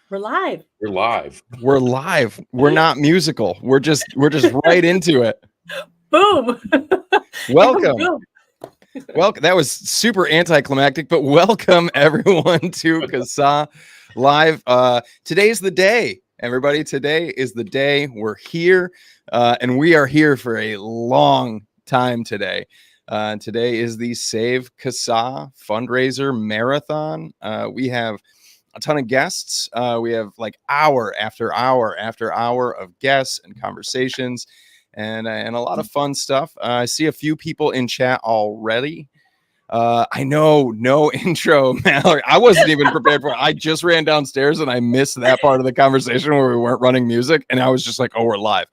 We're live. We're live. We're live. We're not musical. We're just right into it. Boom. Welcome. Boom. Welcome. That was super anticlimactic, but welcome everyone to CASAA Live. Today's the day, everybody. Today is the day. We're here, and we are here for a long time today. Today is the Save CASAA Fundraiser Marathon. We have a ton of guests. We have like hour after hour after hour of guests and conversations and a lot of fun stuff. I see a few people in chat already. I know, no intro, Mallory. I wasn't even prepared for it. I just ran downstairs and I missed that part of the conversation where we weren't running music. And I was just like, oh, we're live.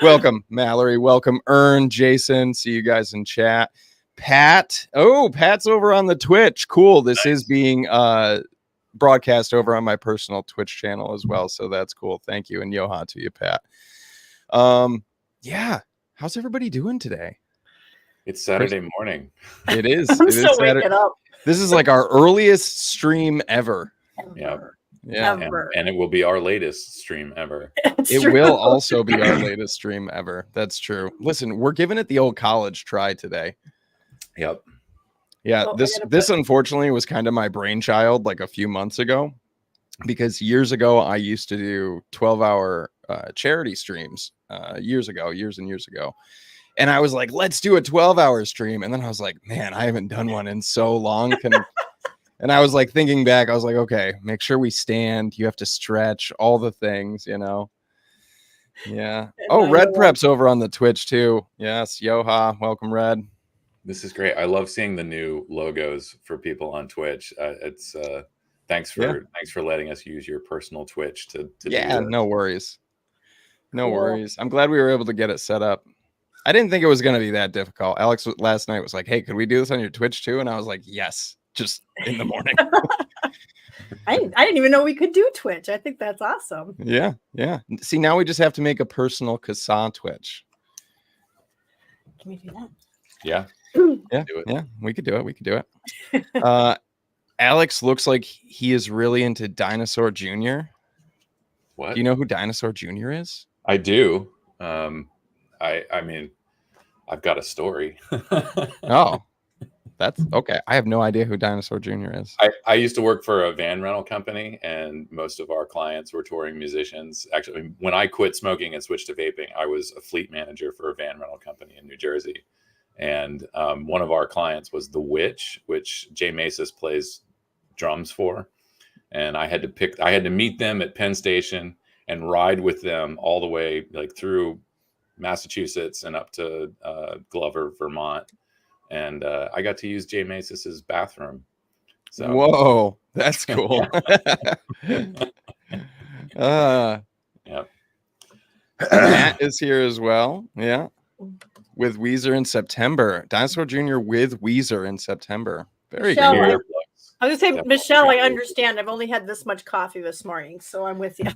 Welcome, Mallory. Welcome, Ern, Jason. See you guys in chat. Pat. Oh, Pat's over on the Twitch. Cool. This is being broadcast over on my personal Twitch channel as well, so that's cool. Thank you, and yoha to you, Pat. Yeah, how's everybody doing today? It's Saturday morning. It is. I'm it is still Saturday. waking up. This is like our earliest stream ever. Yeah, and it will be our latest stream ever. It will also be our latest stream ever. That's true. Listen, we're giving it the old college try today. Yep. Yeah, this unfortunately was kind of my brainchild like a few months ago, because years ago I used to do 12-hour charity streams years and years ago. And I was like, let's do a 12-hour stream. And then I was like, man, I haven't done one in so long. And I was like thinking back, I was like, okay, make sure we stand. You have to stretch all the things, you know? Yeah. Oh, Red Prep's over on the Twitch too. Yes. Yoha. Welcome, Red. This is great. I love seeing the new logos for people on Twitch. It's thanks for letting us use your personal Twitch to yeah, no worries. No worries. I'm glad we were able to get it set up. I didn't think it was going to be that difficult. Alex last night was like, hey, could we do this on your Twitch too? And I was like, yes, just in the morning. I didn't even know we could do Twitch. I think that's awesome. Yeah. See, now we just have to make a personal CASAA Twitch. Can we do that? Yeah. Yeah, we could do it. Alex looks like he is really into Dinosaur Jr. What? Do you know who Dinosaur Jr. is? I do. I mean, I've got a story. Oh, that's okay. I have no idea who Dinosaur Jr. is. I used to work for a van rental company, and most of our clients were touring musicians. Actually, when I quit smoking and switched to vaping, I was a fleet manager for a van rental company in New Jersey. And one of our clients was The Witch, which Jay Macis plays drums for. And I had to meet them at Penn Station and ride with them all the way like through Massachusetts and up to Glover, Vermont. And I got to use Jay Macis's bathroom. So whoa, that's cool. Yep. Matt is here as well. Yeah. With Weezer in September. Dinosaur Jr. with Weezer in September. Very Michelle, good. I was going to say, Michelle, I understand. I've only had this much coffee this morning, so I'm with you.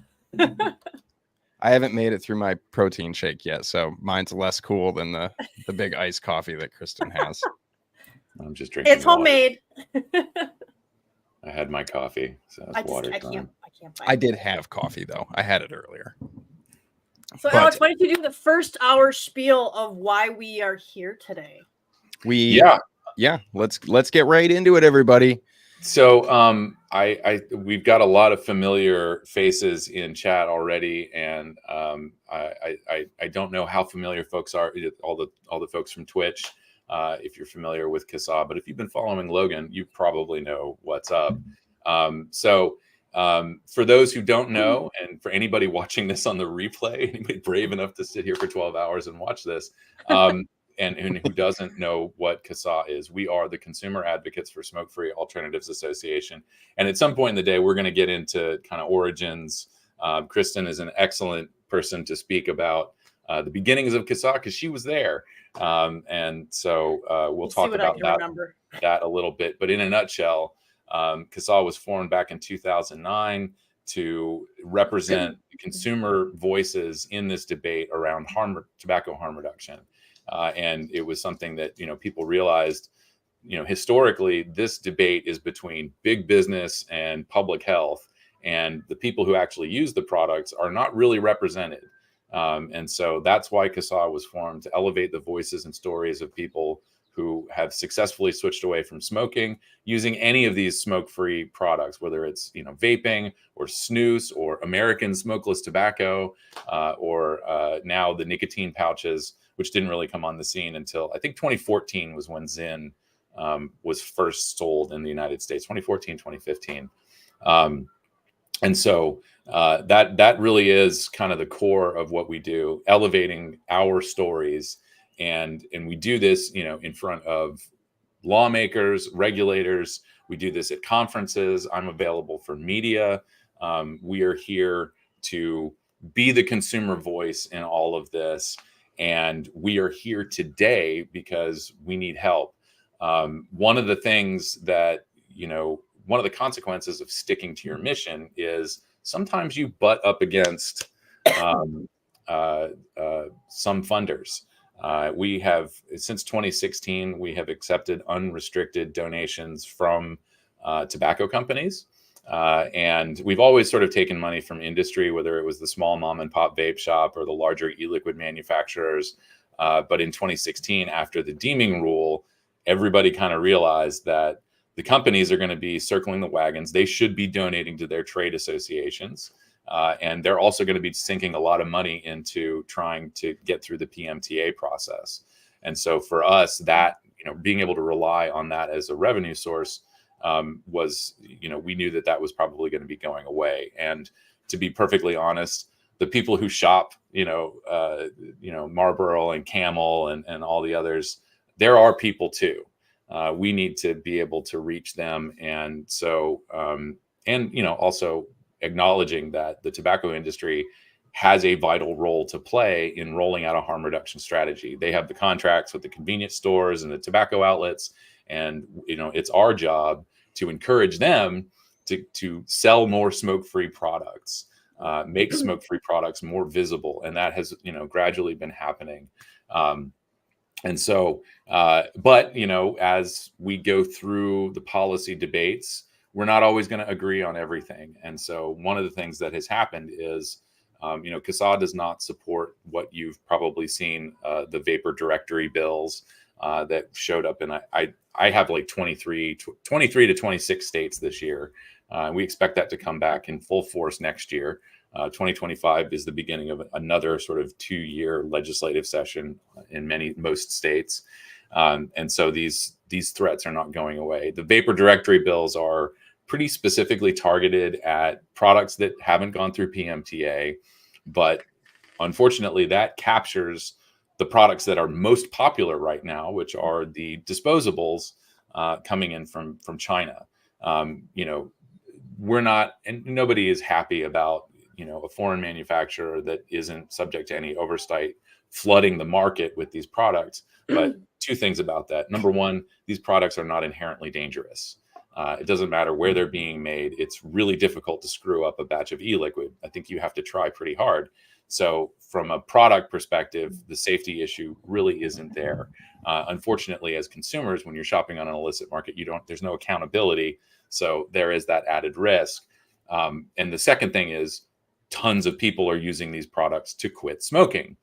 I haven't made it through my protein shake yet, so mine's less cool than the big iced coffee that Kristen has. I'm just drinking. It's homemade. I had my coffee, so it's water time. I did have coffee, though. I had it earlier. So, Alex, why don't you do the first hour spiel of why we are here today? Let's get right into it, everybody. So, we've got a lot of familiar faces in chat already, and I don't know how familiar folks are. All the folks from Twitch, if you're familiar with CASAA, but if you've been following Logan, you probably know what's up. For those who don't know, and for anybody watching this on the replay, anybody brave enough to sit here for 12 hours and watch this, and who doesn't know what CASAA is, we are the Consumer Advocates for Smoke-Free Alternatives Association. And at some point in the day, we're going to get into kind of origins. Kristen is an excellent person to speak about the beginnings of CASAA because she was there. And so we'll talk about that a little bit. But in a nutshell, CASAA was formed back in 2009 to represent consumer voices in this debate around tobacco harm reduction. And it was something that, people realized, historically, this debate is between big business and public health. and the people who actually use the products are not really represented. And so that's why CASAA was formed, to elevate the voices and stories of people who have successfully switched away from smoking using any of these smoke-free products, whether it's vaping or snus or American smokeless tobacco, or now the nicotine pouches, which didn't really come on the scene until I think 2014 was when Zyn was first sold in the United States. 2014, 2015. And so that really is kind of the core of what we do, elevating our stories. And we do this, in front of lawmakers, regulators. We do this at conferences. I'm available for media. We are here to be the consumer voice in all of this. And we are here today because we need help. One of the things that, one of the consequences of sticking to your mission is sometimes you butt up against some funders. We have, since 2016, we have accepted unrestricted donations from tobacco companies. And we've always sort of taken money from industry, whether it was the small mom and pop vape shop or the larger e-liquid manufacturers. But in 2016, after the deeming rule, everybody kind of realized that the companies are going to be circling the wagons. They should be donating to their trade associations. And they're also going to be sinking a lot of money into trying to get through the PMTA process. And so for us, that, being able to rely on that as a revenue source was, we knew that was probably going to be going away. And to be perfectly honest, the people who shop, Marlboro and Camel and all the others, there are people too. We need to be able to reach them. And so, also acknowledging that the tobacco industry has a vital role to play in rolling out a harm reduction strategy. They have the contracts with the convenience stores and the tobacco outlets. And, it's our job to encourage them to sell more smoke-free products, make smoke-free products more visible. And that has, gradually been happening. And so, but, as we go through the policy debates, we're not always going to agree on everything. And so one of the things that has happened is, CASAA does not support what you've probably seen, the vapor directory bills that showed up. And I have like 23 to 26 states this year. We expect that to come back in full force next year. 2025 is the beginning of another sort of 2-year legislative session in most states. And so these threats are not going away. The vapor directory bills are pretty specifically targeted at products that haven't gone through PMTA, but unfortunately that captures the products that are most popular right now, which are the disposables coming in from China. We're not, and nobody is happy about, a foreign manufacturer that isn't subject to any oversight flooding the market with these products. But two things about that. Number one, these products are not inherently dangerous. It doesn't matter where they're being made. It's really difficult to screw up a batch of e-liquid. I think you have to try pretty hard. So from a product perspective, the safety issue really isn't there. Unfortunately, as consumers, when you're shopping on an illicit market, there's no accountability. So there is that added risk. And the second thing is tons of people are using these products to quit smoking.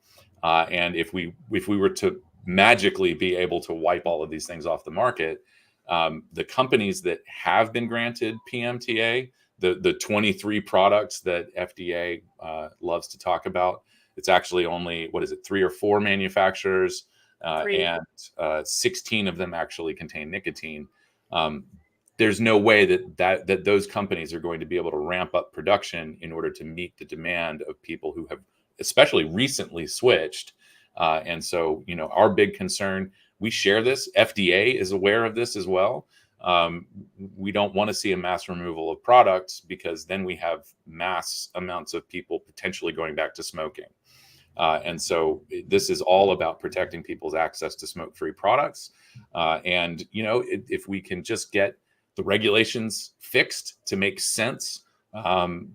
And if we were to magically be able to wipe all of these things off the market, the companies that have been granted PMTA, the 23 products that FDA loves to talk about, it's actually only, 3 or 4 manufacturers, and 16 of them actually contain nicotine. There's no way that those companies are going to be able to ramp up production in order to meet the demand of people who have especially recently switched. And so, our big concern, we share this. FDA is aware of this as well. We don't want to see a mass removal of products because then we have mass amounts of people potentially going back to smoking. And so this is all about protecting people's access to smoke-free products. And, if we can just get the regulations fixed to make sense,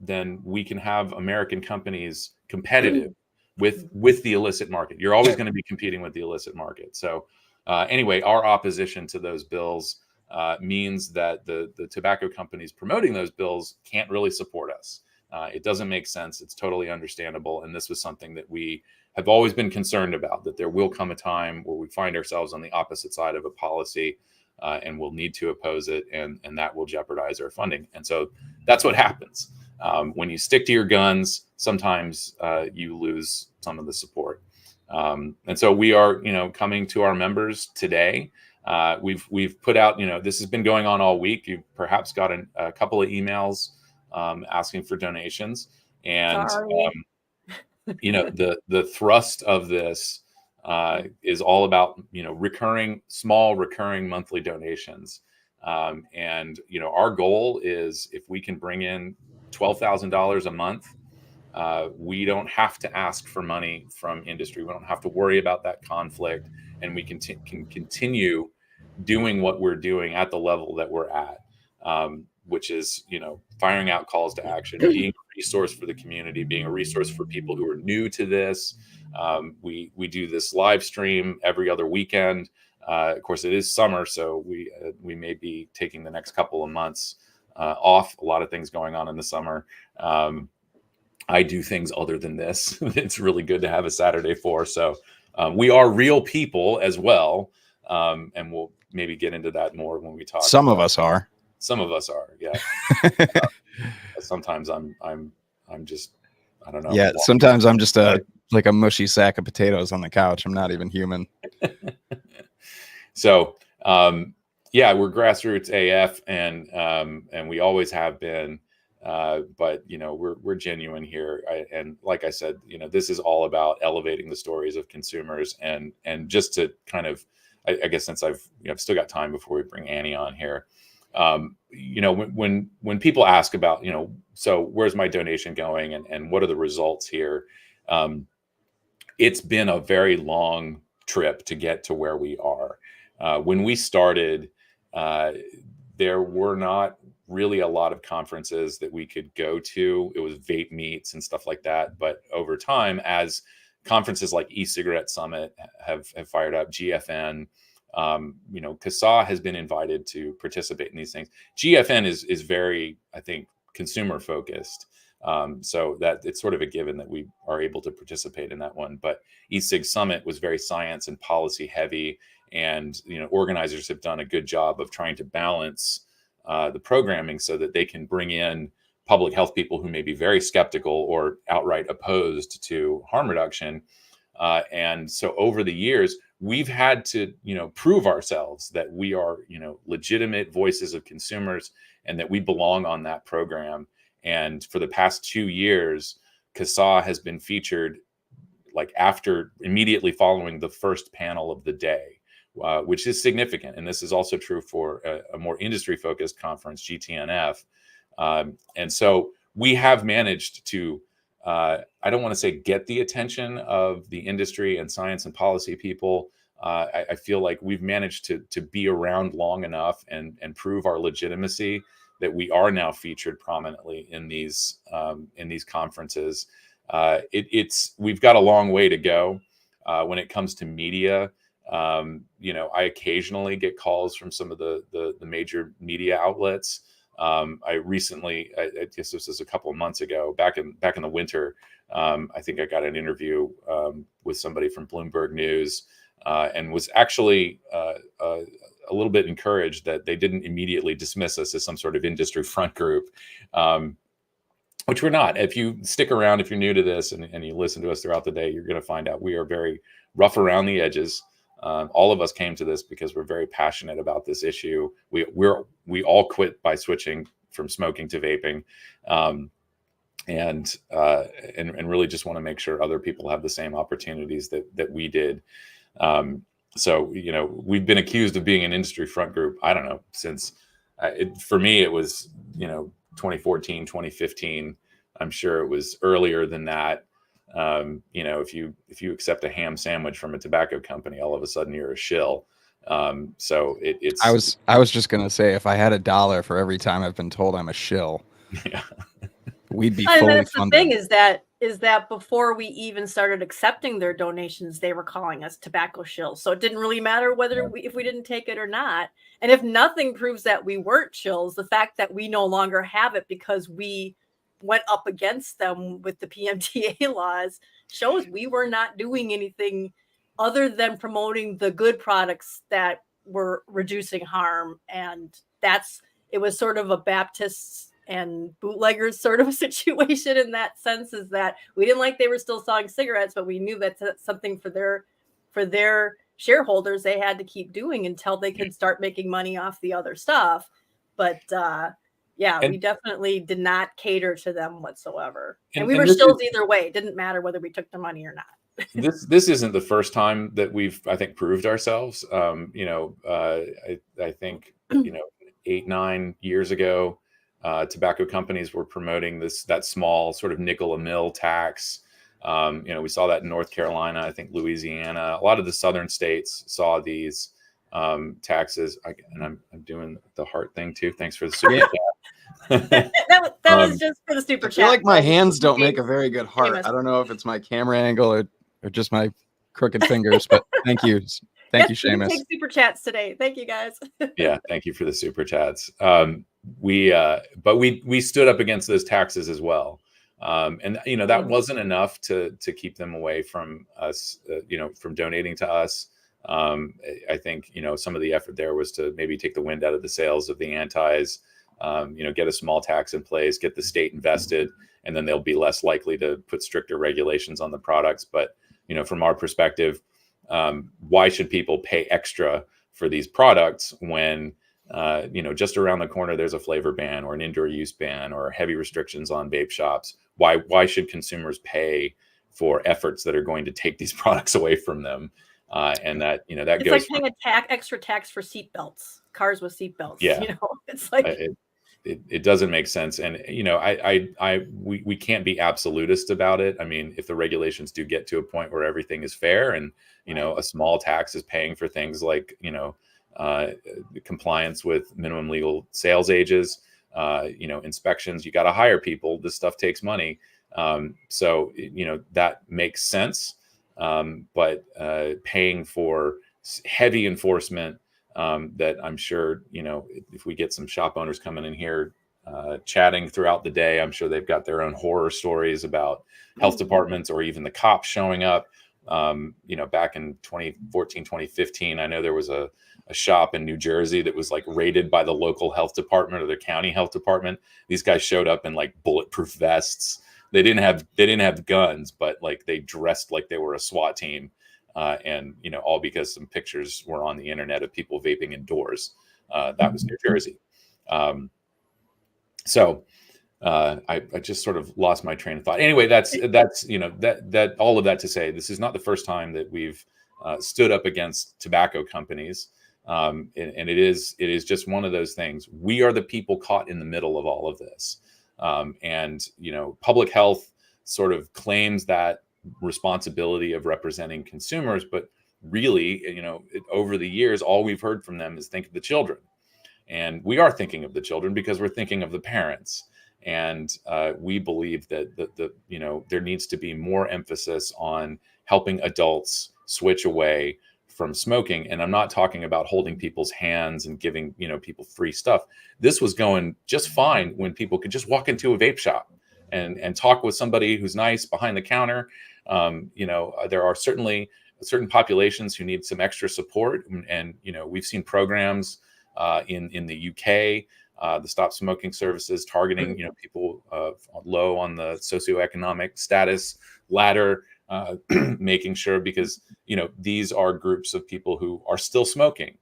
then we can have American companies competitive with the illicit market. You're always going to be competing with the illicit market. So anyway, our opposition to those bills means that the tobacco companies promoting those bills can't really support us. It doesn't make sense. It's totally understandable. And this was something that we have always been concerned about, that there will come a time where we find ourselves on the opposite side of a policy and we'll need to oppose it, and that will jeopardize our funding. And so that's what happens. When you stick to your guns, sometimes you lose some of the support. And so we are, coming to our members today. We've put out, this has been going on all week. You've perhaps gotten a couple of emails asking for donations, and the thrust of this is all about small recurring monthly donations. And our goal is, if we can bring in $12,000 a month, we don't have to ask for money from industry. We don't have to worry about that conflict, and we can continue doing what we're doing at the level that we're at, which is, firing out calls to action, being a resource for the community, being a resource for people who are new to this. We do this live stream every other weekend. Of course, it is summer, so we may be taking the next couple of months off. A lot of things going on in the summer. I do things other than this. It's really good to have a Saturday for. So we are real people as well, and we'll maybe get into that more when we talk. Some of us are. Some of us are, yeah. Sometimes I'm just, I don't know. Yeah, sometimes I'm just like a mushy sack of potatoes on the couch. I'm not even human. So, we're grassroots AF, and we always have been. But we're genuine here, and like I said, this is all about elevating the stories of consumers, and just to kind of, I guess, since I've still got time before we bring Annie on here. When people ask about, so where's my donation going, and what are the results here? It's been a very long trip to get to where we are. When we started, there were not really a lot of conferences that we could go to. It was vape meets and stuff like that. But over time, as conferences like E-Cigarette Summit have fired up, GFN, CASAA has been invited to participate in these things. GFN is very, I think, consumer focused. So that it's sort of a given that we are able to participate in that one. But E-Cig Summit was very science and policy heavy. And, organizers have done a good job of trying to balance the programming so that they can bring in public health people who may be very skeptical or outright opposed to harm reduction. And so over the years, we've had to, prove ourselves that we are, legitimate voices of consumers, and that we belong on that program. And for the past 2 years, CASAA has been featured immediately following the first panel of the day, which is significant. And this is also true for a more industry-focused conference, GTNF. And so we have managed to, I don't want to say get the attention of the industry and science and policy people. I feel like we've managed to be around long enough and prove our legitimacy that we are now featured prominently in these conferences. We've got a long way to go when it comes to media. I occasionally get calls from some of the major media outlets. I recently, I guess this was a couple of months ago, back in the winter, I think I got an interview with somebody from Bloomberg News, and was actually a little bit encouraged that they didn't immediately dismiss us as some sort of industry front group, which we're not. If you stick around, if you're new to this and you listen to us throughout the day, you're going to find out we are very rough around the edges. All of us came to this because we're very passionate about this issue. We all quit by switching from smoking to vaping, and really just want to make sure other people have the same opportunities that we did. So we've been accused of being an industry front group, I don't know, since for me it was 2014, 2015. I'm sure it was earlier than that. If you accept a ham sandwich from a tobacco company, all of a sudden you're a shill. So it's. I was just gonna say, if I had $1 for every time I've been told I'm a shill, Yeah. we'd be And fully that's funded. the thing, is that is that before we even started accepting their donations, they were calling us tobacco shills. So it didn't really matter whether if we didn't take it or not. And if nothing proves that we weren't shills, the fact that we no longer have it because we went up against them with the PMTA laws shows we were not doing anything other than promoting the good products that were reducing harm. And it was sort of a Baptists and bootleggers sort of a situation in that sense, is that we didn't like they were still selling cigarettes, but we knew that's something for their shareholders they had to keep doing until they could start making money off the other stuff. But we definitely did not cater to them whatsoever. And we were still either way. It didn't matter whether we took the money or not. This isn't the first time that we've, I think, proved ourselves. I think 8-9 years ago, tobacco companies were promoting that small sort of nickel a mill tax. We saw that in North Carolina, I think Louisiana. A lot of the southern states saw these taxes. I'm doing the heart thing too. Thanks for the super chat. that was just for the super chat. I feel like my hands don't make a very good heart. I don't know if it's my camera angle or just my crooked fingers, but thank you. Thank you, Seamus. Take super chats today. Thank you, guys. Yeah, thank you for the super chats. We stood up against those taxes as well, and that wasn't enough to keep them away from us, from donating to us. I think some of the effort there was to maybe take the wind out of the sails of the antis. Get a small tax in place, get the state invested, and then they'll be less likely to put stricter regulations on the products. But from our perspective, why should people pay extra for these products when just around the corner there's a flavor ban or an indoor use ban or heavy restrictions on vape shops? Why should consumers pay for efforts that are going to take these products away from them? And that that it's goes like paying extra tax for seatbelts, cars with seatbelts. Yeah, it's like it doesn't make sense. And we can't be absolutist about it. I mean, if the regulations do get to a point where everything is fair and a small tax is paying for things like compliance with minimum legal sales ages, inspections, you got to hire people. This stuff takes money. So that makes sense. But paying for heavy enforcement, that I'm sure, if we get some shop owners coming in here chatting throughout the day, I'm sure they've got their own horror stories about health departments or even the cops showing up. Back in 2014, 2015, I know there was a shop in New Jersey that was like raided by the local health department or the county health department. These guys showed up in like bulletproof vests. They didn't have guns, but like they dressed like they were a SWAT team. And all because some pictures were on the internet of people vaping indoors. That was New Jersey. So I just sort of lost my train of thought. Anyway, that's that all of that to say, this is not the first time that we've stood up against tobacco companies, and it is just one of those things. We are the people caught in the middle of all of this, and public health sort of claims that responsibility of representing consumers, but really, over the years, all we've heard from them is think of the children, and we are thinking of the children because we're thinking of the parents, and we believe that there needs to be more emphasis on helping adults switch away from smoking. And I'm not talking about holding people's hands and giving people free stuff. This was going just fine when people could just walk into a vape shop and talk with somebody who's nice behind the counter. There are certainly certain populations who need some extra support, and we've seen programs in the UK, the Stop Smoking Services, targeting people low on the socioeconomic status ladder, making sure, because these are groups of people who are still smoking.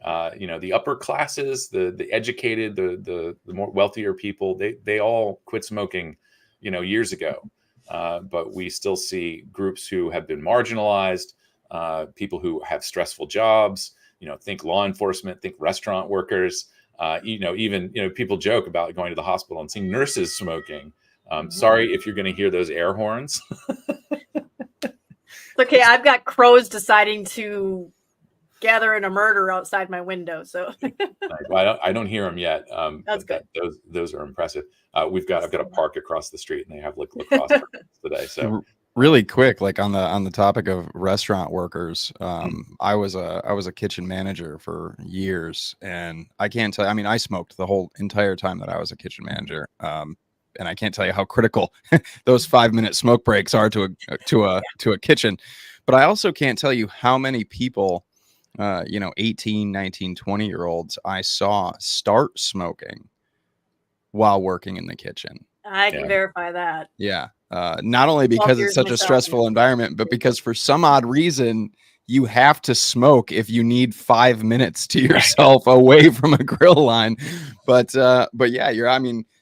The upper classes, the educated, the more wealthier people, they all quit smoking years ago. But we still see groups who have been marginalized, people who have stressful jobs, think law enforcement, think restaurant workers, even people joke about going to the hospital and seeing nurses smoking. Sorry if you're going to hear those air horns. Okay, I've got crows deciding to gathering a murder outside my window. So Well, I don't hear them yet. That's But those are impressive. I've got a park across the street, and they have like lacrosse tournaments today. So really quick, like on the topic of restaurant workers, I was a kitchen manager for years, and I can't tell you, I mean, I smoked the whole entire time that I was a kitchen manager. And I can't tell you how critical those 5-minute smoke breaks are to a kitchen. But I also can't tell you how many people, 18, 19, 20-year-olds I saw start smoking while working in the kitchen. I can verify that. Yeah. Not only because it's such a stressful environment, but because for some odd reason, you have to smoke if you need 5 minutes to yourself away from a grill line. But yeah,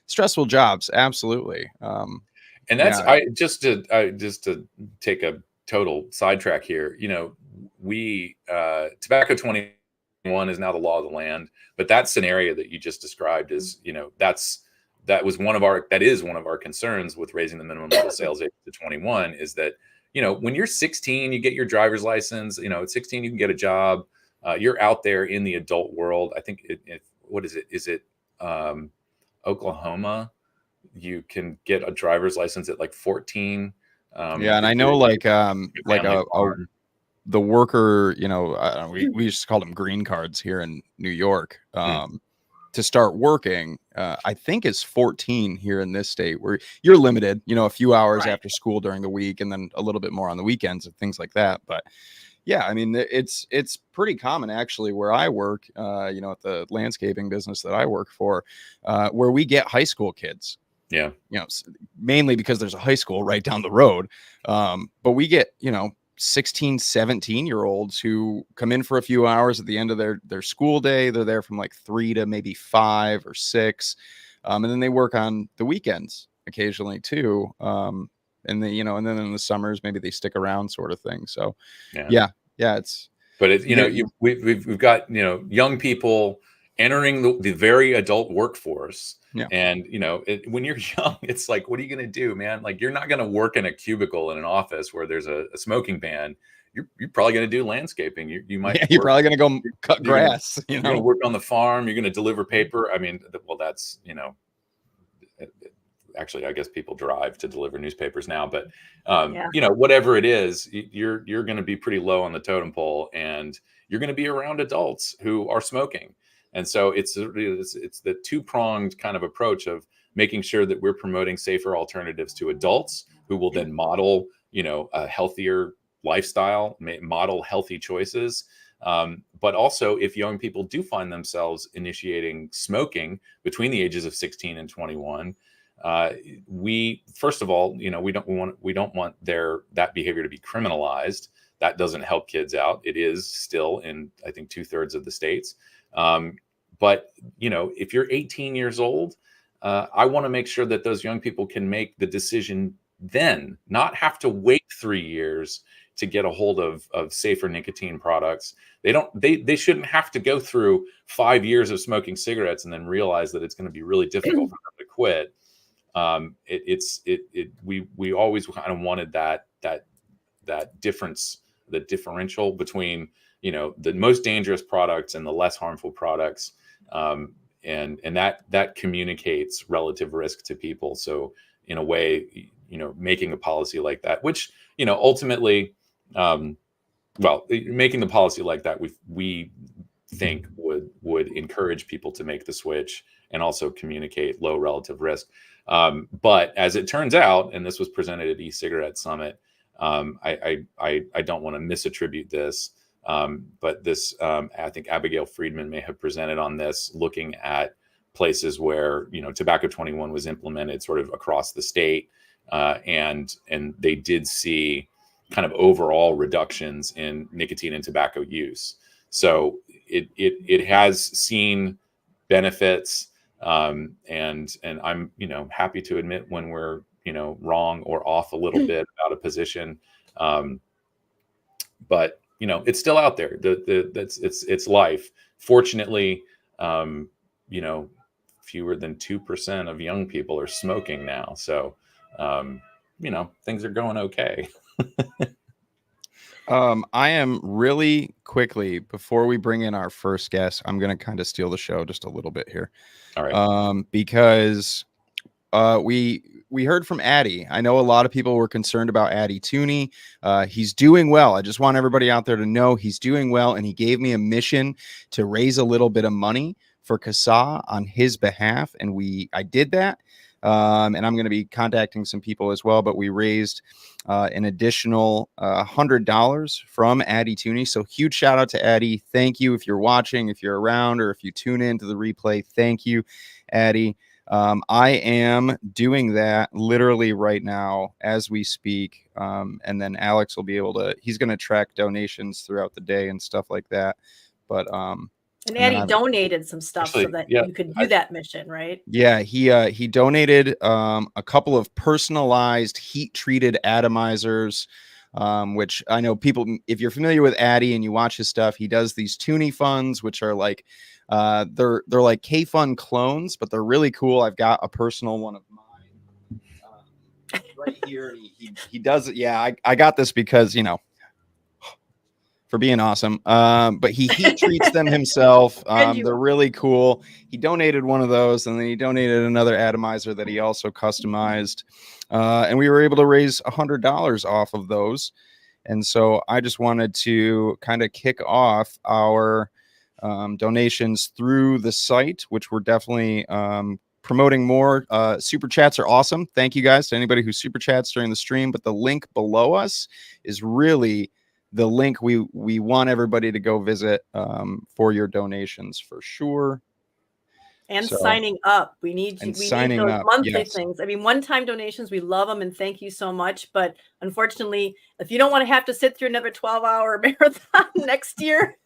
stressful jobs. Absolutely. And that's, just to take a total sidetrack here, we, Tobacco 21 is now the law of the land, but that scenario that you just described is, that is one of our concerns with raising the minimum legal sales age to 21, is that, when you're 16, you get your driver's license, at 16, you can get a job. You're out there in the adult world. I think what is it? Is it, Oklahoma? You can get a driver's license at like 14. And I know the worker, we used to call them green cards here in New York. To start working, I think is 14 here in this state, where you're limited, a few hours after school during the week, and then a little bit more on the weekends and things like that. But yeah, I mean, it's pretty common actually where I work, at the landscaping business that I work for, where we get high school kids. Yeah. Mainly because there's a high school right down the road. But we get, 16, 17-year-olds who come in for a few hours at the end of their school day. They're there from like 3 to maybe 5 or 6. And then they work on the weekends occasionally too. And then in the summers, maybe they stick around, sort of thing. So yeah, it's, but it's, we've got, young people entering the very adult workforce. Yeah. And, when you're young, it's like, what are you going to do, man? Like, you're not going to work in a cubicle in an office where there's a smoking ban. You're probably going to do landscaping. You might. Yeah, you're probably going to go cut grass. You're going to work on the farm. You're going to deliver paper. I mean, well, that's, actually, I guess people drive to deliver newspapers now, but whatever it is, you're going to be pretty low on the totem pole, and you're going to be around adults who are smoking. And so it's the two-pronged kind of approach of making sure that we're promoting safer alternatives to adults who will then model, a healthier lifestyle, model healthy choices. But also, if young people do find themselves initiating smoking between the ages of 16 and 21, we, first of all, we don't want that behavior to be criminalized. That doesn't help kids out. It is still in, I think, 2/3 of the states. But if you're 18 years old, I want to make sure that those young people can make the decision then, not have to wait 3 years to get a hold of safer nicotine products. They shouldn't have to go through 5 years of smoking cigarettes and then realize that it's going to be really difficult for them to quit. We always kind of wanted that difference, the differential between, the most dangerous products and the less harmful products. And that communicates relative risk to people. So in a way, making a policy like that, which, ultimately, making the policy like that, we think would encourage people to make the switch and also communicate low relative risk. But as it turns out, and this was presented at e-cigarette summit, I don't want to misattribute this, but this, I think Abigail Friedman may have presented on this, looking at places where, Tobacco 21 was implemented sort of across the state. And they did see kind of overall reductions in nicotine and tobacco use. So it has seen benefits. And I'm, happy to admit when we're, wrong or off a little bit about a position. But, it's still out there. It's life. Fortunately, fewer than 2% of young people are smoking now. So, things are going okay. I am really quickly, before we bring in our first guest, I'm going to kind of steal the show just a little bit here. All right. Because we heard from Addy. I know a lot of people were concerned about Addy Tooney. He's doing well. I just want everybody out there to know he's doing well, and he gave me a mission to raise a little bit of money for CASAA on his behalf, and I did that. And I'm going to be contacting some people as well, but we raised an additional $100 from Addy Tooney. So huge shout out to Addy. Thank you. If you're watching, if you're around, or if you tune into the replay, thank you, Addy. I am doing that literally right now as we speak. And then Alex will be able to, he's going to track donations throughout the day and stuff like that. But, and Addy donated some stuff so that you could do that mission, right? Yeah, he donated a couple of personalized heat-treated atomizers, which I know people, if you're familiar with Addy and you watch his stuff, he does these Tooney funds, which are like they're like K-Fun clones, but they're really cool. I've got a personal one of mine right here. He does it. Yeah, I got this because, you know, for being awesome. But he heat treats them himself. They're really cool. He donated one of those, and then he donated another atomizer that he also customized. And we were able to raise $100 off of those. And so I just wanted to kind of kick off our donations through the site, which we're definitely promoting more. Super chats are awesome. Thank you guys to anybody who super chats during the stream. But the link below us is really the link we want everybody to go visit for your donations for sure. And signing up. We need those monthly things. I mean, one-time donations, we love them and thank you so much. But unfortunately, if you don't want to have to sit through another 12-hour marathon next year,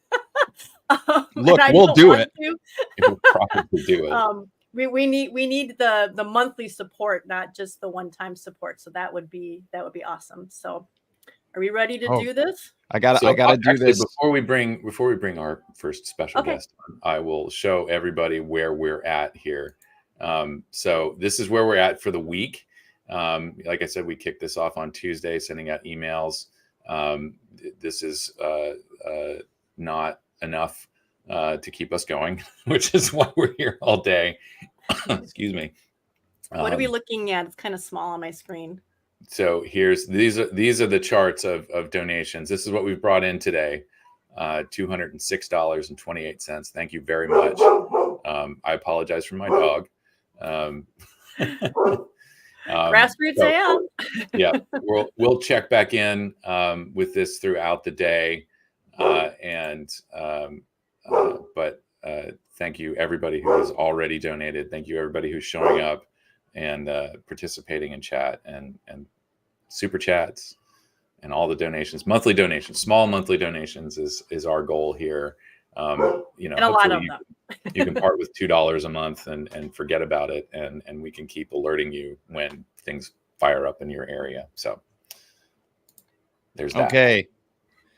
look, we'll do it. We'll probably do it. We need the monthly support, not just the one-time support. So that would be awesome. So are we ready to do this? I gotta do this before we bring our first special guest on. I will show everybody where we're at here. So this is where we're at for the week. Like I said, we kicked this off on Tuesday, sending out emails. This is not enough to keep us going, which is why we're here all day. Excuse me. What are we looking at? It's kind of small on my screen. So these are the charts of donations. This is what we've brought in today. $206.28. Thank you very much. I apologize for my dog. Grassroots AM. Yeah, we'll check back in with this throughout the day. But thank you everybody who has already donated. Thank you everybody who's showing up and participating in chat and super chats and all the donations. Monthly donations, small monthly donations is our goal here. You know, and a lot of them. You can part with $2 a month and forget about it, and we can keep alerting you when things fire up in your area. So there's that. Okay.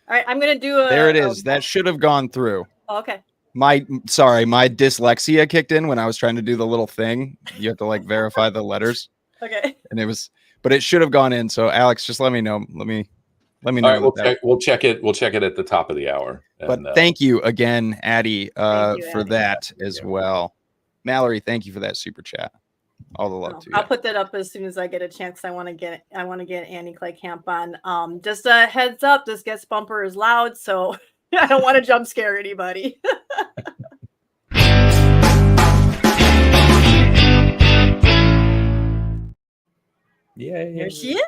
All right, I'm gonna do there it is. That should have gone through. Okay. My dyslexia kicked in when I was trying to do the little thing. You have to like verify the letters. Okay. And but it should have gone in. So Alex, just let me know. Let me know. All right, we'll check it. We'll check it at the top of the hour. But thank you again, Addy, for that as well. Mallory, thank you for that super chat. All the love to you. I'll put that up as soon as I get a chance. I want to get Annie Kleykamp on. Just a heads up, this guest bumper is loud, so I don't want to jump scare anybody. Yeah. There she is.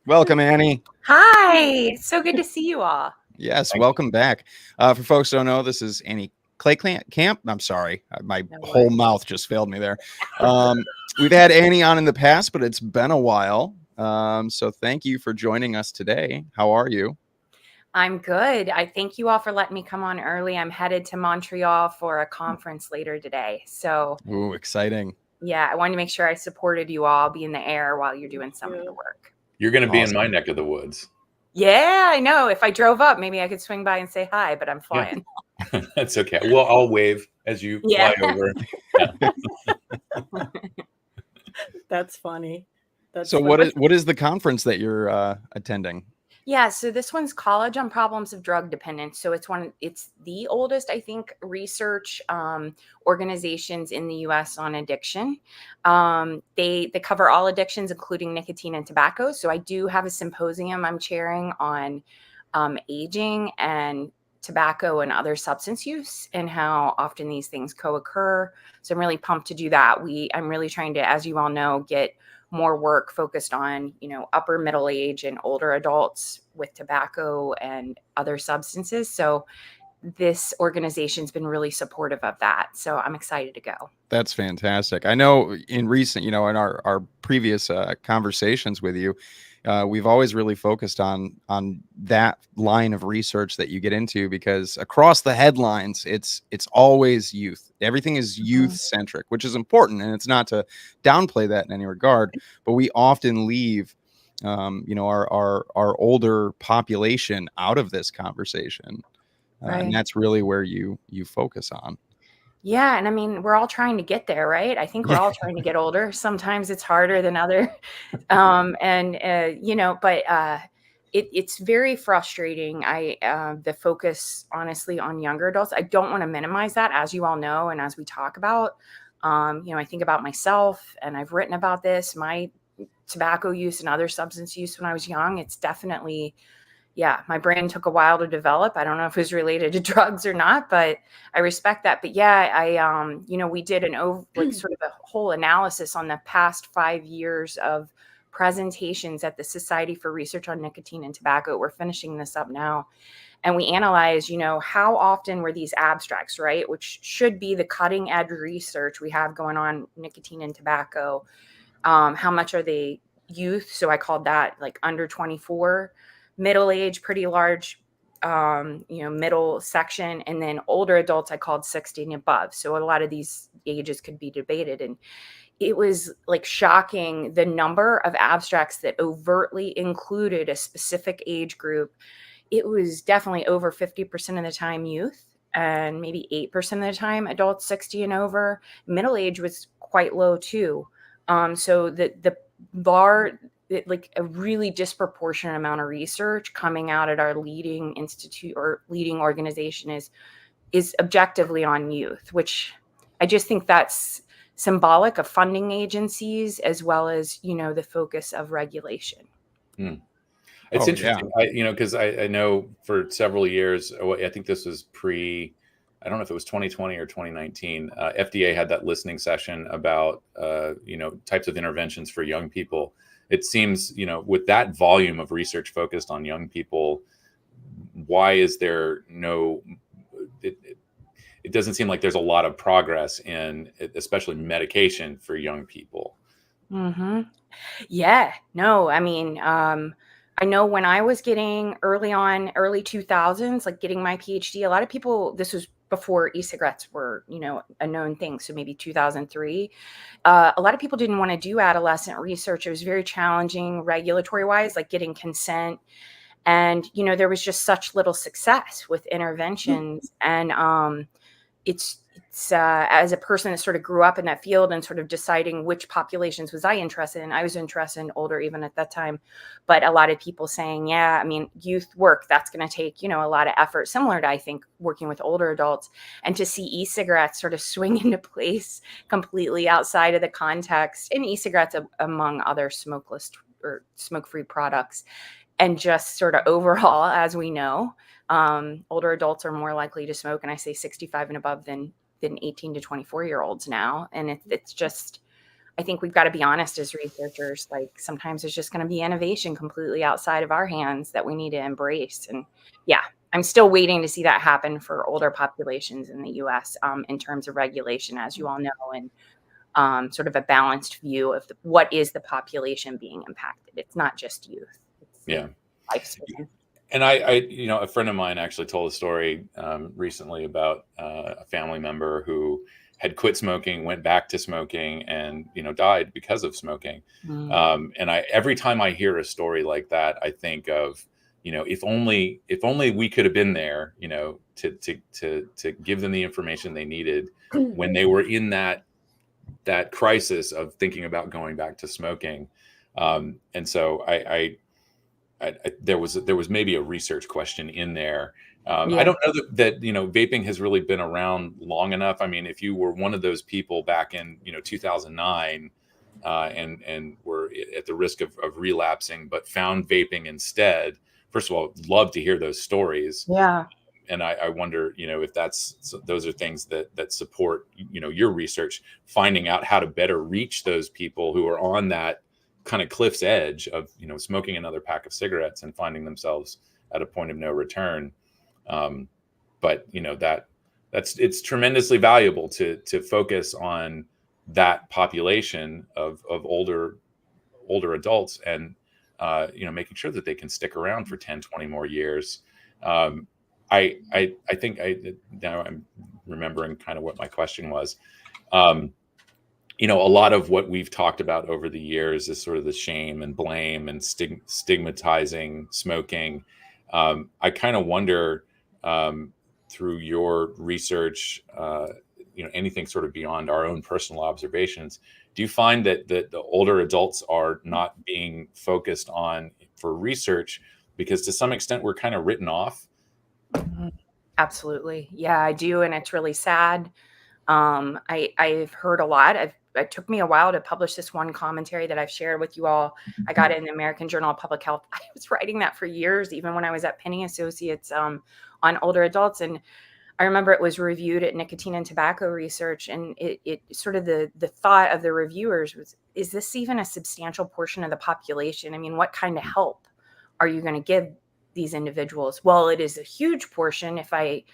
Welcome, Annie. Hi. It's so good to see you all. Yes, welcome back. For folks who don't know, this is Annie Kleykamp. I'm sorry. My whole mouth just failed me there. We've had Annie on in the past, but it's been a while. So thank you for joining us today. How are you? I'm good. I thank you all for letting me come on early. I'm headed to Montreal for a conference later today. So, ooh, exciting. Yeah, I wanted to make sure I supported you all, be in the air while you're doing some of the work. You're going to be in my neck of the woods. Yeah, I know. If I drove up, maybe I could swing by and say hi, but I'm flying. Yeah. That's okay. Well, I'll wave as you fly over. Yeah. That's funny. So what is the conference that you're attending? Yeah, so this one's College on Problems of Drug Dependence. So it's the oldest, I think, research organizations in the US on addiction. They cover all addictions, including nicotine and tobacco. So I do have a symposium I'm chairing on aging and tobacco and other substance use and how often these things co-occur. So I'm really pumped to do that. I'm really trying to, as you all know, get more work focused on, upper middle age and older adults with tobacco and other substances. So this organization's been really supportive of that. So I'm excited to go. That's fantastic. I know in recent, in our previous conversations with you, we've always really focused on that line of research that you get into, because across the headlines, it's always youth. Everything is youth centric, which is important, and it's not to downplay that in any regard. But we often leave, our older population out of this conversation, Right. and that's really where you focus on. Yeah, and I mean, we're all trying to get there, right? I think we're all trying to get older. Sometimes it's harder than other, it's very frustrating. The focus, honestly, on younger adults. I don't want to minimize that, as you all know, and as we talk about. I think about myself, and I've written about this. My tobacco use and other substance use when I was young. It's definitely. Yeah, my brain took a while to develop. I don't know if it was related to drugs or not, but I respect that. But yeah, we did sort of a whole analysis on the past 5 years of presentations at the Society for Research on Nicotine and Tobacco. We're finishing this up now. And we analyzed, how often were these abstracts, right? Which should be the cutting edge research we have going on nicotine and tobacco. How much are they youth? So I called that like under 24. Middle age, pretty large, middle section, and then older adults I called 60 and above. So a lot of these ages could be debated, and it was like shocking the number of abstracts that overtly included a specific age group. It was definitely over 50% of the time youth, and maybe 8% of the time adults 60 and over. Middle age was quite low too. So the bar, like a really disproportionate amount of research coming out at our leading institute or leading organization is objectively on youth, which I just think that's symbolic of funding agencies as well as, the focus of regulation. It's interesting, because I know for several years, I think this was I don't know if it was 2020 or 2019, FDA had that listening session about, types of interventions for young people. It seems, with that volume of research focused on young people, why is there it doesn't seem like there's a lot of progress in, especially medication for young people. Mm-hmm. Yeah, no, I mean, I know when I was getting early 2000s, like getting my PhD, a lot of people, this was before e-cigarettes were, a known thing. So maybe 2003, a lot of people didn't want to do adolescent research. It was very challenging regulatory wise, like getting consent. And, there was just such little success with interventions. And it's as a person that sort of grew up in that field and sort of deciding which populations was I interested in. I was interested in older even at that time, but a lot of people saying, yeah, I mean, youth work, that's going to take, a lot of effort, similar to, I think, working with older adults. And to see e-cigarettes sort of swing into place completely outside of the context, and e-cigarettes among other smokeless or smoke-free products, and just sort of overall, as we know, older adults are more likely to smoke, and I say 65 and above than 18 to 24-year-olds now. And it's just, I think we've got to be honest as researchers, like sometimes there's just going to be innovation completely outside of our hands that we need to embrace. And yeah, I'm still waiting to see that happen for older populations in the US in terms of regulation, as you all know, and sort of a balanced view of what is the population being impacted. It's not just youth. It's lifespan. And I, a friend of mine actually told a story recently about a family member who had quit smoking, went back to smoking, and died because of smoking. And every time I hear a story like that, I think of if only we could have been there, to give them the information they needed when they were in that crisis of thinking about going back to smoking. And so I there was maybe a research question in there. Yeah. I don't know that vaping has really been around long enough. I mean, if you were one of those people back in 2009 and were at the risk of relapsing, but found vaping instead, first of all, love to hear those stories. Yeah. And I wonder, if those are things that support, your research, finding out how to better reach those people who are on that kind of cliff's edge of, smoking another pack of cigarettes and finding themselves at a point of no return. But it's tremendously valuable to focus on that population of older adults and, making sure that they can stick around for 10, 20 more years. I think now I'm remembering kind of what my question was. A lot of what we've talked about over the years is sort of the shame and blame and stigmatizing smoking. I kind of wonder, through your research, anything sort of beyond our own personal observations, do you find that the older adults are not being focused on for research because to some extent we're kind of written off? Absolutely. Yeah, I do. And it's really sad. I've heard a lot. It took me a while to publish this one commentary that I've shared with you all. I got it in the American Journal of Public Health. I was writing that for years, even when I was at Penny Associates, on older adults. And I remember it was reviewed at Nicotine and Tobacco Research. And it sort of the thought of the reviewers was, is this even a substantial portion of the population? I mean, what kind of help are you going to give these individuals? Well, it is a huge portion. If I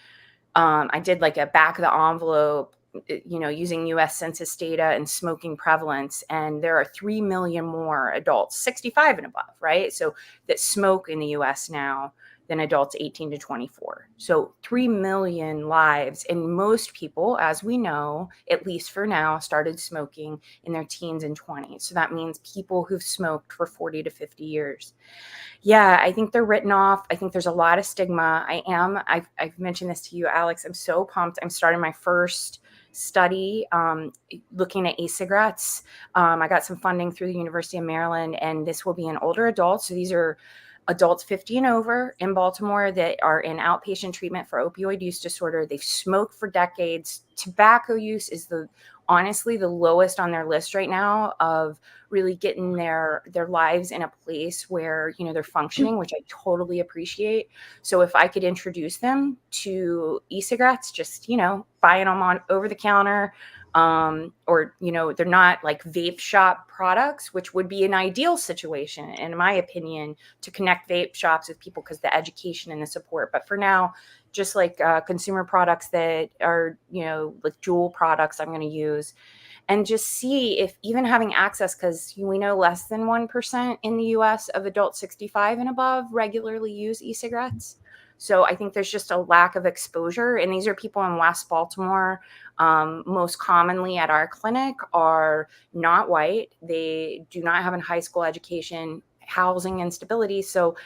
did like a back of the envelope, using US Census data and smoking prevalence, and there are 3 million more adults 65 and above, right? So that smoke in the US now than adults 18 to 24. So 3 million lives. And most people, as we know, at least for now, started smoking in their teens and 20s. So that means people who've smoked for 40 to 50 years. Yeah, I think they're written off. I think there's a lot of stigma. I've mentioned this to you, Alex. I'm so pumped. I'm starting my first study looking at e-cigarettes. I got some funding through the University of Maryland, and this will be in older adults. So these are adults 50 and over in Baltimore that are in outpatient treatment for opioid use disorder. They've smoked for decades. Tobacco use is honestly the lowest on their list right now of really getting their lives in a place where, they're functioning, which I totally appreciate. So if I could introduce them to e-cigarettes, just, buying them on over the counter, or, they're not like vape shop products, which would be an ideal situation, in my opinion, to connect vape shops with people because the education and the support. But for now, just like consumer products that are, like Juul products I'm going to use, and just see if even having access, because we know less than 1% in the US of adults 65 and above regularly use e-cigarettes. So I think there's just a lack of exposure. And these are people in West Baltimore. Most commonly at our clinic are not white. They do not have a high school education, housing instability. So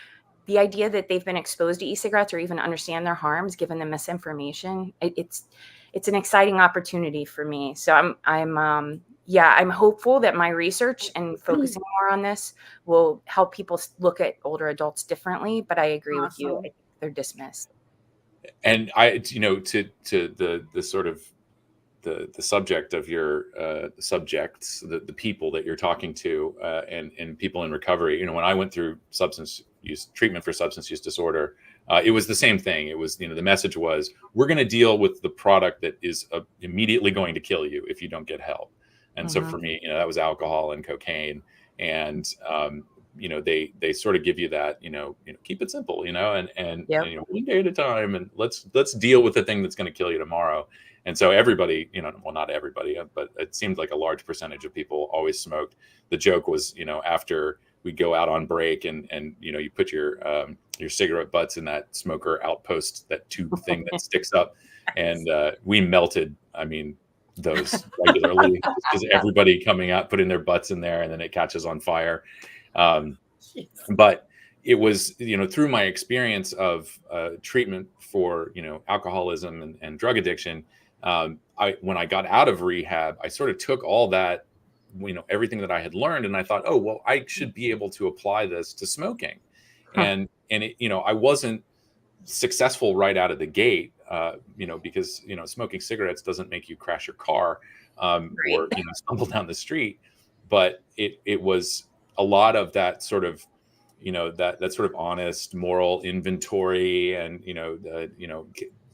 the idea that they've been exposed to e-cigarettes or even understand their harms, given the misinformation, it's an exciting opportunity for me. So I'm hopeful that my research and focusing more on this will help people look at older adults differently. But I agree with you. I think they're dismissed. And to the sort of the subject of your subjects, the people that you're talking to, and people in recovery. When I went through treatment for substance use disorder, it was the same thing. It was, the message was, we're going to deal with the product that is immediately going to kill you if you don't get help. And so for me, that was alcohol and cocaine. And they sort of give you that, keep it simple, and one day at a time, and let's deal with the thing that's going to kill you tomorrow. And so everybody, well, not everybody, but it seemed like a large percentage of people always smoked. The joke was, after we go out on break and you put your cigarette butts in that smoker outpost, that tube thing that sticks up, and we melted. I mean, those regularly, because everybody coming out, putting their butts in there, and then it catches on fire. But it was, through my experience of treatment for, alcoholism and drug addiction, when I got out of rehab, I sort of took all that, everything that I had learned, and I thought, oh, well, I should be able to apply this to smoking. and it, I wasn't successful right out of the gate, because smoking cigarettes doesn't make you crash your car, or stumble down the street, but it was a lot of that sort of that sort of honest moral inventory, and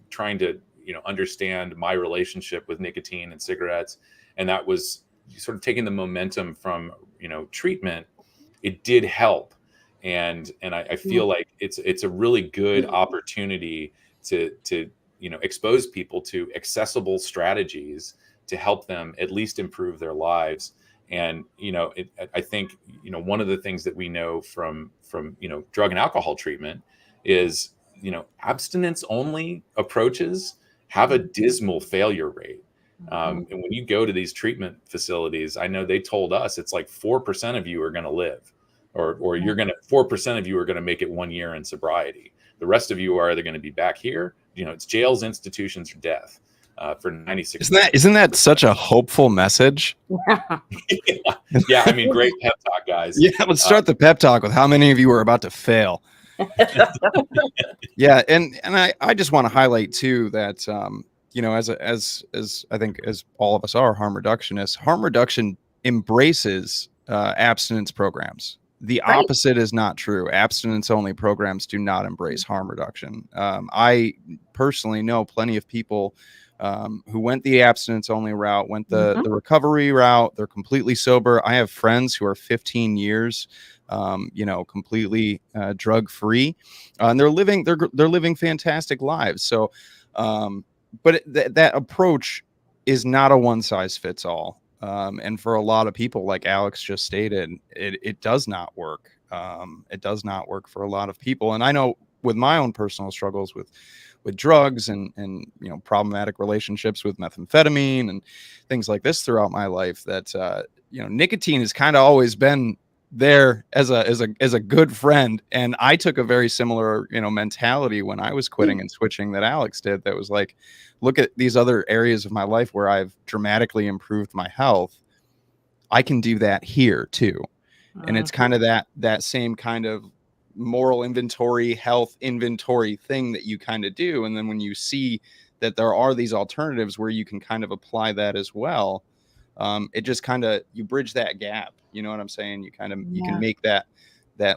trying to understand my relationship with nicotine and cigarettes, and that was sort of taking the momentum from treatment. It did help, and I feel like it's a really good opportunity to expose people to accessible strategies to help them at least improve their lives. And I think one of the things that we know from drug and alcohol treatment is abstinence only approaches have a dismal failure rate. And when you go to these treatment facilities, I know they told us it's like 4% of you are going to live, or you're going to 4% of you are going to make it 1 year in sobriety. The rest of you are either going to be back here, it's jails, institutions, or death. For 96. Isn't that such a hopeful message? Yeah, I mean, great pep talk, guys. Yeah, let's start the pep talk with how many of you are about to fail. Yeah, and I just want to highlight too that as I think as all of us are harm reductionists, harm reduction embraces abstinence programs. The opposite is not true. Abstinence only programs do not embrace harm reduction. I personally know plenty of people who went the abstinence only route, went the recovery route. They're completely sober. I have friends who are 15 years, completely drug free, and they're living fantastic lives. So, but that approach is not a one size fits all. And for a lot of people, like Alex just stated, it does not work. It does not work for a lot of people. And I know with my own personal struggles with drugs and problematic relationships with methamphetamine and things like this throughout my life, that nicotine has kind of always been there as a good friend. And I took a very similar mentality when I was quitting and switching that Alex did. That was like, look at these other areas of my life where I've dramatically improved my health. I can do that here too. And it's kind of that same kind of moral inventory, health inventory thing that you kind of do. And then when you see that there are these alternatives where you can kind of apply that as well, it just kind of, you bridge that gap. You know what I'm saying? You kind of, you can make that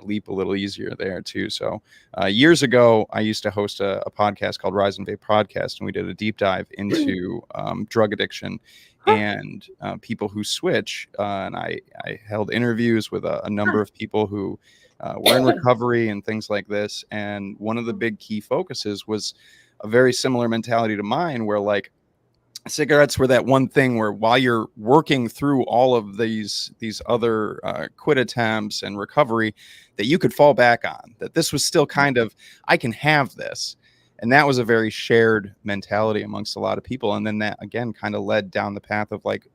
leap a little easier there too. So years ago, I used to host a podcast called Rise and Vape Podcast, and we did a deep dive into drug addiction and people who switch. And I held interviews with a number of people who were in recovery and things like this. And one of the big key focuses was a very similar mentality to mine, where like cigarettes were that one thing where while you're working through all of these other quit attempts and recovery, that you could fall back on, that this was still kind of, I can have this. And that was a very shared mentality amongst a lot of people. And then that again kind of led down the path of like,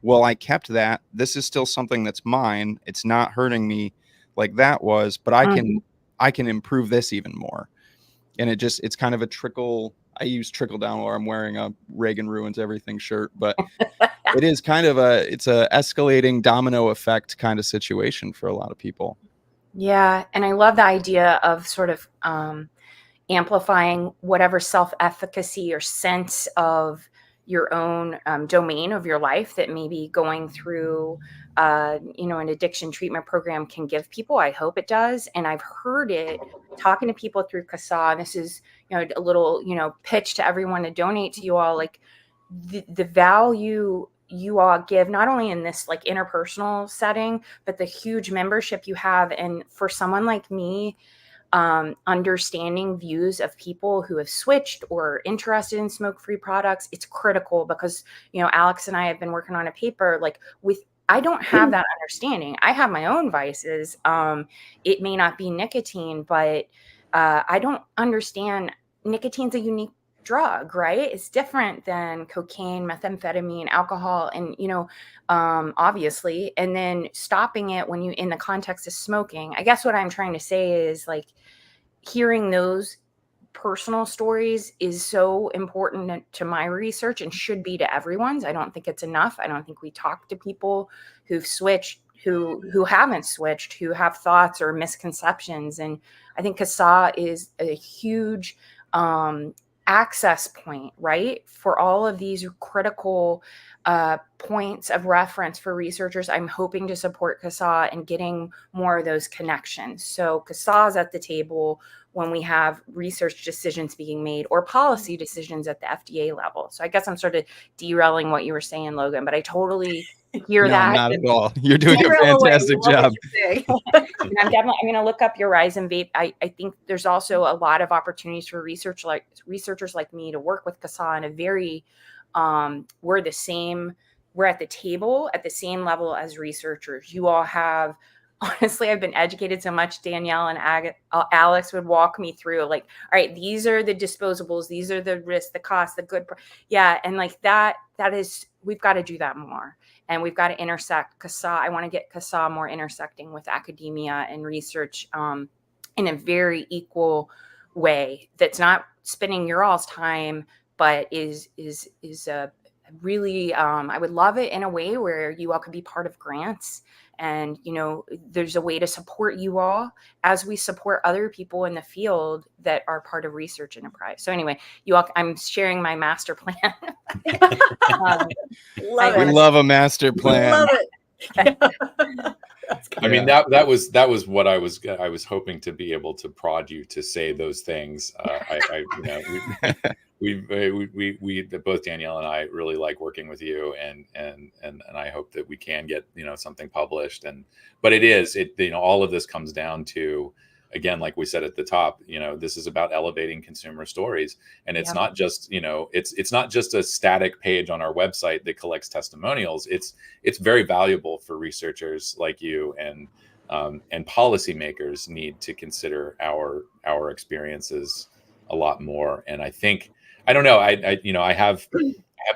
well, I kept that. This is still something that's mine. It's not hurting me like that was, but I can improve this even more. And it's kind of a trickle. I use trickle down, where I'm wearing a Reagan ruins everything shirt, but it is kind of it's a escalating domino effect kind of situation for a lot of people. Yeah. And I love the idea of sort of amplifying whatever self-efficacy or sense of your own domain of your life that maybe going through an addiction treatment program can give people. I hope it does. And I've heard it talking to people through CASAA. This is, a little, pitch to everyone to donate to you all, like the value you all give, not only in this like interpersonal setting, but the huge membership you have. And for someone like me, understanding views of people who have switched or interested in smoke-free products, it's critical because, Alex and I have been working on a paper I don't have that understanding. I have my own vices. It may not be nicotine, but I don't understand. Nicotine's a unique drug, right? It's different than cocaine, methamphetamine, alcohol, and, obviously, and then stopping it when you, in the context of smoking. I guess what I'm trying to say is like hearing those personal stories is so important to my research and should be to everyone's. I don't think it's enough. I don't think we talk to people who've switched, who haven't switched, who have thoughts or misconceptions. And I think CASAA is a huge access point, right, for all of these critical points of reference for researchers. I'm hoping to support CASAA and getting more of those connections. So CASAA is at the table when we have research decisions being made or policy decisions at the FDA level. So I guess I'm sort of derailing what you were saying, Logan, but I totally hear No, that. not at all. You're doing a Derail away. fantastic Love what job. you're saying. And I'm going to look up your Rise and Vape. I think there's also a lot of opportunities for researchers like me to work with CASAA in a very, we're at the table at the same level as researchers. You all have, honestly, I've been educated so much. Danielle and Alex would walk me through, like, all right, these are the disposables, these are the risks, the cost, the good. Yeah. And like that is, we've got to do that more. And we've got to intersect CASAA. I want to get CASAA more intersecting with academia and research in a very equal way that's not spending your all's time, but is really, I would love it in a way where you all could be part of grants. And, there's a way to support you all as we support other people in the field that are part of research enterprise. So anyway, you all, I'm sharing my master plan. We love a master plan. Love it. I mean, that was what I was hoping to be able to prod you to say those things. We both Danielle and I really like working with you, and I hope that we can get something published. But all of this comes down to, again, like we said at the top, this is about elevating consumer stories, and it's not just it's not just a static page on our website that collects testimonials. It's very valuable for researchers like you, and policymakers need to consider our experiences a lot more. And I think, I don't know, I have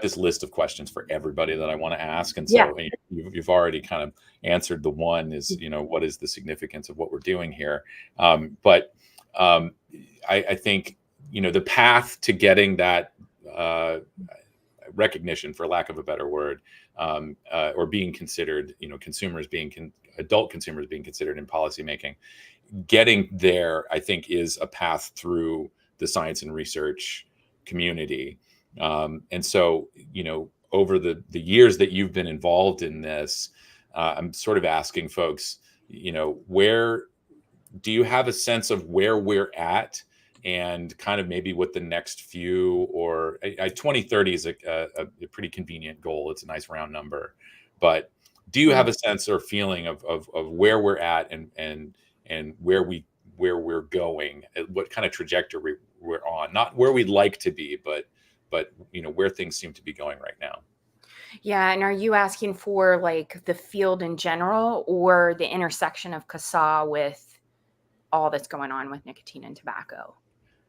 this list of questions for everybody that I want to ask, and so you've already kind of answered the one is, what is the significance of what we're doing here? But I think the path to getting that recognition, for lack of a better word, or being considered, adult consumers being considered in policymaking, getting there, I think, is a path through the science and research community. And so, over the years that you've been involved in this, I'm sort of asking folks, where do you have a sense of where we're at, and kind of maybe what the next few, or 2030 is a pretty convenient goal. It's a nice round number, but do you have a sense or feeling of where we're at, and where we're going, what kind of trajectory we're on, not where we'd like to be, but where things seem to be going right now? Yeah. And are you asking for like the field in general, or the intersection of CASAA with all that's going on with nicotine and tobacco?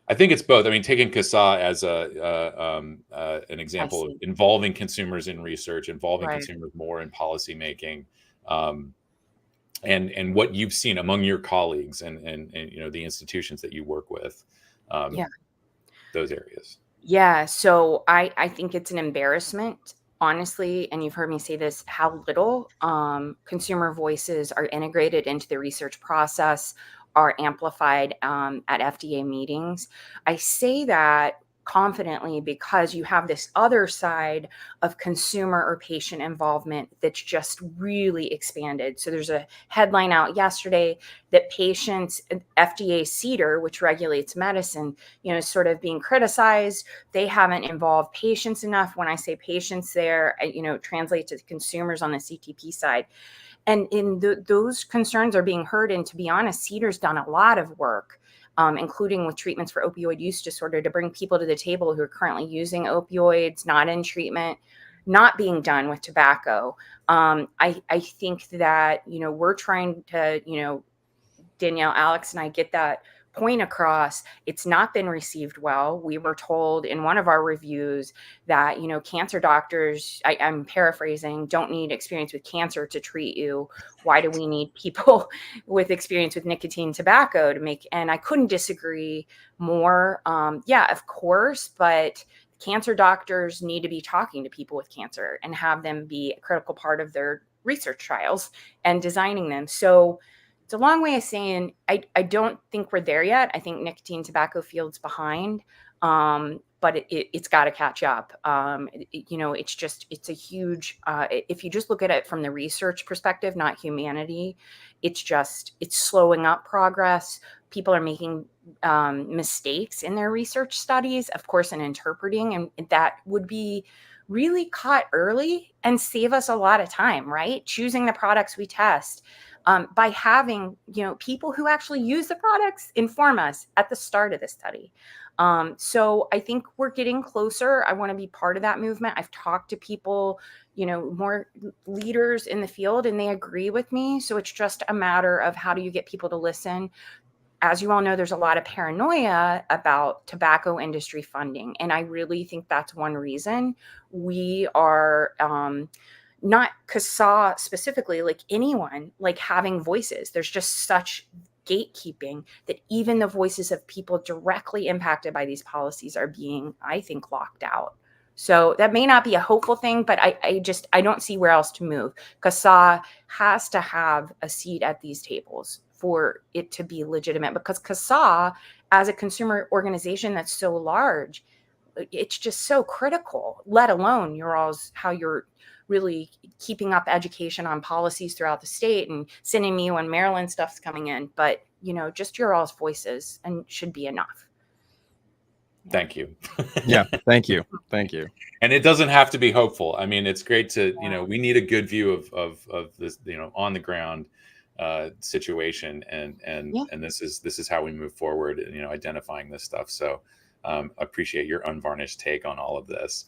I think it's both. I mean, taking CASAA as an example of involving consumers in research, involving consumers more in policy making, and what you've seen among your colleagues and the institutions that you work with, those areas. Yeah. So I think it's an embarrassment, honestly, and you've heard me say this, how little consumer voices are integrated into the research process, are amplified at FDA meetings. I say that confidently because you have this other side of consumer or patient involvement that's just really expanded. So there's a headline out yesterday that patients, FDA CDER, which regulates medicine, is sort of being criticized. They haven't involved patients enough. When I say patients there, translate to consumers on the CTP side. And those concerns are being heard. And to be honest, CDER's done a lot of work, including with treatments for opioid use disorder, to bring people to the table who are currently using opioids, not in treatment, not being done with tobacco. I think that, we're trying to, Danielle, Alex, and I get that point across. It's not been received well. We were told in one of our reviews that, cancer doctors, I'm paraphrasing, don't need experience with cancer to treat you. Why do we need people with experience with nicotine, tobacco to make? And I couldn't disagree more. Yeah, of course, but cancer doctors need to be talking to people with cancer and have them be a critical part of their research trials and designing them. So it's a long way of saying I don't think we're there yet. I think nicotine tobacco field's behind, but it's got to catch up. It's a huge, if you just look at it from the research perspective, not humanity, it's slowing up progress. People are making mistakes in their research studies, of course, in interpreting, and that would be really caught early and save us a lot of time, right? Choosing the products we test. By having, people who actually use the products inform us at the start of the study. So I think we're getting closer. I want to be part of that movement. I've talked to people, more leaders in the field, and they agree with me. So it's just a matter of how do you get people to listen? As you all know, there's a lot of paranoia about tobacco industry funding. And I really think that's one reason we are, not CASAA specifically, like anyone, like having voices. There's just such gatekeeping that even the voices of people directly impacted by these policies are being, I think, locked out. So that may not be a hopeful thing, but I don't see where else to move. CASAA has to have a seat at these tables for it to be legitimate, because CASAA, as a consumer organization that's so large, it's just so critical, let alone how you're really keeping up education on policies throughout the state and sending me when Maryland stuff's coming in. But, just your all's voices and should be enough. Thank you. Yeah. Thank you. Thank you. And it doesn't have to be hopeful. I mean, it's great to, we need a good view of this, on the ground situation. And this is how we move forward, identifying this stuff. So appreciate your unvarnished take on all of this.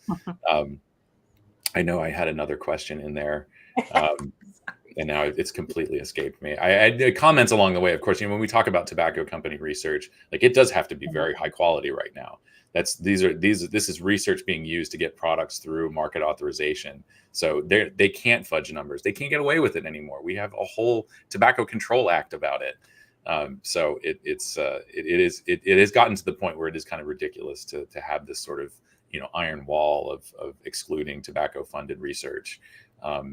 I know I had another question in there, and now it's completely escaped me. I had comments along the way. Of course, when we talk about tobacco company research, like it does have to be very high quality right now. This is research being used to get products through market authorization. So they can't fudge numbers. They can't get away with it anymore. We have a whole Tobacco Control Act about it. So it has gotten to the point where it is kind of ridiculous to have this sort of iron wall of excluding tobacco funded research. A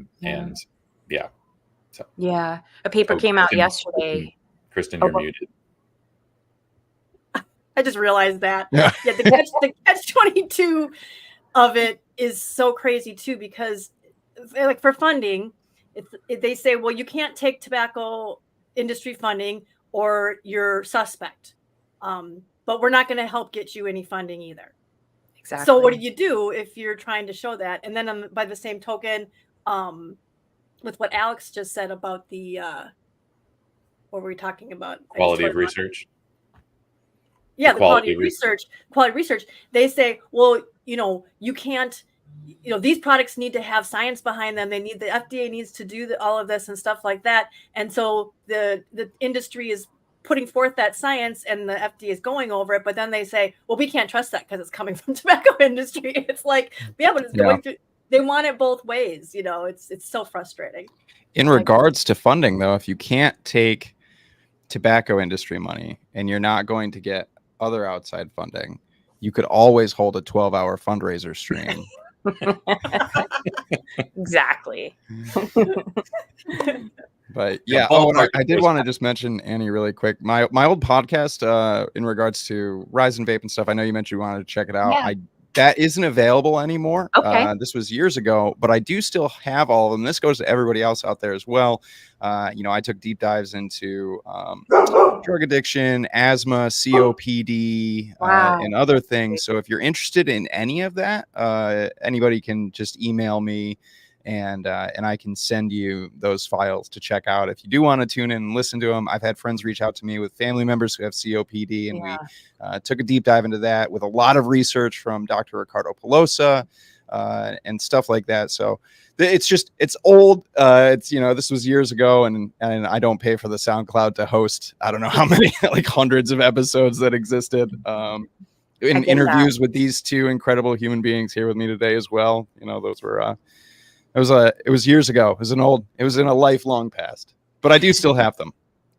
paper came out yesterday. Kristen, you're muted. I just realized that. Yeah, the catch 22 of it is so crazy too, because like for funding, they say, well, you can't take tobacco industry funding or you're suspect, but we're not going to help get you any funding either. Exactly. So what do you do if you're trying to show that? And then by the same token, with what Alex just said about the, what were we talking about? Quality of research. Yeah, the quality of research. They say, well, you can't, these products need to have science behind them. The FDA needs to do all of this and stuff like that. And so the industry is putting forth that science and the FDA is going over it. But then they say, well, we can't trust that because it's coming from tobacco industry. It's like, yeah, but it's going through, they want it both ways. It's so frustrating. In regards to funding, though, if you can't take tobacco industry money and you're not going to get other outside funding, you could always hold a 12-hour fundraiser stream. Exactly. But yeah, I did want to just mention, Annie, really quick. My old podcast in regards to Rise and Vape and stuff. I know you mentioned you wanted to check it out. Yeah. That isn't available anymore. Okay. This was years ago, but I do still have all of them. This goes to everybody else out there as well. I took deep dives into drug addiction, asthma, COPD, and other things. So if you're interested in any of that, anybody can just email me, and I can send you those files to check out. If you do want to tune in and listen to them, I've had friends reach out to me with family members who have COPD, and we took a deep dive into that with a lot of research from Dr. Ricardo Pelosa and stuff like that. So it's old. This was years ago, and I don't pay for the SoundCloud to host, I don't know how many, like hundreds of episodes that existed. In interviews with these two incredible human beings here with me today as well. Those were, it was years ago. It was in a lifelong past, but I do still have them.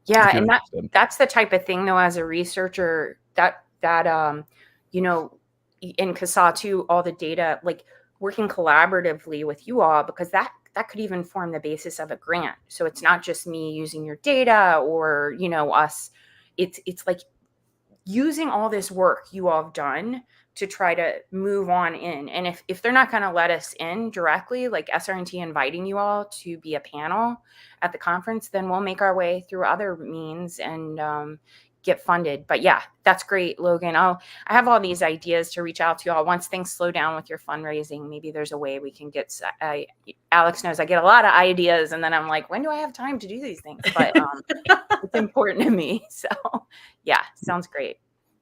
Yeah. And that's the type of thing though, as a researcher that in CASAA too, all the data, like working collaboratively with you all, because that that could even form the basis of a grant. So it's not just me using your data or, you know, us. It's like using all this work you all have done to try to move on in. And if they're not going to let us in directly, like SRNT inviting you all to be a panel at the conference, then we'll make our way through other means and get funded. But yeah, that's great, Logan. I have all these ideas to reach out to you all once things slow down with your fundraising. Maybe there's a way we can get, Alex knows I get a lot of ideas and then I'm like, when do I have time to do these things? But it's important to me. So yeah, sounds great.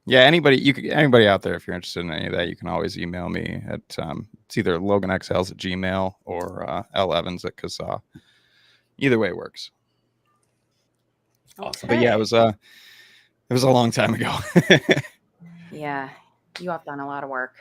Yeah, anybody out there, if you're interested in any of that, you can always email me at it's either loganxls@gmail or levans@CASAA. Either way works. Awesome. But yeah, it was a long time ago. Yeah, you have done a lot of work.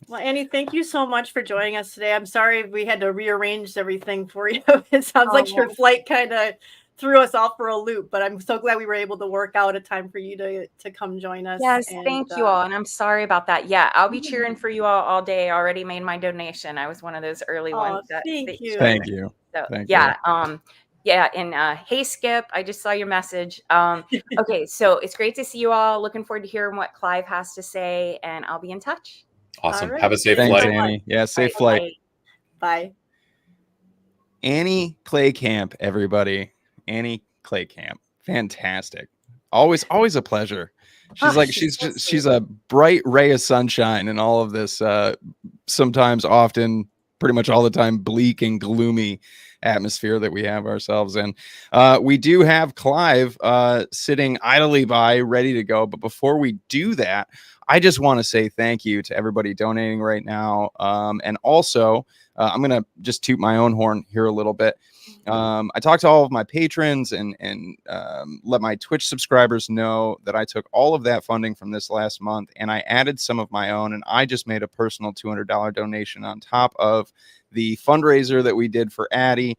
Well, Annie, thank you so much for joining us today. I'm sorry we had to rearrange everything for you. It sounds like your flight kind of threw us off for a loop, but I'm so glad we were able to work out a time for you to come join us. Yes, thank you all. And I'm sorry about that. Yeah, I'll be cheering for you all day. I already made my donation. I was one of those early ones. Thank you. Thank you. So, Thank yeah. you. Yeah. And hey, Skip, I just saw your message. Okay. So it's great to see you all. Looking forward to hearing what Clive has to say, and I'll be in touch. Awesome. Right. Have a safe Thanks, flight. Annie. Yeah, safe flight. Bye. Annie Kleykamp, everybody. Annie Kleykamp. Fantastic. Always a pleasure. She's a bright ray of sunshine in all of this sometimes, often, pretty much all the time, bleak and gloomy atmosphere that we have ourselves in. We do have Clive sitting idly by, ready to go. But before we do that, I just want to say thank you to everybody donating right now. And also, I'm going to just toot my own horn here a little bit. I talked to all of my patrons and let my Twitch subscribers know that I took all of that funding from this last month and I added some of my own, and I just made a personal $200 donation on top of the fundraiser that we did for Addie.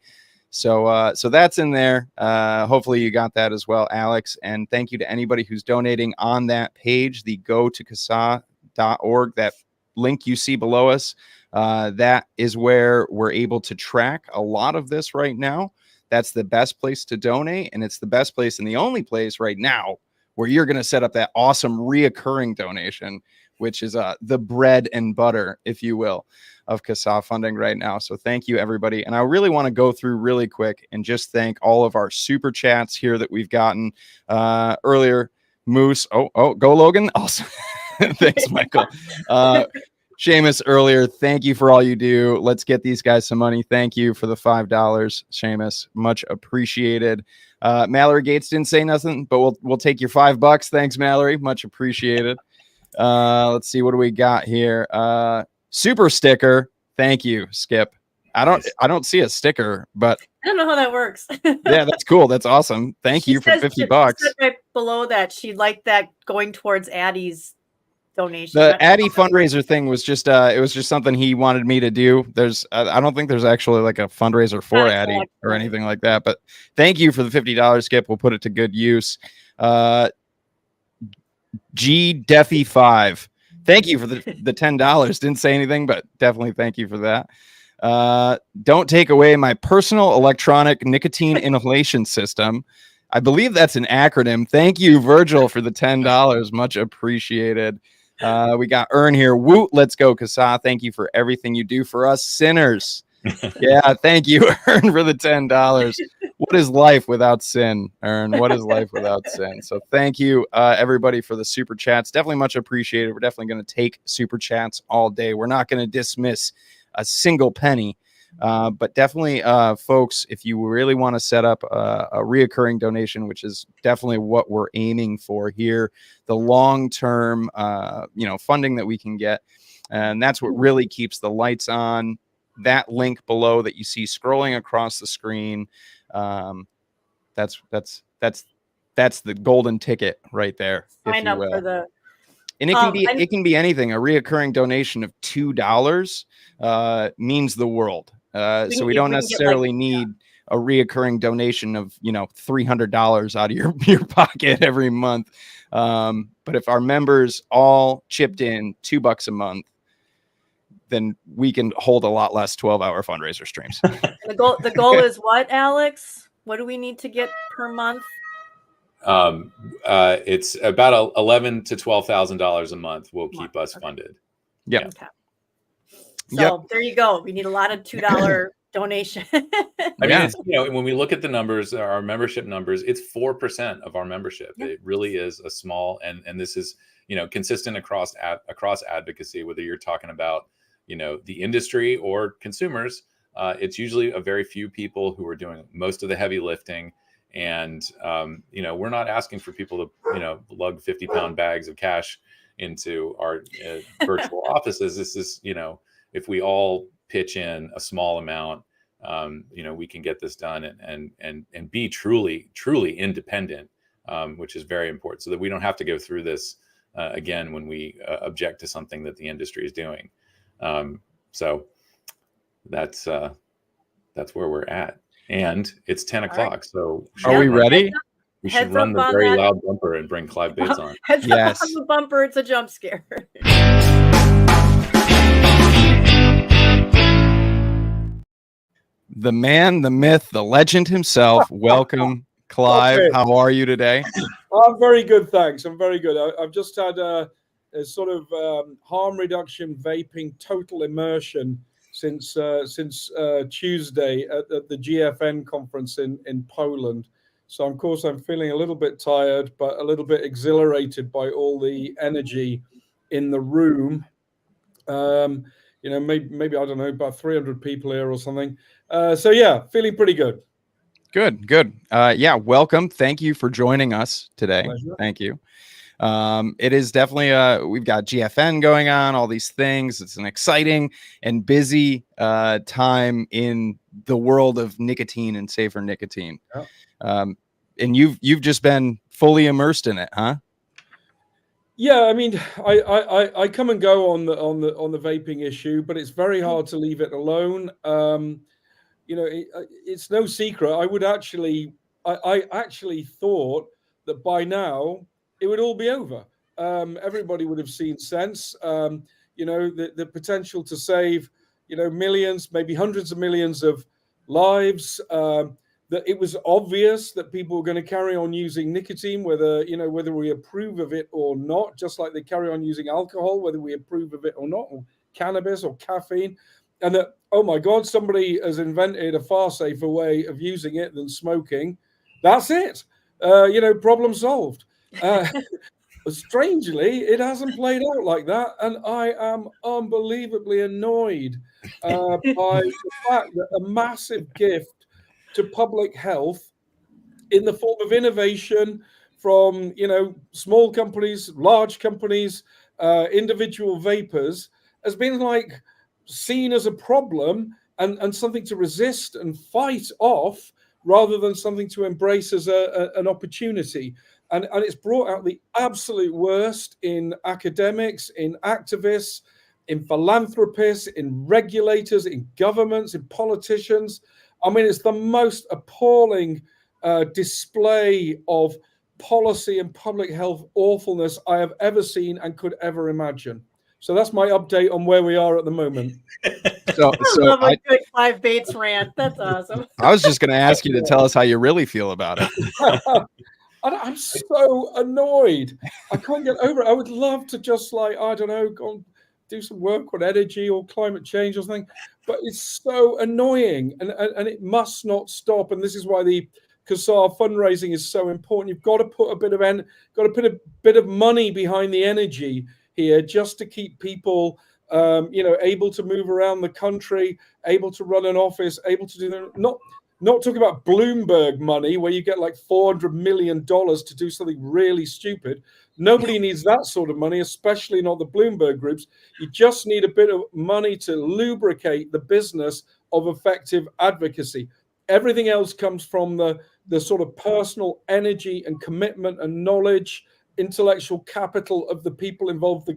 So that's in there. Hopefully you got that as well, Alex. And thank you to anybody who's donating on that page, the go to CASAA.org, that link you see below us. That is where we're able to track a lot of this right now. That's the best place to donate. And it's the best place and the only place right now where you're going to set up that awesome reoccurring donation, which is the bread and butter, if you will, of CASAA funding right now. So thank you, everybody. And I really want to go through really quick and just thank all of our super chats here that we've gotten earlier. Moose. Oh, go Logan. Awesome. Thanks, Michael. Seamus earlier, thank you for all you do. Let's get these guys some money. Thank you for the $5, Seamus. Much appreciated. Mallory Gates didn't say nothing, but we'll take your $5. Thanks, Mallory. Much appreciated. Let's see, what do we got here? Super sticker. Thank you, Skip. I don't see a sticker, but I don't know how that works. yeah, that's cool. That's awesome. Thank you for $50. She said right below that she'd like that going towards Addie's donation. The Addie fundraiser thing was just it was just something he wanted me to do. I don't think there's actually like a fundraiser for Addie or anything like that, but thank you for the $50, Skip. We'll put it to good use. G Defy 5. Thank you for the $10. Didn't say anything, but definitely thank you for that. Don't take away my personal electronic nicotine inhalation system. I believe that's an acronym. Thank you, Virgil, for the $10. Much appreciated. We got Ern here. Woot, let's go, CASAA. Thank you for everything you do for us sinners. Yeah, thank you, Ern, for the $10. What is life without sin, Ern? What is life without sin? So thank you, everybody, for the super chats. Definitely much appreciated. We're definitely going to take super chats all day. We're not going to dismiss a single penny. But definitely, folks, if you really want to set up a reoccurring donation, which is definitely what we're aiming for here, the long-term, funding that we can get, and that's what really keeps the lights on. That link below that you see scrolling across the screen, that's the golden ticket right there. Sign up for the. And it can be anything. A reoccurring donation of $2 means the world. So we don't necessarily need a reoccurring donation of $300 out of your pocket every month. But if our members all chipped in $2 a month, then we can hold a lot less 12-hour fundraiser streams. The goal is what, Alex? What do we need to get per month? It's about $11,000 to $12,000 a month will keep us funded. Yeah. Okay. So there you go. We need a lot of $2 donation. I mean, it's, when we look at the numbers, our membership numbers, it's 4% of our membership. Yeah. It really is a small, and this is, consistent across advocacy, whether you're talking about, the industry or consumers. It's usually a very few people who are doing most of the heavy lifting. And, we're not asking for people to, lug 50-pound bags of cash into our virtual offices. This is, if we all pitch in a small amount, we can get this done and be truly independent, which is very important, so that we don't have to go through this again when we object to something that the industry is doing. So that's where we're at, and it's 10 o'clock. Right. So are we ready? We should run the very loud bumper and bring Clive Bates on. Heads up on the bumper. It's a jump scare. The man, the myth, the legend himself. Welcome, Clive. Okay. How are you today? I'm very good, thanks. I'm very good. I've just had a sort of harm reduction vaping total immersion since Tuesday at the GFN conference in Poland. So, of course, I'm feeling a little bit tired, but a little bit exhilarated by all the energy in the room. Maybe I don't know, about 300 people here or something. So yeah, feeling pretty good. Good. Welcome. Thank you for joining us today. Pleasure. Thank you. It is definitely we've got GFN going on, all these things. It's an exciting and busy time in the world of nicotine and safer nicotine. Yeah. And you've just been fully immersed in it, huh? Yeah, I mean, I come and go on the vaping issue, but it's very hard to leave it alone. It's no secret. I actually thought that by now it would all be over. Everybody would have seen sense. The potential to save, millions, maybe hundreds of millions of lives. That it was obvious that people were going to carry on using nicotine, whether we approve of it or not, just like they carry on using alcohol, whether we approve of it or not, or cannabis or caffeine. And that, oh my God, somebody has invented a far safer way of using it than smoking. That's it. Problem solved. Strangely, it hasn't played out like that. And I am unbelievably annoyed by the fact that a massive gift to public health in the form of innovation from, small companies, large companies, individual vapors has been seen as a problem and something to resist and fight off rather than something to embrace as an opportunity. And it's brought out the absolute worst in academics, in activists, in philanthropists, in regulators, in governments, in politicians. I mean, it's the most appalling display of policy and public health awfulness I have ever seen and could ever imagine. So that's my update on where we are at the moment. So I love a good Clive Bates rant. That's awesome. I was just going to ask you to tell us how you really feel about it. I'm so annoyed. I can't get over it. I would love to just go and do some work on energy or climate change or something, but it's so annoying and it must not stop. And this is why the CASAA fundraising is so important. You've got to put a bit of money behind the energy here just to keep people, able to move around the country, able to run an office, able to do that. Not talking about Bloomberg money where you get $400 million to do something really stupid. Nobody needs that sort of money, especially not the Bloomberg groups. You just need a bit of money to lubricate the business of effective advocacy. Everything else comes from the sort of personal energy and commitment and knowledge, intellectual capital of the people involved. The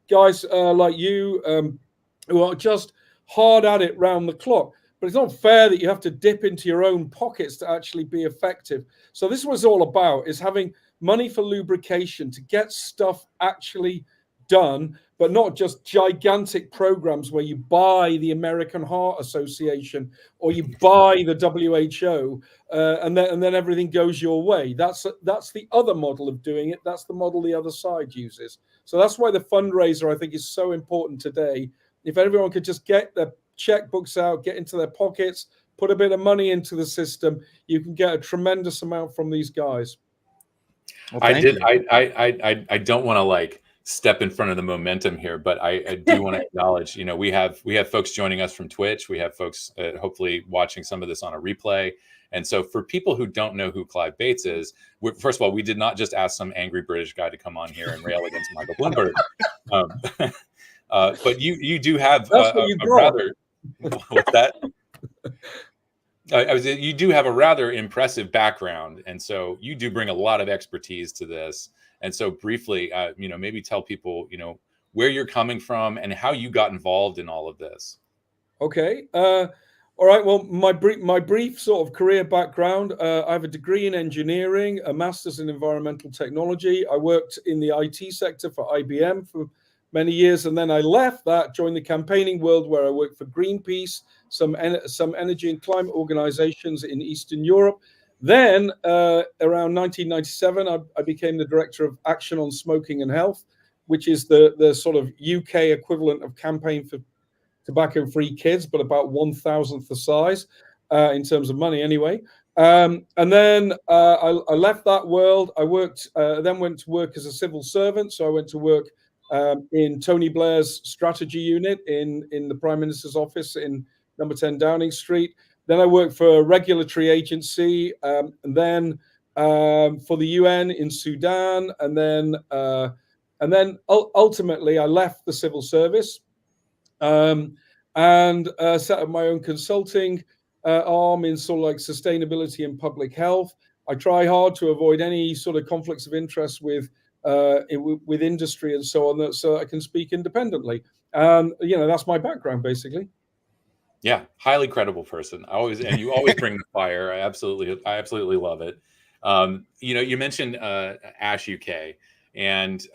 guys like you who are just hard at it round the clock. But it's not fair that you have to dip into your own pockets to actually be effective. So this was all about, is having money for lubrication to get stuff actually done, but not just gigantic programs where you buy the American Heart Association or you buy the WHO, and then everything goes your way. That's the other model of doing it. That's the model the other side uses. So that's why the fundraiser, I think, is so important today. If everyone could just get their checkbooks out, get into their pockets, put a bit of money into the system, you can get a tremendous amount from these guys. Well, I thank you. I don't want to like step in front of the momentum here, but I do want to acknowledge, we have folks joining us from Twitch. We have folks hopefully watching some of this on a replay. And so for people who don't know who Clive Bates is, first of all, we did not just ask some angry British guy to come on here and rail against Michael Bloomberg. But you do have a rather, what's that? You do have a rather impressive background, and so you do bring a lot of expertise to this. And so briefly, maybe tell people, where you're coming from and how you got involved in all of this. Okay. All right. Well, my brief sort of career background, I have a degree in engineering, a master's in environmental technology. I worked in the IT sector for IBM for many years, and then I left that, joined the campaigning world where I worked for Greenpeace, some energy and climate organizations in Eastern Europe. Then around 1997, I became the director of Action on Smoking and Health, which is the sort of UK equivalent of Campaign for Tobacco-Free Kids, but about 1,000th the size in terms of money anyway. And then I left that world. I then went to work as a civil servant. So I went to work in Tony Blair's strategy unit in the Prime Minister's office in number 10 Downing Street. Then I worked for a regulatory agency, and then for the UN in Sudan, and then ultimately I left the civil service and set up my own consulting arm in sort of like sustainability and public health. I try hard to avoid any sort of conflicts of interest with industry and so on, so I can speak independently. That's my background basically. Yeah, highly credible person. You always bring the fire. I absolutely love it. You mentioned Ash UK, and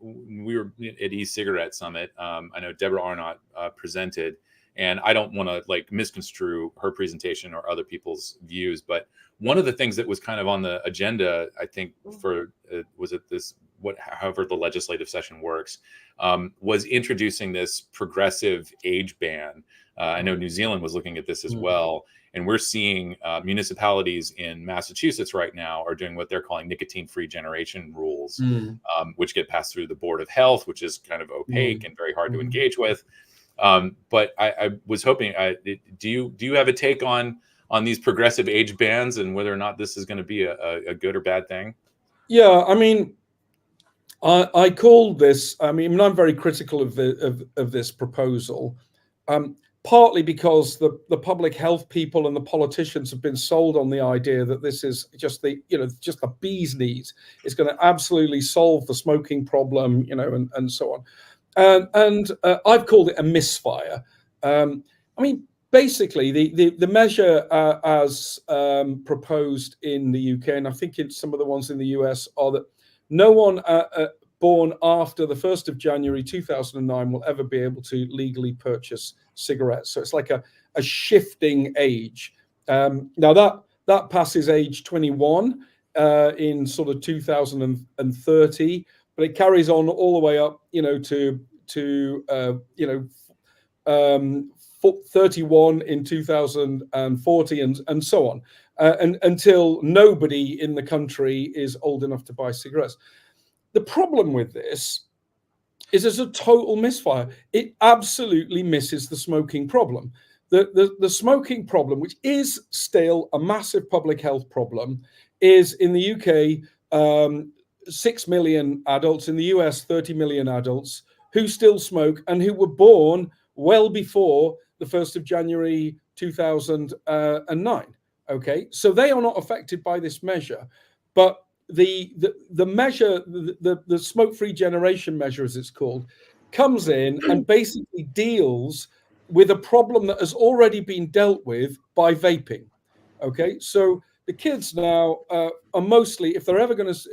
we were at e-cigarette summit. I know Deborah Arnott presented, and I don't want to like misconstrue her presentation or other people's views, but one of the things that was kind of on the agenda, I think, for however the legislative session works, was introducing this progressive age ban. I know New Zealand was looking at this as well. And we're seeing municipalities in Massachusetts right now are doing what they're calling nicotine-free generation rules, which get passed through the Board of Health, which is kind of opaque and very hard to engage with. But I was hoping, do you have a take on these progressive age bans and whether or not this is going to be a good or bad thing? Yeah, I mean, I call this. I mean, I'm very critical of this proposal. Partly because the public health people and the politicians have been sold on the idea that this is just the bee's knees. It's going to absolutely solve the smoking problem, and so on. And I've called it a misfire. I mean, basically, the measure as proposed in the UK, and I think it's some of the ones in the US, are that no one born after the 1st of January 2009 will ever be able to legally purchase cigarettes. So it's like a shifting age. Now that passes age 21 in sort of 2030, but it carries on all the way up, to 31 in 2040 and so on, and until nobody in the country is old enough to buy cigarettes. The problem with this is it's a total misfire. It absolutely misses the smoking problem. The smoking problem, which is still a massive public health problem, is in the UK, 6 million adults, in the US, 30 million adults who still smoke and who were born well before the 1st of January 2009. Okay, so they are not affected by this measure, but the measure, the smoke-free generation measure, as it's called, comes in and basically deals with a problem that has already been dealt with by vaping. Okay, so the kids now are mostly, if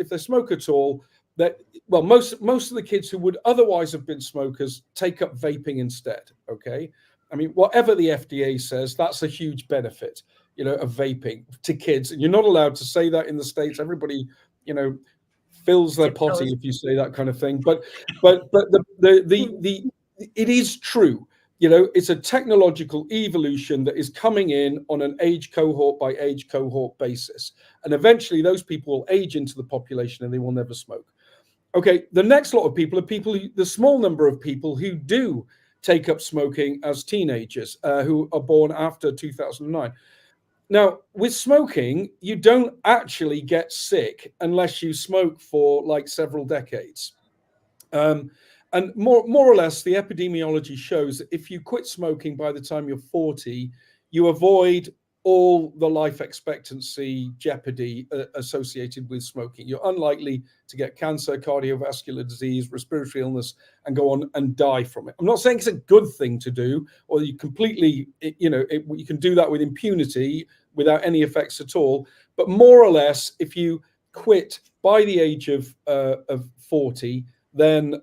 they smoke at all, that, well, most of the kids who would otherwise have been smokers take up vaping instead. Okay, I mean, whatever the FDA says, that's a huge benefit, of vaping to kids, and you're not allowed to say that in the States. Everybody, fills their potty if you say that kind of thing. But it is true. It's a technological evolution that is coming in on an age cohort by age cohort basis, and eventually those people will age into the population and they will never smoke. Okay, the next lot of people are the small number of people who do take up smoking as teenagers, who are born after 2009. Now, with smoking, you don't actually get sick unless you smoke for like several decades. And more or less, the epidemiology shows that if you quit smoking by the time you're 40, you avoid all the life expectancy jeopardy associated with smoking. You're unlikely to get cancer, cardiovascular disease, respiratory illness, and go on and die from it. I'm not saying it's a good thing to do, or you completely, you can do that with impunity without any effects at all. But more or less, if you quit by the age of 40, then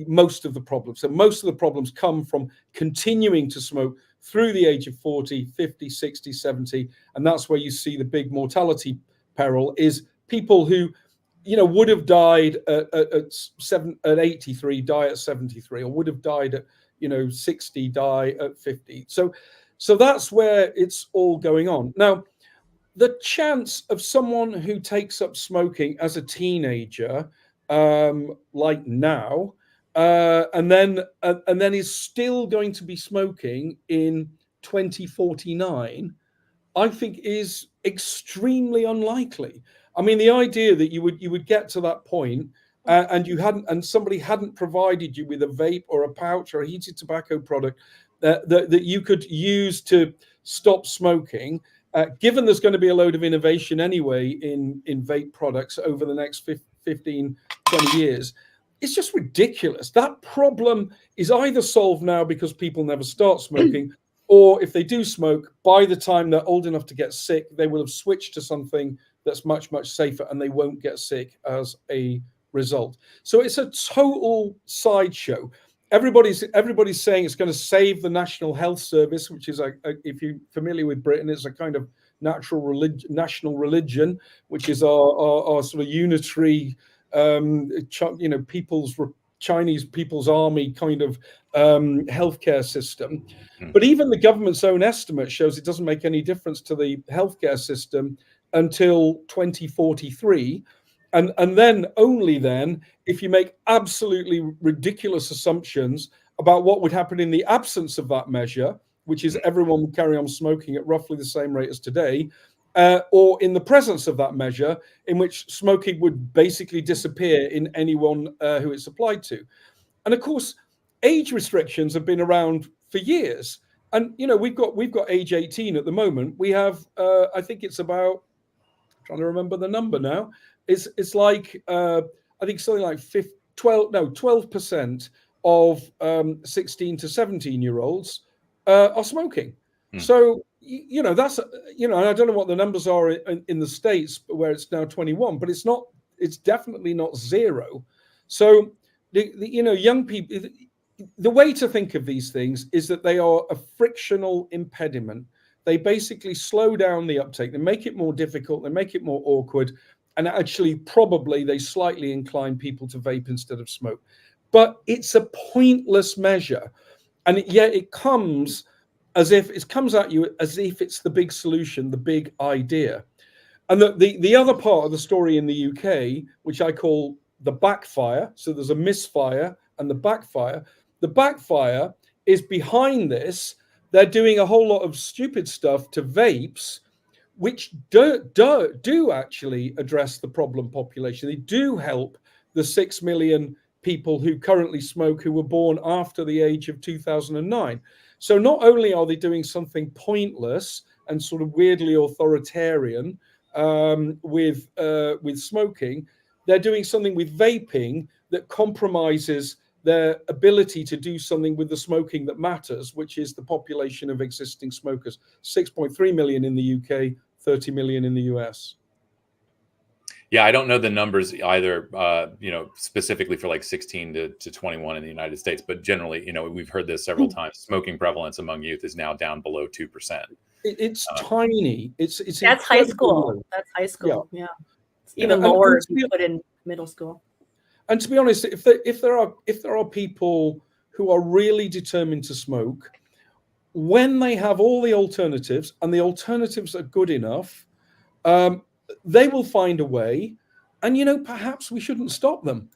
most of the problems. So most of the problems come from continuing to smoke through the age of 40, 50, 60, 70. And that's where you see the big mortality peril, is people who, would have died at 83, die at 73, or would have died at, 60, die at 50. So that's where it's all going on. Now, the chance of someone who takes up smoking as a teenager, like now, and then is still going to be smoking in 2049, I think is extremely unlikely. I mean, the idea that you would get to that point, and somebody hadn't provided you with a vape or a pouch or a heated tobacco product that you could use to stop smoking, given there's going to be a load of innovation anyway in vape products over the next 15, 20 years, it's just ridiculous. That problem is either solved now because people never start smoking, or if they do smoke, by the time they're old enough to get sick, they will have switched to something that's much, much safer, and they won't get sick as a result. So it's a total sideshow. Everybody's saying it's going to save the National Health Service, which is, if you're familiar with Britain, it's a kind of national religion, which is our sort of unitary, Chinese People's Army kind of healthcare system. But even the government's own estimate shows it doesn't make any difference to the healthcare system until 2043. And then only then, if you make absolutely ridiculous assumptions about what would happen in the absence of that measure, which is everyone would carry on smoking at roughly the same rate as today, or in the presence of that measure, in which smoking would basically disappear in anyone who it's applied to. And of course, age restrictions have been around for years. And we've got age 18 at the moment. We have, I think it's about, I'm trying to remember the number now. It's like I think something like 12% of 16 to 17-year-olds are smoking. So that's and I don't know what the numbers are in the States where it's now 21, but it's definitely not zero. So the young people, the way to think of these things is that they are a frictional impediment. They basically slow down the uptake. They make it more difficult. They make it more awkward. And actually, probably they slightly incline people to vape instead of smoke. But it's a pointless measure. And yet it comes at you as if it's the big solution, the big idea. And the other part of the story in the UK, which I call the backfire, so there's a misfire and the backfire. The backfire is behind this. They're doing a whole lot of stupid stuff to vapes, which do actually address the problem population. They do help the 6 million people who currently smoke who were born after the age of 2009. So not only are they doing something pointless and sort of weirdly authoritarian with smoking, they're doing something with vaping that compromises their ability to do something with the smoking that matters, which is the population of existing smokers. 6.3 million in the UK, 30 million in the US. Yeah, I don't know the numbers either, specifically for like 16 to 21 in the United States, but generally, we've heard this several times. Smoking prevalence among youth is now down below 2%. It's tiny. It's That's high incredibly school. low. That's high school. Yeah. It's Yeah, even lower if you put in middle school. And to be honest, if there are people who are really determined to smoke, when they have all the alternatives and the alternatives are good enough, they will find a way. And perhaps we shouldn't stop them.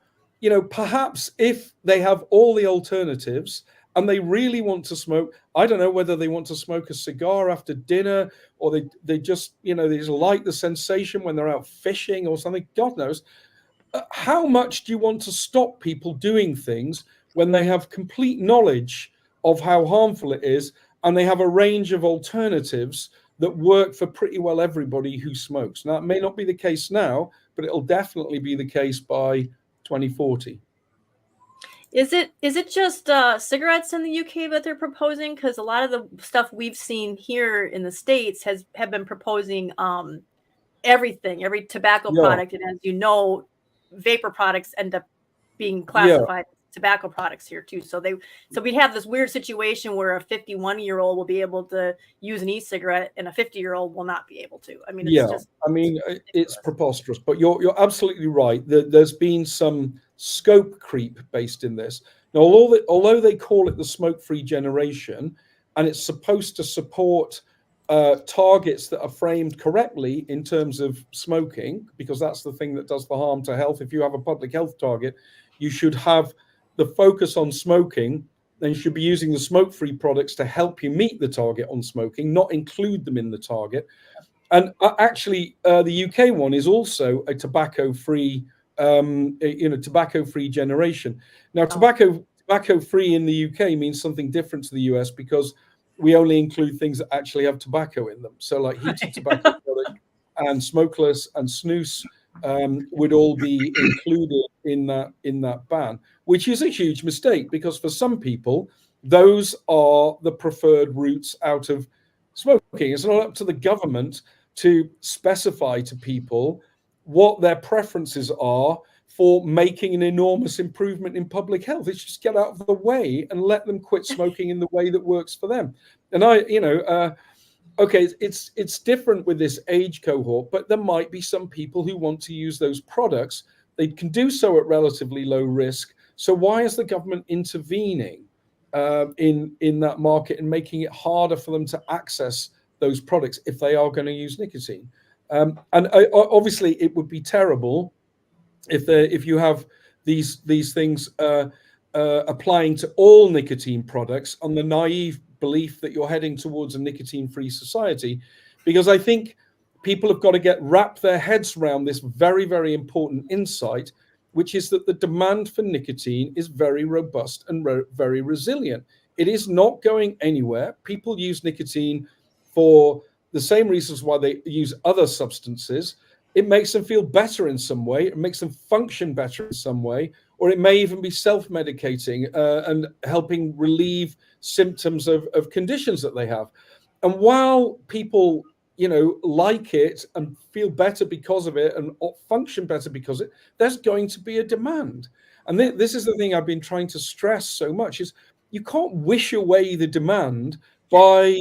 Perhaps if they have all the alternatives and they really want to smoke, I don't know whether they want to smoke a cigar after dinner, or they just they just like the sensation when they're out fishing or something. God knows. How much do you want to stop people doing things when they have complete knowledge of how harmful it is, and they have a range of alternatives that work for pretty well everybody who smokes? Now, it may not be the case now, but it'll definitely be the case by 2040. Is it just cigarettes in the UK that they're proposing? Because a lot of the stuff we've seen here in the States have been proposing every tobacco product, and as you know, vapor products end up being classified as tobacco products here too. So we'd have this weird situation where a 51-year-old will be able to use an e-cigarette and a 50-year-old will not be able to. I mean, it's preposterous. But you're absolutely right. There's been some scope creep based in this. Now, although they call it the smoke-free generation, and it's supposed to support targets that are framed correctly in terms of smoking, because that's the thing that does the harm to health. If you have a public health target, you should have the focus on smoking, then you should be using the smoke-free products to help you meet the target on smoking, not include them in the target. And actually, the UK one is also a tobacco-free, tobacco-free generation. Now, tobacco-free in the UK means something different to the US, because we only include things that actually have tobacco in them. So like heated tobacco product and smokeless and snus would all be included in that ban, which is a huge mistake, because for some people, those are the preferred routes out of smoking. It's not up to the government to specify to people what their preferences are for making an enormous improvement in public health. It's just get out of the way and let them quit smoking in the way that works for them. And it's different with this age cohort, but there might be some people who want to use those products. They can do so at relatively low risk. So why is the government intervening in that market and making it harder for them to access those products if they are going to use nicotine? And obviously, it would be terrible if you have these things applying to all nicotine products on the naive belief that you're heading towards a nicotine-free society, because I think people have got to wrap their heads around this very, very important insight, which is that the demand for nicotine is very robust and very resilient. It is not going anywhere. People use nicotine for the same reasons why they use other substances. It makes them feel better in some way. It makes them function better in some way, or it may even be self-medicating and helping relieve symptoms of conditions that they have. And while people, like it and feel better because of it and function better because of it, there's going to be a demand. And this is the thing I've been trying to stress so much, is you can't wish away the demand by,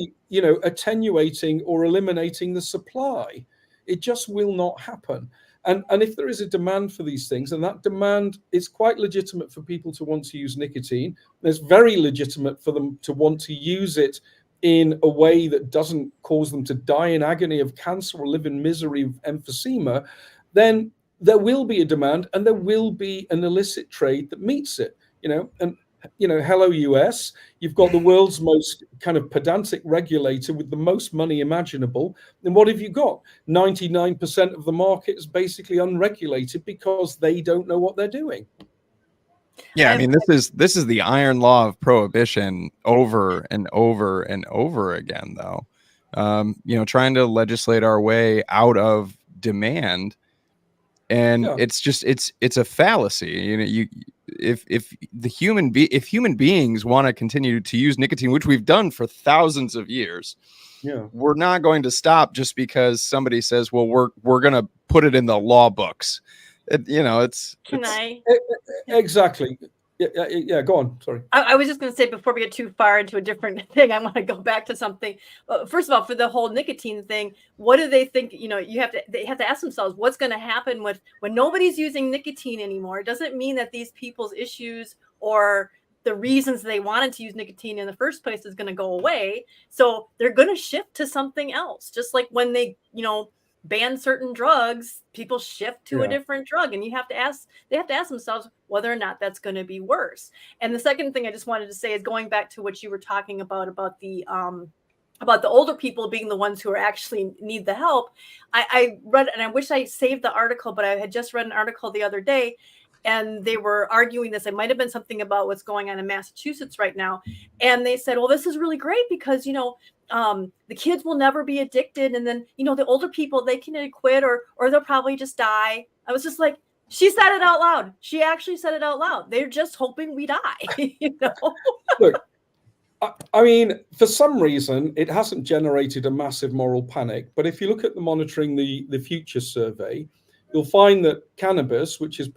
attenuating or eliminating the supply. It just will not happen. And if there is a demand for these things, and that demand is quite legitimate for people to want to use nicotine, it's very legitimate for them to want to use it in a way that doesn't cause them to die in agony of cancer or live in misery of emphysema, then there will be a demand and there will be an illicit trade that meets it. Hello US, you've got the world's most kind of pedantic regulator with the most money imaginable. And what have you got? 99% of the market is basically unregulated because they don't know what they're doing. Yeah, I mean, this is the iron law of prohibition over and over and over again, though. Trying to legislate our way out of demand, and it's a fallacy. if human beings want to continue to use nicotine, which we've done for thousands of years, we're not going to stop just because somebody says, well, we're going to put it in the law books. Exactly. Yeah, go on. Sorry. I was just going to say, before we get too far into a different thing, I want to go back to something. First of all, for the whole nicotine thing, what do they think? They have to ask themselves, what's going to happen when nobody's using nicotine anymore? It doesn't mean that these people's issues or the reasons they wanted to use nicotine in the first place is going to go away. So they're going to shift to something else. Just like when they, ban certain drugs, people shift to a different drug, and they have to ask themselves whether or not that's going to be worse. And the second thing I just wanted to say is going back to what you were talking about the older people being the ones who are actually need the help. I read, and I wish I saved the article, but I had just read an article the other day, and they were arguing this. It might have been something about what's going on in Massachusetts right now. And they said, well, this is really great because, the kids will never be addicted. And then, the older people, they can quit or they'll probably just die. I was just like, she said it out loud. She actually said it out loud. They're just hoping we die. Look, I mean, for some reason, it hasn't generated a massive moral panic. But if you look at the Monitoring the Future survey, you'll find that cannabis, which is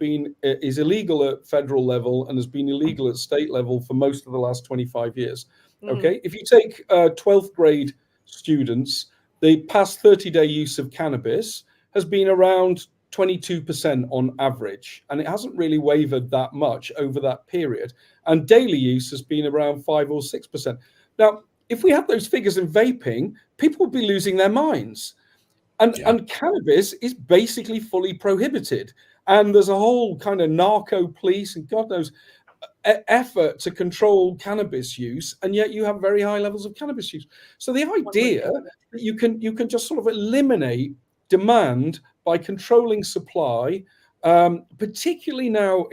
illegal at federal level and has been illegal at state level for most of the last 25 years. Okay, if you take 12th grade students, the past 30-day use of cannabis has been around 22% on average, and it hasn't really wavered that much over that period. And daily use has been around 5 or 6%. Now, if we had those figures in vaping, people would be losing their minds. And cannabis is basically fully prohibited. And there's a whole kind of narco police and God knows effort to control cannabis use, and yet you have very high levels of cannabis use. So the idea that you can just sort of eliminate demand by controlling supply, particularly now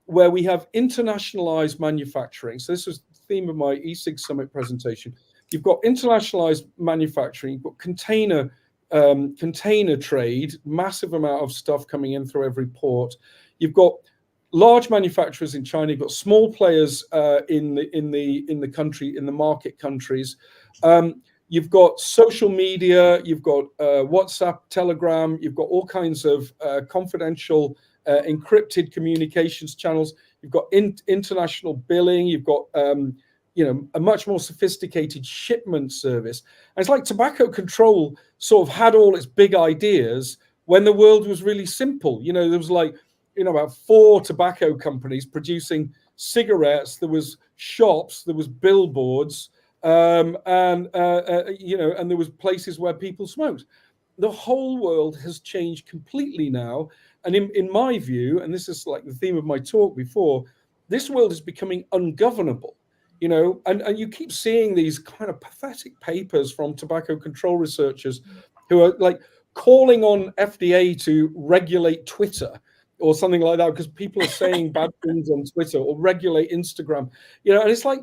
where we have internationalized manufacturing. So this was the theme of my eSig Summit presentation. You've got internationalized manufacturing, you've got container trade, massive amount of stuff coming in through every port. You've got large manufacturers in China, you've got small players in the country, in the market countries. You've got social media, you've got WhatsApp, Telegram, you've got all kinds of confidential encrypted communications channels. You've got international billing, you've got a much more sophisticated shipment service. And it's like tobacco control sort of had all its big ideas when the world was really simple. There was about 4 tobacco companies producing cigarettes. There was shops, there was billboards, and there was places where people smoked. The whole world has changed completely now. And in my view, and this is like the theme of my talk before, this world is becoming ungovernable. And you keep seeing these kind of pathetic papers from tobacco control researchers who are like calling on FDA to regulate Twitter or something like that because people are saying bad things on Twitter, or regulate Instagram. And it's like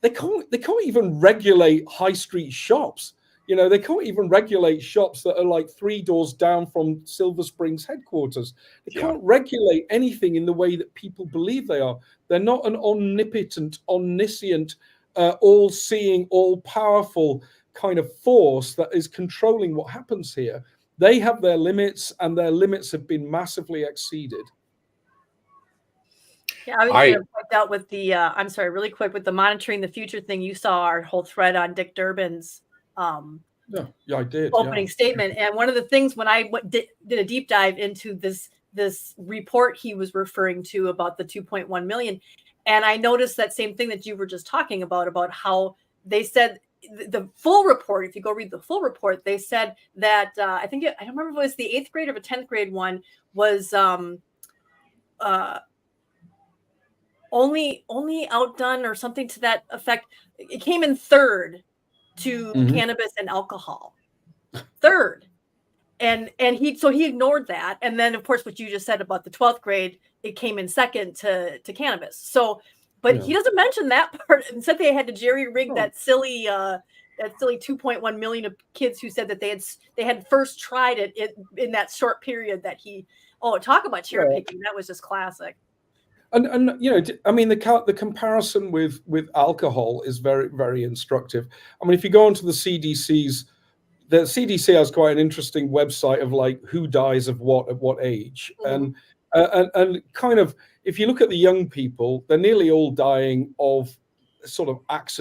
they can't even regulate high street shops. They can't even regulate shops that are like 3 doors down from Silver Springs headquarters. They can't regulate anything in the way that people believe they are. They're not an omnipotent, omniscient, all-seeing, all-powerful kind of force that is controlling what happens here. They have their limits, and their limits have been massively exceeded. Yeah, I was going to point out with the, I'm sorry, really quick, with the Monitoring the Future thing, you saw our whole thread on Dick Durbin's I did. Opening statement. And one of the things when I did a deep dive into this report he was referring to about the 2.1 million, and I noticed that same thing that you were just talking about how they said the full report, if you go read the full report, they said that I don't remember if it was the 8th grade or the 10th grade one was only outdone or something to that effect. It came in 3rd to cannabis and alcohol. 3rd. And he ignored that. And then of course what you just said about the 12th grade, it came in 2nd to cannabis. So but he doesn't mention that part. Instead they had to jerry rig that silly 2.1 million of kids who said that they had first tried it in that short period that talk about cherry picking. That was just classic. And you know, I mean, the comparison with alcohol is very, very instructive. I mean, if you go onto the CDC has quite an interesting website of like who dies of what at what age, and kind of if you look at the young people, they're nearly all dying of sort of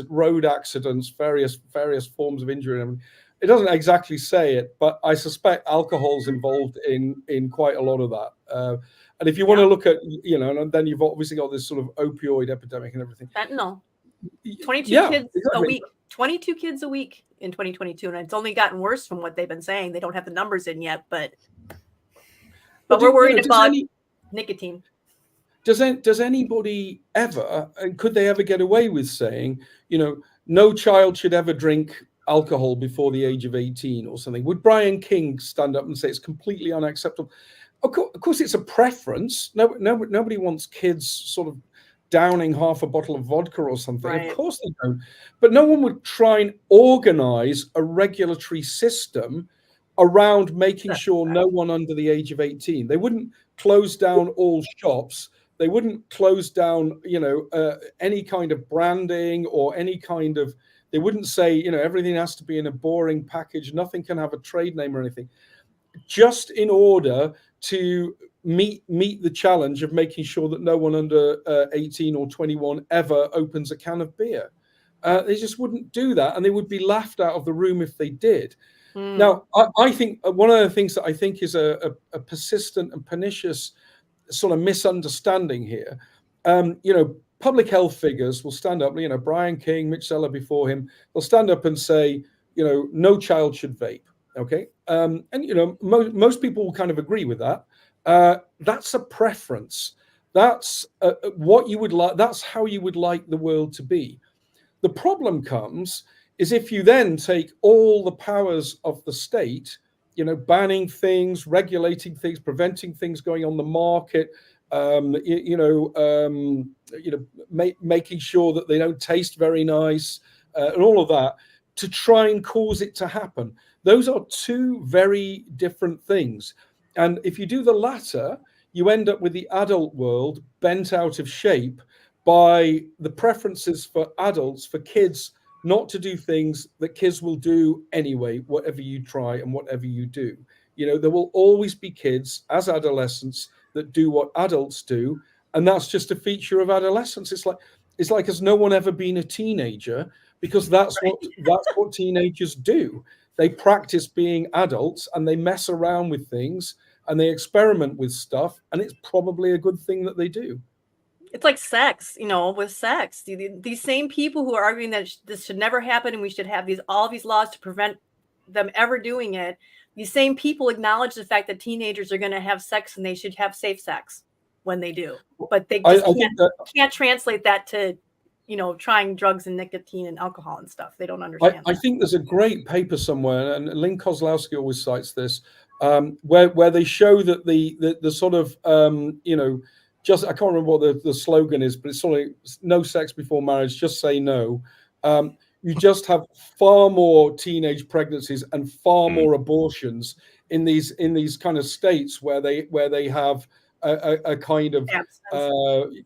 road accidents, various forms of injury. I mean, it doesn't exactly say it, but I suspect alcohol's involved in quite a lot of that. And if you want to look at, you know, and then you've obviously got this sort of opioid epidemic and everything. Fentanyl. 22 kids exactly. a week. 22 kids a week in 2022, and it's only gotten worse from what they've been saying. They don't have the numbers in yet, but we're worried about nicotine. Does anybody ever, and could they ever get away with saying, you know, no child should ever drink alcohol before the age of 18 or something? Would Brian King stand up and say it's completely unacceptable? Of course, it's a preference. Nobody wants kids sort of downing half a bottle of vodka or something. Right. Of course they don't. But no one would try and organize a regulatory system around making sure no one under the age of 18. They wouldn't close down all shops. They wouldn't close down, you know, any kind of branding or any kind of, they wouldn't say, you know, everything has to be in a boring package. Nothing can have a trade name or anything. Just in order to meet the challenge of making sure that no one under 18 or 21 ever opens a can of beer. They just wouldn't do that, and they would be laughed out of the room if they did. Now, I think one of the things that I think is a persistent and pernicious sort of misunderstanding here, you know, public health figures will stand up, you know, Brian King, Mitch Zeller before him, they'll stand up and say, you know, no child should vape. Okay. And, you know, most people will kind of agree with that. That's a preference. That's what you would like. That's how you would like the world to be. The problem comes is if you then take all the powers of the state, you know, banning things, regulating things, preventing things going on the market, making sure that they don't taste very nice, and all of that, to try and cause it to happen. Those are two very different things. And if you do the latter, you end up with the adult world bent out of shape by the preferences for adults, for kids not to do things that kids will do anyway, whatever you try and whatever you do. You know, there will always be kids as adolescents that do what adults do. And that's just a feature of adolescence. It's like has no one ever been a teenager? Because that's what teenagers do. They practice being adults and they mess around with things and they experiment with stuff. And it's probably a good thing that they do. It's like sex, you know, with sex. These same people who are arguing that this should never happen and we should have all these laws to prevent them ever doing it. These same people acknowledge the fact that teenagers are going to have sex and they should have safe sex when they do. But they just can't translate that to, you know, trying drugs and nicotine and alcohol and stuff. They don't understand. I think there's a great paper somewhere, and Lynn Kozlowski always cites this, where they show that the sort of, you know, just, I can't remember what the slogan is, but it's sort of no sex before marriage, just say no. You just have far more teenage pregnancies and far more abortions in these kind of states where they have a kind of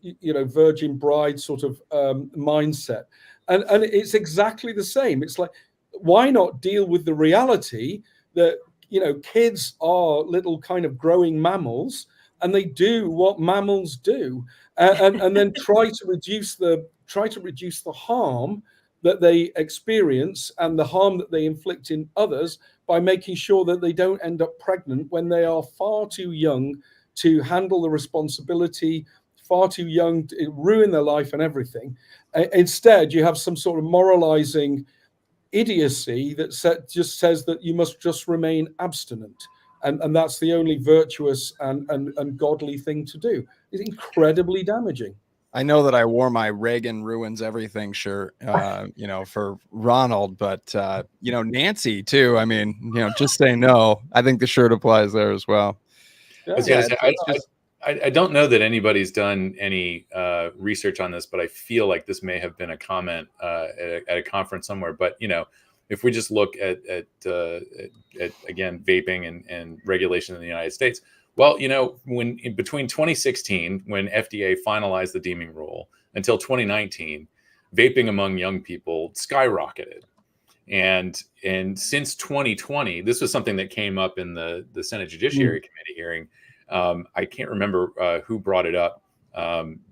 you know, virgin bride sort of mindset, and it's exactly the same. It's like, why not deal with the reality that, you know, kids are little kind of growing mammals and they do what mammals do, and then try to reduce the harm that they experience and the harm that they inflict in others by making sure that they don't end up pregnant when they are far too young to handle the responsibility, far too young to ruin their life and everything. Instead, you have some sort of moralizing idiocy that just says that you must just remain abstinent. And that's the only virtuous and godly thing to do. It's incredibly damaging. I know that I wore my Reagan ruins everything shirt, you know, for Ronald, but, you know, Nancy too. I mean, you know, just say no. I think the shirt applies there as well. I don't know that anybody's done any research on this, but I feel like this may have been a comment at a conference somewhere. But, you know, if we just look at again, vaping and regulation in the United States, Well, when between 2016, when FDA finalized the deeming rule, until 2019, vaping among young people skyrocketed. And since 2020, this was something that came up in the Senate Judiciary Committee hearing. I can't remember who brought it up,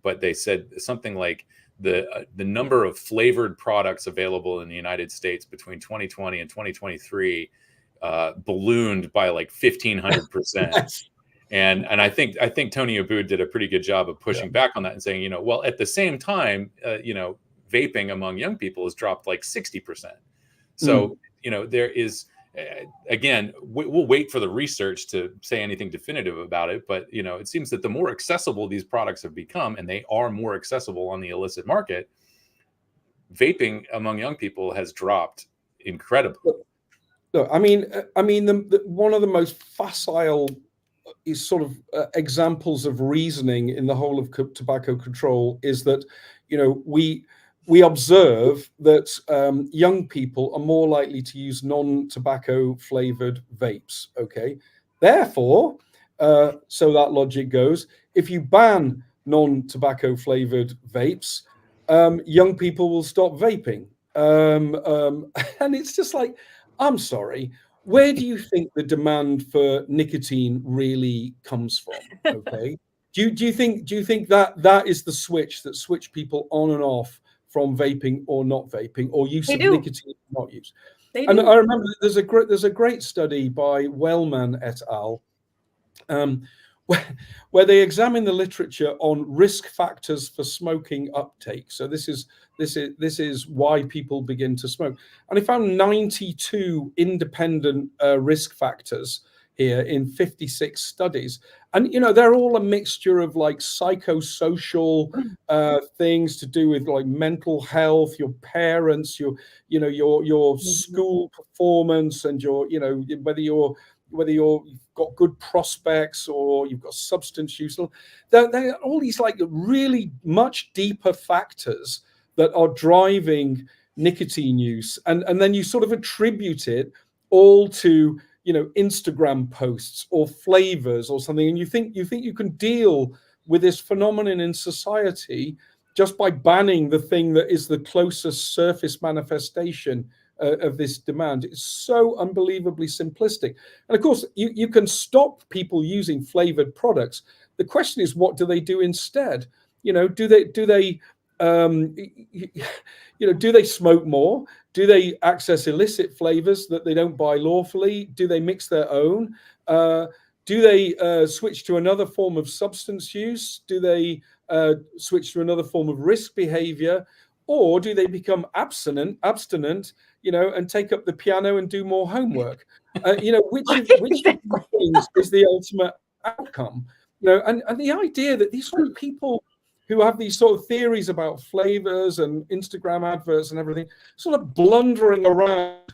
but they said something like the number of flavored products available in the United States between 2020 and 2023 ballooned by like 1,500%. And I think Tony Abood did a pretty good job of pushing back on that and saying, well, at the same time, vaping among young people has dropped like 60%. So, there is, again, we'll wait for the research to say anything definitive about it. But, it seems that the more accessible these products have become, and they are more accessible on the illicit market, vaping among young people has dropped incredibly. Look, I mean, one of the most facile is sort of examples of reasoning in the whole of tobacco control is that, we observe that young people are more likely to use non-tobacco flavored vapes. Okay, therefore, so that logic goes, if you ban non-tobacco flavored vapes, young people will stop vaping. And it's just like, I'm sorry, where do you think the demand for nicotine really comes from? Okay, do you think that is the switch that switch people on and off from vaping or not vaping, or use of nicotine or not use? And I remember there's a great study by Wellman et al. Where they examine the literature on risk factors for smoking uptake. So this is why people begin to smoke, and they found 92 independent risk factors here in 56 studies, and they're all a mixture of like psychosocial things to do with like mental health, your parents, your school performance, and your whether you've got good prospects or you've got substance use. There are all these like really much deeper factors that are driving nicotine use, and then you sort of attribute it all to Instagram posts or flavors or something, and you think you can deal with this phenomenon in society just by banning the thing that is the closest surface manifestation of this demand. It's so unbelievably simplistic. And of course, you can stop people using flavored products. The question is, what do they do instead? Do they smoke more? Do they access illicit flavors that they don't buy lawfully? Do they mix their own? Do they switch to another form of substance use? Do they switch to another form of risk behavior? Or do they become abstinent, and take up the piano and do more homework? Which of these things is the ultimate outcome? And the idea that these sort of people who have these sort of theories about flavors and Instagram adverts and everything, sort of blundering around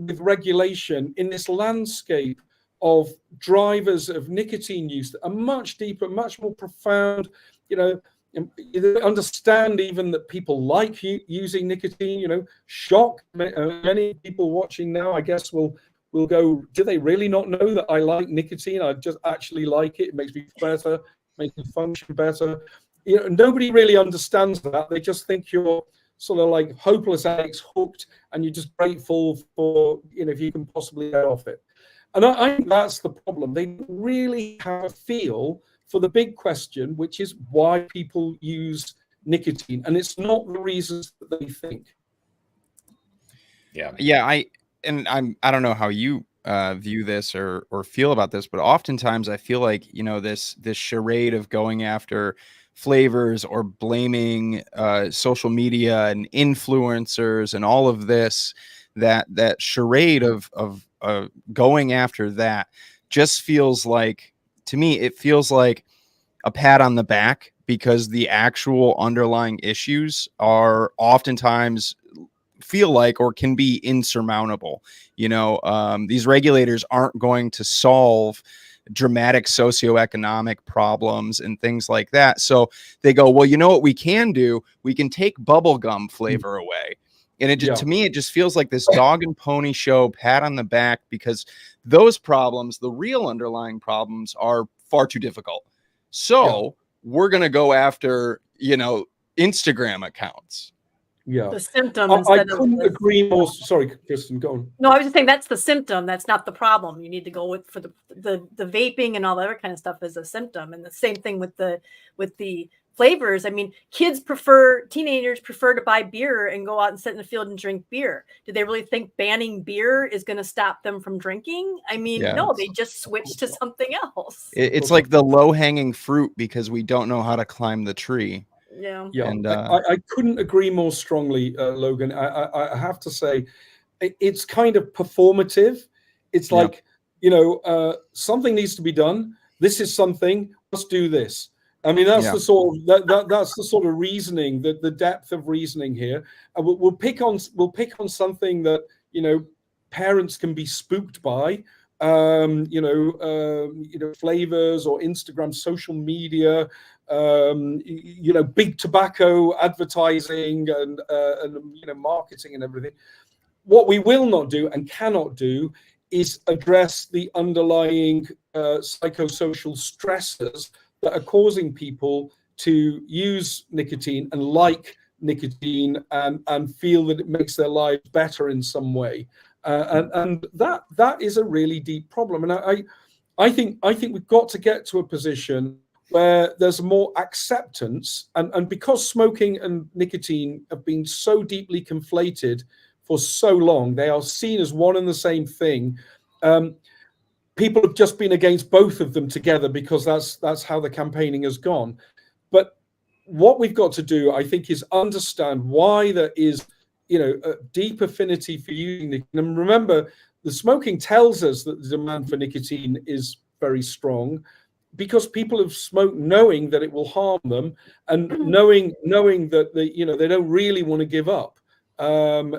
with regulation in this landscape of drivers of nicotine use that are much deeper, much more profound. You understand even that people like using nicotine. Shock. Many people watching now, I guess, will go, do they really not know that I like nicotine? I just actually like it. It makes me better, makes me function better. Nobody really understands that. They just think you're sort of like hopeless addicts hooked, and you're just grateful for, if you can possibly get off it. And I think that's the problem. They don't really have a feel for the big question, which is why people use nicotine. And it's not the reasons that they think. Yeah. I don't know how you view this or feel about this, but oftentimes I feel like, this charade of going after flavors or blaming social media and influencers and all of this, that charade of going after that just feels like, to me, it feels like a pat on the back, because the actual underlying issues are oftentimes feel like or can be insurmountable. These regulators aren't going to solve dramatic socioeconomic problems and things like that. So they go, well, what we can do? We can take bubblegum flavor away. And it just, Yeah. to me, it just feels like this dog and pony show, pat on the back, because those problems, the real underlying problems, are far too difficult. So we're going to go after, Instagram accounts. Yeah. The symptom I instead couldn't of agree more. Sorry, Kristen, go on. No, I was just saying that's the symptom. That's not the problem. You need to go with for the vaping and all the other kind of stuff as a symptom. And the same thing with the flavors. I mean, teenagers prefer to buy beer and go out and sit in the field and drink beer. Do they really think banning beer is going to stop them from drinking? I mean, no, they just switch to something else. It's like the low hanging fruit because we don't know how to climb the tree. Yeah. And I couldn't agree more strongly, Logan. I have to say, it's kind of performative. It's like, something needs to be done. This is something. Let's do this. I mean, that's the sort of that's the sort of reasoning, the depth of reasoning here. And we'll pick on something that parents can be spooked by, flavors or Instagram, social media, big tobacco advertising and marketing and everything. What we will not do and cannot do is address the underlying psychosocial stressors that are causing people to use nicotine and like nicotine and feel that it makes their lives better in some way. And that is a really deep problem. And I think we've got to get to a position where there's more acceptance. And because smoking and nicotine have been so deeply conflated for so long, they are seen as one and the same thing. People have just been against both of them together because that's how the campaigning has gone. But what we've got to do, I think, is understand why there is, a deep affinity for using nicotine. And remember, the smoking tells us that the demand for nicotine is very strong because people have smoked knowing that it will harm them and knowing that they don't really want to give up. Even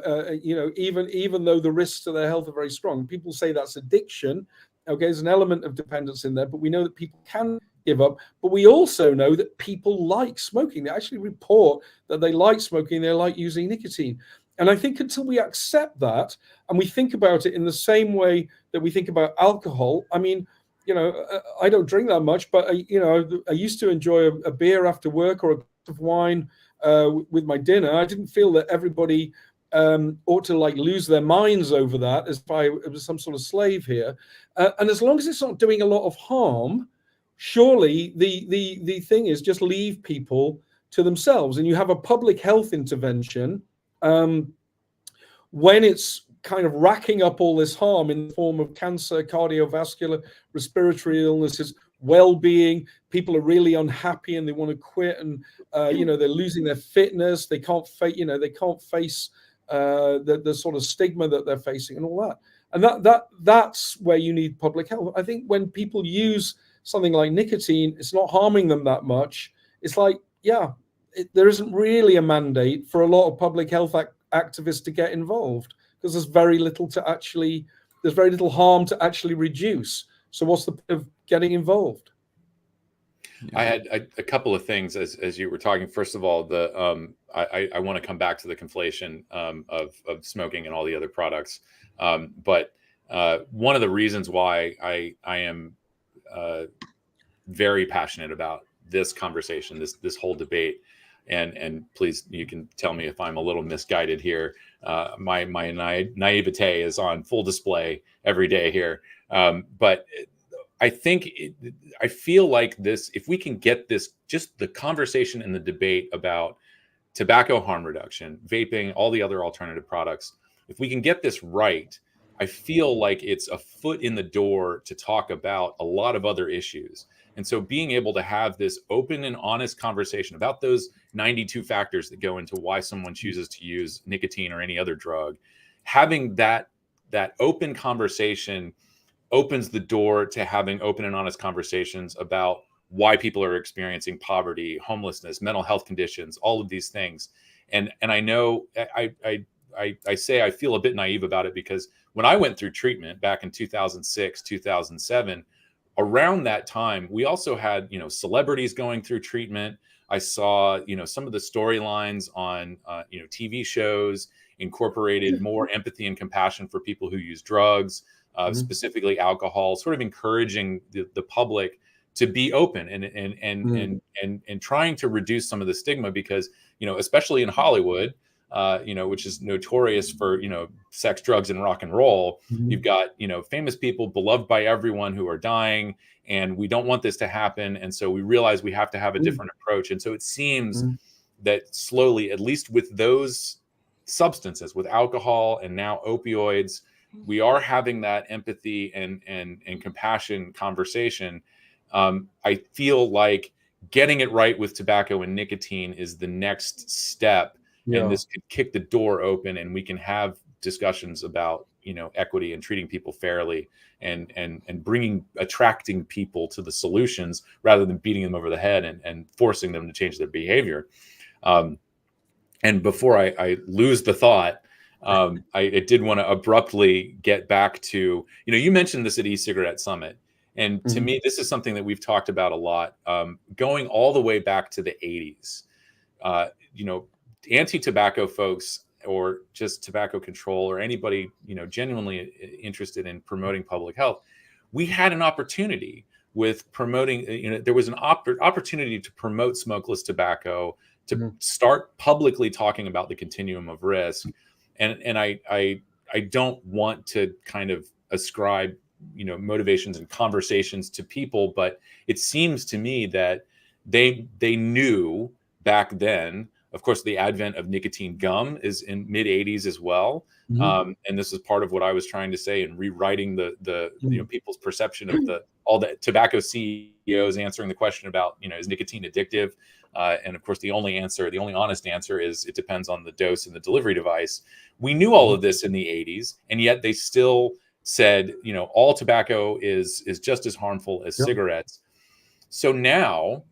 though the risks to their health are very strong. People say that's addiction. Okay, there's an element of dependence in there, but we know that people can give up. But we also know that people like smoking. They actually report that they like smoking, they like using nicotine. And I think until we accept that and we think about it in the same way that we think about alcohol, I mean, I don't drink that much, but I used to enjoy a beer after work or a glass of wine with my dinner. I didn't feel that everybody ought to lose their minds over that as if I was some sort of slave here. And as long as it's not doing a lot of harm, surely the thing is just leave people to themselves. And you have a public health intervention when it's kind of racking up all this harm in the form of cancer, cardiovascular, respiratory illnesses, well-being. People are really unhappy and they want to quit, and they're losing their fitness. They can't face the sort of stigma that they're facing and all that. And that's where you need public health. I think when people use something like nicotine, it's not harming them that much. It's like, there isn't really a mandate for a lot of public health activists to get involved because there's very little harm to actually reduce. So what's the point of getting involved? I had a couple of things as you were talking. First of all, I want to come back to the conflation of smoking and all the other products. But one of the reasons why I am very passionate about this conversation, this whole debate, and please, you can tell me if I'm a little misguided here. My naivete is on full display every day here. But I feel like this, if we can get this, just the conversation and the debate about tobacco harm reduction, vaping, all the other alternative products, if we can get this right, I feel like it's a foot in the door to talk about a lot of other issues. And so being able to have this open and honest conversation about those 92 factors that go into why someone chooses to use nicotine or any other drug, having that open conversation opens the door to having open and honest conversations about why people are experiencing poverty, homelessness, mental health conditions, all of these things. And I know I say I feel a bit naive about it because when I went through treatment back in 2006, 2007, around that time, we also had, celebrities going through treatment. I saw, some of the storylines on, TV shows, incorporated more empathy and compassion for people who use drugs, specifically alcohol, sort of encouraging the public to be open and trying to reduce some of the stigma, because, especially in Hollywood, which is notorious for, sex, drugs, and rock and roll. You've got, famous people beloved by everyone who are dying, and we don't want this to happen. And so we realize we have to have a different approach. And so it seems that slowly, at least with those substances, with alcohol and now opioids, we are having that empathy and compassion conversation. I feel like getting it right with tobacco and nicotine is the next step. And this could kick the door open, and we can have discussions about, equity and treating people fairly, and attracting people to the solutions rather than beating them over the head and forcing them to change their behavior. And before I lose the thought, I did want to abruptly get back to, you mentioned this at E-Cigarette Summit. And to me, this is something that we've talked about a lot, going all the way back to the 80s. Anti-tobacco folks, or just tobacco control, or anybody, genuinely interested in promoting public health, we had an opportunity with promoting, there was an opportunity to promote smokeless tobacco, to start publicly talking about the continuum of risk. And I don't want to kind of ascribe, motivations and conversations to people, but it seems to me that they knew back then. Of course, the advent of nicotine gum is in mid 80s as well. And this is part of what I was trying to say in rewriting the people's perception of all the tobacco CEOs answering the question about, is nicotine addictive? And of course, the only honest answer is it depends on the dose and the delivery device. We knew all of this in the 80s, and yet they still said, all tobacco is just as harmful as cigarettes. So now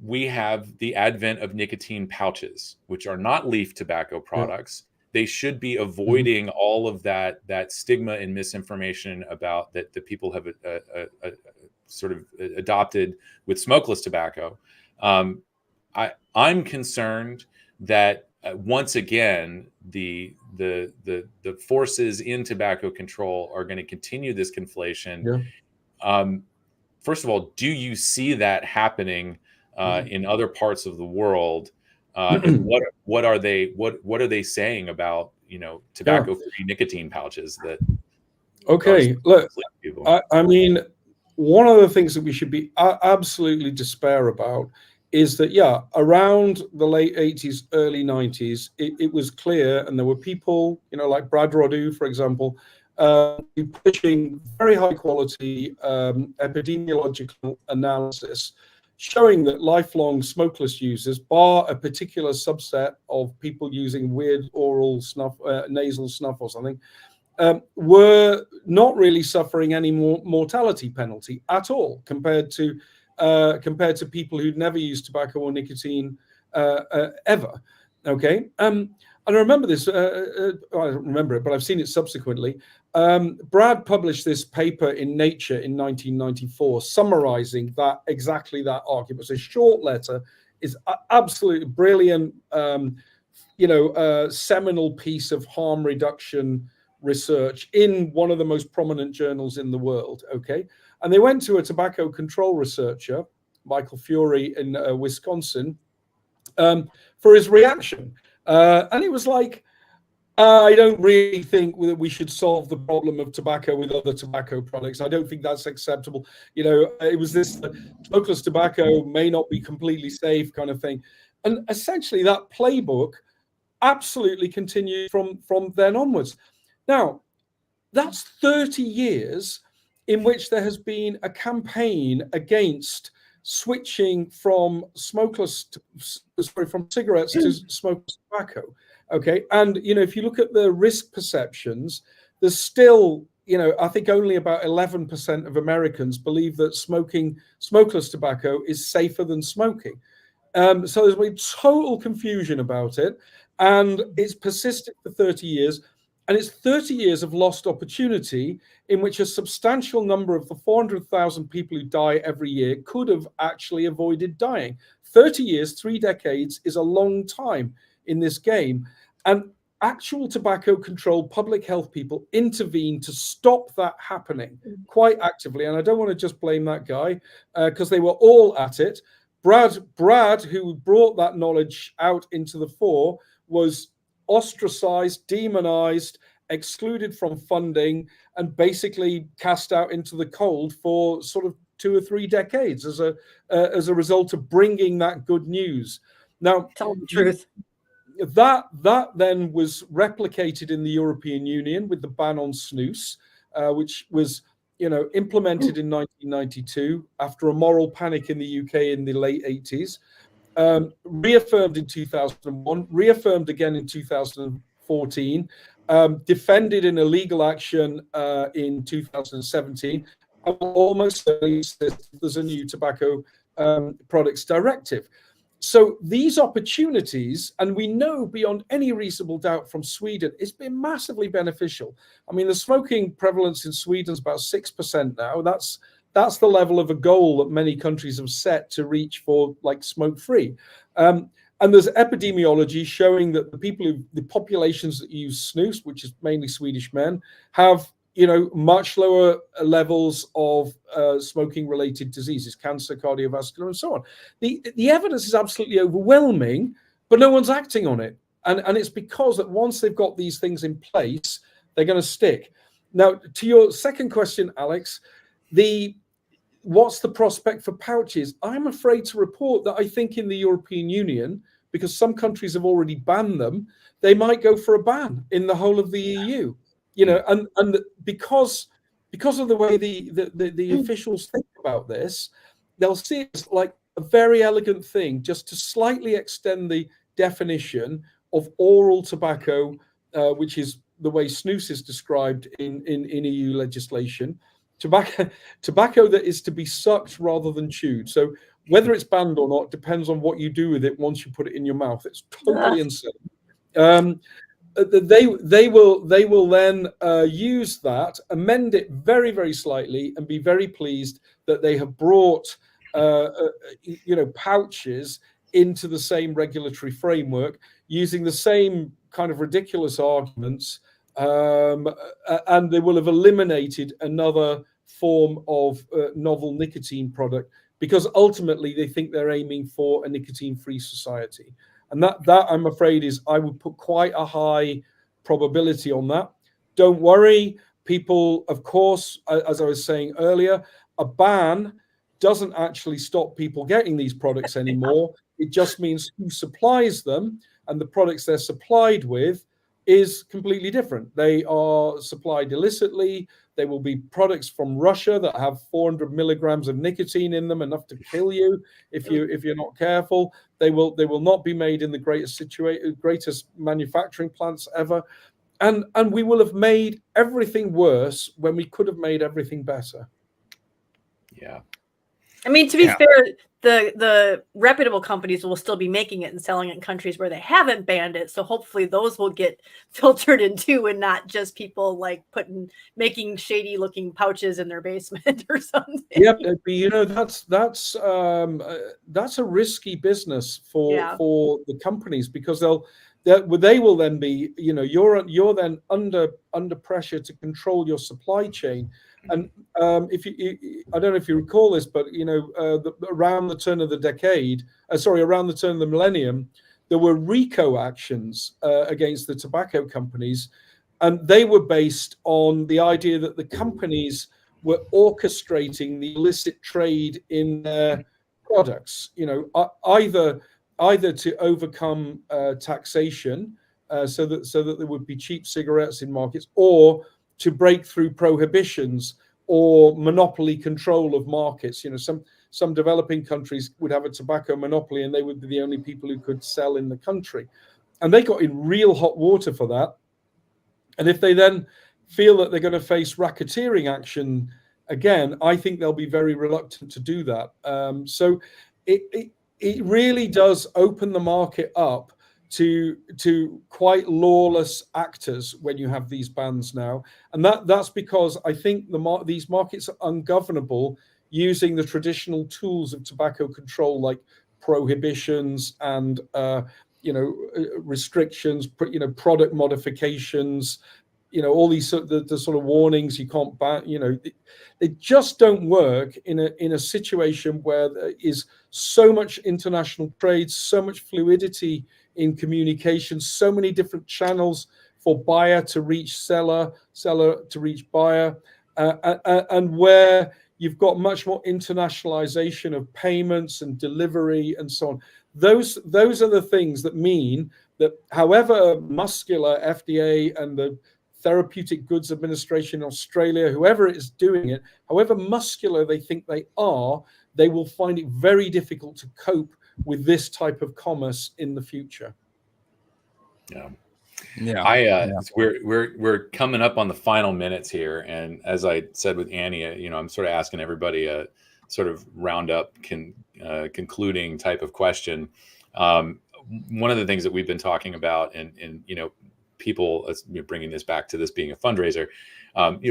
we have the advent of nicotine pouches, which are not leaf tobacco products. They should be avoiding all of that stigma and misinformation about that people have sort of adopted with smokeless tobacco. I'm concerned that once again the forces in tobacco control are going to continue this conflation. First of all, do you see that happening in other parts of the world? And what are they saying about tobacco-free nicotine pouches that? Okay, look, I mean, one of the things that we should be absolutely despair about is that, around the late 80s, early 90s, it was clear, and there were people, like Brad Rodu, for example, pushing very high quality epidemiological analysis showing that lifelong smokeless users, bar a particular subset of people using weird oral snuff, nasal snuff or something, were not really suffering any more mortality penalty at all compared to people who'd never used tobacco or nicotine ever. Okay. I remember this, I don't remember it, but I've seen it subsequently. Brad published this paper in Nature in 1994, summarizing exactly that argument. It's a short letter. It's absolutely brilliant, seminal piece of harm reduction research in one of the most prominent journals in the world. Okay. And they went to a tobacco control researcher, Michael Fury in Wisconsin, for his reaction. And it was like, I don't really think that we should solve the problem of tobacco with other tobacco products. I don't think that's acceptable. It was this smokeless tobacco may not be completely safe kind of thing. And essentially that playbook absolutely continued from then onwards. Now, that's 30 years in which there has been a campaign against switching from from cigarettes to smokeless tobacco. Okay. And, if you look at the risk perceptions, there's still, I think only about 11% of Americans believe that smoking smokeless tobacco is safer than smoking. So there's been total confusion about it, and it's persisted for 30 years. And it's 30 years of lost opportunity in which a substantial number of the 400,000 people who die every year could have actually avoided dying. 30 years, 3 decades is a long time in this game. And actual tobacco control public health people intervened to stop that happening quite actively. And I don't want to just blame that guy, because they were all at it. Brad, who brought that knowledge out into the fore, was ostracized, demonized, excluded from funding, and basically cast out into the cold for sort of 2 or 3 decades as a result of bringing that good news. Now, tell the truth. That then was replicated in the European Union with the ban on snus, which was implemented in 1992 after a moral panic in the UK in the late 80s, reaffirmed in 2001, reaffirmed again in 2014, defended in a legal action in 2017. Almost there's a new tobacco products directive. So these opportunities, and we know beyond any reasonable doubt from Sweden, it's been massively beneficial. I mean, the smoking prevalence in Sweden is about 6% now. That's the level of a goal that many countries have set to reach for, like, smoke-free. And there's epidemiology showing that the populations that use snus, which is mainly Swedish men, have much lower levels of smoking-related diseases, cancer, cardiovascular, and so on. The evidence is absolutely overwhelming, but no one's acting on it. And it's because that once they've got these things in place, they're going to stick. Now, to your second question, Alex, what's the prospect for pouches? I'm afraid to report that I think in the European Union, because some countries have already banned them, they might go for a ban in the whole of the EU. And because of the way the officials think about this, they'll see it as like a very elegant thing just to slightly extend the definition of oral tobacco, which is the way snus is described in EU legislation. Tobacco that is to be sucked rather than chewed. So whether it's banned or not depends on what you do with it once you put it in your mouth. It's totally insane. They will then use that, amend it very, very slightly, and be very pleased that they have brought pouches into the same regulatory framework using the same kind of ridiculous arguments, and they will have eliminated another form of novel nicotine product, because ultimately they think they're aiming for a nicotine-free society. And that I'm afraid I would put quite a high probability on that. Don't worry, people, of course, as I was saying earlier, a ban doesn't actually stop people getting these products anymore. It just means who supplies them, and the products they're supplied with is completely different. They are supplied illicitly. They will be products from Russia that have 400 milligrams of nicotine in them, enough to kill you if you're not careful. They will not be made in the greatest manufacturing plants ever, and we will have made everything worse when we could have made everything better. Yeah. I mean, to be fair, the reputable companies will still be making it and selling it in countries where they haven't banned it. So hopefully those will get filtered in too, and not just people like making shady looking pouches in their basement or something. Yeah, that's a risky business for the companies, because they will then be, you're then under pressure to control your supply chain. And if you, I don't know if you recall this, but around the turn of the millennium, there were RICO actions against the tobacco companies, and they were based on the idea that the companies were orchestrating the illicit trade in their products. Either to overcome taxation, so that there would be cheap cigarettes in markets, or to break through prohibitions or monopoly control of markets. Some developing countries would have a tobacco monopoly, and they would be the only people who could sell in the country. And they got in real hot water for that. And if they then feel that they're going to face racketeering action again, I think they'll be very reluctant to do that. So it really does open the market up to quite lawless actors when you have these bans now, and that's because I think these markets are ungovernable using the traditional tools of tobacco control, like prohibitions and restrictions, product modifications, all these the sort of warnings you can't buy, they just don't work in a situation where there is so much international trade, so much fluidity in communication, so many different channels for buyer to reach seller to reach buyer, and where you've got much more internationalization of payments and delivery and so on. Those are the things that mean that however muscular FDA and the Therapeutic Goods Administration in Australia, whoever is doing it, however muscular they think they are, they will find it very difficult to cope with this type of commerce in the future. Yeah. We're coming up on the final minutes here, and as I said with Annie, I'm sort of asking everybody a sort of roundup, concluding type of question. One of the things that we've been talking about, and people, bringing this back to this being a fundraiser,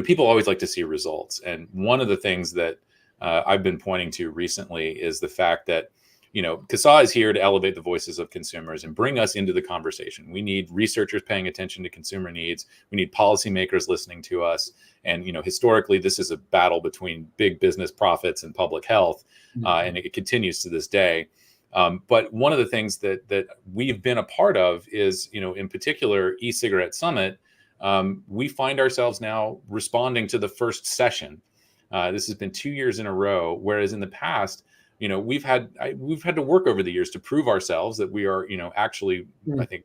people always like to see results, and one of the things that I've been pointing to recently is the fact that CASAA is here to elevate the voices of consumers and bring us into the conversation. We need researchers paying attention to consumer needs. We need policymakers listening to us. And, historically, this is a battle between big business profits and public health, and it continues to this day. But one of the things that we've been a part of is, in particular, e-cigarette summit. We find ourselves now responding to the first session. This has been 2 years in a row, whereas in the past, we've had to work over the years to prove ourselves that we are, actually, I think,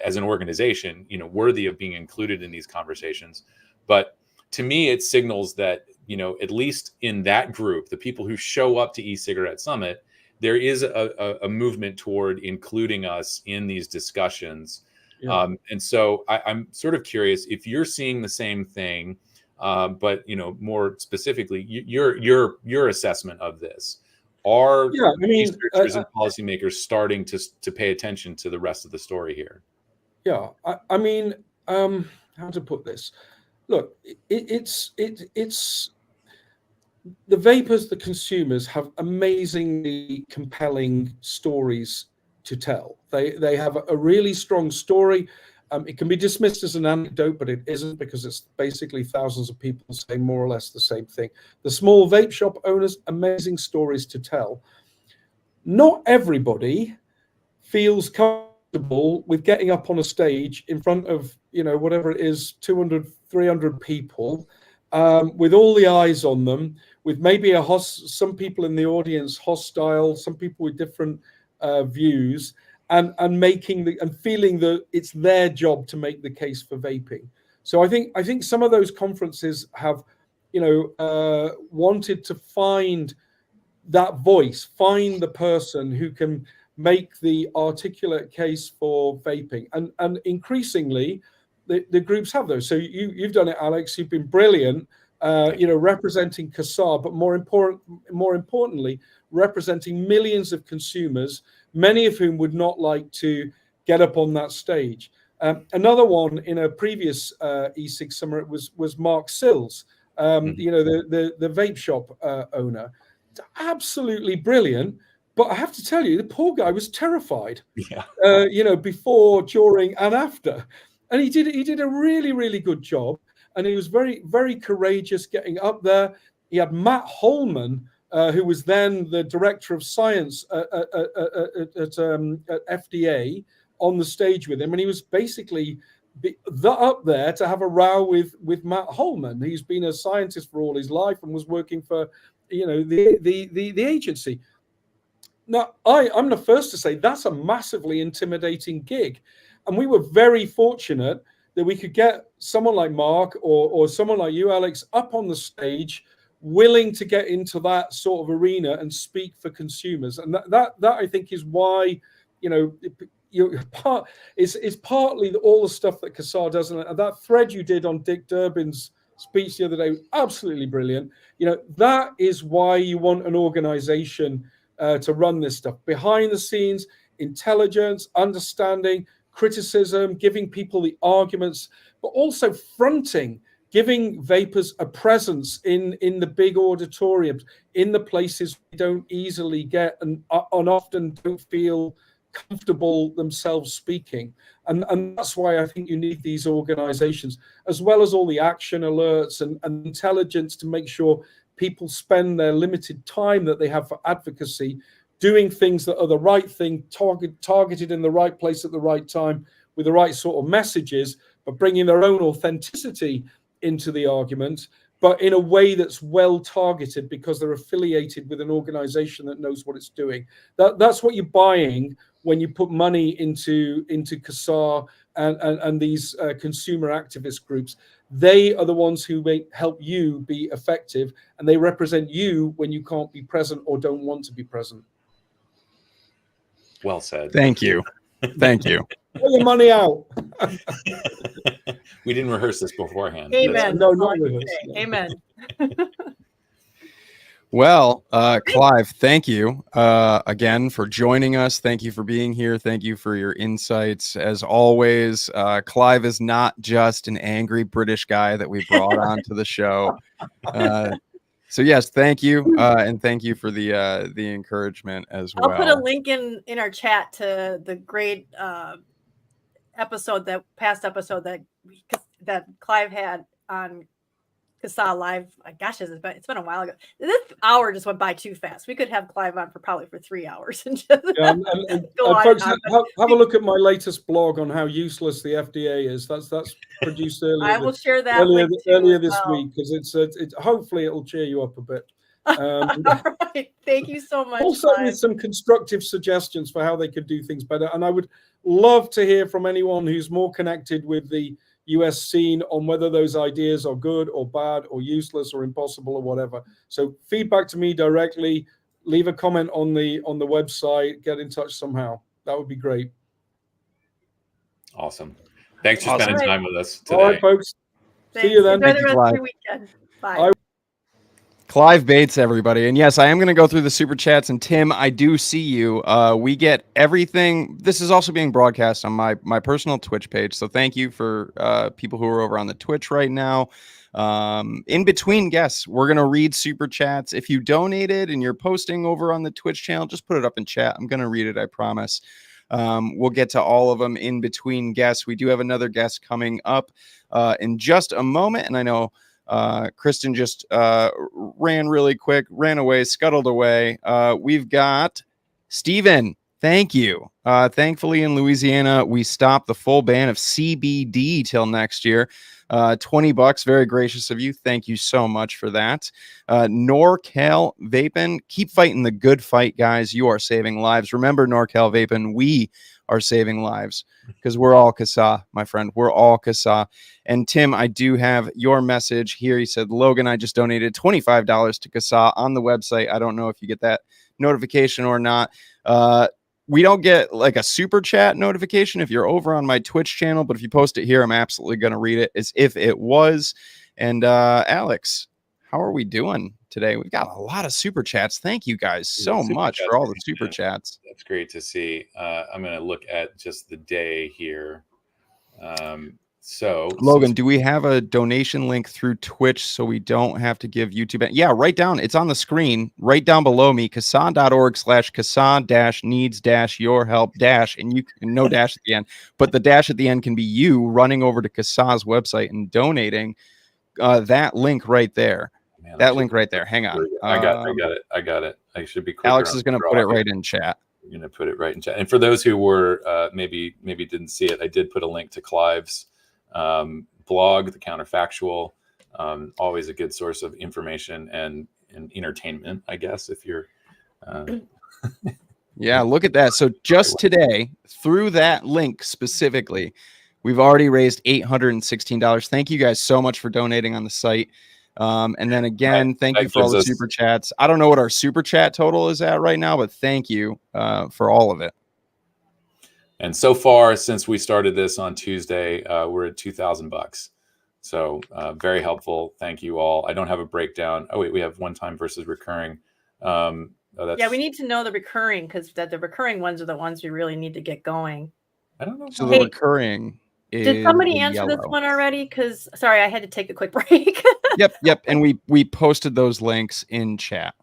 as an organization, worthy of being included in these conversations. But to me, it signals that, at least in that group, the people who show up to e-cigarette summit, there is a movement toward including us in these discussions. Yeah. And so I'm sort of curious if you're seeing the same thing, but more specifically, your assessment of this. Are researchers and policymakers starting to pay attention to the rest of the story here? Yeah, how to put this? Look, it's the vapers, the consumers have amazingly compelling stories to tell. They have a really strong story. It can be dismissed as an anecdote, but it isn't, because it's basically thousands of people saying more or less the same thing. The small vape shop owners, amazing stories to tell. Not everybody feels comfortable with getting up on a stage in front of, whatever it is, 200, 300 people, with all the eyes on them, with maybe some people in the audience hostile, some people with different views, and feeling that it's their job to make the case for vaping. So I think some of those conferences have, wanted to find that voice, find the person who can make the articulate case for vaping, and increasingly the groups have those. So you've done it, Alex. You've been brilliant, representing CASAA, but more importantly, representing millions of consumers, many of whom would not like to get up on that stage. Another one in a previous e-cig summer was Mark Sills, the vape shop owner. Absolutely brilliant. But I have to tell you, the poor guy was terrified, before, during, and after. And he did a really, really good job. And he was very, very courageous getting up there. He had Matt Holman, who was then the director of science at FDA, on the stage with him. And he was basically up there to have a row with Matt Holman. He's been a scientist for all his life and was working for, the agency. Now, I'm the first to say that's a massively intimidating gig. And we were very fortunate that we could get someone like Mark or someone like you, Alex, up on the stage, willing to get into that sort of arena and speak for consumers. And that I think is why, it's partly all the stuff that CASAA does. And that thread you did on Dick Durbin's speech the other day was absolutely brilliant. That is why you want an organization to run this stuff. Behind the scenes, intelligence, understanding, criticism, giving people the arguments, but also fronting, giving vapers a presence in the big auditoriums, in the places we don't easily get and often don't feel comfortable themselves speaking. And that's why I think you need these organizations, as well as all the action alerts and intelligence to make sure people spend their limited time that they have for advocacy doing things that are the right thing, targeted in the right place at the right time with the right sort of messages, but bringing their own authenticity into the argument, but in a way that's well targeted because they're affiliated with an organization that knows what it's doing. That's what you're buying when you put money into CASAA and these consumer activist groups. They are the ones who may help you be effective, and they represent you when you can't be present or don't want to be present. Well said. Thank you. Thank you. Put your money out. We didn't rehearse this beforehand. Amen. No, That's all not I can with us, say. no. Amen. Well, Clive, thank you again for joining us. Thank you for being here. Thank you for your insights. As always, Clive is not just an angry British guy that we brought onto the show. So yes, thank you, and thank you for the encouragement as well. I'll put a link in our chat to the great past episode that Clive had on CASAA Live. Gosh, it's been a while ago. This hour just went by too fast. We could have Clive on for 3 hours and just And go on folks, and on. have a look at my latest blog on how useless the FDA is. That's produced I will share that earlier link too earlier as this well. week, because it's hopefully it'll cheer you up a bit. All right. Thank you so much. Also Clive. with some constructive suggestions for how they could do things better. And I would love to hear from anyone who's more connected with the US scene on whether those ideas are good or bad or useless or impossible or whatever. So feedback to me directly, leave a comment on the website, get in touch somehow. That would be great. Awesome. Thanks for Awesome. spending All right. time with us today. All right, folks. Thanks. See you then. Enjoy Thank the you, rest Clive. of your weekend. Bye. Clive Bates, everybody. And yes, I am going to go through the super chats. And Tim, I do see you. We get everything. This is also being broadcast on my personal Twitch page. So thank you for people who are over on the Twitch right now. In between guests, we're going to read super chats. If you donated and you're posting over on the Twitch channel, just put it up in chat. I'm going to read it, I promise. We'll get to all of them in between guests. We do have another guest coming up in just a moment. And I know Kristen just ran really quick, ran away, scuttled away. We've got Steven. Thank you. Thankfully, in Louisiana, we stopped the full ban of CBD till next year. $20, very gracious of you. Thank you so much for that. NorCal Vapin, keep fighting the good fight, guys. You are saving lives. Remember, NorCal Vapin, we are saving lives because we're all CASAA, my friend. We're all CASAA. And Tim, I do have your message here. He said, Logan, I just donated $25 to CASAA on the website. I don't know if you get that notification or not. We don't get like a super chat notification if you're over on my Twitch channel, but if you post it here, I'm absolutely going to read it as if it was. And Alex, how are we doing today? We've got a lot of super chats. Thank you guys so much for all the super chats. That's great to see. I'm going to look at just the day here. So Logan, do we have a donation link through Twitch so we don't have to give YouTube? Yeah, right down. It's on the screen right down below me. CASAA.org/CASAA-needs-your-help- and you can no dash at the end, but the dash at the end can be you running over to CASAA's website and donating. That link right there. Man, that link right there. Hang on. I got it. I should be quicker. Alex is going to put it right in chat. I'm going to put it right in chat. And for those who were maybe didn't see it, I did put a link to Clive's blog, The Counterfactual. Always a good source of information and entertainment, I guess, if you're yeah, look at that. So just today, through that link specifically, we've already raised $816. Thank you guys so much for donating on the site. And then again, thank you for all the super chats. I don't know what our super chat total is at right now, but thank you for all of it. And so far, since we started this on Tuesday, we're at $2,000. So very helpful. Thank you all. I don't have a breakdown. Oh, wait, we have one-time versus recurring. Yeah, we need to know the recurring because the recurring ones are the ones we really need to get going. I don't know. So the recurring is did somebody answer yellow. this one already? Because sorry, I had to take a quick break. Yep. And we posted those links in chat.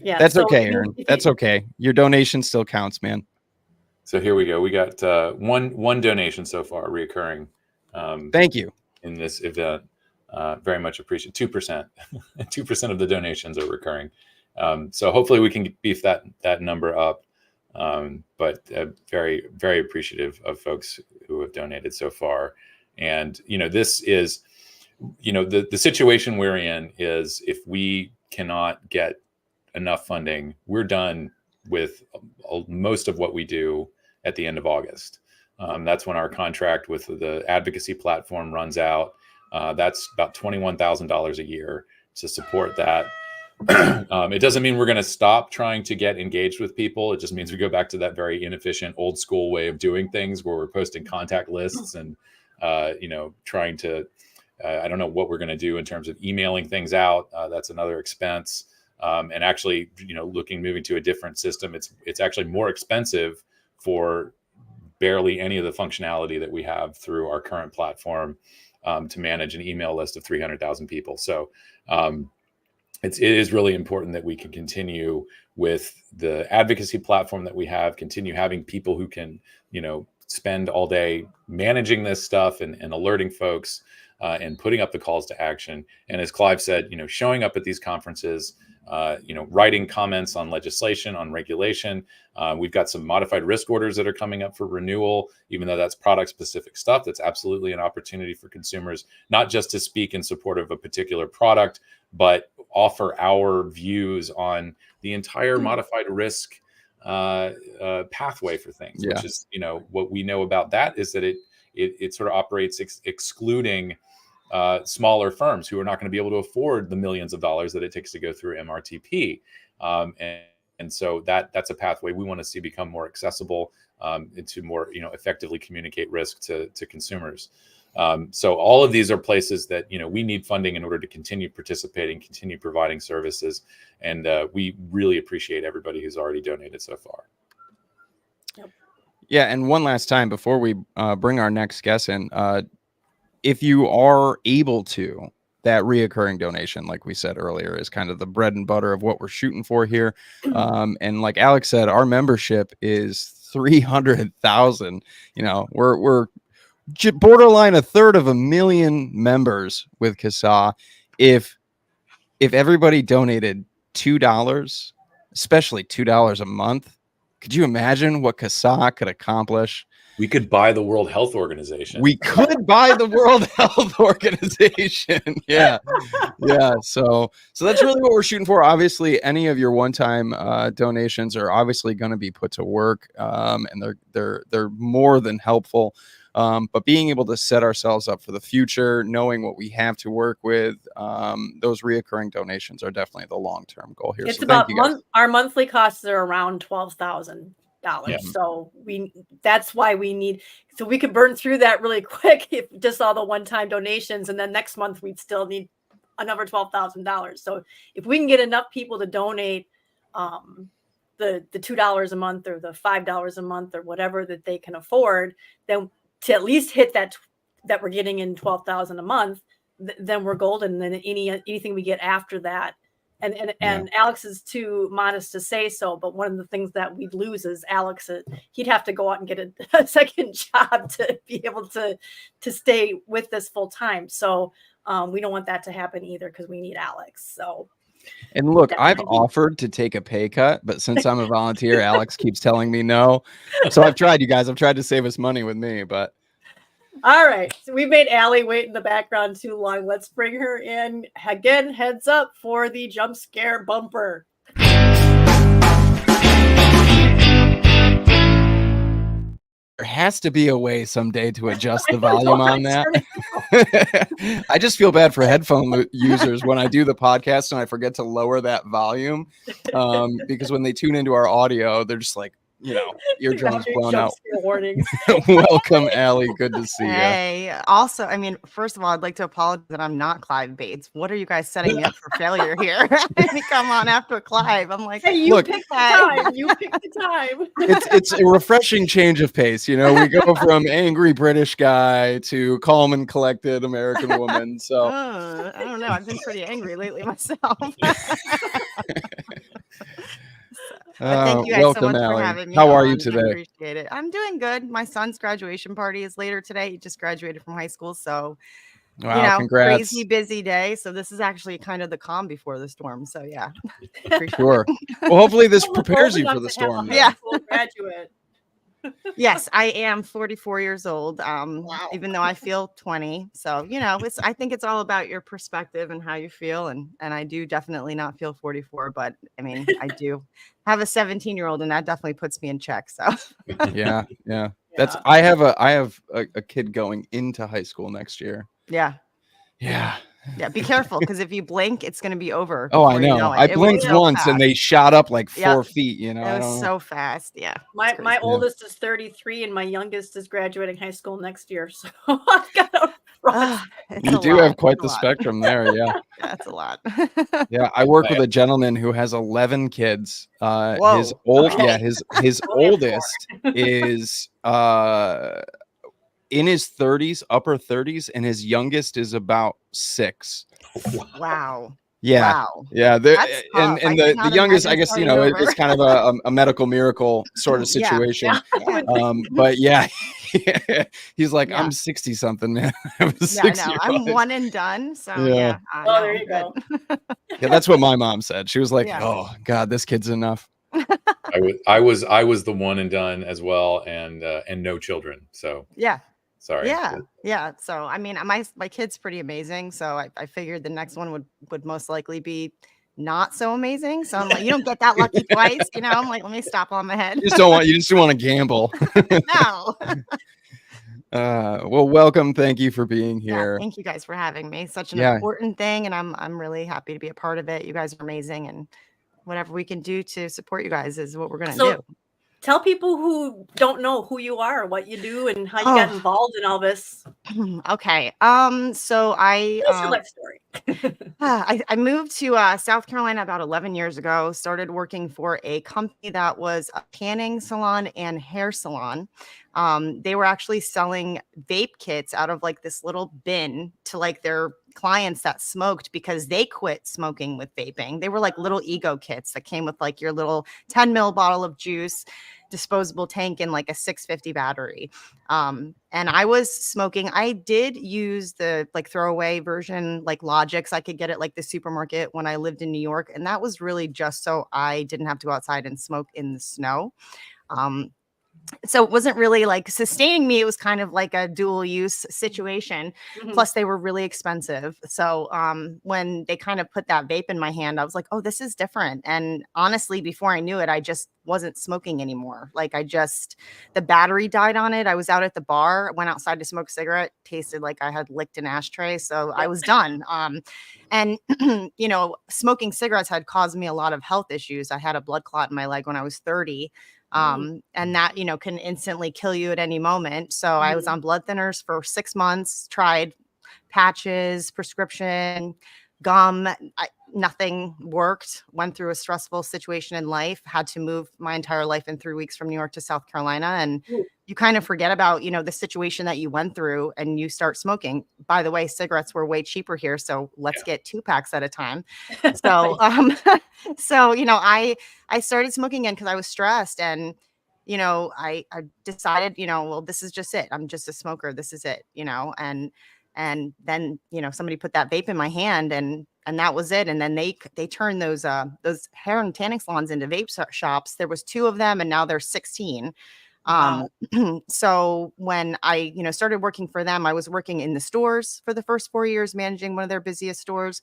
Yeah, That's so okay, if you- Aaron. That's okay. Your donation still counts, man. So here we go. We got one donation so far reoccurring Thank you. in this event. Very much appreciate 2%. 2% of the donations are recurring. So hopefully we can beef that number up. But very, very appreciative of folks who have donated so far. And, this is, the situation we're in is if we cannot get enough funding, we're done with most of what we do at the end of August. That's when our contract with the advocacy platform runs out. That's about $21,000 a year to support that. It doesn't mean we're going to stop trying to get engaged with people. It just means we go back to that very inefficient old school way of doing things where we're posting contact lists and, trying to, I don't know what we're going to do in terms of emailing things out. That's another expense. And actually, moving to a different system, it's actually more expensive for barely any of the functionality that we have through our current platform to manage an email list of 300,000 people. So it is really important that we can continue with the advocacy platform that we have, continue having people who can, spend all day managing this stuff and alerting folks and putting up the calls to action. And as Clive said, showing up at these conferences, writing comments on legislation, on regulation. We've got some modified risk orders that are coming up for renewal, even though that's product specific stuff. That's absolutely an opportunity for consumers, not just to speak in support of a particular product, but offer our views on the entire modified risk pathway for things, which is, what we know about that is that it sort of operates excluding smaller firms who are not going to be able to afford the millions of dollars that it takes to go through MRTP. And so that's a pathway we want to see become more accessible and to more, effectively communicate risk to consumers. So all of these are places that, we need funding in order to continue participating, continue providing services. And we really appreciate everybody who's already donated so far. Yeah. And one last time before we bring our next guest in, if you are able to, that reoccurring donation, like we said earlier, is kind of the bread and butter of what we're shooting for here. And like Alex said, our membership is 300,000. We're borderline a third of a million members with CASAA. If everybody donated $2, especially $2 a month, could you imagine what CASAA could accomplish? We could buy the World Health Organization. We could buy the World Health Organization. Yeah. So that's really what we're shooting for. Obviously, any of your one-time donations are obviously going to be put to work, and they're more than helpful. But being able to set ourselves up for the future, knowing what we have to work with, those reoccurring donations are definitely the long-term goal here. It's so about thank you guys. our monthly costs are around $12,000. Yeah. So that's why we need, so we could burn through that really quick if just all the one-time donations, and then next month we'd still need another $12,000. So if we can get enough people to donate the $2 a month or the $5 a month or whatever that they can afford, then to at least hit that we're getting in 12,000 a month, then we're golden. And then anything we get after that. And Alex is too modest to say so, but one of the things that we'd lose is Alex, he'd have to go out and get a second job to be able to stay with this full time. So we don't want that to happen either, because we need Alex. So. And look, I've offered to take a pay cut, but since I'm a volunteer, Alex keeps telling me no. So I've tried, you guys. I've tried to save us money with me, but. All right. So we made Alli wait in the background too long. Let's bring her in again. Heads up for the jump scare bumper. There has to be a way someday to adjust the volume on that. I just feel bad for headphone users when I do the podcast and I forget to lower that volume, because when they tune into our audio, they're just like, eardrums blown out. Welcome, Alli. Good to see you. Hey, also, first of all, I'd like to apologize that I'm not Clive Bates. What are you guys setting me up for failure here? I come on after Clive. I'm like, hey, you picked the time. You picked the time. It's a refreshing change of pace. We go from angry British guy to calm and collected American woman. So I don't know. I've been pretty angry lately myself. But thank you guys so Welcome, much for Alli. having me. How are you on. I today? appreciate it. I'm doing good. My son's graduation party is later today. He just graduated from high school, so Wow, congrats. crazy busy day. So this is actually kind of the calm before the storm. So yeah, appreciate Sure. Well, hopefully this Don't look prepares old you for enough the to have a storm. high then. Yeah. school graduate. Yes, I am 44 years old. Wow. Even though I feel 20. So, I think it's all about your perspective and how you feel. And I do definitely not feel 44, but I mean, I do have a 17-year-old and that definitely puts me in check. So Yeah. That's Yeah. I have a kid going into high school next year. yeah. Yeah. Be careful because if you blink, it's going to be over. Oh, I before you know. it. I It was blinked so once and fast. they shot up like 4 Yep. feet, It I was don't know. so fast. Yeah. My it's crazy. oldest is 33 and my youngest is graduating high school next year. So I've got a front. It's You a do lot. have quite It's a the lot. spectrum there, yeah. That's a lot. Yeah, I work with a gentleman who has 11 kids. His Whoa. Okay. his Only have 4. oldest is in his 30s, upper 30s, and his youngest is about 6. Wow. Yeah. Wow. Yeah, That's tough. I and could the not youngest, I imagine guess, starting over. it's kind of a medical miracle sort of Yeah. situation. Yeah. But yeah, he's like, Yeah. I'm 60 something, man. I'm a Yeah, I know. 6-year-old. I'm one and done. So Yeah. Oh, there you go. Yeah, that's what my mom said. She was like, Yeah. "Oh God, this kid's enough." I was the one and done as well, and no children. So Yeah. sorry. Yeah. So I mean, my kid's pretty amazing. So I figured the next one would most likely be not so amazing. So I'm like, you don't get that lucky twice, I'm like, let me stop on my head. You just don't want to gamble. No. Well, welcome. Thank you for being Yeah, here. thank you guys for having me. Such an Yeah. important thing, and I'm really happy to be a part of it. You guys are amazing, and whatever we can do to support you guys is what we're gonna do. Tell people who don't know who you are, what you do, and how you got involved in all this. Okay. So What's your life story? I moved to South Carolina about 11 years ago, started working for a company that was a tanning salon and hair salon. They were actually selling vape kits out of like this little bin to like their clients that smoked because they quit smoking with vaping. They were like little ego kits that came with like your little 10 ml bottle of juice, disposable tank, and like a 650 battery. And I was smoking. I did use the like throwaway version, like Logix. I could get it like the supermarket when I lived in New York. And that was really just so I didn't have to go outside and smoke in the snow. So it wasn't really like sustaining me. It was kind of like a dual use situation. Mhm. Plus they were really expensive. So when they kind of put that vape in my hand, I was like, oh, this is different. And honestly, before I knew it, I just wasn't smoking anymore. Like the battery died on it. I was out at the bar, went outside to smoke a cigarette, tasted like I had licked an ashtray. So I was done. And smoking cigarettes had caused me a lot of health issues. I had a blood clot in my leg when I was 30. And that, can instantly kill you at any moment. So I was on blood thinners for 6 months, tried patches, prescription, gum. Nothing worked, went through a stressful situation in life, had to move my entire life in 3 weeks from New York to South Carolina. And you kind of forget about, the situation that you went through and you start smoking. By the way, cigarettes were way cheaper here. So let's get 2 packs at a time. So, I started smoking again because I was stressed and, I decided, well, this is just it. I'm just a smoker. This is it, and then, somebody put that vape in my hand and that was it. And then they turned those hair and tanning salons into vape shops. There was 2 of them and now there's 16. Wow. So when I, started working for them, I was working in the stores for the first 4 years, managing one of their busiest stores.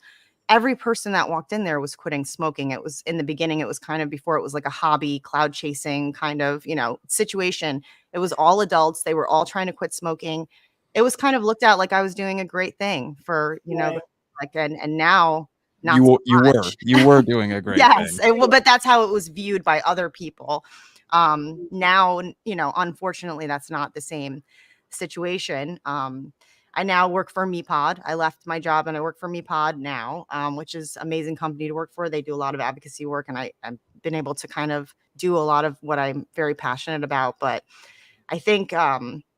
Every person that walked in there was quitting smoking. It was in the beginning, it was kind of before it was like a hobby, cloud chasing kind of, situation. It was all adults. They were all trying to quit smoking. It was kind of looked at like I was doing a great thing for, and now not you were doing a great yes, thing. but that's how it was viewed by other people. Now, unfortunately, that's not the same situation. I now work for MePod. I left my job and I work for MePod now, which is an amazing company to work for. They do a lot of advocacy work and I've been able to kind of do a lot of what I'm very passionate about. But I think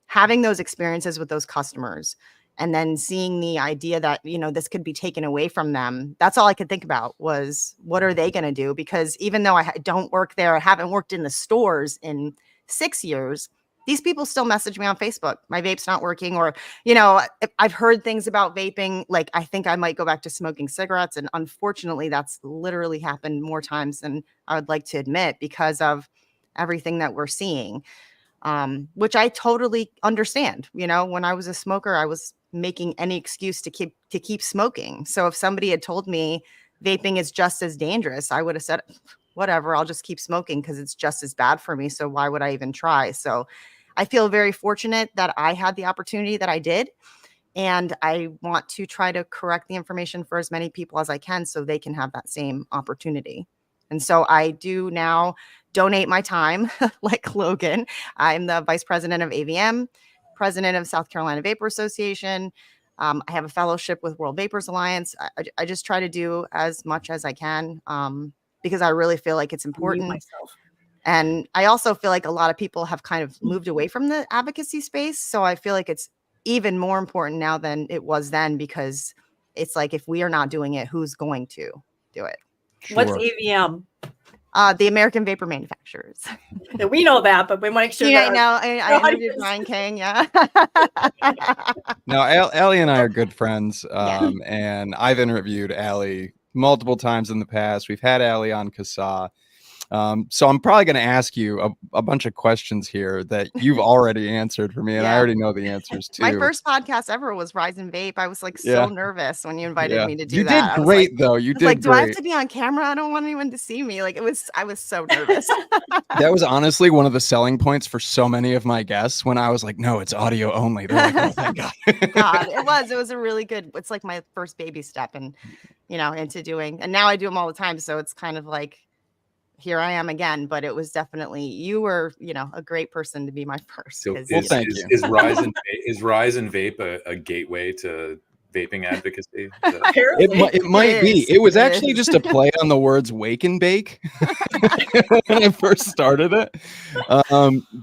having those experiences with those customers, And then seeing the idea that, you know, this could be taken away from them. That's all I could think about was, what are they going to do? Because even though I don't work there, I haven't worked in the stores in 6 years, these people still message me on Facebook. My vape's not working. Or, you know, I've heard things about vaping. Like, I think I might go back to smoking cigarettes. And unfortunately, that's literally happened more times than I would like to admit because of everything that we're seeing. Which I totally understand. You know, when I was a smoker, I was making any excuse to keep smoking. So if somebody had told me vaping is just as dangerous, I would have said, whatever, I'll just keep smoking because it's just as bad for me. So why would I even try? So I feel very fortunate that I had the opportunity that I did. And I want to try to correct the information for as many people as I can so they can have that same opportunity. And so I do now donate my time like Logan. I'm the vice president of AVM, president of South Carolina Vapor Association. I have a fellowship with World Vapors Alliance. I just try to do as much as I can because I really feel like it's important. Myself. And I also feel like a lot of people have kind of moved away from the advocacy space. So I feel like it's even more important now than it was then, because it's like, if we are not doing it, who's going to do it? What's Sure. AVM? The American Vapor Manufacturers. We know that, but we want to make sure. Yeah, that I interviewed Ryan King. Yeah. Now, Alli and I are good friends, Yeah. and I've interviewed Alli multiple times in the past. We've had Alli on CASAA. So I'm probably going to ask you a bunch of questions here that you've already answered for me, and I Yeah. already know the answers too. My first podcast ever was Rise and Vape. I was like so nervous when you invited me to do you that. did great, though. You did like, do I have great. to be on camera? I don't want anyone to see me. Like, I was so nervous. That was honestly one of the selling points for so many of my guests when I was like, no, it's audio only. They're like, oh, thank God. God, it was a really good, it's like my first baby step and, you know, into doing, and now I do them all the time. So it's kind of like, here I am again, but it was definitely, you were, you know, a great person to be my first. So 'cause- thank you. is Rise and Vape a gateway to vaping advocacy? Apparently. It might be. is. It was It actually is. just a play on the words wake and bake when I first started it.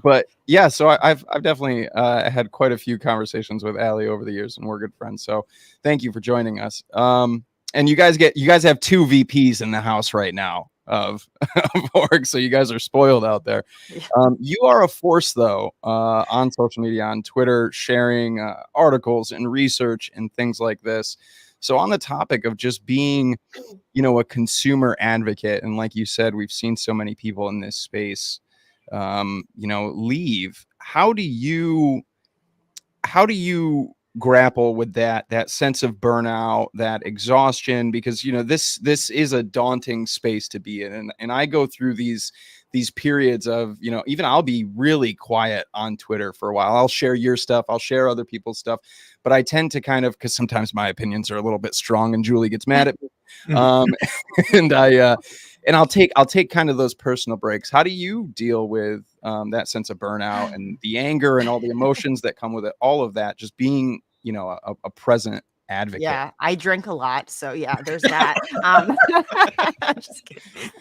But yeah, so I've definitely had quite a few conversations with Alli over the years, and we're good friends. So thank you for joining us. And you guys have 2 VPs in the house right now of org, so you guys are spoiled out there. You are a force though on social media, on Twitter, sharing articles and research and things like this. So on the topic of just being, you know, a consumer advocate, and like you said, we've seen so many people in this space you know, leave. How do you grapple with that sense of burnout, that exhaustion? Because, you know, this is a daunting space to be in, and I go through these periods of, you know, even I'll be really quiet on Twitter for a while. I'll share your stuff, I'll share other people's stuff, but I tend to kind of, because sometimes my opinions are a little bit strong and Julie gets mad at me, and I'll take kind of those personal breaks. How do you deal with that sense of burnout and the anger and all the emotions that come with it, all of that, just being, you know, a present advocate? Yeah, I drink a lot, so yeah, there's that. Just kidding.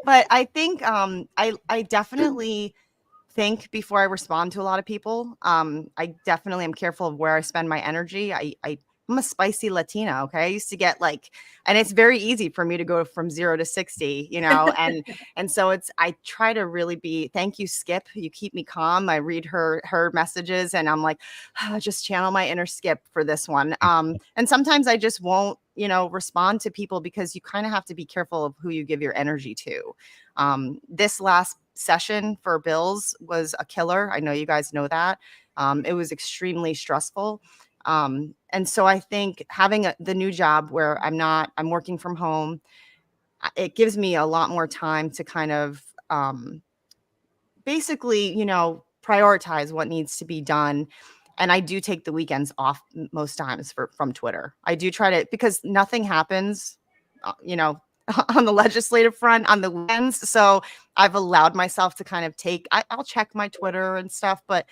But I think I definitely think before I respond to a lot of people. I definitely am careful of where I spend my energy. I'm a spicy Latina. Okay. I used to get like, and it's very easy for me to go from 0 to 60, you know, and so I try to really be, thank you, Skip. You keep me calm. I read her messages and I'm like, just channel my inner Skip for this one. And sometimes I just won't, you know, respond to people because you kind of have to be careful of who you give your energy to. This last session for bills was a killer. I know you guys know that. It was extremely stressful. And so I think having the new job where I'm working from home, it gives me a lot more time to kind of basically, you know, prioritize what needs to be done. And I do take the weekends off most times from Twitter. I do try to, because nothing happens, you know, on the legislative front on the weekends. So I've allowed myself to kind of I'll check my Twitter and stuff, but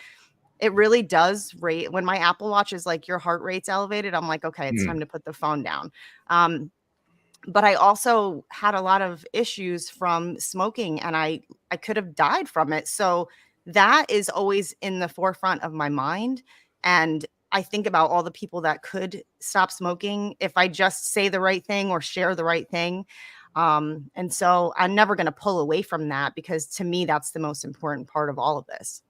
it really does rate when my Apple Watch is like, your heart rate's elevated. I'm like, okay, it's time to put the phone down. But I also had a lot of issues from smoking and I could have died from it. So that is always in the forefront of my mind. And I think about all the people that could stop smoking if I just say the right thing or share the right thing. And so I'm never going to pull away from that, because to me, that's the most important part of all of this.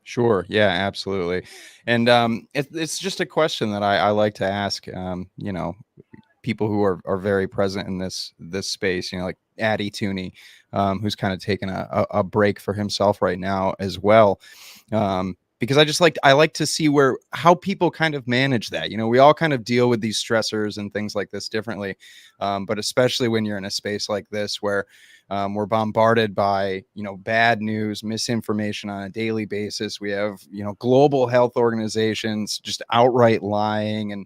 Sure. Yeah, absolutely. And it's just a question that I like to ask, people who are very present in this space, like Addie Tooney, who's kind of taken a break for himself right now as well. Because I like to see how people kind of manage that. We all kind of deal with these stressors and things like this differently. But especially when you're in a space like this where we're bombarded by, bad news, misinformation on a daily basis. We have, global health organizations just outright lying,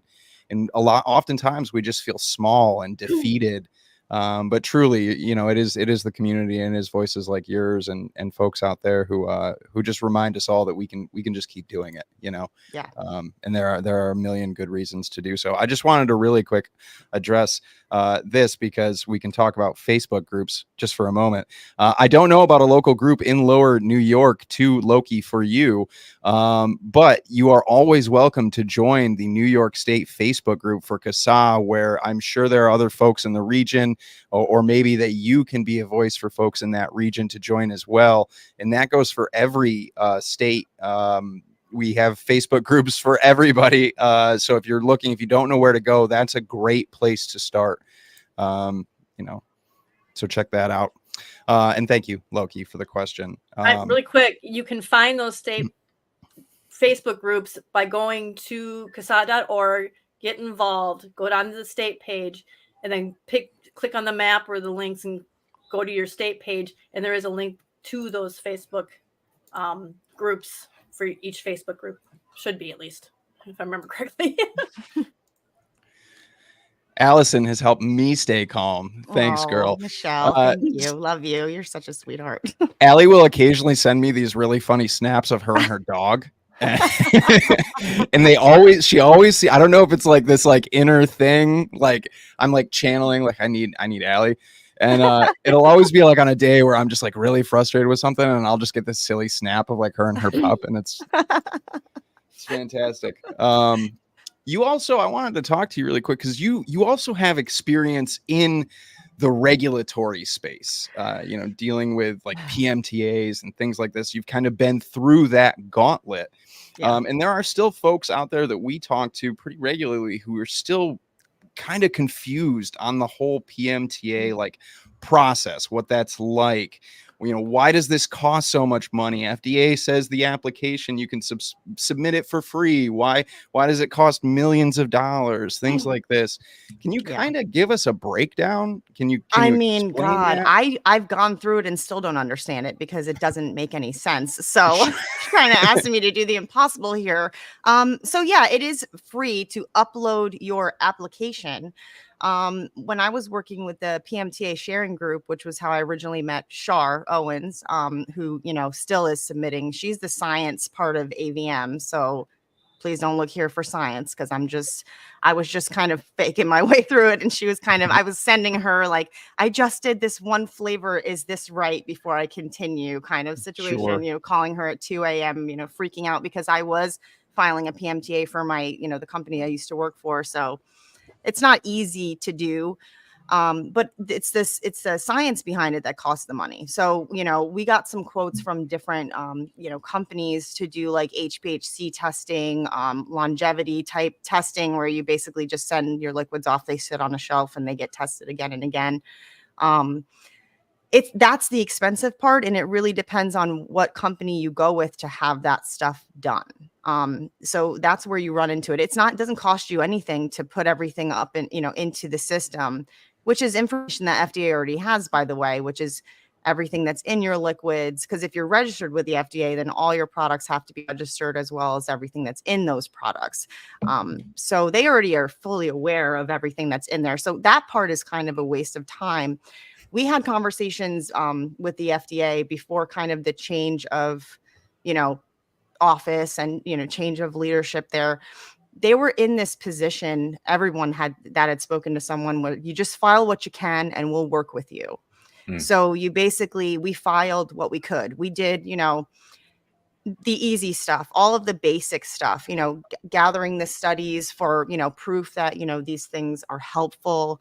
and oftentimes we just feel small and defeated. But truly, it is the community, and his voices like yours and folks out there who just remind us all that we can just keep doing it, Yeah. And there are a million good reasons to do so. I just wanted to really quick address this, because we can talk about Facebook groups just for a moment. I don't know about a local group in Lower New York to Loki for you, but you are always welcome to join the New York State Facebook group for CASAA, where I'm sure there are other folks in the region, or maybe that you can be a voice for folks in that region to join as well. And that goes for every state. We have Facebook groups for everybody. So if you don't know where to go, that's a great place to start. So check that out. And thank you, Loki, for the question. Really quick, you can find those state Facebook groups by going to CASAA.org, get involved, go down to the state page, and then click on the map or the links and go to your state page. And there is a link to those Facebook groups for each Facebook group. Should be, at least, if I remember correctly. Allison has helped me stay calm. Thanks, girl. Michelle, thank you. Love you. You're such a sweetheart. Allie will occasionally send me these really funny snaps of her and her dog. And she always see, I don't know if it's like this inner thing, like I'm channeling, like I need Allie. And it'll always be on a day where I'm just really frustrated with something, and I'll just get this silly snap of her and her pup, and it's fantastic. You also, I wanted to talk to you really quick, because you also have experience in the regulatory space, dealing with PMTAs and things like this. You've kind of been through that gauntlet. Yeah. And there are still folks out there that we talk to pretty regularly who are still kind of confused on the whole PMTA process, what that's like. Why does this cost so much money? FDA says the application, you can submit it for free. Why does it cost millions of dollars? Things like this. Can you kind of give us a breakdown? I mean, God, I've gone through it and still don't understand it, because it doesn't make any sense. So kind of asking me to do the impossible here. So yeah, it is free to upload your application. When I was working with the PMTA sharing group, which was how I originally met Shar Owens, who, still is submitting. She's the science part of AVM. So please don't look here for science, because I was just kind of faking my way through it. And she was I was sending her I just did this one flavor. Is this right before I continue kind of situation, Sure. Calling her at 2 a.m., freaking out because I was filing a PMTA for my, the company I used to work for. So it's not easy to do, but it's the science behind it that costs the money. So, we got some quotes from different, companies to do HPHC testing, longevity type testing, where you basically just send your liquids off, they sit on a shelf and they get tested again and again. That's the expensive part, and it really depends on what company you go with to have that stuff done. So that's where you run into it. It doesn't cost you anything to put everything up and, into the system, which is information that FDA already has, by the way, which is everything that's in your liquids. Because if you're registered with the FDA, then all your products have to be registered, as well as everything that's in those products. So they already are fully aware of everything that's in there. So that part is kind of a waste of time. We had conversations with the FDA before kind of the change of, office and, change of leadership there. They were in this position. Everyone had spoken to someone where you just file what you can and we'll work with you. So we filed what we could. We did, the easy stuff, all of the basic stuff, gathering the studies for, proof that, these things are helpful,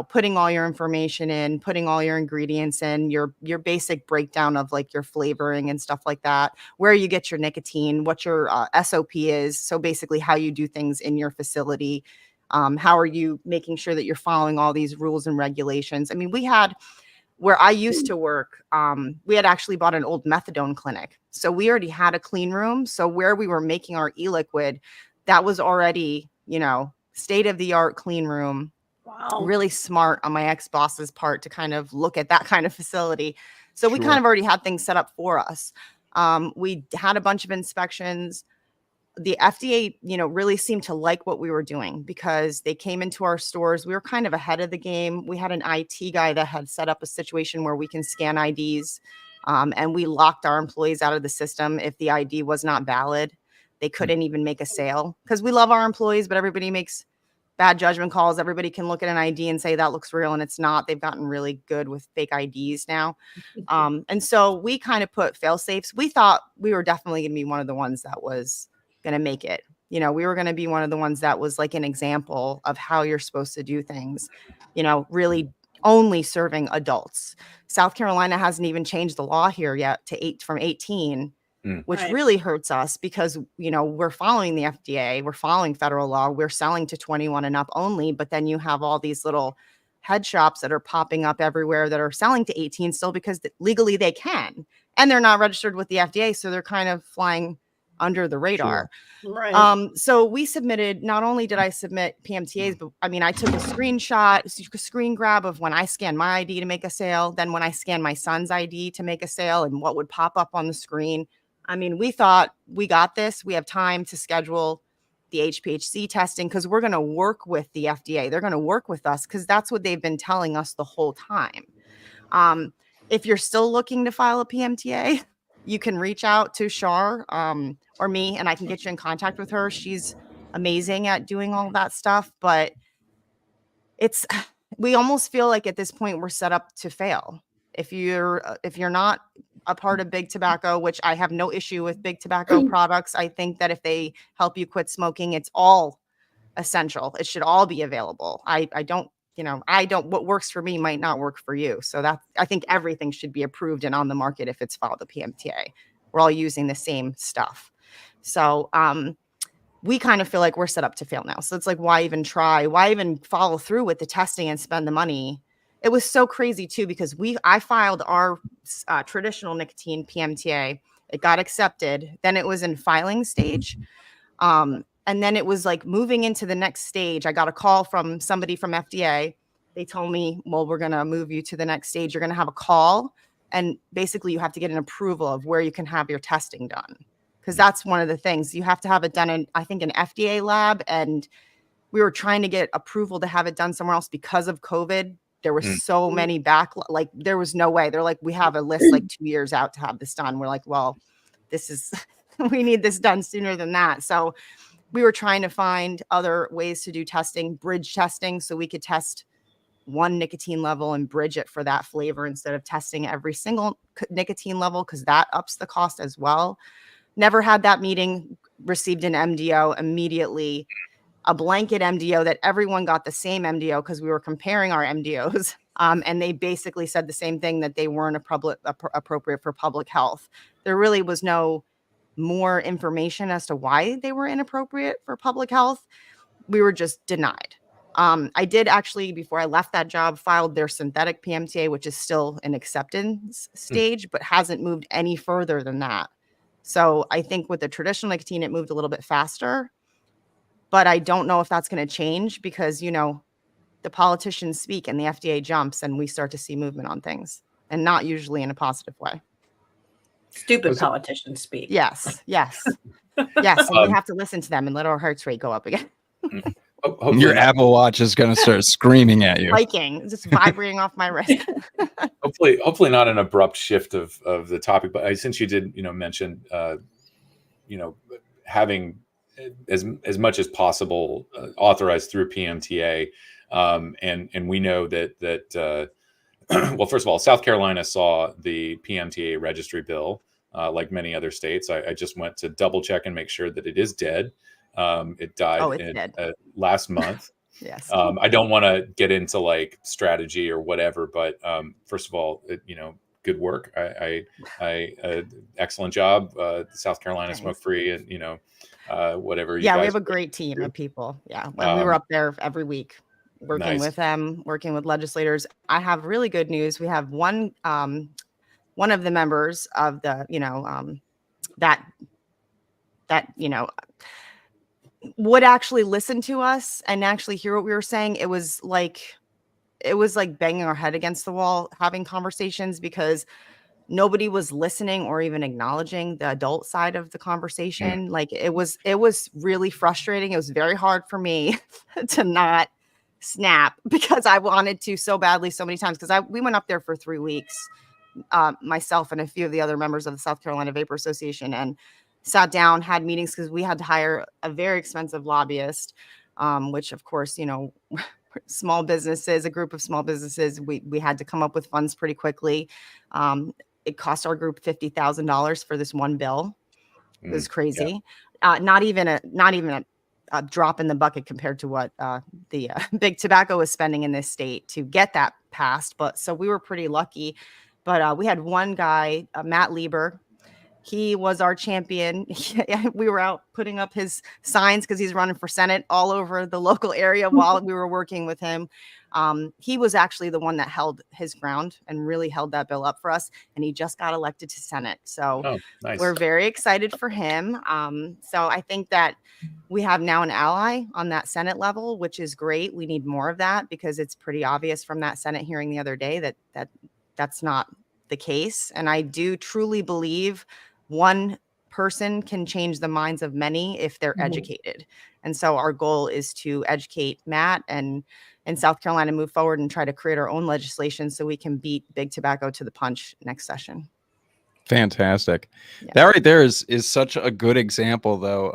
putting all your information in, putting all your ingredients in, your basic breakdown of like your flavoring and stuff like that, where you get your nicotine, what your SOP is. So basically how you do things in your facility. How are you making sure that you're following all these rules and regulations? I mean, where I used to work, we had actually bought an old methadone clinic. So we already had a clean room. So where we were making our e-liquid, that was already, state-of-the-art clean room. Wow. Really smart on my ex-boss's part to kind of look at that kind of facility. So we kind of already had things set up for us. We had a bunch of inspections. The FDA, really seemed to like what we were doing because they came into our stores. We were kind of ahead of the game. We had an IT guy that had set up a situation where we can scan IDs, and we locked our employees out of the system if the ID was not valid. They couldn't even make a sale because we love our employees, but everybody makes bad judgment calls. Everybody can look at an ID and say that looks real, and it's not. They've gotten really good with fake IDs now. And so we kind of put fail safes. We thought we were definitely going to be one of the ones that was going to make it. We were going to be one of the ones that was like an example of how you're supposed to do things, really only serving adults. South Carolina hasn't even changed the law here yet to from 18, which really hurts us because, we're following the FDA, we're following federal law, we're selling to 21 and up only, but then you have all these little head shops that are popping up everywhere that are selling to 18 still because legally they can, and they're not registered with the FDA. So they're kind of flying under the radar. Sure. Right. So we submitted, not only did I submit PMTAs, but I mean, I took a screen grab of when I scanned my ID to make a sale, then when I scanned my son's ID to make a sale and what would pop up on the screen. I mean, we thought we got this. We have time to schedule the HPHC testing because we're going to work with the FDA. They're going to work with us because that's what they've been telling us the whole time. If you're still looking to file a PMTA, you can reach out to Shar or me, and I can get you in contact with her. She's amazing at doing all that stuff, but we almost feel like at this point we're set up to fail. If you're not a part of Big Tobacco, which I have no issue with Big Tobacco products, I think that if they help you quit smoking, it's all essential. It should all be available. What works for me might not work for you. So I think everything should be approved and on the market if it's filed a PMTA. We're all using the same stuff. So we kind of feel like we're set up to fail now. So it's like, why even try? Why even follow through with the testing and spend the money? It was so crazy too, because I filed our traditional nicotine PMTA. It got accepted. Then it was in filing stage. And then it was like moving into the next stage. I got a call from somebody from FDA. They told me, well, we're going to move you to the next stage. You're going to have a call. And basically you have to get an approval of where you can have your testing done. Because that's one of the things. You have to have it done in, I think, an FDA lab. And we were trying to get approval to have it done somewhere else because of COVID. There were so many there was no way. They're like, we have a list like 2 years out to have this done. We're like, well, we need this done sooner than that. So we were trying to find other ways to do testing, bridge testing, so we could test one nicotine level and bridge it for that flavor instead of testing every single nicotine level, because that ups the cost as well. Never had that meeting, received an MDO immediately, a blanket MDO that everyone got the same MDO because we were comparing our MDOs. And they basically said the same thing, that they weren't appropriate for public health. There really was no more information as to why they were inappropriate for public health. We were just denied. I did actually, before I left that job, filed their synthetic PMTA, which is still an acceptance stage, but hasn't moved any further than that. So I think with the traditional nicotine, it moved a little bit faster, but I don't know if that's going to change because, the politicians speak and the FDA jumps and we start to see movement on things, and not usually in a positive way. Stupid politicians speak. Yes. And we have to listen to them and let our heart rate go up again. Your Apple Watch is going to start screaming at you. Spiking, just vibrating off my wrist. Hopefully not an abrupt shift of the topic, but since you did, mention, having as much as possible authorized through PMTA, and we know that well, first of all, South Carolina saw the PMTA registry bill like many other states. I just went to double check and make sure that it is dead. It died dead. Last month. Yes. I don't want to get into like strategy or whatever, but first of all, good work. Excellent job. South Carolina Thanks. Smoke Free, and whatever. Yeah, we have a great team of people. Yeah, when we were up there every week working Nice. with them, working with legislators. I have really good news. We have one of the members of the that would actually listen to us and actually hear what we were saying. It was like banging our head against the wall, having conversations, because nobody was listening or even acknowledging the adult side of the conversation. Like it was really frustrating. It was very hard for me to not snap, because I wanted to so badly so many times, because we went up there for 3 weeks, myself and a few of the other members of the South Carolina Vapor Association, and sat down, had meetings, because we had to hire a very expensive lobbyist, which of course, small businesses, a group of small businesses, we had to come up with funds pretty quickly. It cost our group $50,000 for this one bill. It was crazy. Yeah. Not even a drop in the bucket compared to what the big tobacco was spending in this state to get that passed. But so we were pretty lucky. But we had one guy, Matt Lieber. He was our champion. We were out putting up his signs because he's running for Senate all over the local area while we were working with him. He was actually the one that held his ground and really held that bill up for us. And he just got elected to Senate. So nice. We're very excited for him. So I think that we have now an ally on that Senate level, which is great. We need more of that, because it's pretty obvious from that Senate hearing the other day that's not the case. And I do truly believe one person can change the minds of many if they're educated. And so our goal is to educate Matt and in South Carolina, move forward and try to create our own legislation so we can beat big tobacco to the punch next session. Fantastic. Yeah. That right there is such a good example, though,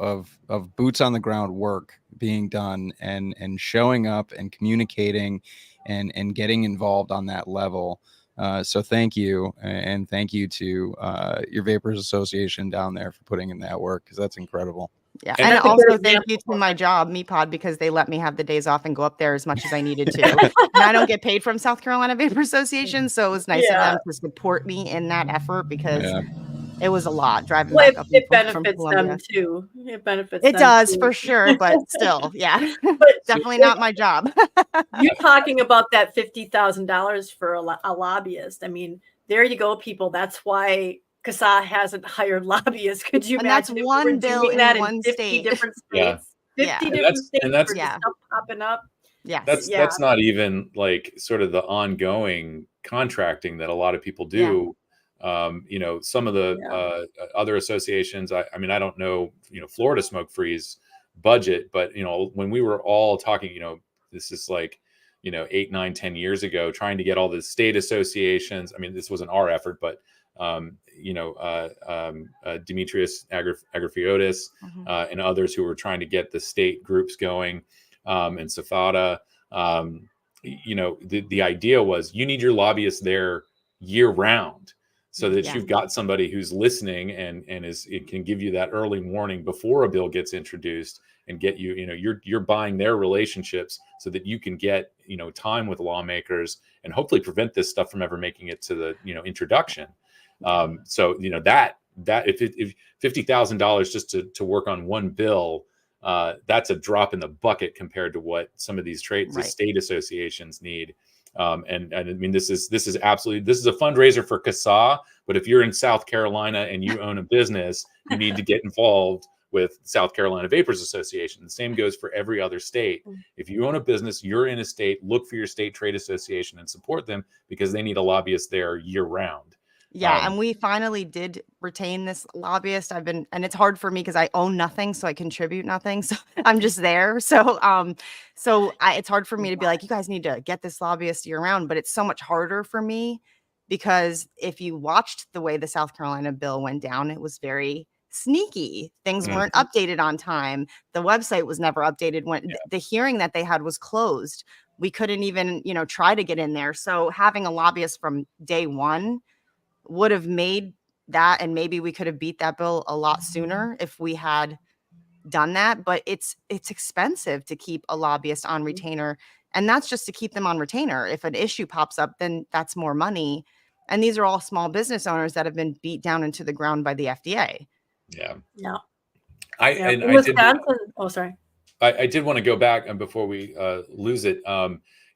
of boots on the ground work being done and showing up and communicating and getting involved on that level. So thank you. And thank you to your Vapors Association down there for putting in that work, because that's incredible. Yeah. And also thank you to my job, MePod, because they let me have the days off and go up there as much as I needed to. And I don't get paid from South Carolina Vapor Association. So it was nice of them to support me in that effort, because it was a lot driving back up. It benefits them too. It benefits them does too. For sure. But still, yeah, definitely not my job. You're talking about that $50,000 for a lobbyist. I mean, there you go, people. That's why CASAA hasn't hired lobbyists. Could you imagine? That's one bill in one 50 state. Different states. 50 different states for stuff popping up. Yeah, that's not even like sort of the ongoing contracting that a lot of people do. Some of the other associations. I mean, I don't know, Florida Smoke Free's budget, but when we were all talking, this is like 8, 9, 10 years ago, trying to get all the state associations. I mean, this wasn't our effort, but Demetrius Agrafiotis and others who were trying to get the state groups going, and Safada. The idea was you need your lobbyists there year round, so that you've got somebody who's listening and it can give you that early warning before a bill gets introduced and get you, you're buying their relationships so that you can get, time with lawmakers and hopefully prevent this stuff from ever making it to the, introduction. So, that if $50,000 just to work on one bill, that's a drop in the bucket compared to what some of these the state associations need. And I mean, this is a fundraiser for CASAA, but if you're in South Carolina and you own a business, you need to get involved with South Carolina Vapors Association. The same goes for every other state. If you own a business, you're in a state, look for your state trade association and support them, because they need a lobbyist there year round. Yeah. And we finally did retain this lobbyist. And it's hard for me because I own nothing, so I contribute nothing. So I'm just there. So, it's hard for me to be like, you guys need to get this lobbyist year round, but it's so much harder for me because if you watched the way the South Carolina bill went down, it was very sneaky. Things weren't updated on time. The website was never updated when the hearing that they had was closed. We couldn't even, try to get in there. So having a lobbyist from day one would have made that, and maybe we could have beat that bill a lot sooner if we had done that. But it's expensive to keep a lobbyist on retainer, and that's just to keep them on retainer. If an issue pops up, then that's more money. And these are all small business owners that have been beat down into the ground by the FDA. Yeah. Yeah. And In I did. Wisconsin. Oh, sorry. I did want to go back, and before we lose it,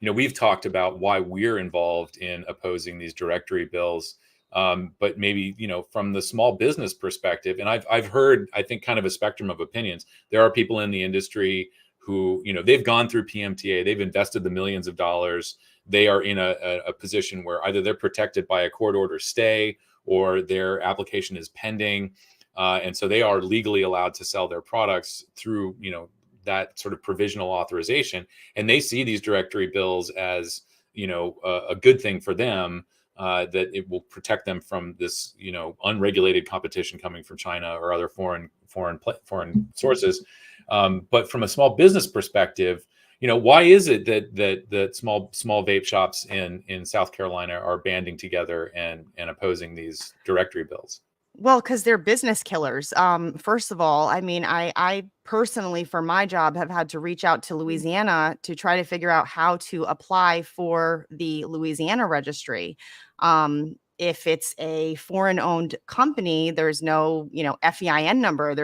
we've talked about why we're involved in opposing these directory bills, but maybe from the small business perspective, and I've heard, I think, kind of a spectrum of opinions. There are people in the industry who they've gone through PMTA, they've invested the millions of dollars, they are in a position where either they're protected by a court order stay or their application is pending, and so they are legally allowed to sell their products through that sort of provisional authorization, and they see these directory bills as a good thing for them, that it will protect them from this unregulated competition coming from China or other foreign sources. But from a small business perspective, why is it that small vape shops in South Carolina are banding together and opposing these directory bills? Well, because they're business killers. First of all, I mean, I personally, for my job, have had to reach out to Louisiana to try to figure out how to apply for the Louisiana registry. If it's a foreign-owned company, there's no, FEIN number.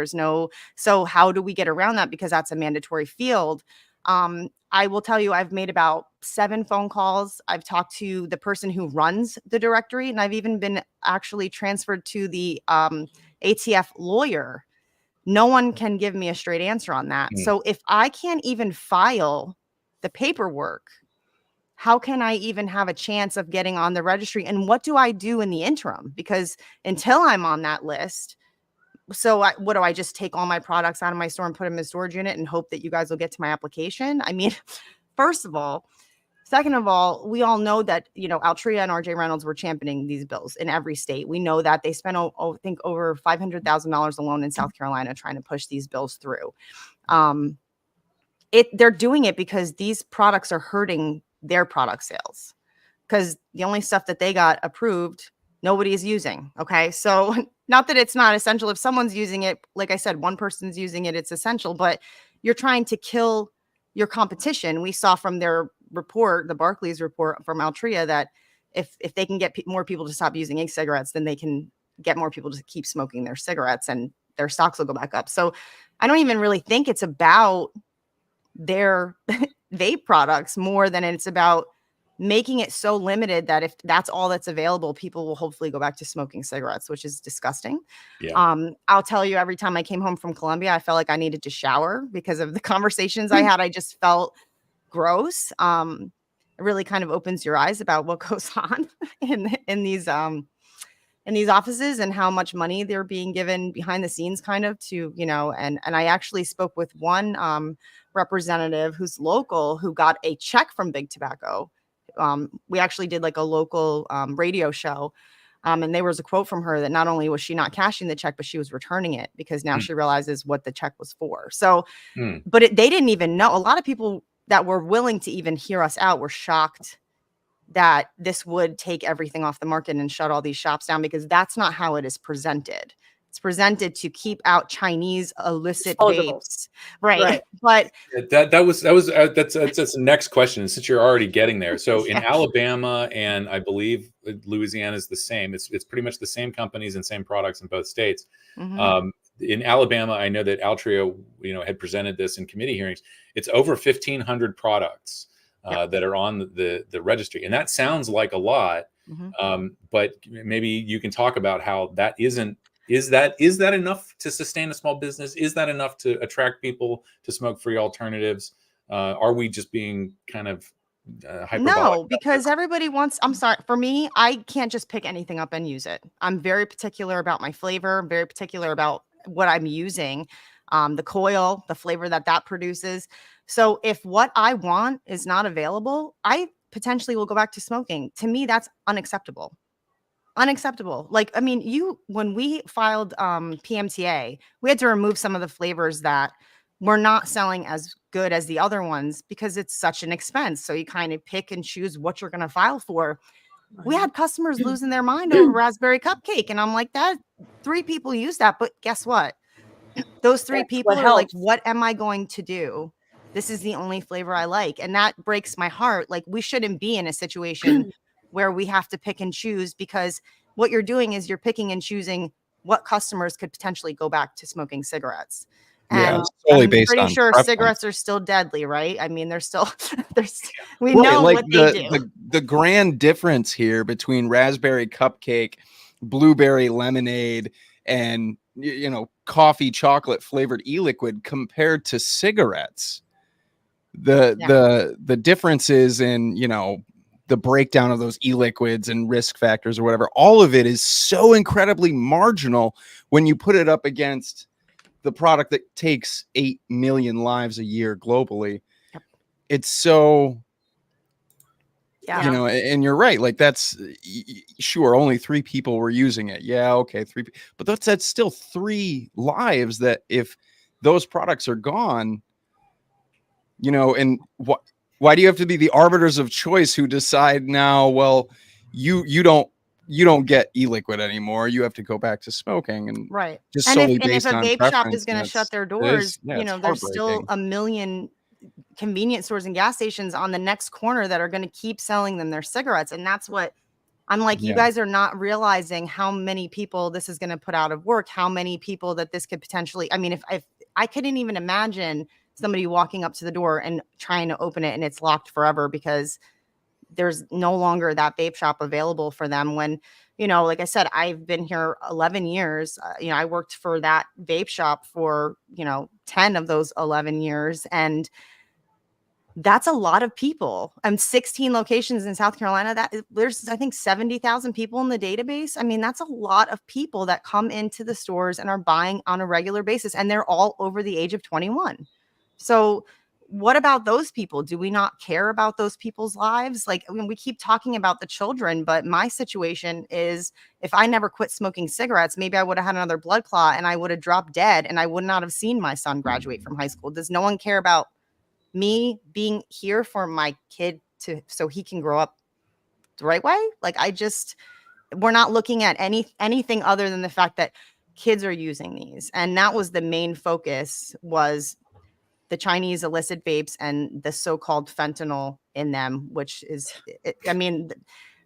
So how do we get around that? Because that's a mandatory field. I will tell you, I've made about 7 phone calls. I've talked to the person who runs the directory, and I've even been actually transferred to the ATF lawyer. No one can give me a straight answer on that. So if I can't even file the paperwork, how can I even have a chance of getting on the registry? And what do I do in the interim? Because until I'm on that list, what do I just take all my products out of my store and put them in the storage unit and hope that you guys will get to my application? I mean, first of all. Second of all, we all know that, Altria and RJ Reynolds were championing these bills in every state. We know that they spent, I think, over $500,000 alone in South Carolina trying to push these bills through. They're doing it because these products are hurting their product sales, because the only stuff that they got approved, nobody's using. Okay. So not that it's not essential. If someone's using it, like I said, one person's using it, it's essential, but you're trying to kill your competition. We saw from their report, the Barclays report from Altria, that if they can get more people to stop using e-cigarettes, then they can get more people to keep smoking their cigarettes and their stocks will go back up. So I don't even really think it's about their vape products more than it's about making it so limited that if that's all that's available, people will hopefully go back to smoking cigarettes, which is disgusting. Yeah. I'll tell you, every time I came home from Columbia, I felt like I needed to shower because of the conversations I had. I just felt gross. It really kind of opens your eyes about what goes on in these offices and how much money they're being given behind the scenes, kind of to, and I actually spoke with one representative who's local who got a check from Big Tobacco. We actually did like a local radio show. And there was a quote from her that not only was she not cashing the check, but she was returning it because now she realizes what the check was for. So, but they didn't even know. A lot of people that were willing to even hear us out were shocked that this would take everything off the market and shut all these shops down, because that's not how it is presented. It's presented to keep out Chinese illicit vapes, right? But that's the next question. Since you're already getting there, so in Alabama and I believe Louisiana is the same. It's pretty much the same companies and same products in both states. In Alabama, I know that Altria, had presented this in committee hearings. It's over 1,500 products that are on the registry, and that sounds like a lot. But maybe you can talk about how that isn't. Is that enough to sustain a small business? Is that enough to attract people to smoke-free alternatives? Are we just being kind of hyperbolic? No, because everybody wants. I'm sorry. For me, I can't just pick anything up and use it. I'm very particular about my flavor. I'm very particular about what I'm using, the coil, the flavor that produces. So if what I want is not available, I potentially will go back to smoking. To me, that's unacceptable. Like, I mean, when we filed PMTA, we had to remove some of the flavors that were not selling as good as the other ones because it's such an expense. So you kind of pick and choose what you're going to file for. We had customers losing their mind over raspberry cupcake. And I'm like, that 3 people use that. But guess what? Those 3 That's people what are like, helps. what am I going to do? This is the only flavor I like. And that breaks my heart. Like, we shouldn't be in a situation where we have to pick and choose, because what you're doing is you're picking and choosing what customers could potentially go back to smoking cigarettes. Yeah, And it's solely I'm based pretty on sure preference. cigarettes are still deadly, right? I mean, they're still, we Right, know like what they do. the grand difference here between raspberry cupcake, blueberry lemonade, and coffee chocolate flavored e-liquid compared to cigarettes. The differences in the breakdown of those e-liquids and risk factors or whatever, all of it is so incredibly marginal when you put it up against the product that takes 8 million lives a year globally. Yep. It's so, Yeah. and you're right. Like, that's sure, only 3 people were using it. Yeah. Okay. 3, but that's still 3 lives that if those products are gone, and why do you have to be the arbiters of choice who decide now, well, you don't get e-liquid anymore, you have to go back to smoking, and Right. just And if solely a based on vape shop preference, is going to shut their it's doors, it's there's still heartbreaking. a million convenience stores and gas stations on the next corner that are going to keep selling them their cigarettes. And that's what I'm like, you Yeah. guys are not realizing how many people this is going to put out of work, how many people that this could potentially, I mean, if I couldn't even imagine somebody walking up to the door and trying to open it and it's locked forever because there's no longer that vape shop available for them. When, like I said, I've been here 11 years. I worked for that vape shop for, 10 of those 11 years. And that's a lot of people. 16 locations in South Carolina. That there's, I think, 70,000 people in the database. I mean, that's a lot of people that come into the stores and are buying on a regular basis, and they're all over the age of 21. So what about those people? Do we not care about those people's lives? Like, I mean, we keep talking about the children, but my situation is, if I never quit smoking cigarettes, maybe I would have had another blood clot and I would have dropped dead and I would not have seen my son graduate from high school. Does no one care about me being here for my kid so he can grow up the right way? Like, we're not looking at anything other than the fact that kids are using these. And that was the main focus, was the Chinese illicit vapes and the so-called fentanyl in them, which is, I mean,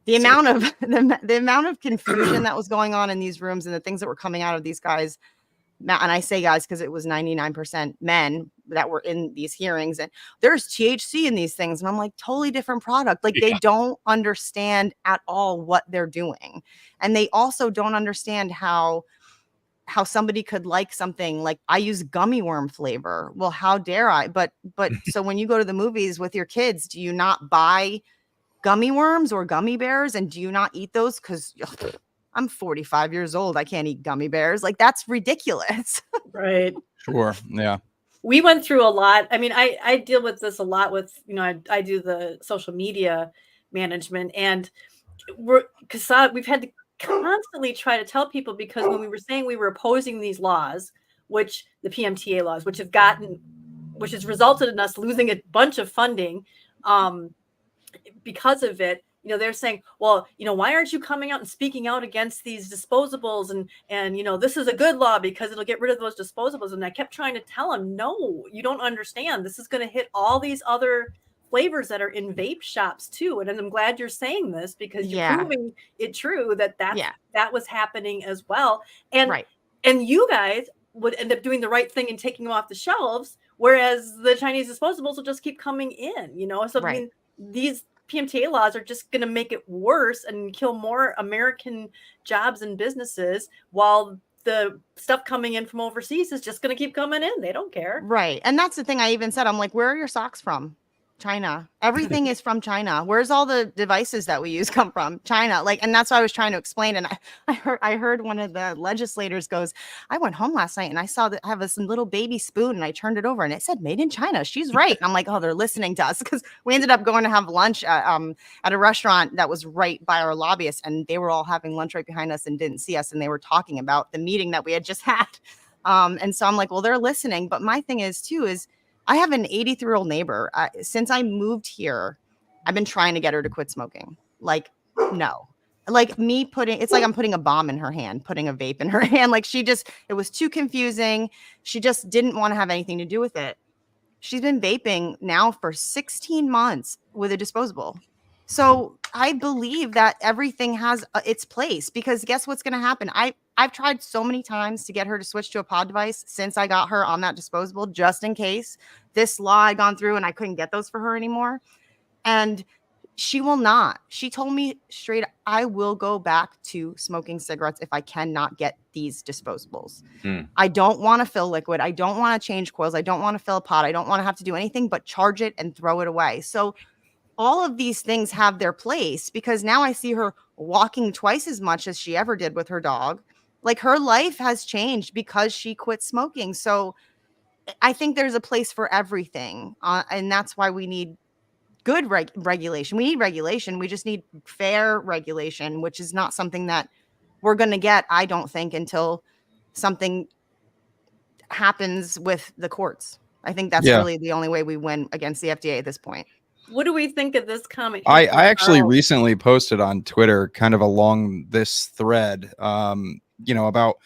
the amount of the amount of confusion that was going on in these rooms and the things that were coming out of these guys. And I say guys because it was 99% men that were in these hearings, and there's THC in these things. And I'm like, totally different product. Like, they don't understand at all what they're doing. And they also don't understand how somebody could like something like, I use gummy worm flavor. Well, how dare I? But so when you go to the movies with your kids, do you not buy gummy worms or gummy bears? And do you not eat those? Because I'm 45 years old. I can't eat gummy bears. Like, that's ridiculous. Right. Sure. Yeah. We went through a lot. I mean, I deal with this a lot with, I do the social media management, and CASAA, we've had to constantly try to tell people, because when we were saying we were opposing these laws, which the PMTA laws, which has resulted in us losing a bunch of funding because of it, they're saying, well, why aren't you coming out and speaking out against these disposables? And this is a good law because it'll get rid of those disposables. And I kept trying to tell them, no, you don't understand. This is going to hit all these other flavors that are in vape shops too. And I'm glad you're saying this, because you're proving it true that was happening as well. And and you guys would end up doing the right thing and taking them off the shelves, whereas the Chinese disposables will just keep coming in. So I mean, these PMTA laws are just going to make it worse and kill more American jobs and businesses, while the stuff coming in from overseas is just going to keep coming in. They don't care. Right. And that's the thing I even said. I'm like, where are your socks from? China. Everything is from China. Where's all the devices that we use come from? China. Like, and that's what I was trying to explain. And I heard one of the legislators goes, I went home last night and I saw that I have this little baby spoon and I turned it over and it said made in China. She's right. And I'm like, oh, they're listening to us, because we ended up going to have lunch at a restaurant that was right by our lobbyists, and they were all having lunch right behind us and didn't see us. And they were talking about the meeting that we had just had. And so I'm like, well, they're listening. But my thing is I have an 83-year-old neighbor. Since I moved here, I've been trying to get her to quit smoking. Like, no. Like me it's like I'm putting a bomb in her hand, putting a vape in her hand. Like it was too confusing. She just didn't want to have anything to do with it. She's been vaping now for 16 months with a disposable. So I believe that everything has its place, because guess what's going to happen? I've tried so many times to get her to switch to a pod device since I got her on that disposable, just in case this law had gone through and I couldn't get those for her anymore. And she will not. She told me straight, I will go back to smoking cigarettes if I cannot get these disposables. I don't want to fill liquid. I don't want to change coils. I don't want to fill a pot. I don't want to have to do anything but charge it and throw it away. So all of these things have their place, because now I see her walking twice as much as she ever did with her dog. Like, her life has changed because she quit smoking. So I think there's a place for everything. And that's why we need good regulation. We need regulation. We just need fair regulation, which is not something that we're going to get, I don't think, until something happens with the courts. I think that's really the only way we win against the FDA at this point. What do we think of this comment? I actually recently posted on Twitter kind of along this thread, about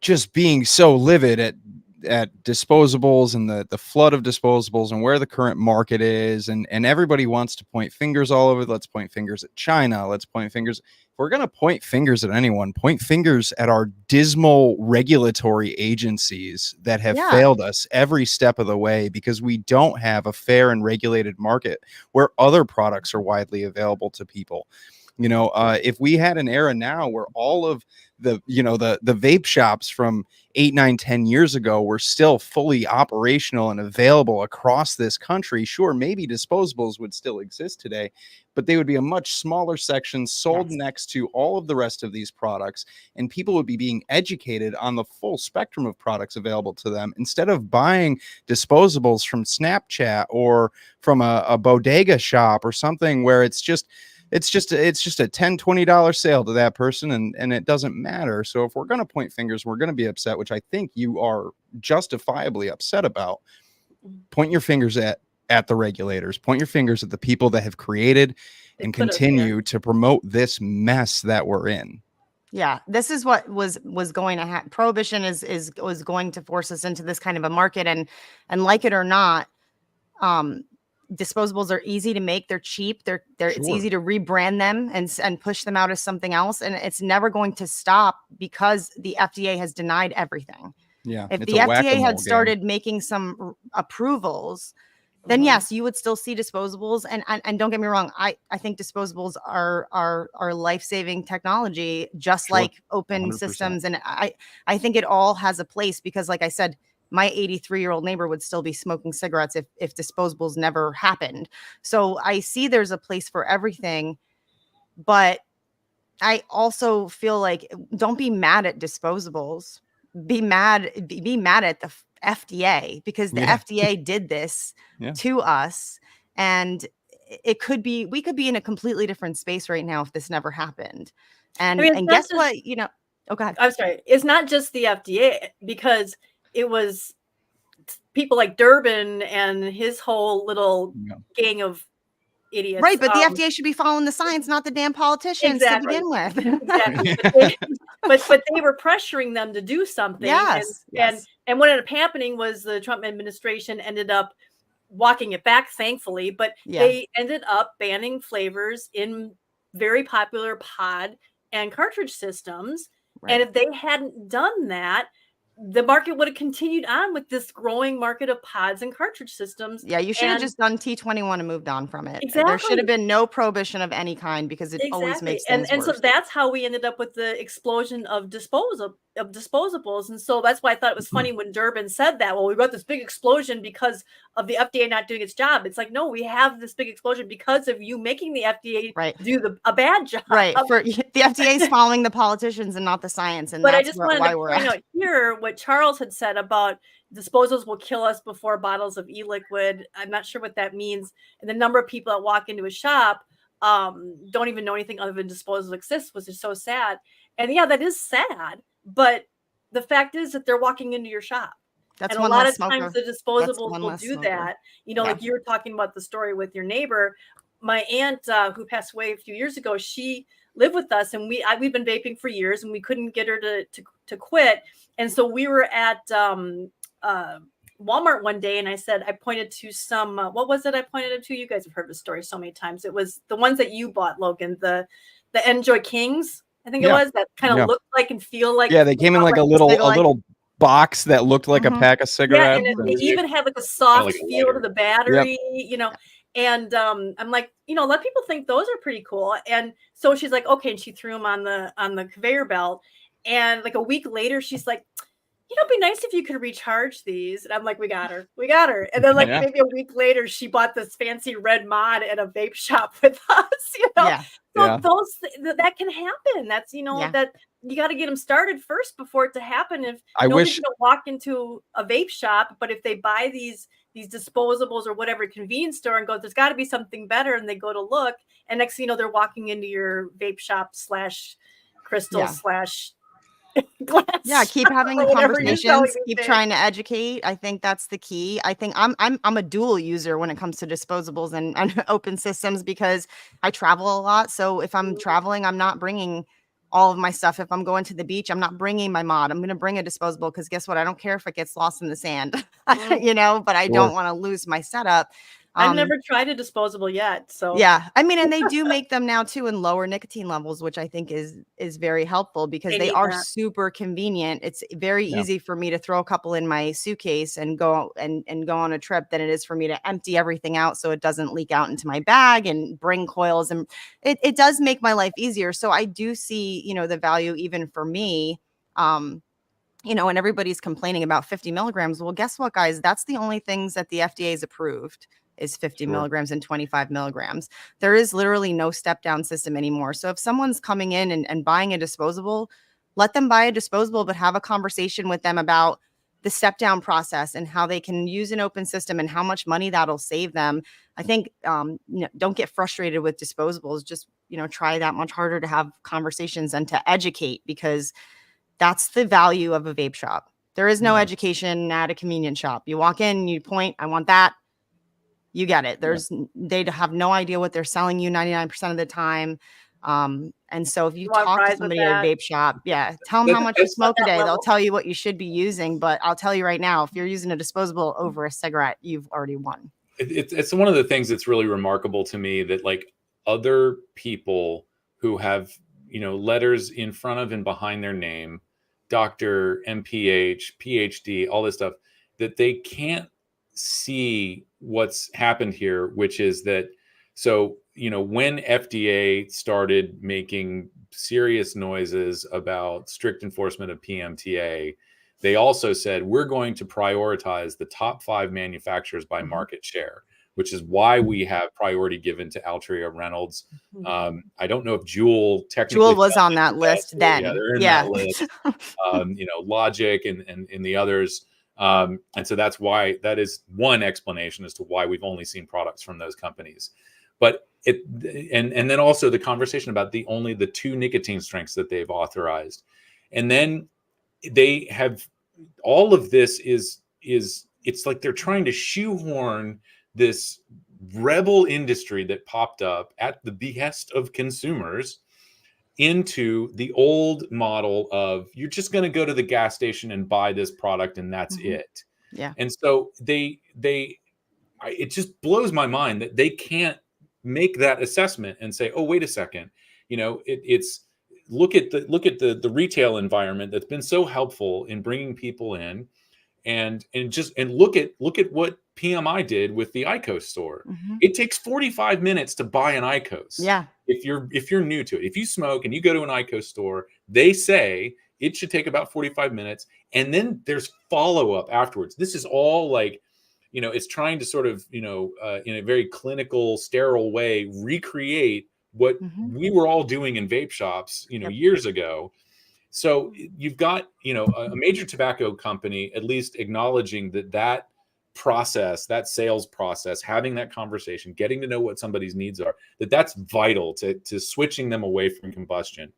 just being so livid at disposables and the flood of disposables and where the current market is. And everybody wants to point fingers all over. Let's point fingers at China. Let's point fingers. If we're going to point fingers at anyone, point fingers at our dismal regulatory agencies that have failed us every step of the way, because we don't have a fair and regulated market where other products are widely available to people. If we had an era now where all of the vape shops from 8, 9, 10 years ago were still fully operational and available across this country, sure, maybe disposables would still exist today, but they would be a much smaller section sold next to all of the rest of these products, and people would be being educated on the full spectrum of products available to them, instead of buying disposables from Snapchat or from a bodega shop or something where it's just a $10, $20 sale to that person, and it doesn't matter. So if we're going to point fingers, we're going to be upset, which I think you are justifiably upset about. Point your fingers at the regulators. Point your fingers at the people that have created and continue to promote this mess that we're in. Yeah, this is what was going to happen. Prohibition was going to force us into this kind of a market, and like it or not, disposables are easy to make. They're cheap. It's easy to rebrand them and push them out as something else. And it's never going to stop because the FDA has denied everything. Yeah. If the FDA had started making some approvals, then yes, you would still see disposables. And don't get me wrong, I think disposables are life-saving technology, just like open 100%. Systems. And I think it all has a place, because like I said, my 83-year-old neighbor would still be smoking cigarettes if disposables never happened. So I see there's a place for everything, but I also feel like, don't be mad at disposables. Be mad at the FDA, because the FDA did this to us, and we could be in a completely different space right now if this never happened. And guess what? Oh, go ahead. I'm sorry. It's not just the FDA, because it was people like Durbin and his whole little gang of idiots. Right, but the FDA should be following the science, not the damn politicians to begin with. Exactly. But they were pressuring them to do something. Yes. And what ended up happening was the Trump administration ended up walking it back, thankfully, but they ended up banning flavors in very popular pod and cartridge systems. Right. And if they hadn't done that, the market would have continued on with this growing market of pods and cartridge systems. Yeah, you should have just done T21 and moved on from it. Exactly. There should have been no prohibition of any kind, because it always makes things worse. So that's how we ended up with the explosion of disposables. And so that's why I thought it was funny when Durbin said that. Well, we got this big explosion because of the FDA not doing its job. It's like, no, we have this big explosion because of you making the FDA do a bad job. Right. For the FDA is following the politicians and not the science. And I just wanted to point out here what Charles had said about disposables will kill us before bottles of e-liquid. I'm not sure what that means. And the number of people that walk into a shop don't even know anything other than disposables exist, which is so sad. And yeah, that is sad. But the fact is that they're walking into your shop. That's and a lot of times the disposables will do that. Like you were talking about the story with your neighbor. my aunt who passed away a few years ago, she lived with us, and we've been vaping for years, and we couldn't get her to quit. And so we were at Walmart one day, and I pointed to some, what was it I pointed to? You guys have heard the story so many times. It was the ones that you bought, Logan, the Enjoy Kings, I think it was, that kind of looked like and feel like. Yeah, they came in like a little box that looked like a pack of cigarettes. Yeah, and it even had like a soft feel to the battery, and I'm like, a lot of people think those are pretty cool. And so she's like, okay, and she threw them on the conveyor belt. And like a week later, she's like, it'd be nice if you could recharge these. And I'm like, we got her. And then like maybe a week later, she bought this fancy red mod at a vape shop with us, So that can happen. That's, that you got to get them started first before it to happen. If nobody's gonna walk into a vape shop, but if they buy these disposables or whatever convenience store and go, there's got to be something better, and they go to look, and next thing you know, they're walking into your vape shop / crystal / glass. Keep having the conversations, keep trying to educate. I think that's the key. I think I'm a dual user when it comes to disposables and open systems, because I travel a lot. So if I'm traveling, I'm not bringing all of my stuff. If I'm going to the beach, I'm not bringing my mod. I'm going to bring a disposable, because guess what? I don't care if it gets lost in the sand, but I don't want to lose my setup. I've never tried a disposable yet. So I mean, and they do make them now too in lower nicotine levels, which I think is very helpful, because they are super convenient. It's very easy for me to throw a couple in my suitcase and go on a trip than it is for me to empty everything out so it doesn't leak out into my bag and bring coils. And it does make my life easier. So I do see, the value even for me. And everybody's complaining about 50 milligrams. Well, guess what, guys? That's the only things that the FDA has approved is 50 milligrams and 25 milligrams. There is literally no step down system anymore. So if someone's coming in and buying a disposable, let them buy a disposable, but have a conversation with them about the step down process and how they can use an open system and how much money that'll save them. I think, don't get frustrated with disposables. Just, try that much harder to have conversations and to educate, because that's the value of a vape shop. There is no education at a convenience shop. You walk in, you point, I want that. You get it. They have no idea what they're selling you 99% of the time. And so if you talk to somebody at a vape shop, tell them how much you smoke a day. They'll tell you what you should be using. But I'll tell you right now, if you're using a disposable over a cigarette, you've already won. It's one of the things that's really remarkable to me, that like other people who have, letters in front of and behind their name, Dr., MPH, PhD, all this stuff, that they can't see what's happened here, which is that, when FDA started making serious noises about strict enforcement of PMTA, they also said, we're going to prioritize the top 5 manufacturers by market share, which is why we have priority given to Altria, Reynolds. I don't know if Juul was on that list then. Yeah, they're in that list. Logic and the others. And so that's why, that is one explanation as to why we've only seen products from those companies. But and then also the conversation about only the 2 nicotine strengths that they've authorized. And then they have all of this is it's like they're trying to shoehorn this rebel industry that popped up at the behest of consumers into the old model of, you're just going to go to the gas station and buy this product and that's it. Yeah. And so it just blows my mind that they can't make that assessment and say, oh, wait a second, it's look at the retail environment that's been so helpful in bringing people in, and look at what PMI did with the IQOS store. It takes 45 minutes to buy an IQOS. Yeah. If you're new to it, if you smoke and you go to an IQOS store, they say it should take about 45 minutes. And then there's follow-up afterwards. This is all like, it's trying to sort of, in a very clinical, sterile way, recreate what we were all doing in vape shops, years ago. So you've got, a major tobacco company at least acknowledging that process, that sales process, having that conversation, getting to know what somebody's needs are, that's vital to switching them away from combustion.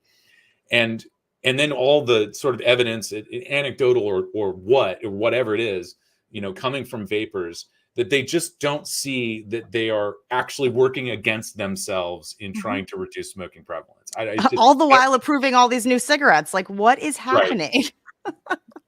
And then all the sort of evidence, anecdotal or whatever it is, coming from vapors, that they just don't see that they are actually working against themselves in trying to reduce smoking prevalence. All the while approving all these new cigarettes. Like, what is happening?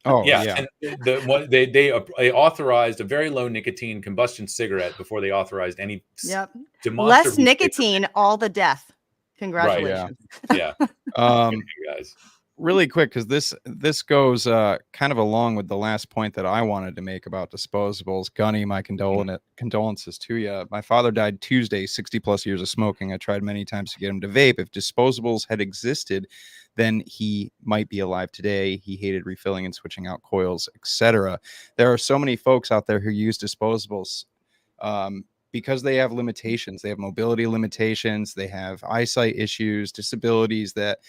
Oh yeah, yeah. and they authorized a very low nicotine combustion cigarette before they authorized any Yep. Less demonstrably nicotine, all the death. Congratulations. yeah. Guys. Really quick, because this goes kind of along with the last point that I wanted to make about disposables. Gunny, my condolences to you. My father died Tuesday, 60 plus years of smoking. I tried many times to get him to vape. If disposables had existed, then he might be alive today. He hated refilling and switching out coils, etc. There are so many folks out there who use disposables because they have limitations. They have mobility limitations. They have eyesight issues, disabilities that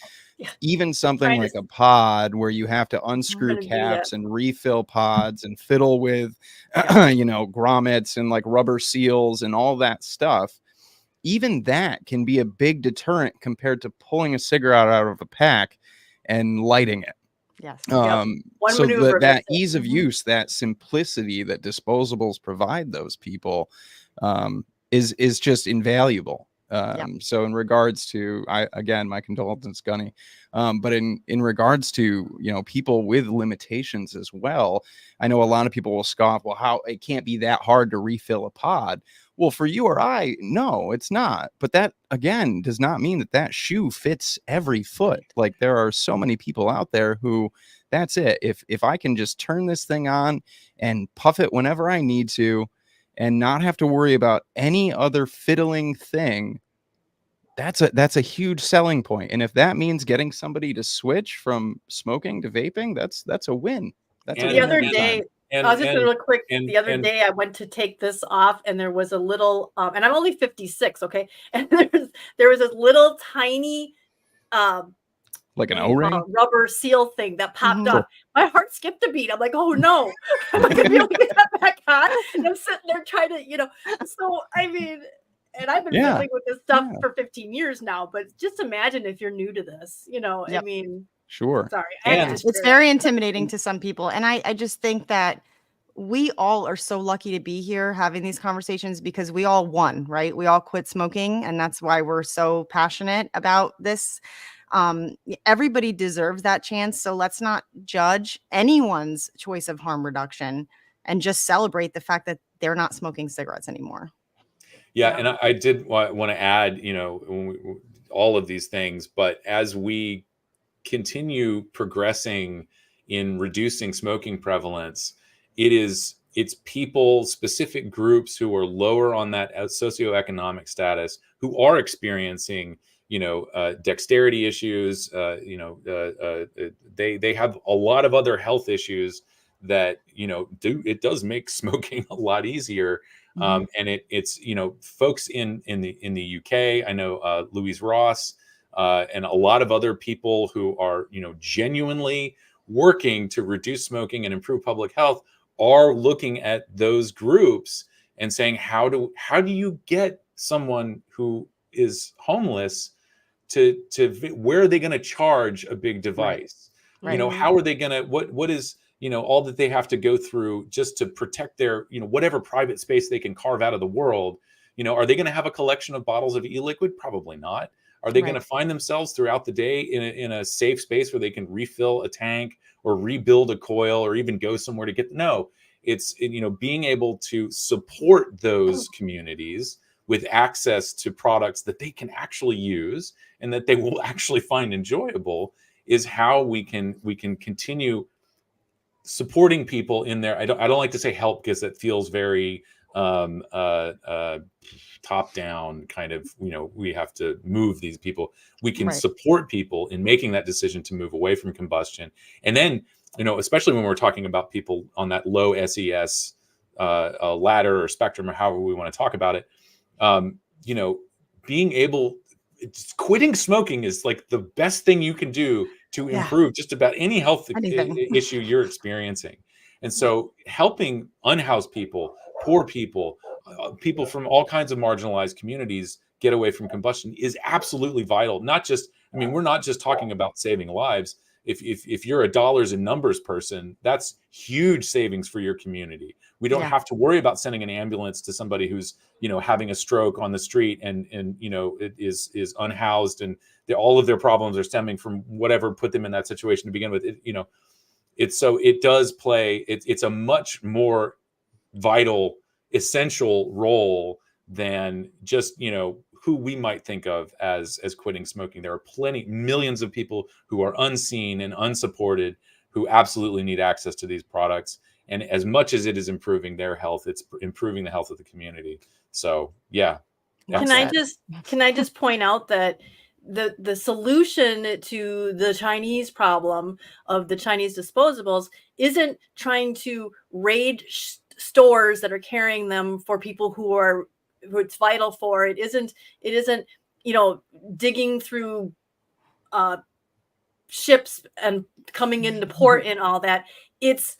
even something like a pod where you have to unscrew caps and refill pods and fiddle with, grommets and like rubber seals and all that stuff. Even that can be a big deterrent compared to pulling a cigarette out of a pack and lighting it. Yes. So that ease of use, that simplicity that disposables provide those people is just invaluable. So in regards to, again, my condolences, Gunny. But in regards to, people with limitations as well, I know a lot of people will scoff, well, how it can't be that hard to refill a pod. Well, for you or I, no, it's not. But that, again, does not mean that shoe fits every foot. Like, there are so many people out there who, that's it. If I can just turn this thing on and puff it whenever I need to and not have to worry about any other fiddling thing, that's a huge selling point. And if that means getting somebody to switch from smoking to vaping, that's a win. The other day, real quick. The other day, I went to take this off, and there was a little, and I'm only 56, okay, and there was a little tiny, like an O-ring, rubber seal thing that popped up. My heart skipped a beat. I'm like, oh no, am I gonna be able to get that back on? And I'm sitting there trying to, So I mean, and I've been dealing with this stuff for 15 years now. But just imagine if you're new to this, I mean. Sure. Sorry. It's very intimidating to some people. And I just think that we all are so lucky to be here having these conversations because we all won, right? We all quit smoking. And that's why we're so passionate about this. Everybody deserves that chance. So let's not judge anyone's choice of harm reduction and just celebrate the fact that they're not smoking cigarettes anymore. Yeah. And I did want to add, all of these things, but as we continue progressing in reducing smoking prevalence, it's people, specific groups who are lower on that socioeconomic status who are experiencing, dexterity issues. They have a lot of other health issues that, it does make smoking a lot easier. And it's folks in the UK. I know Louise Ross and a lot of other people who are genuinely working to reduce smoking and improve public health are looking at those groups and saying, how do you get someone who is homeless to where are they going to charge a big device? Right. How are they going to what is all that they have to go through just to protect their, whatever private space they can carve out of the world? Are they going to have a collection of bottles of e-liquid? Probably not. Are they going to find themselves throughout the day in a safe space where they can refill a tank or rebuild a coil or even go somewhere to get? No, it's, being able to support those communities with access to products that they can actually use and that they will actually find enjoyable is how we can continue supporting people in there. I don't like to say help because it feels very top down kind of, we have to move these people. We can support people in making that decision to move away from combustion. And then, especially when we're talking about people on that low SES ladder or spectrum or however we want to talk about it, being able, quitting smoking is like the best thing you can do to improve just about any health issue you're experiencing. And so helping unhoused people, poor people, people from all kinds of marginalized communities get away from combustion is absolutely vital. We're not just talking about saving lives. if you're a dollars and numbers person, that's huge savings for your community. We don't Yeah. have to worry about sending an ambulance to somebody who's, having a stroke on the street and it is unhoused, and all of their problems are stemming from whatever put them in that situation to begin with. It does play. It's a much more vital, essential role than just who we might think of as quitting smoking. There are millions of people who are unseen and unsupported who absolutely need access to these products. And as much as it is improving their health, it's improving the health of the community. So yeah. Can I just point out that the solution to the Chinese problem of the Chinese disposables isn't trying to raid stores that are carrying them for people who it's vital for. It isn't digging through ships and coming into port and all that. It's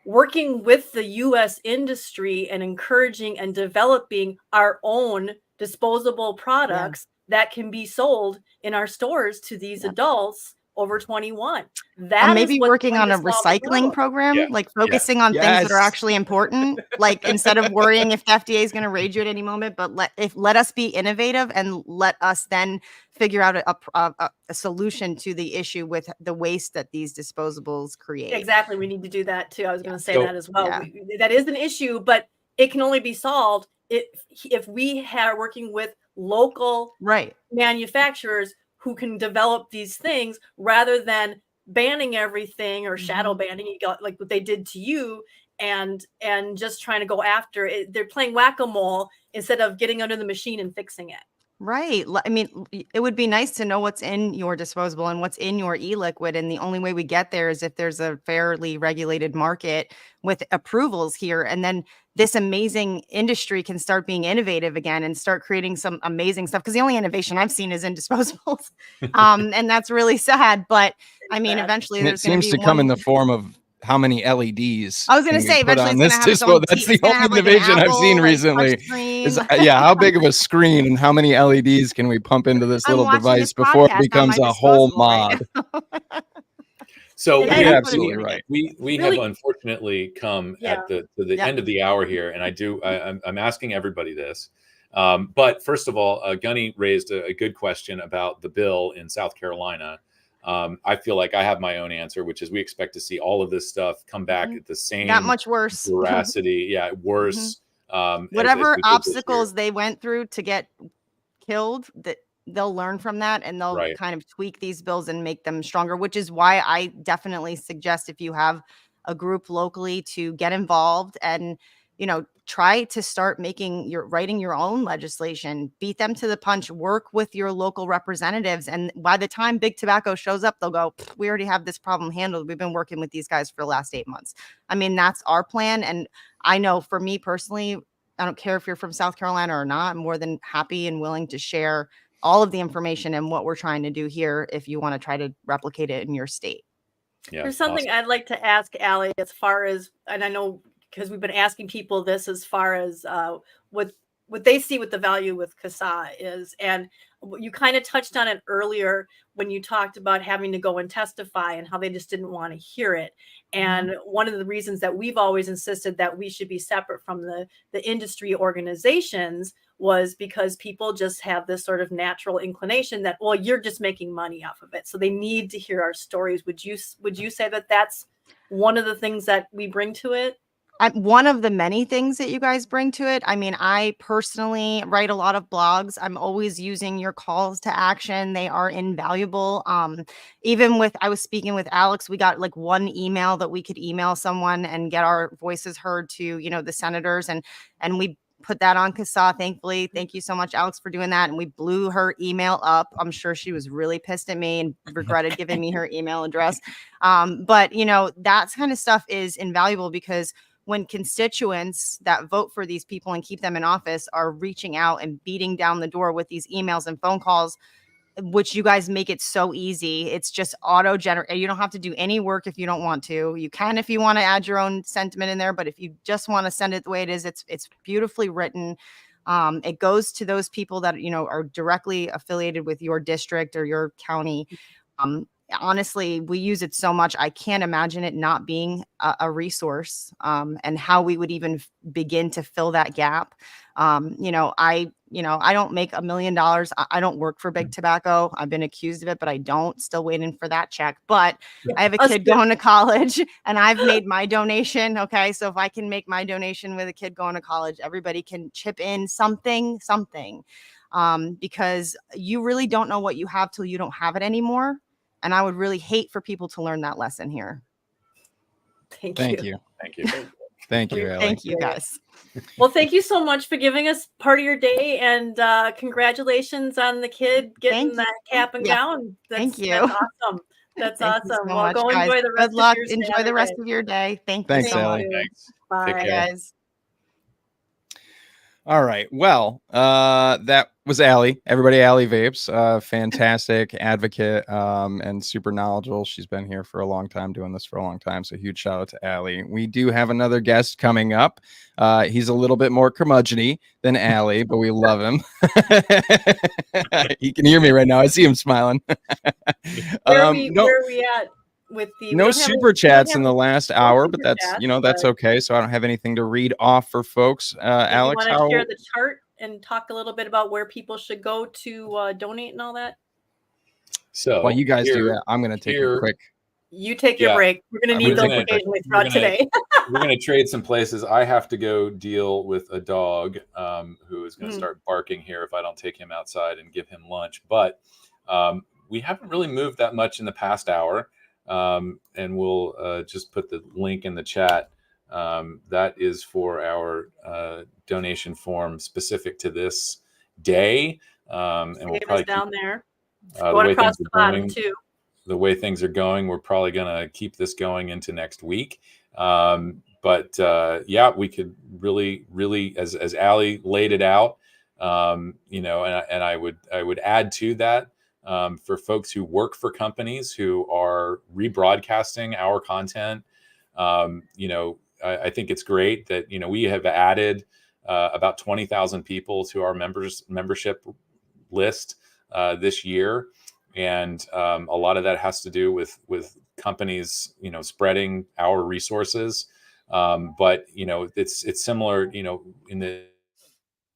working with the U.S. industry and encouraging and developing our own disposable products that can be sold in our stores to these adults over 21. That maybe working on a recycling program, like focusing on things that are actually important, like instead of worrying if the FDA is going to raid you at any moment, but let us be innovative and let us then figure out a solution to the issue with the waste that these disposables create. Exactly. We need to do that too. I was going to say that as well. That is an issue, but it can only be solved if we are working with local manufacturers who can develop these things rather than banning everything or shadow banning, like what they did to you, and just trying to go after it. They're playing whack-a-mole instead of getting under the machine and fixing it. Right. I mean, it would be nice to know what's in your disposable and what's in your e-liquid. And the only way we get there is if there's a fairly regulated market with approvals here. And then this amazing industry can start being innovative again and start creating some amazing stuff. Because the only innovation I've seen is in disposables. And that's really sad. But I mean, eventually it seems to come in the form of how many LEDs. I was going to say, eventually it's going to have its own. That's the only innovation I've seen recently. Is how big of a screen and how many LEDs can we pump into this little device before it becomes a whole mod? So you're absolutely right. We have unfortunately come to the end of the hour here, and I'm asking everybody this. But first of all, Gunny raised a good question about the bill in South Carolina. I feel like I have my own answer, which is we expect to see all of this stuff come back at the same that much worse veracity. Worse. Whatever obstacles they went through to get killed, that they'll learn from that and they'll kind of tweak these bills and make them stronger, which is why I definitely suggest if you have a group locally to get involved and, try to start writing your own legislation, beat them to the punch, work with your local representatives. And by the time Big Tobacco shows up, they'll go, we already have this problem handled. We've been working with these guys for the last 8 months. I mean, that's our plan. And I know for me personally, I don't care if you're from South Carolina or not, I'm more than happy and willing to share all of the information and what we're trying to do here if you want to try to replicate it in your state. Yeah, there's something I'd like to ask Alli as far as, and I know because we've been asking people this as far as what they see what the value with CASAA is. And you kind of touched on it earlier when you talked about having to go and testify and how they just didn't want to hear it. And one of the reasons that we've always insisted that we should be separate from the industry organizations was because people just have this sort of natural inclination that, well, you're just making money off of it. So they need to hear our stories. Would you say that that's one of the things that we bring to it? One of the many things that you guys bring to it. I mean, I personally write a lot of blogs. I'm always using your calls to action. They are invaluable. Even I was speaking with Alex, we got like one email that we could email someone and get our voices heard to, the senators. And we put that on CASAA, thankfully. Thank you so much, Alex, for doing that. And we blew her email up. I'm sure she was really pissed at me and regretted giving me her email address. But, that kind of stuff is invaluable because when constituents that vote for these people and keep them in office are reaching out and beating down the door with these emails and phone calls, which you guys make it so easy. It's just auto-generate. You don't have to do any work if you don't want to. You can if you want to add your own sentiment in there, but if you just want to send it the way it is, it's beautifully written. It goes to those people that, are directly affiliated with your district or your county. honestly, we use it so much. I can't imagine it not being a resource, and how we would even begin to fill that gap. I don't make $1 million. I don't work for big tobacco. I've been accused of it, but I don't. Still waiting for that check. But I have a kid going to college, and I've made my donation. Okay, so if I can make my donation with a kid going to college, everybody can chip in something. Because you really don't know what you have till you don't have it anymore. And I would really hate for people to learn that lesson here. Thank you. Thank you. Thank you, Alli. Thank you, guys. Well, thank you so much for giving us part of your day, and congratulations on the kid getting that cap and gown. Thank you. That's awesome. That's Thank you awesome. so well, much, go guys. enjoy the rest Good luck. of your Enjoy the rest of your day. Thank you. Thanks, so Alli. much. Thanks. Bye. Take Bye, care. guys. All right. Well, that was Alli. Everybody, Alli Vapes, fantastic advocate, and super knowledgeable. She's been here for a long time, doing this for a long time. So huge shout out to Alli. We do have another guest coming up. He's a little bit more curmudgeon-y than Alli, but we love him. He can hear me right now. I see him smiling. Where are we at with the no super chats in the last hour, but that's that's okay. So I don't have anything to read off for folks. Alex, you want to share the chart and talk a little bit about where people should go to donate and all that? So while you guys do that, I'm going to take a quick. You take your break. We're going to need those occasionally throughout today. We're going to trade some places. I have to go deal with a dog who is going to start barking here if I don't take him outside and give him lunch. But we haven't really moved that much in the past hour. And we'll just put the link in the chat. That is for our donation form specific to this day. And we'll probably down there. Going across the bottom too. The way things are going, we're probably going to keep this going into next week. But we could really, as Alli laid it out, and I would add to that. For folks who work for companies who are rebroadcasting our content, I think it's great that we have added about 20,000 people to our membership list this year, and a lot of that has to do with companies spreading our resources. But it's similar. In the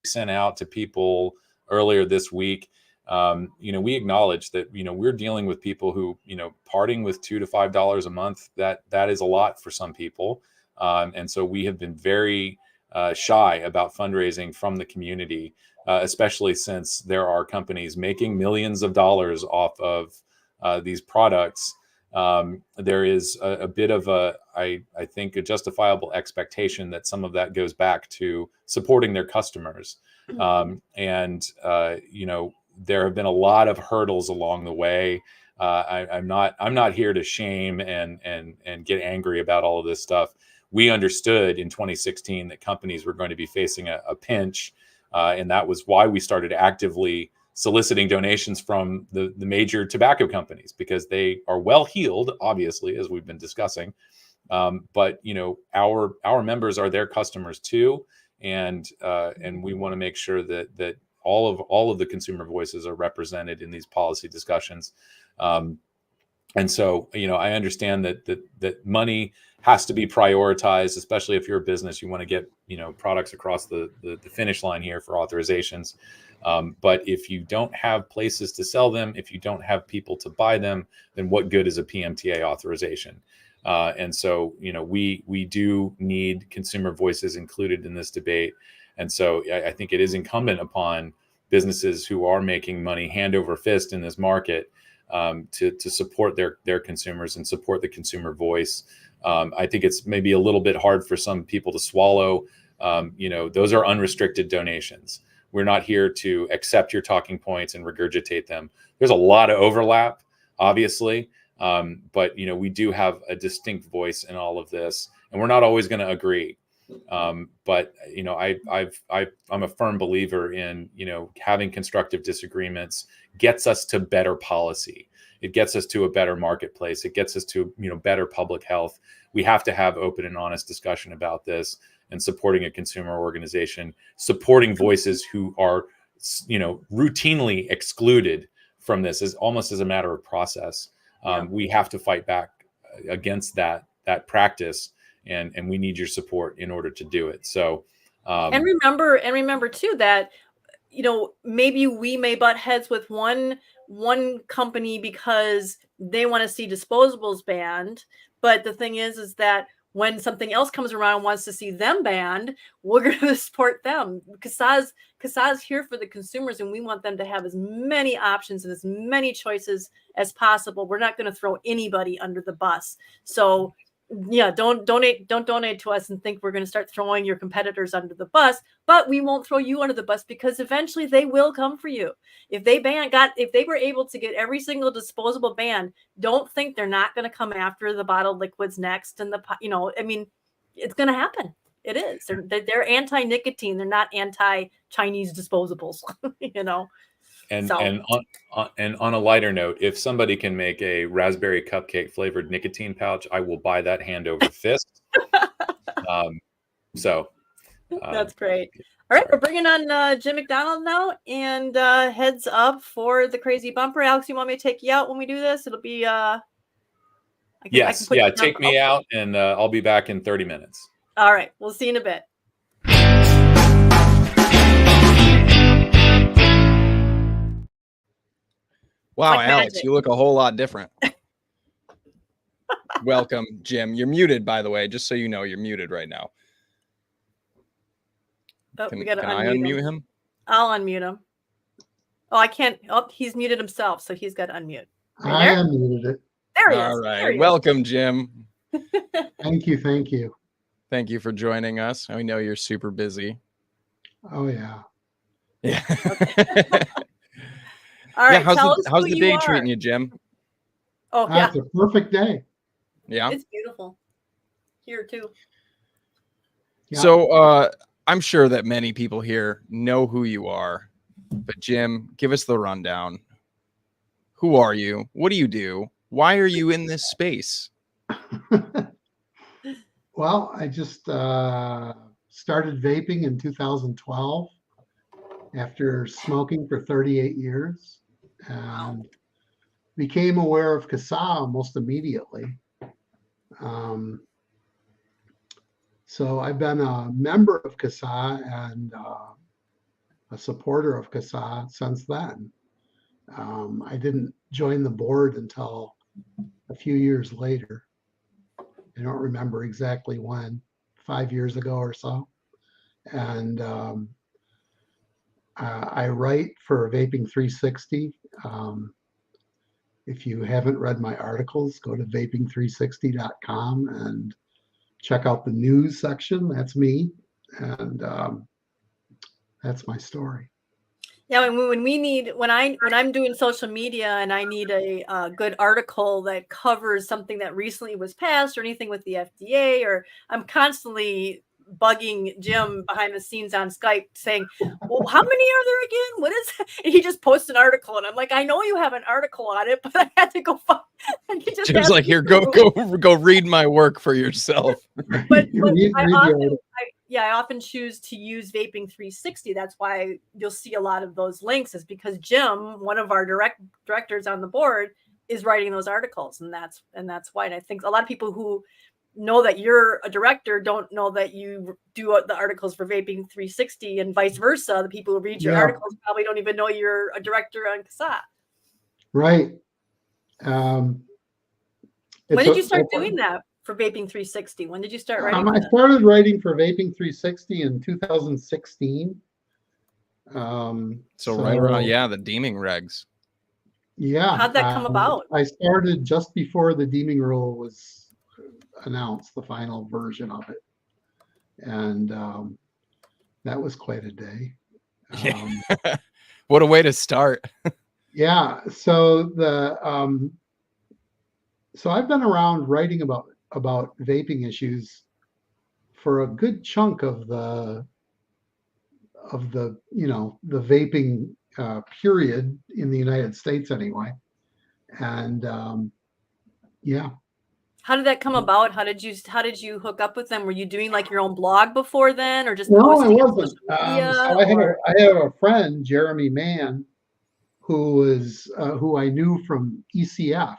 sent out to people earlier this week. We acknowledge that, we're dealing with people who, parting with $2 to $5 a month, that is a lot for some people. And so we have been very shy about fundraising from the community, especially since there are companies making millions of dollars off of these products. There is a bit of I think, a justifiable expectation that some of that goes back to supporting their customers. There have been a lot of hurdles along the way. I'm not here to shame and get angry about all of this stuff. We understood in 2016 that companies were going to be facing a pinch, and that was why we started actively soliciting donations from the major tobacco companies, because they are well heeled, obviously, as we've been discussing. But our members are their customers too, and we want to make sure that all of the consumer voices are represented in these policy discussions. And so, I understand that money has to be prioritized, especially if you're a business, you want to get, products across the finish line here for authorizations. But if you don't have places to sell them, if you don't have people to buy them, then what good is a PMTA authorization? And so, we do need consumer voices included in this debate. And so I think it is incumbent upon businesses who are making money hand over fist in this market to support their consumers and support the consumer voice. I think it's maybe a little bit hard for some people to swallow. Those are unrestricted donations. We're not here to accept your talking points and regurgitate them. There's a lot of overlap, obviously, but we do have a distinct voice in all of this, and we're not always going to agree. But I'm a firm believer in having constructive disagreements gets us to better policy. It gets us to a better marketplace. It gets us to better public health. We have to have open and honest discussion about this, and supporting a consumer organization, supporting voices who are routinely excluded from this is almost as a matter of process. We have to fight back against that practice, and we need your support in order to do it. So and remember too that, you know, maybe we may butt heads with one company because they want to see disposables banned, but the thing is that when something else comes around and wants to see them banned, we're going to support them. CASAA's here for the consumers, and we want them to have as many options and as many choices as possible. We're not going to throw anybody under the bus. So yeah, don't donate to us and think we're going to start throwing your competitors under the bus, but we won't throw you under the bus, because eventually they will come for you. If they were able to get every single disposable banned, don't think they're not going to come after the bottled liquids next. And I mean, it's going to happen. It is. They're anti-nicotine. They're not anti-Chinese disposables, you know? And on a lighter note, if somebody can make a raspberry cupcake flavored nicotine pouch, I will buy that hand over fist. That's great. All right, we're bringing on Jim McDonald now, and heads up for the crazy bumper. Alex, you want me to take you out when we do this? It'll be yes, take me out, and I'll be back in 30 minutes. All right, we'll see you in a bit. Wow, like Alex, magic. you look a whole lot different. Welcome, Jim. You're muted, by the way, just so you know, you're muted right now. Oh, Can we gotta I unmute him? I'll unmute him. Oh, I can't. Oh, he's muted himself, so he's got to unmute. I unmuted it. There he is. All right. Welcome, Jim. Thank you. Thank you. Thank you for joining us. I know you're super busy. Oh, yeah. Yeah. All right. How's the day treating you, Jim? Oh, yeah. It's a perfect day. Yeah. It's beautiful here too. Yeah. So I'm sure that many people here know who you are, but Jim, give us the rundown. Who are you? What do you do? Why are you in this space? Well, I just started vaping in 2012 after smoking for 38 years, and became aware of CASAA almost immediately. So I've been a member of CASAA and a supporter of CASAA since then. I didn't join the board until a few years later. I don't remember exactly when, 5 years ago or so. And I write for Vaping 360. If you haven't read my articles, go to vaping360.com and check out the news section. That's me. And that's my story. Yeah, when I'm doing social media and I need a good article that covers something that recently was passed or anything with the FDA, or I'm constantly bugging Jim behind the scenes on Skype saying, well, how many are there again? What is it? And he just posts an article and I'm like, I know you have an article on it, but I had to go find. And he just Jim's like, here, go read my work for yourself. But I often choose to use Vaping 360. That's why you'll see a lot of those links, is because Jim, one of our directors on the board, is writing those articles, and that's why. And I think a lot of people who know that you're a director don't know that you do the articles for Vaping 360, and vice versa. The people who read your articles probably don't even know you're a director on CASAA. Right. When did you start doing that for Vaping 360? When did you start writing? I started writing for Vaping 360 in 2016. So right around, the deeming regs. Yeah. How'd that come about? I started just before the deeming rule was announced, the final version of it. And that was quite a day. What a way to start. Yeah. So so I've been around writing about vaping issues for a good chunk of the the vaping period in the United States anyway. And How did that come about? How did you hook up with them? Were you doing like your own blog before then, or just no, I posting on wasn't. social media, So I have a friend, Jeremy Mann, who I knew from ECF,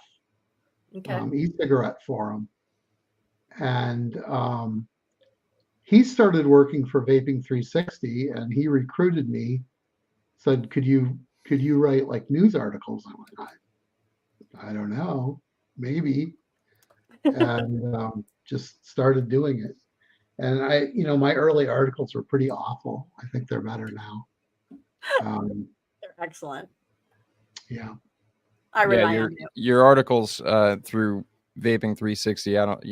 Okay. e-cigarette forum. And he started working for Vaping 360, and he recruited me, said, could you write like news articles? I went, I don't know, maybe. And just started doing it. And my early articles were pretty awful. I think they're better now. They're excellent. Yeah. I rely on you. Your articles through Vaping 360, I don't,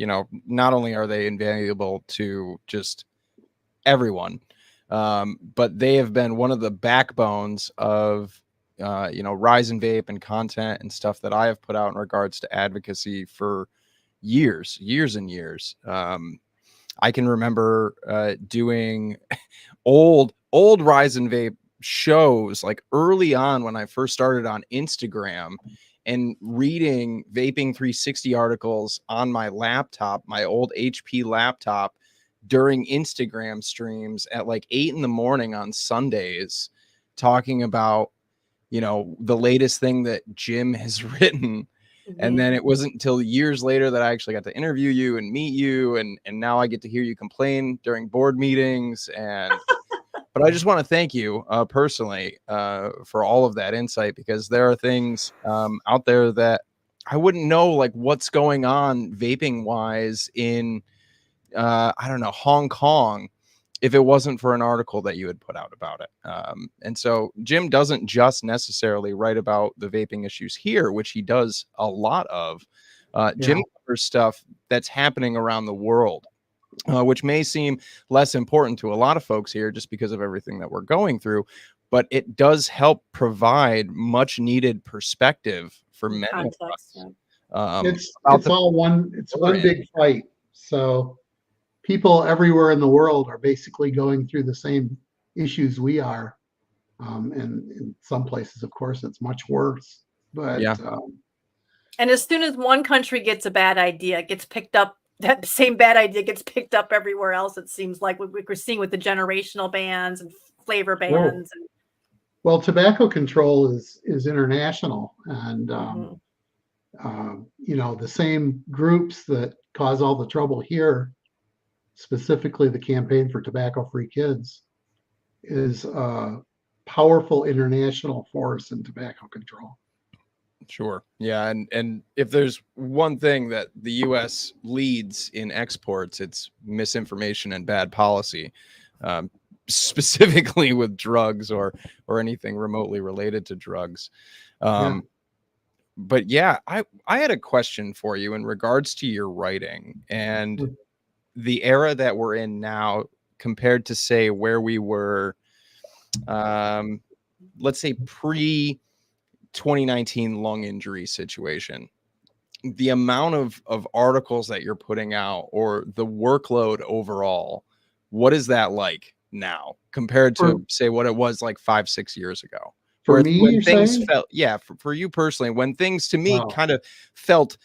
not only are they invaluable to just everyone, but they have been one of the backbones of Rise and Vape and content and stuff that I have put out in regards to advocacy for years and years. I can remember doing old Rise and Vape shows like early on when I first started on Instagram, and reading Vaping 360 articles on my laptop, my old HP laptop, during Instagram streams at like 8 in the morning on Sundays, talking about, the latest thing that Jim has written. And then it wasn't until years later that I actually got to interview you and meet you. And now I get to hear you complain during board meetings. But I just want to thank you personally for all of that insight, because there are things out there that I wouldn't know, like what's going on vaping wise in, I don't know, Hong Kong, if it wasn't for an article that you had put out about it. And so Jim doesn't just necessarily write about the vaping issues here, which he does a lot of. Jim covers stuff that's happening around the world, which may seem less important to a lot of folks here just because of everything that we're going through, but it does help provide much needed perspective for many of us. It's one big fight. So people everywhere in the world are basically going through the same issues we are. And in some places, of course, it's much worse. But and as soon as one country gets a bad idea, it gets picked up. That same bad idea gets picked up everywhere else. It seems like what we're seeing with the generational bans and flavor bans. Well, tobacco control is international, and the same groups that cause all the trouble here, specifically the Campaign for Tobacco-Free Kids, is a powerful international force in tobacco control. Sure. Yeah. And if there's one thing that the U.S. leads in exports, it's misinformation and bad policy, specifically with drugs or anything remotely related to drugs. But yeah, I had a question for you in regards to your writing and the era that we're in now compared to, say, where we were, let's say pre 2019 lung injury situation. The amount of articles that you're putting out, or the workload overall, what is that like now compared to say what it was like 5-6 years ago? For me, when things felt, for you personally, when things to me kind of felt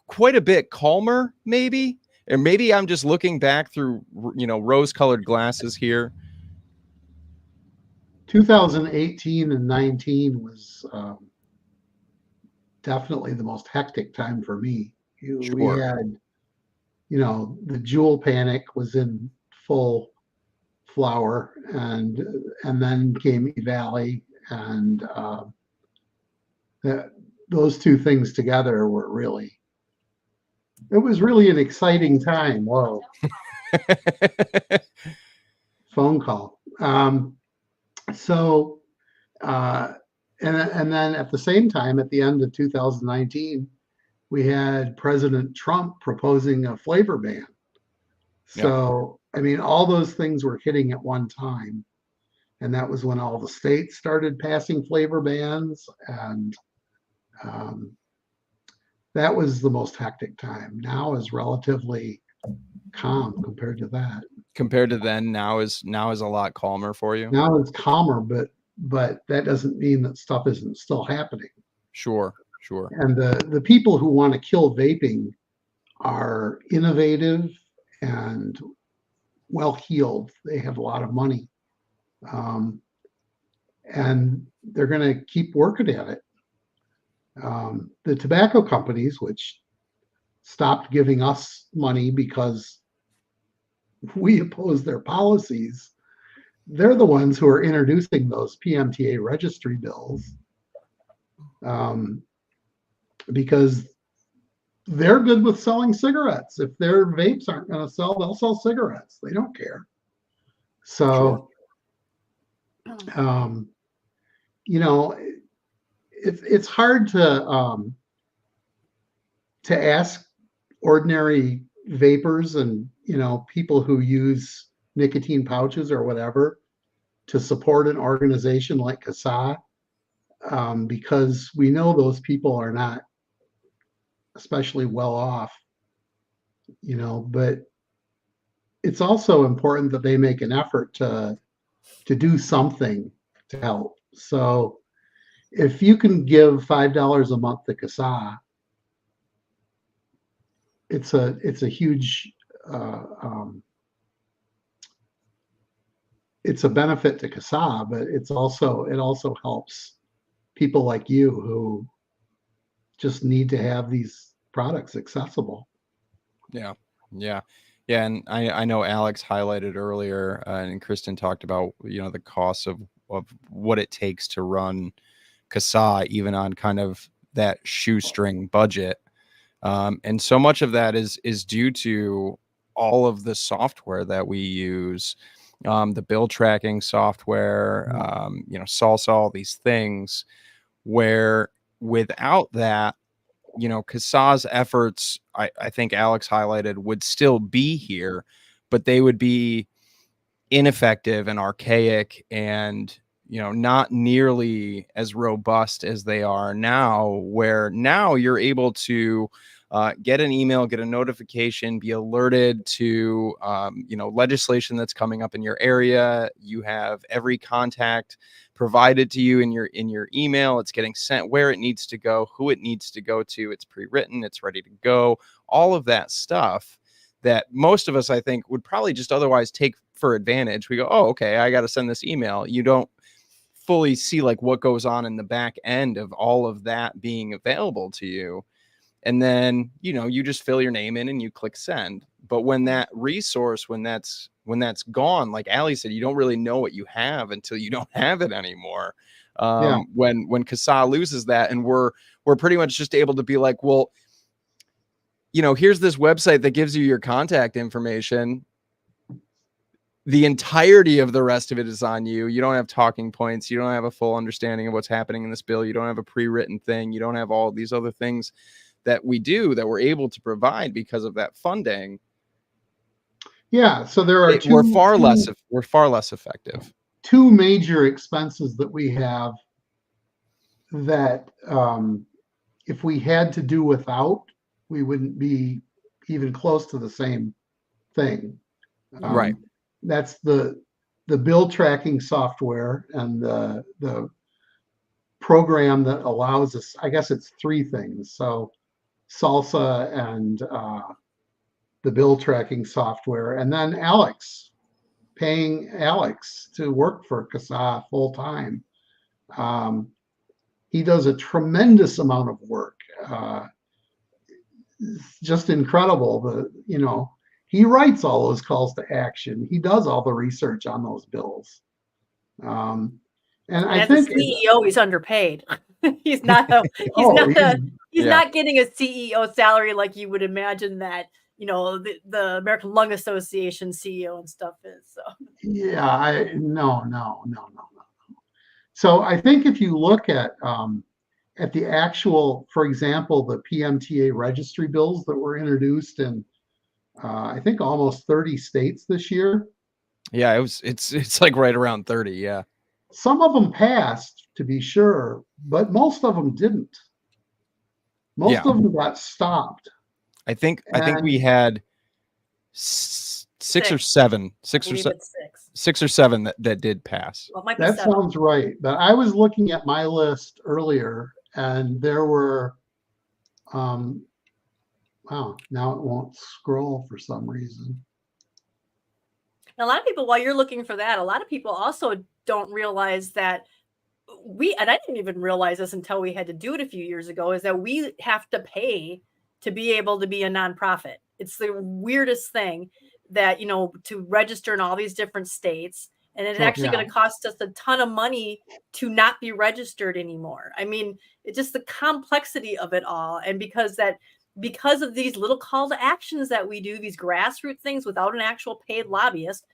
quite a bit calmer, maybe, or maybe I'm just looking back through, rose-colored glasses here. 2018 and 19 was definitely the most hectic time for me. We had, the Juul panic was in full flower, and then came Valley, and those two things together were really, it was really an exciting time. Whoa. Phone call. And then at the same time, at the end of 2019, we had President Trump proposing a flavor ban. So, I mean, all those things were hitting at one time. And that was when all the states started passing flavor bans. And that was the most hectic time. Now is relatively calm compared to that. Compared to then, now is a lot calmer for you? Now it's calmer, but that doesn't mean that stuff isn't still happening. Sure. And the people who want to kill vaping are innovative and well-heeled. They have a lot of money. And they're going to keep working at it. The tobacco companies, which stopped giving us money because we oppose their policies. They're the ones who are introducing those PMTA registry bills, because they're good with selling cigarettes. If their vapes aren't going to sell, they'll sell cigarettes. They don't care. So, you know, it's hard to ask ordinary vapors and, you know, people who use nicotine pouches or whatever to support an organization like CASAA, because we know those people are not especially well off, you know, but it's also important that they make an effort to do something to help. So if you can give $5 a month to CASAA, it's a huge it's a benefit to CASAA, but it also helps people like you who just need to have these products accessible. Yeah. And I know Alex highlighted earlier, and Kristen talked about, you know, the cost of what it takes to run CASAA, even on kind of that shoestring budget. And so much of that is due to all of the software that we use, the bill tracking software, you know, Salsa, all these things, where without that, you know, CASAA's efforts, I think Alex highlighted, would still be here, but they would be ineffective and archaic and, you know, not nearly as robust as they are now, where now you're able to get an email, get a notification, be alerted to, you know, legislation that's coming up in your area. You have every contact provided to you in your email. It's getting sent where it needs to go, who it needs to go to. It's pre-written, it's ready to go. All of that stuff that most of us, I think, would probably just otherwise take for advantage. We go, oh, okay, I got to send this email. You don't fully see like what goes on in the back end of all of that being available to you. And then, you know, you just fill your name in and you click send. But when that resource, when that's gone, like Alli said, you don't really know what you have until you don't have it anymore. When CASAA loses that, and we're pretty much just able to be like, well, you know, here's this website that gives you your contact information. The entirety of the rest of it is on you. You don't have talking points. You don't have a full understanding of what's happening in this bill. You don't have a pre-written thing. You don't have all these other things that we do, that we're able to provide because of that funding. Yeah. So there are we're far less effective. Two major expenses that we have that if we had to do without, we wouldn't be even close to the same thing. Right. That's the bill tracking software and the program that allows us, I guess it's three things. So Salsa and the bill tracking software, and then paying Alex to work for CASAA full time. He does a tremendous amount of work. Just incredible. You know, he writes all those calls to action. He does all the research on those bills. And I think as a CEO, he's underpaid. He's not not getting a CEO salary like you would imagine that, you know, the American Lung Association CEO and stuff is. So yeah, no. So I think if you look at the actual, for example, the PMTA registry bills that were introduced in I think almost 30 states this year. Yeah, it's like right around 30. Yeah. Some of them passed, to be sure, but most of them didn't. Most of them got stopped. I think we had six or seven that did pass. Well, that sounds right. But I was looking at my list earlier, and there were wow, now it won't scroll for some reason. A lot of people, while you're looking for that, a lot of people also don't realize that and I didn't even realize this until we had to do it a few years ago, is that we have to pay to be able to be a nonprofit. It's the weirdest thing that, to register in all these different states. And it's actually going to cost us a ton of money to not be registered anymore. I mean, it's just the complexity of it all. And because of these little call to actions that we do, these grassroots things without an actual paid lobbyist,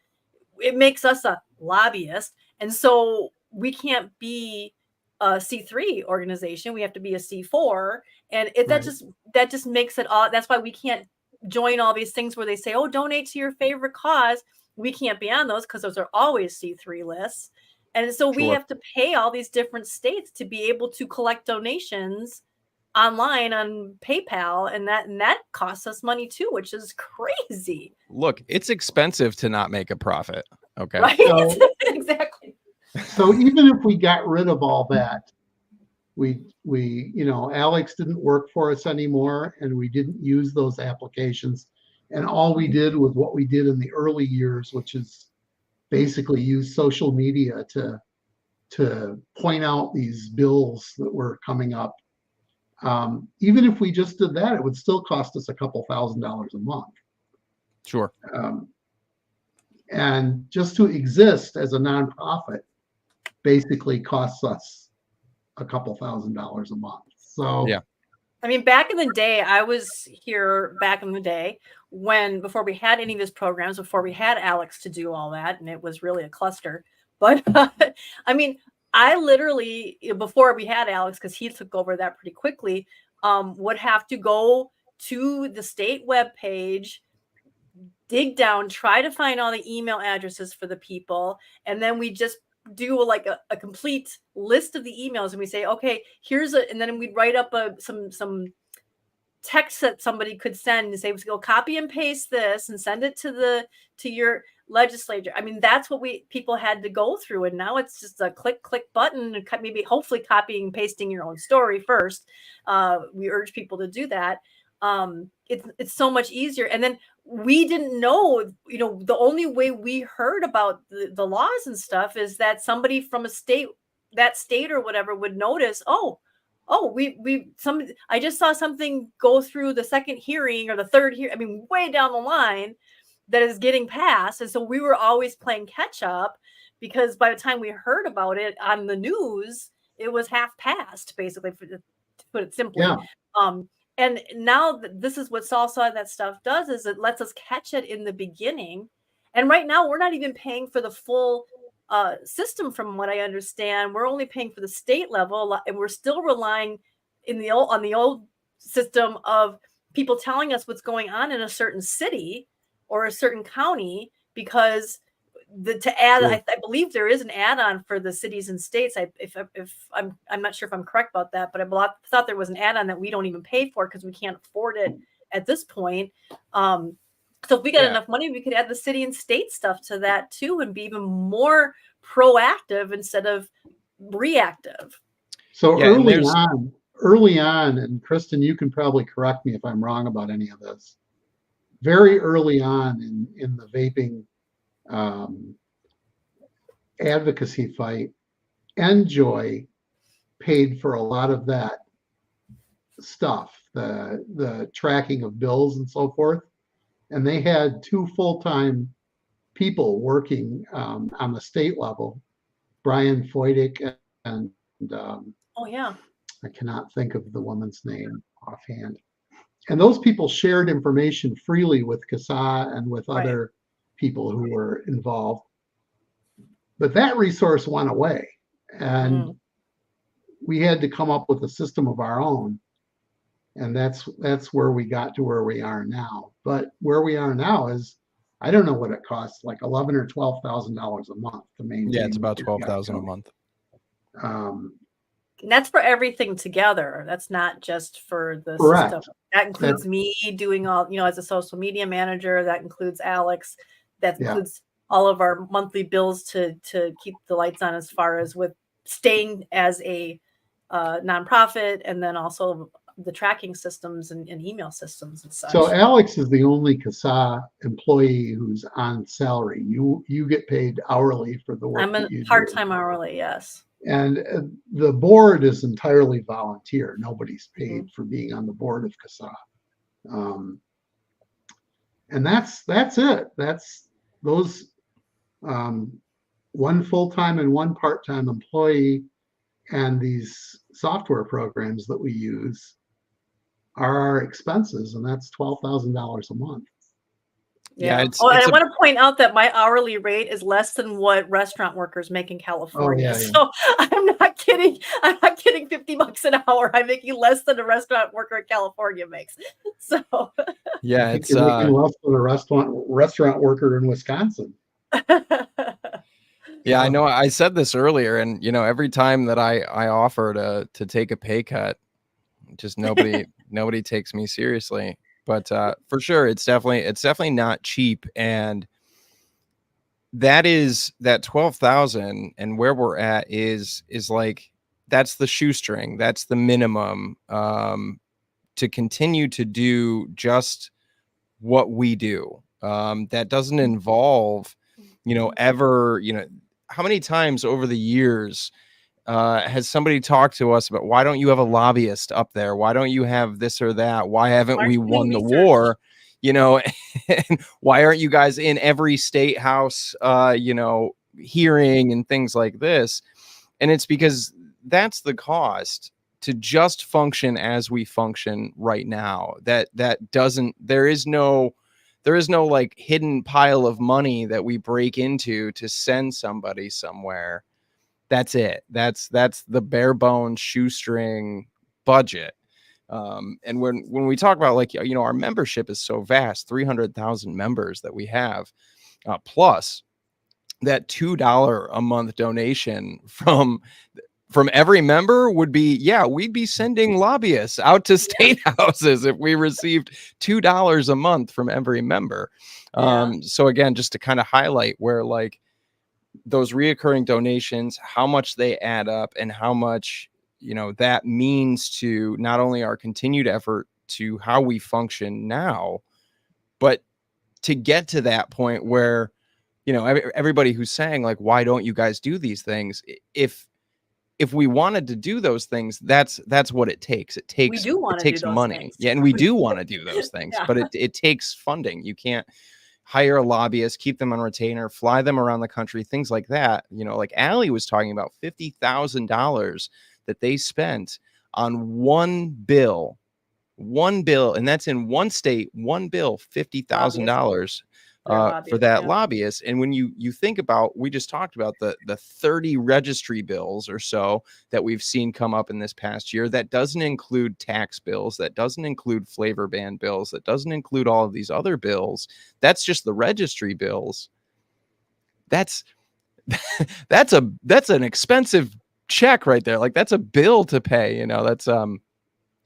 it makes us a lobbyist. And so we can't be a C3 organization. We have to be a C4. And that just makes it all. That's why we can't join all these things where they say, oh, donate to your favorite cause. We can't be on those because those are always C3 lists. And so we have to pay all these different states to be able to collect donations online on PayPal. And that costs us money too, which is crazy. Look, it's expensive to not make a profit. Okay. Right? So, exactly. So even if we got rid of all that, we Alex didn't work for us anymore, and we didn't use those applications. And all we did was what we did in the early years, which is basically use social media to point out these bills that were coming up. Even if we just did that, it would still cost us a couple $1,000s a month. Sure. And just to exist as a nonprofit basically costs us a couple $1,000s a month. So yeah. I mean, back in the day, I was here back in the day before we had any of these programs, before we had Alex to do all that, and it was really a cluster. But I mean, I literally, before we had Alex, because he took over that pretty quickly, would have to go to the state webpage, dig down, try to find all the email addresses for the people, and then we just do like a complete list of the emails, and we say, okay, and then we'd write up some text that somebody could send and say, go copy and paste this and send it to your legislature. I mean, that's what people had to go through, and now it's just a click button, and maybe hopefully copying and pasting your own story first. We urge people to do that. It's so much easier. And then we didn't know, the only way we heard about the laws and stuff is that somebody from that state or whatever would notice, I just saw something go through the second hearing or the third hearing. I mean, way down the line that is getting passed. And so we were always playing catch up, because by the time we heard about it on the news, it was half past, basically, to put it simply. Yeah. And now this is what Salsa and that stuff does, is it lets us catch it in the beginning. And right now we're not even paying for the full system, from what I understand. We're only paying for the state level, and we're still relying on the old system of people telling us what's going on in a certain city or a certain county, because I believe there is an add-on for the cities and states. I'm not sure if I'm correct about that, but I thought there was an add-on that we don't even pay for because we can't afford it at this point. So if we got enough money, we could add the city and state stuff to that too, and be even more proactive instead of reactive. So early on, and Kristen, you can probably correct me if I'm wrong about any of this. Very early on in the vaping advocacy fight, NJOY paid for a lot of that stuff, the tracking of bills and so forth, and they had 2 full-time people working on the state level, Brian Foydick and I cannot think of the woman's name offhand. And those people shared information freely with CASAA and with other people who were involved. But that resource went away, and we had to come up with a system of our own. And that's where we got to where we are now. But where we are now is, I don't know what it costs, like $11,000 or $12,000 a month to maintain. Yeah, it's about $12,000 a month. And that's for everything together. That's not just for the system. That includes me doing all, as a social media manager. That includes Alex. That includes all of our monthly bills to keep the lights on, as far as with staying as a nonprofit, and then also the tracking systems and email systems and such. So Alex is the only CASAA employee who's on salary. You get paid hourly for the work. I'm a part-time hourly, yes. And the board is entirely volunteer. Nobody's paid for being on the board of CASAA. And that's it. That's those one full-time and one part-time employee and these software programs that we use are our expenses, and that's $12,000 a month. Yeah, And I want to point out that my hourly rate is less than what restaurant workers make in California. Oh, yeah. So I'm not kidding. I'm not kidding. $50 an hour. I'm making less than a restaurant worker in California makes. So yeah, I think it's you're making less than a restaurant worker in Wisconsin. yeah, I know. I said this earlier, and every time that I offer to take a pay cut, just nobody takes me seriously. But for sure, it's definitely not cheap, and that 12,000 and where we're at is like that's the shoestring, that's the minimum to continue to do just what we do. That doesn't involve, ever, how many times over the years has somebody talked to us about, why don't you have a lobbyist up there? Why don't you have this or that? Why haven't we won the war? And why aren't you guys in every state house, hearing and things like this? And it's because that's the cost to just function as we function right now. There is no like hidden pile of money that we break into to send somebody somewhere. That's it. That's the bare bones shoestring budget. And when we talk about, like, our membership is so vast, 300,000 members that we have, plus that $2 a month donation from every member would be, we'd be sending lobbyists out to state houses if we received $2 a month from every member. So again, just to kind of highlight where, like, those reoccurring donations, how much they add up, and how much, that means to not only our continued effort to how we function now, but to get to that point where, everybody who's saying, like, why don't you guys do these things? If we wanted to do those things, that's what it takes. It takes money. Things. Yeah, and we do want to do those things, but it takes funding. You can't hire a lobbyist, keep them on retainer, fly them around the country, things like that. Like Alli was talking about, $50,000 that they spent on one bill, and that's in one state, one bill, $50,000 for that lobbyist. And when you think about, we just talked about the 30 registry bills or so that we've seen come up in this past year, that doesn't include tax bills, that doesn't include flavor ban bills, that doesn't include all of these other bills. That's just the registry bills. That's an expensive check right there. Like, that's a bill to pay. That's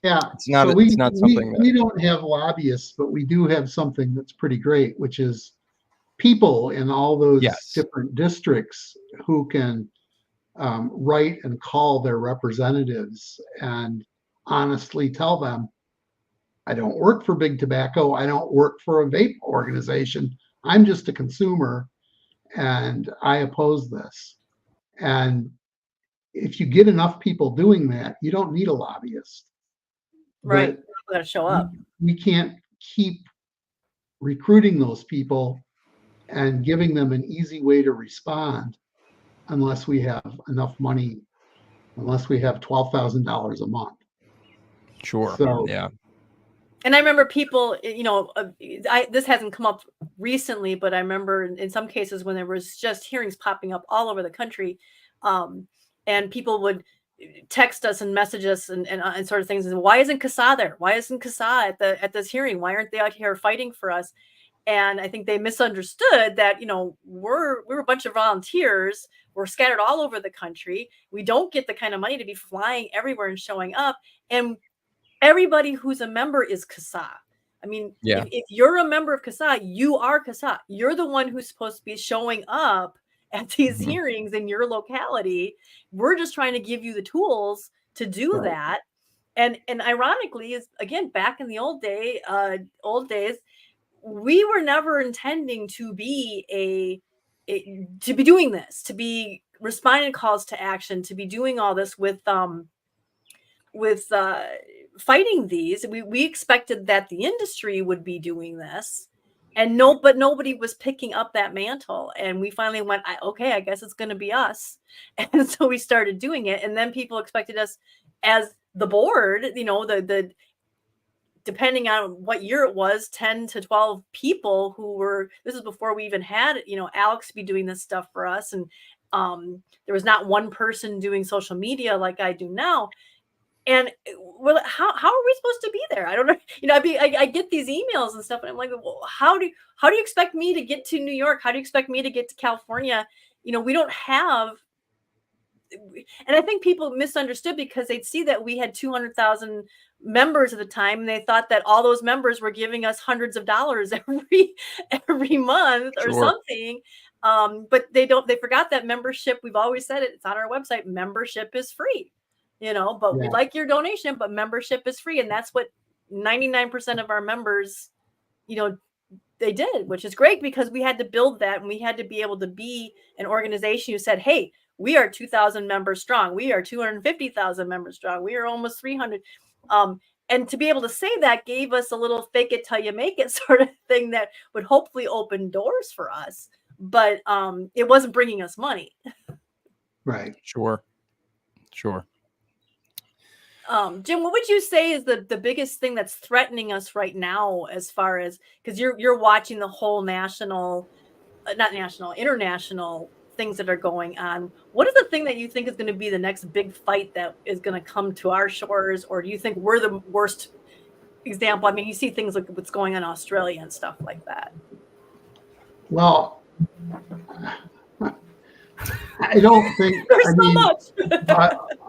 it's not something we don't have lobbyists, but we do have something that's pretty great, which is people in all those different districts who can write and call their representatives and honestly tell them, I don't work for big tobacco, I don't work for a vape organization, I'm just a consumer and I oppose this. And if you get enough people doing that, you don't need a lobbyist. Right. People got to show up. We can't keep recruiting those people and giving them an easy way to respond unless we have enough money, unless we have $12,000 a month. Sure. So, yeah. And I remember people, this hasn't come up recently, but I remember in some cases when there was just hearings popping up all over the country, and people would text us and message us and sort of things. And why isn't CASAA there? Why isn't CASAA at this hearing? Why aren't they out here fighting for us? And I think they misunderstood that, we're a bunch of volunteers. We're scattered all over the country. We don't get the kind of money to be flying everywhere and showing up. And everybody who's a member is CASAA. I mean, if you're a member of CASAA, you are CASAA. You're the one who's supposed to be showing up at these hearings in your locality. We're just trying to give you the tools to do that. And ironically, is again, back in the old days, we were never intending to be to be doing this, to be responding to calls to action, to be doing all this with fighting these. We expected that the industry would be doing this, but nobody was picking up that mantle. And we finally went, okay, I guess it's going to be us. And so we started doing it. And then people expected us as the board, the depending on what year it was, 10 to 12 people who were, this is before we even had, Alex be doing this stuff for us. And there was not one person doing social media like I do now. And well, how are we supposed to be there? I don't know. I get these emails and stuff, and I'm like, well, how do you expect me to get to New York? How do you expect me to get to California? We don't have. And I think people misunderstood because they'd see that we had 200,000 members at the time, and they thought that all those members were giving us hundreds of dollars every month or something. But they forgot that membership. We've always said it. It's on our website. Membership is free. But we'd like your donation, but membership is free. And that's what 99% of our members, they did, which is great because we had to build that, and we had to be able to be an organization who said, hey, we are 2,000 members strong. We are 250,000 members strong. We are almost 300. And to be able to say that gave us a little fake it till you make it sort of thing that would hopefully open doors for us. But it wasn't bringing us money. Right. Sure. Jim, what would you say is the biggest thing that's threatening us right now, as far as, because you're watching the whole international things that are going on. What is the thing that you think is going to be the next big fight that is going to come to our shores? Or do you think we're the worst example? I mean, you see things like what's going on in Australia and stuff like that. Well, I don't think there's so much.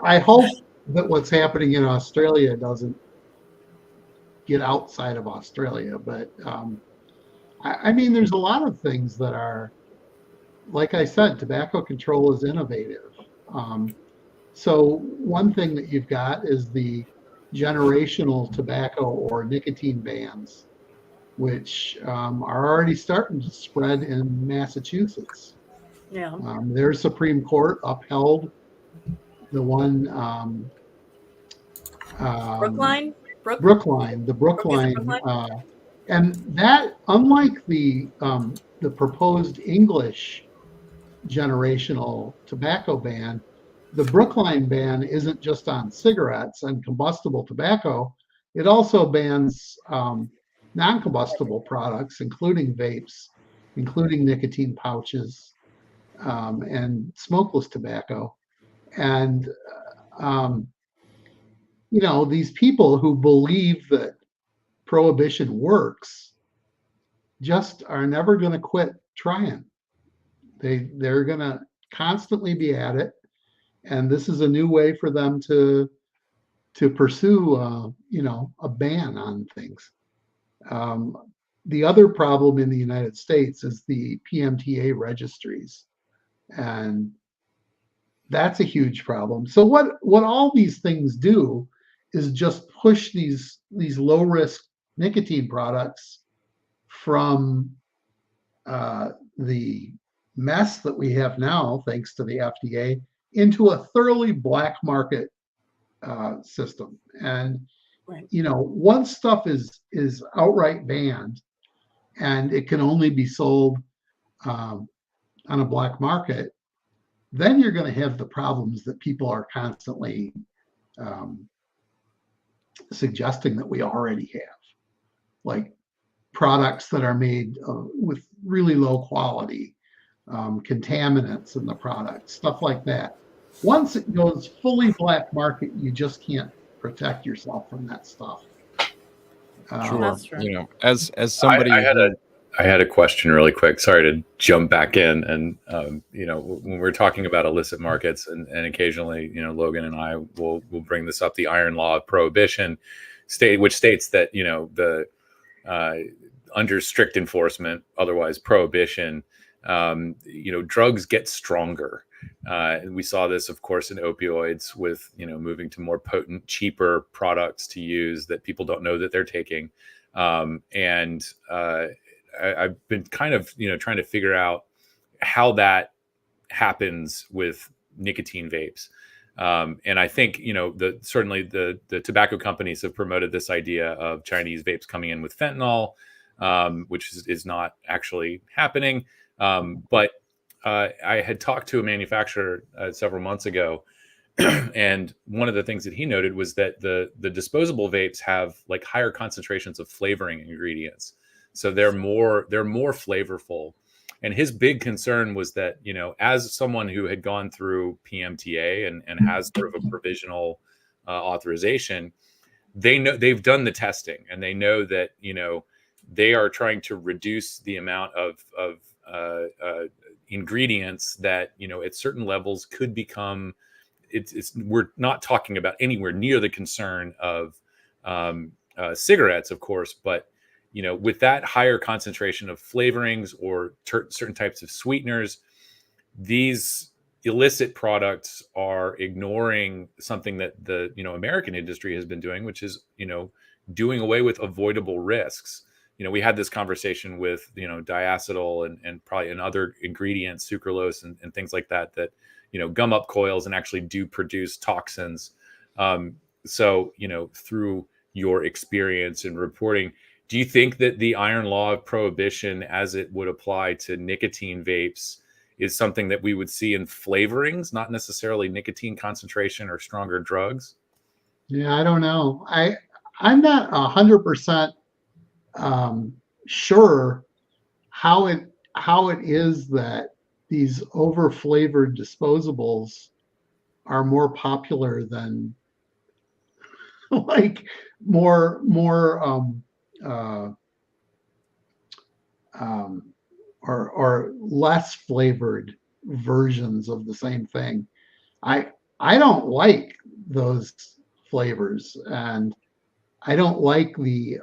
I hope that what's happening in Australia doesn't get outside of Australia. But I mean, there's a lot of things that are, like I said, tobacco control is innovative. So one thing that you've got is the generational tobacco or nicotine bans, which are already starting to spread in Massachusetts. Yeah. Their Supreme Court upheld the one Brookline, and that, unlike the proposed English generational tobacco ban, the Brookline ban isn't just on cigarettes and combustible tobacco. It also bans non-combustible products, including vapes, including nicotine pouches, and smokeless tobacco. And these people who believe that prohibition works just are never going to quit trying. They're going to constantly be at it, and this is a new way for them to pursue a ban on things. The other problem in the United States is the PMTA registries, and that's a huge problem. So what all these things do is just push these low risk nicotine products from the mess that we have now, thanks to the FDA, into a thoroughly black market system. And right. Once stuff is outright banned and it can only be sold on a black market, then you're going to have the problems that people are constantly suggesting that we already have, like products that are made with really low quality, contaminants in the product, stuff like that. Once it goes fully black market, you just can't protect yourself from that stuff. Sure. That's true. As somebody I had a question really quick. Sorry to jump back in. And, when we're talking about illicit markets and occasionally, Logan and I will bring this up, the iron law of prohibition which states that, the under strict enforcement, otherwise prohibition, drugs get stronger. We saw this, of course, in opioids with, moving to more potent, cheaper products to use that people don't know that they're taking. I've been kind of, trying to figure out how that happens with nicotine vapes. And I think, certainly the tobacco companies have promoted this idea of Chinese vapes coming in with fentanyl, which is not actually happening. But I had talked to a manufacturer several months ago, and one of the things that he noted was that the disposable vapes have like higher concentrations of flavoring ingredients, so they're more flavorful. And his big concern was that, as someone who had gone through PMTA and has sort of a provisional authorization, they've done the testing, and they know that, they are trying to reduce the amount of ingredients that, at certain levels could become, we're not talking about anywhere near the concern of cigarettes, of course, but with that higher concentration of flavorings or certain types of sweeteners, these illicit products are ignoring something that the American industry has been doing, which is doing away with avoidable risks. We had this conversation with diacetyl and probably other ingredients, sucralose and things like that gum up coils and actually do produce toxins. So through your experience in reporting, do you think that the iron law of prohibition, as it would apply to nicotine vapes, is something that we would see in flavorings, not necessarily nicotine concentration or stronger drugs? Yeah, I don't know. I'm not 100% sure how it is that these over flavored disposables are more popular than like more or less flavored versions of the same thing. I don't like those flavors, and I don't like the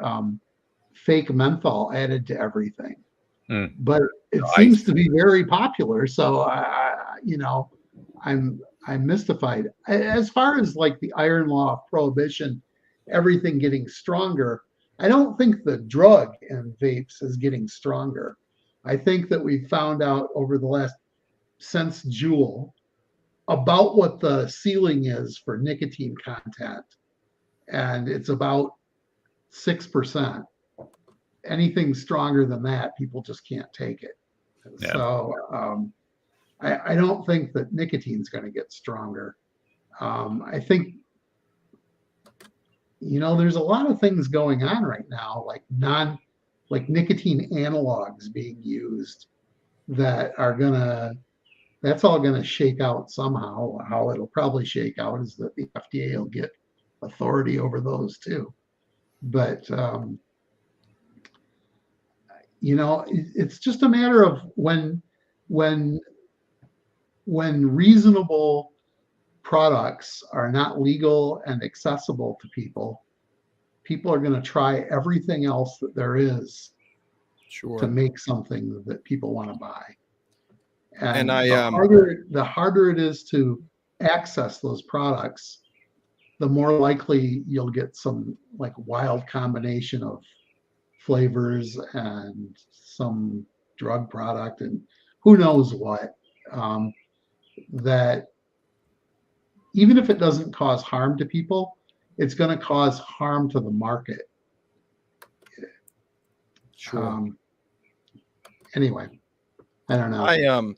fake menthol added to everything. But it seems to be very popular, so I'm mystified. As far as like the iron law of prohibition, everything getting stronger, I don't think the drug in vapes is getting stronger. I think that we found out over the last, since Juul, about what the ceiling is for nicotine content, and it's about 6%. Anything stronger than that, people just can't take it. Yeah. So I don't think that nicotine's going to get stronger. I think, there's a lot of things going on right now, like nicotine analogs being used that are that's all gonna shake out somehow. How it'll probably shake out is that the FDA will get authority over those too. But it's just a matter of when reasonable products are not legal and accessible to people are going to try everything else that there is to make something that people want to buy. And the harder it is to access those products, the more likely you'll get some like wild combination of flavors and some drug product and who knows what, that even if it doesn't cause harm to people, it's going to cause harm to the market. Sure. Anyway, I don't know.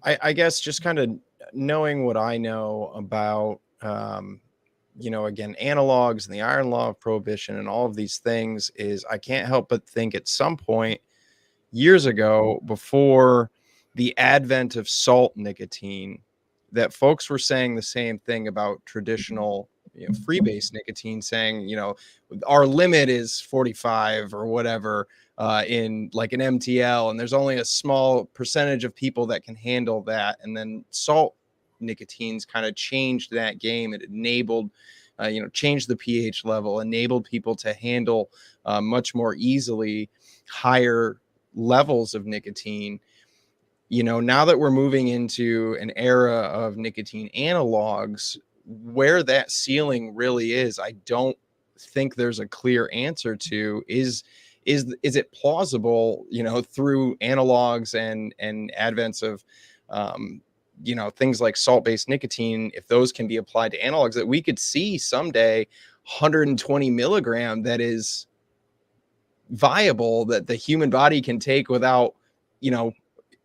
I guess just kind of knowing what I know about, again, analogs and the iron law of prohibition and all of these things is I can't help but think at some point years ago, before the advent of salt nicotine, that folks were saying the same thing about traditional free-base nicotine, saying, our limit is 45 or whatever in like an MTL, and there's only a small percentage of people that can handle that. And then salt nicotines kind of changed that game. It enabled, changed the pH level, enabled people to handle much more easily higher levels of nicotine. Now that we're moving into an era of nicotine analogs, where that ceiling really is, I don't think there's a clear answer to. Is it plausible, through analogs and advents of you know, things like salt-based nicotine, if those can be applied to analogs, that we could see someday 120 milligram that is viable, that the human body can take without, you know,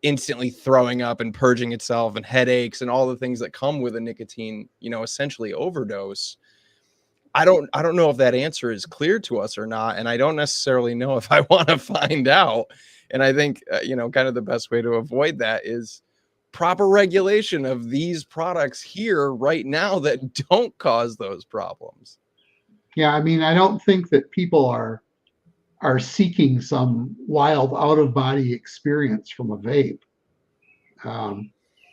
instantly throwing up and purging itself and headaches and all the things that come with a nicotine, you know, essentially overdose. I don't know if that answer is clear to us or not, and I don't necessarily know if I want to find out. And I think you know, kind of the best way to avoid that is proper regulation of these products here right now that don't cause those problems. Yeah, I mean, I don't think that people are seeking some wild out of body experience from a vape.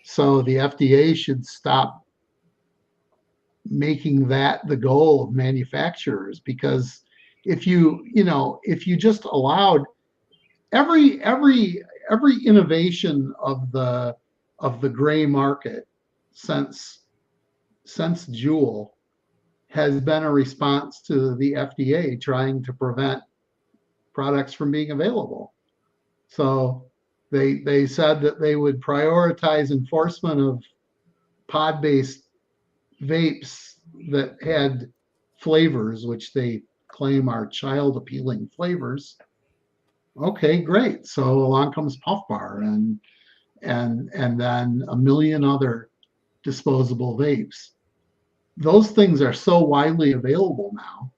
So the FDA should stop making that the goal of manufacturers, because if you just allowed every innovation of the gray market since Juul has been a response to the FDA trying to prevent products from being available. So they said that they would prioritize enforcement of pod-based vapes that had flavors, which they claim are child appealing flavors. Okay, great. So along comes Puff Bar and then a million other disposable vapes. Those things are so widely available now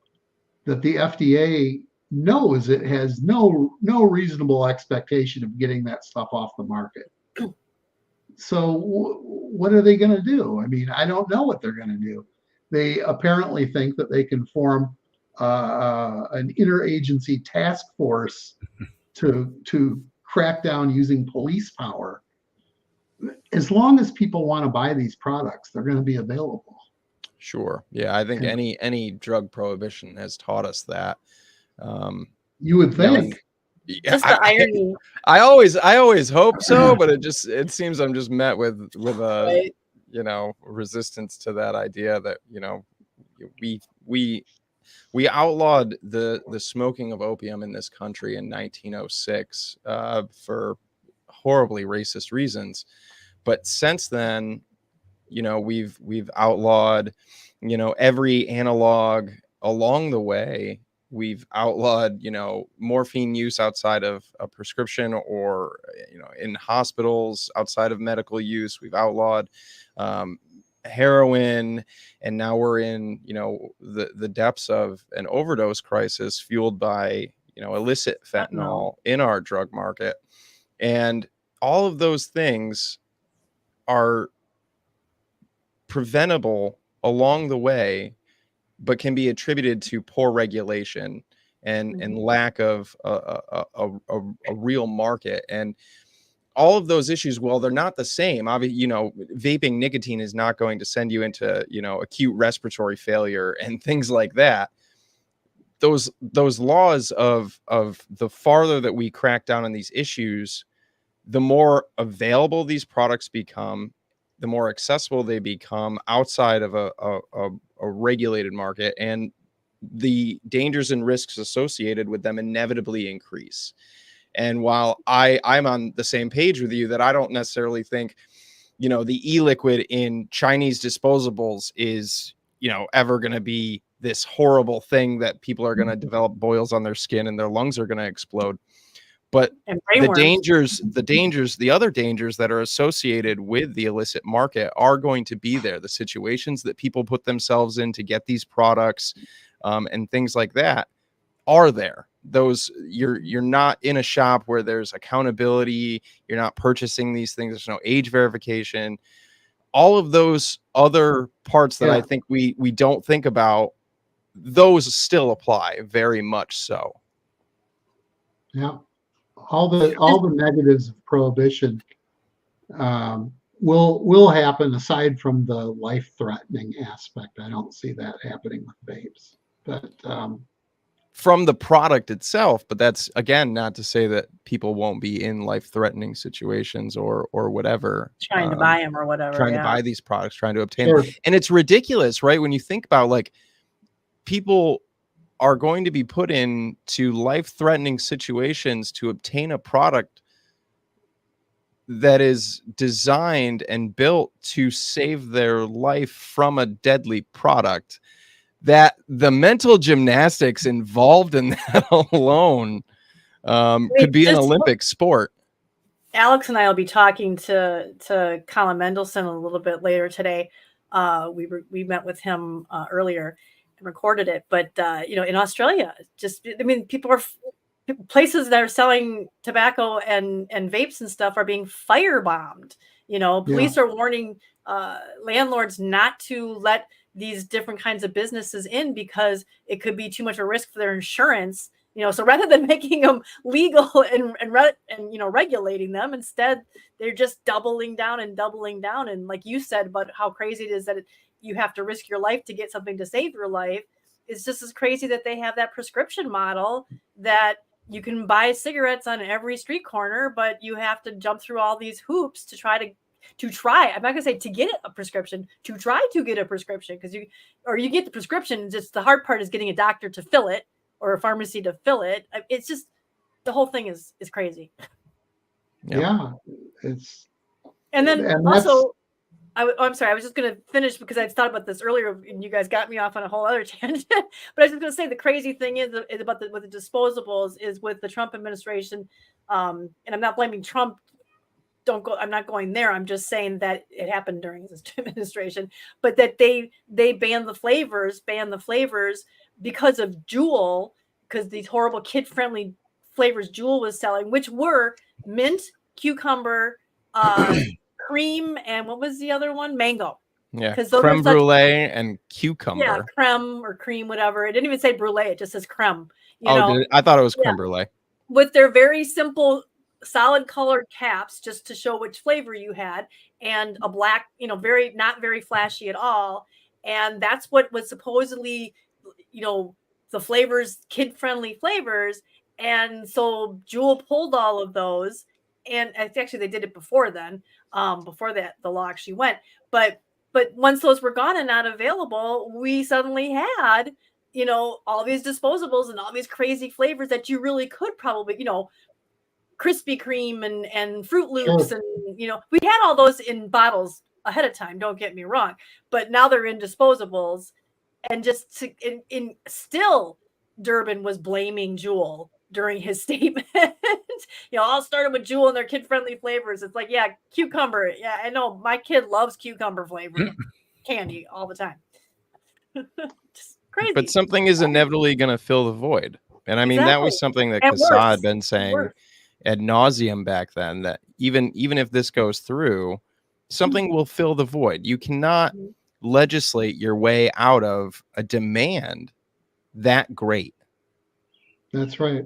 that the FDA knows it has no reasonable expectation of getting that stuff off the market. So what are they going to do? I mean, I don't know what they're going to do. They apparently think that they can form an interagency task force to crack down using police power. As long as people want to buy these products, they're going to be available. Sure. Yeah, I think any drug prohibition has taught us that. You would think. Yeah, Just the irony. I always hope so, but it seems I'm just met with a Right. you know, resistance to that idea that, you know, we outlawed the smoking of opium in this country in 1906 for horribly racist reasons. But since then, you know, we've outlawed, you know, every analog along the way. We've outlawed, you know, morphine use outside of a prescription or, you know, in hospitals outside of medical use. We've outlawed heroin, and now we're in, you know, the depths of an overdose crisis fueled by, you know, illicit fentanyl in our drug market. And all of those things are preventable along the way, but can be attributed to poor regulation and lack of a real market. And all of those issues, well, they're not the same. Obviously, you know, vaping nicotine is not going to send you into, you know, acute respiratory failure and things like that. Those laws of the farther that we crack down on these issues, the more available these products become, the more accessible they become outside of a regulated market, and the dangers and risks associated with them inevitably increase. And while I'm on the same page with you that I don't necessarily think, you know, the e-liquid in Chinese disposables is, you know, ever going to be this horrible thing that people are going to develop boils on their skin and their lungs are going to explode. But the other dangers that are associated with the illicit market are going to be there. The situations that people put themselves in to get these products and things like that are there. Those you're not in a shop where there's accountability. You're not purchasing these things. There's no age verification. All of those other parts that I think we don't think about, those still apply very much so. Yeah. All the negatives of prohibition will happen, aside from the life-threatening aspect. I don't see that happening with vapes, but from the product itself. But that's, again, not to say that people won't be in life-threatening situations or whatever, Trying to buy them or whatever, trying to buy these products, trying to obtain them. And it's ridiculous, right? When you think about, like, people are going to be put into life-threatening situations to obtain a product that is designed and built to save their life from a deadly product, that the mental gymnastics involved in that alone could be an Olympic sport. Alex and I will be talking to Colin Mendelsohn a little bit later today. We met with him earlier and recorded it, but in Australia, places that are selling tobacco and vapes and stuff are being firebombed. Police are warning landlords not to let these different kinds of businesses in because it could be too much of a risk for their insurance. So rather than making them legal and regulating them, instead they're just doubling down. And like you said about how crazy it is that you have to risk your life to get something to save your life. It's just as crazy that they have that prescription model that you can buy cigarettes on every street corner, but you have to jump through all these hoops to try. I'm not going to say to get a prescription, to try to get a prescription, because you get the prescription. Just the hard part is getting a doctor to fill it or a pharmacy to fill it. It's just, the whole thing is crazy. Yeah. And then also, I'm sorry, I was just going to finish because I thought about this earlier and you guys got me off on a whole other tangent. But I was just going to say the crazy thing is about with the disposables is with the Trump administration. And I'm not blaming Trump. I'm not going there. I'm just saying that it happened during this administration, but that they banned the flavors because of Juul, because these horrible kid-friendly flavors Juul was selling, which were mint, cucumber, cream, and what was the other one? Mango. Yeah, creme brulee and cucumber. Yeah, creme or cream, whatever. It didn't even say brulee. It just says creme. I thought it was creme brulee. With their very simple, solid colored caps, just to show which flavor you had, and a black, not very flashy at all. And that's what was supposedly, the flavors, kid-friendly flavors. And so Juul pulled all of those. And actually, they did it before then. Before that, the law actually went. But once those were gone and not available, we suddenly had, all these disposables and all these crazy flavors that you really could probably, Krispy Kreme and Fruit Loops. Sure. And, we had all those in bottles ahead of time. Don't get me wrong. But now they're in disposables. And still, Durbin was blaming Juul during his statement. All started with Juul and their kid-friendly flavors. It's like, yeah, cucumber. Yeah, I know my kid loves cucumber flavored candy all the time. Just crazy. But something is inevitably going to fill the void. And I mean, that was something that CASAA had been saying ad nauseum back then, that even if this goes through, something will fill the void. You cannot legislate your way out of a demand that great. That's right.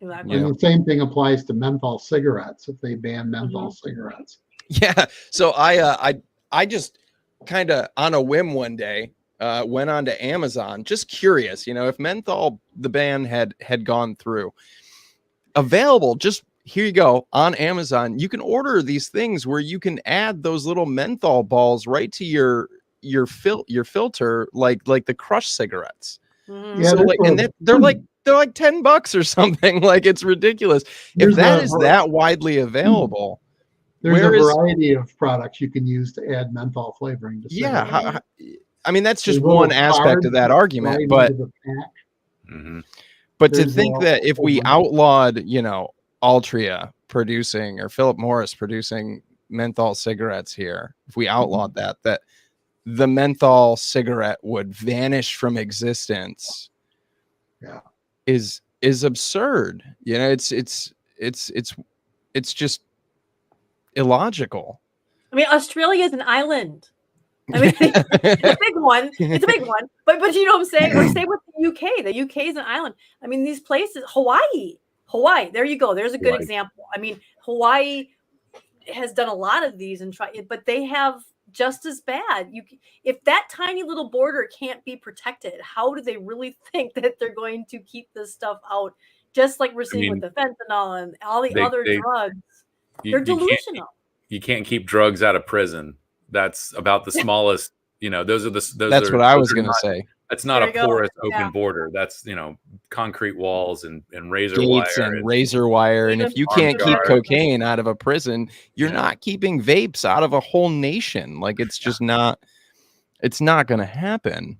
Exactly. And the same thing applies to menthol cigarettes if they ban menthol cigarettes. Yeah. So I just kind of on a whim one day went on to Amazon, just curious, if menthol, the ban had gone through. Available, just here you go on Amazon. You can order these things where you can add those little menthol balls right to your filter, like the Crush cigarettes. Yeah, so they're like $10 or something. Like, it's ridiculous. If that is that widely available, there's a variety of products you can use to add menthol flavoring to cigarettes. I mean, that's just one aspect of that argument, but to think that if we outlawed, Altria producing or Philip Morris producing menthol cigarettes here, if we outlawed that the menthol cigarette would vanish from existence, is absurd. It's just illogical. I mean, Australia is an island. I mean, it's a big one. It's a big one. But you know what I'm saying? Or say with the UK. The UK is an island. I mean, these places, Hawaii. There you go. There's a good example. I mean, Hawaii has done a lot of these but they have just as bad. If that tiny little border can't be protected, how do they really think that they're going to keep this stuff out? Just like we're seeing with the fentanyl and all the other drugs. They're delusional. You can't keep drugs out of prison. That's about the smallest, that's what I was going to say. That's not a porous open border. That's, concrete walls and razor wire gates and razor wire. And if you can't keep cocaine out of a prison, you're not keeping vapes out of a whole nation. Like, it's just not, it's not going to happen.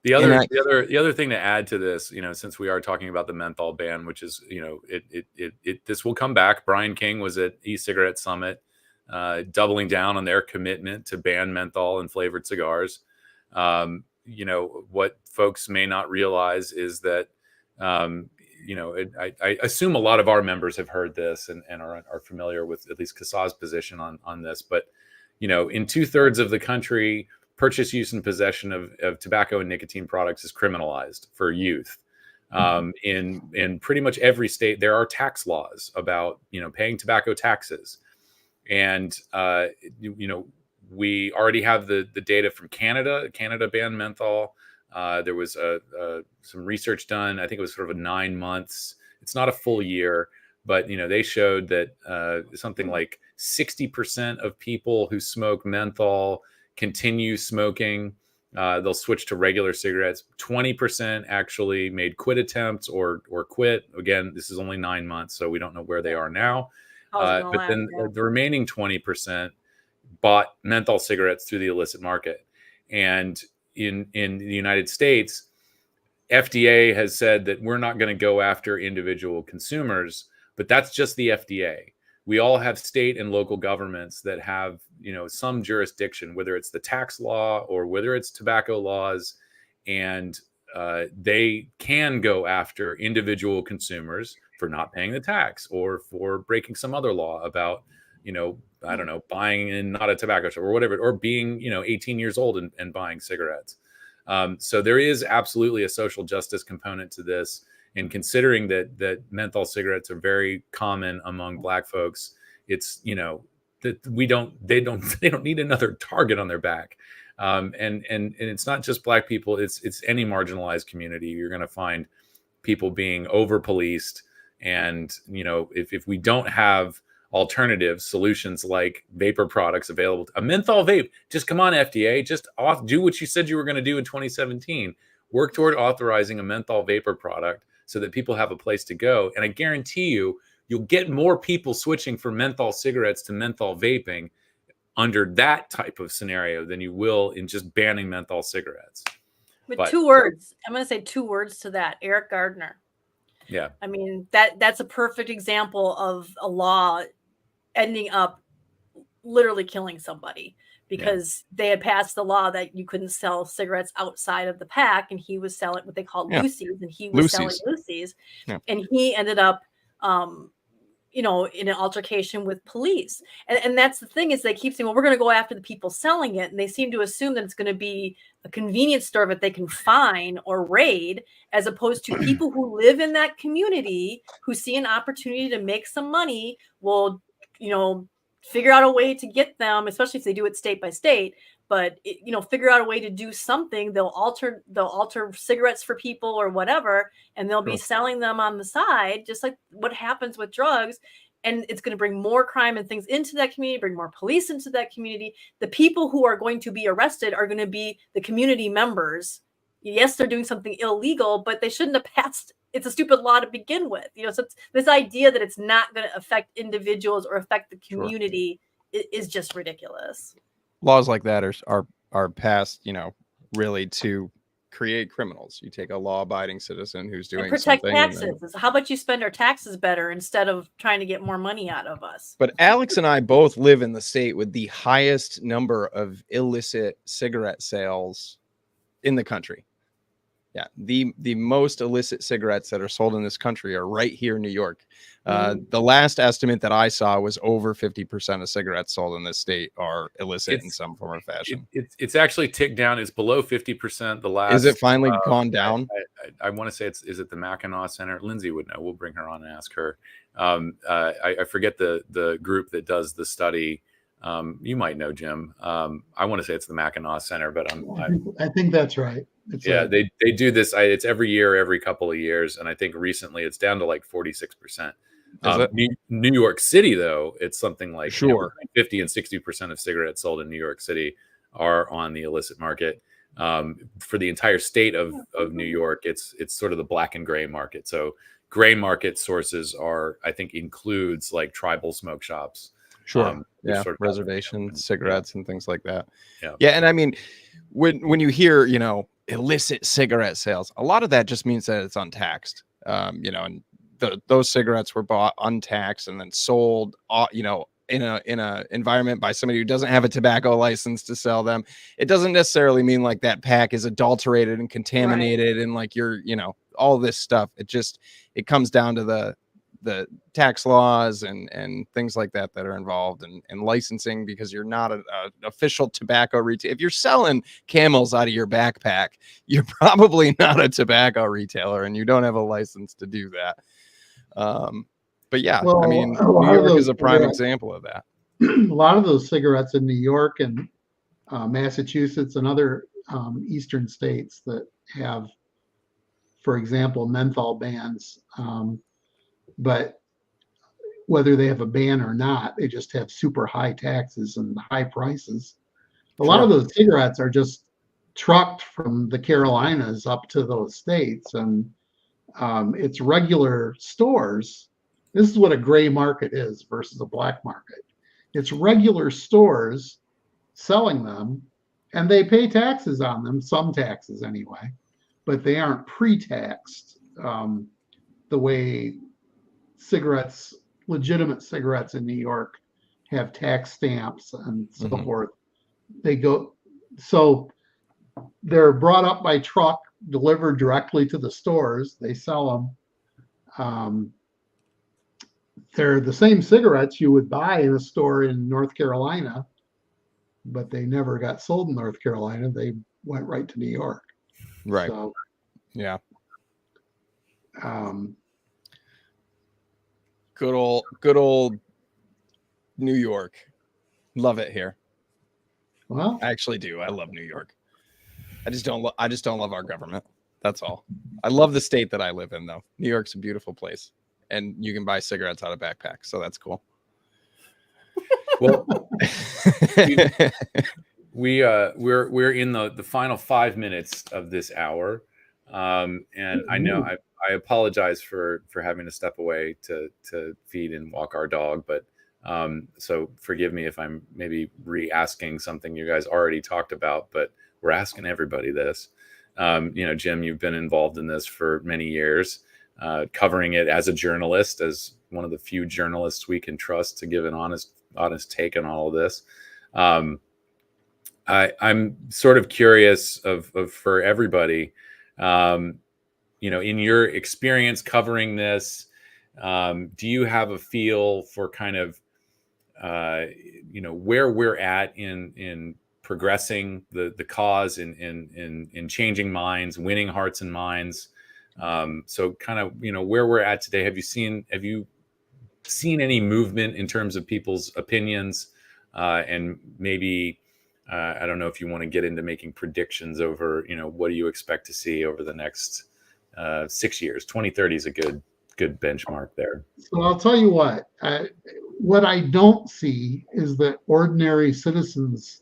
The other thing to add to this, since we are talking about the menthol ban, which is, this will come back. Brian King was at e-cigarette summit, doubling down on their commitment to ban menthol and flavored cigars. What folks may not realize is that, I assume a lot of our members have heard this and are familiar with at least CASAA's position on this. But, in 2/3 of the country, purchase, use, and possession of tobacco and nicotine products is criminalized for youth. In pretty much every state, there are tax laws about, paying tobacco taxes. And, we already have the data from Canada. Canada banned menthol. There was some research done. I think it was sort of 9 months. It's not a full year, but, they showed that something like 60% of people who smoke menthol continue smoking. They'll switch to regular cigarettes. 20% actually made quit attempts or quit. Again, this is only 9 months, so we don't know where they are now. But then the remaining 20% bought menthol cigarettes through the illicit market. And in the United States, FDA has said that we're not going to go after individual consumers, but that's just the FDA. We all have state and local governments that have, some jurisdiction, whether it's the tax law or whether it's tobacco laws, and they can go after individual consumers for not paying the tax or for breaking some other law about, I don't know, buying in not a tobacco shop or whatever, or being, 18 years old and buying cigarettes. So there is absolutely a social justice component to this. And considering that menthol cigarettes are very common among Black folks, it's, that they don't need another target on their back. And it's not just Black people, it's any marginalized community. You're going to find people being over policed. And, if we don't have alternative solutions like vapor products available, a menthol vape, just come on, FDA, just do what you said you were going to do in 2017, work toward authorizing a menthol vapor product so that people have a place to go. And I guarantee you'll get more people switching from menthol cigarettes to menthol vaping under that type of scenario than you will in just banning menthol cigarettes. But 2 words, I'm going to say 2 words to that. Eric Gardner. Yeah. I mean, that's a perfect example of a law ending up literally killing somebody, because they had passed the law that you couldn't sell cigarettes outside of the pack, and he was selling what they called loosies, and he was selling loosies, and he ended up, in an altercation with police. And that's the thing, is they keep saying, well, we're going to go after the people selling it, and they seem to assume that it's going to be a convenience store that they can fine or raid, as opposed to people who live in that community who see an opportunity to make some money will, figure out a way to get them, especially if they do it state by state, but figure out a way to do something. They'll alter cigarettes for people or whatever, and they'll be selling them on the side, just like what happens with drugs. And it's going to bring more crime and things into that community, bring more police into that community. The people who are going to be arrested are going to be the community members. Yes, they're doing something illegal, but they shouldn't have passed. It's a stupid law to begin with. So it's this idea that it's not going to affect individuals or affect the community is just ridiculous. Laws like that are passed, really to create criminals. You take a law-abiding citizen who's doing protect something. Taxes. How about you spend our taxes better instead of trying to get more money out of us? But Alex and I both live in the state with the highest number of illicit cigarette sales in the country. Yeah, the most illicit cigarettes that are sold in this country are right here in New York. The last estimate that I saw was over 50% of cigarettes sold in this state are illicit in some form or fashion. It's actually ticked down. It's below 50%. The last, is it finally gone down? I want to say is it the Mackinac Center? Lindsay would know. We'll bring her on and ask her. I forget the group that does the study. You might know, Jim. I want to say it's the Mackinac Center, but I think that's right. They do this. It's every year, every couple of years, and I think recently it's down to like 46%. New York City, though, it's something like 50 and 60% of cigarettes sold in New York City are on the illicit market. For the entire state of New York, it's sort of the black and gray market. So gray market sources are, I think, includes like tribal smoke shops. Sure. which Yeah. sort of Reservations, cigarettes, and things like that. Yeah. Yeah. And I mean, when you hear, illicit cigarette sales, a lot of that just means that it's untaxed. And those cigarettes were bought untaxed and then sold, in a environment by somebody who doesn't have a tobacco license to sell them. It doesn't necessarily mean like that pack is adulterated and contaminated and like all this stuff. It comes down to the tax laws and things like that are involved and licensing, because you're not an official tobacco retailer. If you're selling Camels out of your backpack, you're probably not a tobacco retailer and you don't have a license to do that. But yeah, Well, I mean, a lot New of York those is a prime cigarettes- example of that. A lot of those cigarettes in New York and Massachusetts and other eastern states that have, for example, menthol bans, but whether they have a ban or not, they just have super high taxes and high prices. A lot of those cigarettes are just trucked from the Carolinas up to those states, and it's regular stores. This is what a gray market is versus a black market. It's regular stores selling them, and they pay taxes on them, some taxes anyway, but they aren't pre-taxed the way legitimate cigarettes in New York have tax stamps and so forth. So they're brought up by truck, delivered directly to the stores. They sell them. They're the same cigarettes you would buy in a store in North Carolina, but they never got sold in North Carolina. They went right to New York. Right. So, Yeah. um, Good old New York. Love it here. well, I actually do. I love New York. I just don't love our government. That's all. I love the state that I live in, though. New York's a beautiful place, and you can buy cigarettes out of backpacks, so that's cool. Well, we're in the final 5 minutes of this hour, and I know I apologize for having to step away to feed and walk our dog, but so forgive me if I'm maybe re-asking something you guys already talked about, but we're asking everybody this. Jim, you've been involved in this for many years, covering it as a journalist, as one of the few journalists we can trust to give an honest take on all of this. I'm sort of curious of for everybody, in your experience covering this, do you have a feel for kind of, where we're at in progressing the cause, in changing minds, winning hearts and minds? So kind of, where we're at today, have you seen any movement in terms of people's opinions? And maybe, I don't know if you want to get into making predictions over, what do you expect to see over the next 6 years? 2030 is a good benchmark there. So I'll tell you what I don't see is that ordinary citizens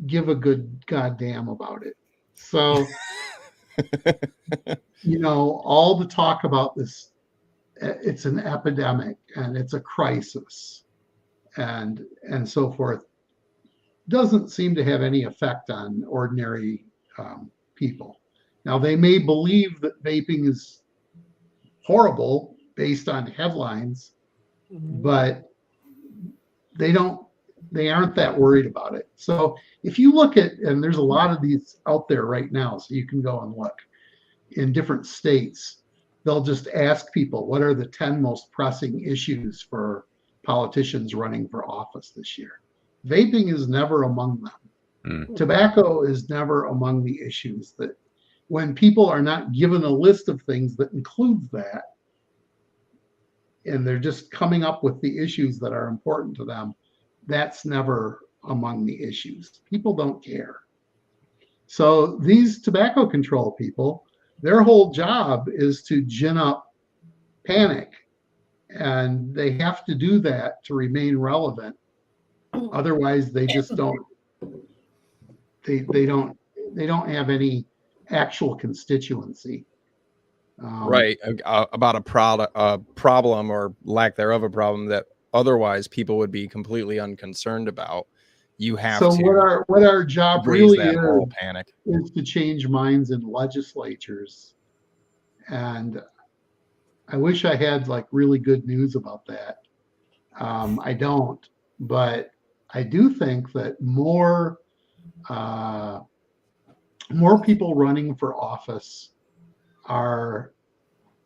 give a good goddamn about it. So, all the talk about this, it's an epidemic and it's a crisis and so forth, doesn't seem to have any effect on ordinary people. Now, they may believe that vaping is horrible based on headlines, but they aren't that worried about it. So if you look at, and there's a lot of these out there right now, so you can go and look in different states, they'll just ask people, what are the 10 most pressing issues for politicians running for office this year? Vaping is never among them. Tobacco is never among the issues. That when people are not given a list of things that includes that, and they're just coming up with the issues that are important to them, that's never among the issues. People don't care. So these tobacco control people, their whole job is to gin up panic, and they have to do that to remain relevant. Otherwise, they just don't. They don't they don't have any actual constituency. Right. About a problem or lack thereof a problem that otherwise people would be completely unconcerned about. You have So to what our job raise really that whole panic. is to change minds in legislatures. And I wish I had like really good news about that. I don't, but I do think that more people running for office are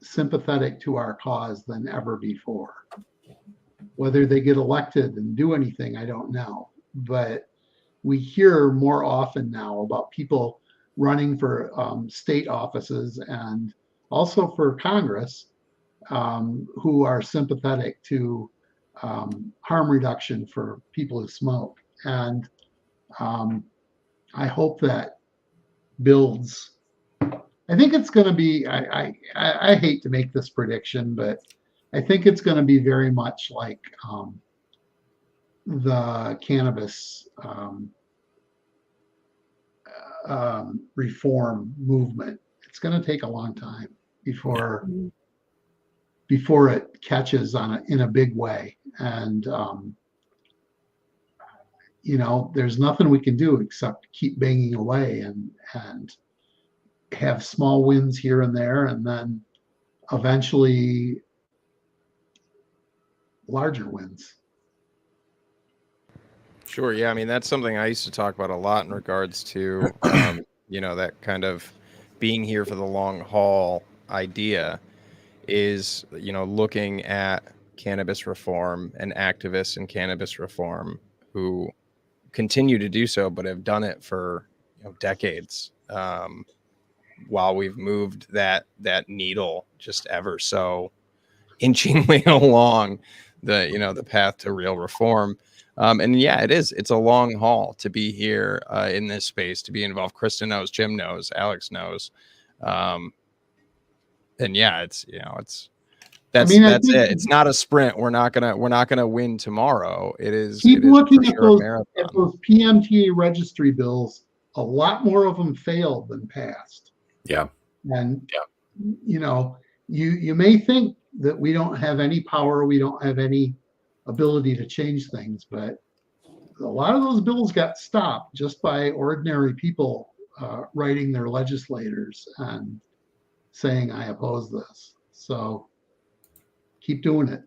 sympathetic to our cause than ever before. Whether they get elected and do anything, I don't know. But we hear more often now about people running for state offices and also for Congress who are sympathetic to harm reduction for people who smoke. And I hope that builds. I think it's going to be, I hate to make this prediction, but I think it's going to be very much like the cannabis reform movement. It's going to take a long time before it catches on in a big way. And there's nothing we can do except keep banging away and have small wins here and there, and then eventually larger wins. Sure. Yeah. I mean, that's something I used to talk about a lot in regards to, that kind of being here for the long haul idea is, looking at cannabis reform and activists in cannabis reform who continue to do so, but have done it for decades, while we've moved that needle just ever so inchingly along the path to real reform. And yeah, it's a long haul to be here in this space, to be involved. Kristen knows, Jim knows, Alex knows. And yeah, that's it. It's not a sprint. We're not gonna win tomorrow. Keep looking at those PMTA registry bills. A lot more of them failed than passed. Yeah. And you may think that we don't have any power, we don't have any ability to change things, but a lot of those bills got stopped just by ordinary people writing their legislators and saying, I oppose this. So keep doing it.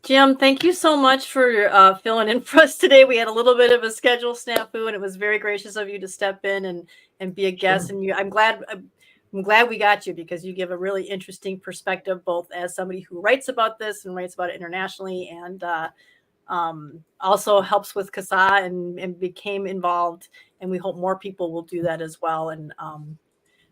Jim, thank you so much for filling in for us today. We had a little bit of a schedule snafu, and it was very gracious of you to step in and be a guest. Sure. And I'm glad we got you, because you give a really interesting perspective, both as somebody who writes about this and writes about it internationally, and also helps with CASAA and became involved. And we hope more people will do that as well. And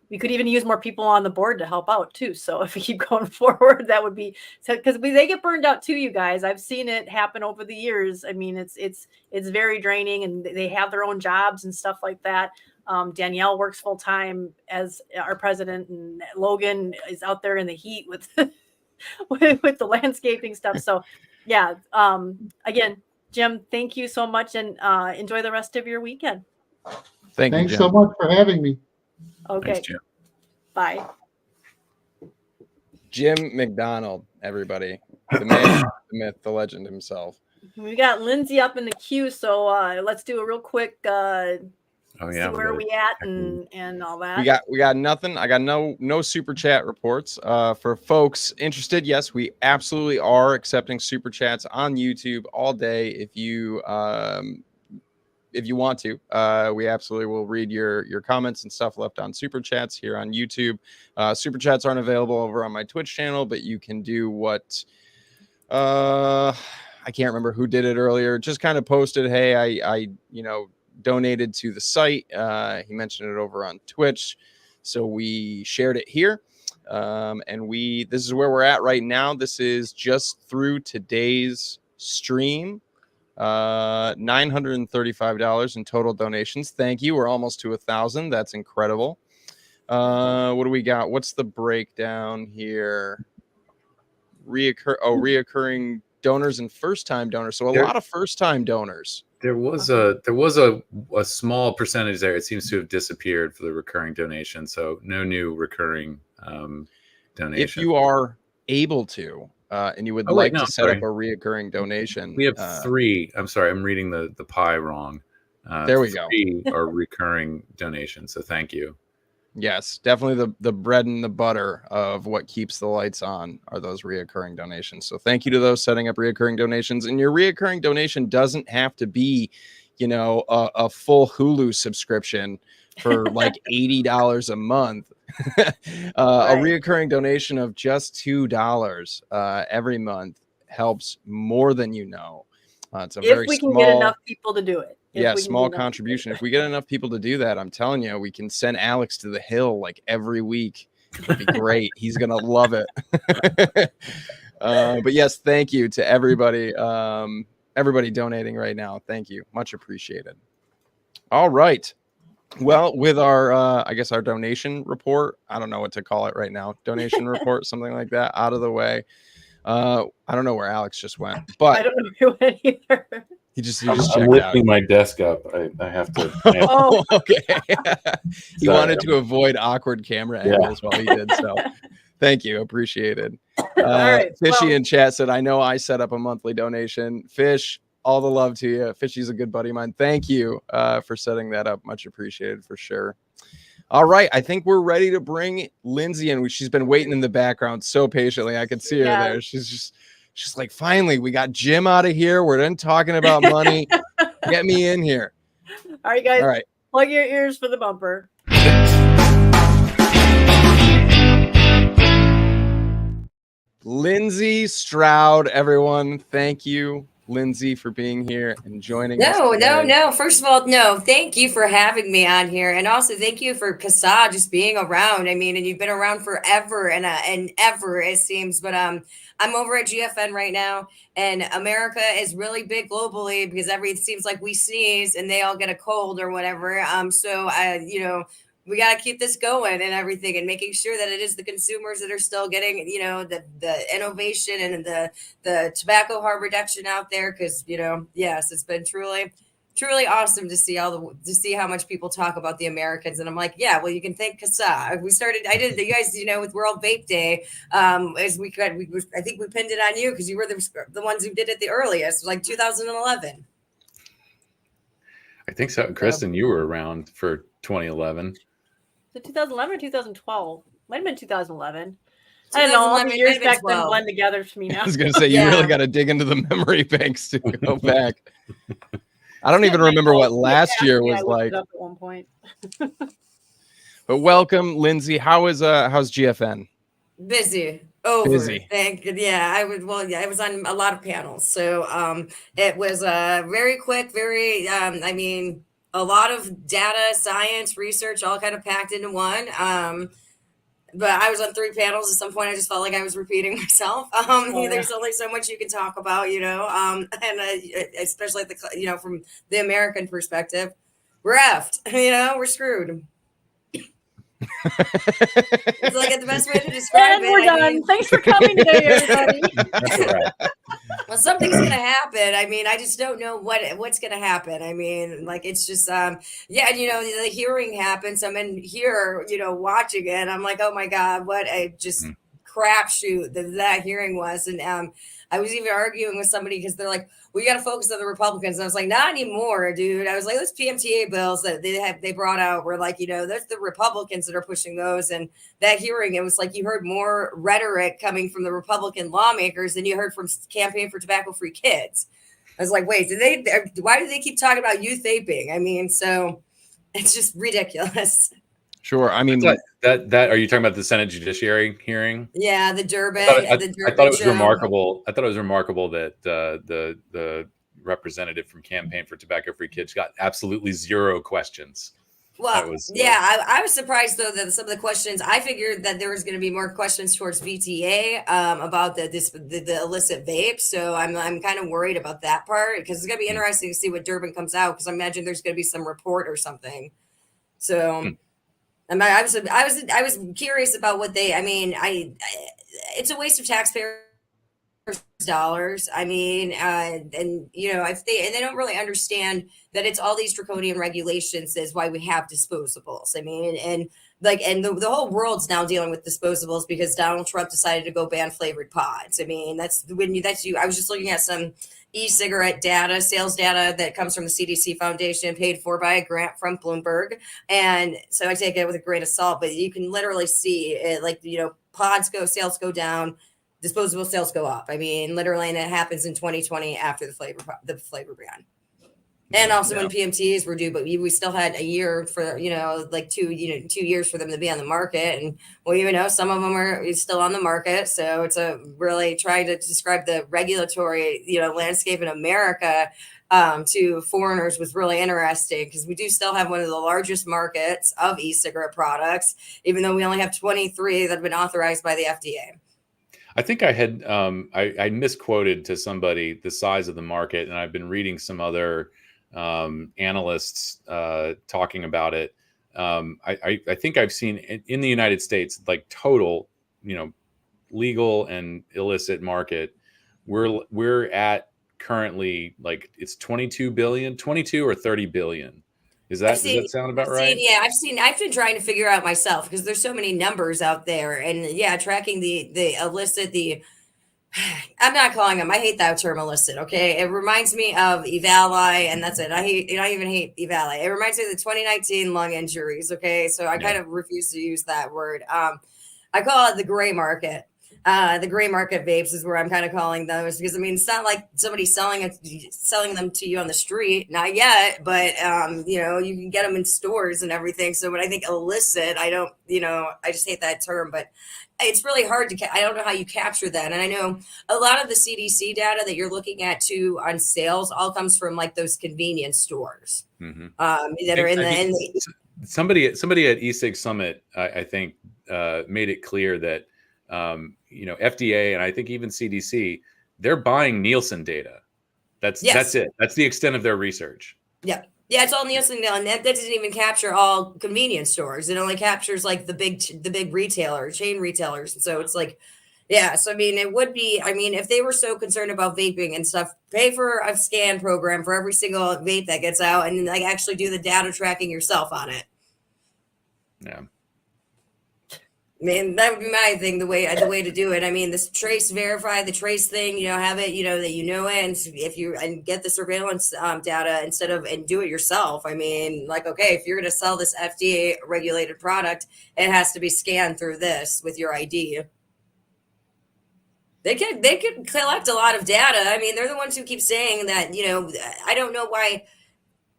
we could even use more people on the board to help out too. So if we keep going forward, that would be so, because they get burned out too, you guys. I've seen it happen over the years. I mean, it's very draining, and they have their own jobs and stuff like that. Danielle works full time as our president, and Logan is out there in the heat with with the landscaping stuff. So yeah, again, Jim, thank you so much, and enjoy the rest of your weekend. Thanks so much for having me. Okay. Thanks, Jim. Bye. Jim McDonald, everybody. The man, the myth, the legend himself. We got Lindsey up in the queue, so let's do a real quick see where are we at and all that. We got nothing. I got no super chat reports. For folks interested, yes, we absolutely are accepting super chats on YouTube all day. If you want to, we absolutely will read your comments and stuff left on super chats here on YouTube. Super chats aren't available over on my Twitch channel, but you can do what I can't remember who did it earlier. Just kind of posted, hey, I donated to the site. He mentioned it over on Twitch, so we shared it here. And this is where we're at right now. This is just through today's stream. $935 in total donations. Thank you. We're almost to 1,000. That's incredible. What do we got? What's the breakdown here? Reoccurring donors and first-time donors. So a lot of first-time donors. There was a small percentage there. It seems to have disappeared for the recurring donation. So no new recurring donation. If you are able to, and you would to set up a reoccurring donation, we have 3. I'm sorry, I'm reading the pie wrong. There we go. 3 are recurring donations. So thank you. Yes, definitely the bread and the butter of what keeps the lights on are those reoccurring donations. So thank you to those setting up reoccurring donations. And your reoccurring donation doesn't have to be, a full Hulu subscription for like $80 a month. A reoccurring donation of just $2 every month helps more than you know. It's a very we can small, get enough people to do it. Small contribution. If we get enough people to do that, I'm telling you, we can send Alex to the Hill like every week. It'd be great. He's gonna love it. But yes, thank you to everybody. Everybody donating right now. Thank you. Much appreciated. All right. Well, with our our donation report, I don't know what to call it right now. Donation report, something like that, out of the way. I don't know where Alex just went, but I don't know who went either. He just I'm checked lifting out. my desk up. I have to. Oh, okay. He Sorry. wanted to avoid awkward camera angles while he did so. Thank you. Appreciated. Fishy in chat said, I know I set up a monthly donation. Fish, all the love to you. Fishy's a good buddy of mine. Thank you for setting that up. Much appreciated for sure. All right. I think we're ready to bring Lindsey in. She's been waiting in the background so patiently. I could see her there. She's like, finally, we got Jim out of here. We're done talking about money. Get me in here. All right, guys. All right. Plug your ears for the bumper. Lindsey Stroud, everyone. Thank you, Lindsey, for being here and joining us. No. First of all, no, thank you for having me on here. And also thank you for CASAA just being around. I mean, and you've been around forever and ever, it seems. But I'm over at GFN right now, and America is really big globally because it seems like we sneeze and they all get a cold or whatever. So we got to keep this going and everything, and making sure that it is the consumers that are still getting, the innovation and the tobacco harm reduction out there. Because, yes, it's been truly awesome to see how much people talk about the Americans. And I'm like, yeah, well, you can thank CASAA. You guys, with World Vape Day, I think we pinned it on you because you were the ones who did it the earliest, like 2011. I think so. Kristen, you were around for 2011. Was it 2011 or 2012? Might have been 2011. I don't know. All the years back then blend together for me now. I was going to say, you really got to dig into the memory banks to go back. I don't even remember what last year was like. Up at one point. But welcome, Lindsey. How's GFN? Busy. Busy. I was on a lot of panels. So it was very quick, a lot of data, science, research, all kind of packed into one. But I was on 3 panels. At some point, I just felt like I was repeating myself. There's only so much you can talk about, and especially from the American perspective, we're effed. We're screwed. It's like the best way to describe it. And we're done. Thanks for coming today, everybody. That's all right. Well, something's gonna happen. I mean, I just don't know what's gonna happen. I mean, like, it's just the hearing happens. I'm in here, watching it. I'm like, oh my God, what a just crapshoot that hearing was. And I was even arguing with somebody because they're like, we got to focus on the Republicans. And I was like, not anymore, dude. I was like, those PMTA bills that they brought out were like, there's the Republicans that are pushing those. And that hearing, it was like you heard more rhetoric coming from the Republican lawmakers than you heard from Campaign for Tobacco-Free Kids. I was like, wait, why do they keep talking about youth vaping? I mean, so it's just ridiculous. Sure. I mean, that are you talking about the Senate Judiciary hearing? Yeah, the Durbin. I thought it was remarkable. I thought it was remarkable that the representative from Campaign for Tobacco-Free Kids got absolutely 0 questions. Well, I was surprised though that some of the questions, I figured that there was going to be more questions towards VTA about the illicit vape. So I'm kind of worried about that part, because it's going to be interesting to see what Durbin comes out, because I imagine there's going to be some report or something. So. I was curious about what it's a waste of taxpayer dollars. I mean, and if they don't really understand that it's all these draconian regulations is why we have disposables. I mean, and the whole world's now dealing with disposables because Donald Trump decided to go ban flavored pods. I mean, I was just looking at some e-cigarette data, sales data that comes from the CDC Foundation, paid for by a grant from Bloomberg. And so I take it with a grain of salt, but you can literally see it, sales go down, disposable sales go up. I mean, literally, and it happens in 2020 after the flavor ban. And also when PMTs were due, but we still had a year for, 2 years for them to be on the market. And some of them are still on the market. So it's really trying to describe the regulatory, landscape in America to foreigners was really interesting because we do still have one of the largest markets of e-cigarette products, even though we only have 23 that have been authorized by the FDA. I think I had I misquoted to somebody the size of the market, and I've been reading some other analysts talking about it. I think I've seen in the United States, like total, legal and illicit market, we're at currently like it's 22 or 30 billion. Does that sound about right? I've been trying to figure out myself because there's so many numbers out there, and tracking the illicit, I'm not calling them. I hate that term illicit. Okay. It reminds me of Evali, and that's it. I even hate Evali. It reminds me of the 2019 lung injuries. Okay. So I kind of refuse to use that word. I call it the gray market. The gray market vapes is where I'm kind of calling those because it's not like somebody selling them to you on the street, not yet, but you can get them in stores and everything. So when I think illicit, I just hate that term, but it's really hard to, I don't know how you capture that. And I know a lot of the CDC data that you're looking at too on sales all comes from like those convenience stores that are in the somebody at eSig Summit, I think made it clear that FDA and I think even CDC, they're buying Nielsen data. That's it. That's the extent of their research. Yeah. Yeah, it's all Nielsen now, and that doesn't even capture all convenience stores. It only captures like the big retailer, chain retailers. And so it's like, so it would be, if they were so concerned about vaping and stuff, pay for a scan program for every single vape that gets out and like actually do the data tracking yourself on it. Yeah. That would be my thing, the way to do it. This trace verify, the trace thing, have it, that it, and get the surveillance data and do it yourself. Okay, if you're going to sell this FDA regulated product, it has to be scanned through this with your ID. They could collect a lot of data. They're the ones who keep saying that, I don't know why.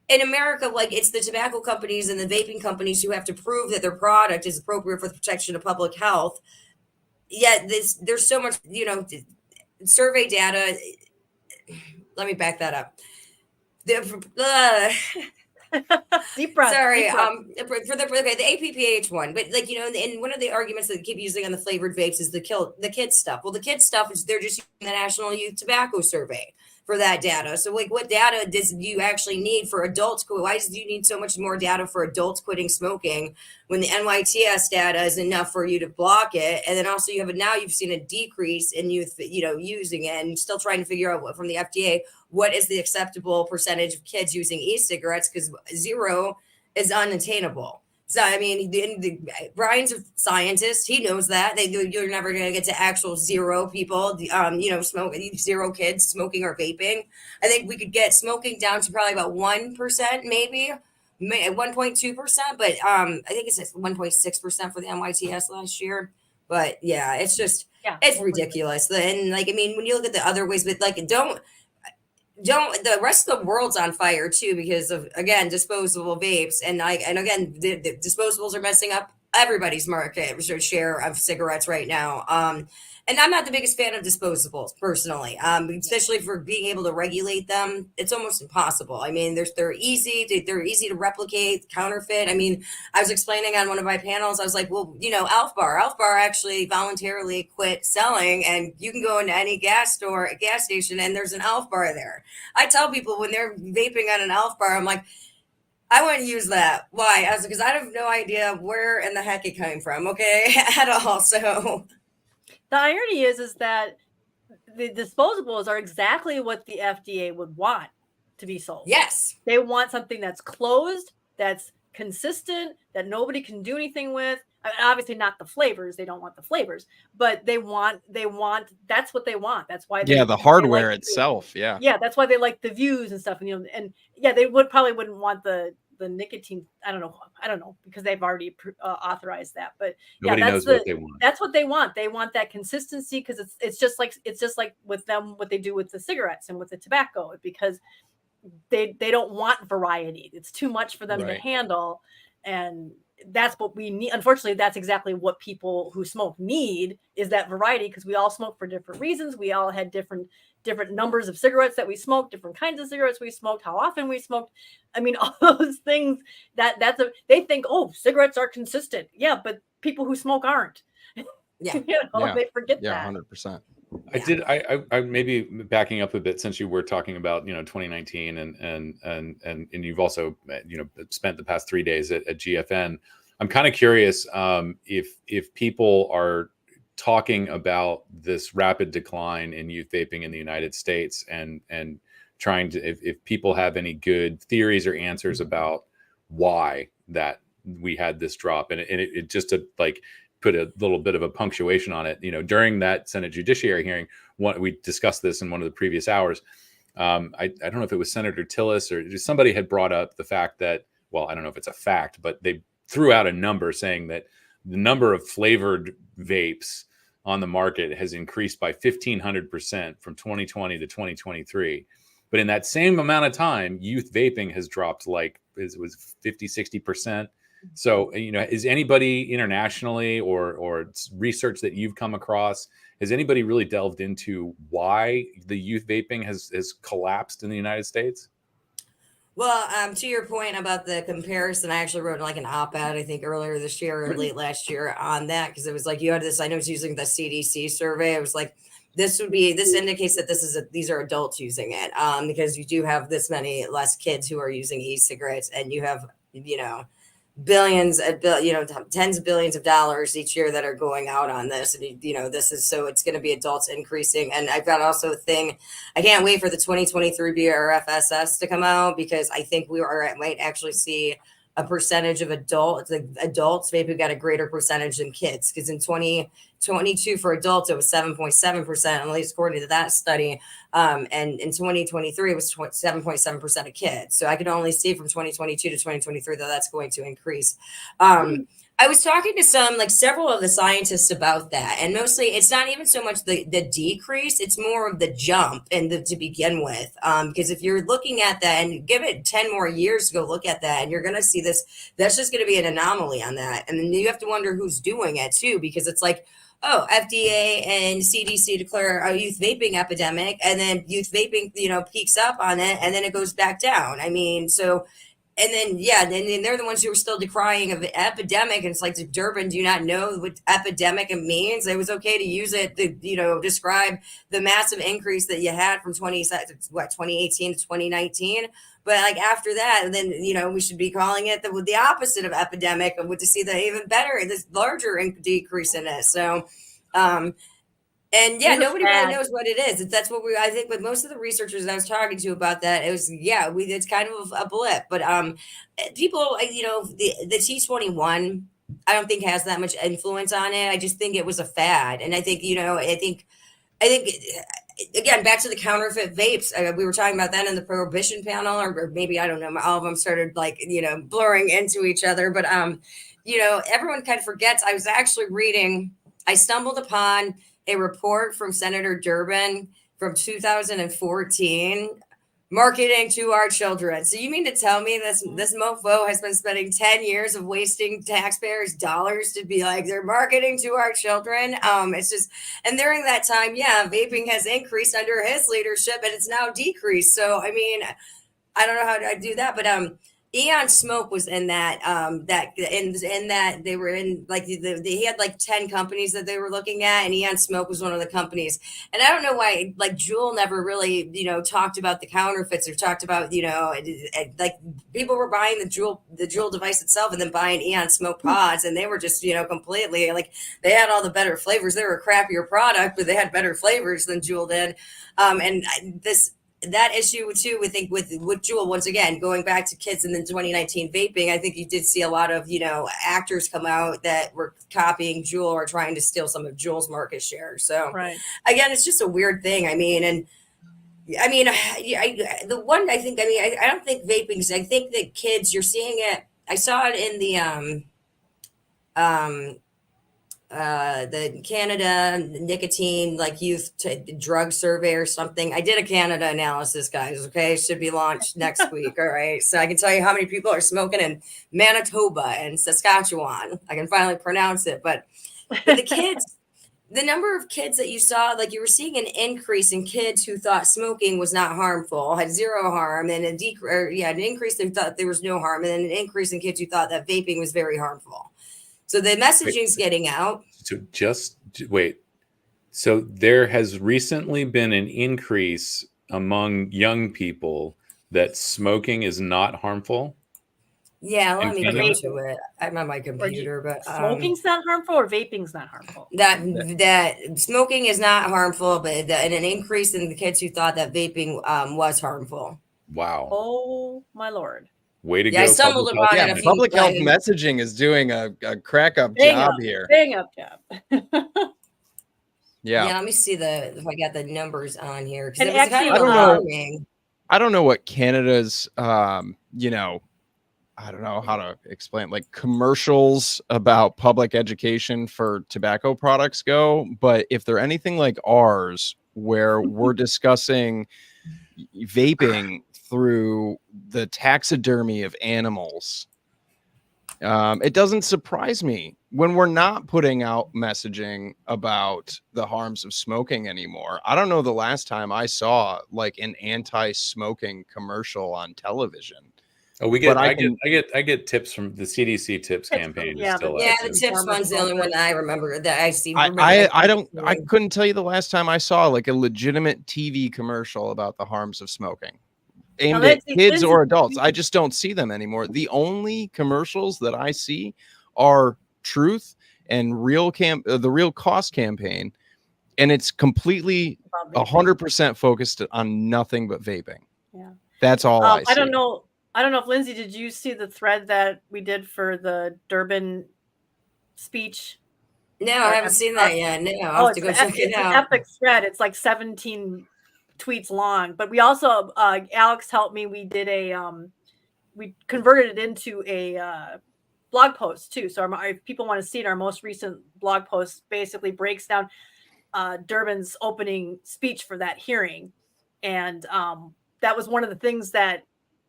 In America, it's the tobacco companies and the vaping companies who have to prove that their product is appropriate for the protection of public health. Yet there's so much, survey data. Let me back that up. Deep breath. Sorry. Deep breath. For the APPH one, but and one of the arguments that they keep using on the flavored vapes is the kids stuff. Well, the kids stuff is they're just using the National Youth Tobacco Survey for that data. So what data do you actually need for adults? Why do you need so much more data for adults quitting smoking when the NYTS data is enough for you to block it? And then also you've seen a decrease in youth, using it, and still trying to figure out from the FDA, what is the acceptable percentage of kids using e-cigarettes? Because 0 is unattainable. So, Brian's a scientist. He knows that you're never going to get to actual 0 people, smoking, 0 kids smoking or vaping. I think we could get smoking down to probably about 1%, maybe 1.2%. But I think it's 1.6% for the NYTS last year. But yeah, it's just, it's ridiculous. And when you look at the other ways, but don't the rest of the world's on fire too because of, again, disposable vapes and again the disposables are messing up everybody's market share of cigarettes right now. And I'm not the biggest fan of disposables personally, especially for being able to regulate them. It's almost impossible. They're easy to replicate, counterfeit. I was explaining on one of my panels, I was like, well, Alf Bar actually voluntarily quit selling, and you can go into any gas station and there's an Alf Bar there. I tell people when they're vaping on an Alf Bar, I'm like, I wouldn't use that. Why? Because I have no idea where in the heck it came from. Okay, at all. So the irony is that the disposables are exactly what the FDA would want to be sold. Yes. They want something that's closed, that's consistent, that nobody can do anything with. I mean, obviously not the flavors. They don't want the flavors, but they want, that's what they want. That's why Yeah, the hardware itself. Yeah. Yeah, that's why they like the views and stuff. And, and yeah, they wouldn't want the nicotine. I don't know, because they've already authorized that. But Nobody knows what they want. That's what they want. They want that consistency, because it's just like with them, what they do with the cigarettes and with the tobacco, because they don't want variety. It's too much for them to handle. And that's what we need. Unfortunately, that's exactly what people who smoke need, is that variety, because we all smoke for different reasons. We all had different numbers of cigarettes that we smoked, different kinds of cigarettes we smoked, how often we smoked. I mean, all those things they think, oh, cigarettes are consistent. Yeah, but people who smoke aren't. Yeah. They forget that. Yeah, 100%. I maybe backing up a bit, since you were talking about 2019 and you've also spent the past 3 days at GFN. I'm kind of curious if people are talking about this rapid decline in youth vaping in the United States, and trying to, if people have any good theories or answers about why that we had this drop, and it just to like put a little bit of a punctuation on it. During that Senate Judiciary hearing, we discussed this in one of the previous hours. I don't know if it was Senator Tillis or somebody had brought up the fact that, well, I don't know if it's a fact, but they threw out a number saying that the number of flavored vapes on the market has increased by 1,500% from 2020 to 2023. But in that same amount of time, youth vaping has dropped like it was 50, 60%. So, is anybody internationally or research that you've come across, has anybody really delved into why the youth vaping has collapsed in the United States? Well, to your point about the comparison, I actually wrote like an op-ed, I think earlier this year or late last year on that, because it was like, you had this, I know it's using the CDC survey. It was like, this indicates that these are adults using it, because you do have this many less kids who are using e-cigarettes, and you have, billions, tens of billions of dollars each year that are going out on this. And, this is, so it's going to be adults increasing. And I've got also a thing, I can't wait for the 2023 BRFSS to come out, because I think might actually see a percentage of adults maybe got a greater percentage than kids. Because in 2022 for adults, it was 7.7%, at least according to that study. And in 2023, it was 7.7% of kids. So I could only see from 2022 to 2023 that that's going to increase. I was talking to several of the scientists about that, and mostly it's not even so much the decrease, it's more of the jump to begin with. Because if you're looking at that and give it 10 more years to go look at that, and you're going to see this, that's just going to be an anomaly on that. And then you have to wonder who's doing it too, because it's like, oh, FDA and CDC declare a youth vaping epidemic, and then youth vaping, peaks up on it, and then it goes back down. I mean, so. And then, they're the ones who are still decrying of the epidemic. And it's like, Durban, do you not know what epidemic it means? It was okay to use it to, describe the massive increase that you had from 2018 to 2019. But like after that, then, we should be calling it the opposite of epidemic, to see the even better, this larger decrease in it. So, and yeah, nobody really knows what it is. That's what I think, but most of the researchers I was talking to about that, it was, it's kind of a blip, but people, the T21, I don't think has that much influence on it. I just think it was a fad. And I think, I think again, back to the counterfeit vapes. We were talking about that in the prohibition panel, or maybe, I don't know, all of them started blurring into each other, but everyone kind of forgets. I was actually I stumbled upon a report from Senator Durbin from 2014, marketing to our children. So you mean to tell me this mofo has been spending 10 years of wasting taxpayers' dollars to be like, they're marketing to our children? It's just, and during that time, vaping has increased under his leadership, and it's now decreased. So, I mean, I don't know how to do that, but Eon Smoke was in that in that they were in like he had like 10 companies that they were looking at, and Eon Smoke was one of the companies. And I don't know why like Juul never really talked about the counterfeits or talked about like people were buying the Juul device itself and then buying Eon Smoke pods, and they were just completely like they had all the better flavors. They were a crappier product, but they had better flavors than Juul did. That issue too, I think with Juul, once again, going back to kids in the 2019 vaping, I think you did see a lot of, actors come out that were copying Juul or trying to steal some of Juul's market share. So again, it's just a weird thing. I don't think vaping's, I think that kids, you're seeing it. I saw it in the Canada nicotine like youth drug survey or something. I did a Canada analysis, guys. Okay, should be launched next week. All right, so I can tell you how many people are smoking in Manitoba and Saskatchewan. I can finally pronounce it, but the kids. The number of kids that you saw, like you were seeing an increase in kids who thought smoking was not harmful, had zero harm, and an increase they thought there was no harm, and then an increase in kids who thought that vaping was very harmful. So the messaging's getting out. So just wait. So there has recently been an increase among young people that smoking is not harmful. Yeah, let me go to it. I'm on my computer, but smoking's not harmful or vaping's not harmful. That smoking is not harmful, but and an increase in the kids who thought that vaping was harmful. Wow. Oh my Lord. Way to go. I stumbled upon it. Public health messaging is doing a crack up job here. Bang up job. Yeah, let me see if I got the numbers on here. And it was actually, kind of alarming. I don't know what Canada's I don't know how to explain like commercials about public education for tobacco products go, but if they're anything like ours, where we're discussing vaping through the taxidermy of animals, it doesn't surprise me when we're not putting out messaging about the harms of smoking anymore. I don't know the last time I saw like an anti-smoking commercial on television. Oh, I get tips from the CDC tips campaign. Yeah, the tips one's the only one that I remember that I see. I couldn't tell you the last time I saw like a legitimate TV commercial about the harms of smoking aimed at kids or adults. I just don't see them anymore. The only commercials that I see are Truth and the Real Cost campaign, and it's completely 100% focused on nothing but vaping. Yeah, that's all I see. I don't know if Lindsay, did you see the thread that we did for the Durban speech? No, I haven't seen that yet. No, I'll have to go check it out. It's an epic thread. It's like 17 tweets long. But we also, Alex helped me. We did we converted it into a blog post too. So if people want to see it, our most recent blog post basically breaks down Durban's opening speech for that hearing. And that was one of the things that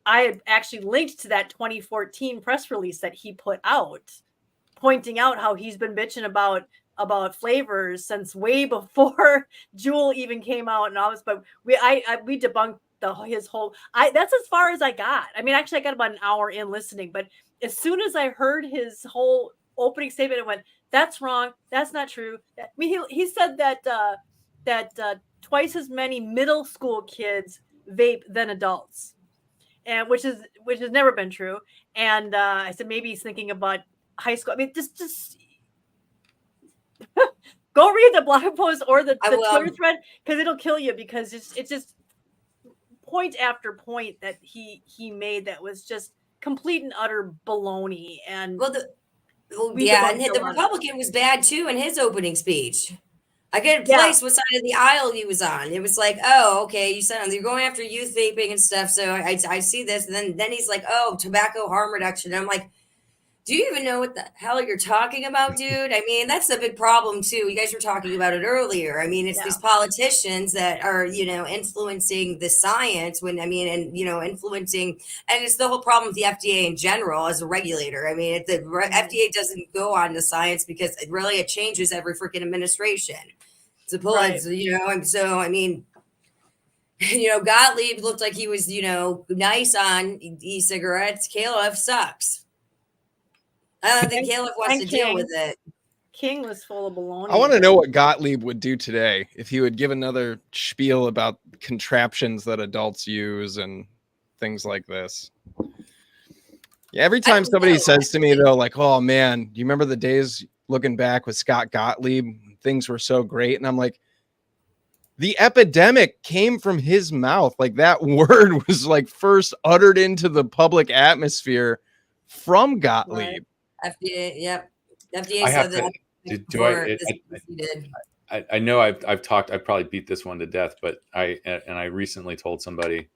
I had actually linked to that 2014 press release that he put out, pointing out how he's been bitching about flavors since way before Juul even came out and all this. But we debunked his whole. That's as far as I got. I mean, actually, I got about an hour in listening, but as soon as I heard his whole opening statement, I went, "That's wrong. That's not true." I mean, he said that twice as many middle school kids vape than adults. And which has never been true. And I said maybe he's thinking about high school. I mean, just go read the blog post or the Twitter thread, because it'll kill you, because it's just point after point that he made that was just complete and utter baloney. And the Republican was bad too in his opening speech. I couldn't place what side of the aisle he was on. It was like, oh, okay, you're going after youth vaping and stuff. So I see this. And then he's like, oh, tobacco harm reduction. And I'm like, do you even know what the hell you're talking about, dude? I mean, that's a big problem too. You guys were talking about it earlier. I mean, it's these politicians that are, influencing the science influencing, and it's the whole problem with the FDA in general as a regulator. I mean, the FDA doesn't go on to science because it changes every freaking administration. So I mean, Gottlieb looked like he was, nice on e-cigarettes. Caleb sucks. I don't think Caleb wants to deal with it. King was full of baloney. I want to know what Gottlieb would do today if he would give another spiel about contraptions that adults use and things like this. Yeah, every time somebody says to me, though, like, oh, man, do you remember the days looking back with Scott Gottlieb? Things were so great. And I'm like, the epidemic came from his mouth. Like, that word was like first uttered into the public atmosphere from Gottlieb. Right. FDA, yep. FDA said that. I know I've probably beat this one to death, but I recently told somebody,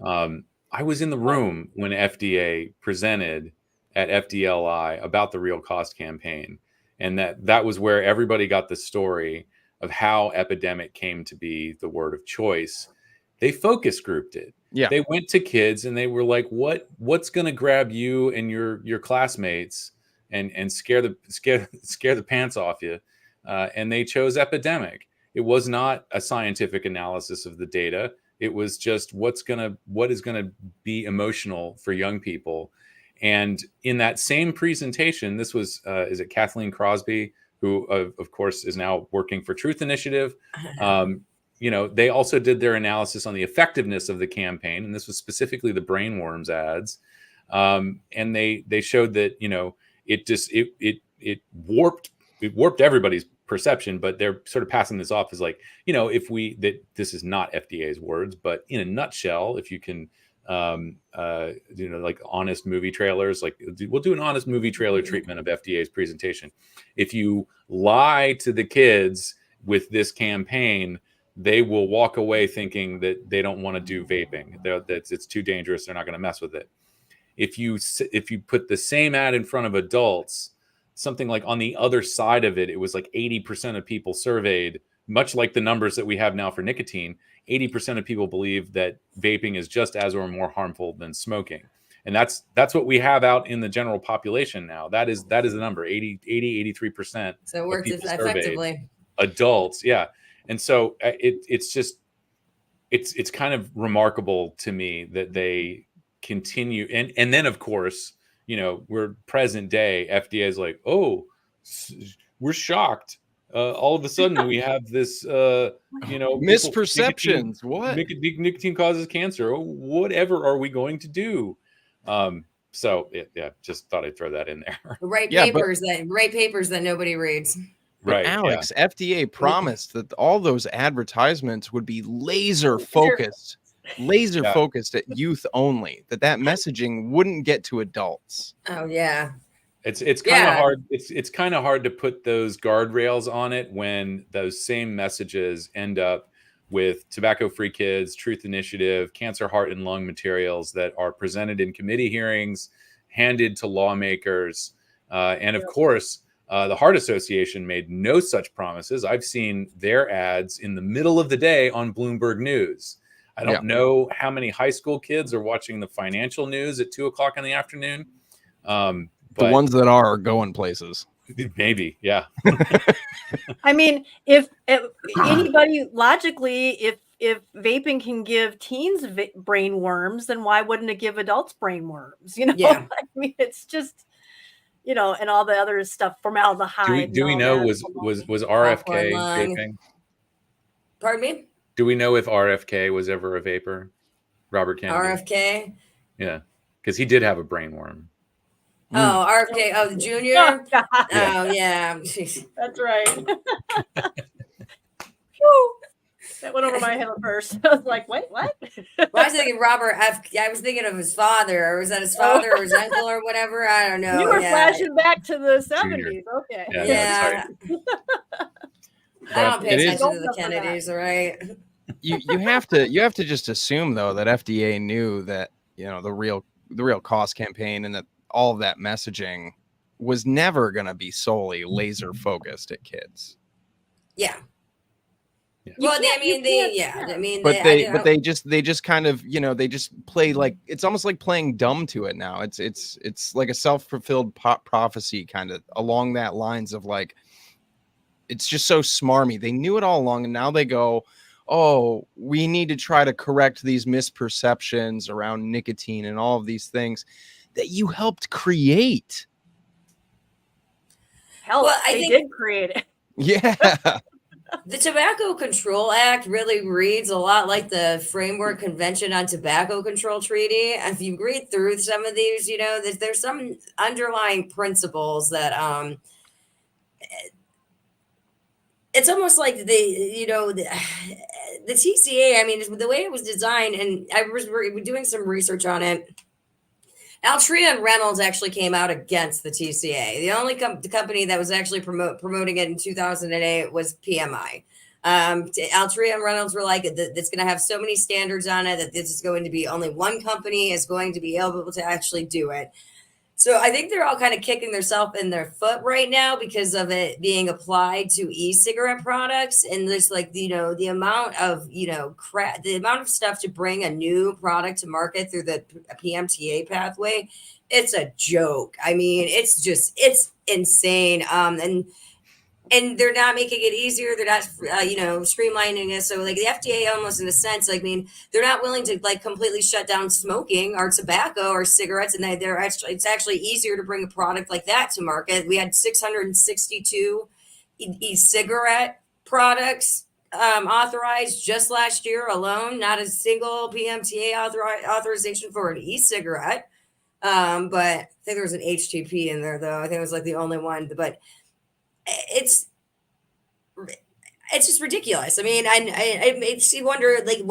I was in the room when FDA presented at FDLI about the Real Cost campaign. And that was where everybody got the story of how epidemic came to be the word of choice. They focus grouped it. Yeah. They went to kids and they were like, what's going to grab you and your classmates and scare the pants off you? And they chose epidemic. It was not a scientific analysis of the data. It was just what is gonna be emotional for young people. And in that same presentation, this was is it Kathleen Crosby, who of course is now working for Truth Initiative. They also did their analysis on the effectiveness of the campaign, and this was specifically the brainworms ads. And they showed that it warped everybody's perception, but they're sort of passing this off as like, that this is not FDA's words, but in a nutshell, if you can, like honest movie trailers, like we'll do an honest movie trailer treatment of FDA's presentation. If you lie to the kids with this campaign, they will walk away thinking that they don't want to do vaping. That it's too dangerous. They're not going to mess with it. If you put the same ad in front of adults, something like on the other side of it, it was like 80% of people surveyed, much like the numbers that we have now for nicotine, 80% of people believe that vaping is just as or more harmful than smoking. And that's what we have out in the general population now. That is the number, 83%. So it works effectively. Adults, yeah. And so it's kind of remarkable to me that they continue. And then, of course, we're present day. FDA is like, oh, we're shocked. All of a sudden, we have this, misperceptions. Nicotine causes cancer. Oh, whatever are we going to do? So just thought I'd throw that in there. Write papers that nobody reads. Right, Alex. Yeah. FDA promised that all those advertisements would be laser focused at youth only, that messaging wouldn't get to adults. Oh yeah. It's kind of hard. It's kind of hard to put those guardrails on it when those same messages end up with tobacco-free kids, Truth Initiative, cancer, heart, and lung materials that are presented in committee hearings, handed to lawmakers, and of course, the Heart Association made no such promises. I've seen their ads in the middle of the day on Bloomberg News. I don't know how many high school kids are watching the financial news at 2:00 in the afternoon. The ones that are going places. Maybe, yeah. I mean, if anybody logically, if vaping can give teens brain worms, then why wouldn't it give adults brain worms? Yeah. I mean, it's just, and all the other stuff, formaldehyde. Do we know was RFK vaping? Pardon me? Do we know if RFK was ever a vapor? Robert Kennedy. RFK? Yeah, because he did have a brain worm. Oh, RFK. Oh, the junior? Oh, yeah. That's right. That went over my head first. I was like, wait, what? Well, I was thinking Robert F. I was thinking of his father. Or was that his father or his uncle or whatever? I don't know. You were flashing back to the 70s. Okay. Yeah. I don't pay attention to the Kennedys, all right? You have to just assume though that FDA knew that the real cost campaign and that all of that messaging was never going to be solely laser focused at kids. Yeah. Well, they just kind of they just play like it's almost like playing dumb to it now. It's like a self-fulfilled prophecy kind of along that lines of like it's just so smarmy. They knew it all along, and now they go, oh, we need to try to correct these misperceptions around nicotine and all of these things that you helped create. Hell, Well, I they think- did create it. Yeah. The Tobacco Control Act really reads a lot like the Framework Convention on Tobacco Control Treaty. If you read through some of these, you know, there's some underlying principles that it's almost like the TCA. I mean, the way it was designed, and I was doing some research on it. Altria and Reynolds actually came out against the TCA. The only company that was actually promoting it in 2008 was PMI. Altria and Reynolds were like, it's going to have so many standards on it that this is going to be only one company is going to be able to actually do it. So I think they're all kind of kicking themselves in their foot right now because of it being applied to e-cigarette products. And there's like, the amount of, the amount of stuff to bring a new product to market through the PMTA pathway. It's a joke. I mean, it's insane. And they're not making it easier. They're not, streamlining it. So like the FDA almost in a sense, like, I mean, they're not willing to like completely shut down smoking or tobacco or cigarettes. And it's actually easier to bring a product like that to market. We had 662 e-cigarette products authorized just last year alone, not a single PMTA authorization for an e-cigarette. But I think there was an HTP in there though. I think it was like the only one, but it's just ridiculous. I mean, it makes you wonder, like,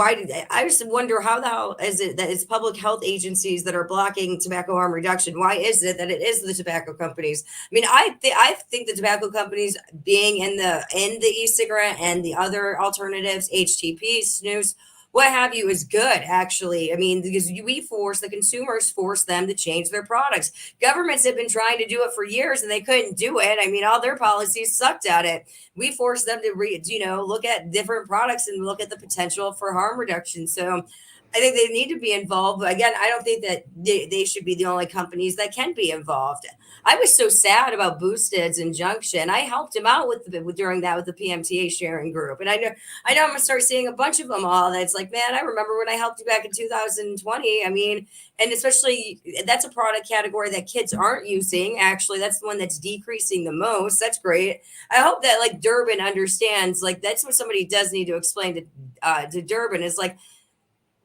I just wonder how the hell is it that it's public health agencies that are blocking tobacco harm reduction? Why is it that it is the tobacco companies? I mean, I think the tobacco companies being in the e-cigarette and the other alternatives, HTP, snus, what have you, is good, actually. I mean, because the consumers force them to change their products. Governments have been trying to do it for years and they couldn't do it. I mean, all their policies sucked at it. We forced them to look at different products and look at the potential for harm reduction. So I think they need to be involved. But again, I don't think that they should be the only companies that can be involved. I was so sad about Boosted's injunction. I helped him out during that with the PMTA sharing group. And I know I'm going to start seeing a bunch of them all. That's like, man, I remember when I helped you back in 2020. I mean, and especially that's a product category that kids aren't using. Actually, that's the one that's decreasing the most. That's great. I hope that like Durbin understands, like that's what somebody does need to explain to Durbin is like,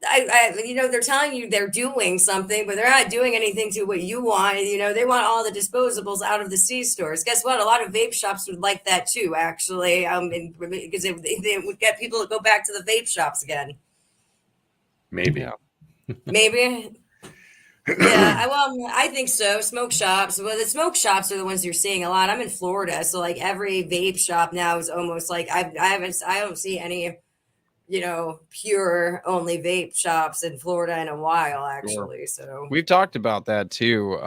they're telling you they're doing something, but they're not doing anything to what you want. They want all the disposables out of the C stores. Guess what? A lot of vape shops would like that too, actually, because they would get people to go back to the vape shops again. Maybe. Maybe. Yeah, I think so. Smoke shops. Well, the smoke shops are the ones you're seeing a lot. I'm in Florida, so like every vape shop now is almost like I don't see any pure only vape shops in Florida in a while, actually. Sure. So we've talked about that too,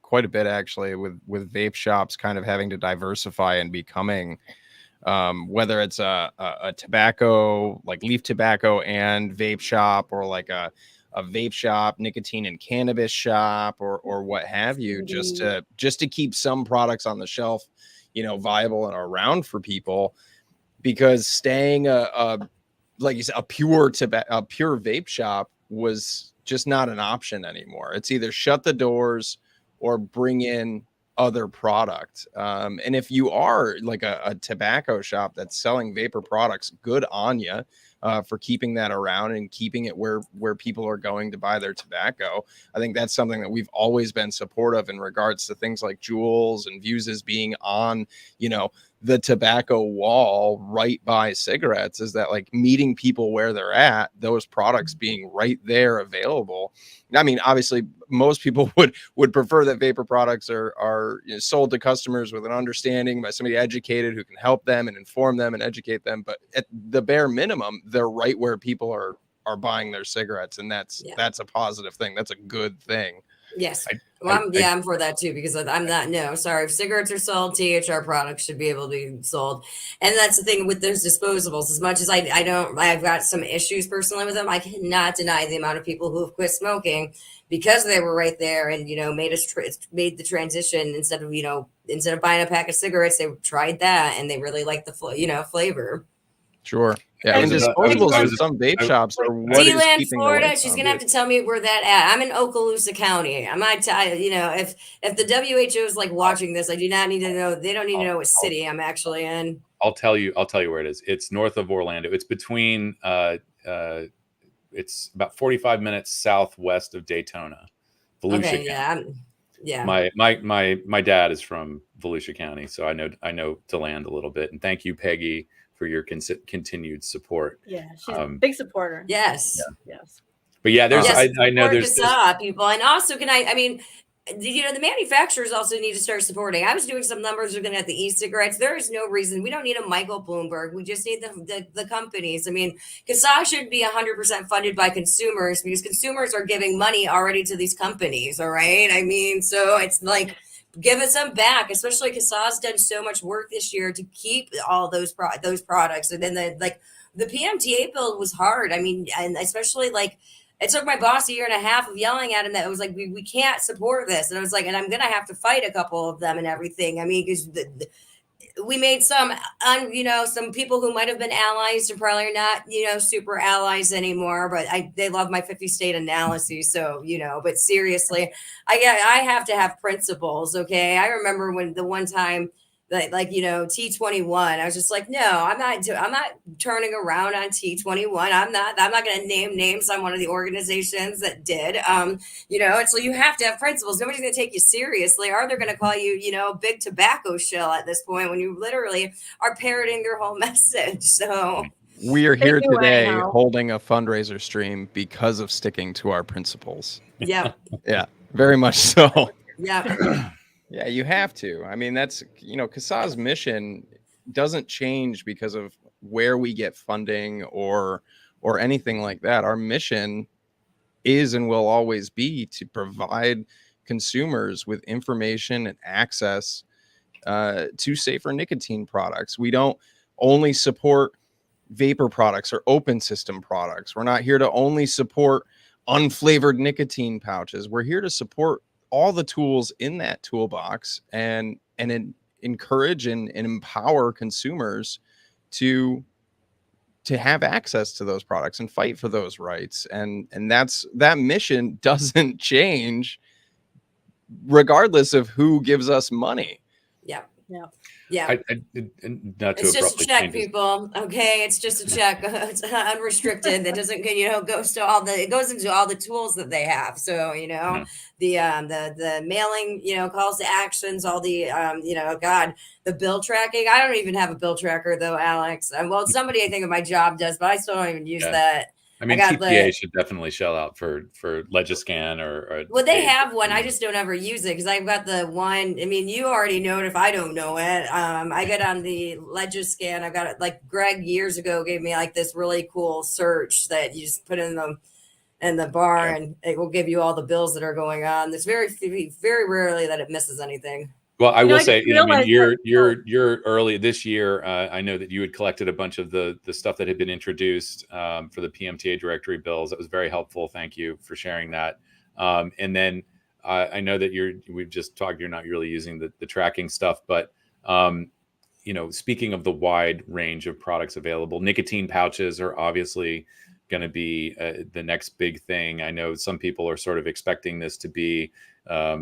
quite a bit actually, with vape shops kind of having to diversify and becoming, whether it's a tobacco, like leaf tobacco and vape shop, or like a vape shop, nicotine and cannabis shop, or what have you, just to keep some products on the shelf, viable and around for people, because staying like you said, a pure vape shop was just not an option anymore. It's either shut the doors or bring in other product. And if you are like a tobacco shop that's selling vapor products, good on you for keeping that around and keeping it where people are going to buy their tobacco. I think that's something that we've always been supportive in regards to things like Juuls and Fuses being on, the tobacco wall right by cigarettes, is that like meeting people where they're at, those products being right there available. I mean, obviously most people would prefer that vapor products are sold to customers with an understanding by somebody educated who can help them and inform them and educate them. But at the bare minimum, they're right where people are buying their cigarettes. And that's a positive thing. That's a good thing. Yes. I'm for that too, because I'm not, no, sorry. If cigarettes are sold, THR products should be able to be sold. And that's the thing with those disposables. As much as I've got some issues personally with them, I cannot deny the amount of people who have quit smoking because they were right there and, made the transition. Instead of buying a pack of cigarettes, they tried that and they really liked the, flavor. Sure. Yeah, I and was- disposables I in was- some vape I- shops are what is D-Land, keeping the Florida. lights She's on. gonna have to tell me where that at. I'm in Okaloosa County. I might tell you know if the WHO is like watching this, I do not need to know. They don't need to know what city I'm actually in. I'll tell you where it is. It's north of Orlando. It's between it's about 45 minutes southwest of Daytona, Volusia Okay, County. yeah, yeah. My dad is from Volusia County, so I know DeLand a little bit. And thank you, Peggy, for your continued support. Yeah, she's a big supporter. Yes. Yes. But yeah, there's Yes, I know support there's CASAA people, and also I mean, you know, the manufacturers also need to start supporting. I was doing some numbers looking at the e-cigarettes. There is no reason we don't need a Michael Bloomberg. We just need the companies. I mean, CASAA should be 100% funded by consumers because consumers are giving money already to these companies. All right, I mean, so it's like give us some back, especially CASAA's done so much work this year to keep all those products, and then the PMTA bill was hard. I mean, and especially it took my boss a year and a half of yelling at him that it was like, we can't support this. And I was like, and I'm going to have to fight a couple of them and everything. I mean, because we made some people who might have been allies and probably are not, super allies anymore, but they love my 50 state analysis. So, but seriously, I have to have principles. Okay. I remember when the one time that T21, I was just like, no, I'm not turning around on T21. I'm not going to name names. I'm one of the organizations that did, and so you have to have principles. Nobody's going to take you seriously, or they're going to call you, big tobacco shill at this point when you literally are parroting their whole message. So we are here Thank you, today anyhow. holding a fundraiser stream because of sticking to our principles. yeah, Yeah, very much so. yeah. Yeah, you have to. I mean, that's, CASAA's mission doesn't change because of where we get funding or anything like that. Our mission is and will always be to provide consumers with information and access to safer nicotine products. We don't only support vapor products or open system products. We're not here to only support unflavored nicotine pouches. We're here to support all the tools in that toolbox and encourage and empower consumers to have access to those products and fight for those rights. And that mission doesn't change regardless of who gives us money. Yeah. Yeah. Yeah. Not to It's just a abruptly check, change this. people. Okay, it's just a check. It's unrestricted. That doesn't, goes to it goes into all the tools that they have. So the mailing, calls to actions, all the the bill tracking. I don't even have a bill tracker though, Alex. Well, somebody I think of my job does, but I still don't even use that. I mean, got TPA should definitely shell out for Legiscan or well, they have one. I just don't ever use it because I've got the one. I mean, you already know it if I don't know it. I get on the Legiscan. I've got it Greg years ago gave me this really cool search that you just put in the bar and it will give you all the bills that are going on. There's very rarely that it misses anything. Well, I will I say, just realized you're early this year. I know that you had collected a bunch of the stuff that had been introduced for the PMTA directory bills. That was very helpful. Thank you for sharing that. And then I know that we've just talked. You're not really using the tracking stuff, but speaking of the wide range of products available, nicotine pouches are obviously going to be the next big thing. I know some people are sort of expecting this to be, a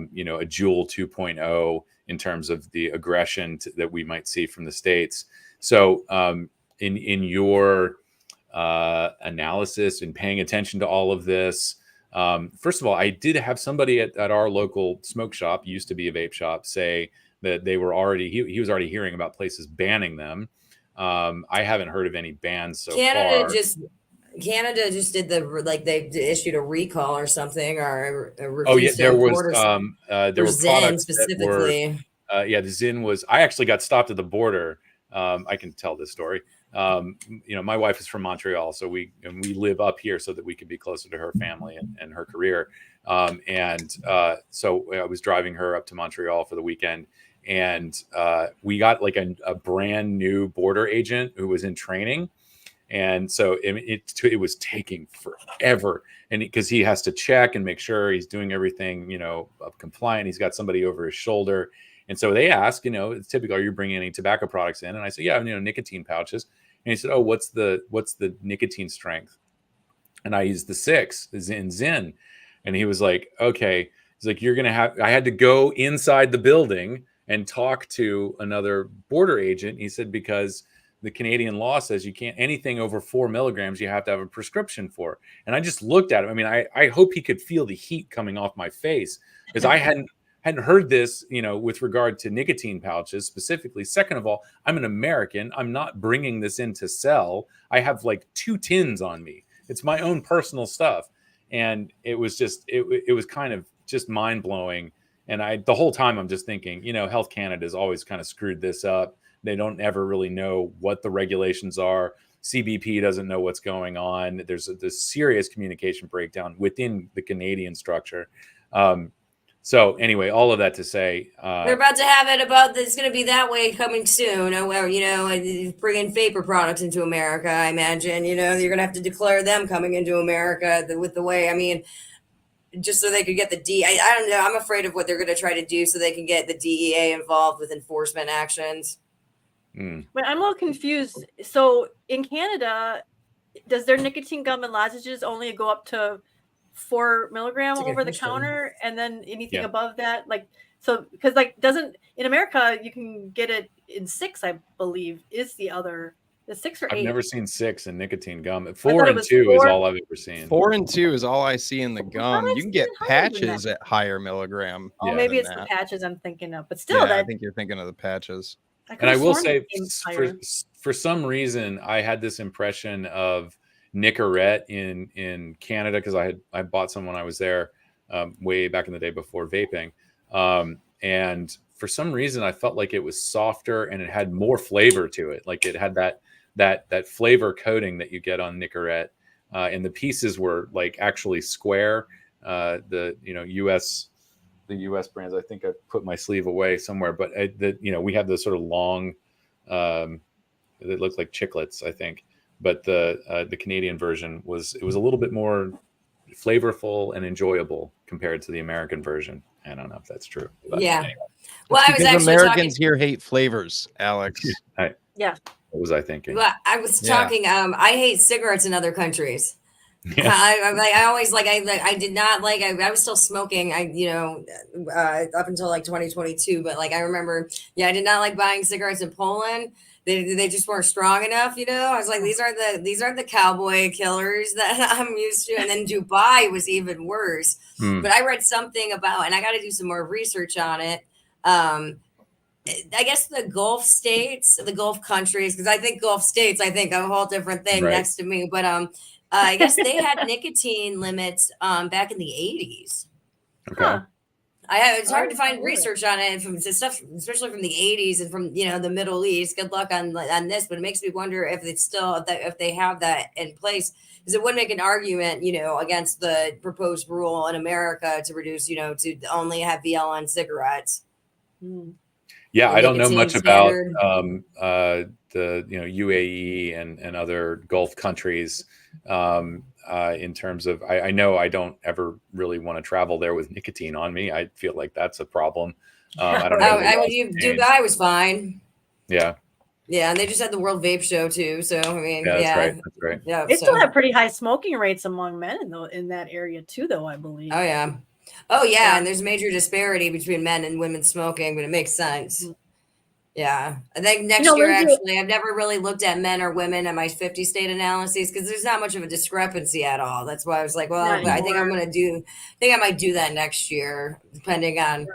Juul 2.0 in terms of the aggression that we might see from the states. So in your analysis and paying attention to all of this, first of all, I did have somebody at our local smoke shop, used to be a vape shop, say that they were already, he was already hearing about places banning them. I haven't heard of any bans so far. Canada just did they issued a recall or something, or there was products specifically. the Zyn was. I actually got stopped at the border. I can tell this story. My wife is from Montreal, so we live up here so that we could be closer to her family and her career. So I was driving her up to Montreal for the weekend, and we got a brand new border agent who was in training. And so it was taking forever, and because he has to check and make sure he's doing everything, compliant. He's got somebody over his shoulder. And so they ask, it's typical, are you bringing any tobacco products in? And I say, yeah, nicotine pouches. And he said, "Oh, what's the nicotine strength?" And I used the 6 in Zyn. And he was like, "Okay." He's like, I had to go inside the building and talk to another border agent. He said, because the Canadian law says you can't, anything over 4 milligrams, you have to have a prescription for. And I just looked at him. I mean, I hope he could feel the heat coming off my face, because I hadn't heard this, with regard to nicotine pouches specifically. Second of all, I'm an American. I'm not bringing this in to sell. I have like 2 tins on me. It's my own personal stuff. And it was just, it was kind of just mind blowing. And the whole time I'm just thinking, Health Canada has always kind of screwed this up. They don't ever really know what the regulations are. CBP doesn't know what's going on. There's this serious communication breakdown within the Canadian structure. So anyway, all of that to say, they're about to have it it's going to be that way coming soon. Where bringing vapor products into America. I imagine you're going to have to declare them coming into America with the way. I mean, just so they could get the I don't know. I'm afraid of what they're going to try to do so they can get the DEA involved with enforcement actions. But I'm a little confused. So in Canada, does their nicotine gum and lozenges only go up to 4 milligram over the counter, and then anything above that, because in America you can get it in 6, I believe, is the 6 or 8. I've never seen 6 in nicotine gum. 4 and 2 is all I've ever seen. 4 and 2 is all I see in the gum. You can get patches at higher milligram. Oh, maybe it's the patches I'm thinking of, but still, I think you're thinking of the patches. And I will say, for some reason, I had this impression of Nicorette in Canada, because I bought some when I was there way back in the day before vaping, and for some reason I felt like it was softer and it had more flavor to it. Like it had that flavor coating that you get on Nicorette, and the pieces were like actually square. The US brands, I think I put my sleeve away somewhere, but we have those sort of long, that look like chiclets, I think. But the Canadian version was a little bit more flavorful and enjoyable compared to the American version. I don't know if that's true. But anyway. Well, I was actually Americans here hate flavors, Alex. What was I thinking? Well, I was talking. I hate cigarettes in other countries. Yeah. I did not like. I was still smoking. Up until like 2022. But I remember, I did not like buying cigarettes in Poland. They just weren't strong enough. I was like, these are the cowboy killers that I'm used to. And then Dubai was even worse. But I read something about, and I got to do some more research on it. I guess the Gulf states, the Gulf countries, because I think Gulf states, a whole different thing next to me. But I guess they had nicotine limits back in the 80s. Okay. Huh. It's hard to find research on it from stuff, especially from the 80s and from the Middle East. Good luck on this, but it makes me wonder if it's still if they have that in place, because it would make an argument against the proposed rule in America to reduce to only have VL on cigarettes. Yeah, I don't know much about the UAE and other Gulf countries in terms of, I know I don't ever really want to travel there with nicotine on me. I feel like that's a problem. I don't know. Dubai was fine. Yeah. Yeah, and they just had the World Vape Show too. So I mean, that's right. Yeah, they still have pretty high smoking rates among men in that area too, though, I believe. Oh yeah, and there's major disparity between men and women smoking, but it makes sense. Yeah, I think next year, actually, I've never really looked at men or women at my 50 state analyses because there's not much of a discrepancy at all. That's why I was like, well, I think I might do that next year, depending on.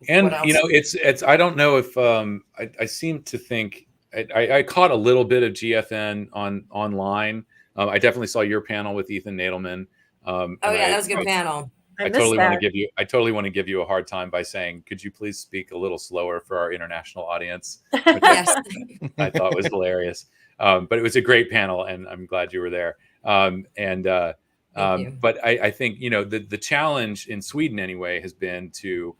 And it's I don't know if I seem to think I caught a little bit of GFN Oh, online. I definitely saw your panel with Ethan Nadelman. That was a good panel. I totally want to give you a hard time by saying, could you please speak a little slower for our international audience? Yes. I thought was hilarious. But it was a great panel, and I'm glad you were there. But I think the challenge in Sweden anyway has been to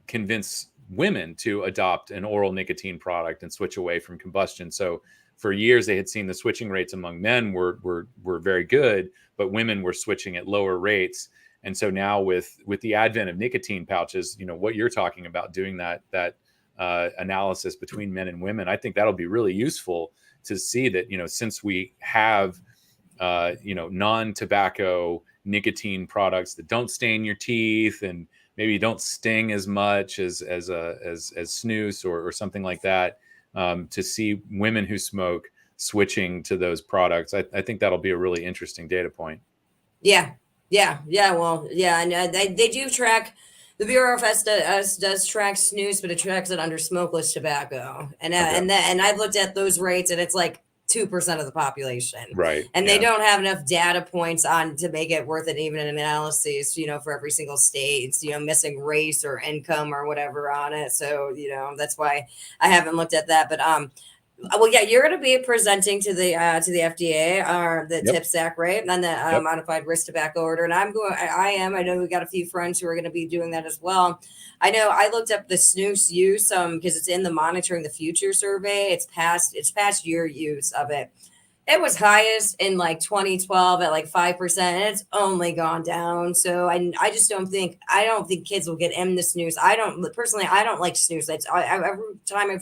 convince women to adopt an oral nicotine product and switch away from combustion. So for years they had seen the switching rates among men were very good, but women were switching at lower rates. And so now with the advent of nicotine pouches, what you're talking about, doing that analysis between men and women, I think that'll be really useful to see that, since we have, non-tobacco nicotine products that don't stain your teeth and maybe don't sting as much as snus or something like that, to see women who smoke switching to those products, I think that'll be a really interesting data point. Yeah. Well, yeah, and they do track. The Bureau of Health does track snus, but it tracks it under smokeless tobacco, and I've looked at those rates, and it's like 2% of the population, right? And they don't have enough data points on to make it worth it, even in analyses, for every single state. It's, missing race or income or whatever on it. So, that's why I haven't looked at that. But well, yeah, you're going to be presenting to the FDA or the TPSAC, right? And the modified risk tobacco order. And I know we got a few friends who are going to be doing that as well. I know I looked up the snus use because it's in the Monitoring the Future survey. It's past year use of it. It was highest in like 2012 at like 5%, and it's only gone down. So I don't think kids will get in the snus. I don't like snus. Every time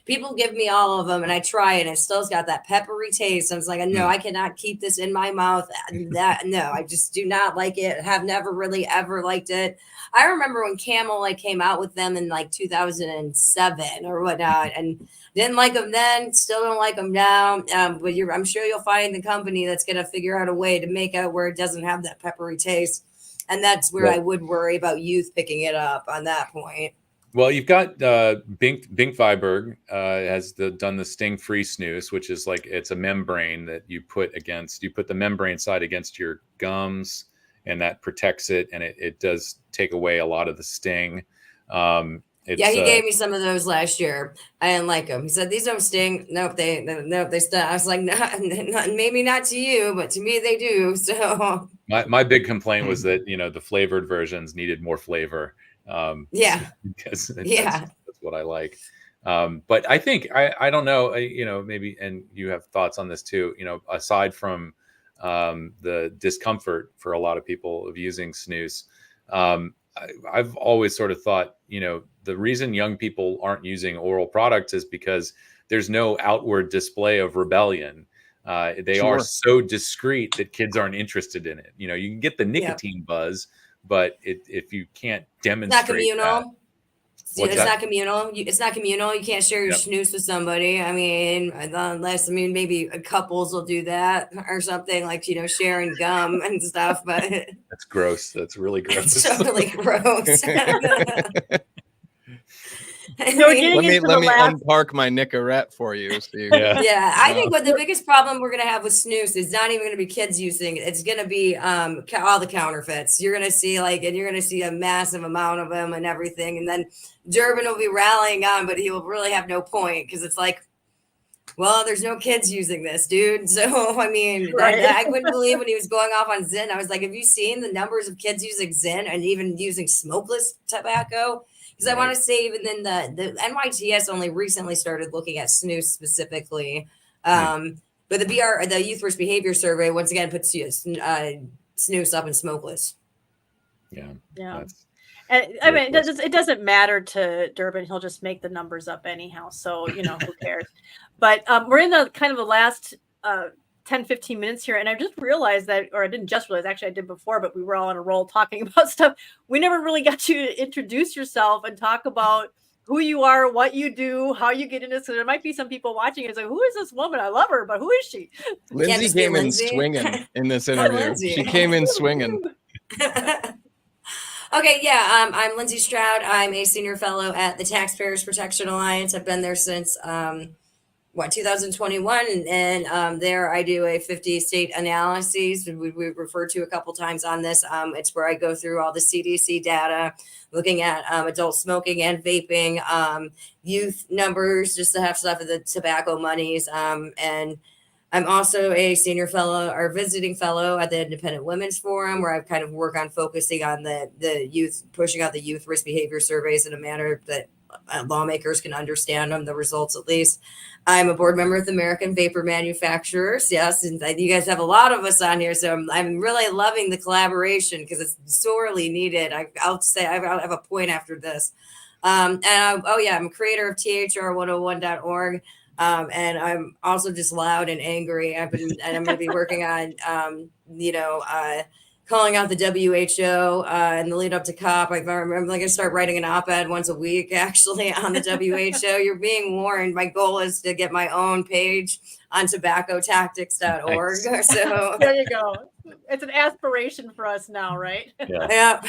people give me all of them and I try it, and it still's got that peppery taste. I was like, no, I cannot keep this in my mouth. I just do not like it. Have never really ever liked it. I remember when Camel came out with them in like 2007 or whatnot, and didn't like them then, still don't like them now. But I'm sure you'll find the company that's going to figure out a way to make it where it doesn't have that peppery taste. And that's where I would worry about youth picking it up on that point. Well, you've got Bink Viberg has done the sting-free snus, which is it's a membrane that you put the membrane side against your gums, and that protects it, and it does take away a lot of the sting. He gave me some of those last year. I didn't like them. He said, these don't sting. Nope, they sting. I was like, no, maybe not to you, but to me they do. So my big complaint was that, the flavored versions needed more flavor. Because that's what I like. But I think, I don't know, maybe, and you have thoughts on this too, aside from the discomfort for a lot of people of using snus, I've always sort of thought, the reason young people aren't using oral products is because there's no outward display of rebellion. They are so discreet that kids aren't interested in it. You can get the nicotine buzz, but if you can't demonstrate, it's not communal. It's not communal. It's not communal. You can't share your snus with somebody. I mean, unless maybe couples will do that or something, sharing gum and stuff. But that's gross. That's really gross. It's totally gross. Let me unpark my Nicorette for you. Steve. I think what the biggest problem we're going to have with snus is not even going to be kids using it. It's going to be all the counterfeits. You're going to see and you're going to see a massive amount of them and everything. And then Durbin will be rallying on, but he will really have no point because it's well, there's no kids using this, dude. So, I couldn't believe when he was going off on Zyn. I was like, have you seen the numbers of kids using Zyn and even using smokeless tobacco? Because I want to say even then the NYTS only recently started looking at snus specifically. But the Youth Risk Behavior Survey, once again, puts snus up in smokeless. Yeah. It doesn't matter to Durbin. He'll just make the numbers up anyhow. So, who cares? But we're in the kind of the last 10, 15 minutes here. And I just realized that, or I didn't just realize, actually I did before, but we were all on a roll talking about stuff. We never really got you to introduce yourself and talk about who you are, what you do, how you get into this. So there might be some people watching and say, who is this woman? I love her, but who is she? Lindsey came in swinging in this interview. She came in swinging. Okay, yeah, I'm Lindsey Stroud. I'm a senior fellow at the Taxpayers Protection Alliance. I've been there since 2021, and there I do a 50-state analysis. We referred to a couple times on this. It's where I go through all the CDC data, looking at adult smoking and vaping, youth numbers, just to have stuff of the tobacco monies, and I'm also a senior fellow or visiting fellow at the Independent Women's Forum, where I kind of work on focusing on the youth, pushing out the youth risk behavior surveys in a manner that lawmakers can understand them, the results at least. I'm a board member with American Vapor Manufacturers. Yes, and you guys have a lot of us on here, so I'm really loving the collaboration because it's sorely needed. I'll say I have a point after this. I'm a creator of THR101.org. And I'm also just loud and angry. And I'm going to be working on, calling out the WHO in the lead up to COP. I'm going to start writing an op-ed once a week, actually, on the WHO. You're being warned. My goal is to get my own page on tobaccotactics.org. Nice. So There you go. It's an aspiration for us now, right? yeah.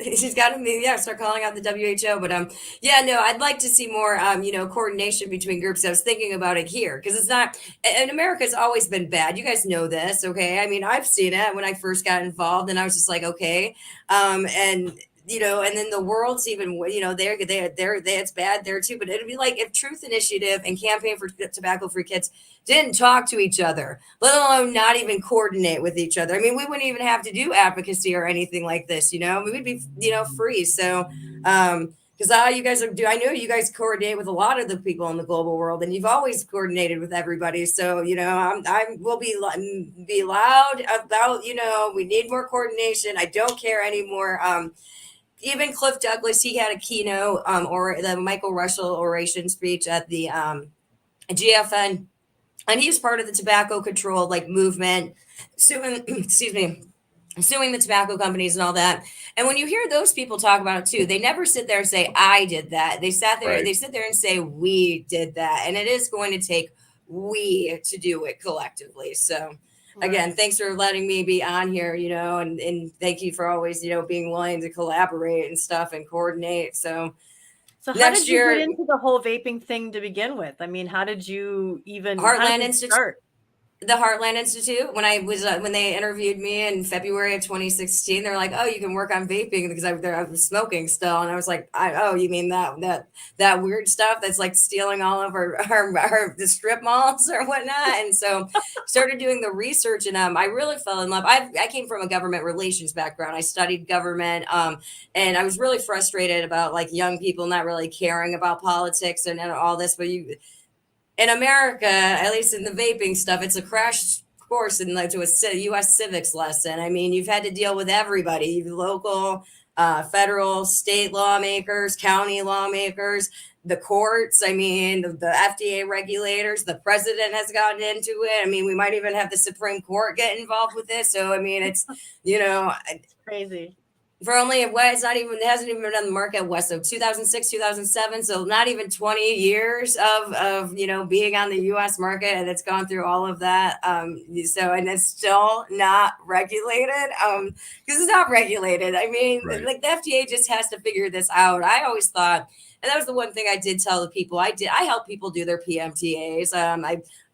She's got to start calling out the WHO. But I'd like to see more coordination between groups. I was thinking about it here because it's not, and America's always been bad. You guys know this, okay? I mean, I've seen it when I first got involved, and I was just like, okay, and then the world's even, they're it's bad there too. But it'd be like if Truth Initiative and Campaign for Tobacco-Free Kids didn't talk to each other, let alone not even coordinate with each other. I mean, we wouldn't even have to do advocacy or anything like this, we'd be, free. So, because you guys I know you guys coordinate with a lot of the people in the global world, and you've always coordinated with everybody. So, I will be loud about, we need more coordination. I don't care anymore. Even Cliff Douglas, he had a keynote or the Michael Russell oration speech at the GFN, and he's part of the tobacco control movement, suing the tobacco companies and all that. And when you hear those people talk about it too, they never sit there and say, I did that. They sat there, They sit there and say, we did that. And it is going to take we to do it collectively. So again, thanks for letting me be on here, and thank you for always, being willing to collaborate and stuff and coordinate. So how did you get into the whole vaping thing to begin with? I mean, how did you even Heartland Institute start? The Heartland Institute, when I was when they interviewed me in February of 2016, they're like, "Oh, you can work on vaping," because I was smoking still, and I was like, "Oh, you mean that weird stuff that's like stealing all of our the strip malls or whatnot?" And so started doing the research, and I really fell in love. I came from a government relations background. I studied government, and I was really frustrated about young people not really caring about politics and all this, but in America, at least in the vaping stuff, it's a crash course to a U.S. civics lesson. I mean, you've had to deal with everybody, local, federal, state lawmakers, county lawmakers, the courts. I mean, the FDA regulators, the president has gotten into it. I mean, we might even have the Supreme Court get involved with this. So, I mean, it's, it's crazy. For only it hasn't even been on the market west of 2006, 2007. So not even 20 years of being on the US market, and it's gone through all of that. And it's still not regulated. Because it's not regulated. I mean, the FDA just has to figure this out. I always thought, and that was the one thing I did tell the people. I help people do their PMTAs.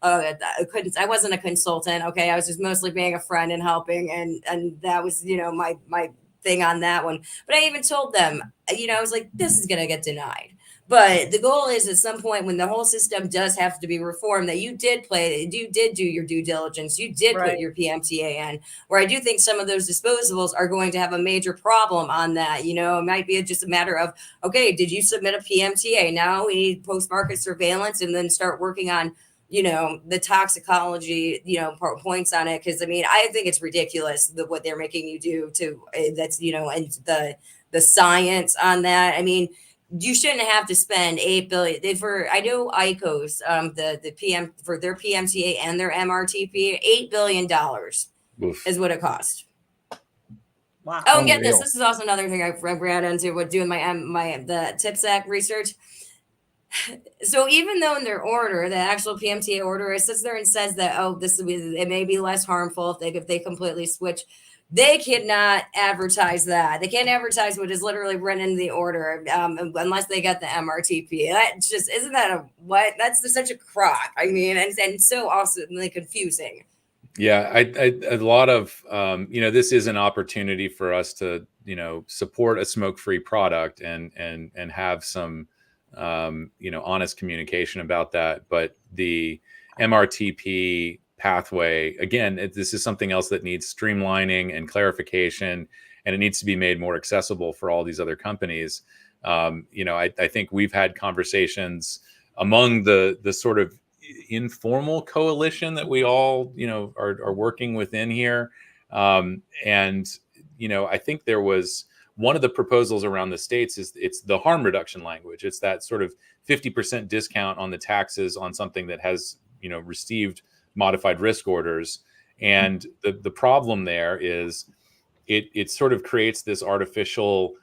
I wasn't a consultant. Okay. I was just mostly being a friend and helping. And that was, my thing on that one. But I even told them, I was like, this is going to get denied. But the goal is at some point when the whole system does have to be reformed, that you did do your due diligence. You did put your PMTA in, where I do think some of those disposables are going to have a major problem on that. It might be just a matter of, okay, did you submit a PMTA? Now we need post-market surveillance and then start working on the toxicology, points on it. Cause I mean, I think it's ridiculous what they're making you do that's, and the science on that. I mean, you shouldn't have to spend $8 billion I know IQOS, the PM for their PMTA and their MRTP, $8 billion is what it cost. Wow. Oh, and get this. This is also another thing I ran into with doing the TIPSAC research. So even though in their order, the actual PMTA order, it sits there and says that, it may be less harmful if they completely switch. They cannot advertise that. They can't advertise what is literally written in the order unless they get the MRTP. That just isn't that that's such a crock. I mean, and so awesomely confusing. Yeah, a lot of this is an opportunity for us to support a smoke-free product and have some honest communication about that. But the MRTP pathway, again, this is something else that needs streamlining and clarification, and it needs to be made more accessible for all these other companies. I think we've had conversations among the sort of informal coalition that we all, are working within here. I think there was one of the proposals around the states is it's the harm reduction language. It's that sort of 50% discount on the taxes on something that has, received modified risk orders. And the problem there is it sort of creates this artificial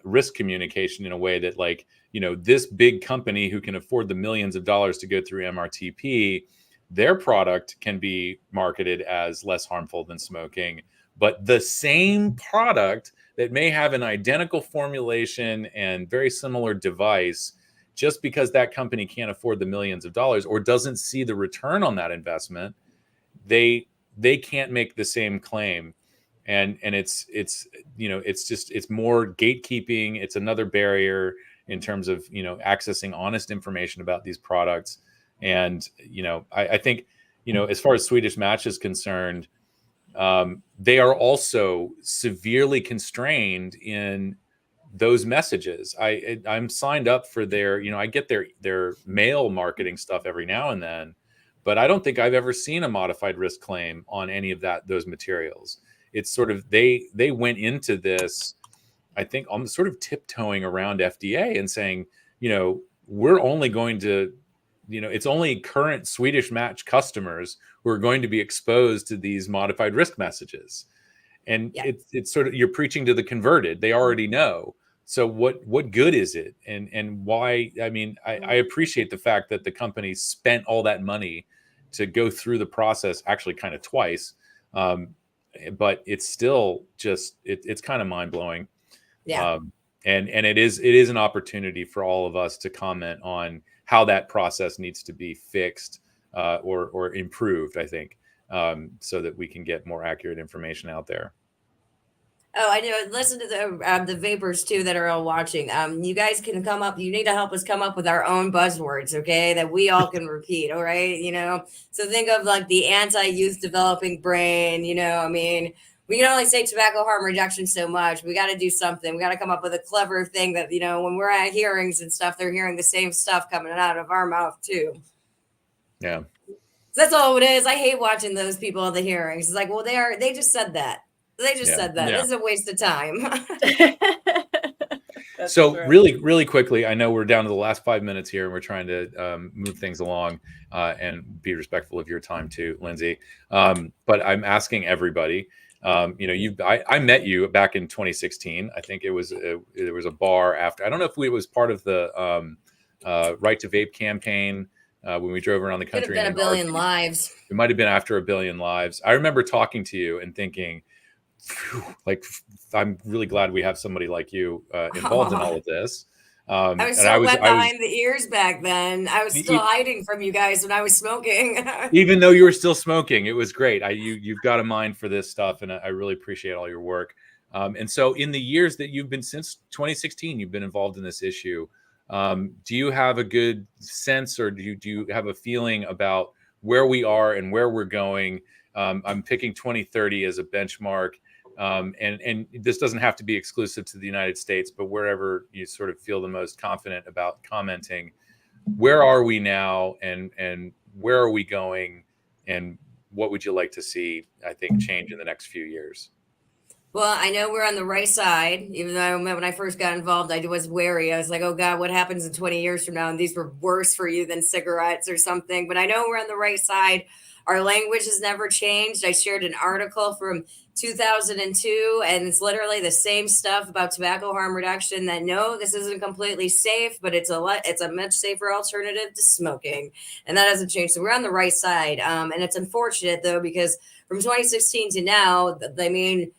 risk communication in a way that, like, this big company who can afford the millions of dollars to go through MRTP, their product can be marketed as less harmful than smoking, but the same product that may have an identical formulation and very similar device, just because that company can't afford the millions of dollars or doesn't see the return on that investment, they can't make the same claim. And it's more gatekeeping. It's another barrier in terms of, accessing honest information about these products. And, I think, as far as Swedish Match is concerned, they are also severely constrained in those messages. I'm signed up for their, I get their mail marketing stuff every now and then, but I don't think I've ever seen a modified risk claim on any of those materials. It's sort of, they went into this, I think, almost sort of tiptoeing around FDA and saying, we're only going to, it's only current Swedish Match customers who are going to be exposed to these modified risk messages. And it's sort of, you're preaching to the converted. They already know. So what good is it? And why? I mean, I appreciate the fact that the company spent all that money to go through the process, actually kind of twice. But it's still just, it's kind of mind blowing. Yeah. And it is an opportunity for all of us to comment on how that process needs to be fixed or improved, I think, so that we can get more accurate information out there. Oh, I know. Listen to the vapors too that are all watching. You guys can come up. You need to help us come up with our own buzzwords, okay? That we all can repeat. All right, So think of like the anti-youth developing brain. I mean, we can only say tobacco harm reduction so much. We got to do something. We got to come up with a clever thing that when we're at hearings and stuff, they're hearing the same stuff coming out of our mouth too. Yeah, that's all it is. I hate watching those people at the hearings. It's like, well, they just said that. They just said that. This is a waste of time. So really quickly, I know we're down to the last 5 minutes here, and we're trying to move things along and be respectful of your time too, Lindsey. But I'm asking everybody. I met you back in 2016. I think there was a bar after. I don't know if it was part of the Right to Vape campaign when we drove around the country. Could have been a billion lives. It might have been after a billion lives. I remember talking to you and thinking, like, I'm really glad we have somebody like you involved in all of this. I was so wet behind the ears back then. I was still hiding from you guys when I was smoking. Even though you were still smoking, it was great. You've got a mind for this stuff, and I really appreciate all your work. And so in the years that you've been, since 2016, you've been involved in this issue. Do you have a good sense, or do you have a feeling about where we are and where we're going? I'm picking 2030 as a benchmark. And this doesn't have to be exclusive to the United States, but wherever you sort of feel the most confident about commenting, where are we now, and where are we going, and what would you like to see, I think, change in the next few years? Well, I know we're on the right side, even though when I first got involved, I was wary. I was like, oh God, what happens in 20 years from now? And these were worse for you than cigarettes or something. But I know we're on the right side. Our language has never changed. I shared an article from 2002, and it's literally the same stuff about tobacco harm reduction, that no, this isn't completely safe, but it's a much safer alternative to smoking. And that hasn't changed. So we're on the right side. And it's unfortunate, though, because from 2016 to now, I mean,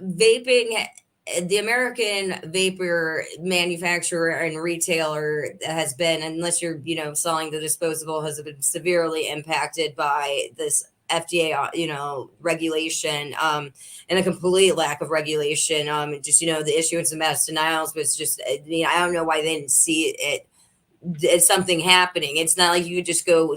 vaping, the American vapor manufacturer and retailer has been, unless you're, selling the disposable, has been severely impacted by this FDA, regulation, and a complete lack of regulation. Just, the issuance of mass denials was just, I don't know why they didn't see it. It's something happening. It's not like you could just go,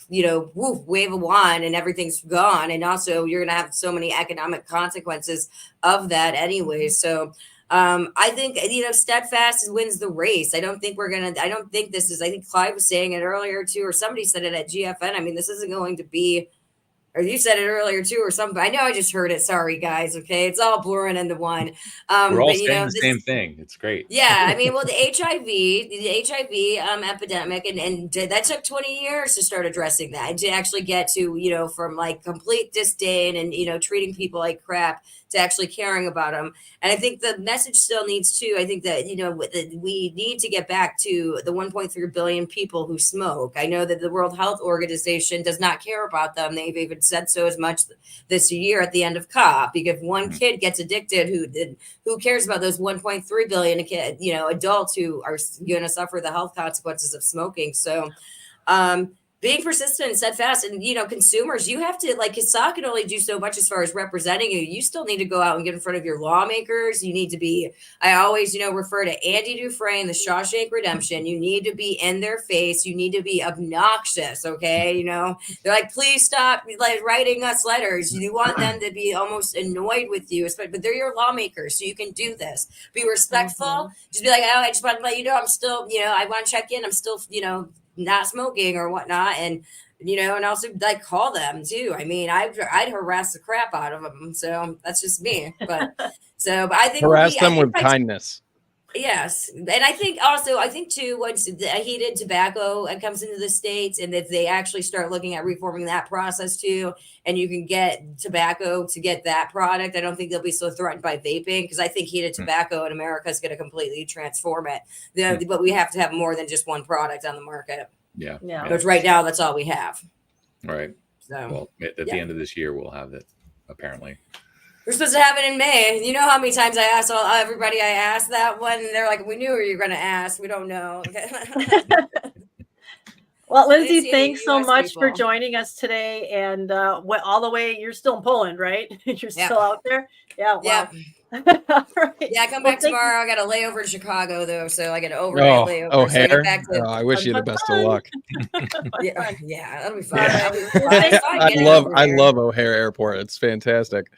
wave a wand and everything's gone. And also you're going to have so many economic consequences of that anyway. So I think, steadfast wins the race. I think Clive was saying it earlier too, or somebody said it at GFN. I mean, this isn't going to be or you said it earlier too, or something. I know I just heard it. Sorry, guys. Okay, it's all blurring into one. We're all but you saying know, the same thing. It's great. yeah, I mean, well, the HIV epidemic, and that took 20 years to start addressing that, and to actually get to, you know, from like complete disdain and, you know, treating people like crap to actually caring about them. And I think the message still needs to, I think that, you know, we need to get back to the 1.3 billion people who smoke. I know that the World Health Organization does not care about them. They've even said so as much this year at the end of COP, because if one kid gets addicted, who cares about those 1.3 billion kid, you know, adults who are going to suffer the health consequences of smoking? So, being persistent and steadfast, and, you know, consumers, you have to, like, CASAA can only do so much as far as representing you. You still need to go out and get in front of your lawmakers. You need to be, I always, you know, refer to Andy Dufresne, the Shawshank Redemption. You need to be in their face. You need to be obnoxious. Okay. You know, they're like, please stop like writing us letters. You want them to be almost annoyed with you, but they're your lawmakers. So you can do this. Be respectful. Just be like, oh, I just want to let you know, I'm still, you know, I want to check in. I'm still, you know, not smoking or whatnot. And, you know, and also like call them too. I mean, I'd harass the crap out of them. So that's just me. But I think harass them with kindness. Yes. And I think too, once the heated tobacco comes into the States, and if they actually start looking at reforming that process too, and you can get tobacco to get that product, I don't think they'll be so threatened by vaping, because I think heated tobacco in America is going to completely transform it. But we have to have more than just one product on the market. Yeah. Because right now, that's all we have. Right. So, well, at the end of this year, we'll have it, apparently. We're supposed to have it in May. You know how many times I asked everybody I asked that one, and they're like, we knew you were going to ask. We don't know. Well, Lindsey, thanks so much for joining us today. And all the way, you're still in Poland, right? You're still out there? Yeah. Wow. Yeah. Right. Yeah, I come back tomorrow. I got a layover in Chicago, though, so I get an overnight layover. O'Hare? So I wish you the best of luck. Yeah, that'll be fun. Yeah. I love O'Hare Airport. It's fantastic.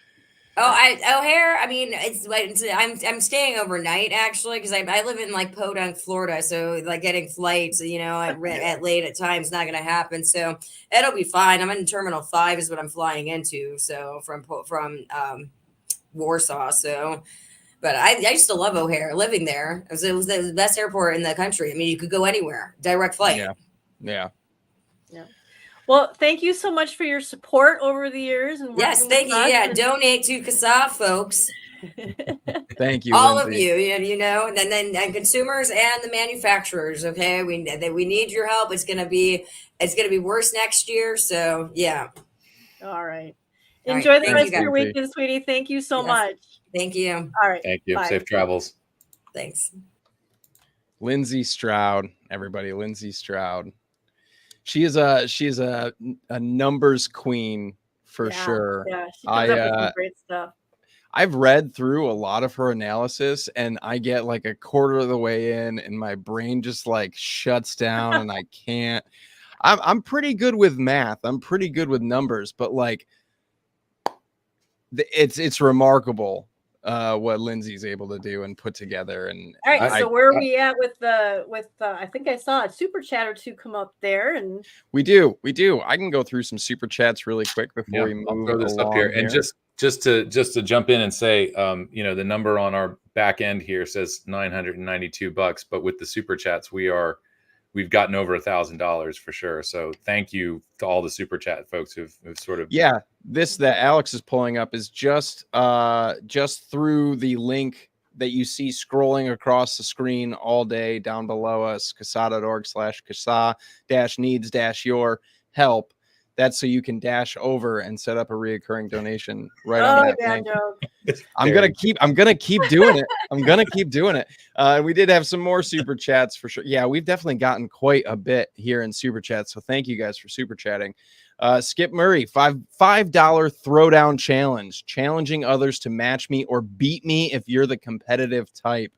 O'Hare. I mean, I'm staying overnight actually, because I live in like Podunk, Florida. So like getting flights, you know, at late at times not going to happen. So it'll be fine. I'm in Terminal 5 is what I'm flying into. So from Warsaw. So, but I used to love O'Hare. Living there, it was the best airport in the country. I mean, you could go anywhere, direct flight. Yeah. Well, thank you so much for your support over the years. And yes, thank you. Yeah, donate to CASAA, folks. Thank you, all Lindsey. of you. You know, and consumers and the manufacturers. Okay, we need your help. It's gonna be worse next year. So yeah. All right. Enjoy the rest of your Lindsey. weekend, sweetie. Thank you so much. Thank you. All right. Thank you. Bye. Safe travels. Thanks. Lindsey Stroud, everybody. Lindsey Stroud. She is a numbers queen for sure. Yeah, she comes up with some great stuff. I've read through a lot of her analysis, and I get like a quarter of the way in, and my brain just like shuts down, and I can't. I'm pretty good with math. I'm pretty good with numbers, but like it's remarkable what Lindsey's able to do and put together. And all right, so where are we at with I think I saw a super chat or two come up there, and we do. I can go through some super chats really quick before we move. I'll throw this up here. And just to jump in and say, you know, the number on our back end here says $992, but with the super chats, we've gotten over $1,000 for sure. So thank you to all the super chat folks who've sort of this that Alex is pulling up is just through the link that you see scrolling across the screen all day down below us, CASAA.org/CASAA-needs-your-help. That's so you can dash over and set up a reoccurring donation right on that link. I'm gonna keep doing it. We did have some more super chats for sure. Yeah, we've definitely gotten quite a bit here in super chats. So thank you guys for super chatting. Skip Murray, $5 throwdown challenge, challenging others to match me or beat me if you're the competitive type.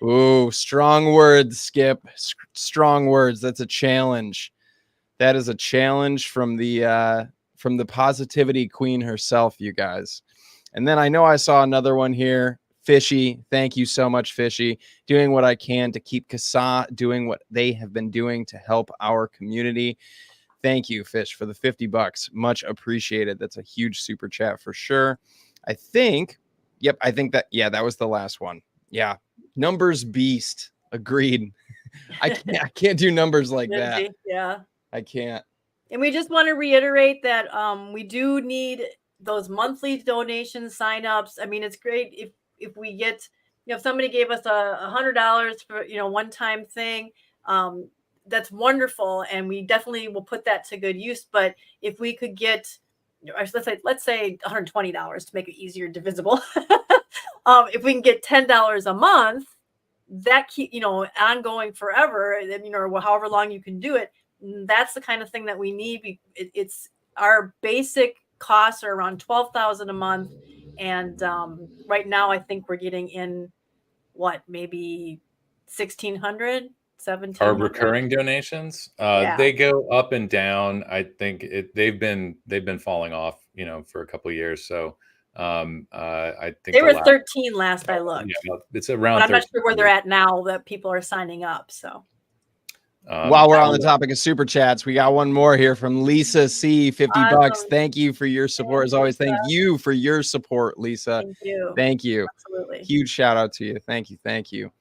Ooh, strong words, Skip. Strong words. That's a challenge. That is a challenge from the positivity queen herself, you guys. And then I know I saw another one here. Fishy, thank you so much, Fishy. Doing what I can to keep CASAA doing what they have been doing to help our community. Thank you, Fish, for the $50. Much appreciated. That's a huge super chat for sure. I think that was the last one. Yeah. Numbers beast. Agreed. I can't do numbers like that. Yeah. I can't. And we just want to reiterate that we do need those monthly donation signups. I mean, it's great if we get, if somebody gave us $100 for, one-time thing, that's wonderful. And we definitely will put that to good use. But if we could get, let's say $120 to make it easier divisible. If we can get $10 a month, that keep, ongoing forever, or however long you can do it. That's the kind of thing that we need. It's our basic costs are around $12,000 a month. And right now, I think we're getting in maybe 1,600, 1,700. Our recurring donations, they go up and down. I think they've been falling off, for a couple of years. So I think they were 13 last I looked. Yeah, it's around. But I'm not sure where they're at now that people are signing up. So. While we're on the topic of super chats, we got one more here from Lisa C. $50. Thank you for your support. As always, thank you for your support, Lisa. Thank you. Absolutely. Huge shout out to you. Thank you.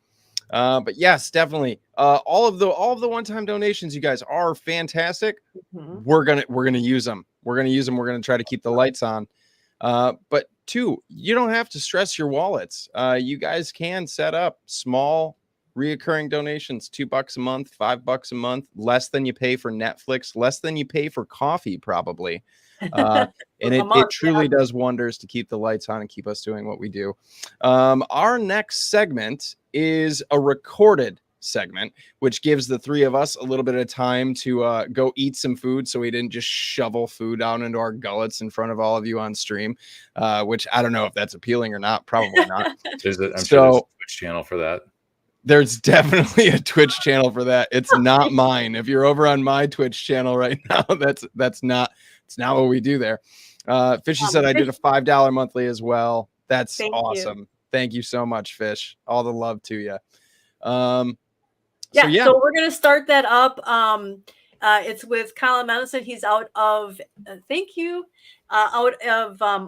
But yes, definitely. All of the one-time donations, you guys are fantastic. Mm-hmm. We're gonna use them. We're gonna try to keep the lights on. But two, you don't have to stress your wallets. You guys can set up small reoccurring donations, $2 a month, $5 a month, less than you pay for Netflix, less than you pay for coffee, probably. And it truly does wonders to keep the lights on and keep us doing what we do. Our next segment is a recorded segment, which gives the three of us a little bit of time to go eat some food, so we didn't just shovel food down into our gullets in front of all of you on stream, which I don't know if that's appealing or not. Probably not. I'm sure there's a Twitch channel for that. There's definitely a Twitch channel for that. It's not mine. If you're over on my Twitch channel right now, it's not what we do there. Fishy said I did a $5 monthly as well. That's awesome. Thank you so much, Fish. All the love to you. So we're gonna start that up. It's with Colin Mendelsohn. He's out of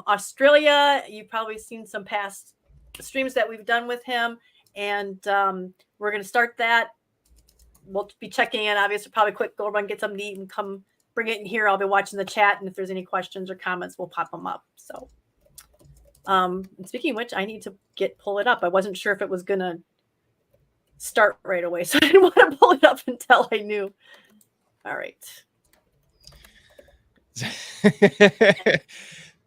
Australia. You've probably seen some past streams that we've done with him. And we're going to start that. We'll be checking in. Obviously, probably quick, go run, get something to eat and come bring it in here. I'll be watching the chat. And if there's any questions or comments, we'll pop them up. So and speaking of which, I need to pull it up. I wasn't sure if it was going to start right away. So I didn't want to pull it up until I knew. All right.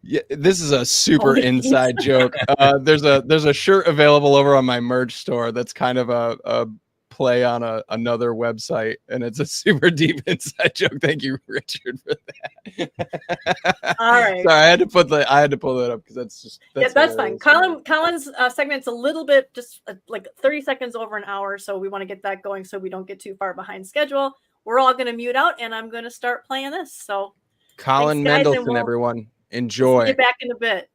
Yeah, this is a super inside joke. There's a shirt available over on my merch store that's kind of a play on another website, and it's a super deep inside joke. Thank you, Richard, for that. All right. Sorry, I had to pull that up because that's fine. Colin's segment's a little bit just like 30 seconds over an hour, so we want to get that going so we don't get too far behind schedule. We're all going to mute out, and I'm going to start playing this. So, Colin Mendelsohn, everyone. Enjoy. Get back in a bit.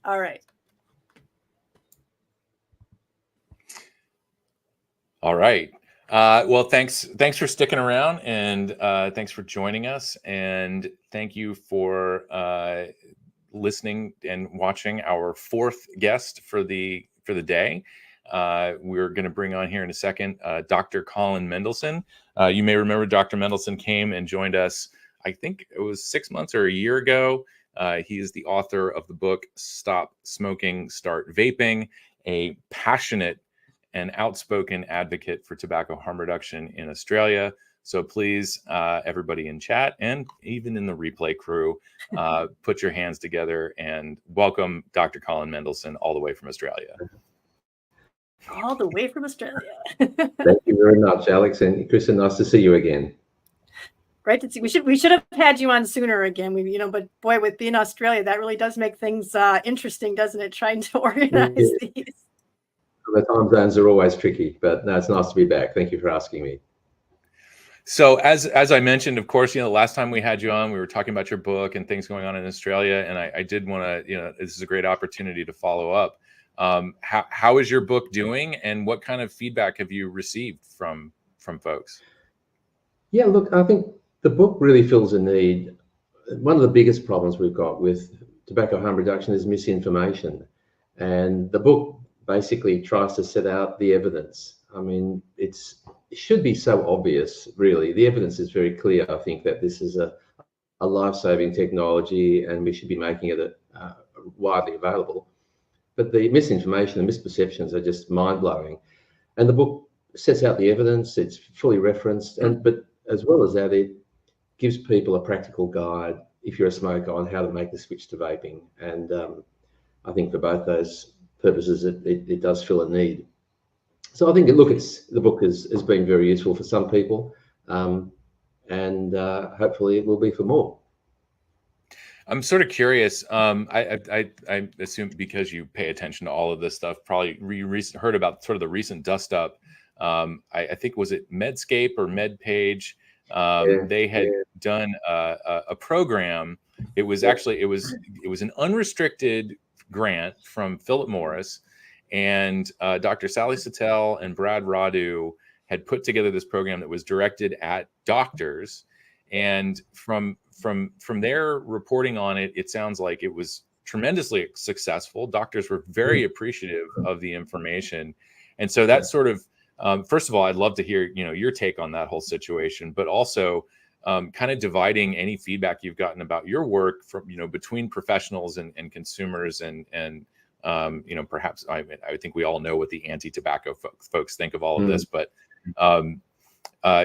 All right. All right. Well, thanks for sticking around, and thanks for joining us, and thank you for listening and watching our fourth guest for the day. We're going to bring on here in a second Dr. Colin Mendelsohn. You may remember Dr. Mendelsohn came and joined us, I think it was 6 months or a year ago. He is the author of the book Stop Smoking, Start Vaping, a passionate and outspoken advocate for tobacco harm reduction in Australia. So please, everybody in chat and even in the replay crew, put your hands together and welcome Dr. Colin Mendelsohn all the way from Australia. All the way from Australia. Thank you very much, Alex and Kristen. Nice to see you again. Great to see. We should have had you on sooner again. But boy, with being Australia, that really does make things interesting, doesn't it? Trying to organize these. The time zones are always tricky, but no, it's nice to be back. Thank you for asking me. So as I mentioned, of course, the last time we had you on, we were talking about your book and things going on in Australia, and I did want to, this is a great opportunity to follow up. How is your book doing, and what kind of feedback have you received from folks? Yeah, look, I think The book really fills a need. One of the biggest problems we've got with tobacco harm reduction is misinformation. And the book basically tries to set out the evidence. I mean, it should be so obvious, really. The evidence is very clear, I think, that this is a life-saving technology and we should be making it widely available. But the misinformation and misperceptions are just mind-blowing. And the book sets out the evidence, it's fully referenced, but as well as that, it gives people a practical guide, if you're a smoker, on how to make the switch to vaping. And I think for both those purposes, it does fill a need. So I think the book has been very useful for some people, and hopefully it will be for more. I'm sort of curious. I assume because you pay attention to all of this stuff, probably heard about sort of the recent dust up. I think, was it Medscape or MedPage? They had done a program. It was actually it was an unrestricted grant from Philip Morris, and Dr. Sally Sattel and Brad Radu had put together this program that was directed at doctors. And from their reporting on it, it sounds like it was tremendously successful. Doctors were very appreciative of the information, and so that sort of first of all, I'd love to hear your take on that whole situation, but also kind of dividing any feedback you've gotten about your work from between professionals and consumers, and perhaps I think we all know what the anti-tobacco folks think of all of this, but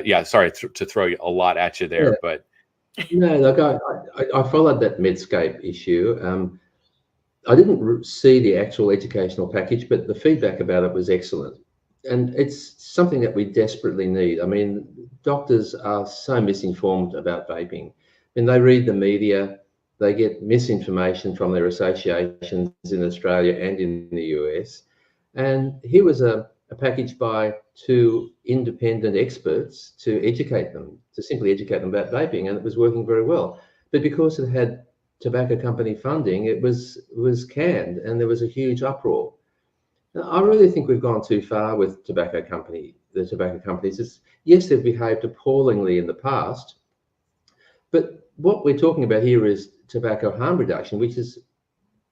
yeah, sorry to throw a lot at you there, but no, look, I followed that Medscape issue. I didn't see the actual educational package, but the feedback about it was excellent. And it's something that we desperately need. I mean, doctors are so misinformed about vaping. When they read the media, they get misinformation from their associations in Australia and in the US. And here was a package by two independent experts to educate them, to simply educate them about vaping, and it was working very well. But because it had tobacco company funding, it was canned, and there was a huge uproar. I really think we've gone too far with the tobacco companies. Yes, they've behaved appallingly in the past, but what we're talking about here is tobacco harm reduction, which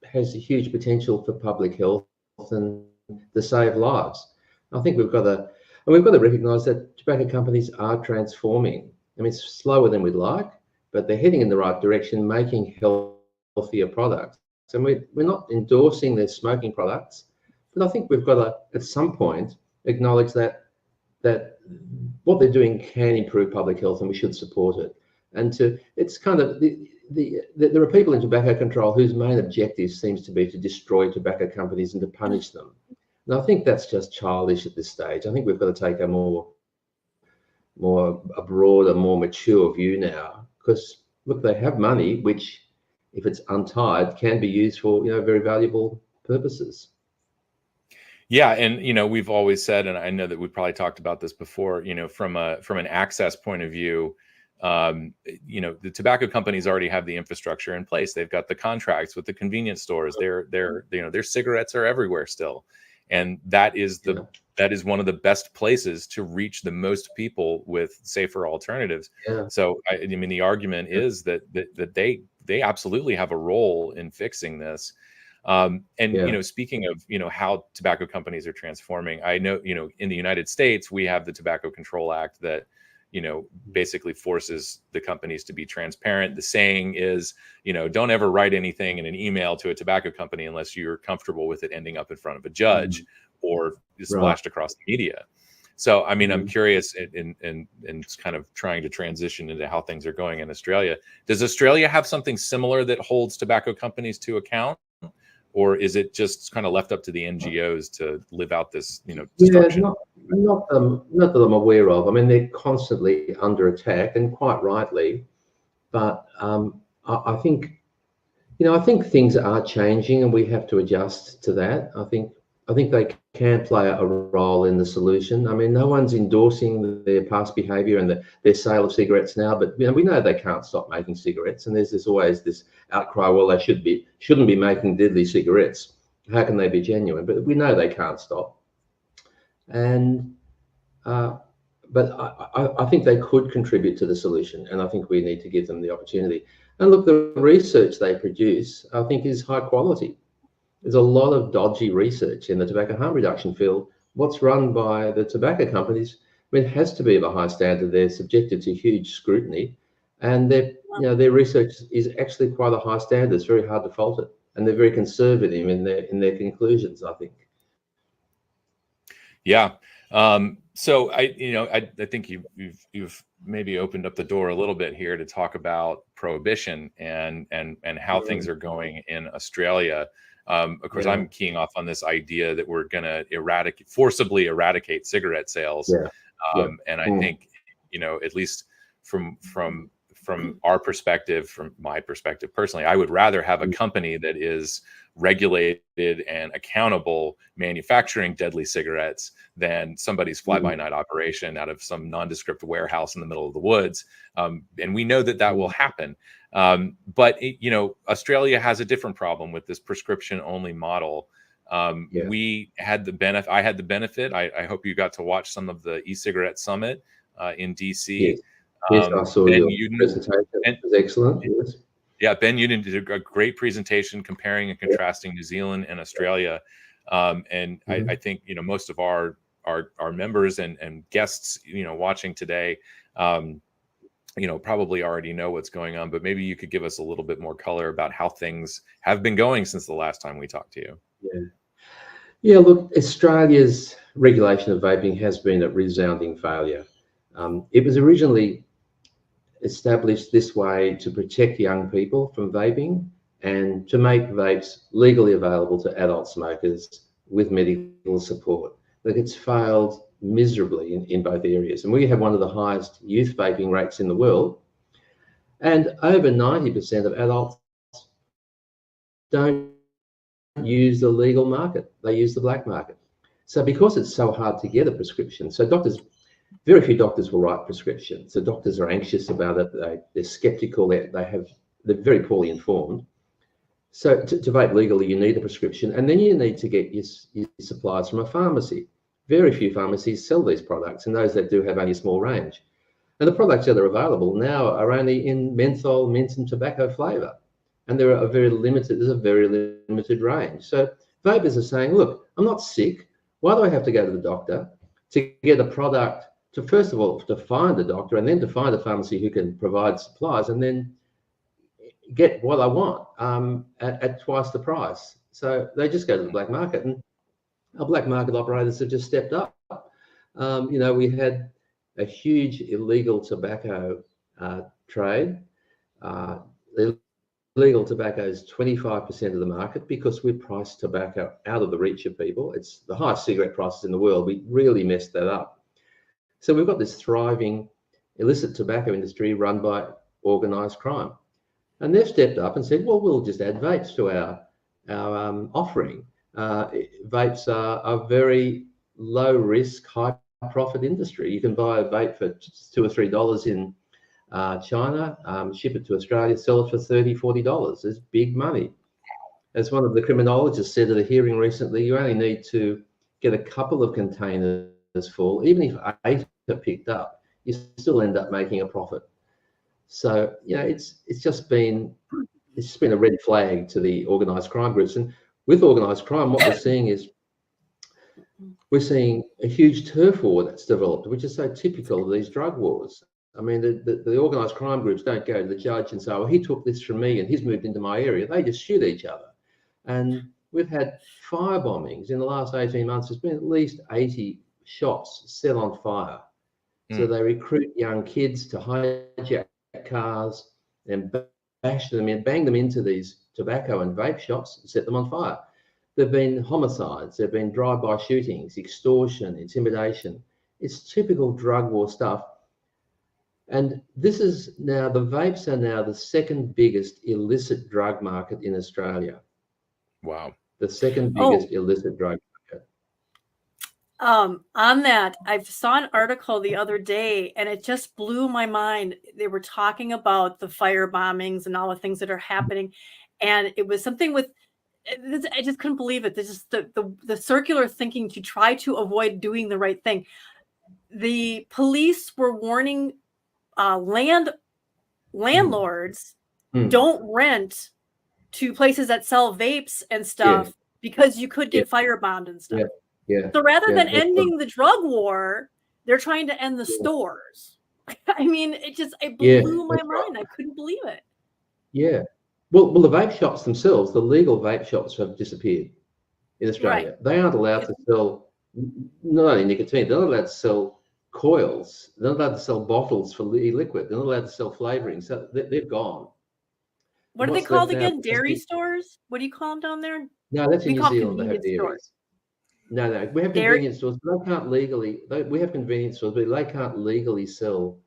has a huge potential for public health and to save lives. I think we've got to recognise that tobacco companies are transforming. I mean, it's slower than we'd like, but they're heading in the right direction, making healthier products. And we're not endorsing their smoking products. But I think we've got to, at some point, acknowledge that what they're doing can improve public health, and we should support it. And it's kind of there are people in tobacco control whose main objective seems to be to destroy tobacco companies and to punish them. And I think that's just childish at this stage. I think we've got to take a broader, more mature view now, because look, they have money, which, if it's untied, can be used for very valuable purposes. Yeah, and we've always said, and I know that we probably talked about this before, from an access point of view, the tobacco companies already have the infrastructure in place. They've got the contracts with the convenience stores. Their cigarettes are everywhere still, and that is one of the best places to reach the most people with safer alternatives. Yeah. So I mean, the argument is that they absolutely have a role in fixing this. Speaking of, how tobacco companies are transforming, I know, in the United States, we have the Tobacco Control Act that, basically forces the companies to be transparent. The saying is, don't ever write anything in an email to a tobacco company unless you're comfortable with it ending up in front of a judge or splashed across the media. So, I mean, I'm curious in kind of trying to transition into how things are going in Australia. Does Australia have something similar that holds tobacco companies to account? Or is it just kind of left up to the NGOs to live out this, destruction? Yeah, not that I'm aware of. I mean, they're constantly under attack, and quite rightly. But I think things are changing, and we have to adjust to that. I think they can play a role in the solution. I mean, no one's endorsing their past behaviour and their sale of cigarettes now, but we know they can't stop making cigarettes, and there's always this outcry, well, they shouldn't be making deadly cigarettes. How can they be genuine? But we know they can't stop. And but I think they could contribute to the solution, and I think we need to give them the opportunity. And look, the research they produce, I think, is high quality. There's a lot of dodgy research in the tobacco harm reduction field. What's run by the tobacco companies, I mean, it has to be of a high standard. They're subjected to huge scrutiny, and their research is actually quite a high standard. It's very hard to fault it, and they're very conservative in their conclusions, I think. Yeah. So I think you've maybe opened up the door a little bit here to talk about prohibition and how things are going in Australia. Of course, I'm keying off on this idea that we're going to forcibly eradicate cigarette sales. And I think, at least from our perspective, from my perspective personally, I would rather have a company that is regulated and accountable manufacturing deadly cigarettes than somebody's fly-by-night operation out of some nondescript warehouse in the middle of the woods. And we know that will happen. But Australia has a different problem with this prescription-only model. We had the benefit. I had the benefit. I hope you got to watch some of the e-cigarette summit in DC. Yes, I saw your presentation. It was excellent. Yes. Yeah, Ben Uden did a great presentation comparing and contrasting New Zealand and Australia. And I think, most of our members and guests, watching today, probably already know what's going on, but maybe you could give us a little bit more color about how things have been going since the last time we talked to you. Yeah, look, Australia's regulation of vaping has been a resounding failure. It was originally established this way to protect young people from vaping and to make vapes legally available to adult smokers with medical support. But it's failed miserably in both areas. And we have one of the highest youth vaping rates in the world. And over 90% of adults don't use the legal market. They use the black market. So because it's so hard to get a prescription, so very few doctors will write prescriptions. So doctors are anxious about it. They're skeptical. They're very poorly informed. So to vape legally, you need a prescription, and then you need to get your supplies from a pharmacy. Very few pharmacies sell these products, and those that do have only a small range. And the products that are available now are only in menthol, mint, and tobacco flavour, and there's a very limited range. So vapers are saying, look, I'm not sick. Why do I have to go to the doctor to get a product? To first of all, to find a doctor, and then to find a pharmacy who can provide supplies, and then get what I want at twice the price. So they just go to the black market, and our black market operators have just stepped up. We had a huge illegal tobacco trade. Illegal tobacco is 25% of the market because we price tobacco out of the reach of people. It's the highest cigarette prices in the world. We really messed that up. So we've got this thriving illicit tobacco industry run by organised crime. And they've stepped up and said, well, we'll just add vapes to our offering. Vapes are a very low risk, high profit industry. You can buy a vape for $2 or $3 in China, ship it to Australia, sell it for $30, $40. It's big money. As one of the criminologists said at a hearing recently, you only need to get a couple of containers full. Even if 8 are picked up, you still end up making a profit. So it's just been a red flag to the organised crime groups. And with organised crime, what we're seeing a huge turf war that's developed, which is so typical of these drug wars. I mean, the organised crime groups don't go to the judge and say, well, he took this from me and he's moved into my area. They just shoot each other. And we've had fire bombings in the last 18 months. There's been at least 80 shops set on fire. So they recruit young kids to hijack cars and bash them in, bang them into these tobacco and vape shops and set them on fire. There've been homicides, there've been drive-by shootings, extortion, intimidation. It's typical drug war stuff. And this is now, the vapes are now the second biggest illicit drug market in Australia. Wow. The second biggest illicit drug market. On that, I saw an article the other day and it just blew my mind. They were talking about the fire bombings and all the things that are happening. And it was something with, I just couldn't believe it. This is the circular thinking to try to avoid doing the right thing. the police were warning landlords don't rent to places that sell vapes and stuff because you could get firebound and stuff. So rather than ending the drug war, they're trying to end the stores. I mean, it blew my mind. I couldn't believe it. Yeah. Well, the vape shops themselves, the legal vape shops have disappeared in Australia. Right. They aren't allowed to sell not only nicotine, they're not allowed to sell coils. They're not allowed to sell bottles for liquid. They're not allowed to sell flavoring. So they're gone. What are they called again? Dairy stores? What do you call them down there? No, that's in We New call them Zealand. They have convenience dairies. stores. No, we have convenience stores, but they can't legally. We have convenience stores, but they can't legally sell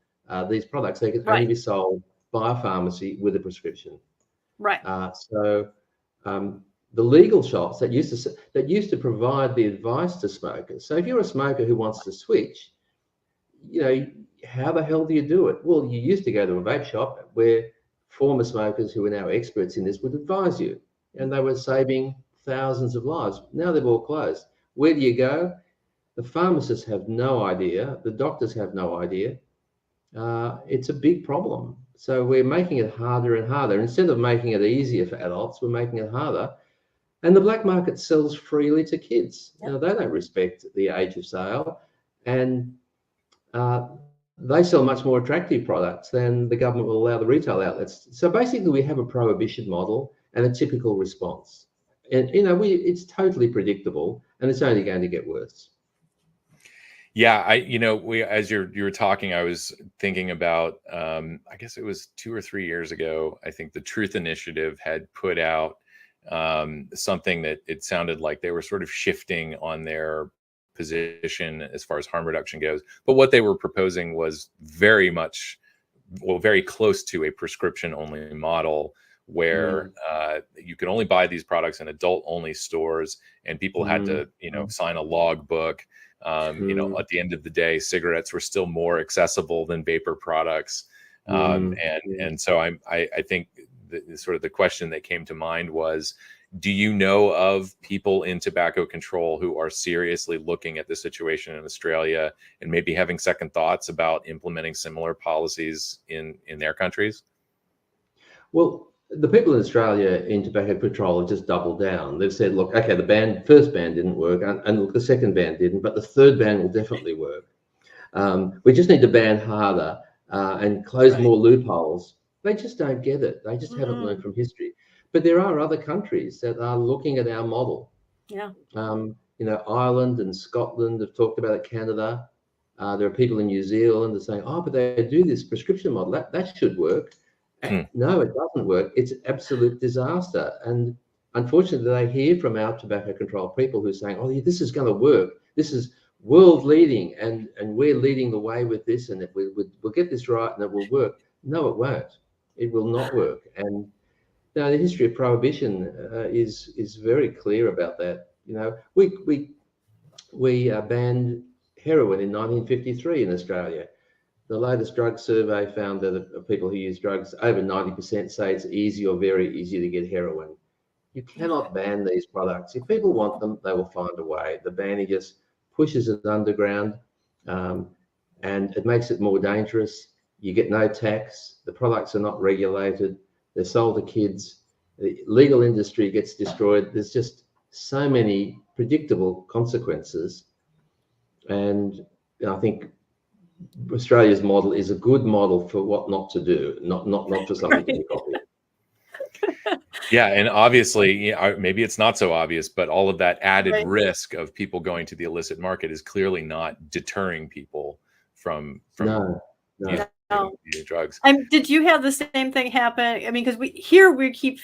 these products. They can only be sold by a pharmacy with a prescription. Right. The legal shops that used to provide the advice to smokers. So if you're a smoker who wants to switch, how the hell do you do it? Well, you used to go to a vape shop where former smokers who are now experts in this would advise you, and they were saving thousands of lives. Now they've all closed. Where do you go? The pharmacists have no idea. The doctors have no idea. It's a big problem. So we're making it harder and harder. Instead of making it easier for adults, we're making it harder. And the black market sells freely to kids. Yep. Now, they don't respect the age of sale. And they sell much more attractive products than the government will allow the retail outlets. So basically, we have a prohibition model and a typical response. And, it's totally predictable, and it's only going to get worse. Yeah, as you were talking, I was thinking about, I guess it was 2 or 3 years ago, I think the Truth Initiative had put out something that it sounded like they were sort of shifting on their position as far as harm reduction goes. But what they were proposing was very close to a prescription only model where you could only buy these products in adult only stores, and people had to, sign a log book. At the end of the day, cigarettes were still more accessible than vapor products. And so I think the question that came to mind was, do you know of people in tobacco control who are seriously looking at the situation in Australia and maybe having second thoughts about implementing similar policies in their countries? Well, the people in Australia in tobacco control have just doubled down. They've said, look, okay, the first ban didn't work, and look, the second ban didn't, but the third ban will definitely work. We just need to ban harder and close more loopholes. They just don't get it. They just haven't learned from history. But there are other countries that are looking at our model. Yeah. Ireland and Scotland have talked about it, Canada. There are people in New Zealand that are saying, but they do this prescription model. That should work. No, it doesn't work. It's an absolute disaster. And unfortunately, they hear from our tobacco control people who are saying, this is going to work. This is world leading, and we're leading the way with this, and we'll get this right and it will work. No, it won't. It will not work. And the history of prohibition is very clear about that. We banned heroin in 1953 in Australia. The latest drug survey found that people who use drugs, over 90% say it's easy or very easy to get heroin. You cannot ban these products. If people want them, they will find a way. The banning just pushes it underground, and it makes it more dangerous. You get no tax. The products are not regulated. They're sold to kids. The legal industry gets destroyed. There's just so many predictable consequences. And I think Australia's model is a good model for what not to do, not for something to be copied. Yeah, and obviously, maybe it's not so obvious, but all of that added risk of people going to the illicit market is clearly not deterring people from using drugs. Did you have the same thing happen? I mean, because we keep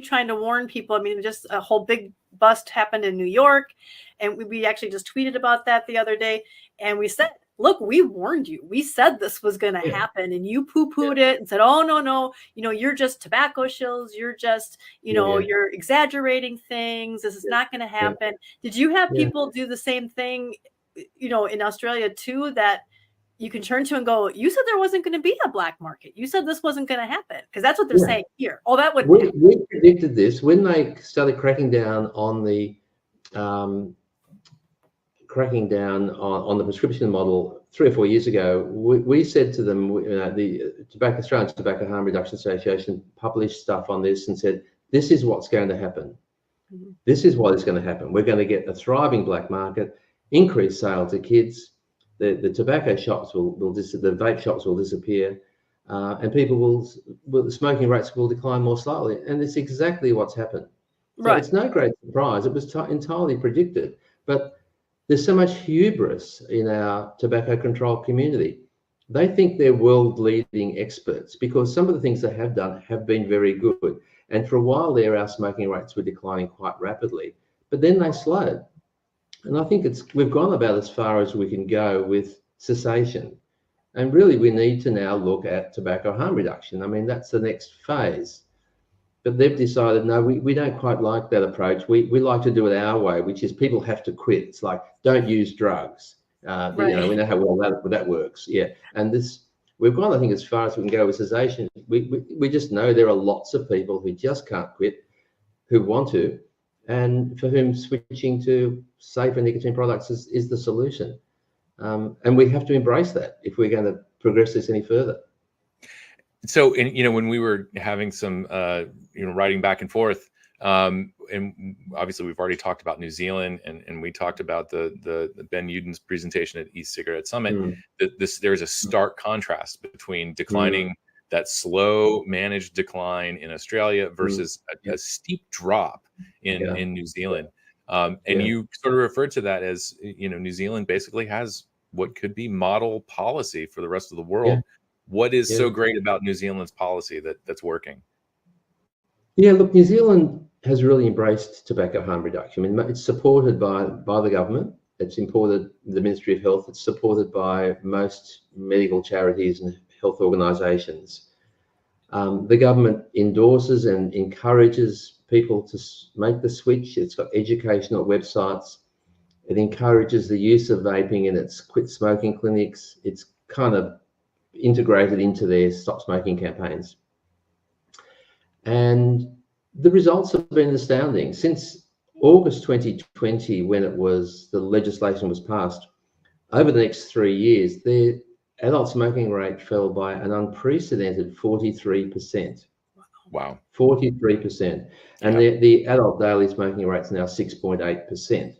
trying to warn people. I mean, just a whole big bust happened in New York, and we actually just tweeted about that the other day, and we said, look, we warned you. We said this was going to happen, and you poo-pooed it and said, oh, no, you're just tobacco shills. You're just, you're exaggerating things. This is not going to happen. Did you have people do the same thing, in Australia too, that you can turn to and go, you said there wasn't going to be a black market. You said this wasn't going to happen, because that's what they're saying here. Oh, that would. We predicted this when they started cracking down on the cracking down on the prescription model 3 or 4 years ago, we said to them, the Australian Tobacco Harm Reduction Association published stuff on this and said, this is what's going to happen. This is what is going to happen. We're going to get a thriving black market, increased sale to kids. The tobacco shops the vape shops will disappear, and the smoking rates will decline more slowly. And it's exactly what's happened. So it's no great surprise. It was entirely predicted. But there's so much hubris in our tobacco control community. They think they're world-leading experts because some of the things they have done have been very good. And for a while there, our smoking rates were declining quite rapidly, but then they slowed. And I think we've gone about as far as we can go with cessation. And really, we need to now look at tobacco harm reduction. I mean, that's the next phase. But they've decided, no, we don't quite like that approach. We like to do it our way, which is people have to quit. It's like, don't use drugs. We know how well that works. Yeah. And we've gone, I think, as far as we can go with cessation. We just know there are lots of people who just can't quit, who want to, and for whom switching to safer nicotine products is the solution. And we have to embrace that if we're going to progress this any further. So, when we were having some, writing back and forth, and obviously we've already talked about New Zealand, and we talked about the Ben Uden's presentation at e-cigarette summit. There's a stark contrast between declining, that slow managed decline in Australia versus a steep drop in New Zealand. You sort of referred to that as, New Zealand basically has what could be model policy for the rest of the world. What is so great about New Zealand's policy that's working? Yeah, look, New Zealand has really embraced tobacco harm reduction. I mean, it's supported by the government. It's supported the Ministry of Health. It's supported by most medical charities and health organisations. The government endorses and encourages people to make the switch. It's got educational websites. It encourages the use of vaping in its quit smoking clinics. It's kind of integrated into their stop smoking campaigns. And the results have been astounding. Since August 2020, when the legislation was passed, over the next 3 years, the adult smoking rate fell by an unprecedented 43%. Wow. 43%. And the adult daily smoking rate is now 6.8%.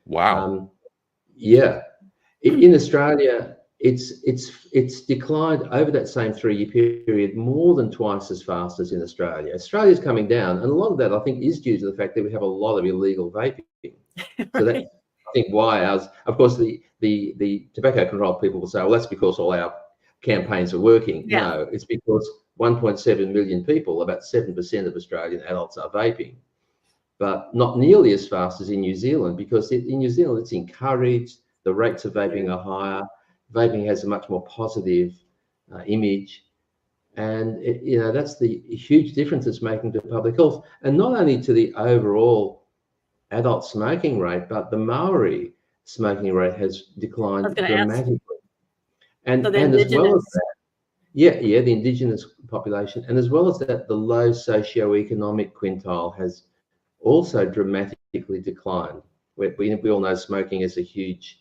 Wow. In Australia, it's declined over that same 3-year period more than twice as fast as in Australia. Australia's coming down, and a lot of that, I think, is due to the fact that we have a lot of illegal vaping. So that's, I think, why ours. Of course, the tobacco control people will say, well, that's because all our campaigns are working. No, it's because 1.7 million people, about 7% of Australian adults, are vaping, but not nearly as fast as in New Zealand, because in New Zealand it's encouraged. The rates of vaping are higher. Vaping has a much more positive image, and that's the huge difference it's making to public health, and not only to the overall adult smoking rate, but the Maori smoking rate has declined dramatically. And as well as that, the Indigenous population, and as well as that, the low socioeconomic quintile has also dramatically declined. We all know smoking is a huge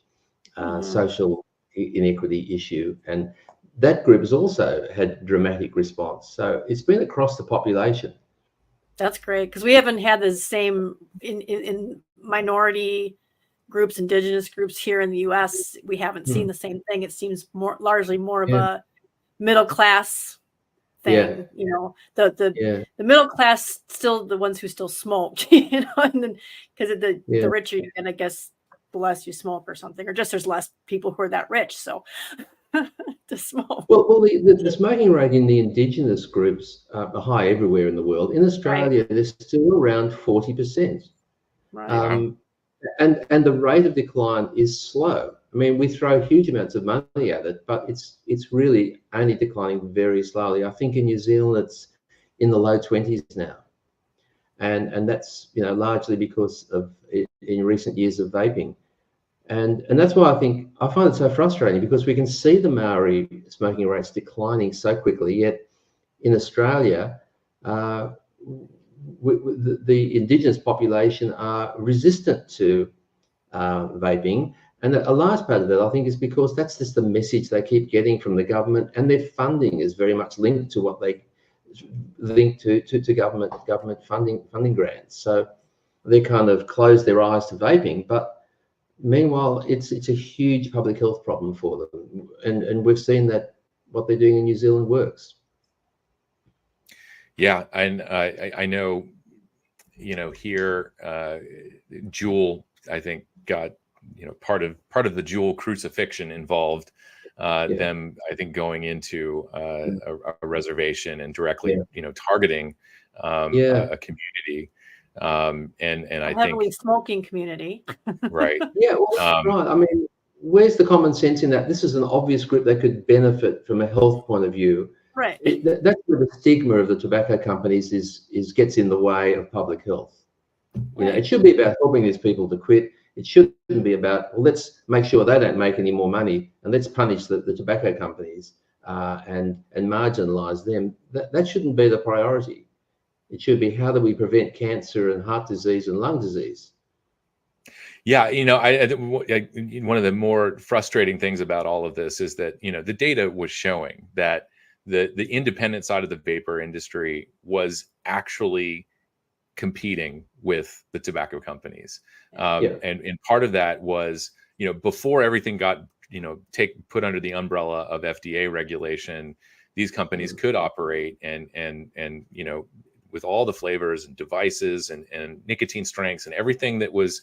social inequity issue, and that group has also had dramatic response. So it's been across the population. That's great, because we haven't had the same in minority groups, Indigenous groups here in the U.S. We haven't seen the same thing. It seems largely more of a middle class thing. The middle class still the ones who still smoke. And then because the richer you get, I guess, the less you smoke or something, or just there's less people who are that rich, so to smoke. Well, the smoking rate in the Indigenous groups are high everywhere in the world. In Australia, they're still around 40%. Right. And the rate of decline is slow. I mean, we throw huge amounts of money at it, but it's really only declining very slowly. I think in New Zealand it's in the low 20s now, and that's largely because of in recent years of vaping, and that's why I find it so frustrating, because we can see the Maori smoking rates declining so quickly, yet in Australia the Indigenous population are resistant to vaping. And a large part of that, I think, is because that's just the message they keep getting from the government, and their funding is very much linked to what they link to government funding grants. So they kind of close their eyes to vaping, but meanwhile, it's a huge public health problem for them, and we've seen that what they're doing in New Zealand works. Yeah, and I know, here, Juul, I think, got part of the Juul crucifixion involved them, I think, going into a reservation and directly targeting a community, and I heavily think smoking community. right. Yeah, well, right. I mean, where's the common sense in that? This is an obvious group that could benefit from a health point of view. Right. That's where the stigma of the tobacco companies is gets in the way of public health. It should be about helping these people to quit. It shouldn't be about, well, let's make sure they don't make any more money and let's punish the tobacco companies and marginalize them. That shouldn't be the priority. It should be, how do we prevent cancer and heart disease and lung disease? Yeah, I one of the more frustrating things about all of this is that the data was showing that the independent side of the vapor industry was actually competing with the tobacco companies, and part of that was before everything got put under the umbrella of FDA regulation, these companies could operate and with all the flavors and devices and nicotine strengths and everything that was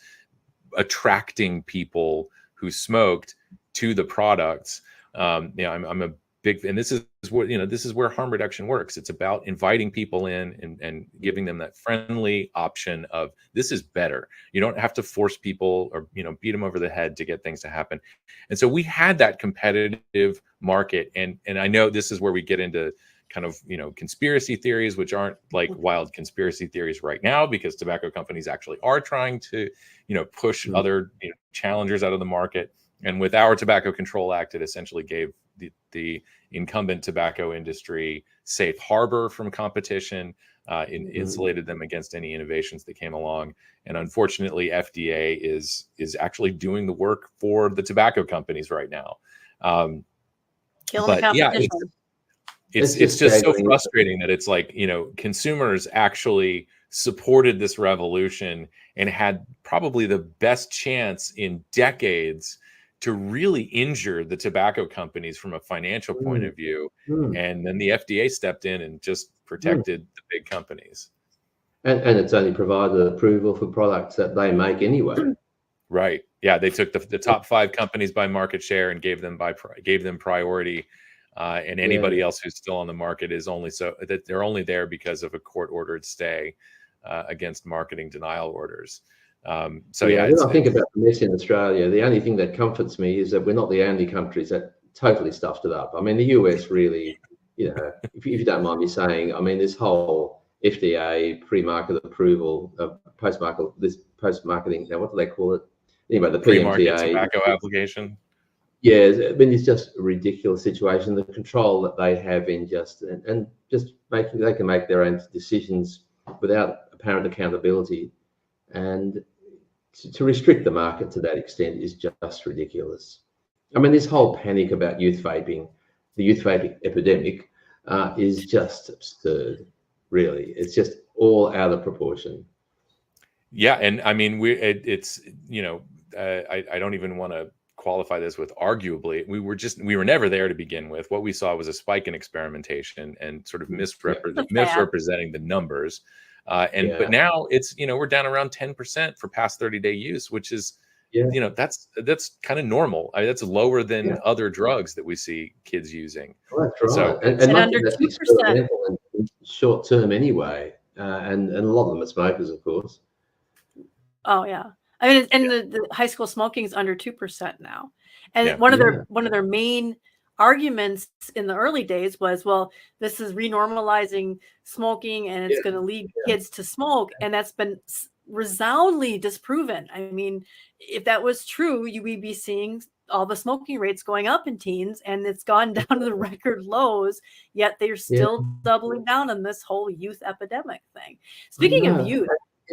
attracting people who smoked to the products. I'm a big, and this is where harm reduction works. It's about inviting people in and giving them that friendly option of, this is better. You don't have to force people or beat them over the head to get things to happen. And so we had that competitive market, and I know this is where we get into kind of conspiracy theories, which aren't like wild conspiracy theories right now, because tobacco companies actually are trying to push other challengers out of the market. And with our Tobacco Control Act, it essentially gave the incumbent tobacco industry safe harbor from competition, insulated them against any innovations that came along. And unfortunately, FDA is actually doing the work for the tobacco companies right now. Killing the competition. It's just so frustrating that it's like, consumers actually supported this revolution and had probably the best chance in decades to really injure the tobacco companies from a financial point of view. And then the FDA stepped in and just protected the big companies. And it's only provided approval for products that they make anyway. Right. Yeah. They took the top 5 companies by market share and gave them priority. And anybody else who's still on the market is that they're only there because of a court-ordered stay against marketing denial orders. When I think about the mess in Australia, the only thing that comforts me is that we're not the only countries that totally stuffed it up. I mean, the US really, if you don't mind me saying, I mean, this whole FDA pre-market approval, post-marketing, now what do they call it? Anyway, the pre-market PMTA tobacco application. Yeah, I mean, it's just a ridiculous situation. The control that they have in they can make their own decisions without apparent accountability, and to restrict the market to that extent is just ridiculous. I mean, this whole panic about youth vaping, the youth vaping epidemic, is just absurd. Really, it's just all out of proportion. Yeah, and I mean, I don't even want to qualify this with arguably. We were never there to begin with. What we saw was a spike in experimentation and sort of misrepresenting the numbers. But now it's we're down around 10% for past 30-day use, which is that's kind of normal. I mean, that's lower than other drugs that we see kids using. Well, that's right. So, and under 2%. Short term anyway, and a lot of them are smokers, of course. Oh yeah. I mean, and the high school smoking is under 2% now. And one of their main arguments in the early days was, well, this is renormalizing smoking and it's going to lead kids to smoke. And that's been resoundingly disproven. I mean, if that was true, we'd be seeing all the smoking rates going up in teens, and it's gone down to the record lows, yet they're still doubling down on this whole youth epidemic thing. Speaking of youth,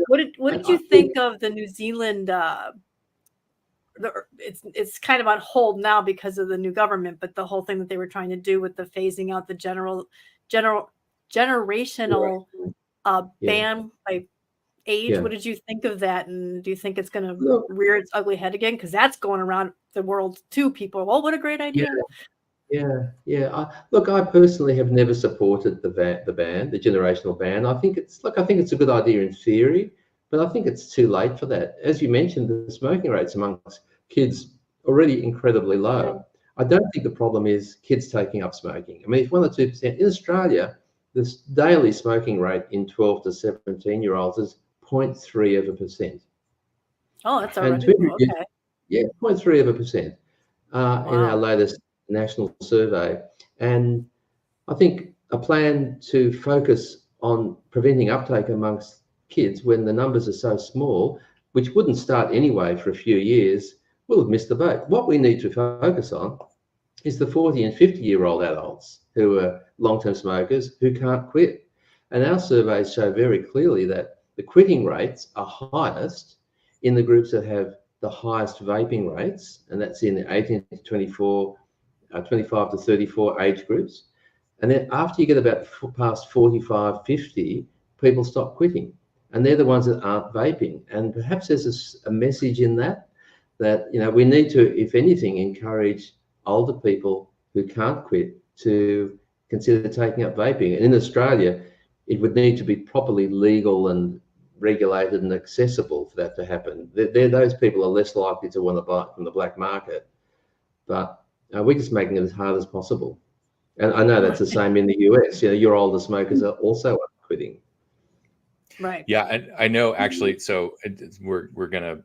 what did you think of the New Zealand it's kind of on hold now because of the new government, but the whole thing that they were trying to do with the phasing out the generational ban by age. What did you think of that? And do you think it's going to rear its ugly head again? Because that's going around the world too. People, well, what a great idea. Yeah. Look, I personally have never supported the ban, the generational ban. I think it's a good idea in theory, but I think it's too late for that. As you mentioned, the smoking rates amongst kids already incredibly low. I don't think the problem is kids taking up smoking. I mean, if 1 or 2% in Australia, this daily smoking rate in 12 to 17-year-olds is 0.3%. Oh, that's already okay. Yeah, 0.3%. In our latest national survey. And I think a plan to focus on preventing uptake amongst kids when the numbers are so small, which wouldn't start anyway for a few years, will have missed the boat. What we need to focus on is the 40 and 50-year-old adults who are long-term smokers who can't quit. And our surveys show very clearly that the quitting rates are highest in the groups that have the highest vaping rates, and that's in the 18 to 24, 25 to 34 age groups. And then after you get about past 45, 50, people stop quitting. And they're the ones that aren't vaping. And perhaps there's a message in that, we need to, if anything, encourage older people who can't quit to consider taking up vaping. And in Australia, it would need to be properly legal and regulated and accessible for that to happen. Those people are less likely to want to buy it from the black market. But we're just making it as hard as possible. And I know that's the same in the US. Your older smokers are also quitting. Right. Yeah, and I know actually. So we're gonna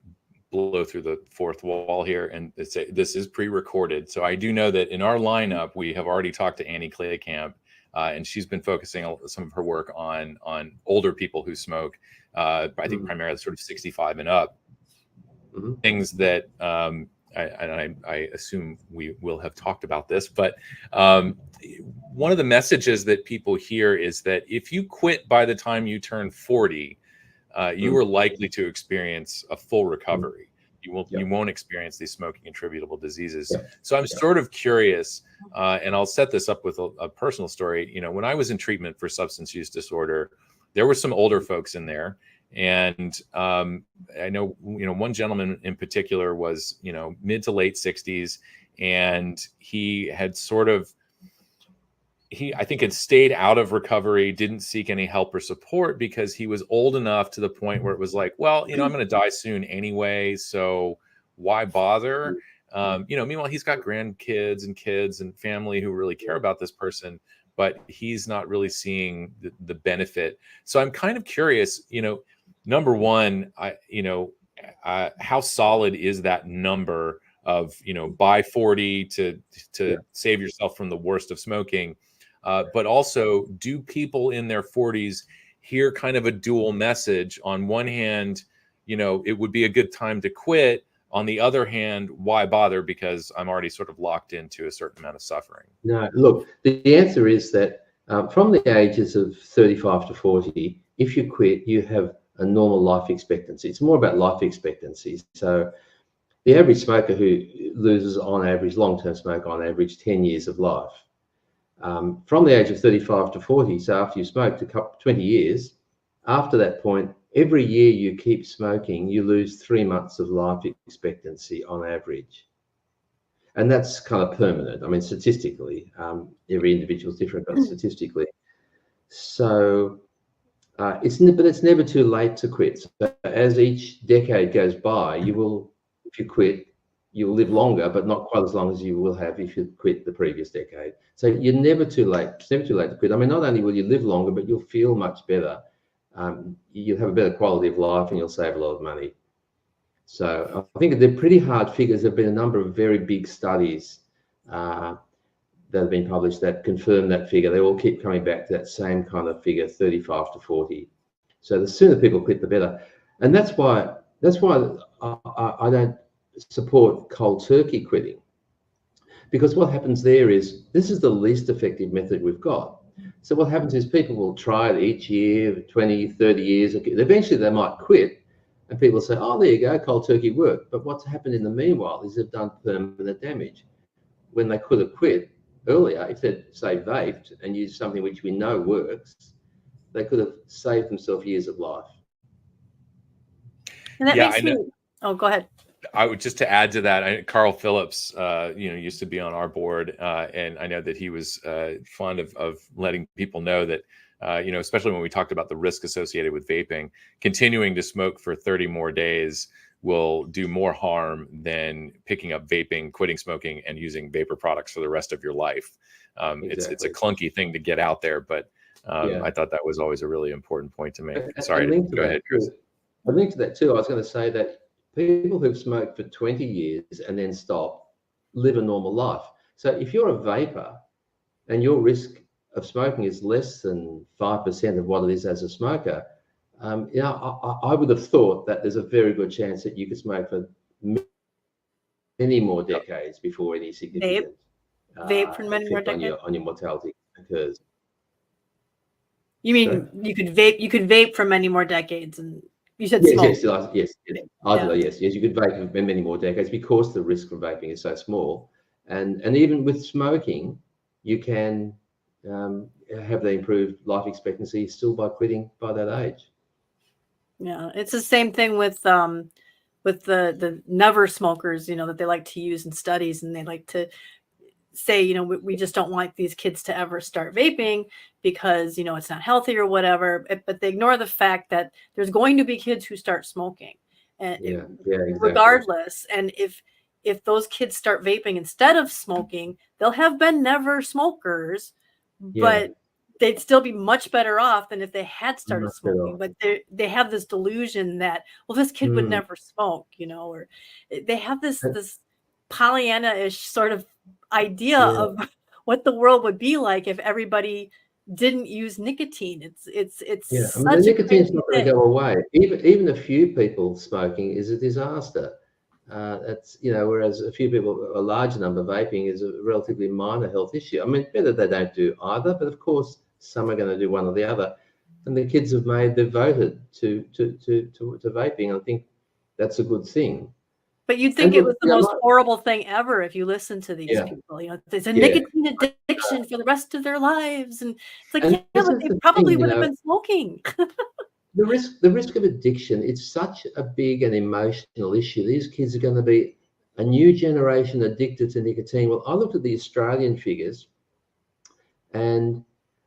blow through the fourth wall here, and this is pre-recorded. So I do know that in our lineup we have already talked to Annie Kleykamp, and she's been focusing some of her work on older people who smoke. I think primarily sort of 65 and up. Things that I assume we will have talked about this, but one of the messages that people hear is that if you quit by the time you turn 40, you are likely to experience a full recovery. You won't experience these smoking attributable diseases. So I'm sort of curious, and I'll set this up with a personal story. When I was in treatment for substance use disorder, there were some older folks in there. And I know, one gentleman in particular was, mid to late 60s, and he had I think had stayed out of recovery, didn't seek any help or support because he was old enough to the point where it was like, well, I'm going to die soon anyway, so why bother? Meanwhile, he's got grandkids and kids and family who really care about this person, but he's not really seeing the benefit. So I'm kind of curious, number one, how solid is that number of, by 40 to save yourself from the worst of smoking? But also, do people in their 40s hear kind of a dual message? On one hand, it would be a good time to quit. On the other hand, why bother? Because I'm already sort of locked into a certain amount of suffering. No, look, the answer is that from the ages of 35 to 40, if you quit, you have a normal life expectancy. It's more about life expectancy. So the average smoker who loses on average, long-term smoker on average, 10 years of life. From the age of 35 to 40, so after you smoked 20 years, after that point, every year you keep smoking, you lose 3 months of life expectancy on average. And that's kind of permanent. I mean, statistically, every individual is different, but statistically. So it's never too late to quit. So as each decade goes by, if you quit, you will live longer, but not quite as long as you will have if you quit the previous decade. So you're never too late. It's never too late to quit. I mean, not only will you live longer, but you'll feel much better. You'll have a better quality of life, and you'll save a lot of money. So I think they're pretty hard figures. There have been a number of very big studies that have been published that confirm that figure. They all keep coming back to that same kind of figure, 35 to 40. So the sooner people quit, the better. And that's why I don't support cold turkey quitting, because what happens there is this is the least effective method we've got. So what happens is people will try it each year, 20, 30 years. Eventually they might quit, And people say, oh, there you go, cold turkey worked. But what's happened in the meanwhile is they've done permanent damage. When they could have quit earlier, if they'd, say, vaped and used something which we know works, they could have saved themselves years of life. And that makes me... Oh, go ahead. I would just to add to that, Carl Phillips, used to be on our board, and I know that he was fond of letting people know that, especially when we talked about the risk associated with vaping, continuing to smoke for 30 more days will do more harm than picking up vaping, quitting smoking, and using vapor products for the rest of your life. Exactly. It's a clunky thing to get out there, but I thought that was always a really important point to make. Sorry, go ahead, Chris. I linked to that too. I was going to say that people who've smoked for 20 years and then stop live a normal life. So if you're a vapor and your risk of smoking is less than 5% of what it is as a smoker, I would have thought that there's a very good chance that you could smoke for many more decades before any significant vape for many more decades on your mortality occurs. You mean sorry? You could vape for many more decades, and you said smoke. Yes, you could vape for many more decades because the risk from vaping is so small, and even with smoking, you can have the improved life expectancy still by quitting by that age. Yeah, it's the same thing with the never smokers, that they like to use in studies, and they like to say, we just don't want these kids to ever start vaping because, it's not healthy or whatever. But they ignore the fact that there's going to be kids who start smoking, and exactly. Regardless. And if those kids start vaping instead of smoking, they'll have been never smokers, but they'd still be much better off than if they had started smoking. But they have this delusion that, well, this kid would never smoke, or they have this Pollyanna-ish sort of idea of what the world would be like if everybody didn't use nicotine. It's the nicotine's not going to go away. Even a few people smoking is a disaster. That's whereas a few people, a large number vaping is a relatively minor health issue. I mean, better they don't do either, but of course some are going to do one or the other. And the kids they've voted to vaping. I think that's a good thing. But you'd think it was the most horrible thing ever if you listen to these people. It's a nicotine addiction for the rest of their lives, and it's like, but they probably would have been smoking. The risk of addiction, it's such a big and emotional issue. These kids are going to be a new generation addicted to nicotine. Well, I looked at the Australian figures, and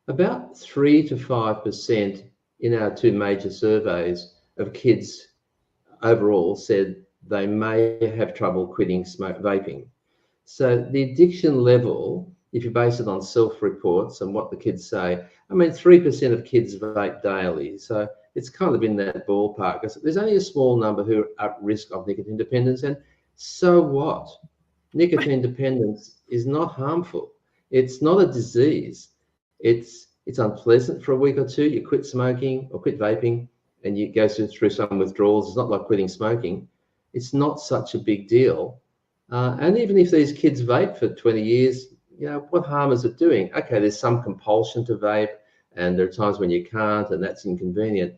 about 3 to 5% in our two major surveys of kids overall said they may have trouble quitting vaping. So the addiction level, if you base it on self-reports and what the kids say, 3% of kids vape daily. So it's kind of in that ballpark. There's only a small number who are at risk of nicotine dependence. And so what? Nicotine dependence is not harmful. It's not a disease. It's unpleasant for a week or two. You quit smoking or quit vaping and you go through some withdrawals. It's not like quitting smoking. It's not such a big deal. And even if these kids vape for 20 years, what harm is it doing? Okay, there's some compulsion to vape, and there are times when you can't, and that's inconvenient.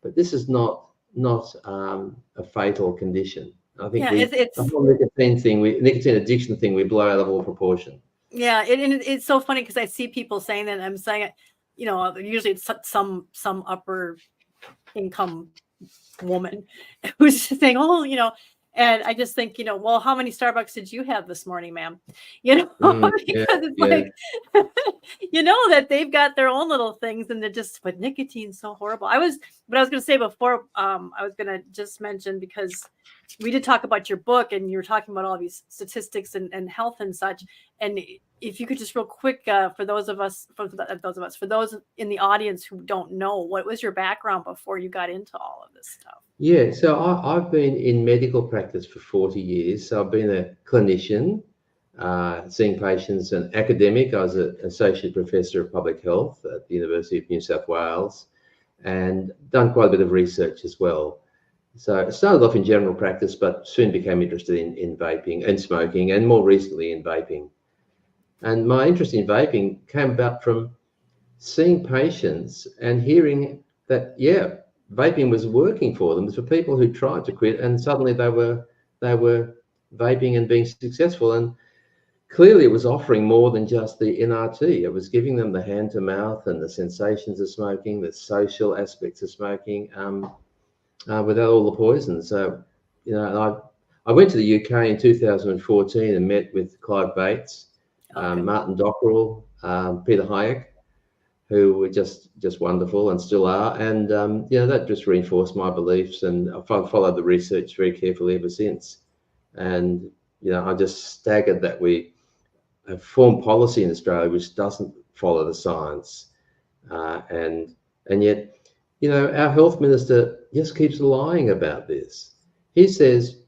But this is not a fatal condition. I think the whole nicotine addiction thing, we blow out of all proportion. Yeah, it's so funny because I see people saying that, and I'm saying, usually it's some upper income woman who's saying, and I just think, well, how many Starbucks did you have this morning, ma'am? Because it's like, that they've got their own little things, and they're just, but nicotine's so horrible. What I was going to say before, I was going to just mention, because we did talk about your book, and you were talking about all these statistics and health and such. And if you could just real quick, for those in the audience who don't know, what was your background before you got into all of this stuff? Yeah, so I've been in medical practice for 40 years. So I've been a clinician, seeing patients, an academic. I was an associate professor of public health at the University of New South Wales, and done quite a bit of research as well. So I started off in general practice, but soon became interested in vaping and smoking, and more recently in vaping. And my interest in vaping came about from seeing patients and hearing that, vaping was working for them. It was for people who tried to quit, and suddenly they were vaping and being successful. And clearly, it was offering more than just the NRT. It was giving them the hand to mouth and the sensations of smoking, the social aspects of smoking, without all the poisons. So, you know, and I went to the UK in 2014 and met with Clive Bates, Martin Dockrell, Peter Hayek, who were just wonderful and still are. And, you know, that just reinforced my beliefs, and I've followed the research very carefully ever since. And, you know, I'm just staggered that we have formed policy in Australia which doesn't follow the science. And yet, you know, our health minister just keeps lying about this. He says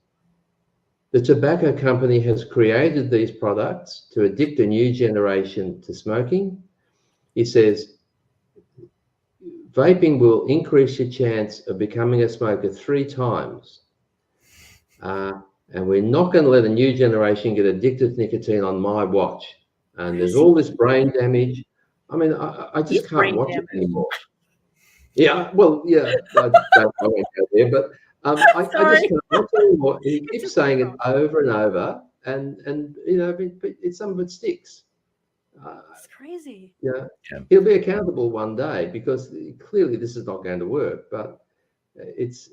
the tobacco company has created these products to addict a new generation to smoking. He says vaping will increase your chance of becoming a smoker 3 times. And we're not going to let a new generation get addicted to nicotine on my watch. And there's all this brain damage. I mean, I just can't watch it anymore. Yeah, well, yeah, I won't go there, but I just can't watch it anymore. He keeps saying it over and over, and you know, some of it sticks. It's crazy. Yeah, he'll be accountable one day, because clearly this is not going to work. But that's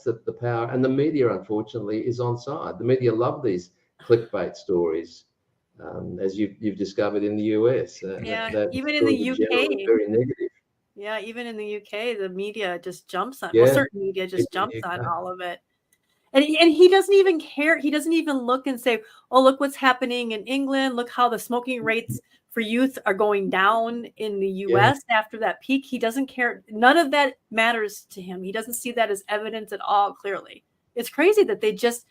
the power, and the media, unfortunately, is on side. The media love these clickbait stories, as you've discovered in the US. Even in the UK, very negative. Yeah, even in the UK, the media just jumps on. Yeah. Well, certain media just jumps on all of it, and he doesn't even care. He doesn't even look and say, "Oh, look what's happening in England. Look how the smoking rates for youth are going down in the US after that peak." He doesn't care. None of that matters to him. He doesn't see that as evidence at all. Clearly, it's crazy that they just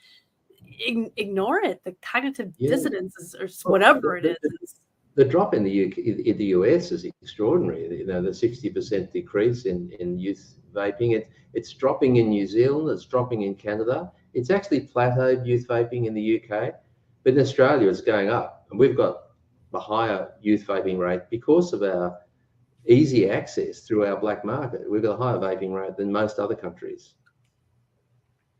ignore it. The cognitive dissonance or whatever it is. The drop in the US is extraordinary. You know, the 60% decrease in youth vaping. It's dropping in New Zealand. It's dropping in Canada. It's actually plateaued youth vaping in the UK, but in Australia it's going up, and we've got the higher youth vaping rate because of our easy access through our black market. We've got a higher vaping rate than most other countries,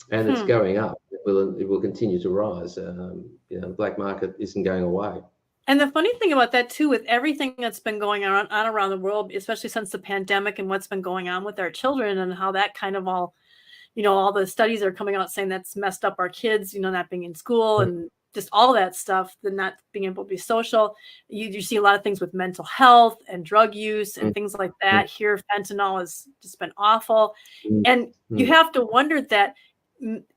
and it's going up. It will continue to rise. You know, the black market isn't going away. And the funny thing about that too, with everything that's been going on around the world, especially since the pandemic and what's been going on with our children and how that kind of all, you know, all the studies are coming out saying that's messed up our kids, you know, not being in school and just all that stuff, the not being able to be social. You see a lot of things with mental health and drug use and things like that. Here, fentanyl has just been awful. And you have to wonder that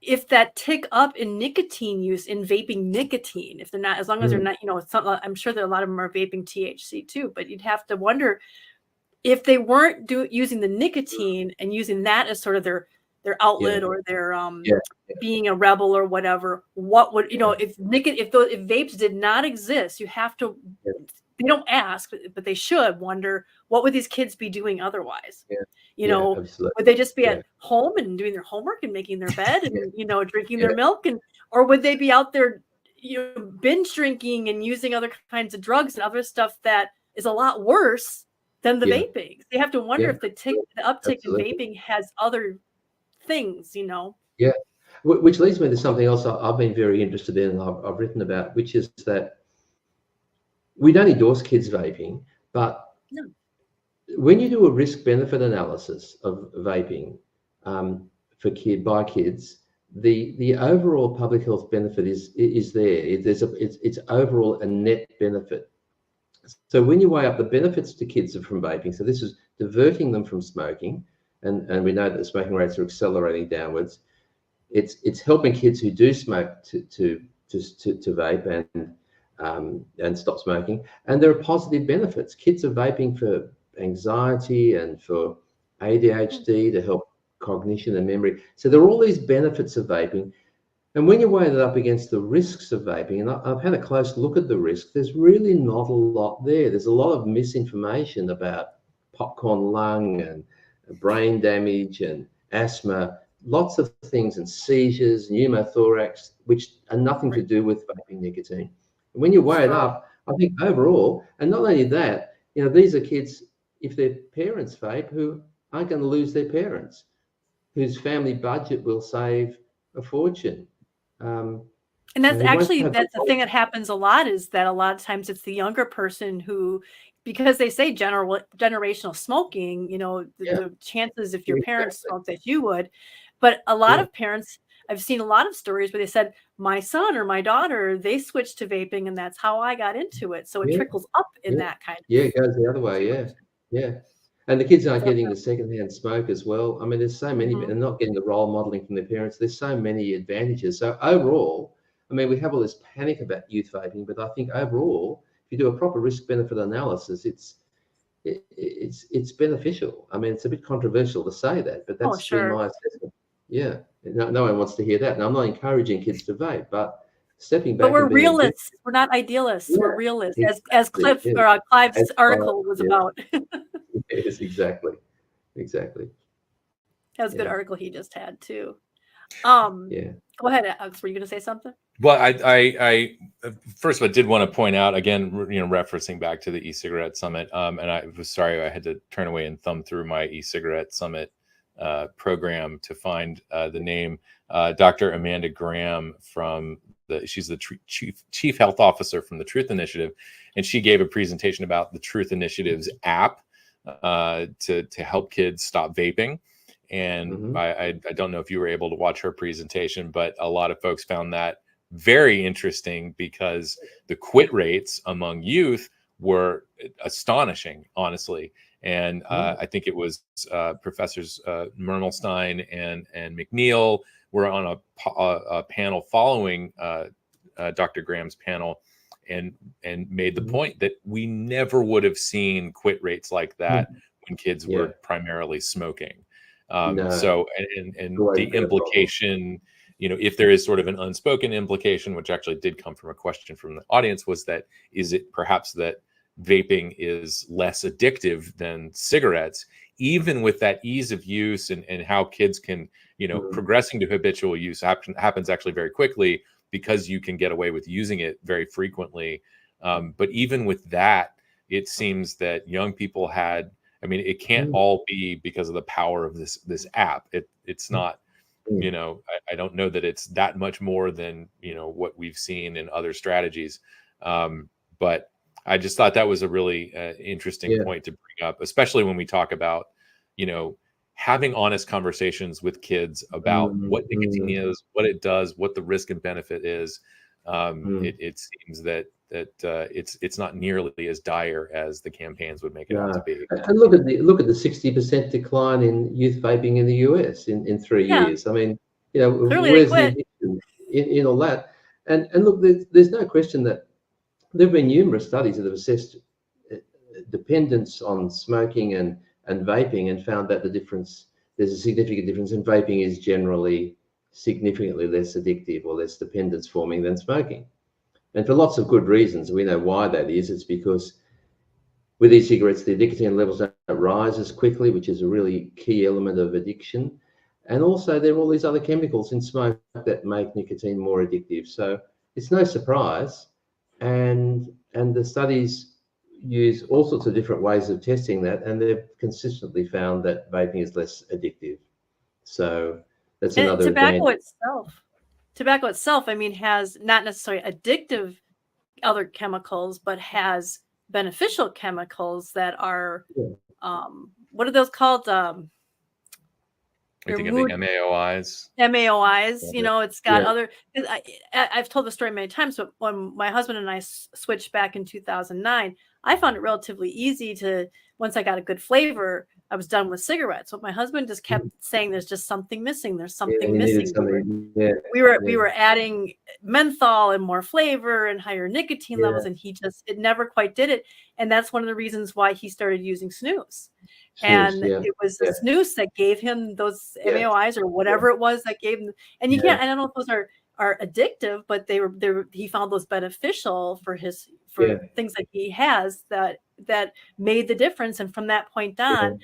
if that tick up in nicotine use, in vaping nicotine, if they're not, as long as they're not, you know, I'm sure that a lot of them are vaping THC too, but you'd have to wonder if they weren't using the nicotine and using that as sort of their outlet or their being a rebel or whatever, what would, you know, if vapes did not exist, you have to, they don't ask, but they should wonder, what would these kids be doing otherwise? You know, would they just be at home and doing their homework and making their bed and, you know, drinking their milk, or would they be out there, you know, binge drinking and using other kinds of drugs and other stuff that is a lot worse than the vaping? They have to wonder if the uptick in vaping has other things, you know. Yeah, which leads me to something else I've been very interested in and I've written about, which is that we don't endorse kids vaping, but when you do a risk-benefit analysis of vaping by kids, the overall public health benefit is there. It's overall a net benefit. So when you weigh up the benefits to kids from vaping, so this is diverting them from smoking, and we know that the smoking rates are accelerating downwards. It's helping kids who do smoke to vape and stop smoking, and there are positive benefits. Kids are vaping for anxiety and for ADHD to help cognition and memory. So there are all these benefits of vaping, and when you weigh that up against the risks of vaping, and I've had a close look at the risks, there's really not a lot there. There's a lot of misinformation about popcorn lung and brain damage and asthma, lots of things, and seizures, pneumothorax, which are nothing to do with vaping nicotine. And when you weigh it up, I think overall, and not only that, you know, these are kids, if their parents vape, who aren't going to lose their parents. whose family budget will save a fortune. And that's actually, that's the thing that happens a lot, is that a lot of times it's the younger person who, because they say generational smoking, you know, the chances if your parents smoked that you would, but a lot of parents, I've seen a lot of stories where they said, my son or my daughter, they switched to vaping and that's how I got into it. So it trickles up in that kind of. Yeah, it goes the other way. Yeah. And the kids aren't getting the secondhand smoke as well. I mean, there's so many, and not getting the role modeling from their parents. There's so many advantages. So overall, I mean, we have all this panic about youth vaping, but I think overall, if you do a proper risk-benefit analysis, it's beneficial. I mean, it's a bit controversial to say that, but that's been my assessment. Yeah, no one wants to hear that. And I'm not encouraging kids to vape, but stepping back. But we're realists. We're not idealists. Yeah, we're realists, as Clive's article was about. Yes, exactly. That was a good article he just had too. Go ahead, Alex. Were you going to say something? Well, I first of all did want to point out again, referencing back to the e-cigarette summit. And I was sorry I had to turn away and thumb through my e-cigarette summit program to find the name. Dr. Amanda Graham she's the chief health officer from the Truth Initiative, and she gave a presentation about the Truth Initiative's app to help kids stop vaping. And I don't know if you were able to watch her presentation, but a lot of folks found that very interesting because the quit rates among youth were astonishing, honestly. And I think it was Professors Mermelstein and McNeil were on a panel following Dr. Graham's panel and made the point that we never would have seen quit rates like that when kids were primarily smoking. So the implication, if there is sort of an unspoken implication, which actually did come from a question from the audience, was that is it perhaps that vaping is less addictive than cigarettes, even with that ease of use and how kids can, progressing to habitual use happens actually very quickly because you can get away with using it very frequently. But even with that, it seems that young people it can't all be because of the power of this app. It's not, I don't know that it's that much more than, what we've seen in other strategies. But I just thought that was a really interesting point to bring up, especially when we talk about, having honest conversations with kids about what nicotine is, what it does, what the risk and benefit is. It seems that it's not nearly as dire as the campaigns would make it out to be. And look at the 60% decline in youth vaping in the US in 3 years. I mean, where's the addiction in all that? And look, there's no question that there have been numerous studies that have assessed dependence on smoking and vaping and found that there's a significant difference, and vaping is generally significantly less addictive or less dependence forming than smoking. And for lots of good reasons. We know why that is. It's because with e-cigarettes, the nicotine levels don't rise as quickly, which is a really key element of addiction. And also there are all these other chemicals in smoke that make nicotine more addictive. So it's no surprise. And the studies use all sorts of different ways of testing that, and they've consistently found that vaping is less addictive. So that's another advantage. Tobacco itself, has not necessarily addictive other chemicals, but has beneficial chemicals that are, what are those called? I think MAOIs. MAOIs, it's got other, I've told the story many times, but when my husband and I switched back in 2009, I found it relatively easy to, once I got a good flavor, I was done with cigarettes. But my husband just kept saying, there's just something missing. There's something missing. We were adding menthol and more flavor and higher nicotine levels, and it never quite did it. And that's one of the reasons why he started using snus. It was the snus that gave him those MAOIs or whatever it was that gave him. And you can't, I don't know if those are addictive, but he found those beneficial for things that he has that made the difference. And from that point on,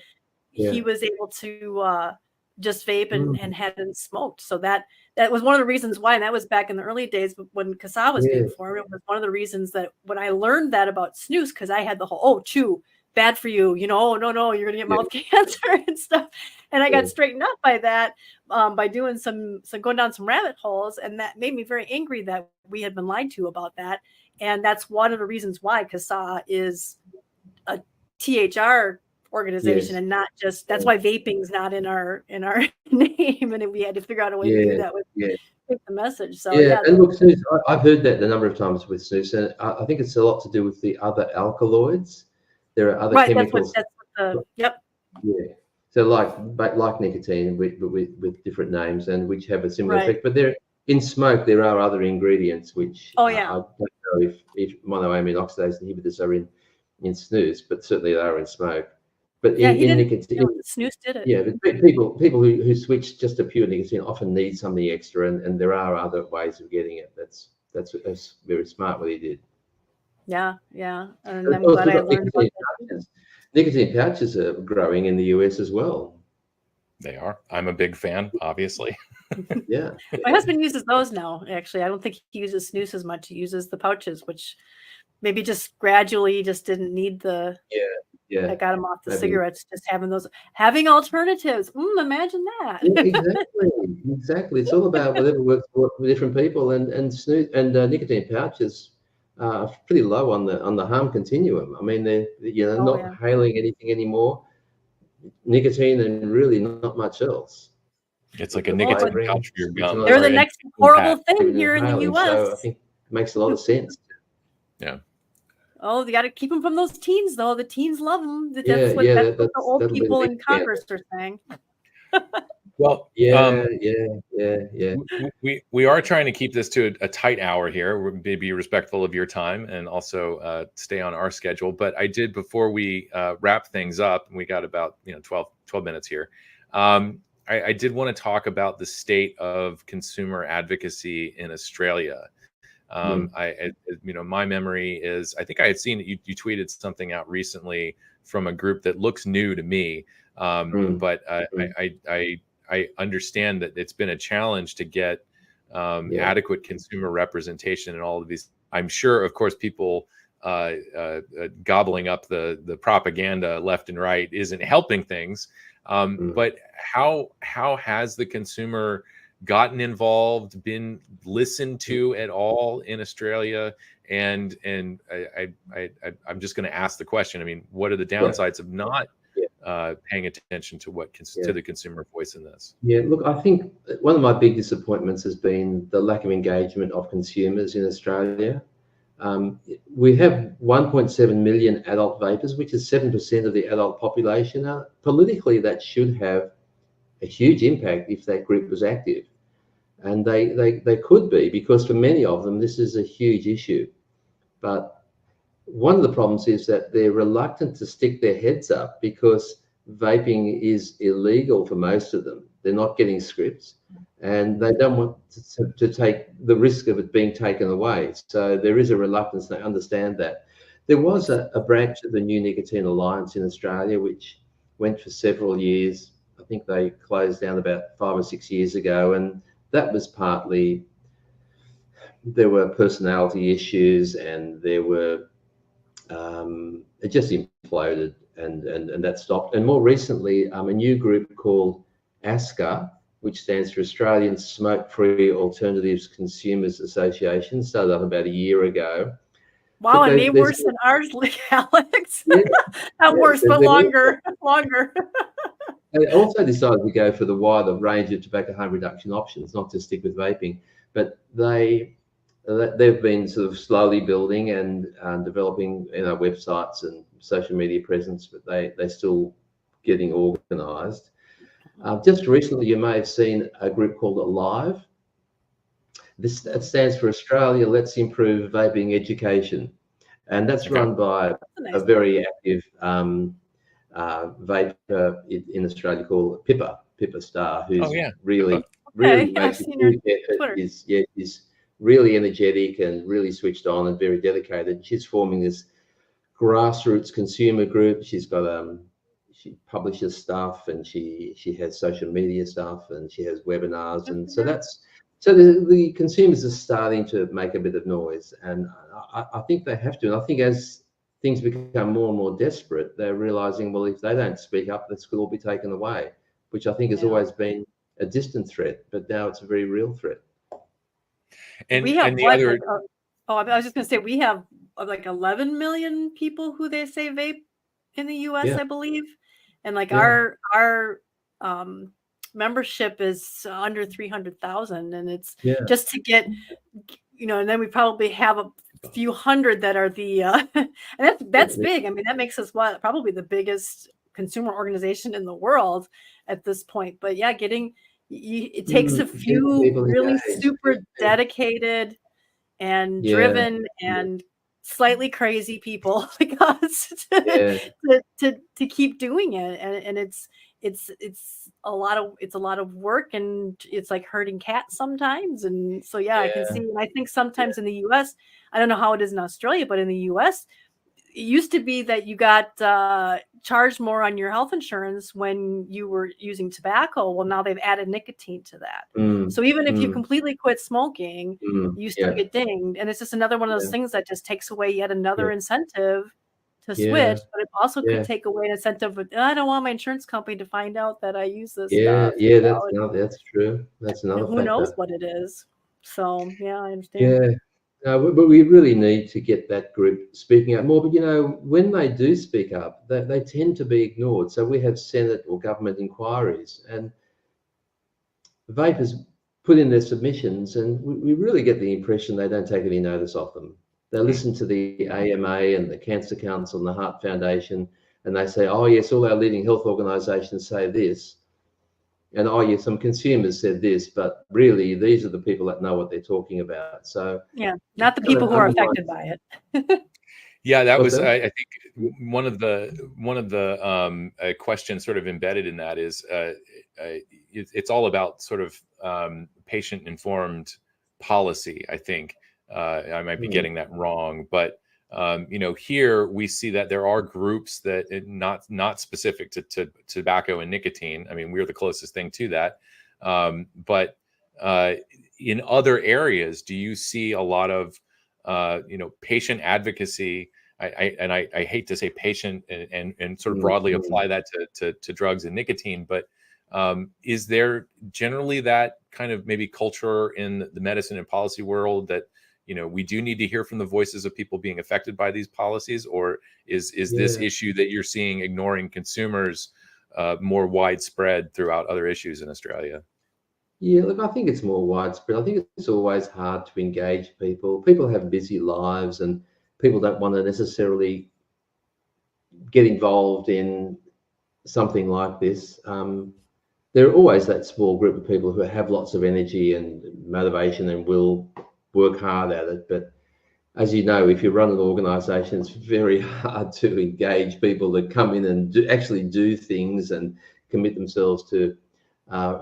he was able to just vape and hadn't smoked. So that was one of the reasons why, and that was back in the early days when CASAA was being formed. It was one of the reasons that when I learned that about snus, because I had the whole chew bad for you, oh, no, you're gonna get mouth cancer and stuff. And I got straightened up by that, by doing some going down some rabbit holes, and that made me very angry that we had been lied to about that. And that's one of the reasons why CASAA is a THR organization and not just, that's why vaping's not in our name, and we had to figure out a way to do that with the message. So and look, snus, I've heard that a number of times with snus, and I think it's a lot to do with the other alkaloids. There are other chemicals. So like nicotine, with different names, and which have a similar effect. But in smoke, there are other ingredients which I don't know if monoamine oxidase inhibitors are in snus, but certainly they are in smoke. But in nicotine, snus did it. Yeah, but people who switch just to pure nicotine often need something extra, and there are other ways of getting it. That's very smart what he did. Yeah, and I'm glad I learned about that. Nicotine pouches are growing in the US as well. They are. I'm a big fan, obviously. Yeah. My husband uses those now, actually. I don't think he uses snus as much. He uses the pouches, which maybe just gradually just didn't need the... Yeah. I got him off the cigarettes, just having alternatives. Imagine that. Exactly. It's all about whatever works for different people, and snus and nicotine pouches are pretty low on the harm continuum. I mean, they're not inhaling anything anymore. Nicotine and really not much else. It's like a nicotine pouch for your gum. They're the next horrible thing here in the US. So I think it makes a lot of sense. Yeah. Oh, you got to keep them from those teens, though. The teens love them. That's what the old people in Congress are saying. Well, we are trying to keep this to a tight hour here. We're going to be respectful of your time and also stay on our schedule. But I did, before we wrap things up, and we got about 12 minutes here. I did want to talk about the state of consumer advocacy in Australia. My memory is, I think I had seen you tweeted something out recently from a group that looks new to me, but I understand that it's been a challenge to get adequate consumer representation in all of these. I'm sure, of course, people gobbling up the propaganda left and right isn't helping things. But how has the consumer gotten involved, been listened to at all in Australia? And I'm just going to ask the question. I mean, what are the downsides of not paying attention to to the consumer voice in this? Yeah, look, I think one of my big disappointments has been the lack of engagement of consumers in Australia. We have 1.7 million adult vapers, which is 7% of the adult population. Politically, that should have a huge impact if that group was active. And they could be, because for many of them, this is a huge issue. But one of the problems is that they're reluctant to stick their heads up because vaping is illegal for most of them. They're not getting scripts, and they don't want to take the risk of it being taken away. So there is a reluctance. They understand that. There was a branch of the New Nicotine Alliance in Australia, which went for several years. I think they closed down about 5 or 6 years ago, and that was partly, there were personality issues, and there were, it just imploded, and that stopped. And more recently, a new group called ASCA, which stands for Australian Smoke-Free Alternatives Consumers Association, started up about a year ago. Wow, a name worse than ours, Alex. Not worse, but longer. They also decided to go for the wider range of tobacco harm reduction options, not to stick with vaping. But they've been sort of slowly building and developing websites and social media presence, but they're still getting organised. Just recently, you may have seen a group called Alive. That stands for Australia Let's Improve Vaping Education, and that's run by a very active vapor in Australia called Pippa Star, who's really makes a huge effort. Is really energetic and really switched on and very dedicated. She's forming this grassroots consumer group. She's got she publishes stuff, and she has social media stuff, and she has webinars, and so the consumers are starting to make a bit of noise, and I think they have to. And I think as things become more and more desperate, they're realizing, well, if they don't speak up, this could all be taken away, which I think has always been a distant threat, but now it's a very real threat. And we have and the what, other, like, I was just going to say, we have like 11 million people who they say vape in the US, Yeah. I believe. And like Yeah. our membership is under 300,000, and it's Yeah. just to get, you know, and then we probably have a few hundred that are the and that's big. I mean, that makes us probably the biggest consumer organization in the world at this point. But yeah, it takes a few people really engaged. super dedicated and Yeah. driven and slightly crazy people like us to keep doing it, and it's a lot of work, and it's like herding cats sometimes. And so I can see, and I think sometimes in the US, I don't know how it is in Australia, but in the US it used to be that you got charged more on your health insurance when you were using tobacco. Well, now they've added nicotine to that. So even if you completely quit smoking, you still get dinged. And it's just another one of those things that just takes away yet another incentive to switch. But it also could take away an incentive of, I don't want my insurance company to find out that I use this stuff. That's true. That's another who factor. knows what it is. So I understand. Yeah. But we really need to get that group speaking up more. But, you know, when they do speak up, they tend to be ignored. So we have Senate or government inquiries, and vapers put in their submissions, and we really get the impression they don't take any notice of them. They listen to the AMA and the Cancer Council and the Heart Foundation, and they say, oh, yes, all our leading health organisations say this. And, oh, yes, some consumers said this, but really these are the people that know what they're talking about. So not the people who are affected by it. Yeah, that was, I think one of the questions sort of embedded in that is it's all about sort of patient informed policy. I think I might be getting that wrong, but you know, here we see that there are groups that not specific to tobacco and nicotine. I mean, we're the closest thing to that. But in other areas, do you see a lot of you know, patient advocacy? I hate to say patient and sort of broadly apply that to drugs and nicotine, but is there generally that kind of maybe culture in the medicine and policy world that, you know, we do need to hear from the voices of people being affected by these policies, or is this issue that you're seeing ignoring consumers more widespread throughout other issues in Australia? Yeah, look, I think it's more widespread. I think it's always hard to engage people. People have busy lives, and people don't want to necessarily get involved in something like this. There are always that small group of people who have lots of energy and motivation and will work hard at it. But as you know, if you run an organisation, it's very hard to engage people that come in and actually do things and commit themselves to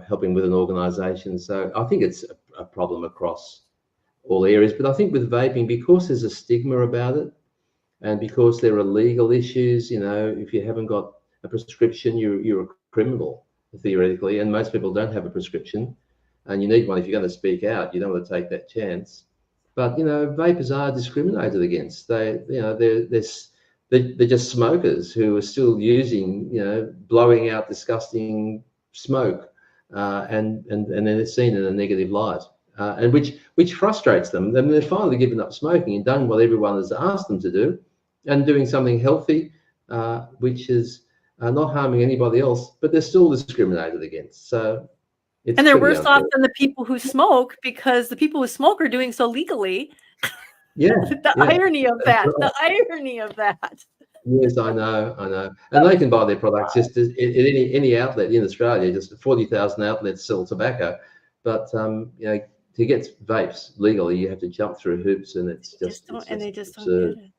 helping with an organisation. So I think it's a problem across all areas. But I think with vaping, because there's a stigma about it, and because there are legal issues, you know, if you haven't got a prescription, you're a criminal theoretically, and most people don't have a prescription, and you need one if you're going to speak out. You don't want to take that chance. But you know, vapers are discriminated against. They're just smokers who are still using, you know, blowing out disgusting smoke, and then they're seen in a negative light, and which frustrates them. Then they're finally given up smoking and done what everyone has asked them to do, and doing something healthy, which is not harming anybody else, but they're still discriminated against. So, and they're worse off than the people who smoke, because the people who smoke are doing so legally. Irony of that. Right. The irony of that. Yes, I know. And they can buy their products just at any outlet in Australia. Just 40,000 outlets sell tobacco, but you know, to get vapes legally, you have to jump through hoops, and it's just they just don't get it.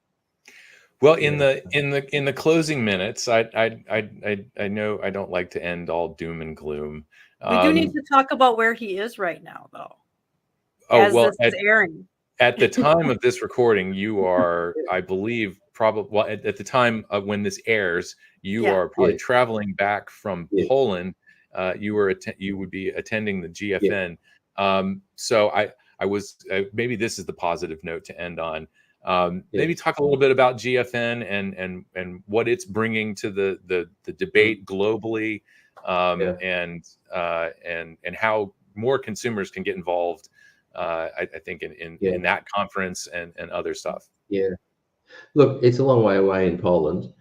Well, in the closing minutes, I know I don't like to end all doom and gloom. We do need to talk about where he is right now, though. This is airing. At the time of this recording, you are, I believe, probably at the time of when this airs, you are probably traveling back from Poland. You would be attending the GFN. So I was maybe this is the positive note to end on. Maybe talk a little bit about GFN and what it's bringing to the debate globally, and how more consumers can get involved. I think in that conference and other stuff. Yeah. Look, it's a long way away in Poland,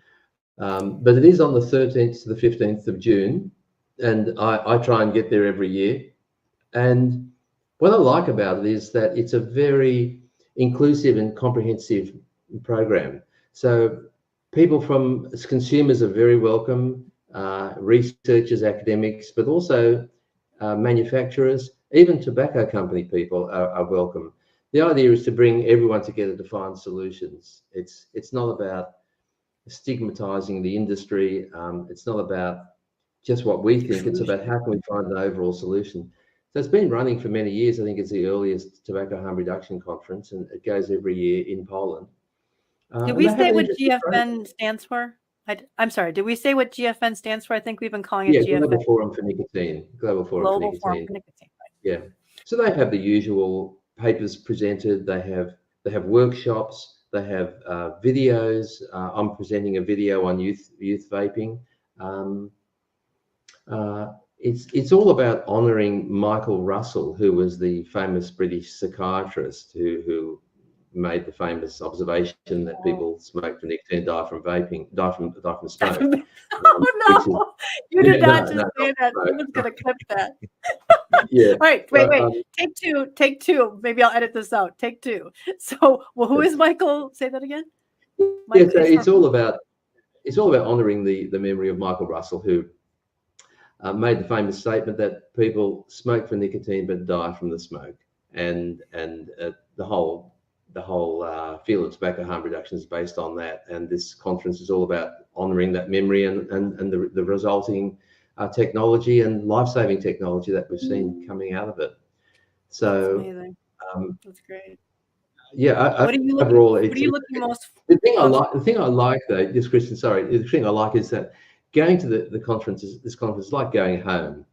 but it is on the 13th to the 15th of June, and I try and get there every year. And what I like about it is that it's a very inclusive and comprehensive program. So people from consumers are very welcome, researchers, academics, but also manufacturers, even tobacco company people are welcome. The idea is to bring everyone together to find solutions. It's not about stigmatizing the industry. It's not about just what we think. It's about how can we find an overall solution. So it's been running for many years. I think it's the earliest tobacco harm reduction conference, and it goes every year in Poland. Did we say what GFN stands for? I'm sorry. Did we say what GFN stands for? I think we've been calling it GFN. Global Forum for Nicotine. Global Forum for Nicotine. Yeah. So they have the usual papers presented. They have workshops. They have videos. I'm presenting a video on youth vaping. It's all about honouring Michael Russell, who was the famous British psychiatrist who made the famous observation that people smoke from nicotine die from smoke. Oh no! You did not just say that. Someone's gonna clip that. Yeah. All right. Wait. Take two. Maybe I'll edit this out. Take two. So, well, who is Michael? Say that again. Yeah. So it's all about honouring the memory of Michael Russell, who made the famous statement that people smoke for nicotine but die from the smoke, and the whole field of tobacco harm reduction is based on that. And this conference is all about honouring that memory and the resulting technology and life-saving technology that we've seen coming out of it. So that's amazing. That's great. Yeah. What are you looking most? The thing I like though, just Christian, sorry. The thing I like is that going to this conference is like going home.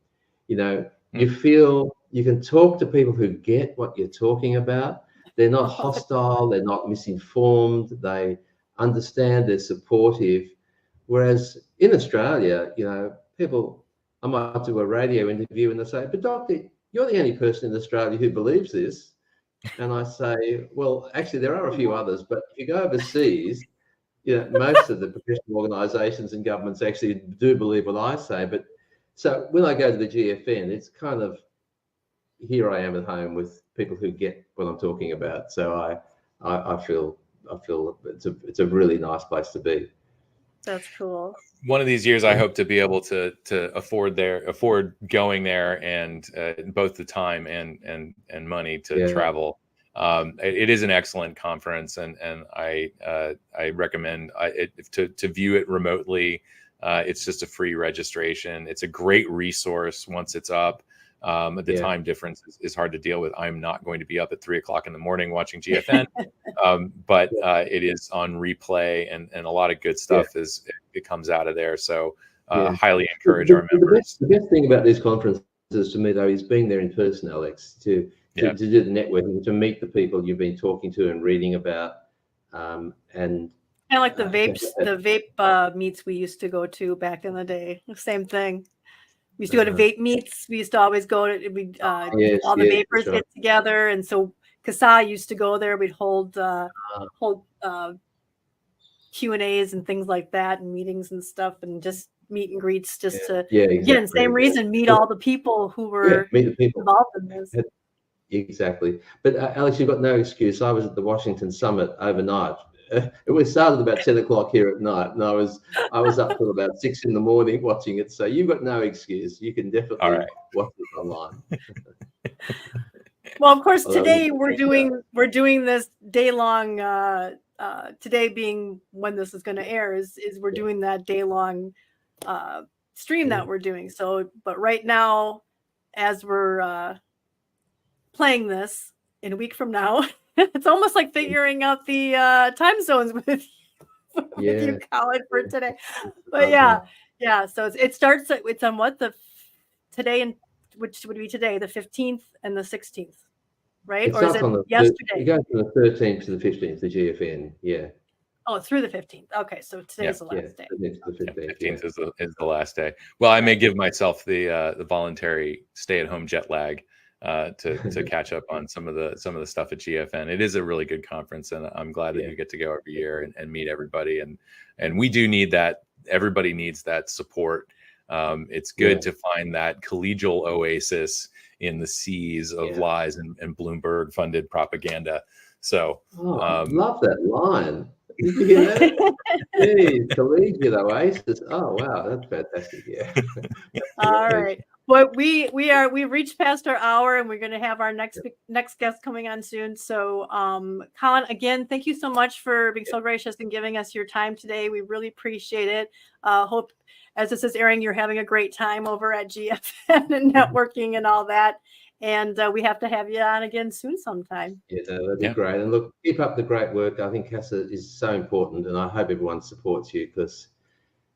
You know, you feel you can talk to people who get what you're talking about. They're not hostile. They're not misinformed. They understand. They're supportive. Whereas in Australia, you know, I might do a radio interview and they say, "But doctor, you're the only person in Australia who believes this." And I say, well, actually, there are a few others, but if you go overseas, you know, most of the professional organisations and governments actually do believe what I say. But so when I go to the GFN, it's kind of here I am at home with people who get what I'm talking about. So I feel it's a really nice place to be. That's cool. One of these years, I hope to be able to afford going there and both the time and money to travel. It is an excellent conference, and I recommend to view it remotely. It's just a free registration. It's a great resource once it's up. The time difference is hard to deal with. I'm not going to be up at 3:00 in the morning watching GFN, but it is on replay, and a lot of good stuff it comes out of there. So highly encourage our members. The best thing about these conferences to me, though, is being there in person, Alex, to do the networking, to meet the people you've been talking to and reading about, and kind of like the vape meets we used to go to back in the day. Same thing. We used to go to vape meets. We used to always go to all the vapors get together, and so CASAA used to go there. We'd hold Q&As and things like that, and meetings and stuff, and just meet and greets, just to again, same reason, meet all the people who were involved in this. Exactly. But Alex, you've got no excuse. I was at the Washington Summit overnight. It started about 10 o'clock here at night, and I was up till about 6 in the morning watching it. So you've got no excuse. You can definitely watch it online. Well, of course, today we're doing this day long. Today being when this is going to air is we're doing that day long stream that we're doing. So, but right now, as we're playing this in a week from now. It's almost like figuring out the time zones with you, Colin, for today. But yeah. So it starts. It's on what today, and which would be today, the 15th and the 16th. right? It Or is starts it on the yesterday? It goes from the 13th to the 15th, the GFN. Yeah. Oh, through the 15th. Okay, so today's the Yeah. last day. 13th to the 15th. 15th is the last day. Well, I may give myself the voluntary stay-at-home jet lag to catch up on some of the stuff at GFN. It is a really good conference, and I'm glad that you get to go every year and meet everybody. And we do need that. Everybody needs that support. It's good to find that collegial oasis in the seas of lies and Bloomberg funded propaganda. So I love that line. Did you hear that? Hey, collegiate oasis. Oh wow, that's fantastic. Yeah. All right. Well, we've reached past our hour, and we're going to have our next guest coming on soon. So, Colin, again, thank you so much for being so gracious and giving us your time today. We really appreciate it. Hope as this is airing, you're having a great time over at GFN and networking and all that. And we have to have you on again soon sometime. Yeah, that'd be great. And look, keep up the great work. I think CASAA is so important, and I hope everyone supports you, because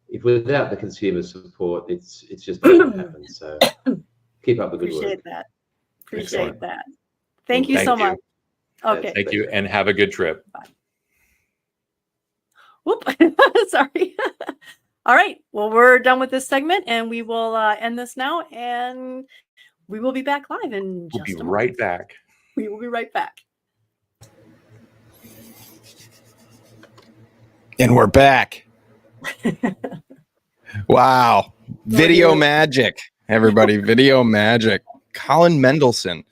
if without the consumer support, it's just not going to happen. So keep up the good work. Appreciate that. Thank you so much. Okay. Thank you, and have a good trip. Bye. Whoop. Sorry. All right. Well, we're done with this segment, and we will end this now, and we will be back live in just a moment. Right back. We will be right back. And we're back. Wow. Video magic, everybody. Video magic. Colin Mendelsohn.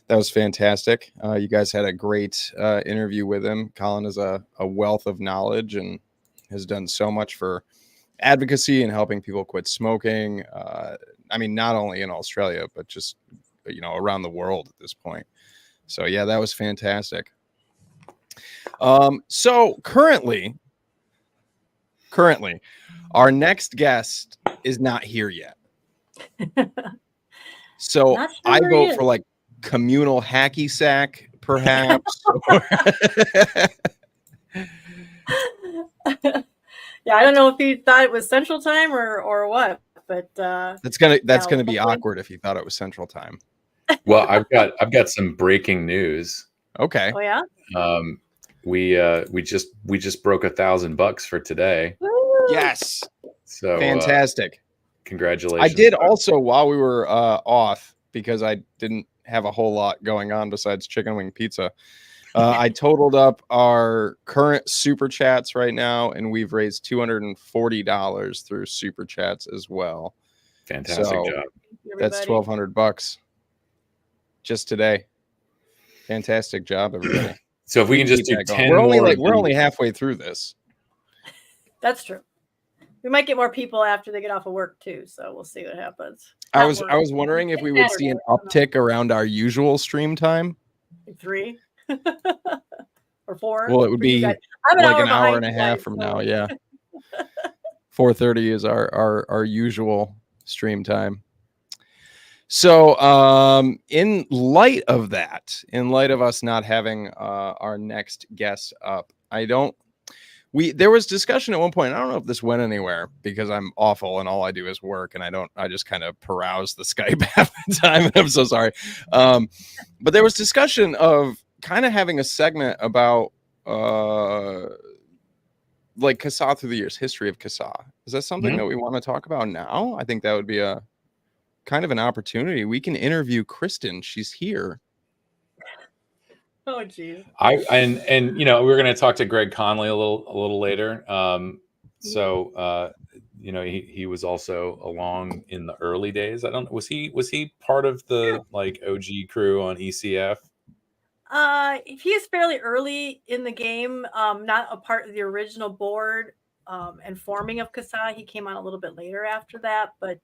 That was fantastic. You guys had a great interview with him. Colin is a wealth of knowledge and has done so much for advocacy and helping people quit smoking. I mean, not only in Australia, but just, around the world at this point. So yeah, that was fantastic. So currently, our next guest is not here yet. So Not sure I where he vote is. for like communal hacky sack, perhaps. Yeah, I don't know if he thought it was Central Time or what, but That's gonna be awkward if you thought it was Central Time. Well, I've got some breaking news. Okay. Oh yeah. We just broke $1,000 for today. Yes. So Fantastic. Congratulations. I did also, while we were off, because I didn't have a whole lot going on besides chicken wing pizza. I totaled up our current super chats right now, and we've raised $240 through super chats as well. Fantastic job. That's $1,200 just today. Fantastic job, everybody. So if we can just do 10 we're more, only halfway through this. That's true. We might get more people after they get off of work too, so we'll see what happens. I was wondering if we would see an uptick around our usual stream time. 3 or 4. Well, it would be like an hour and a half from now. Yeah. 4:30 is our usual stream time. So in light of that, in light of us not having our next guest up, there was discussion at one point. I don't know if this went anywhere because I'm awful and all I do is work and I just kind of peruse the Skype half the time. And I'm so sorry. But there was discussion of kind of having a segment about like CASAA through the years, history of CASAA. Is that something that we want to talk about now? I think that would be a kind of an opportunity. We can interview Kristen. She's here. Oh, geez. And we're going to talk to Greg Conley a little later. He was also along in the early days. I don't know. Was he part of the OG crew on ECF? He is fairly early in the game, not a part of the original board and forming of CASAA. He came on a little bit later after that, but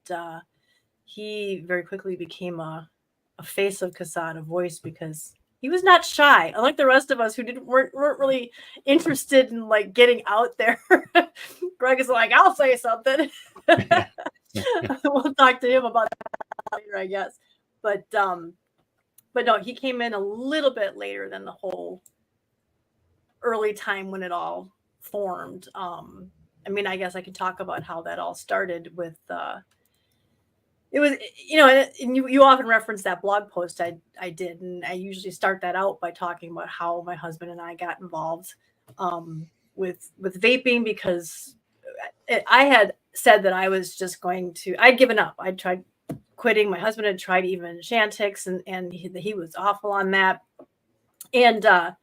he very quickly became a face of CASAA and a voice because he was not shy, unlike the rest of us who weren't really interested in getting out there. Greg is like, I'll say something. We'll talk to him about that later, I guess. But no, he came in a little bit later than the whole early time when it all formed. I guess I could talk about how that all started with it was, you know, and you often reference that blog post I did, and I usually start that out by talking about how my husband and I got involved with vaping, because I had said that I was just going to, I'd given up. I'd tried quitting. My husband had tried even Chantix, and he was awful on that. And I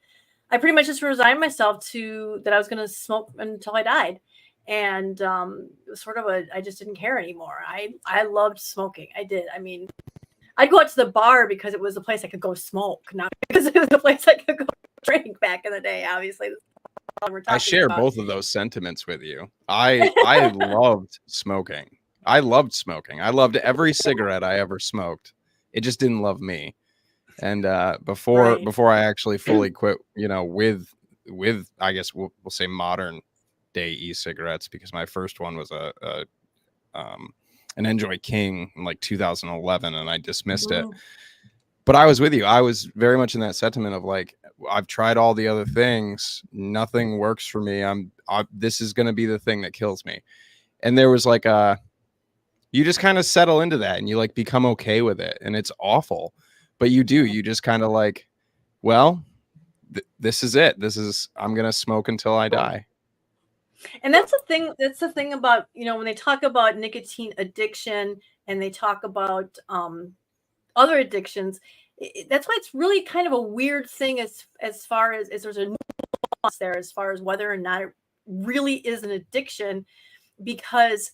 pretty much just resigned myself to that I was going to smoke until I died. And it was sort of I just didn't care anymore. I loved smoking. I did. I mean, I'd go out to the bar because it was a place I could go smoke, not because it was a place I could go drink back in the day, obviously. I share both of those sentiments with you. I loved smoking. I loved smoking. I loved every cigarette I ever smoked. It just didn't love me. And before I actually fully quit, you know, with I guess we'll say modern day e-cigarettes, because my first one was an Enjoy King in like 2011, and I dismissed it. But I was with you. I was very much in that sentiment of like, I've tried all the other things, nothing works for me. This is going to be the thing that kills me. And there was like you just kind of settle into that, and you like become okay with it, and it's awful, but you just kind of like, well, this is it. I'm going to smoke until I die. And that's the thing about, you know, when they talk about nicotine addiction and they talk about other addictions, that's why it's really kind of a weird thing as far as there's a nuance there as far as whether or not it really is an addiction, because,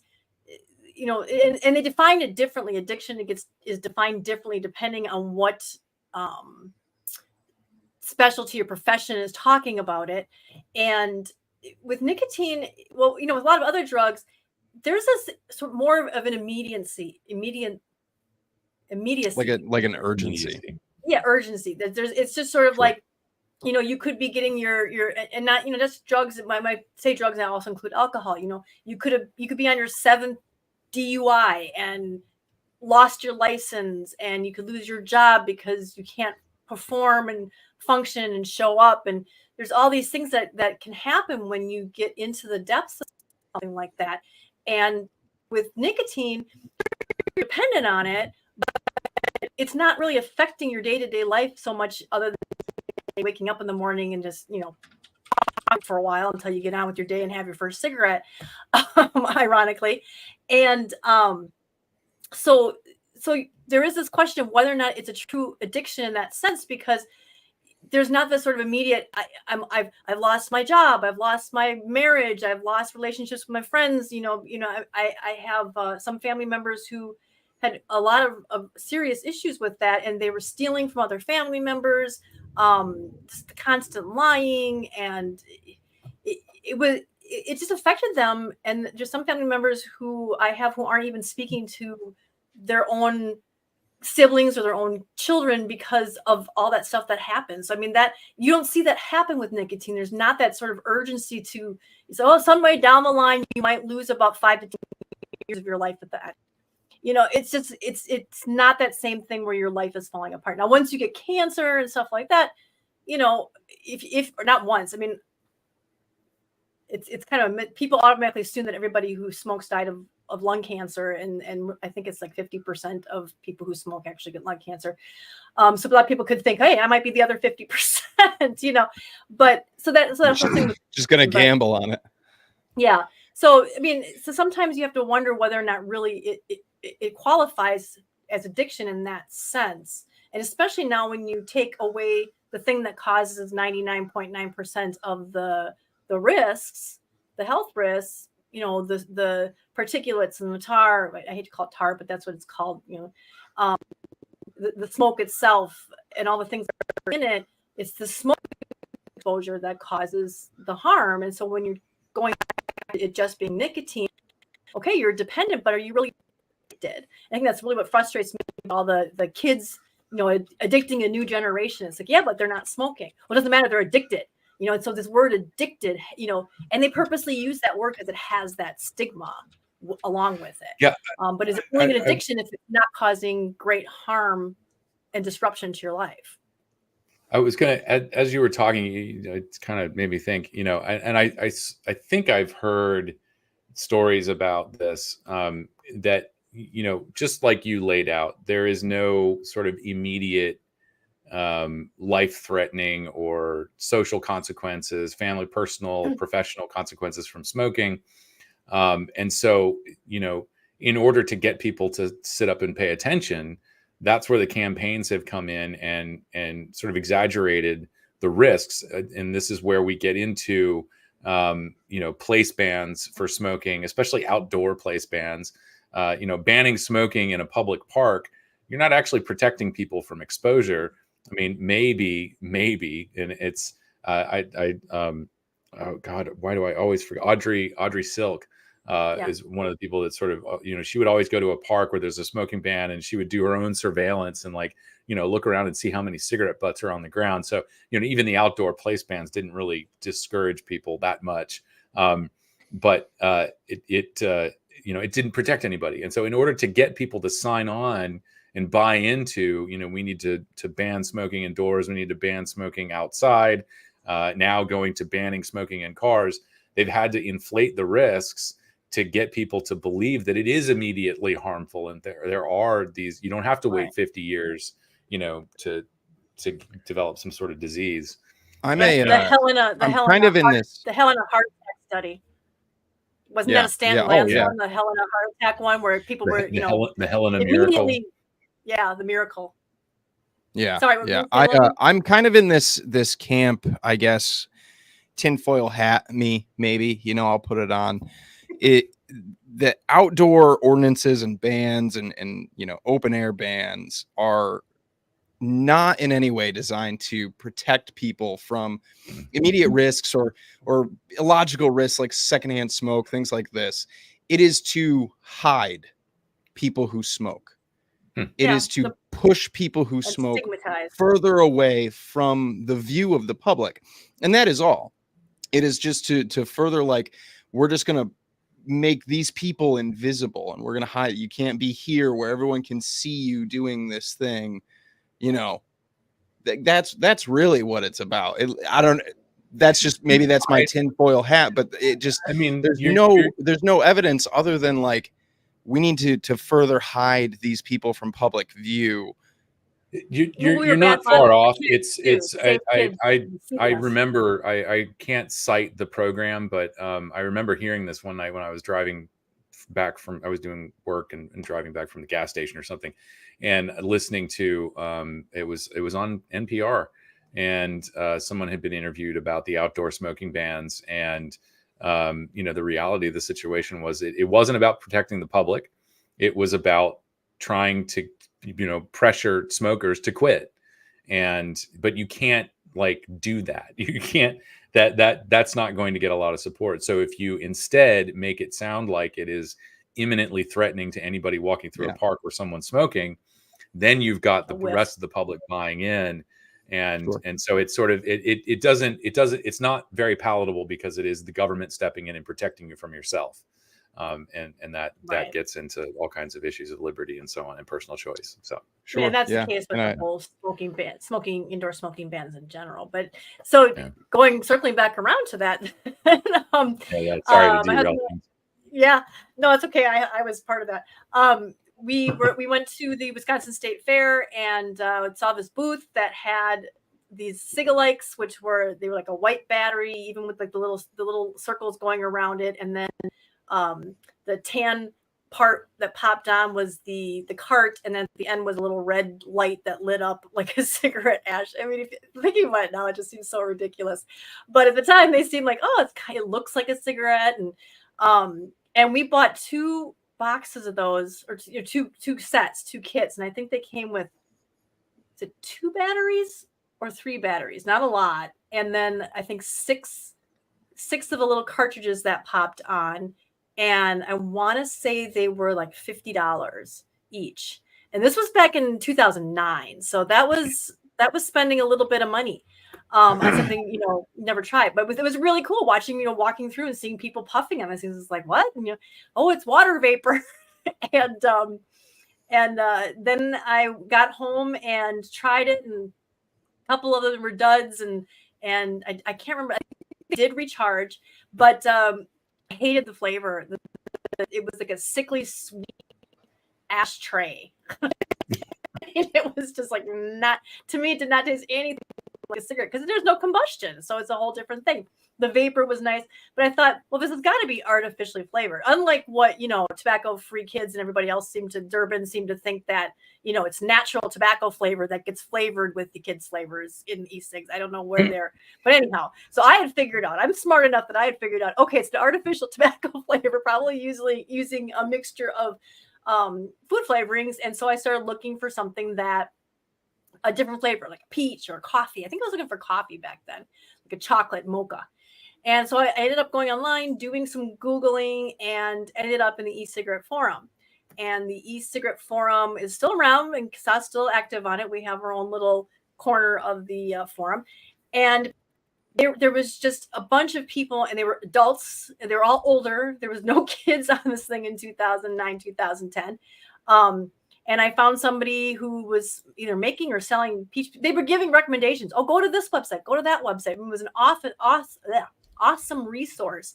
you know, and they define it differently. Addiction is defined differently depending on what specialty or profession is talking about it. And with nicotine, well, you know, with a lot of other drugs, there's this sort of more of an immediacy, like an urgency. Yeah, urgency. It's just sort of like, you know, you could be getting your and not, you know, just drugs. I say drugs, and I also include alcohol. You know, you could be on your 7th DUI and lost your license, and you could lose your job because you can't perform and function and show up, and there's all these things that can happen when you get into the depths of something like that. And with nicotine, you're dependent on it, but it's not really affecting your day-to-day life so much, other than waking up in the morning and just, you know, for a while until you get on with your day and have your first cigarette, ironically. And so there is this question of whether or not it's a true addiction in that sense, because there's not this sort of immediate, I've lost my job, I've lost my marriage, I've lost relationships with my friends. You know, I have some family members who had a lot of serious issues with that, and they were stealing from other family members, just the constant lying, and it just affected them. And just some family members who I have who aren't even speaking to their own siblings or their own children because of all that stuff that happens. I mean, that you don't see that happen with nicotine. There's not that sort of urgency to, so some way down the line you might lose about 5 to 10 years of your life with that. You know, it's just it's not that same thing where your life is falling apart. Now, once you get cancer and stuff like that, you know, if or not once, I mean, it's kind of, people automatically assume that everybody who smokes died of lung cancer, and I think it's like 50% of people who smoke actually get lung cancer. So a lot of people could think, hey, I might be the other 50%, you know. But so that's just gonna gamble on it. Yeah. So I mean, so sometimes you have to wonder whether or not really it qualifies as addiction in that sense, and especially now when you take away the thing that causes 99.9% of the risks, the health risks, you know, the particulates and the tar. I hate to call it tar, but that's what it's called. You know, the smoke itself and all the things that are in it. It's the smoke exposure that causes the harm. And so when you're going back to it just being nicotine, okay, you're dependent, but are you really addicted? I think that's really what frustrates me. All the kids, you know, addicting a new generation. It's like, yeah, but they're not smoking. Well, it doesn't matter. They're addicted. You know, and so this word addicted, you know, and they purposely use that word because it has that stigma along with it. Yeah. But is it really an addiction if it's not causing great harm and disruption to your life? I was going to, as you were talking, it kind of made me think, you know, and I think I've heard stories about this, that just like you laid out, there is no sort of immediate life-threatening or social consequences, family, personal, professional consequences from smoking. And so, in order to get people to sit up and pay attention, that's where the campaigns have come in and sort of exaggerated the risks. And this is where we get into, place bans for smoking, especially outdoor place bans. Banning smoking in a public park, you're not actually protecting people from exposure. I mean, maybe, and it's, oh God, why do I always forget? Audrey Silk is one of the people that sort of, she would always go to a park where there's a smoking ban, and she would do her own surveillance and look around and see how many cigarette butts are on the ground. So, even the outdoor place bans didn't really discourage people that much. But it didn't protect anybody. And so in order to get people to sign on and buy into, we need to ban smoking indoors. We need to ban smoking outside. Now going to banning smoking in cars, they've had to inflate the risks to get people to believe that it is immediately harmful. And there are these, you don't have to wait 50 years, to develop some sort of disease. I'm kind of in this. The Helena heart attack study. Wasn't that a Stan Lance one, the Helena heart attack one, where people were, the Helena miracle. Yeah, the miracle. Yeah. Sorry. Yeah. I'm kind of in this camp, I guess. Tinfoil hat me, maybe, I'll put it on. The outdoor ordinances and bans and open air bans are not in any way designed to protect people from immediate risks or illogical risks like secondhand smoke, things like this. It is to hide people who smoke. It is to push people who smoke further away from the view of the public. And that is all. It is just to further, we're just going to make these people invisible, and we're going to hide. You can't be here where everyone can see you doing this thing. That's really what it's about. That's just, maybe that's my tinfoil hat, but it just, there's no evidence other than we need to further hide these people from public view. You're not far off. I remember, I can't cite the program, but I remember hearing this one night when I was driving back I was doing work and driving back from the gas station or something, and listening to it was on NPR, and someone had been interviewed about the outdoor smoking bans, and the reality of the situation was it wasn't about protecting the public. It was about trying to pressure smokers to quit, but you can't do that. You can't, that's not going to get a lot of support. So if you instead make it sound like it is imminently threatening to anybody walking through a park where someone's smoking, then you've got the rest of the public buying in. And so it's sort of, it's not very palatable, because it is the government stepping in and protecting you from yourself. And that gets into all kinds of issues of liberty and so on, and personal choice. So and that's the case with the whole indoor smoking bans in general. But so circling back around to that. Sorry to derail things. Yeah, no, it's okay. I was part of that. We went to the Wisconsin State Fair and saw this booth that had these cigalikes, which were like a white battery, even with the little circles going around it, and then the tan part that popped on was the cart, and then at the end was a little red light that lit up like a cigarette ash. I mean, thinking about it now, it just seems so ridiculous, but at the time they seemed like, it looks like a cigarette. And we bought 2 boxes of those, or two kits, and I think they came with 2 batteries or 3 batteries, not a lot, and then I think six of the little cartridges that popped on. And I want to say they were like $50 each. And this was back in 2009. So that was spending a little bit of money on something, never tried. But it was really cool watching, walking through and seeing people puffing on this. It was like, what? And, it's water vapor. and then I got home and tried it, and a couple of them were duds. And I can't remember. I think they did recharge, but I hated the flavor. It was like a sickly sweet ashtray. It was just like not, to me, it did not taste anything like a cigarette because there's no combustion. So it's a whole different thing. The vapor was nice, but I thought, well, this has got to be artificially flavored. Unlike what, tobacco-free kids and everybody else Durban seemed to think that, it's natural tobacco flavor that gets flavored with the kids' flavors in e-cigs. I don't know where they're, but anyhow, so I had figured out, I'm smart enough that I had figured out, okay, it's the artificial tobacco flavor, probably usually using a mixture of food flavorings. And so I started looking for something that a different flavor, like a peach or coffee. I think I was looking for coffee back then, like a chocolate mocha. And so I ended up going online, doing some Googling, and ended up in the e-cigarette forum. And the e-cigarette forum is still around, and CASAA's still active on it. We have our own little corner of the forum. And there was just a bunch of people, and they were adults, and they were all older. There was no kids on this thing in 2009, 2010. And I found somebody who was either making or selling peach. They were giving recommendations. Oh, go to this website, go to that website. It was an awesome resource.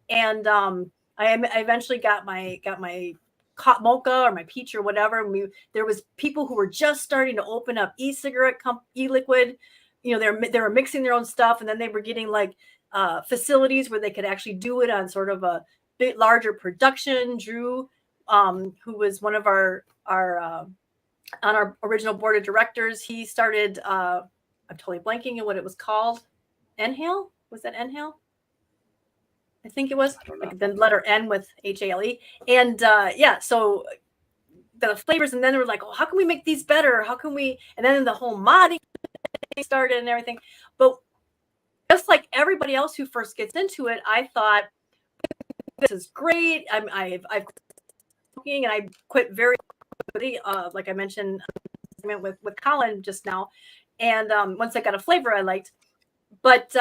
And I eventually got my mocha or my peach or whatever. And there was people who were just starting to open up e-cigarette, e-liquid. They were mixing their own stuff, and then they were getting like facilities where they could actually do it on sort of a bit larger production. Drew, who was one of our on our original board of directors, he started. I'm totally blanking on what it was called. Enhale? Was that Enhale? I think it was, like the letter N with HALE. And so the flavors, and then they were like, oh, how can we make these better? How can we? And then the whole modding started and everything. But just like everybody else who first gets into it, I thought, this is great. I've cooking, and I quit very quickly, like I mentioned with Colin just now. And once I got a flavor I liked, but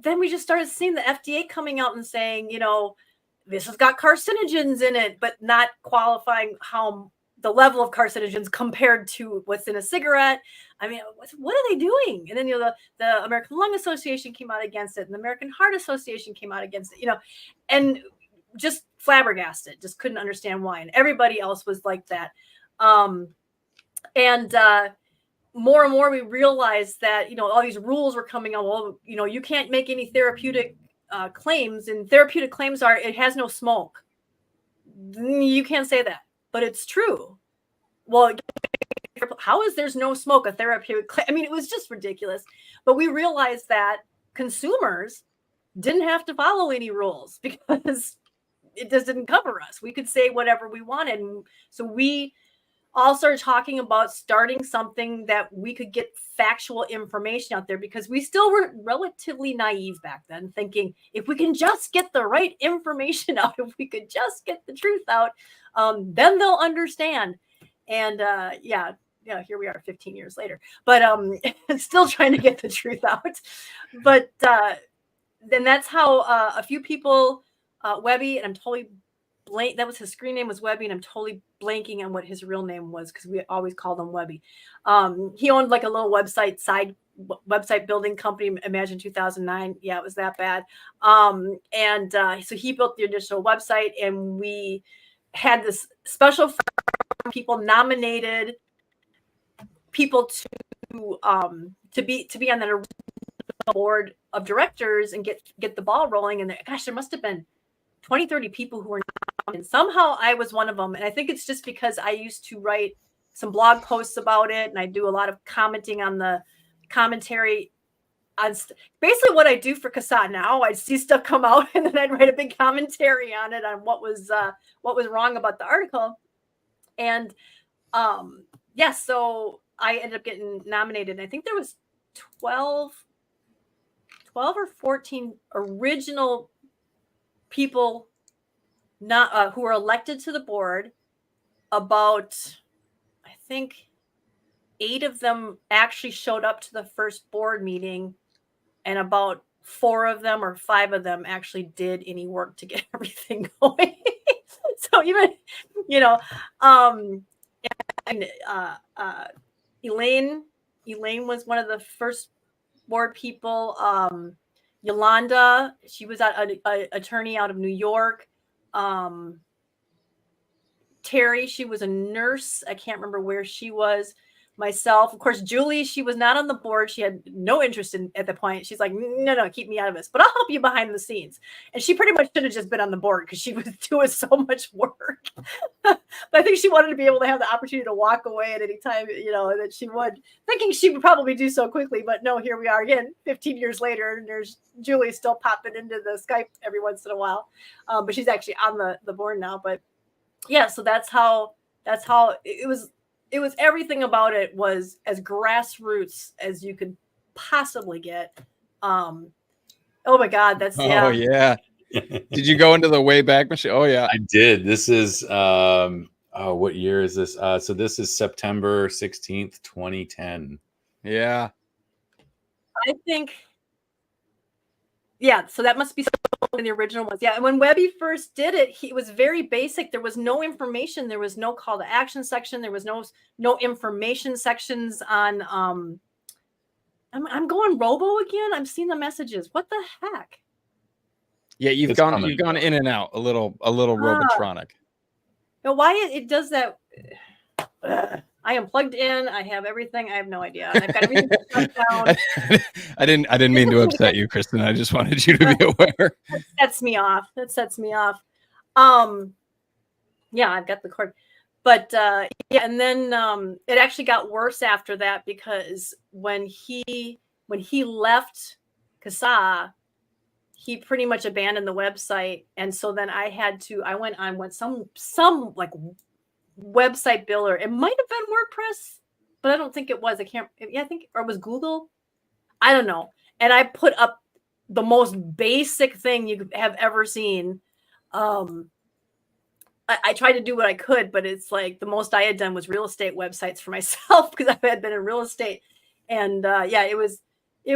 then we just started seeing the FDA coming out and saying, this has got carcinogens in it, but not qualifying how the level of carcinogens compared to what's in a cigarette. I mean, what are they doing? And then, the American Lung Association came out against it, and the American Heart Association came out against it, and just flabbergasted, just couldn't understand why. And everybody else was like that. More and more we realized that, all these rules were coming out. Well, you can't make any therapeutic claims, and therapeutic claims are, it has no smoke. You can't say that, but it's true. Well, how is there's no smoke a therapeutic claim? I mean, it was just ridiculous. But we realized that consumers didn't have to follow any rules because it just didn't cover us. We could say whatever we wanted. And so we all started talking about starting something that we could get factual information out there, because we still were relatively naive back then, thinking if we can just get the right information out, if we could just get the truth out, then they'll understand. And here we are 15 years later, but still trying to get the truth out. But then that's how a few people, Webby, and I'm totally that was his screen name was Webby, and I'm totally blanking on what his real name was because we always called him Webby. He owned like a little website building company, Imagine 2009. Yeah, it was that bad. So he built the initial website, and we had this special people nominated people to be on the board of directors and get the ball rolling. And there must have been 20, 30 people who were nominated. And somehow I was one of them. And I think it's just because I used to write some blog posts about it, and I do a lot of commenting on the commentary on basically what I do for CASAA now. I'd see stuff come out, and then I'd write a big commentary on it, on what was wrong about the article. And so I ended up getting nominated. I think there was 12 or 14 original people who were elected to the board. About, I think, 8 of them actually showed up to the first board meeting, and about 4 of them or 5 of them actually did any work to get everything going. So even, Elaine was one of the first board people. Yolanda, she was an attorney out of New York. Terry, she was a nurse. I can't remember where she was. Myself, of course, Julie, she was not on the board. She had no interest in at the point. She's like, no, keep me out of this, but I'll help you behind the scenes. And she pretty much should have just been on the board because she was doing so much work. But I think she wanted to be able to have the opportunity to walk away at any time, that she would, thinking she would probably do so quickly. But no, here we are again, 15 years later, and there's Julie still popping into the Skype every once in a while. But she's actually on the board now. But yeah, so that's how it was. It was everything about it was as grassroots as you could possibly get. Oh my God, that's Oh yeah. Did you go into the Wayback Machine? Oh yeah, I did. This is what year is this? So this is September 16th, 2010. Yeah. I think. Yeah, so that must be in the original ones. Yeah, and when Webby first did it, it was very basic. There was no information. There was no call to action section. There was no information sections on. I'm going Robo again. I'm seeing the messages. What the heck? Yeah, you've gone in and out a little Robotronic. Now, why it does that? I am plugged in. I have everything. I have no idea. And I've got everything shut down. I didn't mean to upset you, Kristen. I just wanted you to be aware. That sets me off. Yeah, I've got the cord. But yeah, and then it actually got worse after that because when he left CASAA, he pretty much abandoned the website. And so then I went on some like website builder. It might have been WordPress, but I don't think it was. I think, or it was Google. I don't know. And I put up the most basic thing you have ever seen. I tried to do what I could, but it's like the most I had done was real estate websites for myself because I had been in real estate. And yeah, it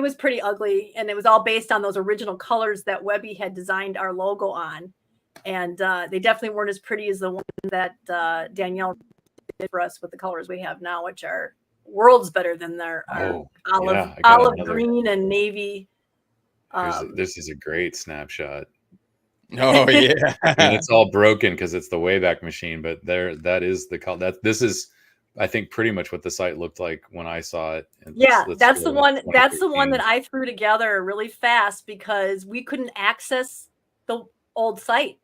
was pretty ugly. And it was all based on those original colors that Webby had designed our logo on. And they definitely weren't as pretty as the one that Danielle did for us with the colors we have now, which are worlds better than their olive green and navy. This is a great snapshot. Oh yeah, and it's all broken because it's the Wayback Machine. But that is the color. This is, I think, pretty much what the site looked like when I saw it. And that's the one. That's the one that I threw together really fast because we couldn't access the old site.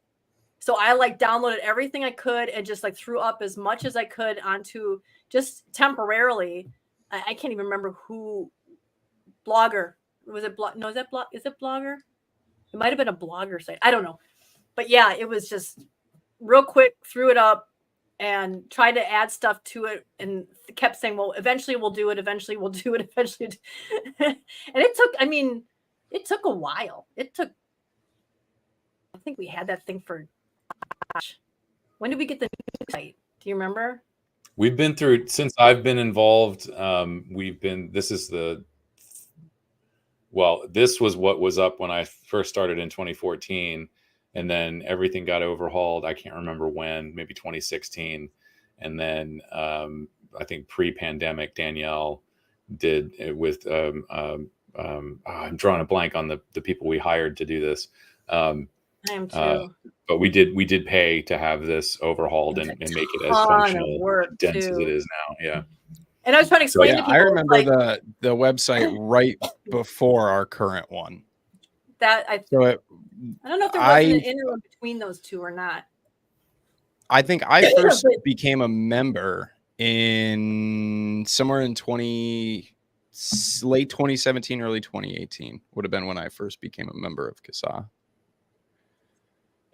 So I downloaded everything I could and just threw up as much as I could onto just temporarily. I can't even remember who. Blogger. Was it blog? No, is it Blogger? It might have been a blogger site. I don't know. But yeah, it was just real quick, threw it up and tried to add stuff to it and kept saying, well, eventually we'll do it. Eventually we'll do it. Eventually. And it took a while. I think we had that thing for, gosh, when did we get the new site? Do you remember? We've been through, since I've been involved, this was what was up when I first started in 2014, and then everything got overhauled. I can't remember when, maybe 2016. And then I think pre-pandemic, Danielle did it with, I'm drawing a blank on the people we hired to do this. I am too. But we did pay to have this overhauled and make it as functional, dense as it is now. Yeah. And I was trying to explain to people. I remember the website right before our current one. I don't know if there was an interim between those two or not. I think I first became a member in somewhere in late 2017, early 2018 would have been when I first became a member of CASAA.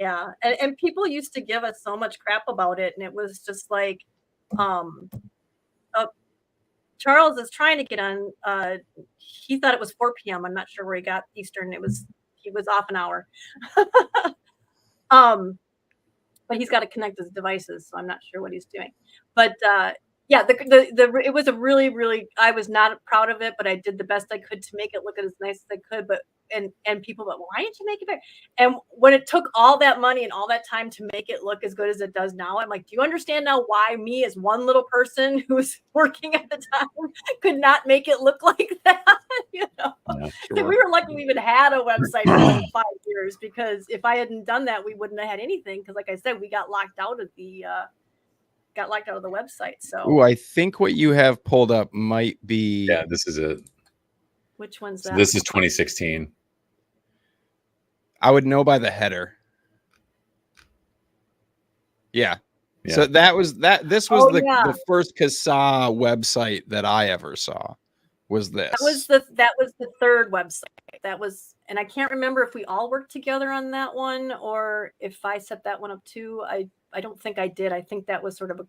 Yeah, and people used to give us so much crap about it, and it was just like, Charles is trying to get on. He thought it was 4 p.m. I'm not sure where he got Eastern. He was off an hour. But he's got to connect his devices, so I'm not sure what he's doing. But yeah, it was a really, really. I was not proud of it, but I did the best I could to make it look as nice as I could. But and people, but why didn't you make it better? And when it took all that money and all that time to make it look as good as it does now, I'm like, do you understand now why me as one little person who was working at the time could not make it look like that? Yeah, sure. We were lucky we even had a website for 5 years, because if I hadn't done that, we wouldn't have had anything. Because like I said, we got locked out of the got locked out of the website. So Ooh, I think what you have pulled up might be. Yeah, this is it. which one's So that? this is 2016. I would know by the header. Yeah. Yeah. So that was that. This was Oh, the yeah. first CASAA website that I ever saw. Was this? That was the third website. That was, and I can't remember if we all worked together on that one or if I set that one up too. I don't think I did. I think that was sort of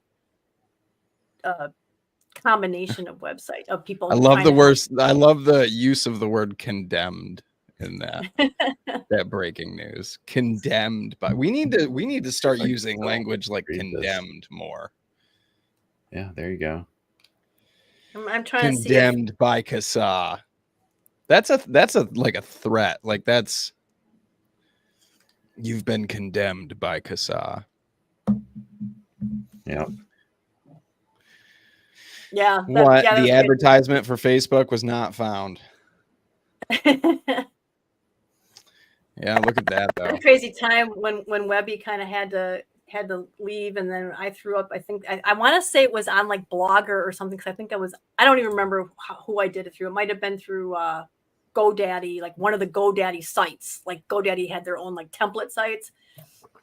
a combination of website of people. I love trying the to worst. I love the use of the word condemned in that help. that breaking news. Condemned by. We need to start Like, using language like read this. condemned more. Yeah, there you go. I'm trying to see if, Condemned by CASAA. That's a like a threat. Like that's you've been condemned by CASAA. Yeah. yeah. What yeah, the advertisement for Facebook was not found. Yeah, look at that though. a crazy time when Webby kind of had to leave, and then I threw up. I think I want to say it was on like Blogger or something, because I think I don't even remember who I did it through. It might have been through GoDaddy, like one of the GoDaddy sites. Like GoDaddy had their own like template sites,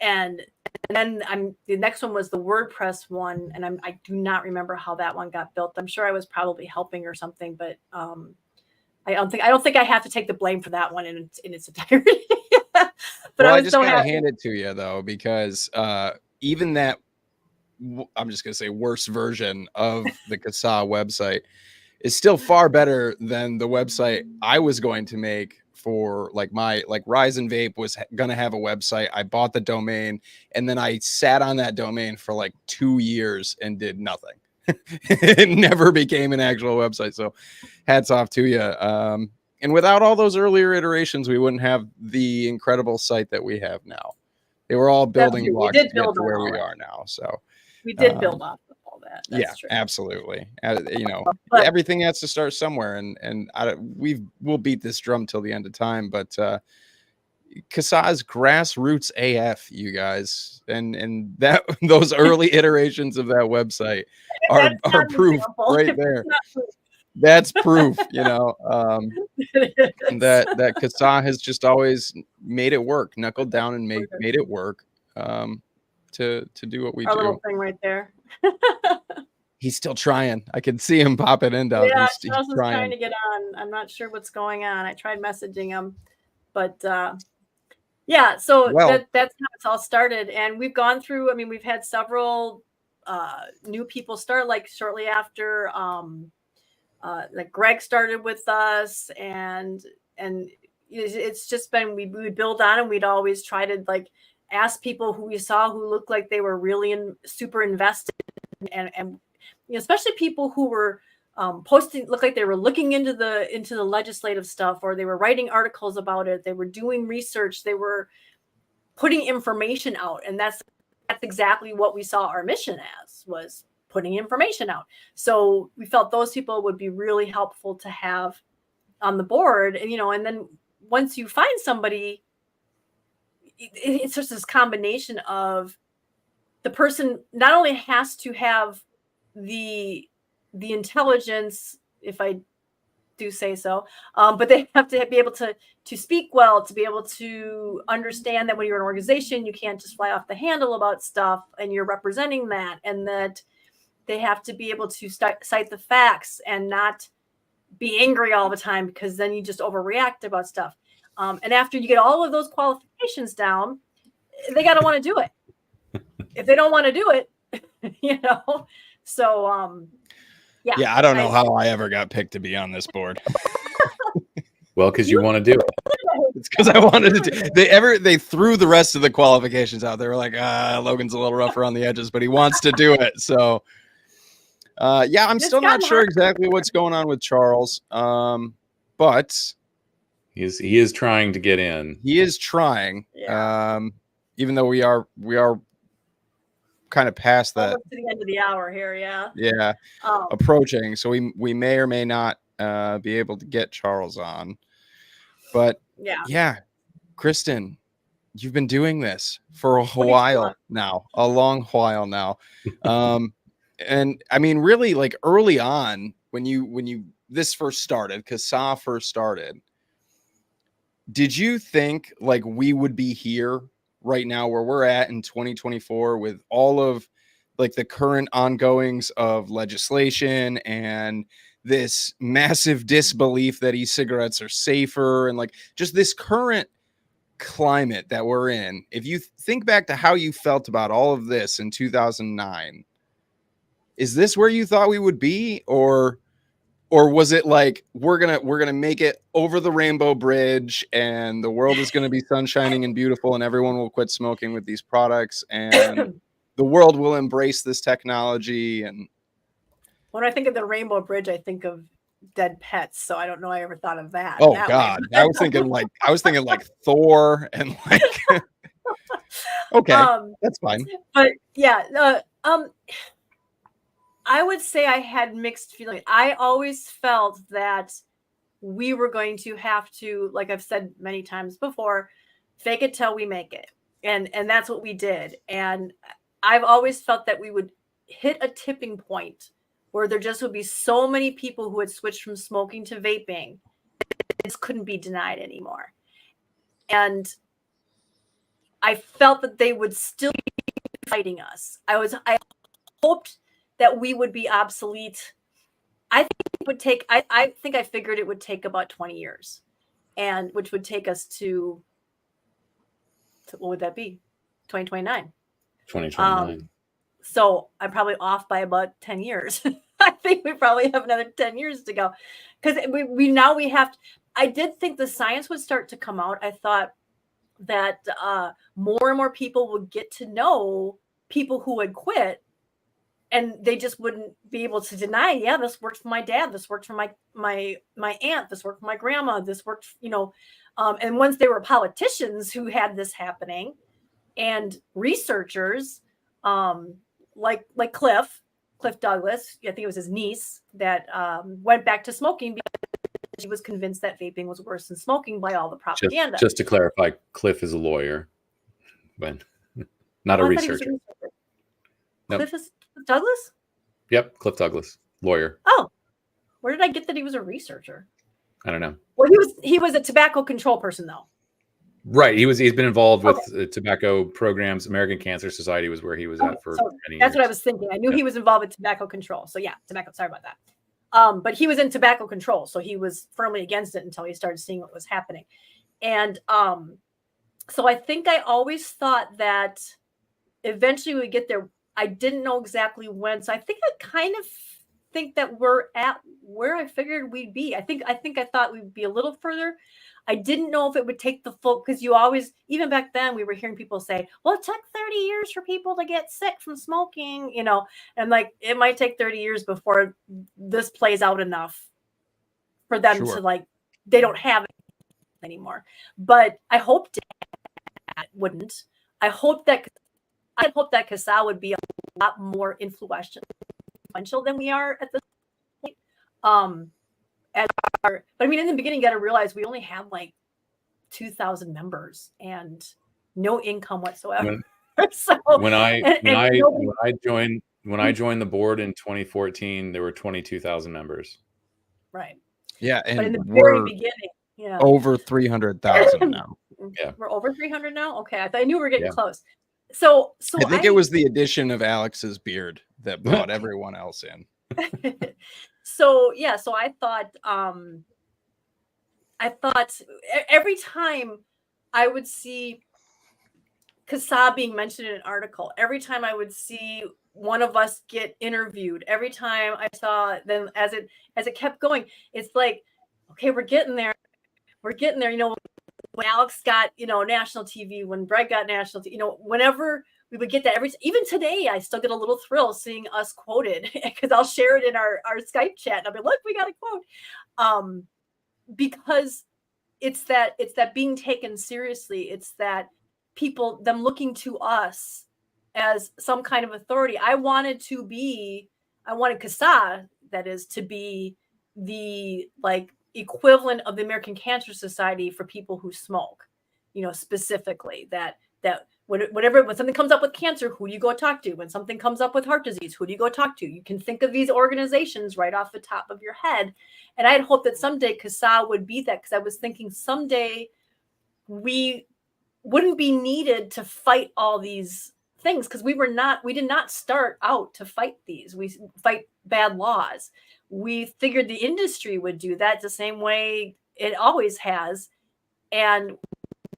and then the next one was the WordPress one, and I do not remember how that one got built. I'm sure I was probably helping or something, but I don't think I have to take the blame for that one in its entirety. But Well, I I was just so gotta happy. hand it to you though, because even that, I'm just gonna say worse version of the CASAA website is still far better than the website I was going to make for like Rise and Vape was gonna have a website. I bought the domain and then I sat on that domain for like 2 years and did nothing. It never became an actual website. So hats off to you. And without all those earlier iterations, we wouldn't have the incredible site that we have now. They were all building blocks to get to where we are now. So we did build off of all that. That's yeah, true. absolutely. But Everything has to start somewhere, and we'll beat this drum till the end of time. But CASAA's grassroots AF, you guys, and that those early iterations of that website are proof right there. That's proof, that CASAA has just always made it work, knuckled down and made it work to do what we Our do. little thing right there. He's still trying. I can see him popping in down. Yeah, He's Charles is trying. trying to get on. I'm not sure what's going on. I tried messaging him, but yeah. So that's how it's all started, and we've gone through. I mean, we've had several new people start, like shortly after. Like Greg started with us, and it's just been we would build on, and we'd always try to like ask people who we saw who looked like they were really super invested, and especially people who were posting, looked like they were looking into the legislative stuff, or they were writing articles about it, they were doing research, they were putting information out, and that's exactly what we saw our mission as, was putting information out. So we felt those people would be really helpful to have on the board. And, and then once you find somebody, it's just this combination of the person not only has to have the intelligence, if I do say so, but they have to be able to speak well, to be able to understand that when you're an organization, you can't just fly off the handle about stuff, and you're representing that, and that they have to be able to cite the facts and not be angry all the time, because then you just overreact about stuff. And after you get all of those qualifications down, they got to want to do it. If they don't want to do it, So, yeah, I don't know how I ever got picked to be on this board. Well, because you want to do it. It's because I wanted to. They threw the rest of the qualifications out. They were like, Logan's a little rough around the edges, but he wants to do it. So. I'm still not sure exactly what's going on with Charles, but he is trying to get in. He is trying, even though we are kind of past that. Almost to the end of the hour here, yeah. Yeah, approaching. So we may or may not be able to get Charles on, but yeah, Kristen, you've been doing this for a while now, a long while now. And I mean, really, like early on, when this first started, CASAA first started, did you think like we would be here right now where we're at in 2024 with all of like the current ongoings of legislation and this massive disbelief that e-cigarettes are safer and like just this current climate that we're in? If you think back to how you felt about all of this in 2009, is this where you thought we would be, or was it like we're gonna make it over the rainbow bridge and the world is gonna be sunshining and beautiful and everyone will quit smoking with these products and the world will embrace this technology? And when I think of the rainbow bridge, I think of dead pets. So I don't know I ever thought of that. oh that god, way. I was thinking like Thor and like okay, that's fine. But yeah, I would say I had mixed feelings. I always felt that we were going to have to, like I've said many times before, fake it till we make it. And that's what we did. And I've always felt that we would hit a tipping point where there just would be so many people who had switched from smoking to vaping. This couldn't be denied anymore. And I felt that they would still be fighting us. I hoped that we would be obsolete. I think it would take, I think I figured it would take about 20 years, and which would take us to what would that be? 2029. 2029. So I'm probably off by about 10 years. I think we probably have another 10 years to go. Because we have to, I did think the science would start to come out. I thought that more and more people would get to know people who had quit, and they just wouldn't be able to deny, yeah, this worked for my dad, this worked for my aunt, this worked for my grandma, this worked, and once there were politicians who had this happening and researchers like Cliff Douglas, I think it was his niece, that went back to smoking because she was convinced that vaping was worse than smoking by all the propaganda. Just to clarify, Cliff is a lawyer, but not a researcher. Nope. Cliff is Douglas? Yep, Cliff Douglas, lawyer. Oh, where did I get that he was a researcher? I don't know. Well, he was a tobacco control person, though. Right. He's been involved with tobacco programs. American Cancer Society was where he was at for many years. That's what I was thinking. I knew he was involved with tobacco control. So yeah, tobacco. Sorry about that. But he was in tobacco control, so he was firmly against it until he started seeing what was happening. And so I think I always thought that eventually we would get there. I didn't know exactly when. So I think I kind of think that we're at where I figured we'd be. I think I thought we'd be a little further. I didn't know if it would take the full, because you always, even back then, we were hearing people say, well, it took 30 years for people to get sick from smoking, and like, it might take 30 years before this plays out enough for them to like, they don't have it anymore. But I hoped it wouldn't. I hope that CASAA would be a lot more influential than we are at this point. But I mean, in the beginning, you got to realize we only had like 2,000 members and no income whatsoever. When I joined the board in 2014, there were 22,000 members. Right. Yeah, and but in the very beginning, over 300,000 now. Yeah, we're over 300 now. Okay, I knew we were getting close. So I think it was the addition of Alex's beard that brought everyone else in. So I thought every time I would see CASAA being mentioned in an article, every time I would see one of us get interviewed, every time I saw them as it kept going, it's like, okay, we're getting there. When Alex got, national TV, when Brett got national TV, whenever we would get that, even today, I still get a little thrill seeing us quoted, because I'll share it in our Skype chat and I'll be, look, we got a quote. Because it's that being taken seriously. It's that them looking to us as some kind of authority. I wanted CASAA, that is, to be the equivalent of the American Cancer Society for people who smoke, specifically that whatever, when something comes up with cancer, who do you go talk to? When something comes up with heart disease, who do you go talk to? You can think of these organizations right off the top of your head. And I'd hope that someday CASAA would be that, because I was thinking someday we wouldn't be needed to fight all these things, because we did not start out to fight these. We fight bad laws. We figured the industry would do that the same way it always has. And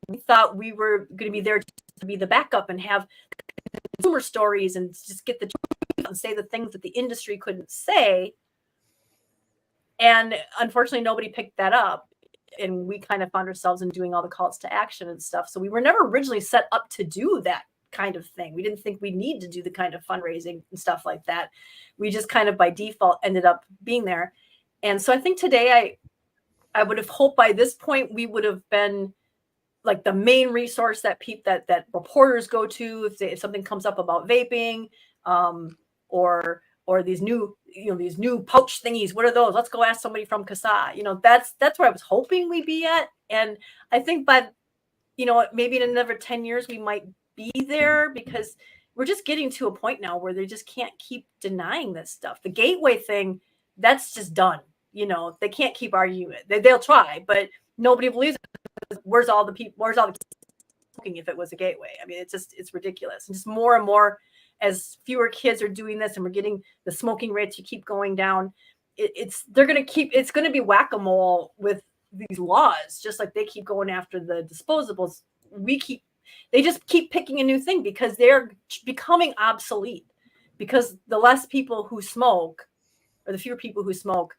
we thought we were going to be there to be the backup and have consumer stories and just get the truth and say the things that the industry couldn't say. And unfortunately, nobody picked that up. And we kind of found ourselves in doing all the calls to action and stuff. So we were never originally set up to do that kind of thing. We didn't think we'd need to do the kind of fundraising and stuff like that. We just kind of by default ended up being there. And so I think today I would have hoped by this point we would have been like the main resource that that reporters go to if something comes up about vaping, or these new pouch thingies. What are those? Let's go ask somebody from CASAA. That's where I was hoping we'd be at. And I think by maybe in another 10 years we might be there, because we're just getting to a point now where they just can't keep denying this stuff. The gateway thing, that's just done. They can't keep arguing it. They'll try, but nobody believes it. Where's all the kids smoking if it was a gateway? I mean, it's ridiculous. And just more and more, as fewer kids are doing this and we're getting the smoking rates to keep going down, it's going to be whack-a-mole with these laws, just like they keep going after the disposables. They just keep picking a new thing because they're becoming obsolete, because the less people who smoke, or the fewer people who smoke,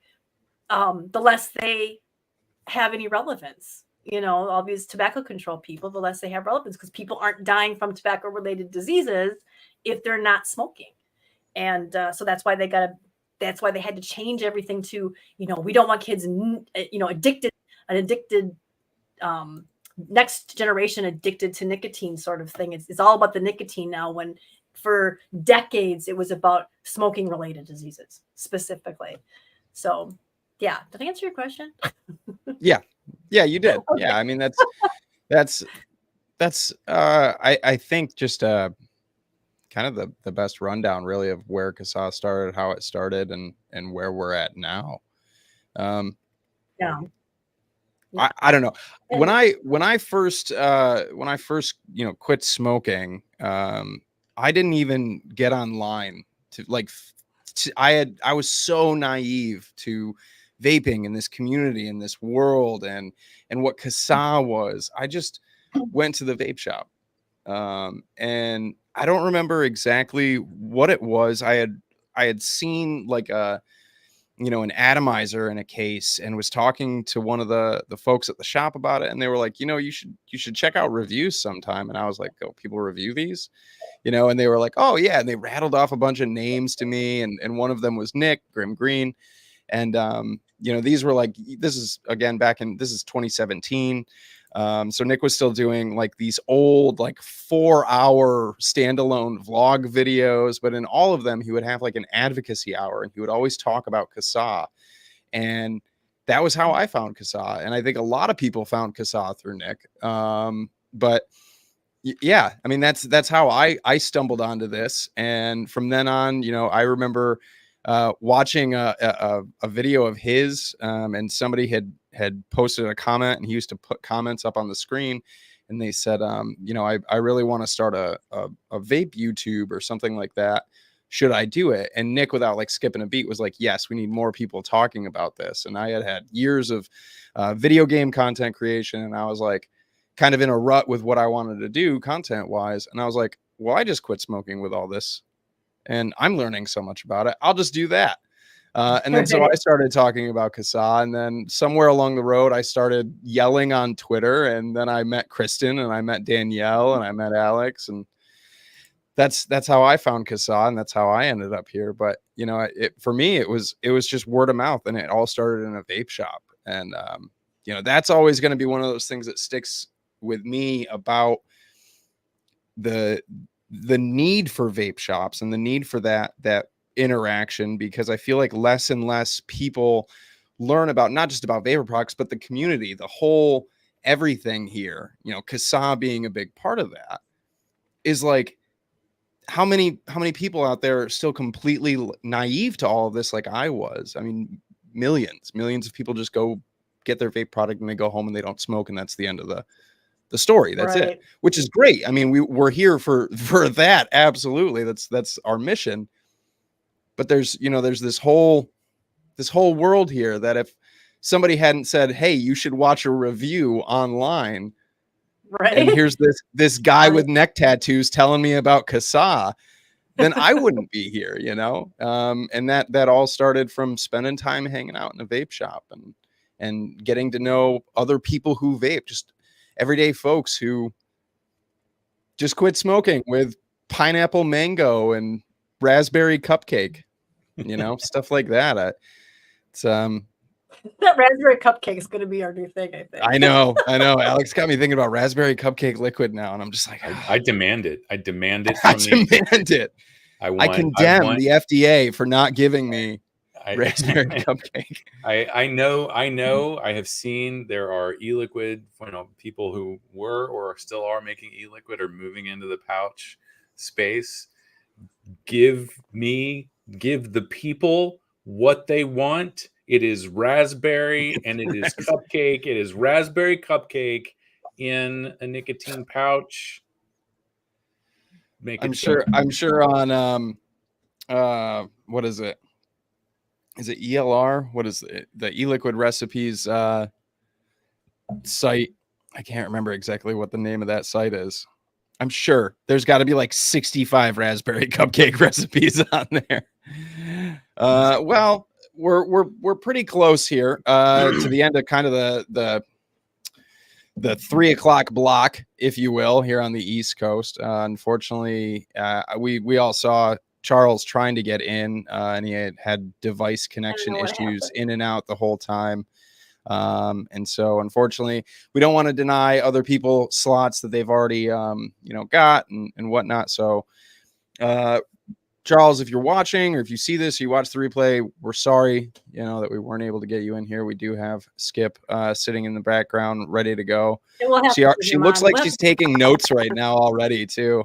the less they have any relevance. All these tobacco control people, the less they have relevance, because people aren't dying from tobacco related diseases if they're not smoking. And so that's why they had to change everything to, we don't want kids, addicted, next generation addicted to nicotine sort of thing. It's all about the nicotine now, when for decades it was about smoking related diseases specifically. So yeah, did I answer your question? Yeah, you did. Okay. Yeah, I mean that's I think just kind of the best rundown really of where CASAA started, how it started, and where we're at now. Yeah. I don't know. When I first quit smoking, I didn't even get online to I was so naive to vaping in this community, in this world, and what CASAA was. I just went to the vape shop, and I don't remember exactly what it was. I had seen like an atomizer in a case, and was talking to one of the folks at the shop about it, and they were like, you should check out reviews sometime. And I was like, oh, people review these, and they were like, oh yeah, and they rattled off a bunch of names to me, and one of them was Nick Grim Green. And these were like, this is 2017. So Nick was still doing like these old, like 4-hour standalone vlog videos, but in all of them, he would have like an advocacy hour, and he would always talk about CASAA. And that was how I found CASAA. And I think a lot of people found CASAA through Nick. But yeah, I mean, that's how I stumbled onto this. And from then on, I remember watching a video of his, and somebody had posted a comment, and he used to put comments up on the screen, and they said, I really want to start a vape YouTube or something like that. Should I do it? And Nick, without like skipping a beat, was like, yes, we need more people talking about this. And I had years of video game content creation, and I was like kind of in a rut with what I wanted to do content wise. And I was like, well, I just quit smoking with all this, and I'm learning so much about it. I'll just do that. And then so I started talking about CASAA, and then somewhere along the road, I started yelling on Twitter, and then I met Kristen, and I met Danielle, and I met Alex, and that's how I found CASAA, and that's how I ended up here. But for me, it was just word of mouth, and it all started in a vape shop. And that's always going to be one of those things that sticks with me about the need for vape shops and the need for that interaction, because I feel like less and less people learn about not just about vapor products, but the community, the whole everything here, CASAA being a big part of that. is like, how many people out there are still completely naive to all of this, like I was? I mean, millions of people just go get their vape product and they go home and they don't smoke, and that's the end of the story. That's Right. it, which is great. I mean, we're here for that. Absolutely. That's our mission. But there's this whole world here that if somebody hadn't said, hey, you should watch a review online, Right. and here's this guy with neck tattoos telling me about CASAA, then I wouldn't be here, and that all started from spending time hanging out in a vape shop and getting to know other people who vape, just everyday folks who just quit smoking with pineapple mango and raspberry cupcake, stuff like that. It's that raspberry cupcake is going to be our new thing, I think. I know. Alex got me thinking about raspberry cupcake liquid now, and I'm just like, I demand it. I demand it. I demand it. I condemn the FDA for not giving me raspberry cupcake. I know. I have seen there are e-liquid, people who were or still are making e-liquid or moving into the pouch space. Give the people what they want. It is raspberry and it is cupcake. It is raspberry cupcake in a nicotine pouch. I'm sure on what is it? Is it ELR? What is it? The e-liquid recipes site? I can't remember exactly what the name of that site is. I'm sure there's got to be like 65 raspberry cupcake recipes on there. Well, we're pretty close here to the end of kind of the 3 o'clock block, if you will, here on the East Coast. Unfortunately, we all saw Charles trying to get in, and he had device connection issues in and out the whole time. And so unfortunately, we don't want to deny other people slots that they've already, got and whatnot. So, Charles, if you're watching or if you see this, you watch the replay, we're sorry, that we weren't able to get you in here. We do have Skip sitting in the background, ready to go. She looks like she's taking notes right now already too.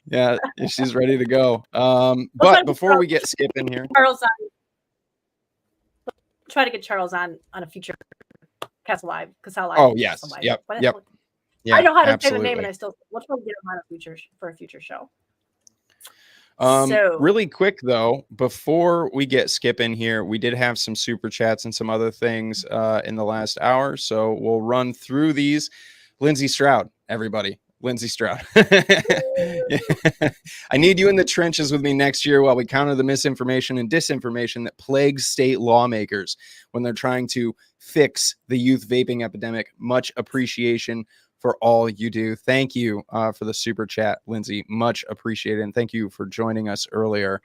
Yeah, she's ready to go. But before we get Skip in here, try to get Charles on a future CASAA Live. Oh yes, yep. Yeah, I know how to say the name, and I still let's get him on a future show. Really quick though, before we get Skip in here, we did have some super chats and some other things in the last hour, so we'll run through these. Lindsey Stroud, everybody. Lindsey Stroud. I need you in the trenches with me next year while we counter the misinformation and disinformation that plagues state lawmakers when they're trying to fix the youth vaping epidemic. Much appreciation for all you do. Thank you for the super chat, Lindsey. Much appreciated. And thank you for joining us earlier.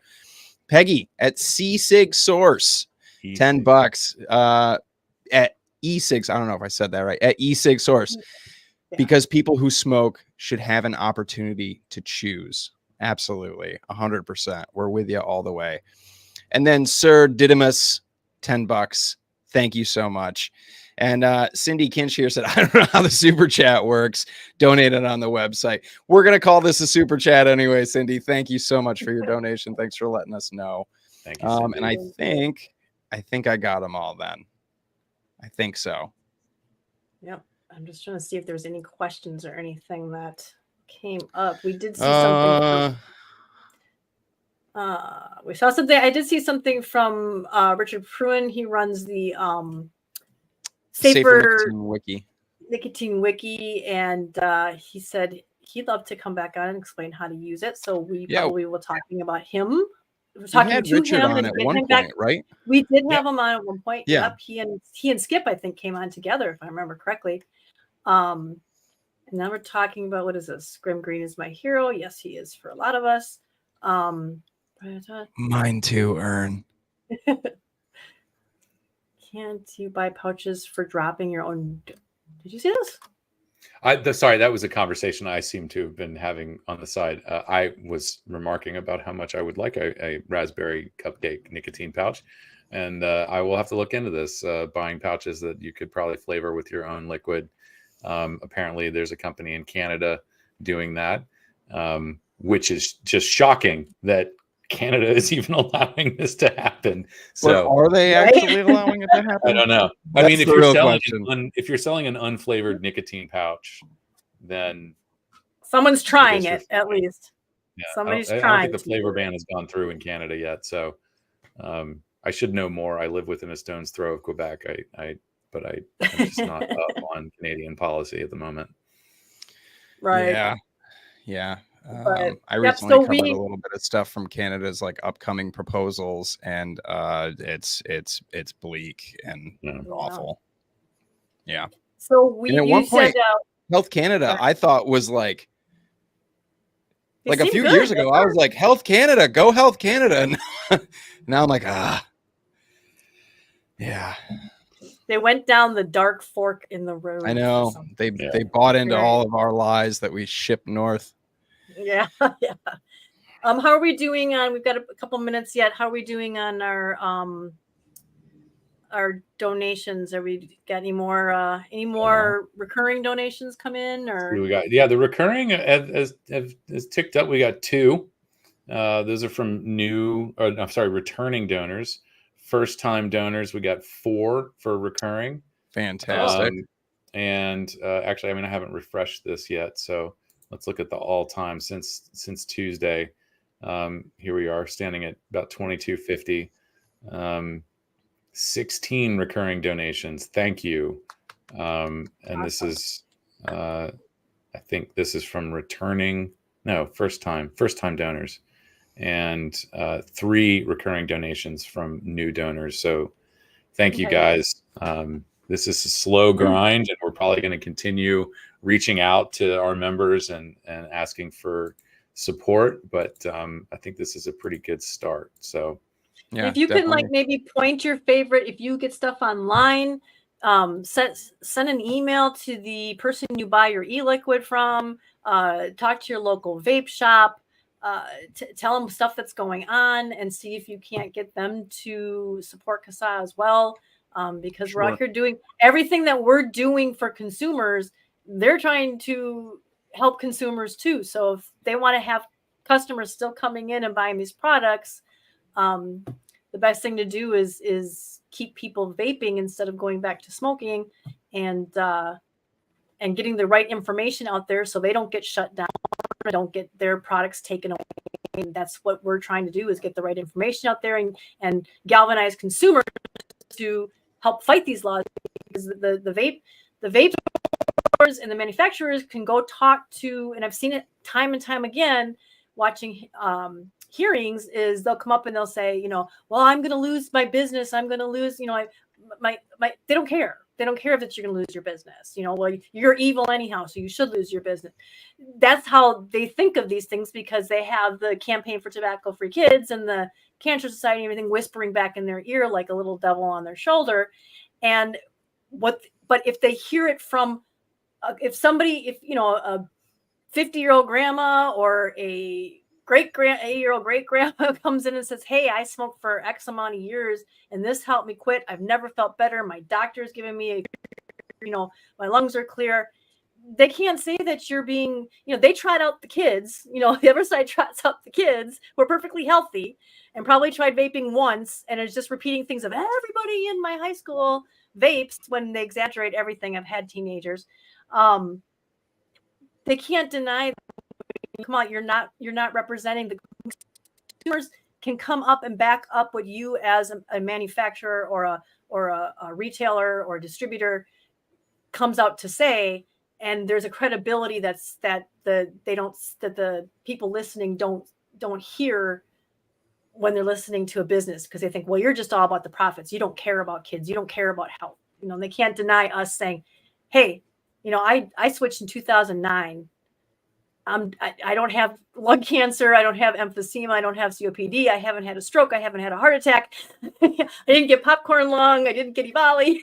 Peggy at C-Sig Source, $10 at E6. I don't know if I said that right. At E6 Source. Yeah. Because people who smoke should have an opportunity to choose. Absolutely. 100%. We're with you all the way. And then Sir Didymus, $10. Thank you so much. And Cindy Kinch here said, I don't know how the super chat works. Donate it on the website. We're going to call this a super chat anyway, Cindy. Thank you so much for your donation. Thanks for letting us know. Thank you, Cindy. And I think I got them all then. I think so. Yep. I'm just trying to see if there's any questions or anything that came up. We did see something. We saw something. I did see something from Richard Pruin. He runs the Safer Nicotine Wiki, and he said he'd love to come back on and explain how to use it. So we probably will talking about him. We're talking to Richard him on at one point, right? We did have him on at one point. Yeah. Yep. He and Skip, I think, came on together, if I remember correctly. And now we're talking about, what is this? Grim Green is my hero. Yes, he is for a lot of us. Mine too, Ern. Can't you buy pouches for dropping your own? Did you see this? Sorry, that was a conversation I seem to have been having on the side. I was remarking about how much I would like a raspberry cupcake nicotine pouch. And I will have to look into this, buying pouches that you could probably flavor with your own liquid. Apparently, there's a company in Canada doing that. which is just shocking that Canada is even allowing this to happen. But So are they actually allowing it to happen? I don't know. I That's mean, if the you're real selling question. if you're selling an unflavored nicotine pouch, then Someone's trying you're it at least. yeah, Somebody's I don't trying think the to flavor do ban has gone through in Canada yet. So I should know more. I live within a stone's throw of Quebec. But I'm just not up on Canadian policy at the moment. Right. Yeah. But, I yep, recently so covered we- a little bit of stuff from Canada's like upcoming proposals, and it's bleak and awful. Yeah. So And at you one said point, Health Canada, I thought was like a seem few good. years ago, I was like, Health Canada, go Health Canada. And now I'm like, yeah. they went down the dark fork in the road. I know. They bought into all of our lies that we ship north. Yeah. Yeah. How are we doing on, we've got a couple minutes yet. How are we doing on our donations? Are we got any more recurring donations come in, or We got the recurring has ticked up. We got 2. Those are from returning donors. First time donors, we got 4 for recurring. Fantastic. And actually, I mean, I haven't refreshed this yet, so let's look at the all time since Tuesday. Here we are, standing at about 2250. 16 recurring donations. Thank you. And this is, I think this is from first time donors, and 3 recurring donations from new donors. So thank you guys. This is a slow grind, and we're probably going to continue reaching out to our members and asking for support. But I think this is a pretty good start. So yeah, if you definitely. can maybe point your favorite, if you get stuff online, send an email to the person you buy your e-liquid from, talk to your local vape shop, tell them stuff that's going on, and see if you can't get them to support CASAA as well. Because we're out here doing everything that we're doing for consumers. They're trying to help consumers too. So if they want to have customers still coming in and buying these products, the best thing to do is keep people vaping instead of going back to smoking, and getting the right information out there so they don't get shut down, or don't get their products taken away. And that's what we're trying to do, is get the right information out there and galvanize consumers to help fight these laws, because the vape stores and the manufacturers can go talk to, and I've seen it time and time again watching hearings, is they'll come up and they'll say, well, I'm going to lose my business. I'm going to lose, my they don't care. They don't care if you're going to lose your business. Well, you're evil anyhow, so you should lose your business. That's how they think of these things, because they have the Campaign for Tobacco-Free Kids and the Cancer Society and everything whispering back in their ear like a little devil on their shoulder. But if they hear it from, a 50-year-old grandma or a 8-year-old great grandma comes in and says, hey, I smoked for X amount of years and this helped me quit. I've never felt better. My doctor's giving me my lungs are clear. They can't say that you're being, they tried out the kids, the other side tries out the kids who are perfectly healthy and probably tried vaping once and is just repeating things of everybody in my high school vapes, when they exaggerate everything. I've had teenagers. They can't deny, come on, you're not representing the consumers. Can come up and back up what you as a manufacturer or a retailer or a distributor comes out to say, and there's a credibility that the people listening don't hear when they're listening to a business, because they think, well, you're just all about the profits. You don't care about kids. You don't care about health. They can't deny us saying, hey, I switched in 2009. I don't have lung cancer. I don't have emphysema. I don't have COPD. I haven't had a stroke. I haven't had a heart attack. I didn't get popcorn lung. I didn't get EVALI.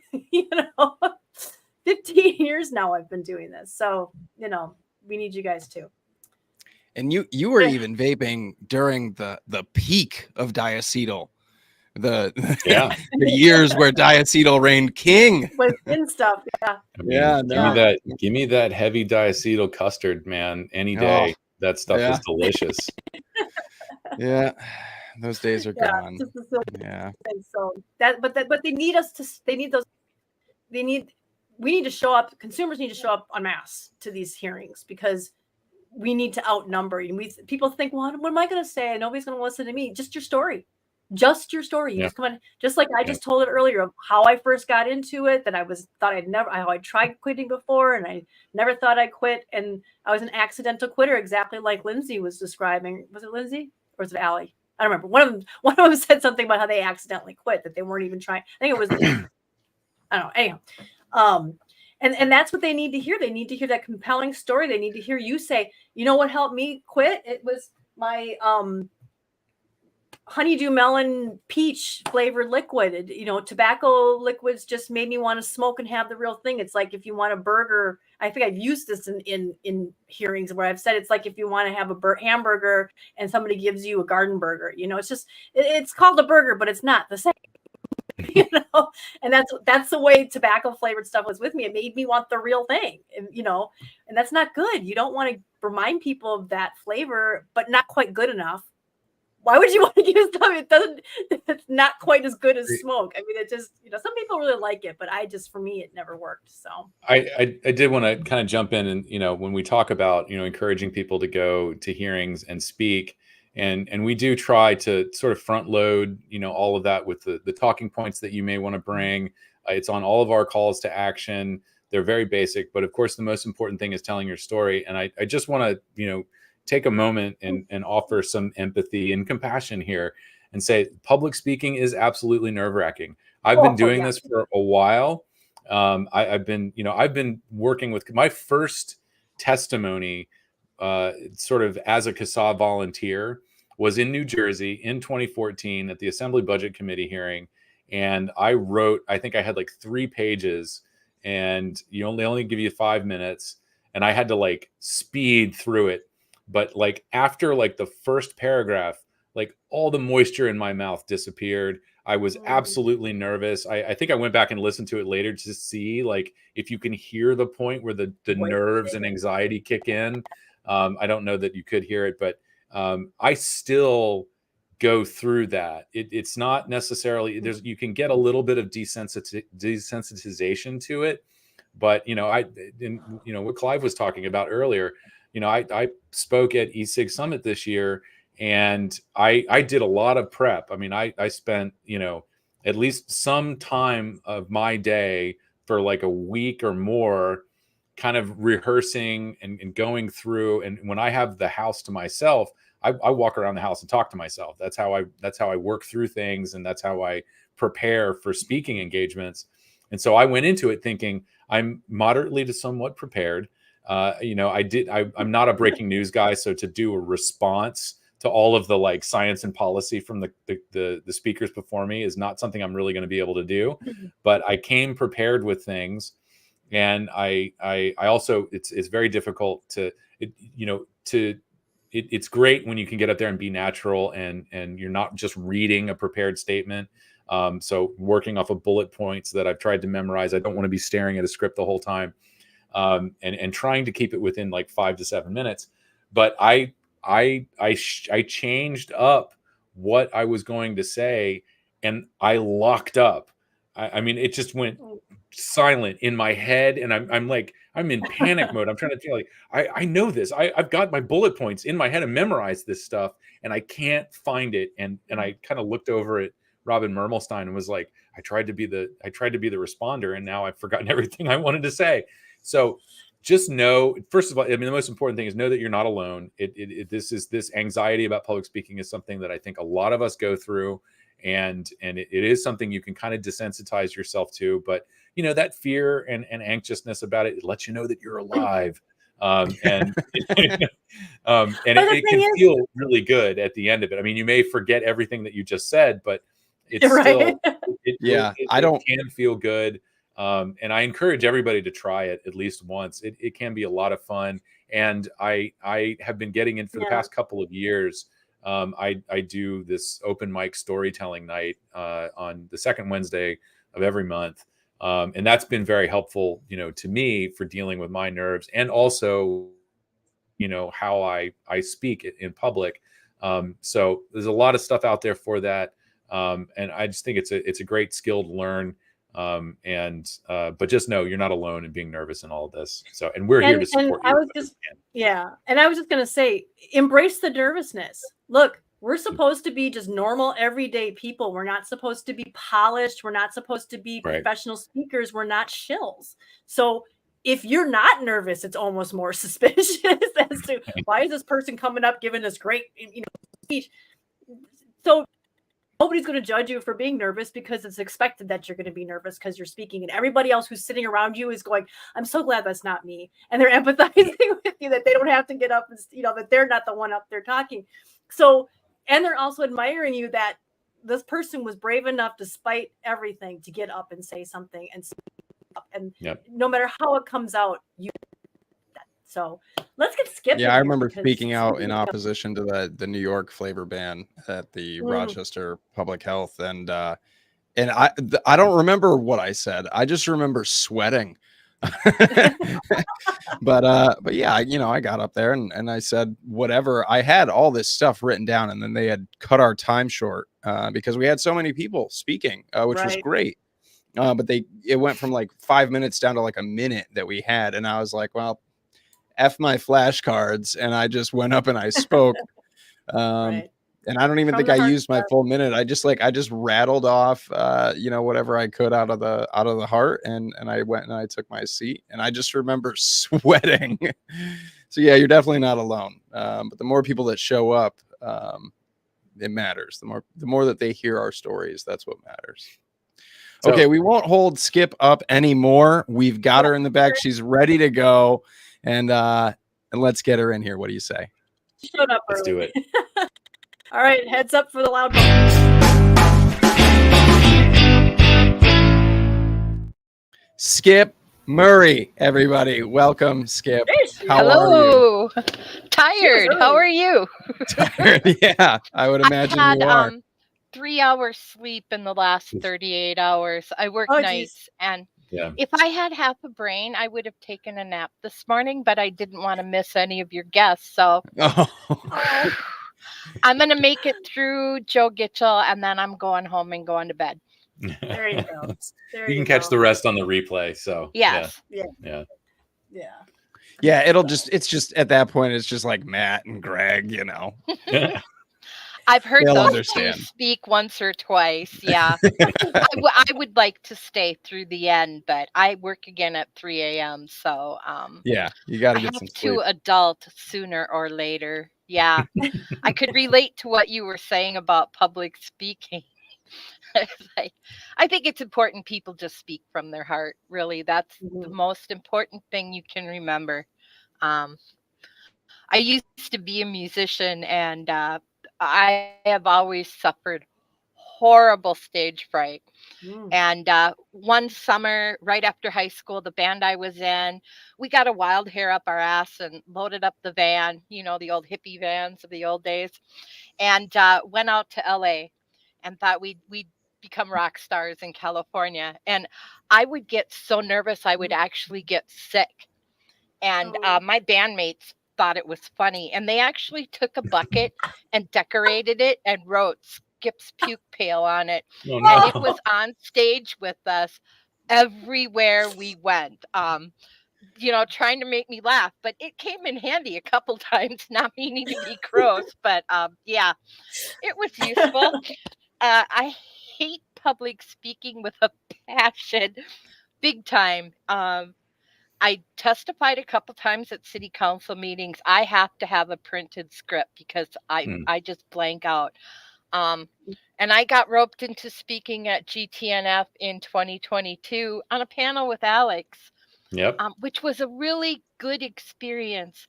15 years now I've been doing this. So, we need you guys too. And you were even vaping during the peak of diacetyl. The years where diacetyl reigned king. With thin stuff, yeah. Give me that heavy diacetyl custard, man, any day. That stuff Yeah. is delicious. Yeah, those days are gone. just the silly Yeah. things. So but they need us to. They need those. We need to show up. Consumers need to show up en masse to these hearings because we need to outnumber. And people think, well, what am I going to say? Nobody's going to listen to me. Just your story. Just your story. You just come on. Just like I just told it earlier of how I first got into it. That how I tried quitting before, and I never thought I'd quit, and I was an accidental quitter, exactly like Lindsey was describing. Was it Lindsey or was it Alli? I don't remember. One of them said something about how they accidentally quit, that they weren't even trying. I think it was. I don't know. Anyhow, and that's what they need to hear. They need to hear that compelling story. They need to hear you say, you know what helped me quit? It was my honeydew melon peach flavored liquid. Tobacco liquids just made me want to smoke and have the real thing. It's like if you want a burger. I think I've used this in hearings where I've said it's like if you want to have a hamburger and somebody gives you a garden burger. It's called a burger, but it's not the same. And that's the way tobacco flavored stuff was with me. It made me want the real thing, and that's not good. You don't want to remind people of that flavor, but not quite good enough. Why would you want to give stuff it's not quite as good as smoke? I mean, it just, some people really like it, but for me, it never worked. So I did want to kind of jump in and, when we talk about, encouraging people to go to hearings and speak, and we do try to sort of front load, all of that with the talking points that you may want to bring. It's on all of our calls to action. They're very basic, but of course, the most important thing is telling your story. And I just want to, take a moment and offer some empathy and compassion here and say public speaking is absolutely nerve-wracking. I've been doing this for a while. I've been working with my first testimony sort of as a CASAA volunteer was in New Jersey in 2014 at the Assembly Budget Committee hearing. And I think I had like 3 pages, and they only give you 5 minutes. And I had to speed through it. But after the first paragraph, all the moisture in my mouth disappeared. I was absolutely nervous. I think I went back and listened to it later to see if you can hear the point where the nerves and anxiety kick in. I don't know that you could hear it, but I still go through that. It's not necessarily you can get a little bit of desensitization to it, but what Clive was talking about earlier. I spoke at eSig Summit this year, and I did a lot of prep. I mean, I spent, at least some time of my day for a week or more kind of rehearsing and going through. And when I have the house to myself, I walk around the house and talk to myself. That's how I work through things, and that's how I prepare for speaking engagements. And so I went into it thinking I'm moderately to somewhat prepared. I'm not a breaking news guy, so to do a response to all of the science and policy from the speakers before me is not something I'm really going to be able to do. But I came prepared with things, and I also it's very difficult it's great when you can get up there and be natural and you're not just reading a prepared statement. So working off of bullet points that I've tried to memorize. I don't want to be staring at a script the whole time. And trying to keep it within 5 to 7 minutes. But I changed up what I was going to say, and I locked up. I mean, it just went silent in my head, and I'm in panic mode. I'm trying to feel I know this. I've got my bullet points in my head and memorized this stuff, and I can't find it. And I kind of looked over at Robin Mermelstein and was like, I tried to be the responder, and now I've forgotten everything I wanted to say. So just know, first of all, I mean, the most important thing is know that you're not alone. This anxiety about public speaking is something that I think a lot of us go through, and it is something you can kind of desensitize yourself to. But that fear and anxiousness about it lets you know that you're alive, and it can feel really good at the end of it. I mean, you may forget everything that you just said, but it's still it can feel good. And I encourage everybody to try it at least once. It can be a lot of fun. And I have been getting in for the past couple of years. I do this open mic storytelling night on the second Wednesday of every month. And that's been very helpful, to me for dealing with my nerves, and also how I speak in public. So there's a lot of stuff out there for that. And I just think it's a great skill to learn. But just know you're not alone in being nervous in all of this. So, and we're here to support you. And I was just going to say, embrace the nervousness. Look, we're supposed to be just normal, everyday people. We're not supposed to be polished. We're not supposed to be professional speakers. We're not shills. So if you're not nervous, it's almost more suspicious as to why is this person coming up giving this great, speech. So nobody's going to judge you for being nervous, because it's expected that you're going to be nervous because you're speaking, and everybody else who's sitting around you is going, I'm so glad that's not me. And they're empathizing with you that they don't have to get up and, that they're not the one up there talking. So, and they're also admiring you that this person was brave enough, despite everything, to get up and say something and speak up. And no matter how it comes out, so let's get Skip. Yeah, I remember speaking out in opposition to the New York flavor ban at the Rochester Public Health, and I don't remember what I said. I just remember sweating. but yeah, I got up there and I said whatever. I had all this stuff written down, and then they had cut our time short because we had so many people speaking, which was great. But it went from like 5 minutes down to like a minute that we had, and I was like, well, F my flashcards, and I just went up and I spoke. And I don't even think I used my full minute. I just rattled off, whatever I could out of the heart. And I went and I took my seat, and I just remember sweating. So yeah, you're definitely not alone. But the more people that show up, it matters. The more that they hear our stories, that's what matters. Okay. We won't hold Skip up anymore. We've got her in the back. She's ready to go. And let's get her in here. What do you say? Showed up Let's do it. All right, heads up for the loud ball. Skip Murray, everybody. Welcome, Skip. How Hello. Are you? Tired. How are you? Tired. Yeah, I would imagine I had, you are. 3 hours sleep in the last 38 hours. I work nights, and if I had half a brain, I would have taken a nap this morning, but I didn't want to miss any of your guests. So I'm going to make it through Joe Gitchell, and then I'm going home and going to bed. There you go. You can catch the rest on the replay. So yes. Yeah. It's just at that point, it's just like Matt and Greg, I've heard They'll those understand. two speak once or twice. Yeah. I would like to stay through the end, but I work again at 3 a.m. So yeah, you got to get some sleep. To adult sooner or later. Yeah. I could relate to what you were saying about public speaking. I think it's important people just speak from their heart. Really, that's the most important thing you can remember. I used to be a musician, and I have always suffered horrible stage fright. And one summer, right after high school, the band I was in, we got a wild hair up our ass and loaded up the van, the old hippie vans of the old days, and went out to LA and thought we'd become rock stars in California. And I would get so nervous, I would actually get sick. And my bandmates thought it was funny, and they actually took a bucket and decorated it and wrote Skip's puke pail on it. Oh, no. And it was on stage with us everywhere we went, trying to make me laugh, but it came in handy a couple times, not meaning to be gross, but yeah, it was useful. I hate public speaking with a passion, big time. I testified a couple times at city council meetings. I have to have a printed script because I just blank out. And I got roped into speaking at GTNF in 2022 on a panel with Alex, which was a really good experience.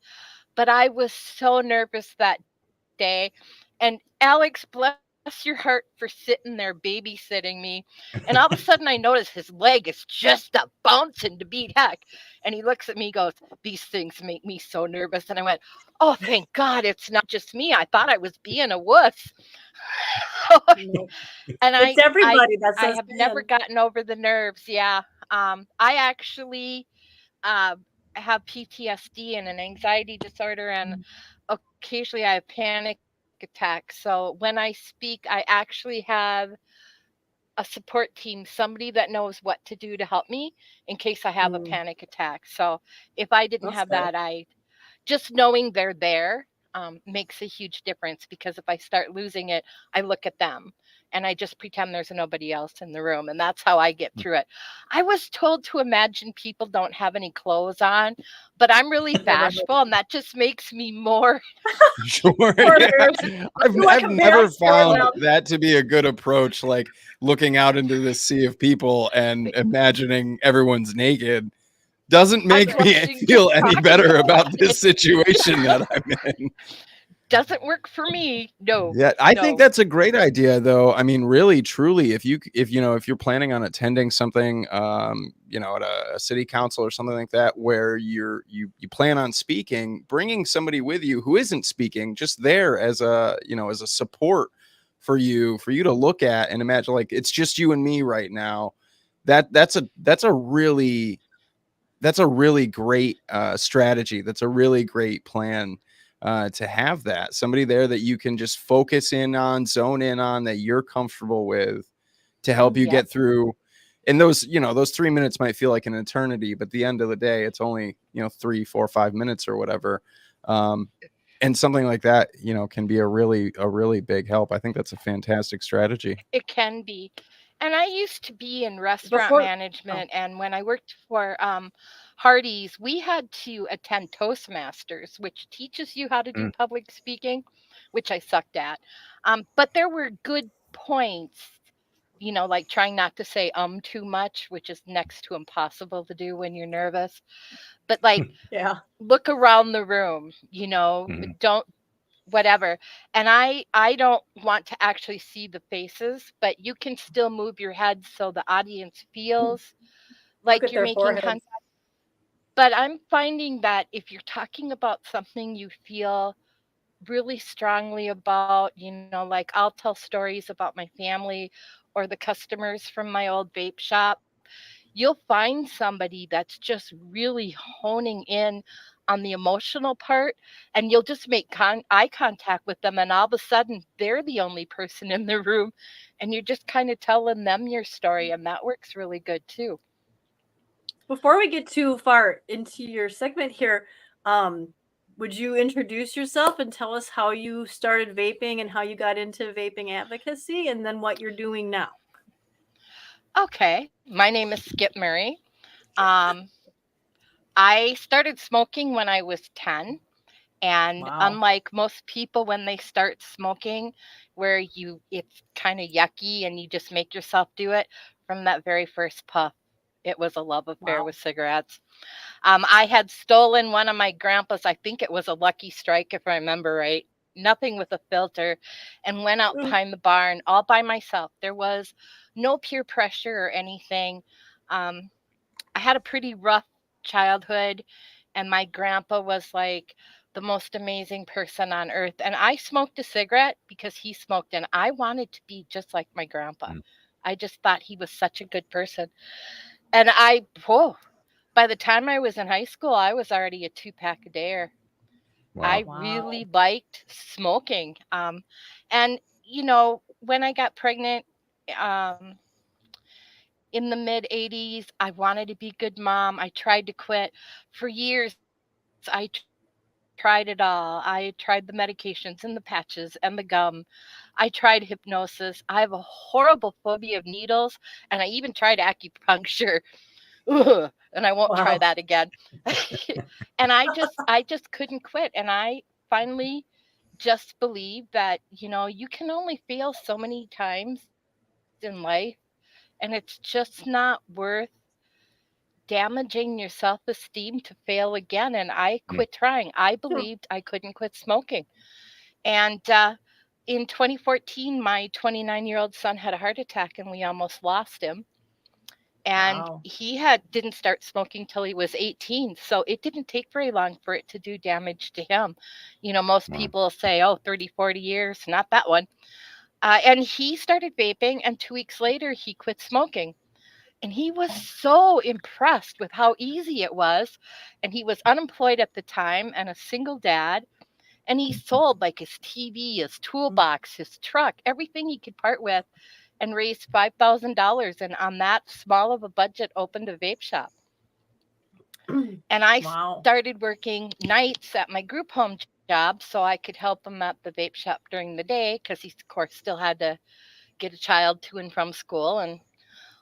But I was so nervous that day. And Alex, bless your heart for sitting there babysitting me. And all of a sudden I notice his leg is just a bouncing to beat heck. And he looks at me, goes, "These things make me so nervous." And I went, "Oh, thank God it's not just me. I thought I was being a wuss." And it's everybody I have never gotten over the nerves. Yeah. I actually have PTSD and an anxiety disorder, and occasionally I have panic attacks. So when I speak, I actually have a support team, somebody that knows what to do to help me in case I have a panic attack. So if I didn't have that, I just knowing they're there makes a huge difference, because if I start losing it, I look at them and I just pretend there's nobody else in the room. And that's how I get through it. I was told to imagine people don't have any clothes on, but I'm really bashful, and that just makes me more. Sure. Yeah. I've never found that to be a good approach. Like looking out into this sea of people and imagining everyone's naked doesn't make me feel any better about this situation that I'm in. Doesn't work for me. No. Yeah, I think that's a great idea, though. I mean, really, truly, if you're planning on attending something, at a city council or something like that, where you plan on speaking, bringing somebody with you who isn't speaking, just there as a support for you to look at and imagine, like, it's just you and me right now. That's a really great strategy. That's a really great plan. To have that somebody there that you can just focus in on, zone in on, that you're comfortable with, to help you get through. And those 3 minutes might feel like an eternity, but at the end of the day, it's only 3, 4, 5 minutes or whatever. And something like that, can be a really big help. I think that's a fantastic strategy. It can be. And I used to be in restaurant management, and when I worked for Hardee's, we had to attend Toastmasters, which teaches you how to do public speaking, which I sucked at. But there were good points, like trying not to say too much, which is next to impossible to do when you're nervous. But like, look around the room, don't whatever. And I don't want to actually see the faces, but you can still move your head so the audience feels like you're making contact. But I'm finding that if you're talking about something you feel really strongly about, like I'll tell stories about my family or the customers from my old vape shop, you'll find somebody that's just really honing in on the emotional part, and you'll just make eye contact with them, and all of a sudden they're the only person in the room, and you're just kind of telling them your story, and that works really good too. Before we get too far into your segment here, would you introduce yourself and tell us how you started vaping and how you got into vaping advocacy, and then what you're doing now? Okay, my name is Skip Murray. I started smoking when I was 10. And unlike most people, when they start smoking, where it's kind of yucky and you just make yourself do it, from that very first puff, it was a love affair with cigarettes. I had stolen one of my grandpa's, I think it was a Lucky Strike, if I remember right, nothing with a filter, and went out behind the barn all by myself. There was no peer pressure or anything. I had a pretty rough childhood, and my grandpa was like the most amazing person on earth. And I smoked a cigarette because he smoked, and I wanted to be just like my grandpa. I just thought he was such a good person. And by the time I was in high school, I was already a 2-pack a day. I really liked smoking. And, when I got pregnant, in the mid 80s, I wanted to be a good mom. I tried to quit. For years, I tried it all. I tried the medications and the patches and the gum. I tried hypnosis. I have a horrible phobia of needles, and I even tried acupuncture. Ugh, and I won't try that again. And I just couldn't quit. And I finally just believed that, you can only fail so many times in life, and it's just not worth damaging your self-esteem to fail again. And I quit trying. I believed I couldn't quit smoking. And in 2014, my 29-year-old son had a heart attack, and we almost lost him. And he didn't start smoking till he was 18. So it didn't take very long for it to do damage to him. Most people say, 30, 40 years, not that one. And he started vaping, and 2 weeks later, he quit smoking. And he was so impressed with how easy it was. And he was unemployed at the time and a single dad. And he sold like his TV, his toolbox, his truck, everything he could part with, and raised $5,000. And on that small of a budget, opened a vape shop. And I Wow. started working nights at my group home job so I could help him at the vape shop during the day, because he, of course, still had to get a child to and from school and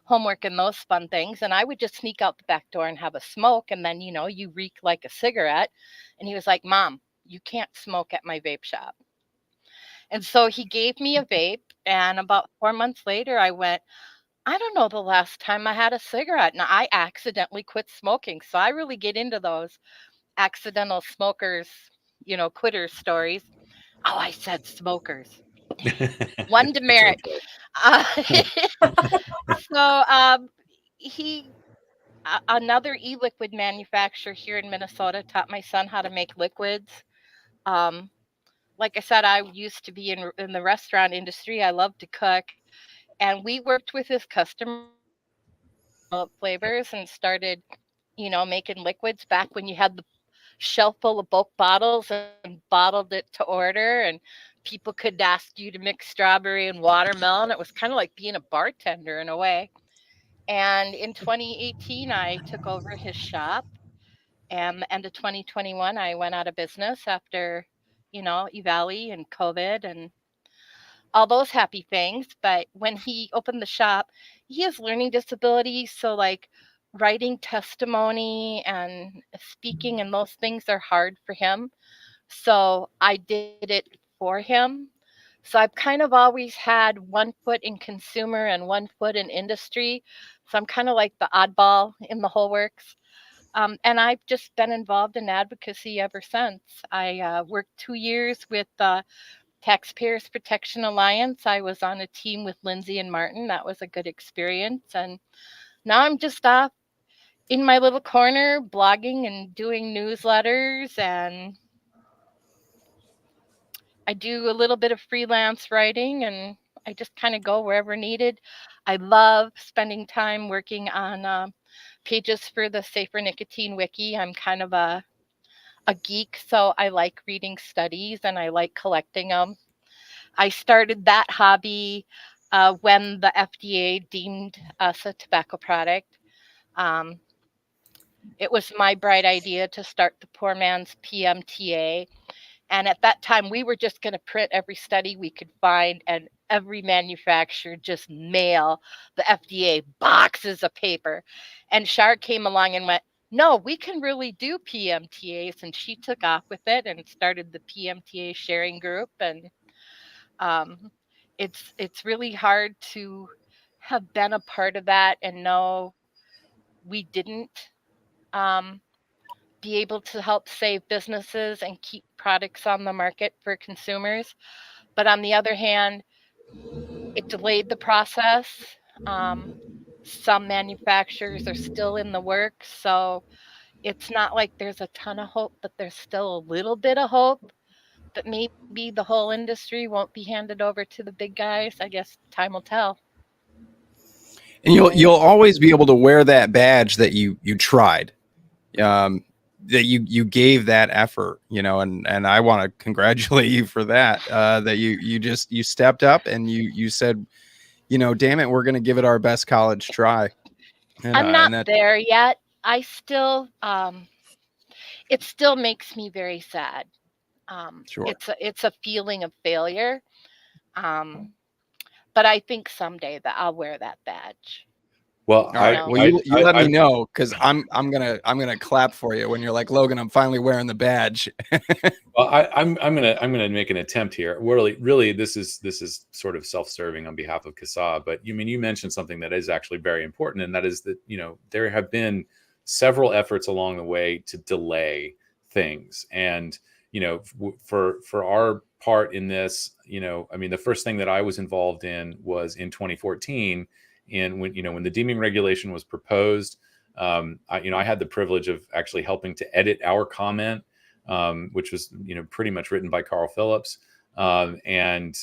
homework and those fun things. And I would just sneak out the back door and have a smoke. And then, you reek like a cigarette. And he was like, Mom, you can't smoke at my vape shop. And so he gave me a vape. And about 4 months later, I went, I don't know the last time I had a cigarette. And I accidentally quit smoking. So I really get into those accidental smokers, quitters stories. Oh, I said smokers. One demerit. So another e-liquid manufacturer here in Minnesota taught my son how to make liquids. Like I said, I used to be in the restaurant industry. I love to cook. And we worked with his customer flavors and started, making liquids back when you had the shelf full of bulk bottles and bottled it to order, and people could ask you to mix strawberry and watermelon. It was kind of like being a bartender in a way. And in 2018, I took over his shop. And the end of 2021, I went out of business after, EVALI and COVID and all those happy things. But when he opened the shop, he has learning disabilities. So like writing testimony and speaking and those things are hard for him. So I did it for him. So I've kind of always had one foot in consumer and one foot in industry. So I'm kind of like the oddball in the whole works. And I've just been involved in advocacy ever since. I worked 2 years with Taxpayers Protection Alliance. I was on a team with Lindsey and Martin. That was a good experience. And now I'm just off in my little corner blogging and doing newsletters, and I do a little bit of freelance writing, and I just kind of go wherever needed. I love spending time working on pages for the Safer Nicotine Wiki. I'm kind of a geek, so I like reading studies and I like collecting them. I started that hobby when the FDA deemed us a tobacco product. It was my bright idea to start the poor man's PMTA. And at that time, we were just going to print every study we could find, and every manufacturer just mail the FDA boxes of paper. And Shar came along and went, no, we can really do PMTAs. And she took off with it and started the PMTA sharing group. And it's really hard to have been a part of that and know we didn't be able to help save businesses and keep products on the market for consumers. But on the other hand, it delayed the process. Some manufacturers are still in the works, so it's not like there's a ton of hope, but there's still a little bit of hope that maybe the whole industry won't be handed over to the big guys. I guess time will tell. And you'll always be able to wear that badge that you tried, that you gave that effort, and I want to congratulate you for that. That you stepped up and you said, damn it, we're going to give it our best college try. And, I'm not there yet. I still, it still makes me very sad. Sure. It's a feeling of failure. But I think someday that I'll wear that badge. Well, all right. You let me know, because I'm gonna clap for you when you're like, Logan, I'm finally wearing the badge. Well, I'm gonna make an attempt here. Really, this is sort of self-serving on behalf of CASAA, but you mentioned something that is actually very important, and that is that there have been several efforts along the way to delay things, and for our part in this, the first thing that I was involved in was in 2014. And when the deeming regulation was proposed, I had the privilege of actually helping to edit our comment, which was pretty much written by Carl Phillips. and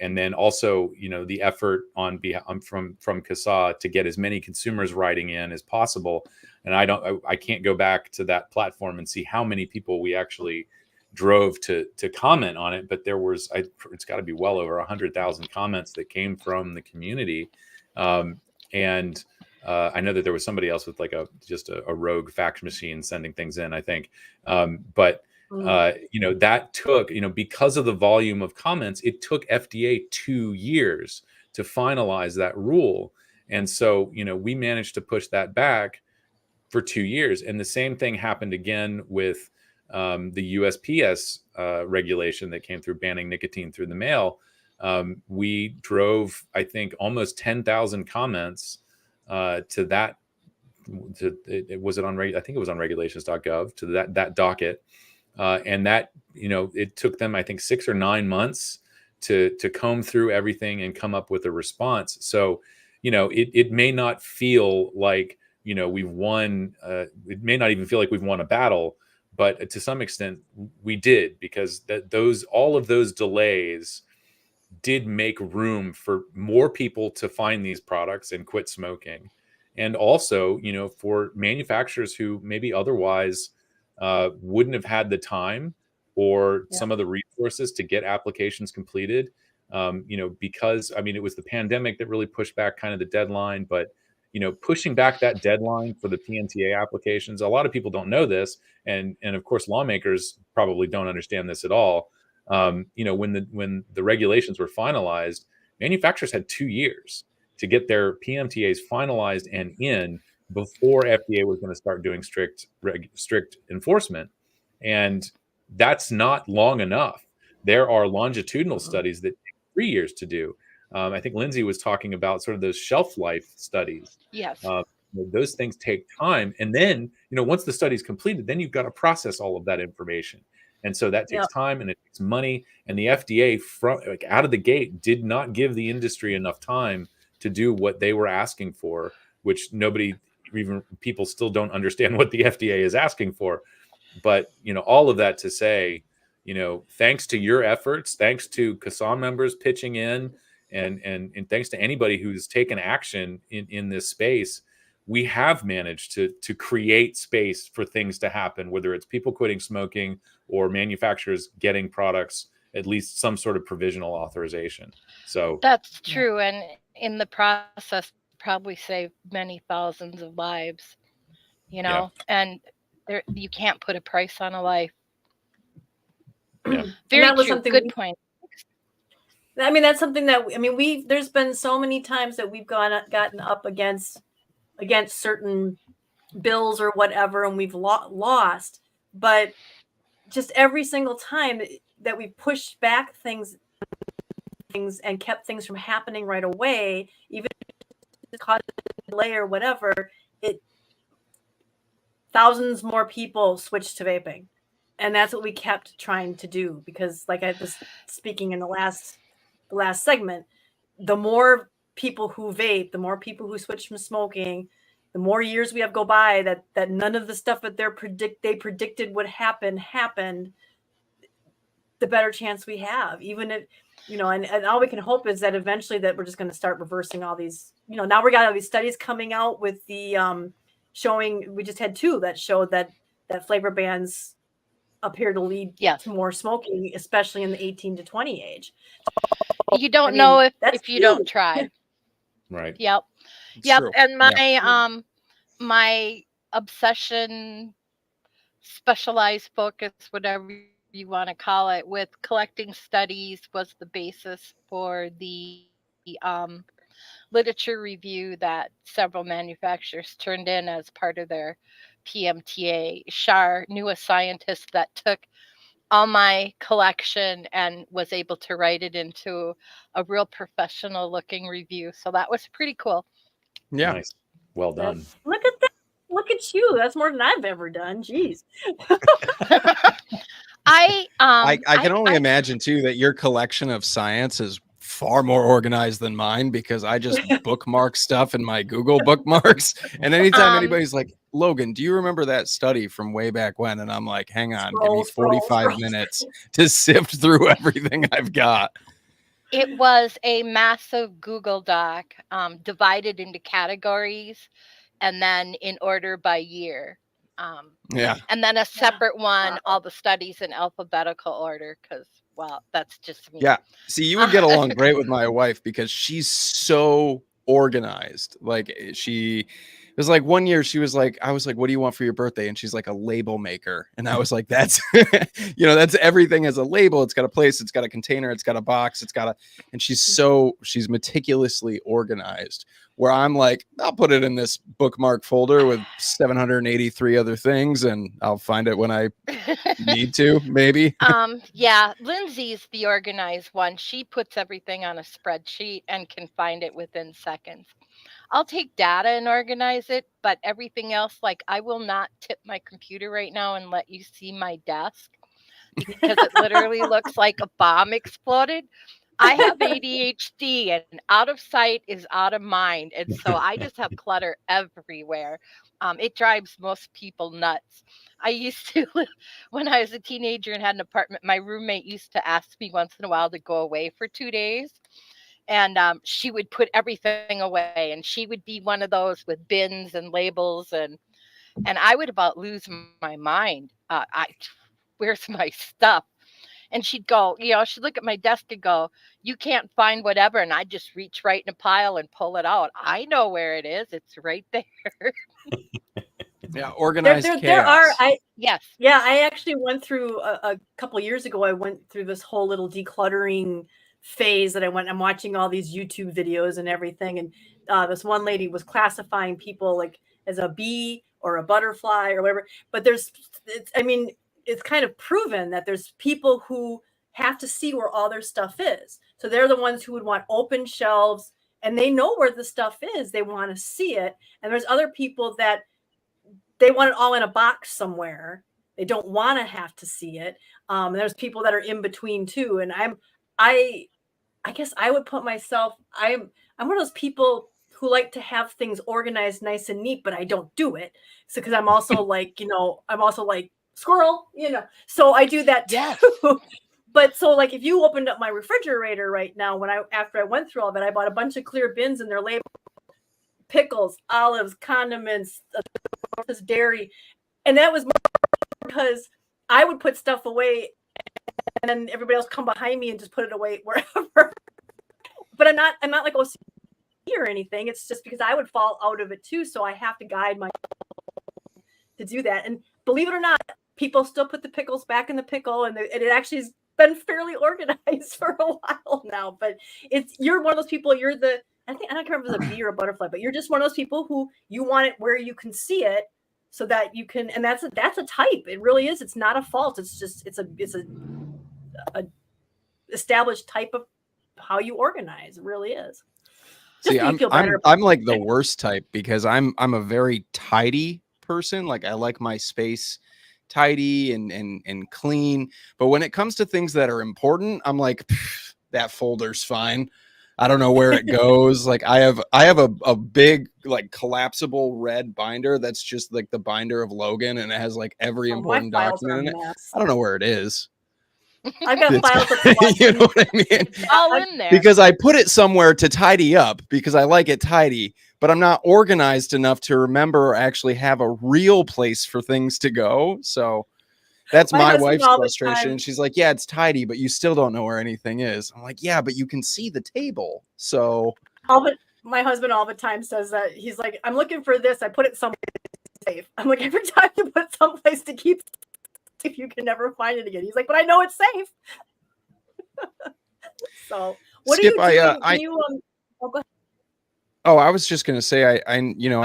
then also, the effort on from CASAA to get as many consumers writing in as possible. And I can't go back to that platform and see how many people we actually drove to comment on it, but there was, it's got to be well over 100,000 comments that came from the community. And I know that there was somebody else with like just a rogue fax machine sending things in, I think. But that took, because of the volume of comments, it took FDA 2 years to finalize that rule. And so, we managed to push that back for 2 years. And the same thing happened again with the USPS regulation that came through banning nicotine through the mail. We drove, I think, almost 10,000 comments to that. Was it on? I think it was on regulations.gov to that docket, and that it took them, I think, 6 or 9 months to comb through everything and come up with a response. So, it may not feel like we've won. It may not even feel like we've won a battle. But to some extent, we did, because all of those delays did make room for more people to find these products and quit smoking. And also, for manufacturers who maybe otherwise wouldn't have had the time or some of the resources to get applications completed, because, it was the pandemic that really pushed back kind of the deadline. But pushing back that deadline for the PMTA applications, a lot of people don't know this, and of course lawmakers probably don't understand this at all. When the regulations were finalized, manufacturers had 2 years to get their PMTAs finalized and in before FDA was going to start doing strict enforcement, and that's not long enough. There are longitudinal studies that take 3 years to do. I think Lindsey was talking about sort of those shelf life studies. Yes. Those things take time. And then, once the study is completed, then you've got to process all of that information. And so that takes time and it takes money. And the FDA out of the gate did not give the industry enough time to do what they were asking for, which people still don't understand what the FDA is asking for. But, all of that to say, thanks to your efforts, thanks to CASAA members pitching in, and thanks to anybody who's taken action in this space, we have managed to create space for things to happen, whether it's people quitting smoking or manufacturers getting products, at least some sort of provisional authorization. So that's true. And in the process, probably saved many thousands of lives, and you can't put a price on a life. Very true. Good point. That's something that there's been so many times that we've gotten up against certain bills or whatever, and we've lost. But just every single time that we pushed back things and kept things from happening right away, even if it caused a delay or whatever, thousands more people switched to vaping, and that's what we kept trying to do. Because, like I was speaking in the last segment, the more people who vape, the more people who switch from smoking, the more years we have go by that none of the stuff that they predicted would happen happened, the better chance we have. Even if and all we can hope is that eventually that we're just going to start reversing all these. Now we got all these studies coming out with the showing. We just had 2 that showed that flavor bans appear to lead to more smoking, especially in the 18 to 20 age. You don't know if you don't try. Right. Yep. It's yep. true. And my obsession, specialized focus, whatever you want to call it, with collecting studies was the basis for the literature review that several manufacturers turned in as part of their PMTA. Shar knew a scientist that took all my collection and was able to write it into a real professional looking review. So that was pretty cool. Yeah. Nice. Well done. Look at that. Look at you. That's more than I've ever done. Jeez. I can only imagine too that your collection of science is far more organized than mine, because I just bookmark stuff in my Google bookmarks. And anytime anybody's like, Logan, do you remember that study from way back when? And I'm like, hang on, give Scroll, me scroll, 45 scroll. minutes to sift through everything I've got. It was a massive Google Doc, divided into categories and then in order by year. Yeah. And then a separate one, all the studies in alphabetical order, because, well, that's just me. Yeah. See, you would get along great with my wife because she's so organized. Like it was like one year she was like, I was like, what do you want for your birthday? And she's like, a label maker. And I was like, that's, that's everything as a label. It's got a place, it's got a container, it's got a box, and she's meticulously organized, where I'm like, I'll put it in this bookmark folder with 783 other things and I'll find it when I need to, maybe. Yeah, Lindsay's the organized one. She puts everything on a spreadsheet and can find it within seconds. I'll take data and organize it, but everything else, like, I will not tip my computer right now and let you see my desk because it literally looks like a bomb exploded. I have ADHD, and out of sight is out of mind. And so I just have clutter everywhere. It drives most people nuts. I used to live, when I was a teenager and had an apartment, my roommate used to ask me once in a while to go away for 2 days. And she would put everything away, and she would be one of those with bins and labels, and I would about lose my mind. Where's my stuff? And she'd go, she'd look at my desk and go, you can't find whatever. And I'd just reach right in a pile and pull it out. I know where it is. It's right there. Yeah, organized chaos. Yes. Yeah, I actually went through a couple of years ago. I went through this whole little decluttering phase that I'm watching all these YouTube videos and everything. And this one lady was classifying people like as a bee or a butterfly or whatever. But it's kind of proven that there's people who have to see where all their stuff is. So they're the ones who would want open shelves, and they know where the stuff is. They want to see it. And there's other people that they want it all in a box somewhere. They don't want to have to see it. And there's people that are in between too. And I guess I would put myself, I'm one of those people who like to have things organized nice and neat, but I don't do it. So, cause I'm also like, squirrel, so I do that too. Yes. But so like, if you opened up my refrigerator right now, after I went through all that, I bought a bunch of clear bins and they're labeled pickles, olives, condiments, dairy. And that was because I would put stuff away and then everybody else come behind me and just put it away wherever. But I'm not like OCD or anything. It's just because I would fall out of it too. So I have to guide myself to do that. And believe it or not, people still put the pickles back in the pickle, and it actually has been fairly organized for a while now. But you're one of those people. I don't care if it's a bee or a butterfly, but you're just one of those people who you want it where you can see it, so that you can. And that's a type. It really is. It's not a fault. It's just it's a established type of how you organize. It really is. See, I'm like the worst type because I'm a very tidy person. Like, I like my space tidy and clean. But when it comes to things that are important, I'm like, that folder's fine. I don't know where it goes. Like, I have a big, like, collapsible red binder that's just like the binder of Logan, and it has like every important document in it. I don't know where it is. I've got files at you know what I mean? It's all in there. Because I put it somewhere to tidy up because I like it tidy, but I'm not organized enough to remember or actually have a real place for things to go. So that's my wife's frustration. She's like, yeah, it's tidy, but you still don't know where anything is. I'm like, yeah, but you can see the table. So my husband all the time says that. He's like, I'm looking for this. I put it somewhere safe. I'm like, every time you put someplace to keep if you can never find it again. He's like, but I know it's safe. So what Skip, are you doing? Go ahead. Oh, I was just gonna say, I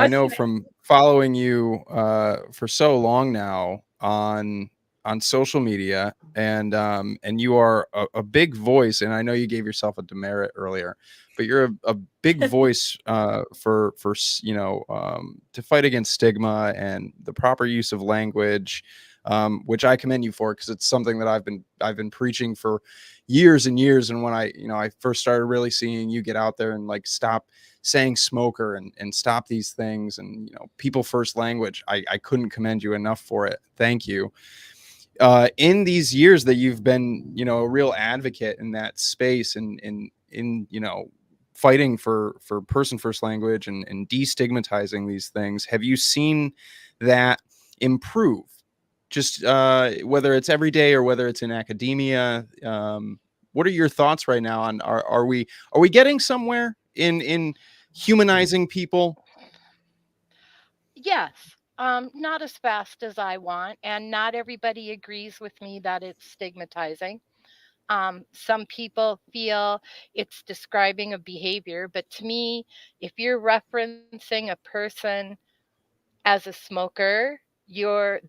know from following you for so long now on social media, and you are a big voice, and I know you gave yourself a demerit earlier, but you're a big voice for to fight against stigma and the proper use of language. which I commend you for, because it's something that I've been preaching for years and years. And when I first started really seeing you get out there and like stop saying smoker and stop these things, and people first language, I couldn't commend you enough for it. Thank you. In these years that you've been a real advocate in that space, and in fighting for person first language and destigmatizing these things, have you seen that improve? Just whether it's every day or whether it's in academia, what are your thoughts right now on are we getting somewhere in humanizing people? Yes. Not as fast as I want, and not everybody agrees with me that it's stigmatizing. Some people feel it's describing a behavior, but to me, if you're referencing a person as a smoker, you're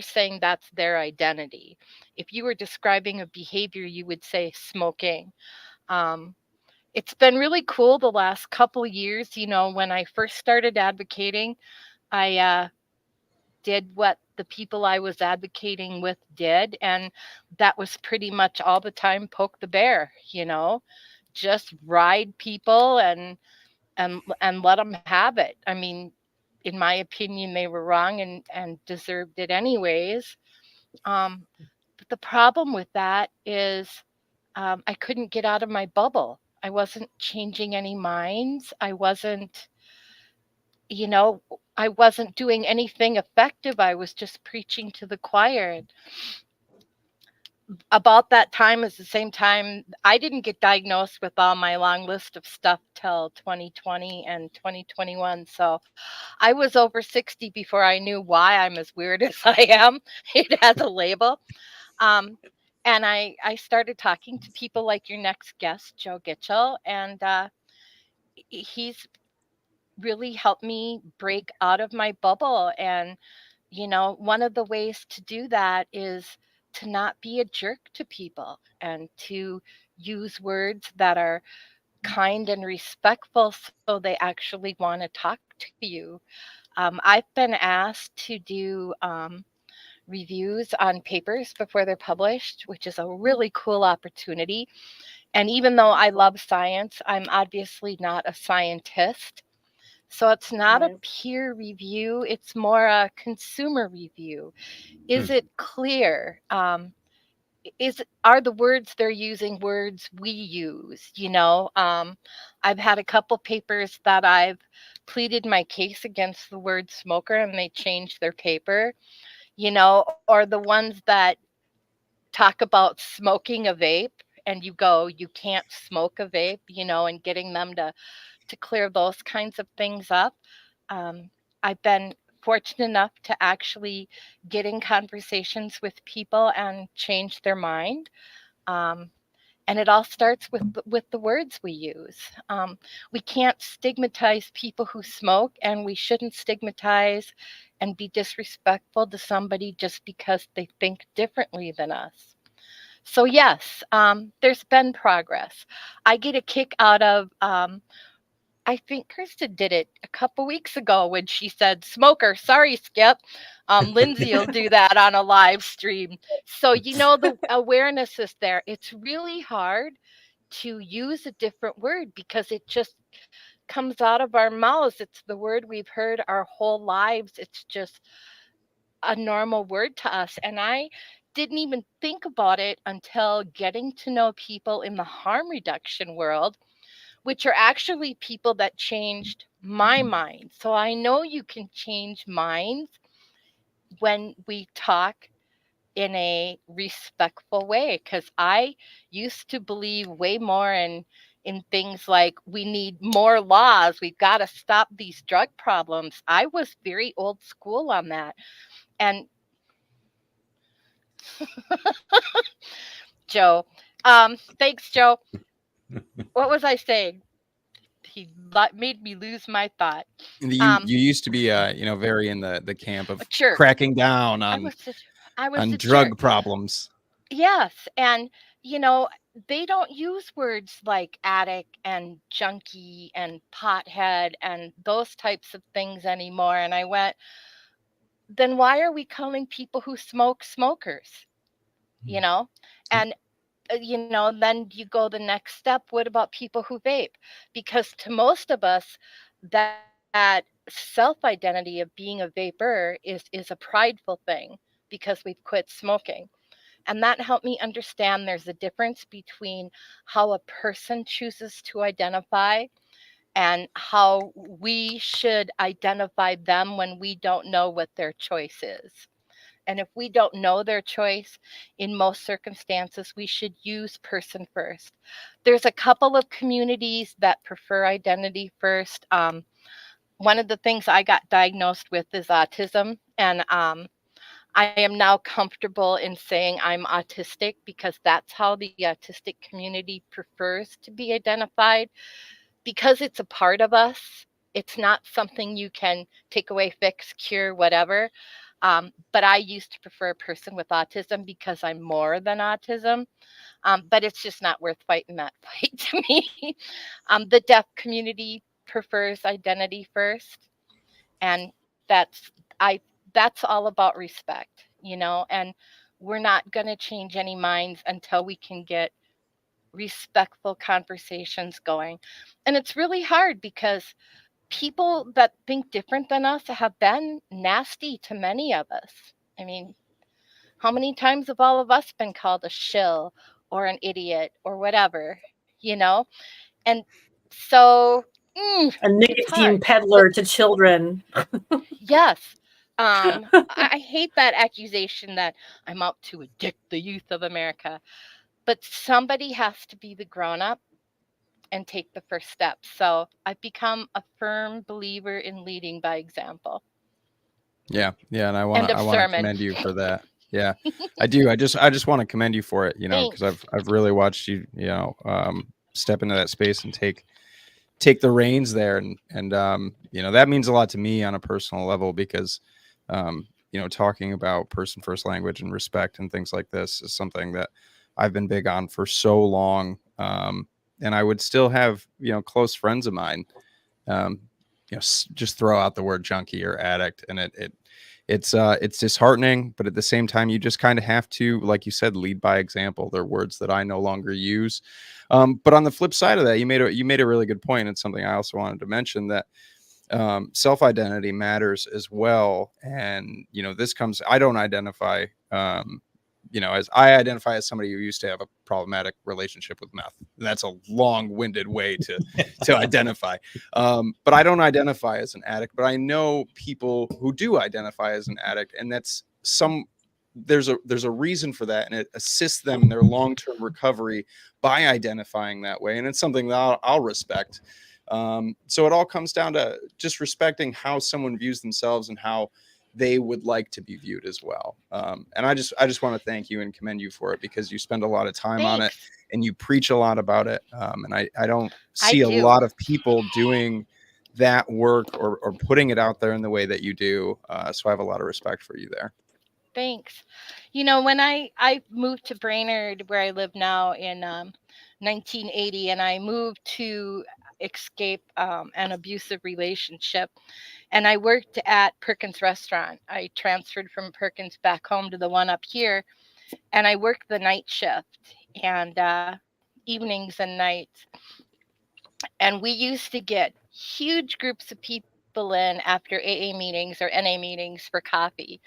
saying that's their identity. If you were describing a behavior, you would say smoking. It's been really cool the last couple years. When I first started advocating, I did what the people I was advocating with did, and that was pretty much all the time poke the bear, just ride people and let them have it. I mean, in my opinion, they were wrong and deserved it anyways. But the problem with that is I couldn't get out of my bubble. I wasn't changing any minds. You know, I wasn't doing anything effective. I was just preaching to the choir. About that time is the same time I didn't get diagnosed with all my long list of stuff till 2020 and 2021. So I was over 60 before I knew why I'm as weird as I am. It has a label. Um, and I started talking to people like your next guest, Joe Gitchell, and he's really helped me break out of my bubble. And one of the ways to do that is to not be a jerk to people and to use words that are kind and respectful so they actually want to talk to you. I've been asked to do reviews on papers before they're published, which is a really cool opportunity. And even though I love science, I'm obviously not a scientist. So it's not a peer review, it's more a consumer review. Is it clear? Are the words they're using words we use? I've had a couple papers that I've pleaded my case against the word smoker and they changed their paper, or the ones that talk about smoking a vape and you go, you can't smoke a vape, and getting them to clear those kinds of things up. I've been fortunate enough to actually get in conversations with people and change their mind. And it all starts with the words we use. We can't stigmatize people who smoke, and we shouldn't stigmatize and be disrespectful to somebody just because they think differently than us. So yes, there's been progress. I get a kick out of I think Kristen did it a couple weeks ago when she said, smoker, sorry, Skip. Lindsey will do that on a live stream. So, the awareness is there. It's really hard to use a different word because it just comes out of our mouths. It's the word we've heard our whole lives. It's just a normal word to us. And I didn't even think about it until getting to know people in the harm reduction world, which are actually people that changed my mind. So I know you can change minds when we talk in a respectful way, because I used to believe way more in things like we need more laws, we've got to stop these drug problems. I was very old school on that. And Joe, thanks, Joe. What was I saying? He made me lose my thought. You used to be very in the camp of Sure. cracking down on drug jerk. Problems. Yes, and they don't use words like addict and junkie and pothead and those types of things anymore. And I went, then why are we calling people who smoke smokers? You know, and then you go the next step. What about people who vape? Because to most of us, that self-identity of being a vapor is a prideful thing because we've quit smoking. And that helped me understand there's a difference between how a person chooses to identify and how we should identify them when we don't know what their choice is. And if we don't know their choice, in most circumstances, we should use person first. There's a couple of communities that prefer identity first. One of the things I got diagnosed with is autism. And I am now comfortable in saying I'm autistic because that's how the autistic community prefers to be identified, because it's a part of us. It's not something you can take away, fix, cure, whatever. But I used to prefer a person with autism because I'm more than autism. But it's just not worth fighting that fight to me. The deaf community prefers identity first. And that's I that's all about respect, and we're not going to change any minds until we can get respectful conversations going. And it's really hard because people that think different than us have been nasty to many of us. I mean, how many times have all of us been called a shill or an idiot or whatever, And so A it's hard. nicotine peddler to children. Yes. I hate that accusation that I'm out to addict the youth of America. But somebody has to be the grown up and take the first step. So I've become a firm believer in leading by example. Yeah, and I End of want to sermon. commend you for that. Yeah, I do. I just want to commend you for it. Because Thanks. I've really watched you. Step into that space and take the reins there, and that means a lot to me on a personal level because talking about person first language and respect and things like this is something that I've been big on for so long. And I would still have close friends of mine just throw out the word junkie or addict, and it's disheartening, but at the same time you just kind of have to, like you said, lead by example. They're words that I no longer use. But on the flip side of that, you made a really good point. It's something I also wanted to mention, that self-identity matters as well. And I don't identify as I identify as somebody who used to have a problematic relationship with meth. That's a long-winded way to identify. But I don't identify as an addict, but I know people who do identify as an addict, and there's a reason for that, and it assists them in their long-term recovery by identifying that way. And it's something that I'll respect. So it all comes down to just respecting how someone views themselves and how they would like to be viewed as well. And I just want to thank you and commend you for it, because you spend a lot of time on it and you preach a lot about it. And I don't see a lot of people doing that work or putting it out there in the way that you do. So I have a lot of respect for you there. Thanks. When I moved to Brainerd, where I live now, in 1980, and I moved to escape an abusive relationship, and I worked at Perkins Restaurant. I transferred from Perkins back home to the one up here, and I worked the night shift and evenings and nights. And we used to get huge groups of people in after AA meetings or NA meetings for coffee.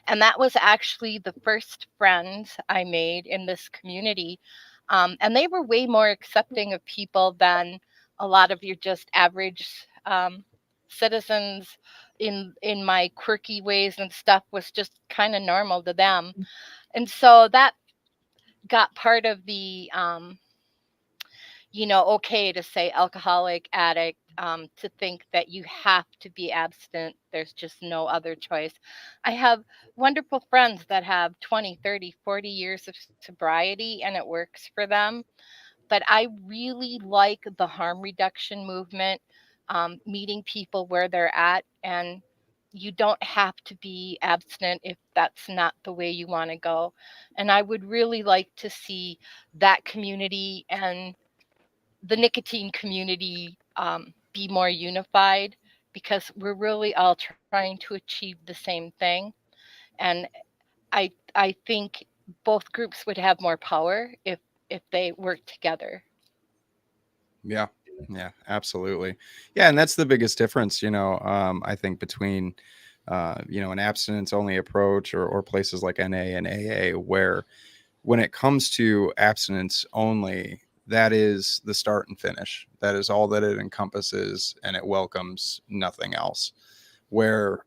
And that was actually the first friends I made in this community. And they were way more accepting of people than a lot of your just average citizens. In my quirky ways and stuff was just kind of normal to them. And so that got part of the okay to say alcoholic, addict, to think that you have to be abstinent. There's just no other choice. I have wonderful friends that have 20, 30, 40 years of sobriety, and it works for them. But I really like the harm reduction movement, meeting people where they're at. And you don't have to be abstinent if that's not the way you want to go. And I would really like to see that community and the nicotine community be more unified, because we're really all trying to achieve the same thing. And I think both groups would have more power if they work together. Yeah. Yeah, absolutely. Yeah. And that's the biggest difference, I think between, an abstinence only approach or places like NA and AA, where when it comes to abstinence only, that is the start and finish. That is all that it encompasses, and it welcomes nothing else. Where,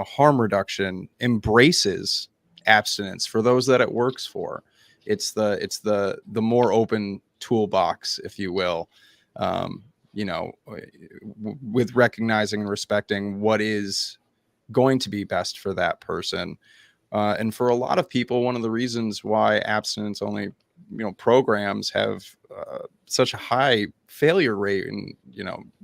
harm reduction embraces abstinence for those that it works for. It's the more open toolbox, if you will, with recognizing and respecting what is going to be best for that person. And for a lot of people, one of the reasons why abstinence only, programs have such a high failure rate and,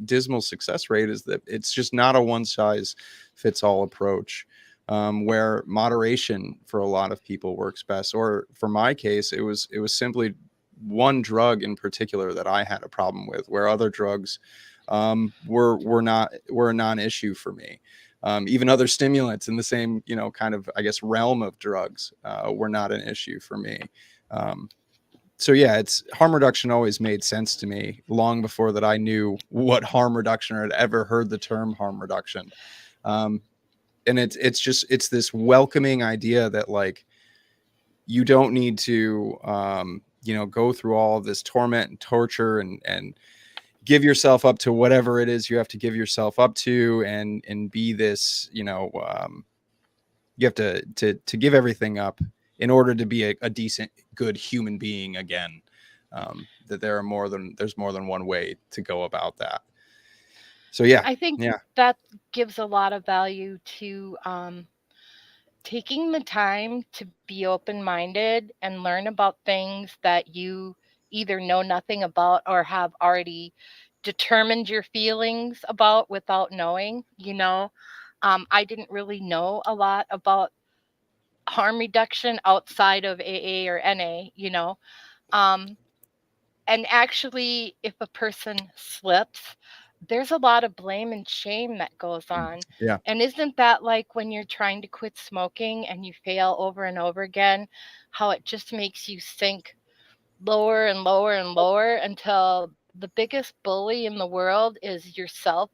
dismal success rate is that it's just not a one size fits all approach, where moderation for a lot of people works best. Or for my case, it was simply one drug in particular that I had a problem with, where other drugs were a non-issue for me. Even other stimulants in the same, kind of, I guess, realm of drugs were not an issue for me. So yeah, it's harm reduction always made sense to me long before that I knew what harm reduction or had ever heard the term harm reduction. And it's this welcoming idea that, like, you don't need to, go through all of this torment and torture and give yourself up to whatever it is you have to give yourself up to, and be this, you have to give everything up in order to be a decent, good human being again. That there's more than one way to go about that. So yeah, I think yeah, that gives a lot of value to taking the time to be open-minded and learn about things that you either know nothing about or have already determined your feelings about without knowing. I didn't really know a lot about harm reduction outside of AA or NA. Um, and actually, if a person slips, there's a lot of blame and shame that goes on. yeah, And isn't that like when you're trying to quit smoking and you fail over and over again, how it just makes you sink lower and lower and lower until the biggest bully in the world is yourself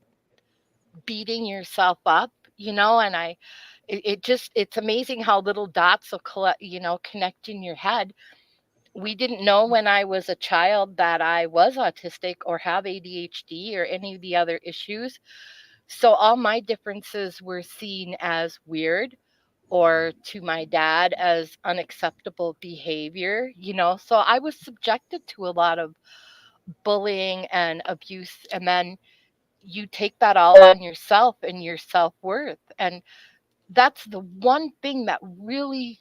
beating yourself up, and it's amazing how little dots will connect in your head. We didn't know when I was a child that I was autistic or have ADHD or any of the other issues. So all my differences were seen as weird or to my dad as unacceptable behavior. So I was subjected to a lot of bullying and abuse. And then you take that all on yourself and your self-worth. And that's the one thing that really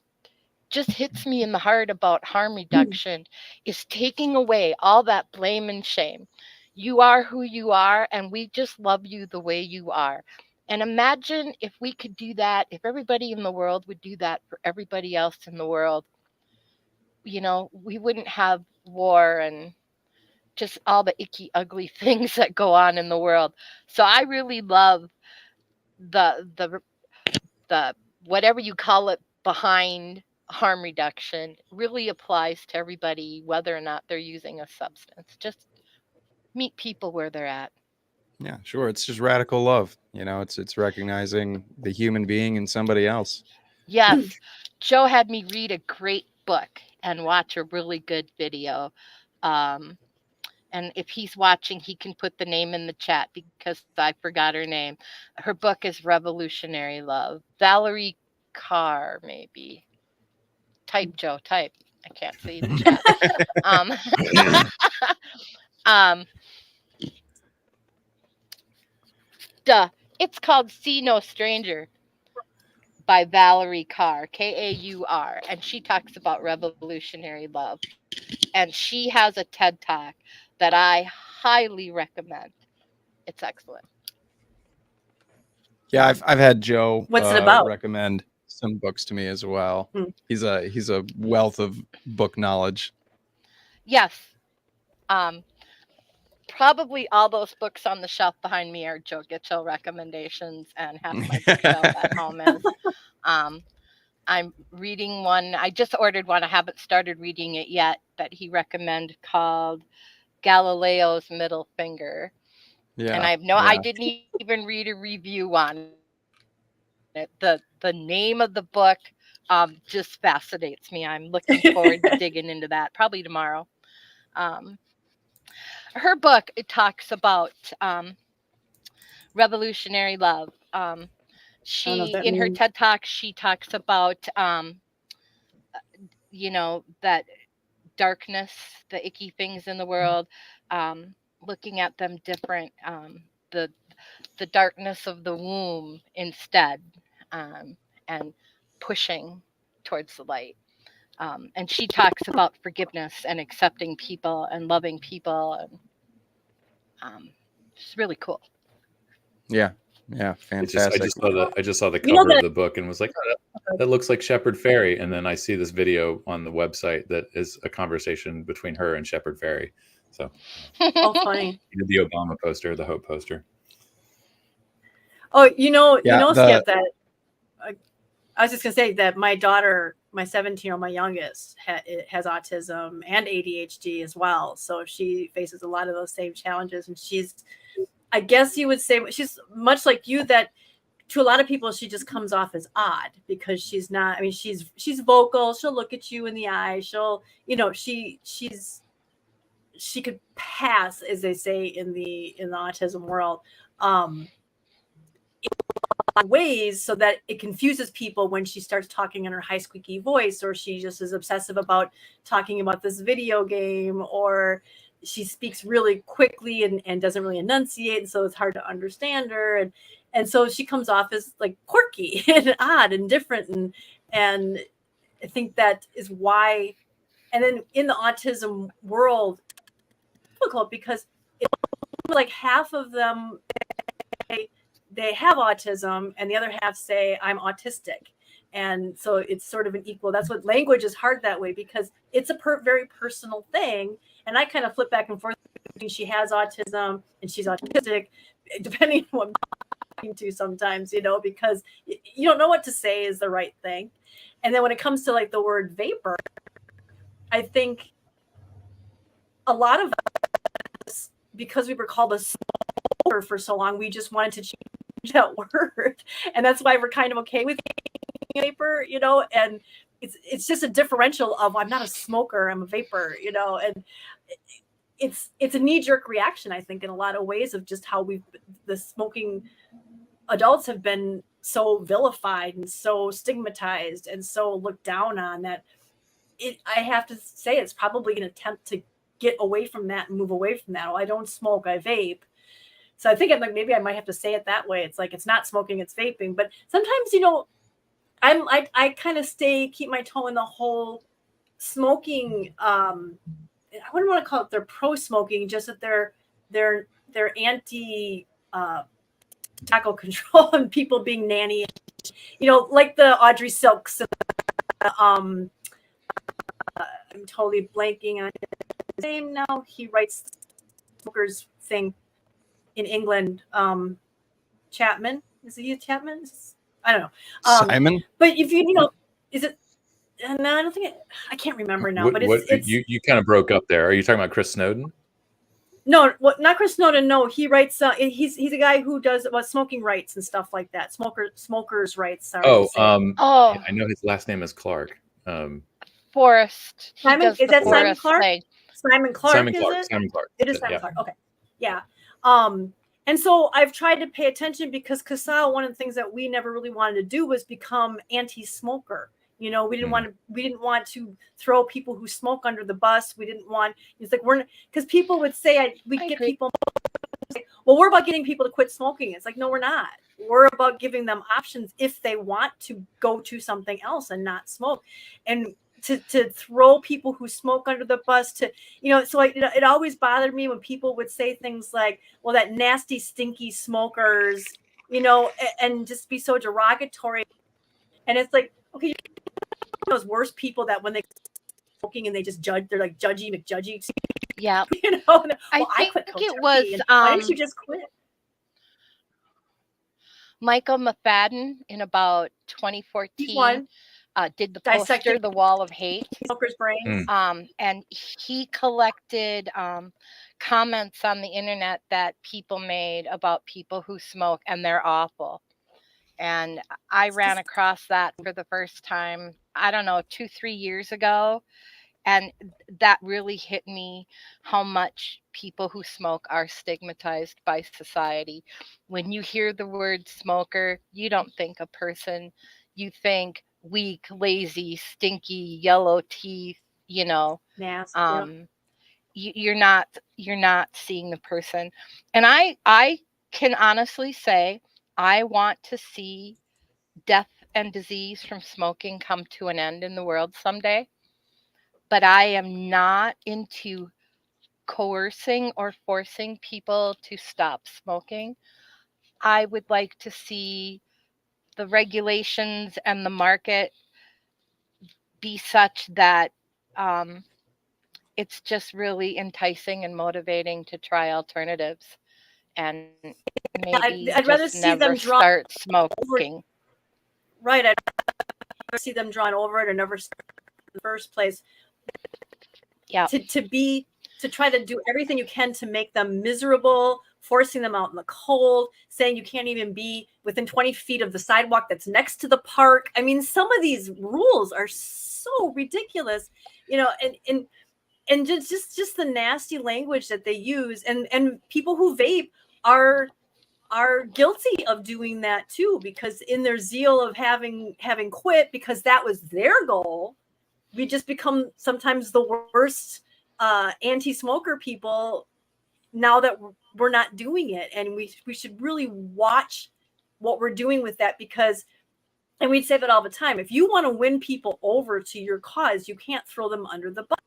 just hits me in the heart about harm reduction is taking away all that blame and shame. You are who you are, and we just love you the way you are. And imagine if we could do that, if everybody in the world would do that for everybody else in the world, we wouldn't have war and just all the icky, ugly things that go on in the world. So I really love the whatever you call it behind harm reduction really applies to everybody, whether or not they're using a substance. Just meet people where they're at. yeah, sure. It's just radical love. It's recognizing the human being in somebody else. Yes, Joe had me read a great book and watch a really good video. Um, and if he's watching, he can put the name in the chat because I forgot her name. Her book is Revolutionary Love. Valerie Carr, maybe. Type, Joe, type. I can't see the chat. um, um, duh. It's called See No Stranger by Valerie Carr, Kaur, and she talks about revolutionary love. And she has a TED Talk that I highly recommend. It's excellent. Yeah, I've had Joe What's it about? recommend some books to me as well. Hmm. He's a wealth of book knowledge. Yes. probably all those books on the shelf behind me are Joe Gitchell recommendations, and half my bookshelf at home is. I'm reading one. I just ordered one. I haven't started reading it yet, that he recommended, called Galileo's Middle Finger. Yeah. And I didn't even read a review on it. The name of the book just fascinates me. I'm looking forward to digging into that probably tomorrow. Her book, it talks about revolutionary love. She, in her TED Talk, she talks about that darkness, the icky things in the world, looking at them different, the darkness of the womb instead, and pushing towards the light. And she talks about forgiveness and accepting people and loving people, and it's really cool. Yeah, fantastic. I just saw the cover of the book and was like, oh, that looks like Shepard Fairey. And then I see this video on the website that is a conversation between her and Shepard Fairey. So, oh, funny. He did the Obama poster, the Hope poster. Oh, Skip, that I was just gonna say that my daughter, my 17-year-old, my youngest, has autism and ADHD as well. So she faces a lot of those same challenges, and I guess you would say she's much like you, that to a lot of people she just comes off as odd because she's not. I mean, she's vocal. She'll look at you in the eye. She'll, she could pass, as they say in the autism world, in ways so that it confuses people when she starts talking in her high squeaky voice, or she just is obsessive about talking about this video game, or she speaks really quickly and doesn't really enunciate, and so it's hard to understand her, and so she comes off as like quirky and odd and different, and I think that is why. And then in the autism world, it's difficult because like half of them they have autism and the other half say I'm autistic, and so it's sort of an equal. That's what language is hard that way, because it's a very personal thing. And I kind of flip back and forth between she has autism and she's autistic, depending on what I'm talking to sometimes, because you don't know what to say is the right thing. And then when it comes to like the word vapor, I think a lot of us, because we were called a smoker for so long, we just wanted to change that word. And that's why we're kind of okay with vapor, and it's just a differential of I'm not a smoker, I'm a vapor, and it's a knee-jerk reaction, I think, in a lot of ways, of just how the smoking adults have been so vilified and so stigmatized and so looked down on, that I have to say it's probably an attempt to get away from that and move away from that. Oh, I don't smoke, I vape. So I think maybe I might have to say it that way. It's like, it's not smoking, it's vaping. But sometimes, I kind of keep my toe in the whole smoking. I wouldn't want to call it they're pro-smoking, just that they're anti tobacco control and people being nanny, like the Audrey Silks. I'm totally blanking on his name now. He writes smokers thing in England. Chapman, is it Chapman? I don't know. Simon. But if is it? No, I don't think I can't remember now. But it's you kind of broke up there. Are you talking about Chris Snowden? No, not Chris Snowden. No, he writes. He's a guy who does smoking rights and stuff like that. Smokers' rights. Sorry. I know his last name is Clark. Forrest. Simon, is that Simon Clark? Thing. Simon Clark. Simon Clark. It is Simon Clark. Okay. Yeah. And so I've tried to pay attention, because CASAA, one of the things that we never really wanted to do was become anti-smoker. We didn't want to throw people who smoke under the bus. We didn't want, it's like, because people would say, get people, well, we're about getting people to quit smoking. It's like, no, we're not. We're about giving them options if they want to go to something else and not smoke. And to throw people who smoke under the bus, so it always bothered me when people would say things like, well, that nasty, stinky smokers, and just be so derogatory. And it's like, okay, those worst people that when they smoking and they just judge, they're like judgy McJudgy. Yeah. You know, well, I I think quit cold it turkey, was and why didn't you just quit? Michael McFadden in about He's 2014 one did the dissecting poster, The Wall of Hate. smokers' brains. And he collected comments on the internet that people made about people who smoke, and they're awful. And I ran across that for the first time, I don't know, 2-3 years ago. And that really hit me, how much people who smoke are stigmatized by society. When you hear the word smoker, you don't think a person, you think weak, lazy, stinky, yellow teeth, you know. Nasty. Yep. You're not seeing the person. And I can honestly say I want to see death and disease from smoking come to an end in the world someday. But I am not into coercing or forcing people to stop smoking. I would like to see the regulations and the market be such that it's just really enticing and motivating to try alternatives, and maybe I'd rather just see never them draw start smoking. Right. I'd rather see them drawn over it or never start in the first place. Yeah. To try to do everything you can to make them miserable, forcing them out in the cold, saying you can't even be within 20 feet of the sidewalk that's next to the park. I mean, some of these rules are so ridiculous, you know, and just the nasty language that they use, and people who vape are guilty of doing that too, because in their zeal of having quit because that was their goal, we just become sometimes the worst anti-smoker people now that we're not doing it. And we should really watch what we're doing with that, because, and we'd say that all the time, if you want to win people over to your cause, you can't throw them under the bus.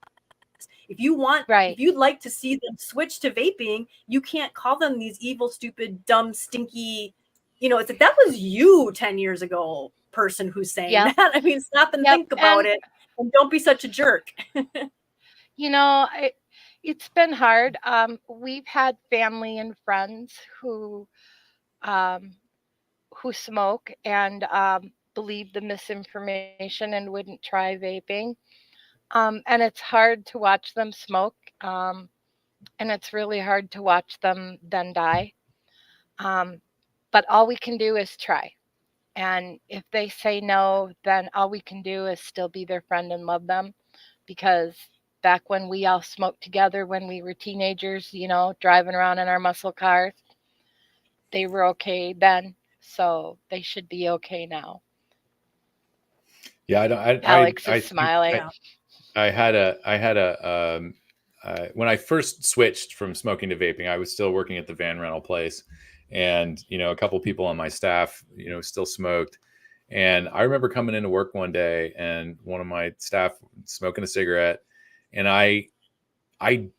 If you'd like to see them switch to vaping, you can't call them these evil, stupid, dumb, stinky, you know, it's like, that was you 10 years ago, person who's saying that. I mean, stop and think about it, and don't be such a jerk. You know, it's been hard. We've had family and friends who smoke and believe the misinformation and wouldn't try vaping. And it's hard to watch them smoke. And it's really hard to watch them then die. But all we can do is try. And if they say no, then all we can do is still be their friend and love them. Because back when we all smoked together when we were teenagers, you know, driving around in our muscle cars, they were okay then. So they should be okay now. Yeah, Alex is smiling. I had a when I first switched from smoking to vaping, I was still working at the van rental place, and you know, a couple people on my staff, you know, still smoked. And I remember coming into work one day and one of my staff smoking a cigarette, and I'm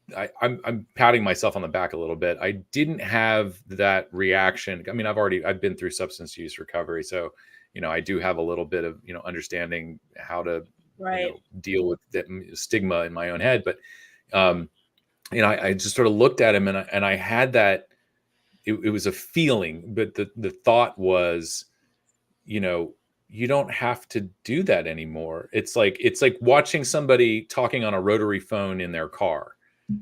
patting myself on the back a little bit. I didn't have that reaction. I mean, I've been through substance use recovery, so you know, I do have a little bit of, you know, understanding how to you know, deal with that stigma in my own head. But you know, I just sort of looked at him, and I had that. It was a feeling, but the thought was, you know, you don't have to do that anymore. It's like watching somebody talking on a rotary phone in their car.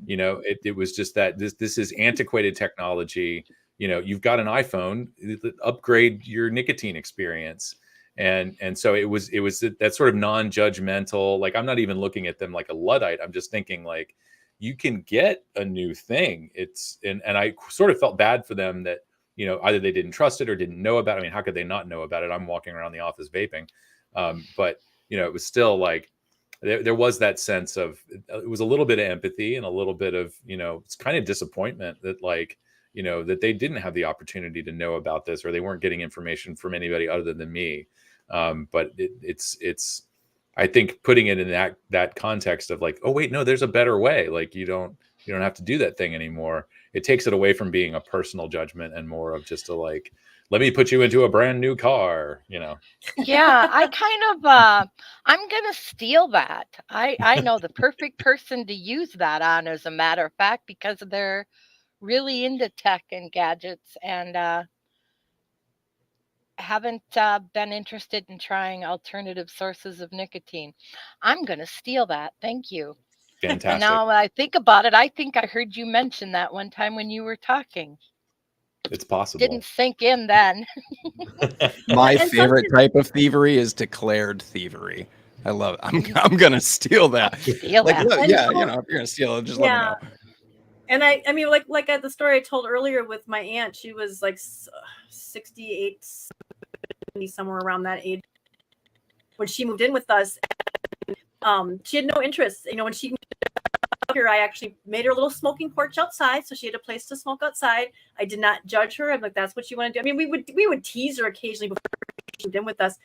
You know, it was just that this is antiquated technology. You know, you've got an iPhone, upgrade your nicotine experience. And so it was that sort of non-judgmental, like, I'm not even looking at them like a Luddite. I'm just thinking, like, you can get a new thing. And I sort of felt bad for them that, you know, either they didn't trust it or didn't know about it. I mean, how could they not know about it? I'm walking around the office vaping. But, you know, it was still like, there was that sense of, it was a little bit of empathy and a little bit of, you know, it's kind of disappointment that, like, you know, that they didn't have the opportunity to know about this, or they weren't getting information from anybody other than me. But it's, I think putting it in that context of, like, oh wait, no, there's a better way. Like, you don't, You don't have to do that thing anymore. It takes it away from being a personal judgment and more of just a like, let me put you into a brand new car, you know. Yeah, I kind of I'm gonna steal that. I know the perfect person to use that on, as a matter of fact, because they're really into tech and gadgets, and haven't been interested in trying alternative sources of nicotine. I'm gonna steal that. Thank you. And Fantastic. now I think about it, I think I heard you mention that one time when you were talking. It's possible. Didn't sink in then. My And favorite sometimes- type of thievery is declared thievery. I love it. I'm gonna steal that. Steal Like, that. look, yeah, you know, if you're gonna steal it, just let me know. And I mean, like at the story I told earlier with my aunt, she was like 68, 70, somewhere around that age when she moved in with us. And, she had no interest. You know, when she moved here, I actually made her a little smoking porch outside, so she had a place to smoke outside. I did not judge her. I'm like, that's what you want to do. I mean, we would tease her occasionally before she moved in with us.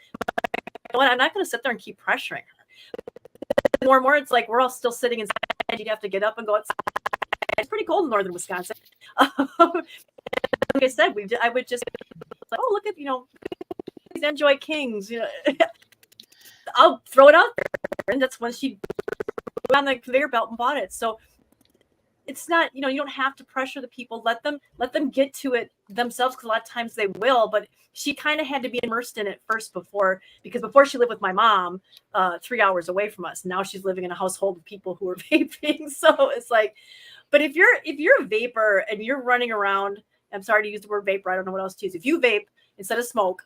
You know what? I'm not going to sit there and keep pressuring her. More and more, it's like we're all still sitting inside. You'd have to get up and go outside. It's pretty cold in northern Wisconsin. Like I said, I would just like, oh, look at, you know, these Enjoy Kings. You know, I'll throw it out there, and that's when she put on the conveyor belt and bought it. So it's not, you know, you don't have to pressure the people. Let them get to it themselves, because a lot of times they will. But she kind of had to be immersed in it first before she lived with my mom 3 hours away from us. Now she's living in a household of people who are vaping. So it's like, but if you're a vapor and you're running around, I'm sorry to use the word vapor, I don't know what else to use. If you vape instead of smoke,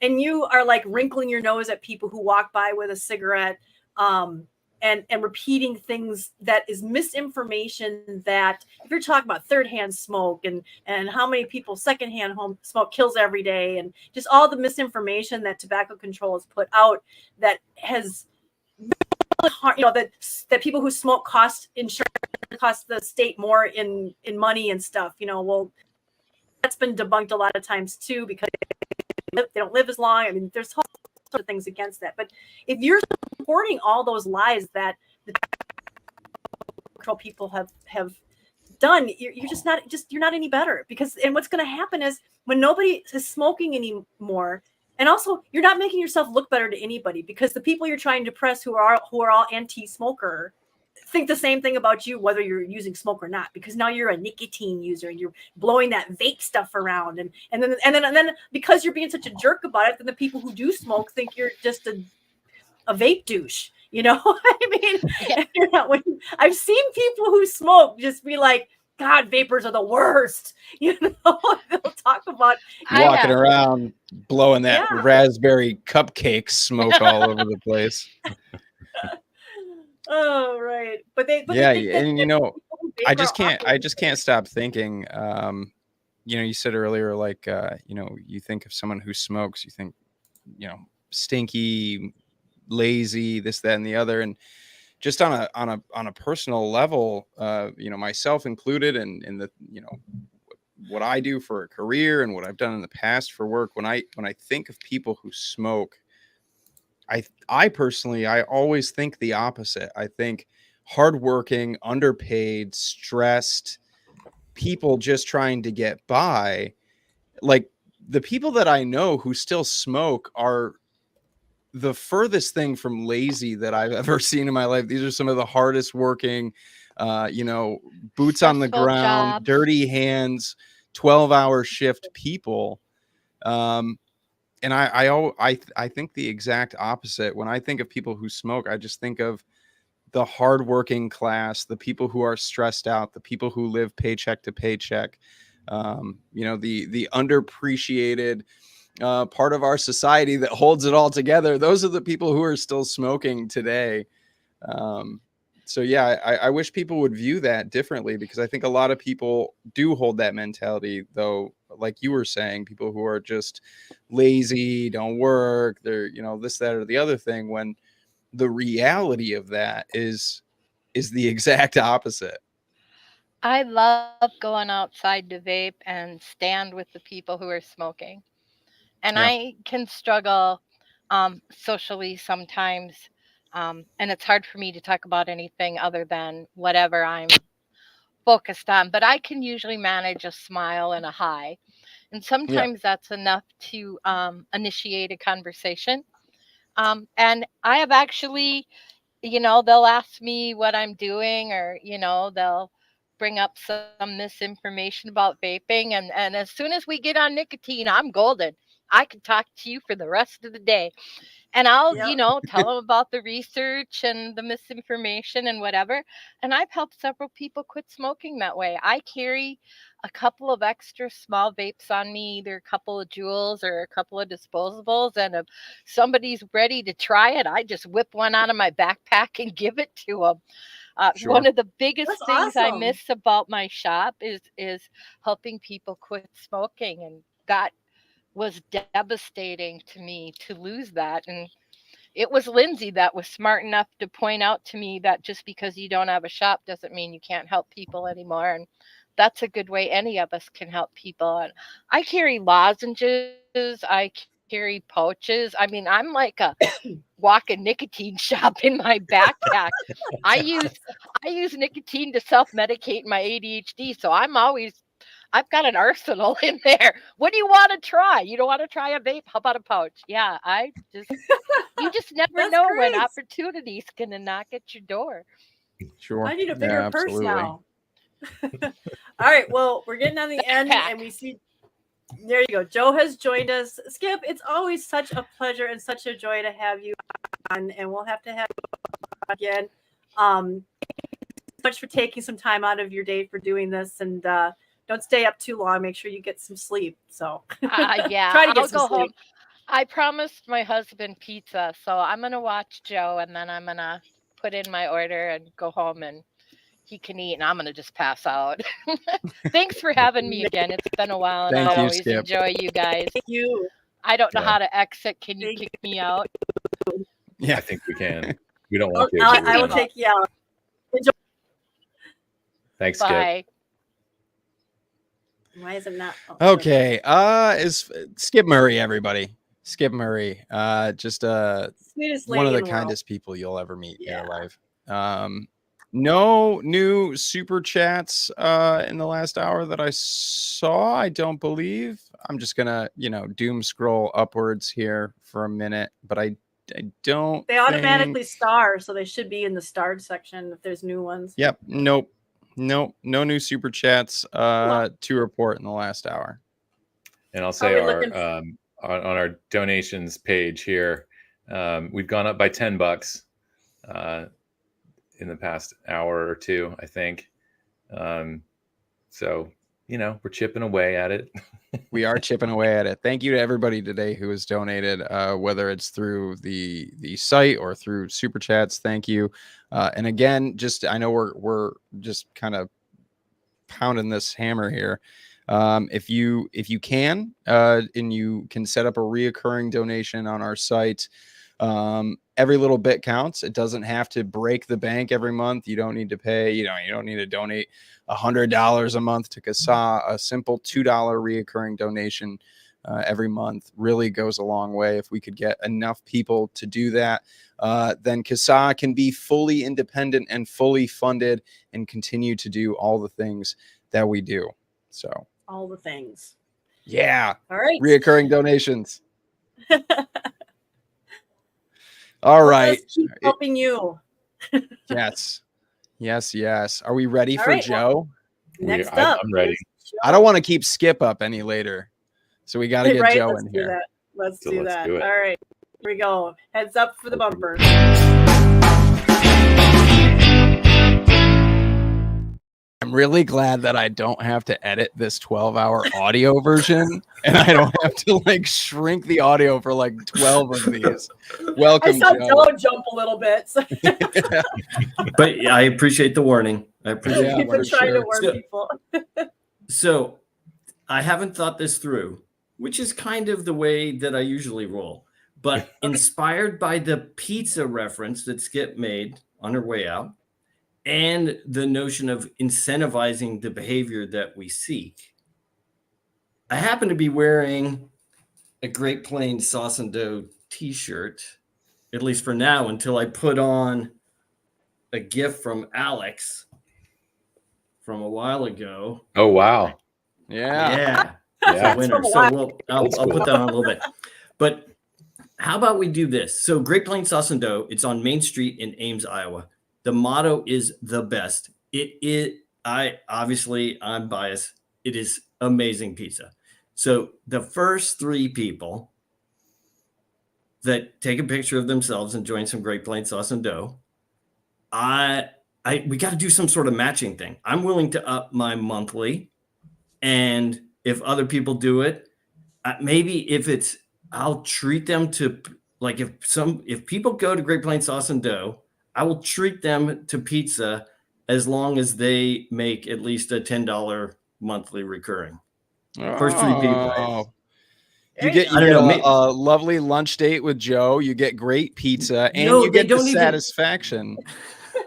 and you are like wrinkling your nose at people who walk by with a cigarette, and repeating things that is misinformation, that if you're talking about third-hand smoke and how many people secondhand home smoke kills every day, and just all the misinformation that tobacco control has put out that has, you know, that people who smoke cost insurance, cost the state more in money and stuff, you know, well, that's been debunked a lot of times too, because they don't live as long. I mean, there's whole sort of things against that. But if you're supporting all those lies that the control people have done, you're just not, you're not any better. Because, and what's going to happen is when nobody is smoking anymore, and also you're not making yourself look better to anybody, because the people you're trying to press who are all anti-smoker think the same thing about you, whether you're using smoke or not, because now you're a nicotine user and you're blowing that vape stuff around, and then because you're being such a jerk about it, then the people who do smoke think you're just a vape douche, you know. I mean, you're not, I've seen people who smoke just be like, God, vapors are the worst, you know. They'll talk about Walking around blowing that raspberry cupcake smoke all over the place. Oh, right. But they and you know, I just can't stop thinking, you know, you said earlier, like, you know, you think of someone who smokes, you think, you know, stinky, lazy, this, that, and the other. And just on a personal level, you know, myself included, and in the, you know, what I do for a career and what I've done in the past for work, when I think of people who smoke, I personally, I always think the opposite. I think hardworking, underpaid, stressed people just trying to get by. Like, the people that I know who still smoke are the furthest thing from lazy that I've ever seen in my life. These are some of the hardest working, you know, boots on the ground, jobs, dirty hands, 12-hour shift people. And I think the exact opposite. When I think of people who smoke, I just think of the hardworking class, the people who are stressed out, the people who live paycheck to paycheck. You know, the underappreciated part of our society that holds it all together. Those are the people who are still smoking today. So yeah, I wish people would view that differently, because I think a lot of people do hold that mentality, though, like you were saying, people who are just lazy, don't work, they're, you know, this, that, or the other thing, when the reality of that is the exact opposite. I love going outside to vape and stand with the people who are smoking. And Yeah. I can struggle socially sometimes And it's hard for me to talk about anything other than whatever I'm focused on. But I can usually manage a smile and a hi. And sometimes that's enough to initiate a conversation. And I have actually, they'll ask me what I'm doing, or, they'll bring up some misinformation about vaping. And as soon as we get on nicotine, I'm golden. I can talk to you for the rest of the day. And I'll, tell them about the research and the misinformation and whatever. And I've helped several people quit smoking that way. I carry a couple of extra small vapes on me, either a couple of jewels or a couple of disposables. And if somebody's ready to try it, I just whip one out of my backpack and give it to them. One of the biggest things I miss about my shop is helping people quit smoking. And that was devastating to me to lose that. And it was Lindsey that was smart enough to point out to me that just because you don't have a shop doesn't mean you can't help people anymore. And that's a good way any of us can help people. And I carry lozenges, I carry pouches. I mean, I'm like a walking nicotine shop in my backpack. I use nicotine to self-medicate my ADHD, so I've got an arsenal in there. What do you want to try? You don't want to try a vape? How about a pouch? Yeah, you just never know when opportunity's gonna knock at your door. Sure. I need a bigger purse now. All right, well, we're getting on the end, and we see. There you go. Joe has joined us. Skip, it's always such a pleasure and such a joy to have you on, and we'll have to have you again. Thank you so much for taking some time out of your day for doing this, and don't stay up too long. Make sure you get some sleep. So yeah, try to get I'll some go sleep. home. I promised my husband pizza, so I'm gonna watch Joe, and then I'm gonna put in my order and go home, and he can eat, and I'm gonna just pass out. Thanks for having me again. It's been a while, and I always enjoy you guys. Thank you. I don't know how to exit. Can you kick me out? Yeah, I think we can. We don't want to. I will take you out. Enjoy. Thanks, Bye. Skip. Why is it not? Okay. Is Skip Murray, everybody. Skip Murray. Just sweetest one of the lady in kindest people you'll ever meet in your life. No new super chats in the last hour that I saw, I don't believe. I'm just gonna, doom scroll upwards here for a minute, but I don't. They automatically star, so they should be in the starred section if there's new ones. Yep. Nope. No new super chats to report in the last hour. And I'll say on our donations page here, we've gone up by $10 in the past hour or two, I think. So, we're chipping away at it. We are chipping away at it. Thank you to everybody today who has donated, whether it's through the site or through super chats. Thank you. And again, I know we're just kind of pounding this hammer here. If you can, and you can set up a reoccurring donation on our site, every little bit counts. It doesn't have to break the bank every month. You don't need to pay, you don't need to donate $100 a month to CASAA. A simple $2 reoccurring donation every month really goes a long way. If we could get enough people to do that, then CASAA can be fully independent and fully funded and continue to do all the things that we do. So all the things. Yeah. All right. Reoccurring donations. All right. Keep helping you. Yes. Are we ready for right, Joe? Next up. I'm ready. I don't want to keep Skip up any later. So we got to get Joe in here. Let's do that. All right. Here we go. Heads up for the bumper. I'm really glad that I don't have to edit this 12-hour audio version, and I don't have to shrink the audio for 12 of these. Welcome, I saw Joe. Joe jump a little bit. So. But I appreciate the warning. I appreciate You've been trying to warn people. So I haven't thought this through, which is kind of the way that I usually roll. But inspired by the pizza reference that Skip made on her way out, and the notion of incentivizing the behavior that we seek, I happen to be wearing a Great Plains Sauce and Dough t-shirt at least for now, until I put on a gift from Alex from a while ago. Oh, wow. Yeah. Yeah. Winner. So I'll put that on a little bit. But how about we do this? So Great Plains Sauce and Dough, it's on Main Street in Ames, Iowa. The motto is the best. I'm biased. It is amazing pizza. So the first 3 people that take a picture of themselves and join some Great Plains Sauce and Dough, we got to do some sort of matching thing. I'm willing to up my monthly, and if other people do it, I'll treat them to, like, if people go to Great Plains Sauce and Dough, I will treat them to pizza as long as they make at least a $10 monthly recurring. First 3 people. You get a lovely lunch date with Joe. You get great pizza, and you get the satisfaction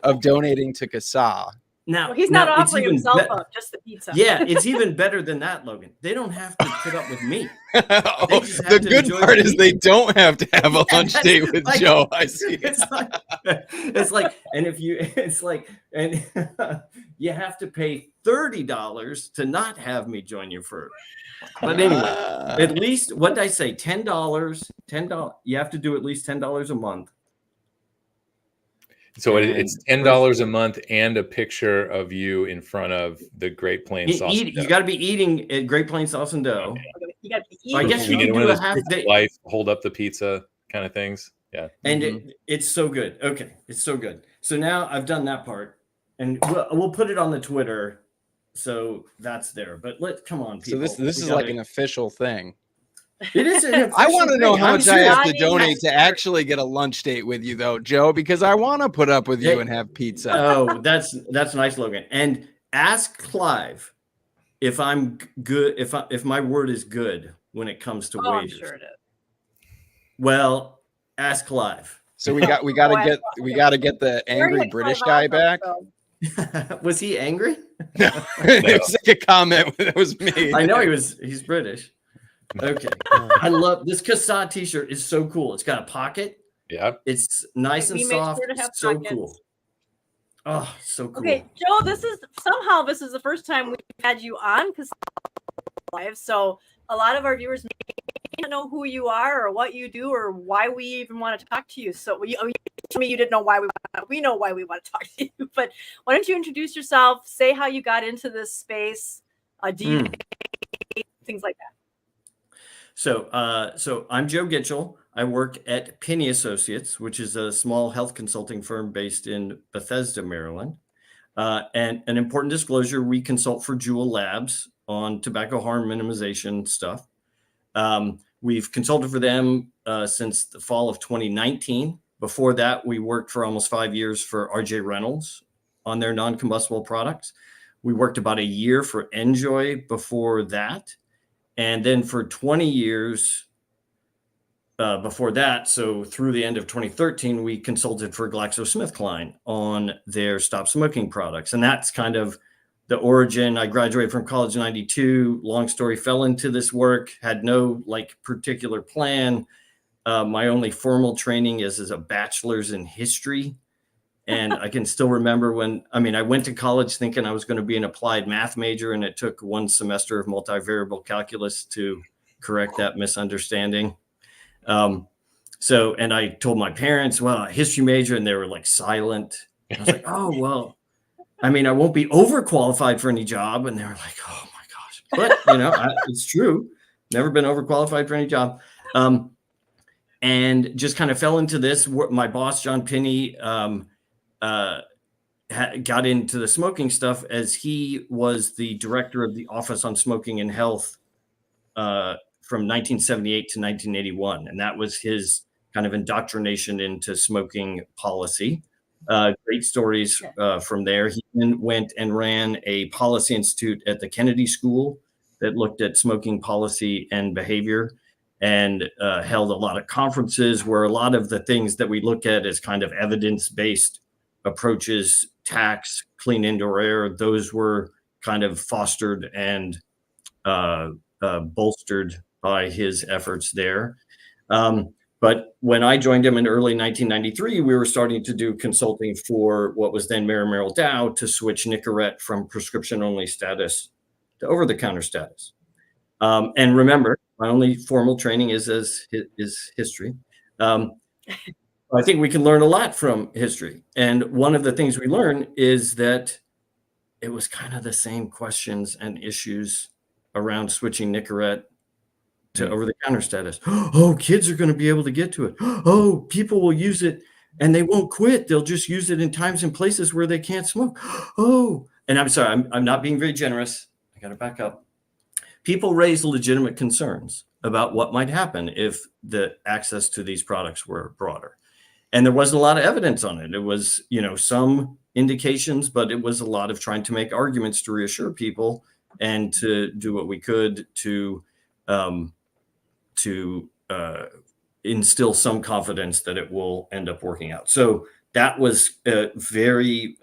of donating to CASAA. Well, he's not offering himself up, just the pizza. Yeah, it's even better than that, Logan. They don't have to put up with me. The good part is they don't have to have a lunch date with Joe. I see. It's like, and you have to pay $30 to not have me join you for. But anyway, at least, what did I say? $10. You have to do at least $10 a month. So it's $10 a month and a picture of you in front of the Great Plains Sauce. You got to be eating at Great Plains Sauce and Dough. You got to be eating. I guess you can do a half day. Life, hold up the pizza kind of things. Yeah. And it's so good. Okay. It's so good. So now I've done that part, and we'll put it on the Twitter. So that's there. But come on, people. So this is like an official thing. It is. I want to know how much I have to donate to actually get a lunch date with you, though, Joe, because I want to put up with you and have pizza. Oh, that's nice, Logan. And ask Clive if I'm good, if my word is good when it comes to wages. I'm sure it is. Well, ask Clive. So we got to get the angry British guy back. Was he angry? No, it was like a comment that was made. I know he's British. Okay. I love this CASAA t-shirt. Is so cool. It's got a pocket. Yeah. It's nice and soft. So pockets. Cool. Oh, so cool. Okay, Joe, this is the first time we've had you on CASAA Live. So a lot of our viewers may not know who you are or what you do or why we even want to talk to you. So you didn't know why we know why we want to talk to you. But why don't you introduce yourself? Say how you got into this space. Things like that. So I'm Joe Gitchell. I work at Penny Associates, which is a small health consulting firm based in Bethesda, Maryland. And an important disclosure, we consult for Jewel Labs on tobacco harm minimization stuff. We've consulted for them since the fall of 2019. Before that, we worked for almost 5 years for RJ Reynolds on their non-combustible products. We worked about a year for Enjoy before that. And then for 20 years before that, so through the end of 2013, we consulted for GlaxoSmithKline on their stop smoking products. And that's kind of the origin. I graduated from college in 92. Long story, fell into this work, had no particular plan. My only formal training is as a bachelor's in history. And I can still remember I went to college thinking I was going to be an applied math major, and it took 1 semester of multivariable calculus to correct that misunderstanding. And I told my parents, well, a history major, and they were silent. I was like, oh, well, I won't be overqualified for any job. And they were like, oh my gosh. But, it's true. Never been overqualified for any job. And just kind of fell into this. My boss, John Pinney, got into the smoking stuff as he was the director of the Office on Smoking and Health from 1978 to 1981. And that was his kind of indoctrination into smoking policy. Great stories from there. He then went and ran a policy institute at the Kennedy School that looked at smoking policy and behavior, and held a lot of conferences where a lot of the things that we look at as kind of evidence-based approaches, tax, clean indoor air, those were kind of fostered and bolstered by his efforts there. But But when I joined him in early 1993, we were starting to do consulting for what was then Mayor Merrill Dow to switch Nicorette from prescription-only status to over-the-counter status. And remember, my only formal training is history. I think we can learn a lot from history. And one of the things we learn is that it was kind of the same questions and issues around switching Nicorette to over-the-counter status. Oh, kids are going to be able to get to it. Oh, people will use it and they won't quit. They'll just use it in times and places where they can't smoke. Oh, and I'm sorry, I'm not being very generous. I got to back up. People raise legitimate concerns about what might happen if the access to these products were broader. And there wasn't a lot of evidence on it. It was, some indications, but it was a lot of trying to make arguments to reassure people and to do what we could to instill some confidence that it will end up working out. So that was a very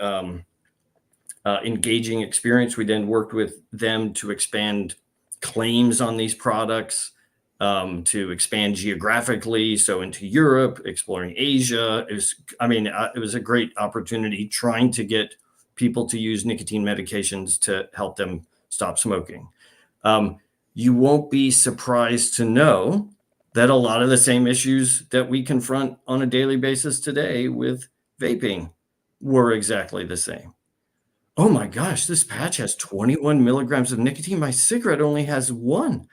engaging experience. We then worked with them to expand claims on these products, to expand geographically, so into Europe, exploring Asia. It was a great opportunity trying to get people to use nicotine medications to help them stop smoking. You won't be surprised to know that a lot of the same issues that we confront on a daily basis today with vaping were exactly the same. Oh my gosh, this patch has 21 milligrams of nicotine. My cigarette only has 1.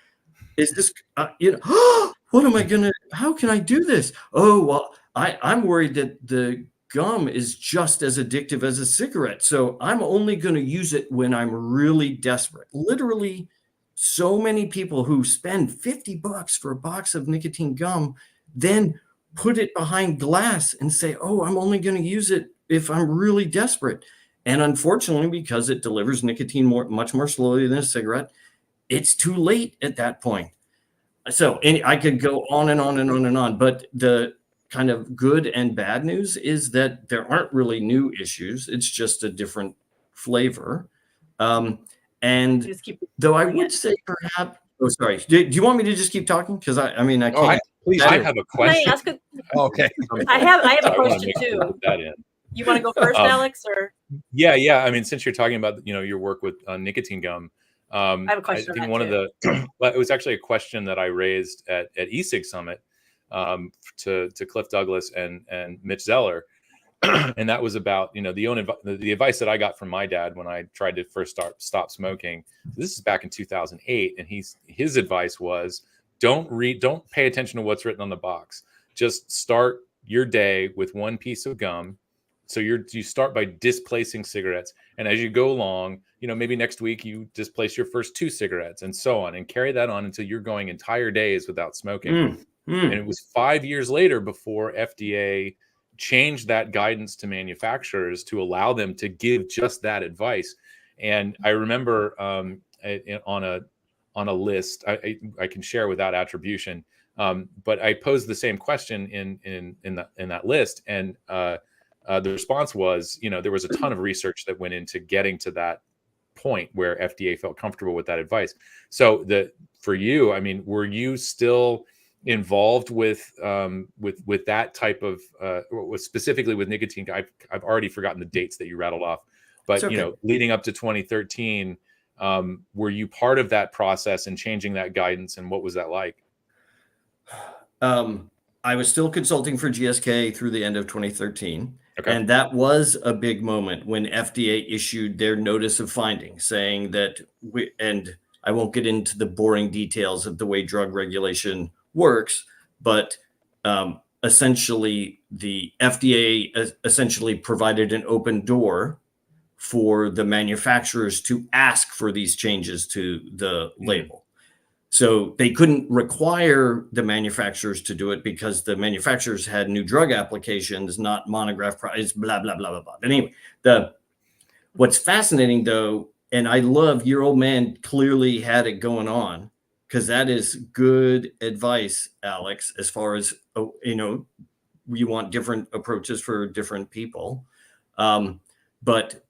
Is this, what am I going to, how can I do this? Oh, well, I'm worried that the gum is just as addictive as a cigarette. So I'm only going to use it when I'm really desperate. Literally, so many people who spend $50 for a box of nicotine gum then put it behind glass and say, oh, I'm only going to use it if I'm really desperate. And unfortunately, because it delivers nicotine much more slowly than a cigarette, it's too late at that point. So I could go on and on and on and on, but the kind of good and bad news is that there aren't really new issues. It's just a different flavor. And though I would say perhaps, oh, sorry. Do you want me to just keep talking? Because I can't. Please, I have a question. Can I ask Okay. I have a I wanna question make sure too. to put that in. You want to go first, Alex, or? Yeah. I mean, since you're talking about your work with nicotine gum, I have a question. I think one of the it was actually a question that I raised at eSig Summit to Cliff Douglas and Mitch Zeller, and that was about the advice that I got from my dad when I tried to first stop smoking. This is back in 2008, and his advice was don't pay attention to what's written on the box. Just start your day with one piece of gum. So you start by displacing cigarettes, and as you go along, maybe next week you displace your first 2 cigarettes, and so on, and carry that on until you're going entire days without smoking. And it was 5 years later before FDA changed that guidance to manufacturers to allow them to give just that advice. And I remember on a list, I can share without attribution, but I posed the same question in that list, and the response was, there was a ton of research that went into getting to that point where FDA felt comfortable with that advice. So for you, I mean, were you still involved with that type of specifically with nicotine? I've already forgotten the dates that you rattled off, but okay. Leading up to 2013, were you part of that process and changing that guidance, and what was that like? I was still consulting for GSK through the end of 2013. Okay. And that was a big moment when FDA issued their notice of finding, saying that and I won't get into the boring details of the way drug regulation works, but essentially the FDA essentially provided an open door for the manufacturers to ask for these changes to the label. So they couldn't require the manufacturers to do it because the manufacturers had new drug applications, not monograph price, blah, blah, blah, blah, blah. But anyway, what's fascinating though, and I love your old man clearly had it going on, because that is good advice, Alex, as far as, you want different approaches for different people. But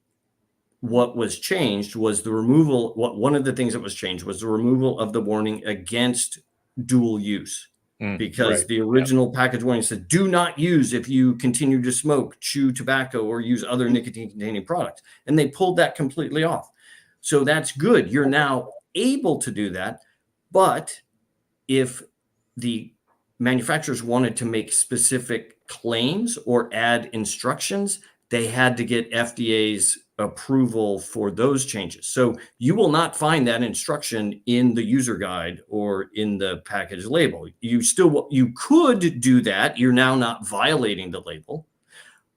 what was changed was one of the things that was changed was the removal of the warning against dual use. because right. the original package warning said, do not use if you continue to smoke, chew tobacco, or use other nicotine-containing products. And they pulled that completely off. So that's good. You're now able to do that. But if the manufacturers wanted to make specific claims or add instructions, they had to get FDA's approval for those changes. So you will not find that instruction in the user guide or in the package label. You could do that. You're now not violating the label,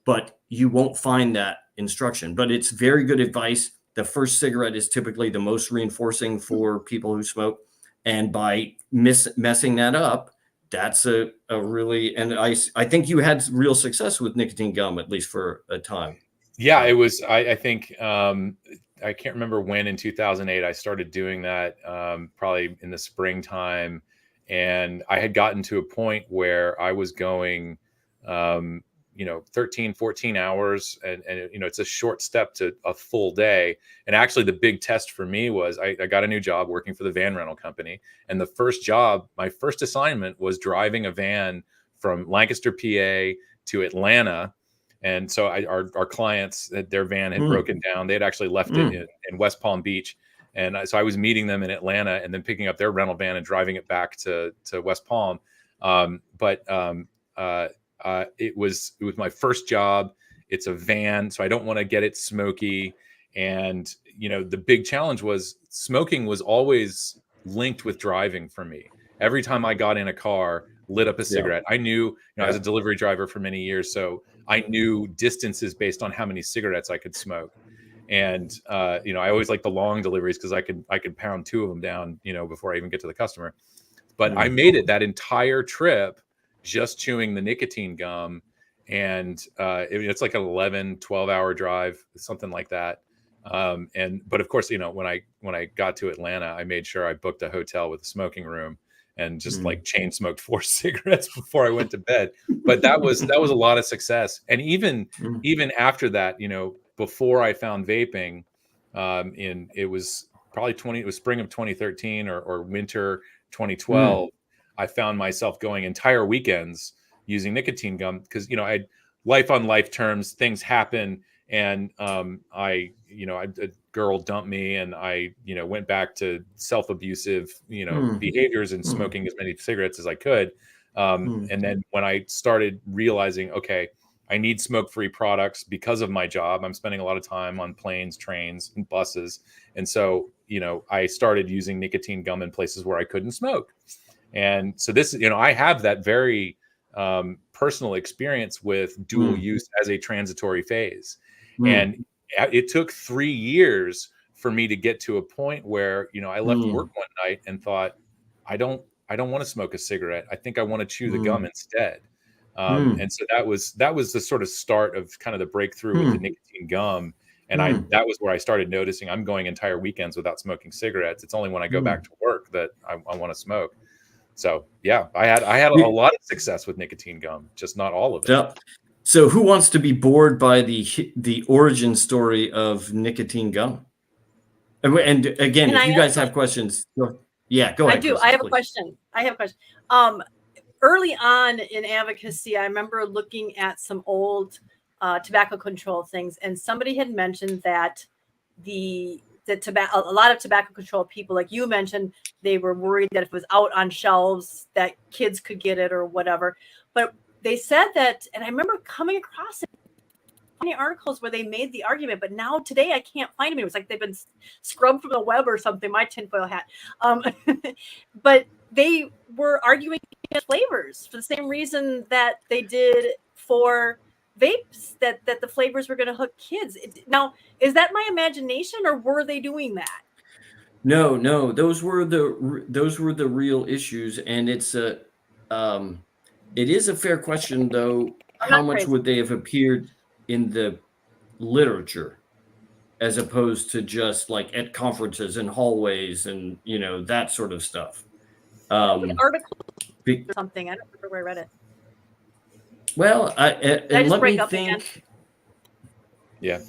but you won't find that instruction. But it's very good advice. The first cigarette is typically the most reinforcing for people who smoke. And by messing that up, that's a really, and I think you had real success with nicotine gum, at least for a time. Yeah, it was, I think, I can't remember when in 2008 I started doing that, probably in the springtime. And I had gotten to a point where I was going, 13, 14 hours. And it's a short step to a full day. And actually the big test for me was I got a new job working for the van rental company. And the first job, my first assignment was driving a van from Lancaster, PA to Atlanta. And so our clients, their van had broken down. They had actually left it in West Palm Beach. And so I was meeting them in Atlanta and then picking up their rental van and driving it back to West Palm. It was my first job. It's a van, so I don't want to get it smoky. And, the big challenge was smoking was always linked with driving for me. Every time I got in a car, lit up a cigarette. I knew, I was a delivery driver for many years, so I knew distances based on how many cigarettes I could smoke. And, I always liked the long deliveries because I could pound 2 of them down, before I even get to the customer. But I made it that entire trip just chewing the nicotine gum. And it's like an 11, 12-hour drive, something like that. But of course, when I got to Atlanta, I made sure I booked a hotel with a smoking room and just like chain smoked 4 cigarettes before I went to bed. But that was a lot of success. And even after that, before I found vaping, it was probably spring of 2013 or winter 2012. I found myself going entire weekends using nicotine gum because, I had life on life terms, things happen. And a girl dumped me and I, went back to self-abusive, behaviors and smoking as many cigarettes as I could. And then when I started realizing, okay, I need smoke-free products because of my job. I'm spending a lot of time on planes, trains, and buses. And so, I started using nicotine gum in places where I couldn't smoke. And so this, I have that very personal experience with dual use as a transitory phase. And it took 3 years for me to get to a point where, I left work one night and thought, I don't want to smoke a cigarette. I think I want to chew the gum instead. And so that was the sort of start of kind of the breakthrough with the nicotine gum. And that was where I started noticing I'm going entire weekends without smoking cigarettes. It's only when I go back to work that I want to smoke. So yeah, I had a lot of success with nicotine gum, just not all of it. Yeah. So who wants to be bored by the origin story of nicotine gum? And again, if you guys have questions, go ahead. I do. I have a question. Early on in advocacy, I remember looking at some old tobacco control things, and somebody had mentioned that a lot of tobacco control people, like you mentioned, they were worried that if it was out on shelves that kids could get it or whatever. But they said that, and I remember coming across many articles where they made the argument, but now today I can't find them. It was like they've been scrubbed from the web or something, my tinfoil hat. But they were arguing against flavors for the same reason that they did for vapes, that the flavors were going to hook kids. Now, is that my imagination, or were they doing that? No, those were the real issues, and it is a fair question though. How much would they have appeared in the literature as opposed to just like at conferences and hallways and that sort of stuff? Article or something. I don't remember where I read it. Well, and let me think. Again? Yeah.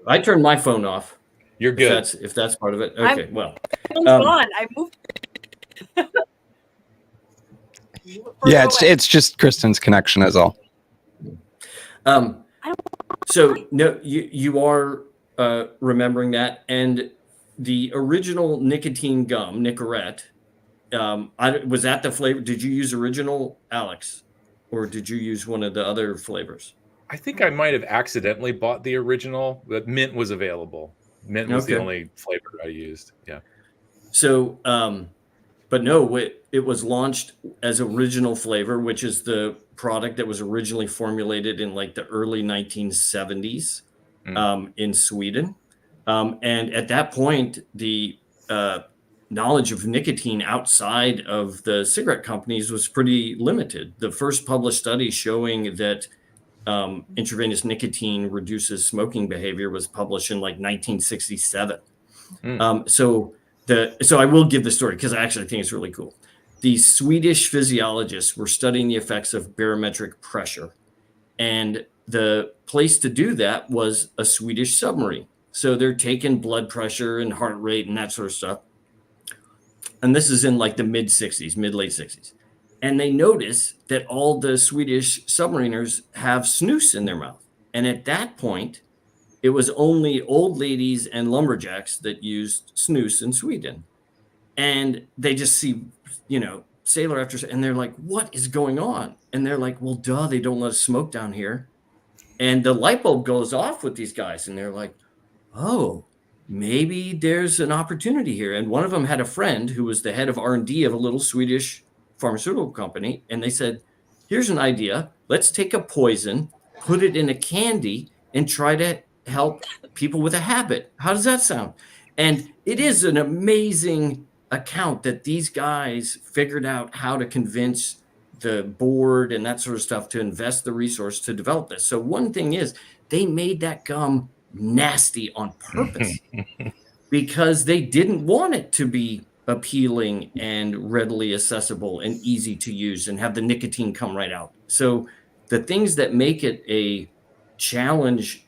I turned my phone off. You're good. If that's part of it. Okay. Well, phone's gone. I moved. Yeah, it's just Kristen's connection is all. So no, you are remembering that, and the original nicotine gum, Nicorette, was that the flavor? Did you use original, Alex, or did you use one of the other flavors? I think I might have accidentally bought the original, but mint was available. Mint was the only flavor I used. Yeah. So, but no, it was launched as original flavor, which is the product that was originally formulated in like the early 1970s in Sweden. And at that point, the knowledge of nicotine outside of the cigarette companies was pretty limited. The first published study showing that intravenous nicotine reduces smoking behavior was published in like 1967. So I will give the story because I actually think it's really cool. These Swedish physiologists were studying the effects of barometric pressure, and the place to do that was a Swedish submarine. So they're taking blood pressure and heart rate and that sort of stuff. And this is in like the late 60s. And they notice that all the Swedish submariners have snus in their mouth. And at that point, it was only old ladies and lumberjacks that used snus in Sweden. And they just see, sailor after, and they're like, what is going on? And they're like, well, duh, they don't let us smoke down here. And the light bulb goes off with these guys. And they're like, oh, maybe there's an opportunity here. And one of them had a friend who was the head of R&D of a little Swedish pharmaceutical company. And they said, here's an idea. Let's take a poison, put it in a candy, and try to help people with a habit. How does that sound? And it is an amazing account that these guys figured out how to convince the board and that sort of stuff to invest the resource to develop this. So one thing is they made that gum nasty on purpose because they didn't want it to be appealing and readily accessible and easy to use and have the nicotine come right out. So the things that make it a challenge,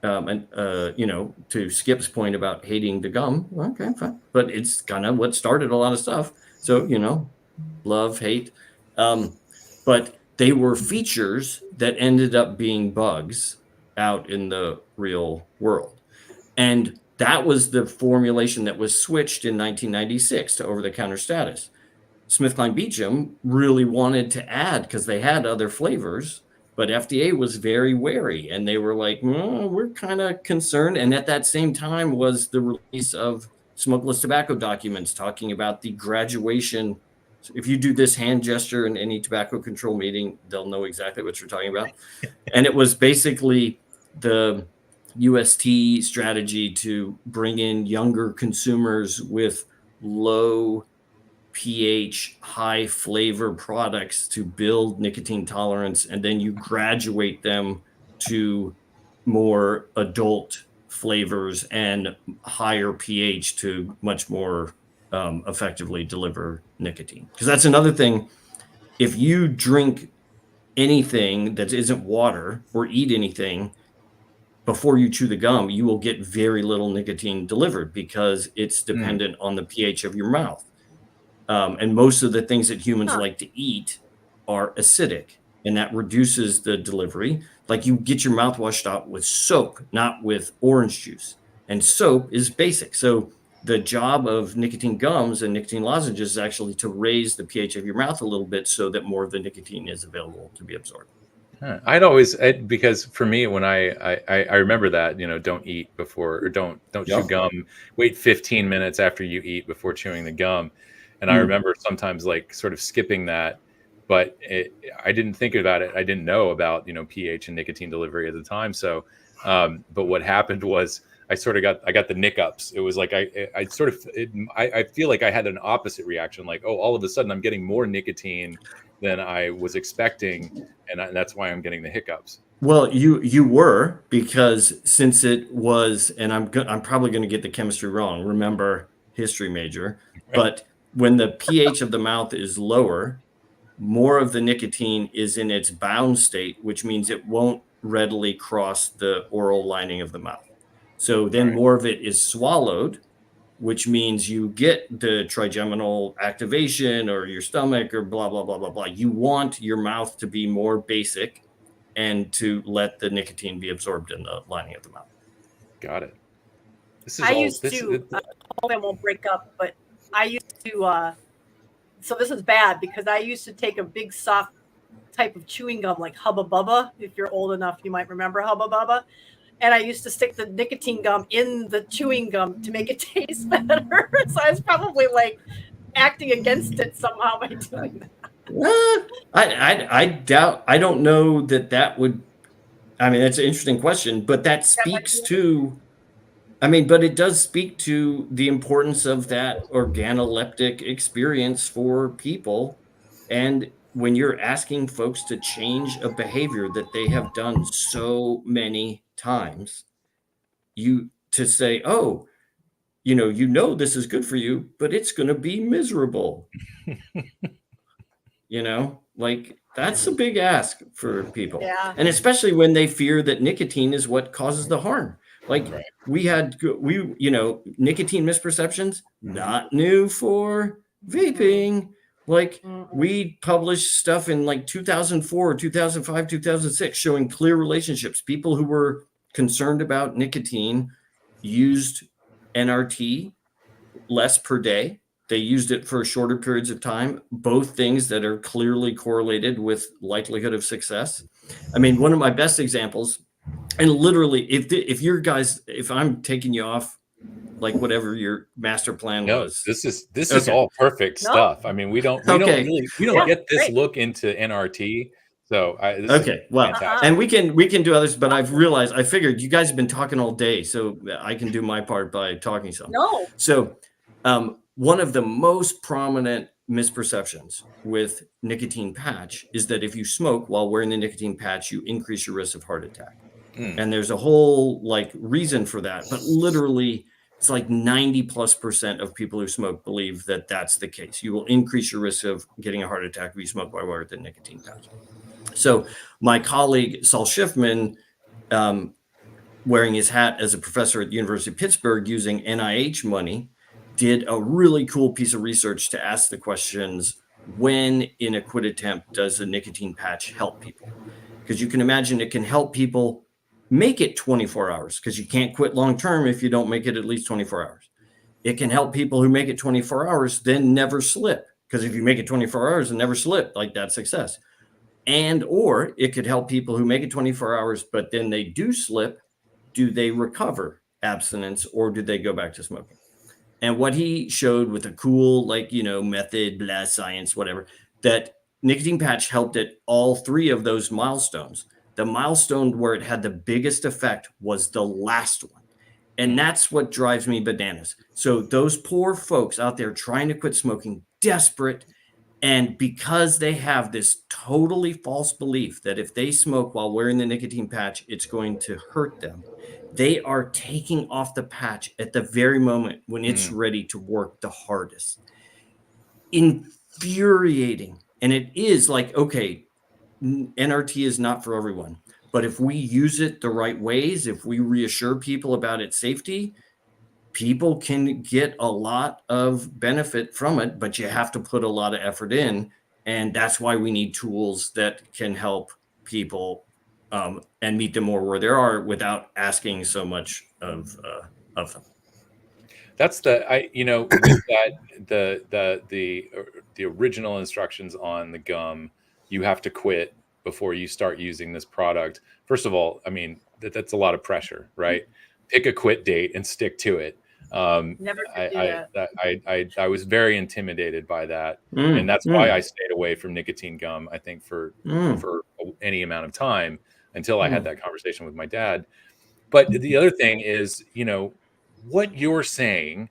to Skip's point about hating the gum, okay, fine. But it's kind of what started a lot of stuff. So, love, hate. But they were features that ended up being bugs out in the real world. And that was the formulation that was switched in 1996 to over-the-counter status. SmithKline Beecham really wanted to add, because they had other flavors, but FDA was very wary, and they were like, we're kind of concerned. And at that same time was the release of smokeless tobacco documents talking about the graduation. If you do this hand gesture in any tobacco control meeting, they'll know exactly what you're talking about. And it was basically the UST strategy to bring in younger consumers with low pH, high flavor products to build nicotine tolerance, and then you graduate them to more adult flavors and higher pH to much more effectively deliver nicotine. Because that's another thing. If you drink anything that isn't water or eat anything before you chew the gum, you will get very little nicotine delivered because it's dependent on the pH of your mouth. And most of the things that humans like to eat are acidic, and that reduces the delivery. Like you get your mouth washed out with soap, not with orange juice. And soap is basic. So the job of nicotine gums and nicotine lozenges is actually to raise the pH of your mouth a little bit so that more of the nicotine is available to be absorbed. Because for me, when I remember that, don't eat before, or don't chew gum, wait 15 minutes after you eat before chewing the gum. And I remember sometimes like sort of skipping that, but I didn't think about it. I didn't know about, pH and nicotine delivery at the time. So, but what happened was I got the nickups. It was like, I feel like I had an opposite reaction. Like, all of a sudden I'm getting more nicotine than I was expecting. And that's why I'm getting the hiccups. Well, you were, because since it was, and I'm probably going to get the chemistry wrong. Remember, history major, but when the pH of the mouth is lower, more of the nicotine is in its bound state, which means it won't readily cross the oral lining of the mouth. So then more of it is swallowed, which means you get the trigeminal activation or your stomach or blah, blah, blah, blah, blah. You want your mouth to be more basic and to let the nicotine be absorbed in the lining of the mouth. Got it. I used to, I hope I won't break up, but I used to, so this is bad because I used to take a big soft type of chewing gum like Hubba Bubba. If you're old enough, you might remember Hubba Bubba. And I used to stick the nicotine gum in the chewing gum to make it taste better. So I was probably like acting against it somehow by doing that. I doubt, I don't know that would, I mean, that's an interesting question, but that speaks to, I mean, but it does speak to the importance of that organoleptic experience for people. And when you're asking folks to change a behavior that they have done so many times, you to say, oh, you know, this is good for you, but it's going to be miserable. Like that's a big ask for people. Yeah. And especially when they fear that nicotine is what causes the harm. Like we nicotine misperceptions, not new for vaping. Like we published stuff in like 2004, 2005, 2006, showing clear relationships. People who were concerned about nicotine used NRT less per day. They used it for shorter periods of time, both things that are clearly correlated with likelihood of success. I mean, one of my best examples, and literally, if I'm taking you off, like whatever your master plan was. This is all perfect stuff. I mean, we don't get this look into NRT. So and we can do others, but I figured you guys have been talking all day, so I can do my part by talking some. No. So one of the most prominent misperceptions with nicotine patch is that if you smoke while wearing the nicotine patch, you increase your risk of heart attack. And there's a whole reason for that, but literally it's like 90+% of people who smoke believe that that's the case. You will increase your risk of getting a heart attack if you smoke while wearing the nicotine patch. So my colleague Saul Schiffman, wearing his hat as a professor at the University of Pittsburgh using NIH money, did a really cool piece of research to ask the questions, when in a quit attempt does a nicotine patch help people? Because you can imagine it can help people make it 24 hours because you can't quit long term if you don't make it at least 24 hours. It can help people who make it 24 hours, then never slip. Because if you make it 24 hours and never slip, that's success. Or it could help people who make it 24 hours, but then they do slip. Do they recover abstinence or do they go back to smoking? And what he showed with a cool, method, science, whatever, that nicotine patch helped at all three of those milestones. The milestone where it had the biggest effect was the last one. And that's what drives me bananas. So those poor folks out there trying to quit smoking, desperate. And because they have this totally false belief that if they smoke while wearing the nicotine patch, it's going to hurt them, they are taking off the patch at the very moment when it's ready to work the hardest. Infuriating. And it is okay, NRT is not for everyone, but if we use it the right ways, if we reassure people about its safety, people can get a lot of benefit from it, but you have to put a lot of effort in. And that's why we need tools that can help people and meet them more where they are without asking so much of them. That's with that, the original instructions on the gum, you have to quit before you start using this product. First of all, I mean, that's a lot of pressure, right? Pick a quit date and stick to it. I was very intimidated by that. And that's why I stayed away from nicotine gum, I think for any amount of time until I had that conversation with my dad. But the other thing is, what you're saying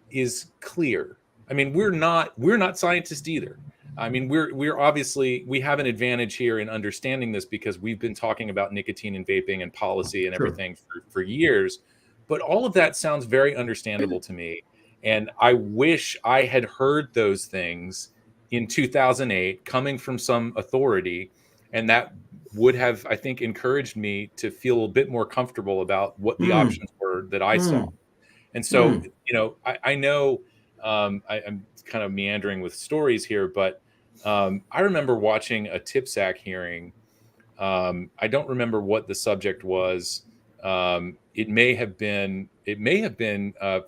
is clear. I mean, we're not scientists either. I mean, we're obviously, we have an advantage here in understanding this because we've been talking about nicotine and vaping and policy and everything for years. But all of that sounds very understandable to me. And I wish I had heard those things in 2008 coming from some authority. And that would have, I think, encouraged me to feel a bit more comfortable about what the options were that I saw. And so, I know I'm kind of meandering with stories here, but I remember watching a TIPSAC hearing. I don't remember what the subject was. It may have been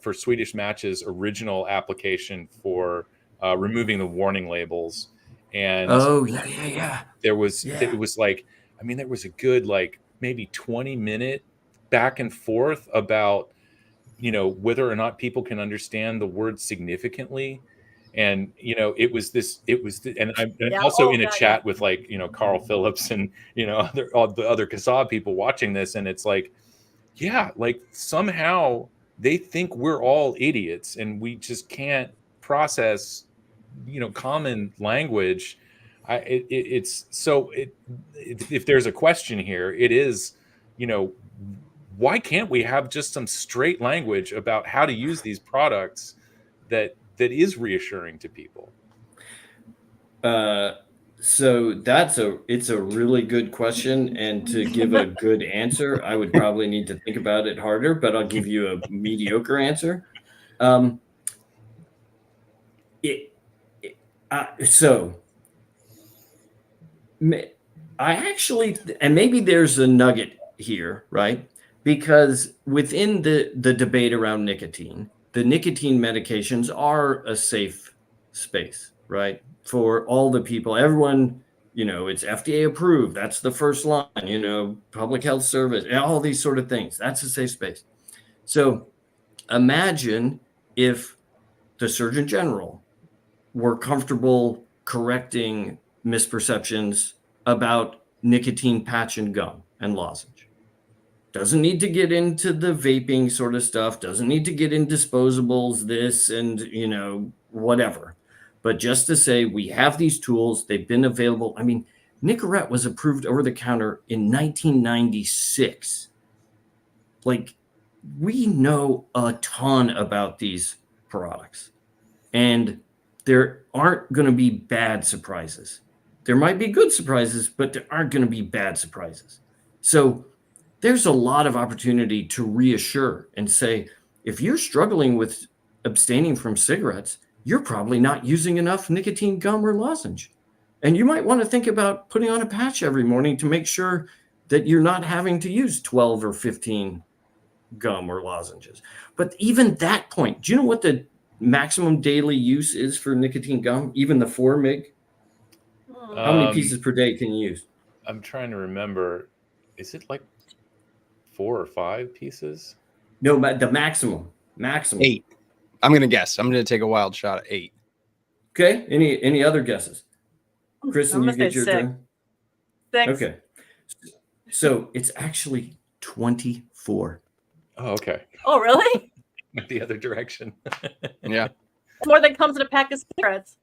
for Swedish Match's original application for removing the warning labels. And there was it was like, I mean, there was a good like maybe 20-minute back and forth about whether or not people can understand the word significantly. And it was and I'm also in a chat with like Carl Phillips and all the other CASAA people watching this, and it's like, yeah, like somehow they think we're all idiots and we just can't process common language. If there's a question here, it is why can't we have just some straight language about how to use these products that is reassuring to people? So it's a really good question, and to give a good answer, I would probably need to think about it harder, but I'll give you a mediocre answer. I actually, and maybe there's a nugget here, right? Because within the debate around nicotine, the nicotine medications are a safe space, right? For all the people, everyone, it's FDA approved. That's the first line, public health service, all these sort of things. That's a safe space. So imagine if the Surgeon General were comfortable correcting misperceptions about nicotine patch and gum and lozenge. Doesn't need to get into the vaping sort of stuff. Doesn't need to get in disposables, this and, whatever. But just to say we have these tools, they've been available. I mean, Nicorette was approved over the counter in 1996. Like, we know a ton about these products. And there aren't going to be bad surprises. There might be good surprises, but there aren't going to be bad surprises. So there's a lot of opportunity to reassure and say, if you're struggling with abstaining from cigarettes, you're probably not using enough nicotine gum or lozenge. And you might want to think about putting on a patch every morning to make sure that you're not having to use 12 or 15 gum or lozenges. But even that point, do you know what the maximum daily use is for nicotine gum, even the 4 mg? How many pieces per day can you use? I'm trying to remember. Is it like 4 or 5 pieces? No, but the maximum. 8. I'm going to guess. I'm going to take a wild shot at 8. Okay. Any other guesses? Kristen, you get your 6. turn. 6. Okay. So it's actually 24. Oh, okay. Oh, really? The other direction. Yeah. More than comes in a pack of cigarettes.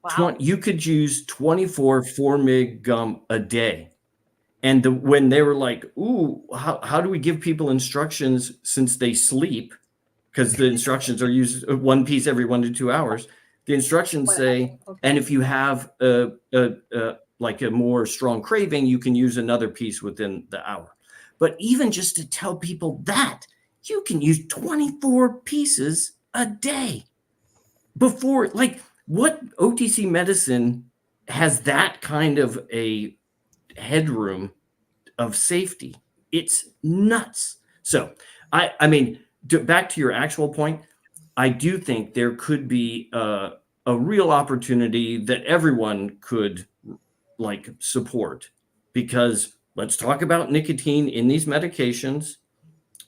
Wow. You could use 24 4 mg gum a day. And when they were like, ooh, how do we give people instructions since they sleep? Because the instructions are used 1 piece every 1 to 2 hours. The instructions say, and if you have like a more strong craving, you can use another piece within the hour. But even just to tell people that, you can use 24 pieces a day before, like, what OTC medicine has that kind of a headroom of safety? It's nuts. So I mean, back to your actual point, I do think there could be a real opportunity that everyone could like support, because let's talk about nicotine in these medications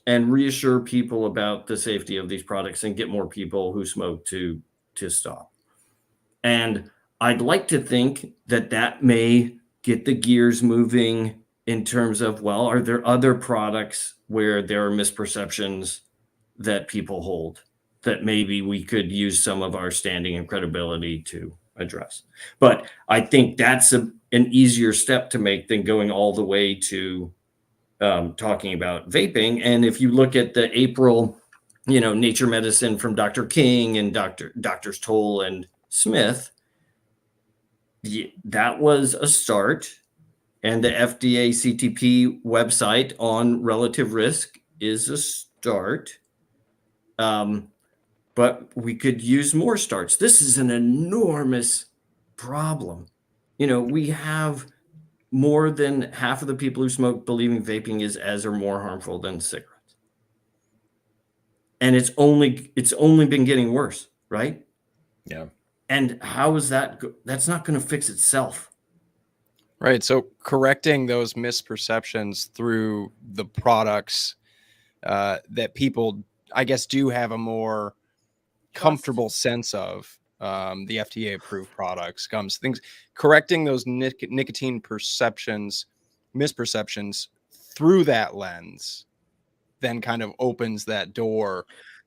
and reassure people about the safety of these products and get more people who smoke to stop. And I'd like to think that may get the gears moving in terms of, well, are there other products where there are misperceptions that people hold that maybe we could use some of our standing and credibility to address? But I think that's an easier step to make than going all the way to talking about vaping. And if you look at the April, Nature Medicine from Dr. King and Drs. Toll and Smith, that was a start. And the FDA CTP website on relative risk is a start. But we could use more starts. This is an enormous problem. You know, we have more than half of the people who smoke believing vaping is as or more harmful than cigarettes. And it's only been getting worse, right? Yeah. And how is that? That's not going to fix itself. Right. So correcting those misperceptions through the products that people, I guess, do have a more comfortable sense of, the FDA approved products, gums, things, correcting those nicotine misperceptions through that lens, then kind of opens that door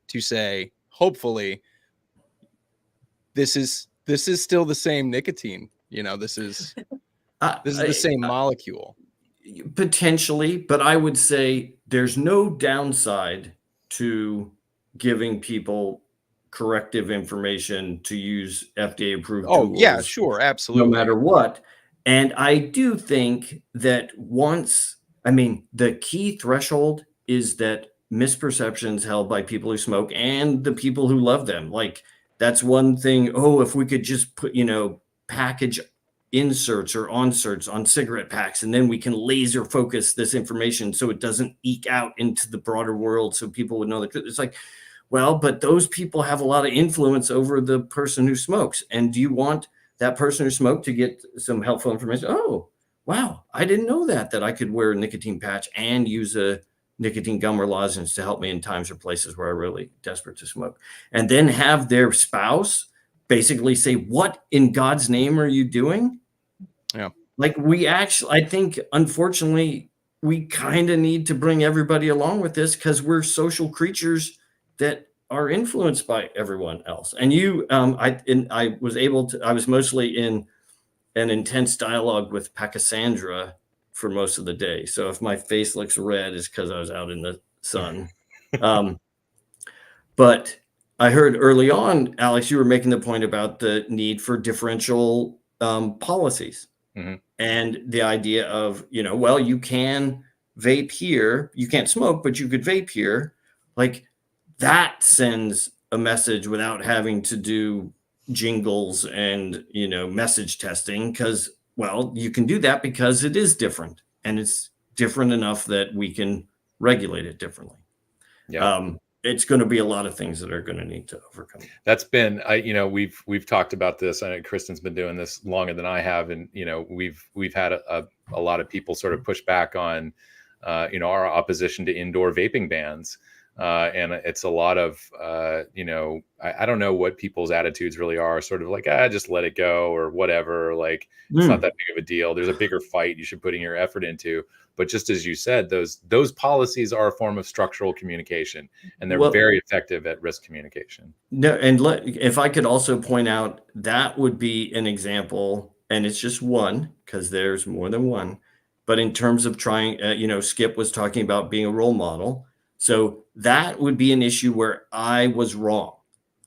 to say, hopefully, this is still the same nicotine. You know, this is the same molecule. Potentially, but I would say there's no downside to giving people corrective information to use FDA approved tools. Oh, yeah, sure, absolutely. No matter what. And I do think that the key threshold is that misperceptions held by people who smoke and the people who love them. Like, that's one thing. Oh, if we could just put, package inserts or onserts on cigarette packs, and then we can laser focus this information so it doesn't eke out into the broader world so people would know the truth. It's like, well, but those people have a lot of influence over the person who smokes. And do you want that person who smoked to get some helpful information? Oh, wow, I didn't know that I could wear a nicotine patch and use a nicotine gum or lozenge to help me in times or places where I'm really desperate to smoke. And then have their spouse basically say, what in God's name are you doing? Yeah. Like, I think, unfortunately, we kind of need to bring everybody along with this because we're social creatures that are influenced by everyone else. And I was mostly in an intense dialogue with Pachysandra for most of the day. So if my face looks red, it's because I was out in the sun. But I heard early on, Alex, you were making the point about the need for differential policies. Mm-hmm. And the idea of, you can vape here, you can't smoke, but you could vape here. Like, that sends a message without having to do jingles and, message testing, because, you can do that because it is different, and it's different enough that we can regulate it differently. Yeah. It's going to be a lot of things that are going to need to overcome. That's been, we've talked about this. I know Kristen's been doing this longer than I have. And, we've had a lot of people sort of push back on, our opposition to indoor vaping bans. And it's a lot of, I don't know what people's attitudes really are, sort of like, just let it go or whatever. Like, it's not that big of a deal. There's a bigger fight you should put in your effort into. But just as you said, those policies are a form of structural communication, and they're very effective at risk communication. No, and if I could also point out, that would be an example, and it's just one because there's more than one. But in terms of trying, Skip was talking about being a role model. So that would be an issue where I was wrong.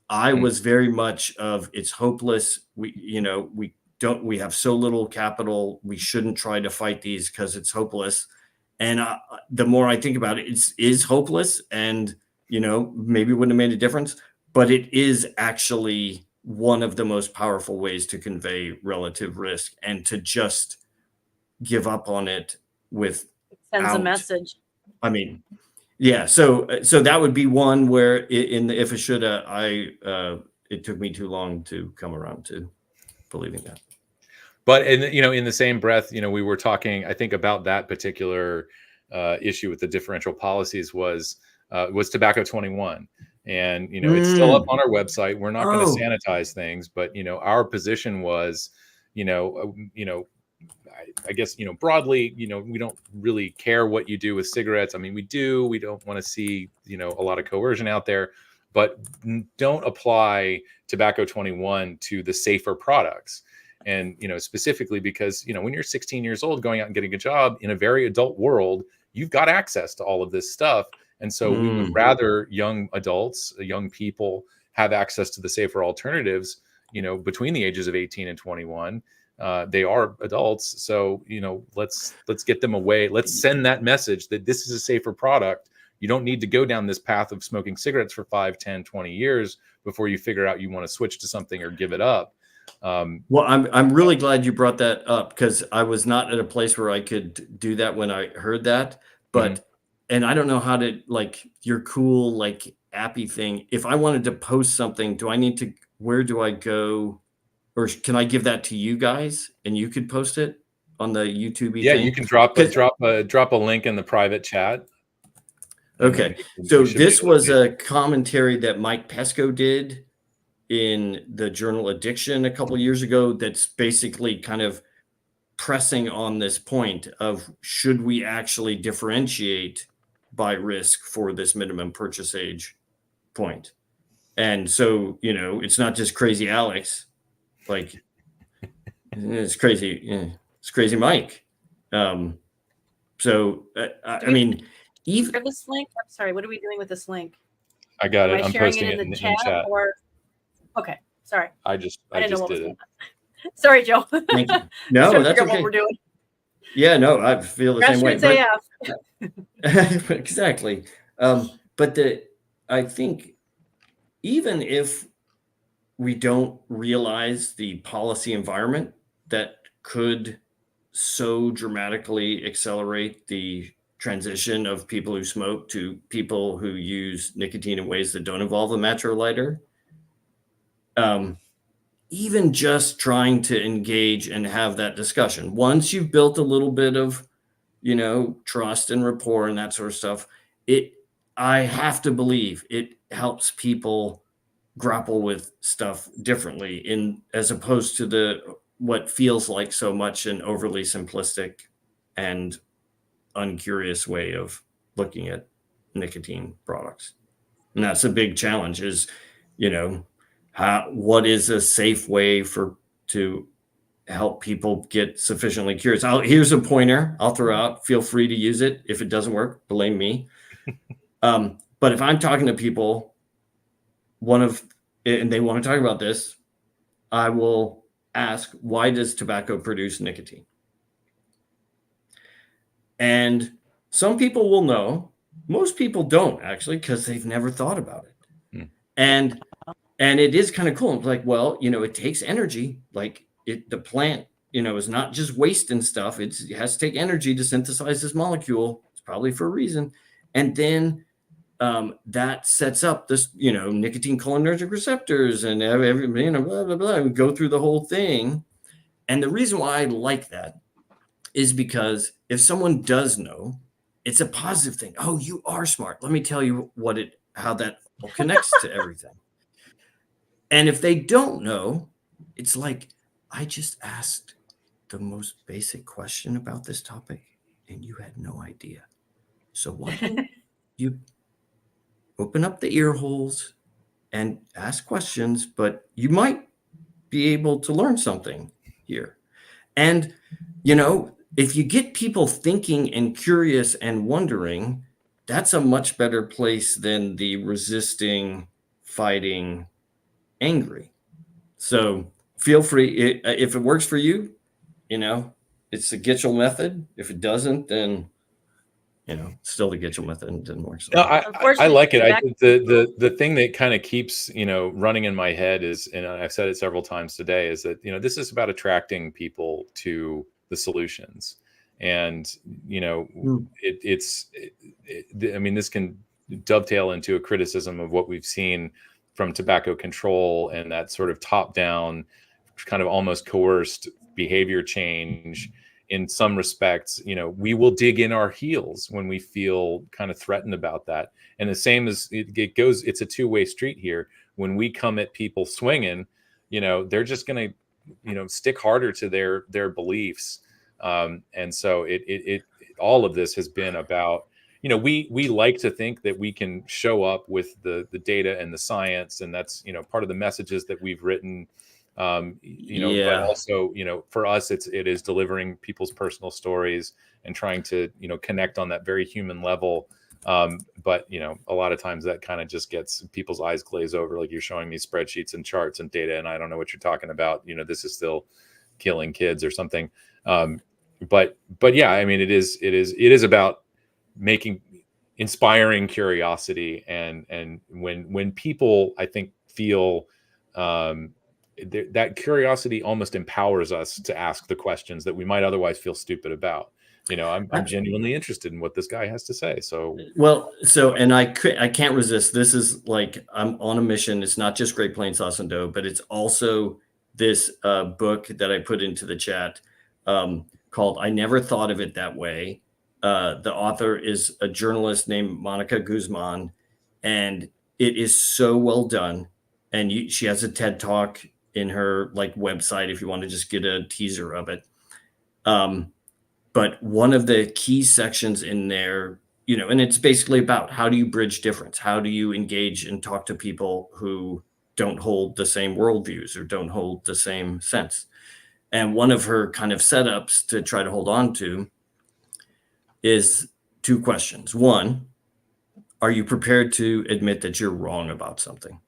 I was very much of, it's hopeless. We have so little capital. We shouldn't try to fight these because it's hopeless. And the more I think about it, it is hopeless, and, maybe wouldn't have made a difference, but it is actually one of the most powerful ways to convey relative risk, and to just give up on it with sends a message. I mean, yeah. So that would be one where if it should, it took me too long to come around to believing that. But in the same breath, we were talking, I think, about that particular issue with the differential policies was Tobacco 21, and it's still up on our website. We're not going to sanitize things, but our position was, I guess, broadly, we don't really care what you do with cigarettes. I mean, we do. We don't want to see, a lot of coercion out there, but don't apply Tobacco 21 to the safer products. And, specifically because, when you're 16 years old going out and getting a job in a very adult world, you've got access to all of this stuff. And so we would rather young adults, young people have access to the safer alternatives, between the ages of 18 and 21. They are adults. So, let's get them away. Let's send that message that this is a safer product. You don't need to go down this path of smoking cigarettes for 5, 10, 20 years before you figure out you want to switch to something or give it up. Well, I'm really glad you brought that up, because I was not at a place where I could do that when I heard that. But and I don't know how to, like, your cool like appy thing. If I wanted to post something, where do I go, or can I give that to you guys and you could post it on the YouTube? Yeah, thing? you can drop a link in the private chat. Okay, so this was a commentary that Mike Pesco did in the journal Addiction a couple of years ago, that's basically kind of pressing on this point of, should we actually differentiate by risk for this minimum purchase age point? And so, you know, it's not just crazy Alex, like it's crazy Mike. I mean, even share this link. I'm sorry, what are we doing with this link? I got it. Am I I'm sharing posting it in the chat, or okay, sorry. I just didn't know what was did going it. on. Sorry, Joe. Thank you. No, that's okay. What we're doing. Yeah, no, I feel the same way. AF. Exactly. But I think even if we don't realize the policy environment that could so dramatically accelerate the transition of people who smoke to people who use nicotine in ways that don't involve a match or lighter, even just trying to engage and have that discussion, once you've built a little bit of, you know, trust and rapport and that sort of stuff, I have to believe it helps people grapple with stuff differently, as opposed to what feels like so much an overly simplistic and uncurious way of looking at nicotine products. And that's a big challenge, is, you know, what is a safe way to help people get sufficiently curious? Here's a pointer I'll throw out. Feel free to use it. If it doesn't work, blame me. But if I'm talking to people, and they want to talk about this, I will ask, why does tobacco produce nicotine? And some people will know. Most people don't, actually, because they've never thought about it. And it is kind of cool. It's like, well, you know, it takes energy. Like the plant, you know, is not just wasting stuff. It has to take energy to synthesize this molecule. It's probably for a reason. And then that sets up this, you know, nicotine cholinergic receptors and every, you know, blah, blah, blah. We go through the whole thing. And the reason why I like that is because if someone does know, it's a positive thing. Oh, you are smart. Let me tell you how that connects to everything. And if they don't know, it's like, I just asked the most basic question about this topic and you had no idea. So why don't you open up the ear holes and ask questions, but you might be able to learn something here. And, you know, if you get people thinking and curious and wondering, that's a much better place than the resisting, fighting, angry. So feel free, if it works for you, you know, it's the Gitchell method. If it doesn't, then, you know, still the Gitchell method, and didn't work. So no, I like it. I think the thing that kind of keeps, you know, running in my head is, and I've said it several times today, is that, you know, this is about attracting people to the solutions. And, you know, I mean, this can dovetail into a criticism of what we've seen from tobacco control and that sort of top-down, kind of almost coerced behavior change. In some respects, you know, we will dig in our heels when we feel kind of threatened about that. And the same as it goes, it's a two-way street here. When we come at people swinging, you know, they're just going to, you know, stick harder to their beliefs. And so it all of this has been about, you know, we like to think that we can show up with the data and the science, and that's, you know, part of the messages that we've written, you know, but also, you know, for us, it is delivering people's personal stories and trying to, you know, connect on that very human level. But, you know, a lot of times that kind of just gets people's eyes glaze over, like you're showing me spreadsheets and charts and data, and I don't know what you're talking about. You know, this is still killing kids or something. But yeah, I mean, it is about making, inspiring curiosity, and when people, I think, feel that curiosity almost empowers us to ask the questions that we might otherwise feel stupid about. I'm genuinely interested in what this guy has to say. So and I can't resist. This is like, I'm on a mission. It's not just Great Plains Sauce and Dough, but it's also this book that I put into the chat called I Never Thought of It That Way. The author is a journalist named Monica Guzman, and it is so well done. And she has a TED Talk in her website if you want to just get a teaser of it. But one of the key sections in there, and it's basically about how do you bridge difference? How do you engage and talk to people who don't hold the same worldviews or don't hold the same sense? And one of her kind of setups to try to hold on to is 2 questions. 1, are you prepared to admit that you're wrong about something?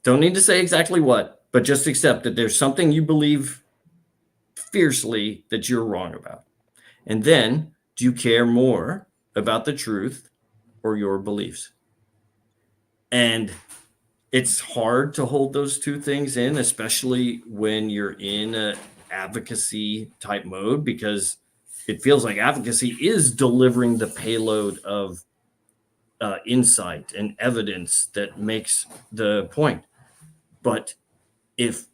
Don't need to say exactly what, but just accept that there's something you believe fiercely that you're wrong about. And then, do you care more about the truth or your beliefs? And it's hard to hold those 2 things in, especially when you're in a advocacy type mode, because it feels like advocacy is delivering the payload of insight and evidence that makes the point. But if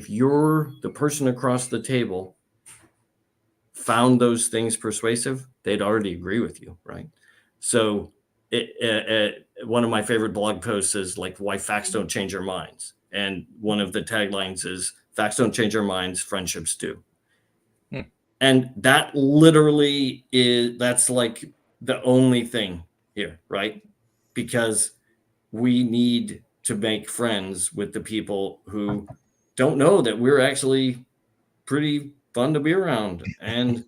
you're the person across the table found those things persuasive, they'd already agree with you, right? So one of my favorite blog posts is why facts don't change our minds. And one of the taglines is facts don't change our minds, friendships do. And that literally that's the only thing here, right? Because we need to make friends with the people who don't know that we're actually pretty fun to be around and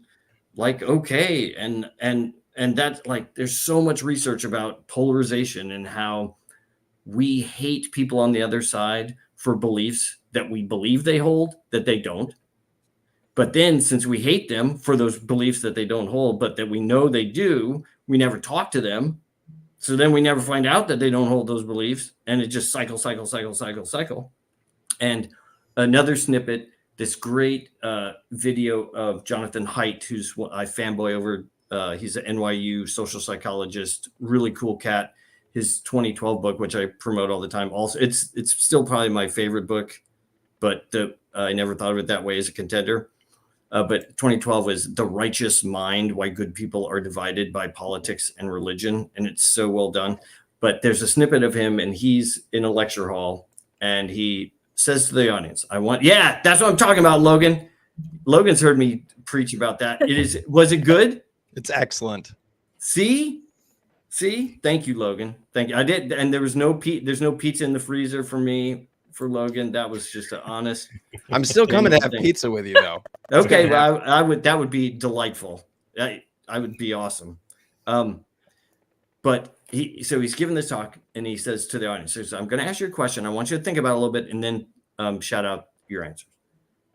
okay. And that's there's so much research about polarization and how we hate people on the other side for beliefs that we believe they hold that they don't. But then since we hate them for those beliefs that they don't hold, but that we know they do, we never talk to them. So then we never find out that they don't hold those beliefs, and it just cycle. And another snippet, this great video of Jonathan Haidt, who's I fanboy over. He's an NYU social psychologist, really cool cat. His 2012 book, which I promote all the time, also it's still probably my favorite book, but I Never Thought of It That Way as a contender. But 2012 was The Righteous Mind, Why Good People Are Divided by Politics and Religion. And it's so well done. But there's a snippet of him, and he's in a lecture hall, and he says to the audience, that's what I'm talking about, Logan. Logan's heard me preach about that. Was it good? It's excellent. See? Thank you, Logan. Thank you. I did. And there's no pizza in the freezer for me. For Logan, that was just an honest. I'm still coming to have pizza with you, though. Okay, well, I would. That would be delightful. I would be awesome. But he's giving this talk, and he says to the audience, "I'm going to ask you a question. I want you to think about it a little bit, and then shout out your answers.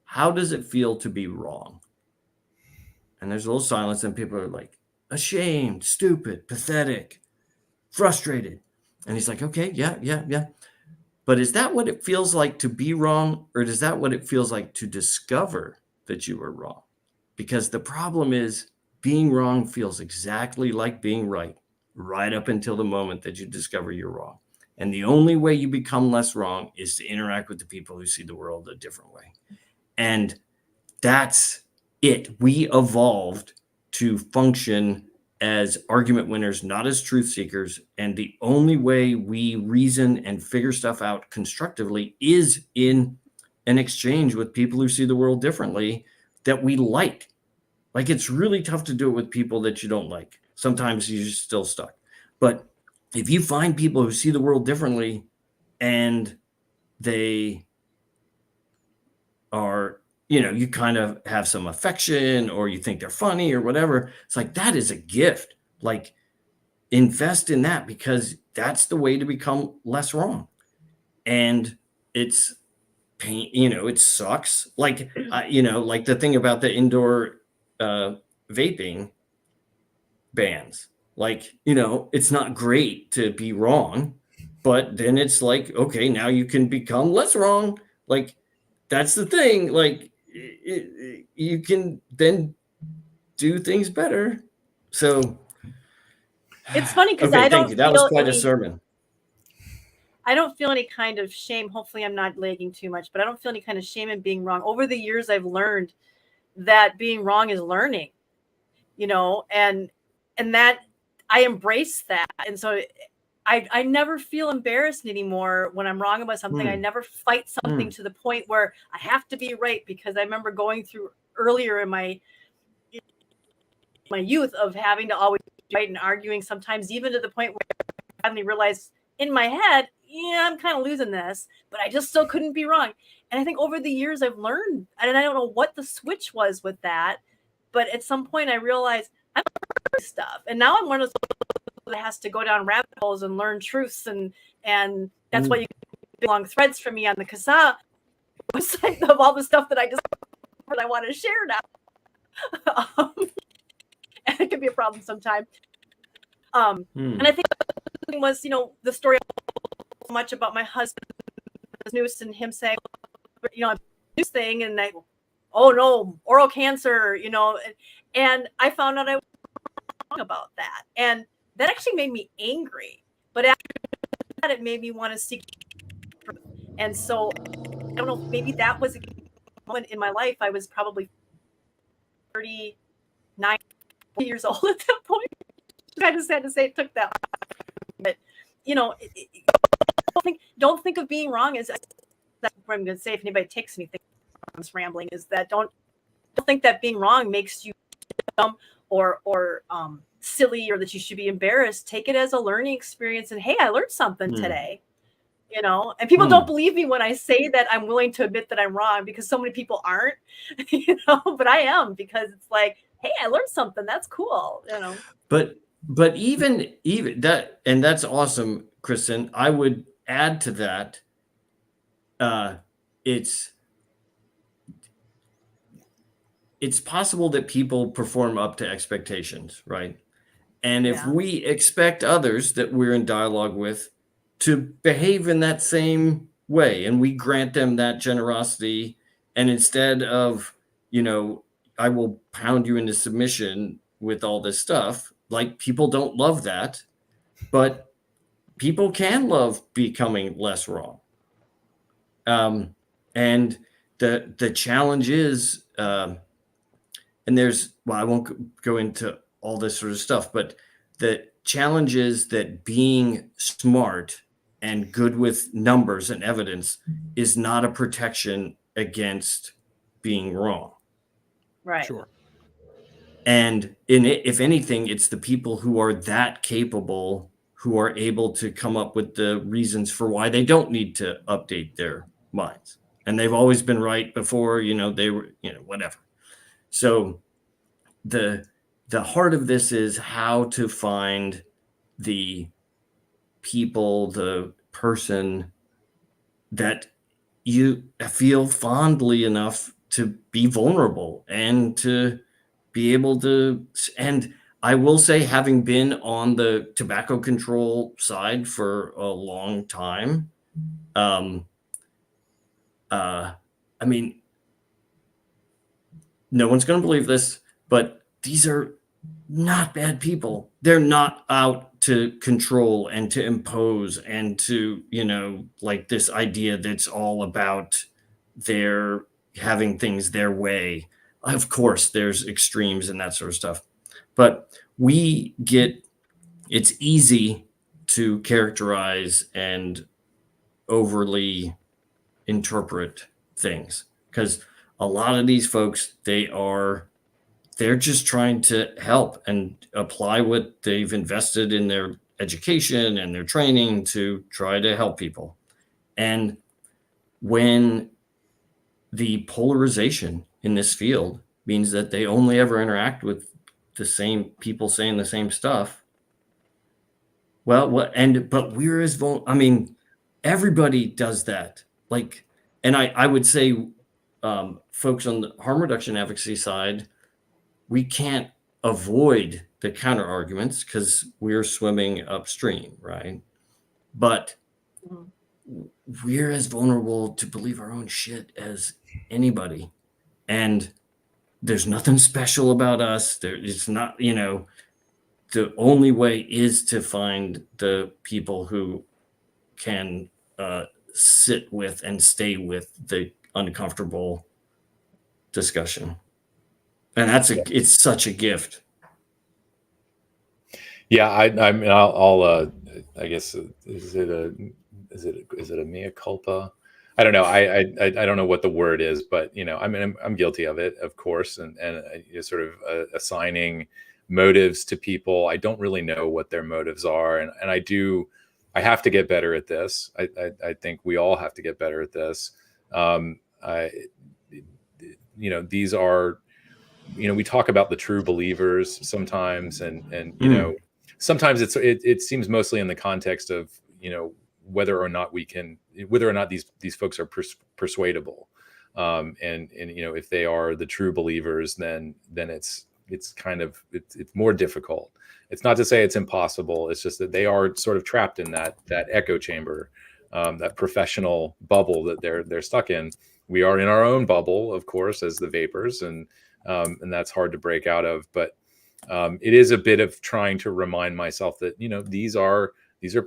How does it feel to be wrong?" And there's a little silence, and people are like, "Ashamed, stupid, pathetic, frustrated." And he's like, "Okay, yeah." But is that what it feels like to be wrong, or is that what it feels like to discover that you were wrong? Because the problem is being wrong feels exactly like being right up until the moment that you discover you're wrong. And the only way you become less wrong is to interact with the people who see the world a different way. And that's it. We evolved to function as argument winners, not as truth seekers. And the only way we reason and figure stuff out constructively is in an exchange with people who see the world differently that we like. It's really tough to do it with people that you don't like. Sometimes you're still stuck. But if you find people who see the world differently and they are, you kind of have some affection, or you think they're funny or whatever, it's that is a gift. Invest in that, because that's the way to become less wrong. And it's pain, it sucks. The thing about the indoor vaping, bands. Like, it's not great to be wrong, but then it's like, okay, now you can become less wrong. Like, that's the thing. Like, you can then do things better. So it's funny because okay, I thank don't you. That was feel quite a any, sermon. I don't feel any kind of shame. Hopefully I'm not lagging too much, but I don't feel any kind of shame in being wrong. Over the years, I've learned that being wrong is learning, and that I embrace that. And so I never feel embarrassed anymore when I'm wrong about something. I never fight something to the point where I have to be right, because I remember going through earlier in my youth of having to always be right and arguing sometimes, even to the point where I finally realized in my head, yeah, I'm kind of losing this, but I just still couldn't be wrong. And I think over the years I've learned, and I don't know what the switch was with that, but at some point I realized I'm learning stuff. And now I'm one of those that has to go down rabbit holes and learn truths. And that's why you get long threads from me on the CASAA website of all the stuff that I want to share now. And it can be a problem sometimes. And I think the thing was, the story so much about my husband's news and him saying, this thing, and oh no, oral cancer, and I found out I was wrong about that. And that actually made me angry. But after that, it made me want to seek truth. And so, I don't know, maybe that was a moment in my life. I was probably 39 years old at that point. I just had to say it took that long. But, don't think of being wrong as that's what I'm going to say. If anybody takes anything from this rambling, is that don't think that being wrong makes you dumb or silly, or that you should be embarrassed. Take it as a learning experience, and hey, I learned something today. And people don't believe me when I say that I'm willing to admit that I'm wrong, because so many people aren't, but I am, because it's like, hey, I learned something. That's cool. But even that, and that's awesome, Kristen. I would add to that. It's possible that people perform up to expectations, right? And if we expect others that we're in dialogue with to behave in that same way, and we grant them that generosity, and instead of, I will pound you into submission with all this stuff, like, people don't love that, but people can love becoming less wrong. And the challenge is, and I won't go into all this sort of stuff, but the challenge is that being smart and good with numbers and evidence is not a protection against being wrong. Right. Sure. And if anything, it's the people who are that capable who are able to come up with the reasons for why they don't need to update their minds. And they've always been right before, they were, whatever. So the heart of this is how to find the people, the person that you feel fondly enough to be vulnerable and to be able to. And I will say, having been on the tobacco control side for a long time, I mean, no one's going to believe this, but these are not bad people. They're not out to control and to impose and to, like this idea that's all about their having things their way. Of course, there's extremes and that sort of stuff, but it's easy to characterize and overly interpret things, because a lot of these folks, they're just trying to help and apply what they've invested in their education and their training to try to help people. And when the polarization in this field means that they only ever interact with the same people saying the same stuff, but we're as everybody does that. Like, and I would say, folks on the harm reduction advocacy side, we can't avoid the counter arguments because we're swimming upstream, right? But we're as vulnerable to believe our own shit as anybody. And there's nothing special about us. It's not, the only way is to find the people who can sit with and stay with the uncomfortable discussion. And it's such a gift. Yeah, I'll I guess is it a mea culpa? I don't know. I don't know what the word is, but I mean, I'm guilty of it, of course, and sort of assigning motives to people. I don't really know what their motives are, and I have to get better at this. I think we all have to get better at this. These are, we talk about the true believers sometimes, and sometimes it seems mostly in the context of whether or not these folks are persuadable, and if they are the true believers, then it's more difficult. It's not to say it's impossible. It's just that they are sort of trapped in that echo chamber, that professional bubble that they're stuck in. We are in our own bubble, of course, as the vapors, and that's hard to break out of. But it is a bit of trying to remind myself that these are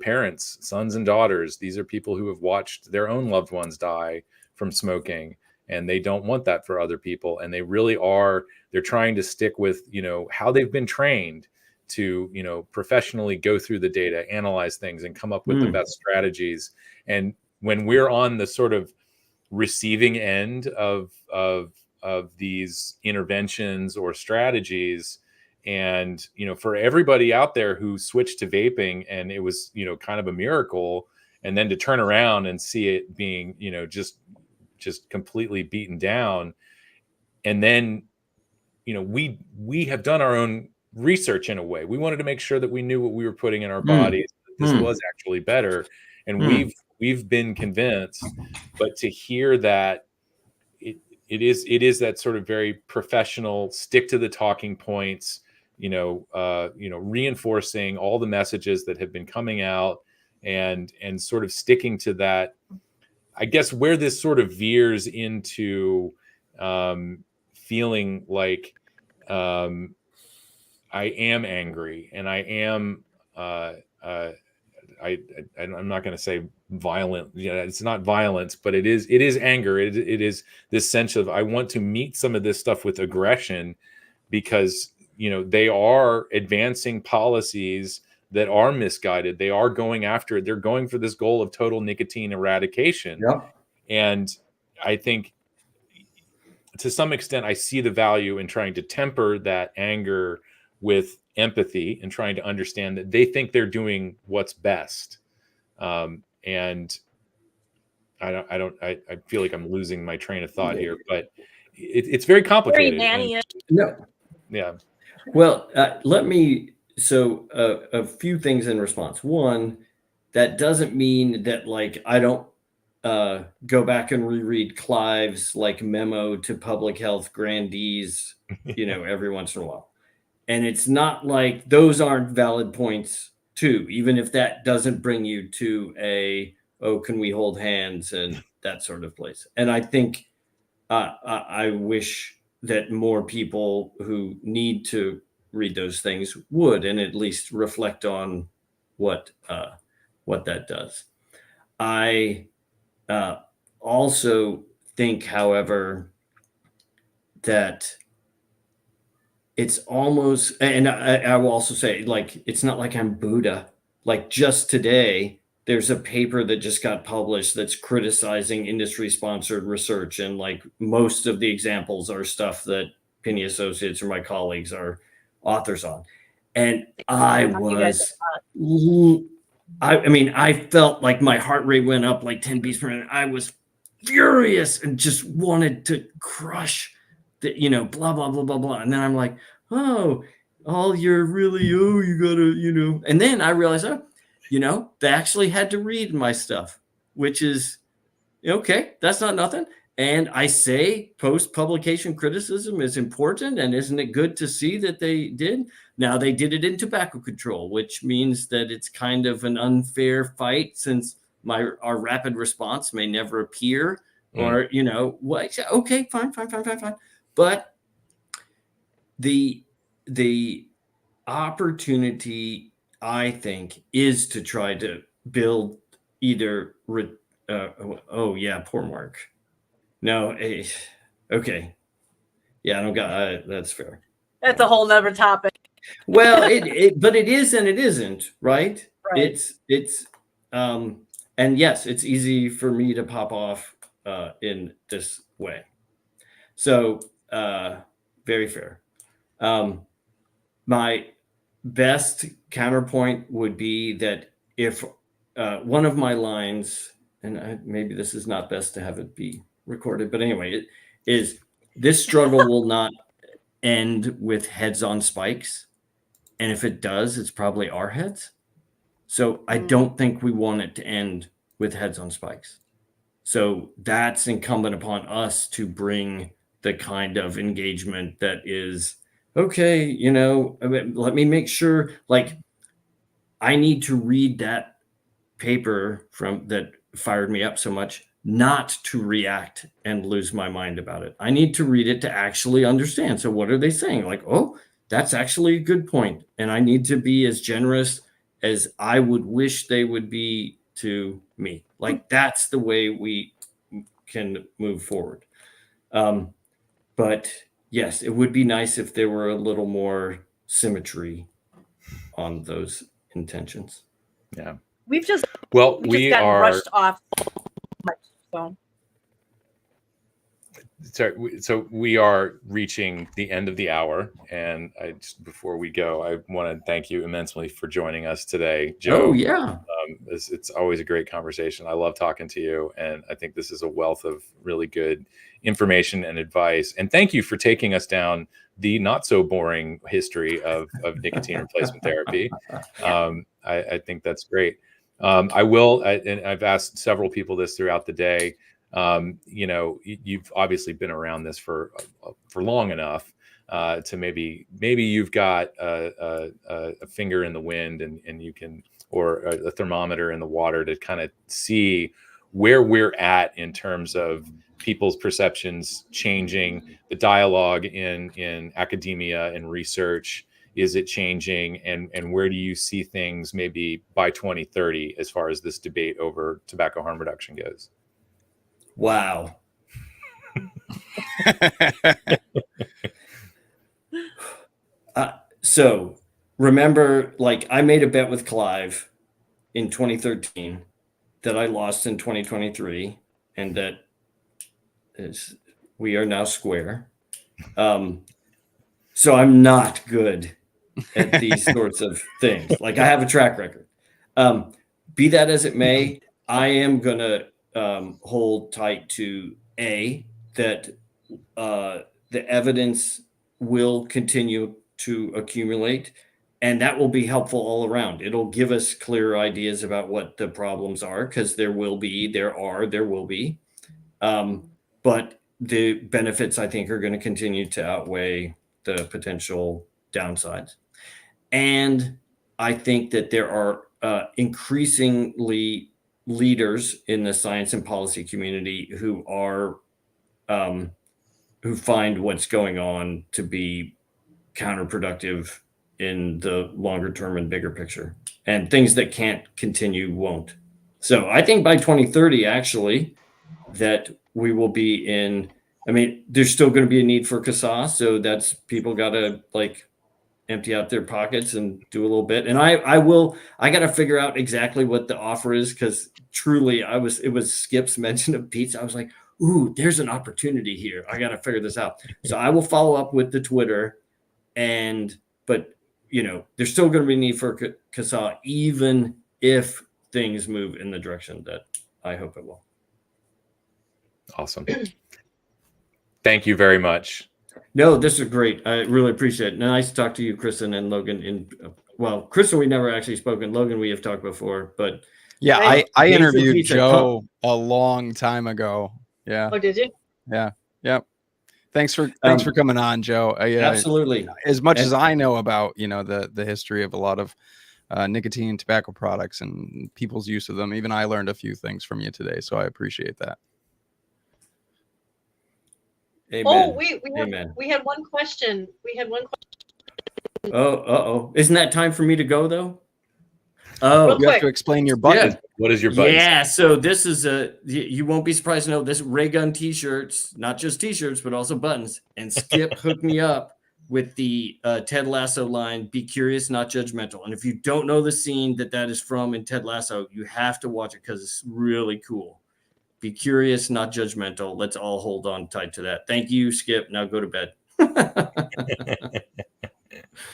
parents, sons and daughters. These are people who have watched their own loved ones die from smoking, and they don't want that for other people. And they really are. They're trying to stick with how they've been trained to professionally go through the data, analyze things, and come up with the best strategies. And when we're on the sort of receiving end of these interventions or strategies, and for everybody out there who switched to vaping and it was kind of a miracle, and then to turn around and see it being just completely beaten down, and then we have done our own research in a way. We wanted to make sure that we knew what we were putting in our bodies, that this was actually better, and we've been convinced. But to hear that it is that sort of very professional, stick to the talking points, reinforcing all the messages that have been coming out, and sort of sticking to that. I guess where this sort of veers into feeling like I am angry, and I am I'm not going to say violent. It's not violence, but it is anger. It is this sense of, I want to meet some of this stuff with aggression, because they are advancing policies that are misguided. They are going after it. They're going for this goal of total nicotine eradication. Yep. And I think to some extent, I see the value in trying to temper that anger with empathy and trying to understand that they think they're doing what's best. And I feel like I'm losing my train of thought here, but it's very complicated. Yeah. Well, a few things in response. One, that doesn't mean that I don't go back and reread Clive's memo to public health grandees, every once in a while. And it's not like those aren't valid points too, even if that doesn't bring you to can we hold hands and that sort of place. And I think I wish that more people who need to read those things would, and at least reflect on what that does. I also think, however, that it's almost, and I will also say, it's not like I'm Buddha. Just today, there's a paper that just got published that's criticizing industry-sponsored research, and most of the examples are stuff that Penny Associates or my colleagues are authors on. And I felt like my heart rate went up 10 beats per minute. I was furious and just wanted to crush the, blah, blah, blah, blah, blah. And then I'm like, you're really, you gotta, and then I realized, they actually had to read my stuff, which is okay. That's not nothing. And I say post-publication criticism is important, and isn't it good to see that they did? Now, they did it in tobacco control, which means that it's kind of an unfair fight since our rapid response may never appear, or, you know, what? Okay, fine. But the opportunity, I think, is to try to build either, oh yeah, poor Mark. No, okay. Yeah, I don't got that's fair. That's a whole nother topic. Well, but it is and it isn't, right? Right. It's and yes, it's easy for me to pop off in this way. So very fair. My best counterpoint would be that if one of my lines, and maybe this is not best to have it be recorded, but anyway, it is this struggle will not end with heads on spikes. And if it does, it's probably our heads. So I don't think we want it to end with heads on spikes. So that's incumbent upon us to bring the kind of engagement that is, okay, you know, let me make sure, like, I need to read that paper that fired me up so much, not to react and lose my mind about it. I need to read it to actually understand. So what are they saying? Like, oh, that's actually a good point. And I need to be as generous as I would wish they would be to me. Like, that's the way we can move forward. But yes, it would be nice if there were a little more symmetry on those intentions. Yeah. We just we got are rushed off. So. Sorry, so we are reaching the end of the hour, and before we go, I want to thank you immensely for joining us today, Joe. Oh yeah, it's always a great conversation. I love talking to you, and I think this is a wealth of really good information and advice. And thank you for taking us down the not so boring history of nicotine replacement therapy. I think that's great. And I've asked several people this throughout the day. You know, you've obviously been around this for long enough to maybe you've got a finger in the wind and you can, or a thermometer in the water to kind of see where we're at in terms of people's perceptions changing, the dialogue in academia and research. Is it changing, and where do you see things maybe by 2030 as far as this debate over tobacco harm reduction goes? Wow. So remember, like, I made a bet with Clive in 2013 that I lost in 2023, and that we are now square. So I'm not good at these sorts of things. Like, I have a track record. Be that as it may, I am going to hold tight to that the evidence will continue to accumulate, and that will be helpful all around. It'll give us clearer ideas about what the problems are, because there will be. But the benefits, I think, are going to continue to outweigh the potential downsides. And I think that there are increasingly leaders in the science and policy community who are who find what's going on to be counterproductive in the longer term and bigger picture, and things that can't continue won't. So I think by 2030, actually, that we will be in, I mean, there's still going to be a need for CASAA, so that's, people got to, like, empty out their pockets and do a little bit. And I got to figure out exactly what the offer is, because truly it was Skip's mention of pizza. I was like, ooh, there's an opportunity here. I got to figure this out. So I will follow up with the Twitter, but you know, there's still going to be a need for CASAA, even if things move in the direction that I hope it will. Awesome. Thank you very much. No, this is great. I really appreciate it. Nice to talk to you, Kristen and Logan. Well, Kristen, we never actually spoken. Logan, we have talked before, but yeah, I interviewed Joe a long time ago. Yeah. Oh, did you? Yeah. Thanks for coming on, Joe. Absolutely. As much as I know about, the history of a lot of nicotine and tobacco products and people's use of them, even I learned a few things from you today. So I appreciate that. Amen. Oh, we had one question. Oh, isn't that time for me to go though? Real You have quick. to explain your button. Yeah. What is your button? Yeah, so this is you won't be surprised to know this Ray Gun t-shirts, not just t-shirts, but also buttons. And Skip hooked me up with the Ted Lasso line, "Be curious, not judgmental." And if you don't know the scene that is from in Ted Lasso, you have to watch it because it's really cool. Be curious, not judgmental. Let's all hold on tight to that. Thank you, Skip. Now go to bed.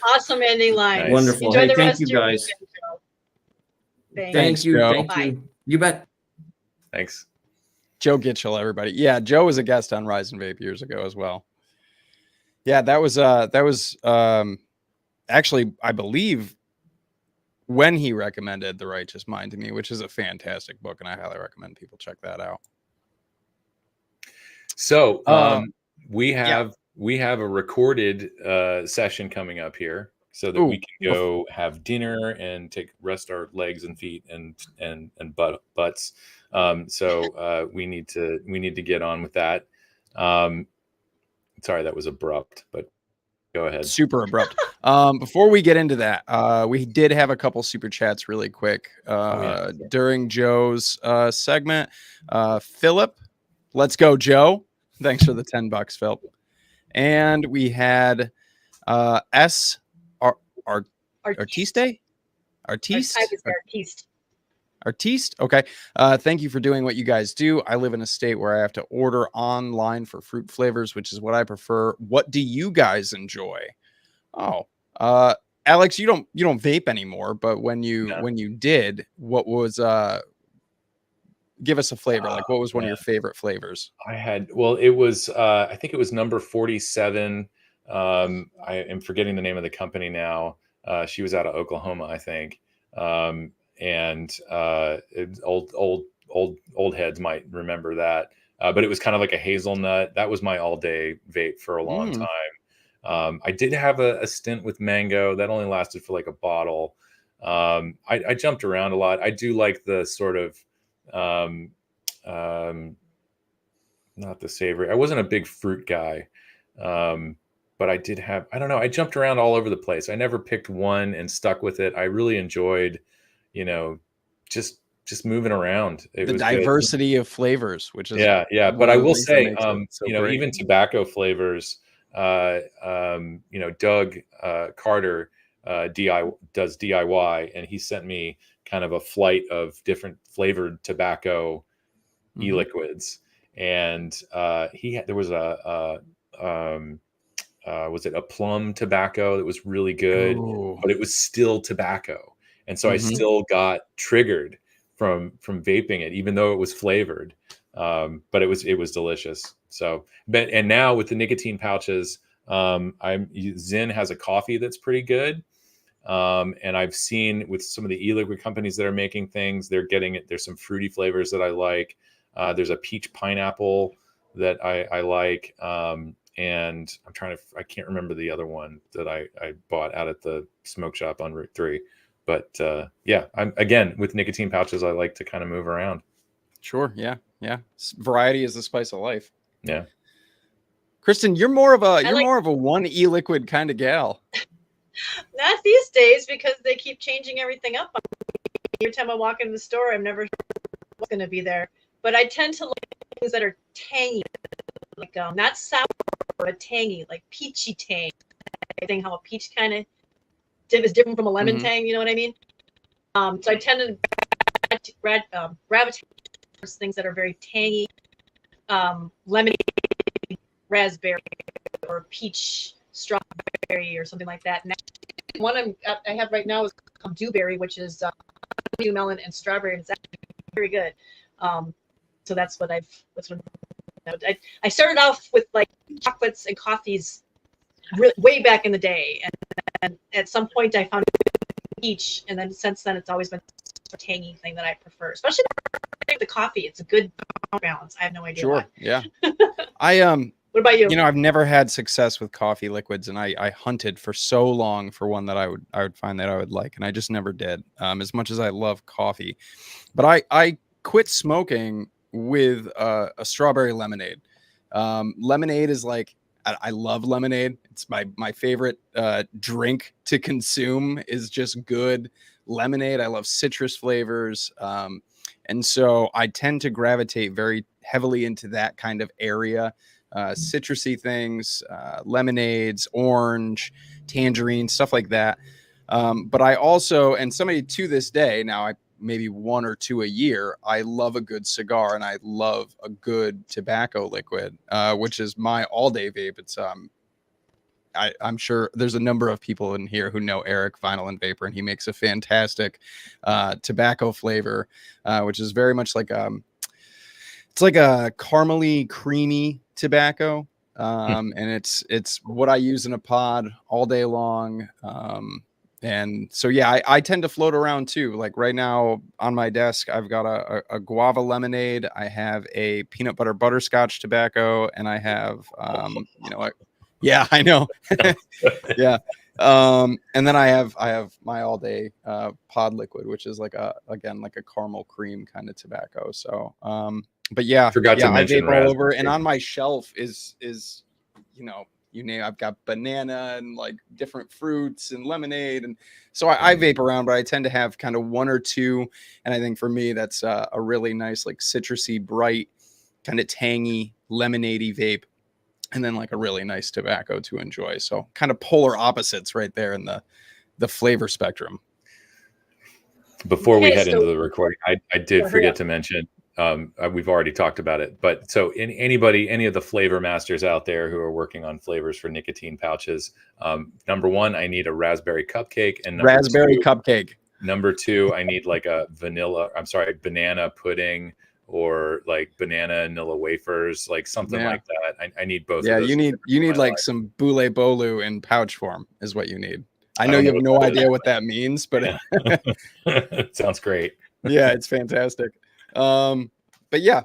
Awesome ending line. Nice. Wonderful. Enjoy Hey, the thank rest you of your guys. weekend, Joe. Thanks. Thank you. Joe. Thank you. You bet. Thanks. Joe Gitchell, everybody. Yeah, Joe was a guest on Rise and Vape years ago as well. Yeah, that was actually, I believe, when he recommended The Righteous Mind to me, which is a fantastic book, and I highly recommend people check that out. So we have a recorded session coming up here, so that we can go have dinner and rest our legs and feet and butts. So we need to get on with that. Sorry, that was abrupt, but go ahead. Super abrupt. Before we get into that, we did have a couple super chats really quick during Joe's segment. Philip, let's go, Joe. Thanks for the $10, Philip. And we had Artiste. Artiste. Okay. Thank you for doing what you guys do. I live in a state where I have to order online for fruit flavors, which is what I prefer. What do you guys enjoy? Oh, Alex, you don't vape anymore, but when you did, what was give us a flavor? Like, what was one of your favorite flavors? It was I think it was number 47. I am forgetting the name of the company now. She was out of Oklahoma, I think. And old heads might remember that. But it was kind of like a hazelnut. That was my all day vape for a long time. I did have a stint with mango that only lasted for like a bottle. I jumped around a lot. I do like the sort of, not the savory. I wasn't a big fruit guy. But I did have, I don't know. I jumped around all over the place. I never picked one and stuck with it. I really enjoyed, just moving around. The diversity of flavors, which is yeah. But I will say, great. even tobacco flavors, Doug Carter does DIY, and he sent me kind of a flight of different flavored tobacco e-liquids, and there was was it a plum tobacco that was really good, but it was still tobacco. And so I still got triggered from vaping it, even though it was flavored. But it was delicious. So, and now with the nicotine pouches, Zyn has a coffee that's pretty good. And I've seen with some of the e-liquid companies that are making things, there's some fruity flavors that I like. There's a peach pineapple that I like. And I can't remember the other one that I bought out at the smoke shop on Route 3. But I'm again with nicotine pouches. I like to kind of move around. Sure. Yeah. Variety is the spice of life. Yeah. Kristen, you're more of a one e-liquid kind of gal. Not these days, because they keep changing everything up. Every time I walk into the store, I'm never sure what's going to be there. But I tend to like things that are tangy, like not sour, but tangy, like peachy tang. I think how a peach kind of is different from a lemon tang. You know what I mean? So I tend to gravitate towards things that are very tangy, lemon, raspberry, or peach, strawberry, or something like that. And one I have right now is called dewberry, which is melon and strawberry, and it's actually very good. So that's what I started off with, like chocolates and coffees way back in the day, and at some point I found peach, and then since then it's always been a tangy thing that I prefer, especially the coffee. It's a good balance. I have no idea. Sure. Why. Yeah. I What about you? You know, I've never had success with coffee liquids, and I hunted for so long for one that I would find that I would like, and I just never did. As much as I love coffee, but I quit smoking with a strawberry lemonade. Lemonade is like, I love lemonade. It's my favorite drink to consume is just good lemonade. I love citrus flavors. And so I tend to gravitate very heavily into that kind of area. Citrusy things, lemonades, orange, tangerine, stuff like that. But I also, and somebody to this day, now I maybe one or two a year, I love a good cigar and I love a good tobacco liquid, which is my all-day vape. It's I'm sure there's a number of people in here who know Eric Vinyl and Vapor, and he makes a fantastic tobacco flavor, which is very much like it's like a caramely, creamy tobacco, and it's what I use in a pod all day long. And so, yeah, I tend to float around too. Like right now on my desk, I've got a guava lemonade. I have a peanut butter butterscotch tobacco, and I have, you know, yeah, I know. Yeah. And then I have my all day pod liquid, which is like again, like a caramel cream kind of tobacco. So, but yeah, Forgot to mention I vape all over, raspberry. and on my shelf is, you know, you name, I've got banana and like different fruits and lemonade. And so I vape around, but I tend to have kind of one or two. And I think for me, that's a really nice, like citrusy, bright, kind of tangy, lemonade-y vape. And then like a really nice tobacco to enjoy. So kind of polar opposites right there in the flavor spectrum. Before we Okay, head so- into the recording, I did hurry forget up. to mention, we've already talked about it, but so any of the flavor masters out there who are working on flavors for nicotine pouches, number one, I need a raspberry cupcake, and number two, I need like a banana pudding, or like banana and vanilla wafers, like something like that. I need both. Yeah, of those you need like life. some boule bolu in pouch form is what you need. I know you have no idea what that means, but it sounds great. Yeah, it's fantastic. But yeah,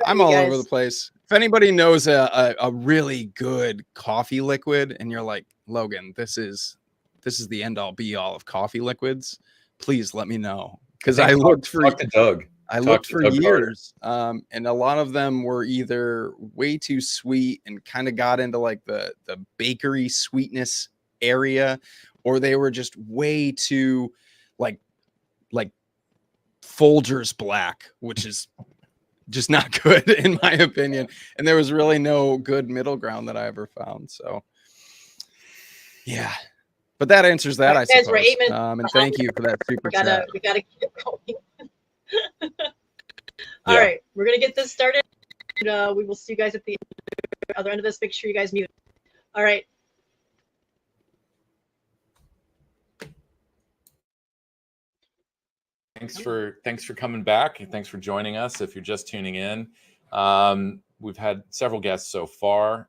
I'm all over the place. If anybody knows a really good coffee liquid, and you're like, Logan, this is the end all be all of coffee liquids, please let me know, because I looked for Doug. I looked for years, and a lot of them were either way too sweet and kind of got into like the bakery sweetness area, or they were just way too like Folgers black, which is just not good in my opinion. And there was really no good middle ground that I ever found. So yeah, but that answers that, I suppose. And thank you for that super chat. We gotta keep going. All right, we're gonna get this started. We will see you guys at the other end of this. Make sure you guys mute. All right. Thanks for coming back, and thanks for joining us. If you're just tuning in, we've had several guests so far.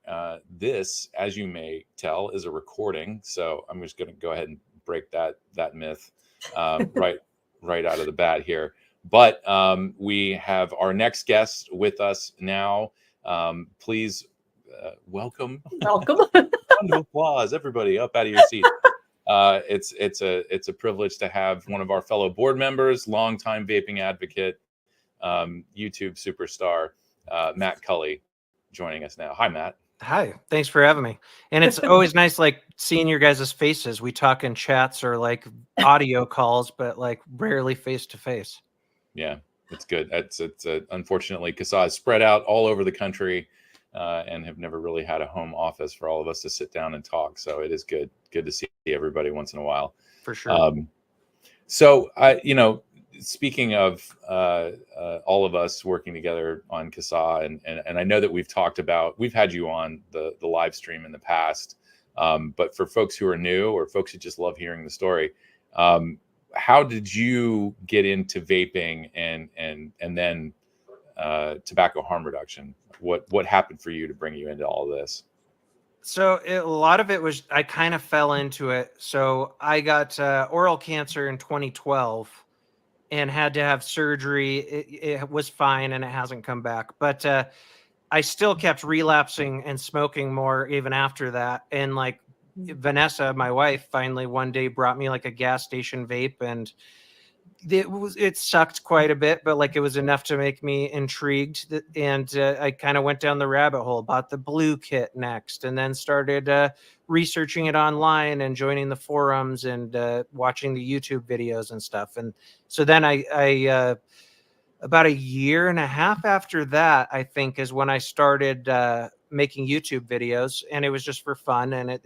This, as you may tell, is a recording, so I'm just going to go ahead and break that myth right out of the bat here. But we have our next guest with us now. Please welcome. Round of applause, everybody, up out of your seats. It's a privilege to have one of our fellow board members, longtime vaping advocate, YouTube superstar, Matt Culley, joining us now. Hi, Matt. Hi, thanks for having me. And it's always nice, like, seeing your guys' faces. We talk in chats or like audio calls, but like rarely face to face. Yeah, it's good. It's unfortunately, CASAA is spread out all over the country, and have never really had a home office for all of us to sit down and talk. So it is good to see everybody once in a while. For sure. So speaking of all of us working together on CASAA, and I know that we've had you on the live stream in the past, but for folks who are new or folks who just love hearing the story, how did you get into vaping and then tobacco harm reduction? What happened for you to bring you into all this? So a lot of it was, I kind of fell into it. So I got oral cancer in 2012. and had to have surgery. It was fine, and it hasn't come back. But I still kept relapsing and smoking more even after that. And like Vanessa, my wife, finally one day brought me like a gas station vape, and it sucked quite a bit, but like it was enough to make me intrigued. And I kind of went down the rabbit hole, bought the blue kit next, and then started researching it online and joining the forums and watching the YouTube videos and stuff. And so then I about a year and a half after that, I think, is when I started making YouTube videos, and it was just for fun. And it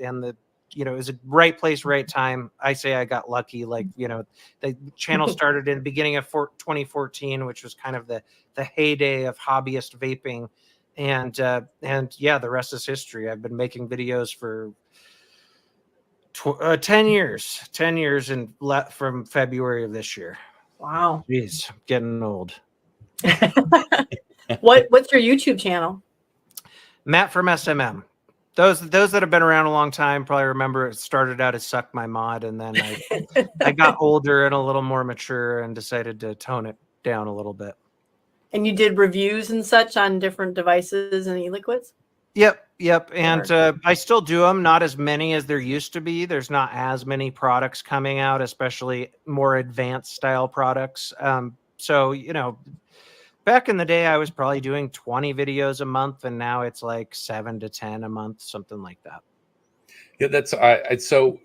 was a right place, right time. I say I got lucky. Like, the channel started in the beginning of 2014, which was kind of the heyday of hobbyist vaping. And yeah, the rest is history. I've been making videos for 10 years and from February of this year. Wow. Jeez, getting old. What's your YouTube channel? Matt from SMM. Those that have been around a long time probably remember it started out as Suck My Mod, and then I got older and a little more mature and decided to tone it down a little bit. And you did reviews and such on different devices and e-liquids? Yep. And I still do them, not as many as there used to be. There's not as many products coming out, especially more advanced style products. So, back in the day, I was probably doing 20 videos a month, and now it's like 7 to 10 a month, something like that. Yeah, that's so,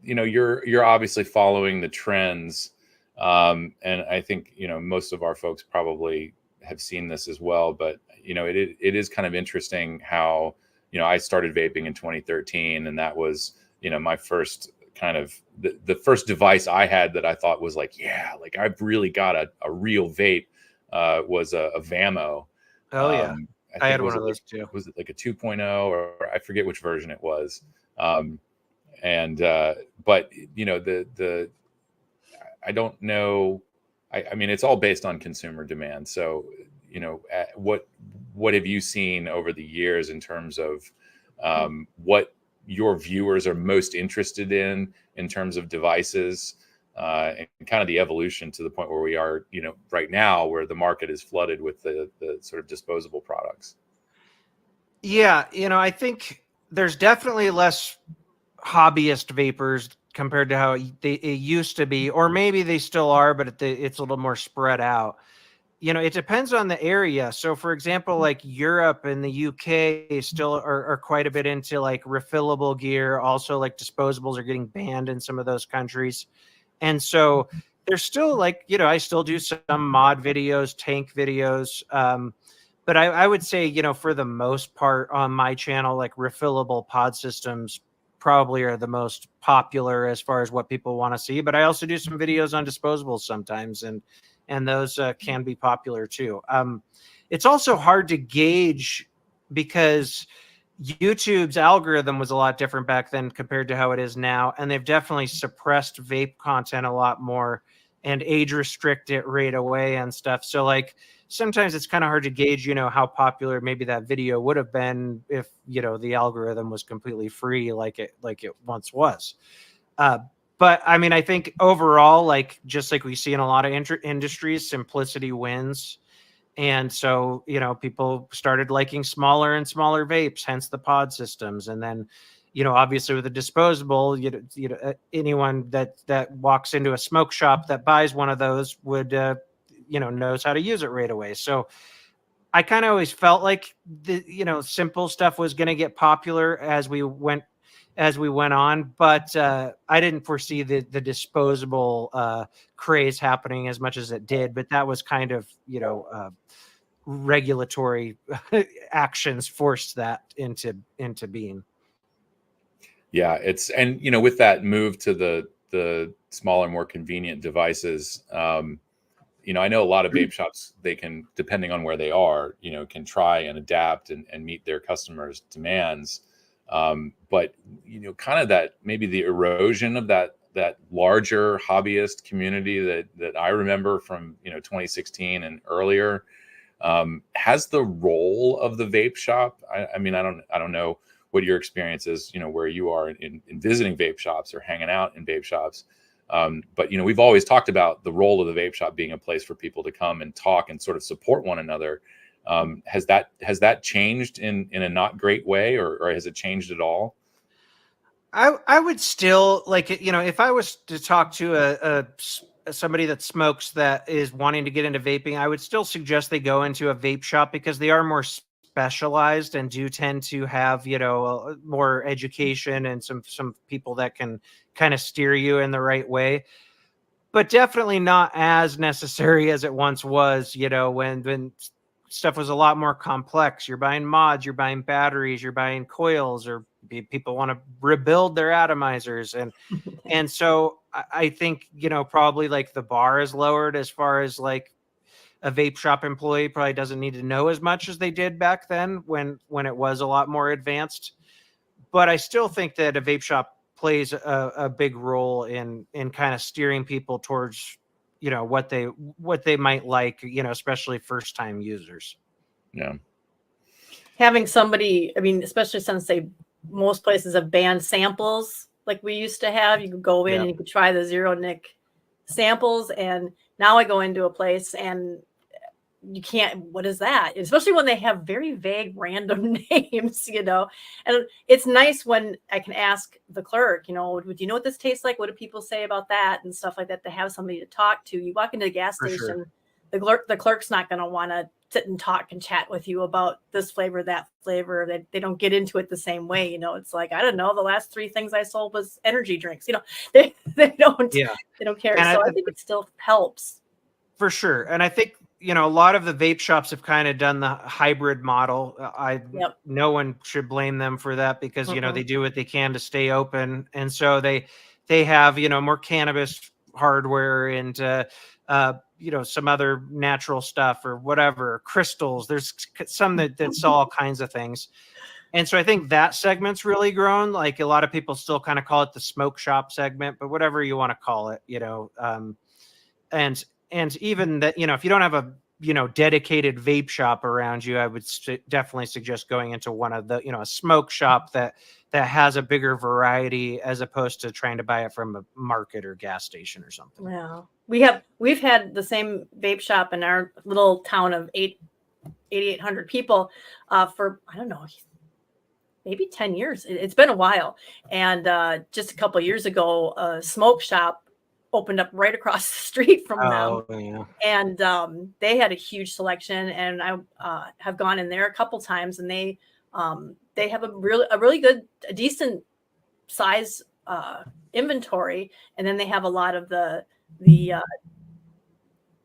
you're obviously following the trends. And I think, most of our folks probably have seen this as well, but it is kind of interesting how, I started vaping in 2013, and that was, my first kind of the first device I had that I thought was like, yeah, like I've really got a real vape, was a Vamo. Oh yeah. I had one of those too. Was it like a 2.0 or I forget which version it was. But I don't know. I mean, it's all based on consumer demand. So, what have you seen over the years in terms of what your viewers are most interested in terms of devices, and kind of the evolution to the point where we are, right now, where the market is flooded with the sort of disposable products? Yeah, I think there's definitely less hobbyist vapors compared to how it used to be, or maybe they still are, but it's a little more spread out. It depends on the area. So, for example, like Europe and the UK still are quite a bit into like refillable gear. Also, like disposables are getting banned in some of those countries. And so there's still like, I still do some mod videos, tank videos. But I would say, for the most part on my channel, like refillable pod systems probably are the most popular as far as what people want to see. But I also do some videos on disposables sometimes, and those can be popular too. It's also hard to gauge because YouTube's algorithm was a lot different back then compared to how it is now. And they've definitely suppressed vape content a lot more and age restrict it right away and stuff. So like sometimes it's kind of hard to gauge, how popular maybe that video would have been if, the algorithm was completely free like it once was. But I mean, I think overall, like just like we see in a lot of industries, simplicity wins. And so, people started liking smaller and smaller vapes, hence the pod systems. And then, obviously with a disposable, anyone that walks into a smoke shop that buys one of those would, knows how to use it right away. So I kind of always felt like simple stuff was going to get popular as we went on, but I didn't foresee the disposable craze happening as much as it did. But that was kind of, regulatory actions forced that into being. Yeah, and with that move to the smaller, more convenient devices, I know a lot of vape shops, they can, depending on where they are, can try and adapt and meet their customers' demands. But kind of that, maybe the erosion of that larger hobbyist community that I remember from 2016 and earlier, has the role of the vape shop. I mean, I don't know what your experience is, where you are in visiting vape shops or hanging out in vape shops. But we've always talked about the role of the vape shop being a place for people to come and talk and sort of support one another. Has that changed in a not great way, or has it changed at all? I would still like it, if I was to talk to somebody that smokes that is wanting to get into vaping, I would still suggest they go into a vape shop because they are more specialized and do tend to have, more education and some people that can kind of steer you in the right way. But definitely not as necessary as it once was, when stuff was a lot more complex. You're buying mods, you're buying batteries, you're buying coils, or people want to rebuild their atomizers. And so I think, probably like the bar is lowered as far as like a vape shop employee probably doesn't need to know as much as they did back then when it was a lot more advanced. But I still think that a vape shop plays a big role in kind of steering people towards, what they might like, especially first time users. Yeah. Having somebody, especially since most places have banned samples like we used to have. You could go in and you could try the zero nic samples. And now I go into a place and you can't, what is that? Especially when they have very vague random names, and it's nice when I can ask the clerk, do you know what this tastes like? What do people say about that? And stuff like that, to have somebody to talk to. You walk into the gas station, the clerk's not going to want to sit and talk and chat with you about this flavor, that flavor. They don't get into it the same way. It's like, I don't know, the last 3 things I sold was energy drinks. They don't care. And so I think it still helps. For sure. And I think, a lot of the vape shops have kind of done the hybrid model. No one should blame them for that because, they do what they can to stay open. And so they have, more cannabis hardware and, some other natural stuff or whatever, crystals. There's some that sell all kinds of things. And so I think that segment's really grown. Like a lot of people still kind of call it the smoke shop segment, but whatever you want to call it, and even that, if you don't have a, dedicated vape shop around you, I would definitely suggest going into one of the, a smoke shop that has a bigger variety as opposed to trying to buy it from a market or gas station or something. Yeah. We've had the same vape shop in our little town of 8,800 people for, I don't know, maybe 10 years. It's been a while. And just a couple of years ago, a smoke shop opened up right across the street from them. Yeah. And they had a huge selection, and I have gone in there a couple times, and they have a really good, a decent size inventory. And then they have a lot of the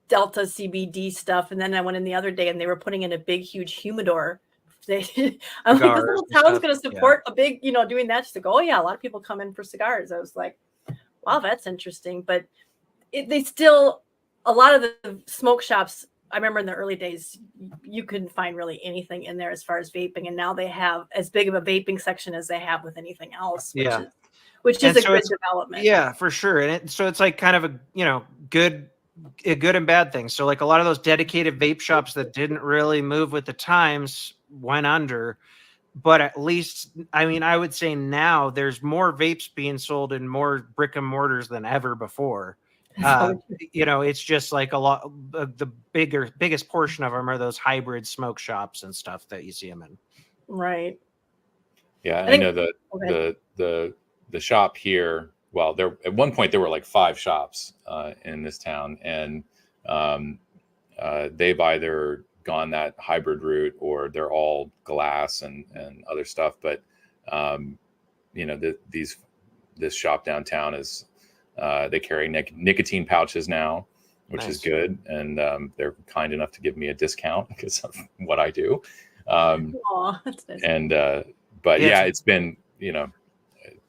Delta CBD stuff. And then I went in the other day and they were putting in a big, huge humidor. I'm like, this little town's going to support a big, doing that. Just like, oh yeah, a lot of people come in for cigars. I was like, wow, that's interesting. But they still, a lot of the smoke shops, I remember in the early days, you couldn't find really anything in there as far as vaping. And now they have as big of a vaping section as they have with anything else, which is a good development. Yeah, for sure. And so it's like kind of a good and bad thing. So like a lot of those dedicated vape shops that didn't really move with the times went under. But at least, I would say now there's more vapes being sold in more brick and mortars than ever before. It's just like a lot of the biggest portion of them are those hybrid smoke shops and stuff that you see them in. Right. Yeah. I know that the shop here, well, there at one point there were like 5 shops in this town, and they've either gone that hybrid route or they're all glass and other stuff. But this shop downtown is they carry nicotine pouches now, which is good, and they're kind enough to give me a discount because of what I do. That's nice. And but it's been,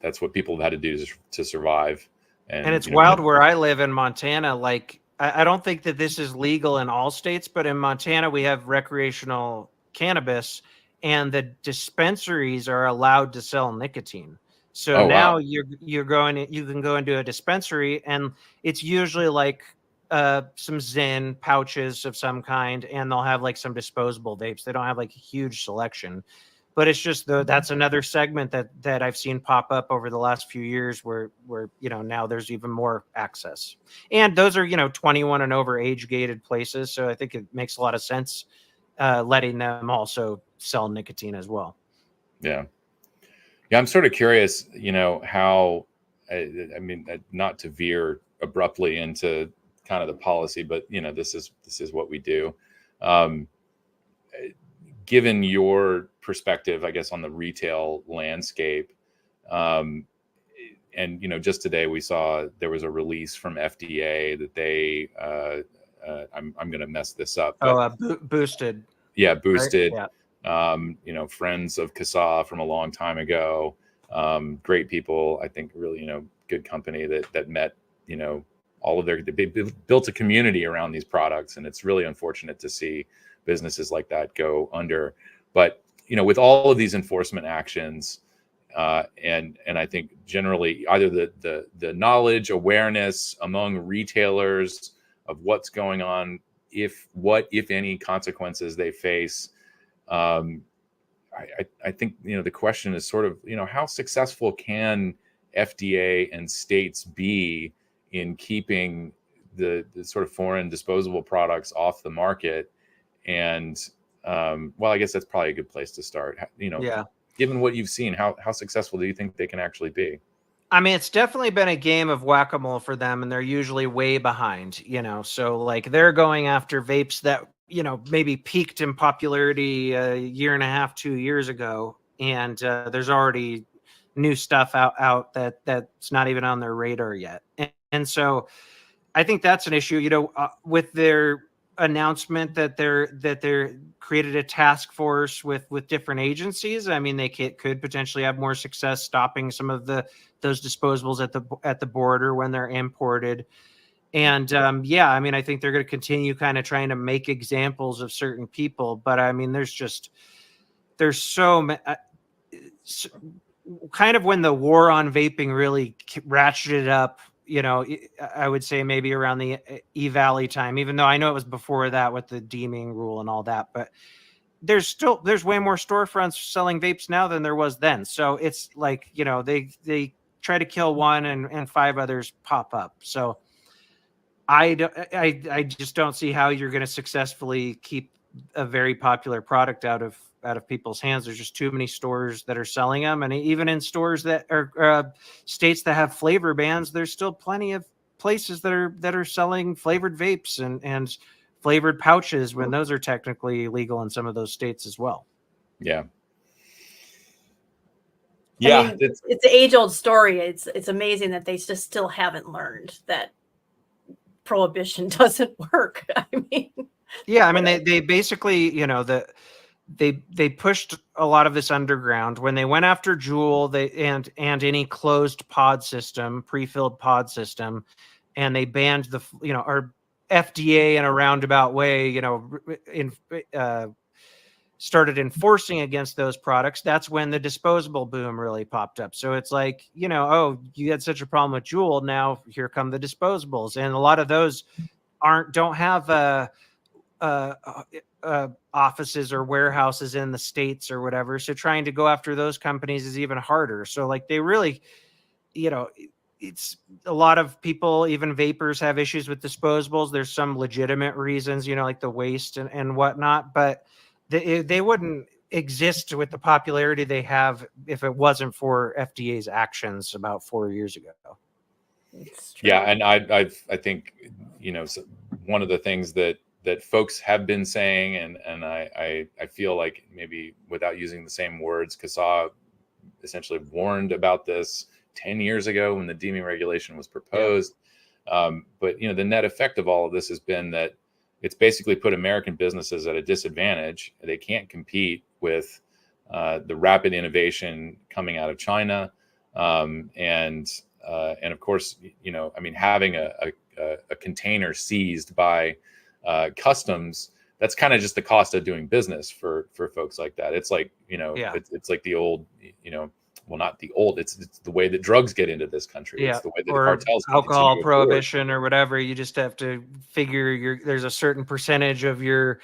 that's what people have had to do to survive. And it's wild where I live in Montana. Like, I don't think that this is legal in all states, but in Montana, we have recreational cannabis and the dispensaries are allowed to sell nicotine. So now you can go into a dispensary and it's usually like some Zen pouches of some kind, and they'll have like some disposable vapes. They don't have like a huge selection, but it's just that's another segment that I've seen pop up over the last few years where now there's even more access, and those are 21 and over age gated places, so I think it makes a lot of sense letting them also sell nicotine as well. Yeah, I'm sort of curious, how I mean, not to veer abruptly into kind of the policy, but this is what we do. Given your perspective, I guess, on the retail landscape, and just today we saw there was a release from FDA that they I'm going to mess this up. But, Boosted. Yeah, Boosted. Right? Yeah. Friends of CASAA from a long time ago. Great people, I think, really, good company that met, all of they built a community around these products, and it's really unfortunate to see businesses like that go under. But with all of these enforcement actions, and I think generally either the knowledge, awareness among retailers of what's going on, if any consequences they face, I think the question is sort of how successful can FDA and states be in keeping the sort of foreign disposable products off the market. And well, I guess that's probably a good place to start. Given what you've seen, how successful do you think they can actually be? I mean, it's definitely been a game of whack-a-mole for them, and they're usually way behind, so like they're going after vapes that maybe peaked in popularity a year and a half, 2 years ago, and there's already new stuff out that's not even on their radar yet. And so I think that's an issue, with their announcement that they're created a task force with different agencies. I mean, they could potentially have more success stopping some of those disposables at the border when they're imported. And I mean, I think they're going to continue kind of trying to make examples of certain people, but I mean, there's so kind of when the war on vaping really ratcheted up, I would say maybe around the E-Valley time, even though I know it was before that with the deeming rule and all that, but there's way more storefronts selling vapes now than there was then. So it's like, they try to kill one and 5 others pop up. So I just don't see how you're going to successfully keep a very popular product out of people's hands. There's just too many stores that are selling them, and even in stores that are states that have flavor bans, there's still plenty of places that are selling flavored vapes and flavored pouches when those are technically legal in some of those states as well. Yeah. I mean, it's an age-old story. It's amazing that they just still haven't learned that prohibition doesn't work. I mean, yeah, I mean, they basically, they pushed a lot of this underground when they went after Juul, and any closed pod system, pre-filled pod system, and they banned our FDA in a roundabout way, started enforcing against those products. That's when the disposable boom really popped up. So it's like, oh, you had such a problem with Juul, now here come the disposables, and a lot of those don't have offices or warehouses in the States or whatever. So trying to go after those companies is even harder. So like they really, it's a lot of people, even vapors, have issues with disposables. There's some legitimate reasons, like the waste and whatnot, but they wouldn't exist with the popularity they have if it wasn't for FDA's actions about 4 years ago. Yeah, and I think one of the things that folks have been saying, and I feel like maybe without using the same words, CASAA essentially warned about this 10 years ago when the deeming regulation was proposed. But the net effect of all of this has been that it's basically put American businesses at a disadvantage. They can't compete with the rapid innovation coming out of China, and of course, I mean, having a container seized by customs, that's kind of just the cost of doing business for folks like that. It's like, it's like the old, well, not the old, it's the way that drugs get into this country. Yeah. It's the way that or the cartels alcohol prohibition or whatever. You just have to figure there's a certain percentage of your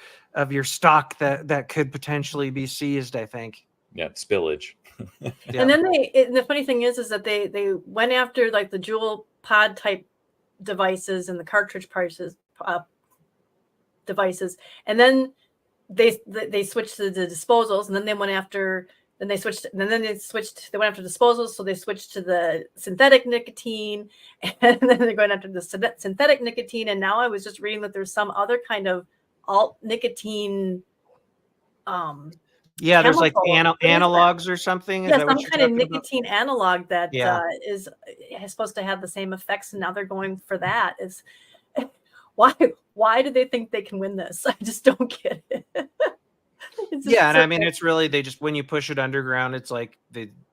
stock that could potentially be seized, I think. spillage. And then the funny thing is that they went after like the jewel pod type devices and the cartridge devices, and then they switched to the disposals, and then they went after. Then they went after disposals, so they switched to the synthetic nicotine, and then they're going after the synthetic nicotine. And now I was just reading that there's some other kind of alt nicotine. There's like analogs or something. Yeah, some kind of nicotine analog that is supposed to have the same effects, and now they're going for that. Is why do they think they can win this? I just don't get it. And I mean, it's really, they just, when you push it underground, it's like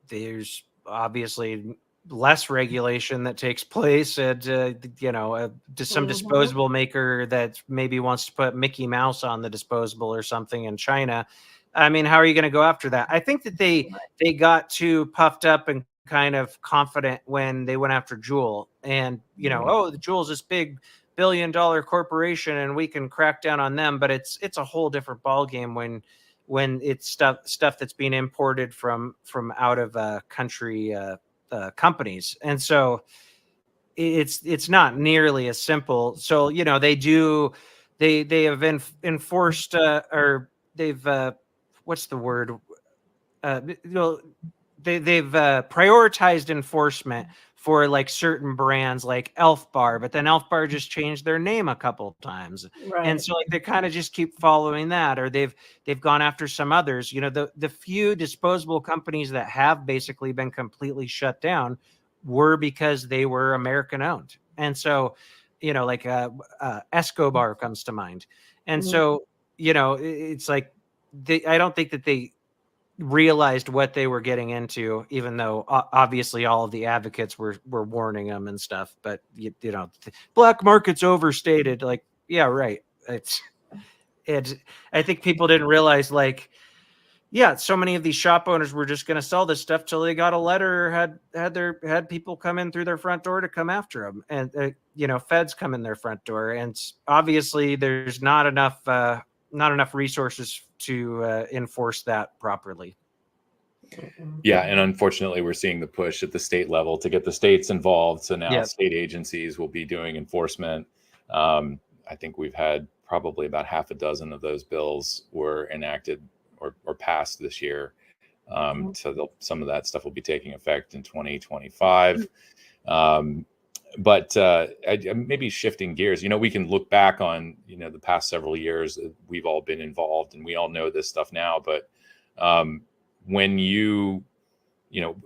there's obviously less regulation that takes place at some disposable maker that maybe wants to put Mickey Mouse on the disposable or something in China. I mean, how are you going to go after that? I think that they got too puffed up and kind of confident when they went after Juul, and the Juul's this big billion-dollar corporation and we can crack down on them, but it's a whole different ballgame when it's stuff that's being imported from out of country companies, and so it's not nearly as simple. So they have enforced or they've what's the word? They've prioritized enforcement for like certain brands like Elf Bar, but then Elf Bar just changed their name a couple times. Right. And so like they kind of just keep following that, or they've gone after some others. The few disposable companies that have basically been completely shut down were because they were American owned. And so, like Escobar comes to mind. And so, it's like I don't think that they realized what they were getting into, even though obviously all of the advocates were warning them and stuff. But black market's overstated. Like, yeah, right. I think people didn't realize, like, so many of these shop owners were just going to sell this stuff till they got a letter, or had people come in through their front door to come after them, and feds come in their front door, and obviously there's not enough resources to enforce that properly. Yeah, and unfortunately, we're seeing the push at the state level to get the states involved. So now state agencies will be doing enforcement. I think we've had probably about half a dozen of those bills were enacted or passed this year. So some of that stuff will be taking effect in 2025. But maybe shifting gears, we can look back on, the past several years. We've all been involved and we all know this stuff now. But when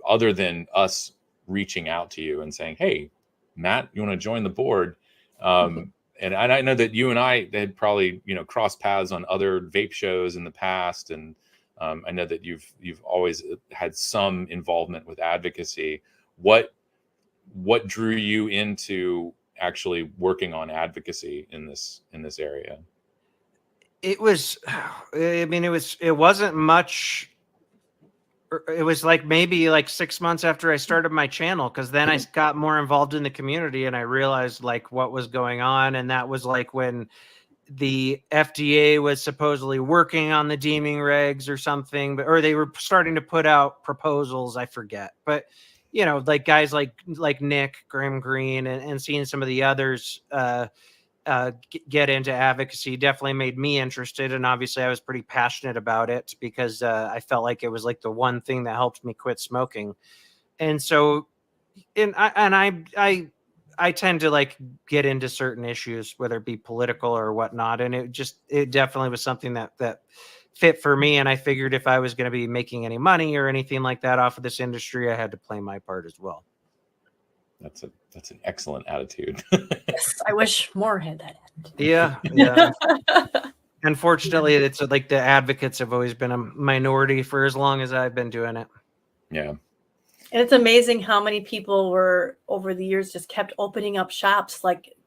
other than us reaching out to you and saying, hey, Matt, you want to join the board? And I know that you and I had probably, crossed paths on other vape shows in the past. And I know that you've always had some involvement with advocacy. What drew you into actually working on advocacy in this area? It wasn't much. It was like maybe like 6 months after I started my channel, because then I got more involved in the community and I realized like what was going on. And that was like when the FDA was supposedly working on the deeming regs or something, or they were starting to put out proposals. I forget, but like guys like Nick Graham Green and seeing some of the others get into advocacy definitely made me interested. And obviously I was pretty passionate about it because I felt like it was like the one thing that helped me quit smoking. And so, I tend to like get into certain issues, whether it be political or whatnot. And it definitely was something that fit for me. And I figured if I was going to be making any money or anything like that off of this industry, I had to play my part as well. That's an excellent attitude. Yes, I wish more had that attitude. Yeah. Unfortunately, it's like the advocates have always been a minority for as long as I've been doing it. Yeah. And it's amazing how many people were over the years just kept opening up shops,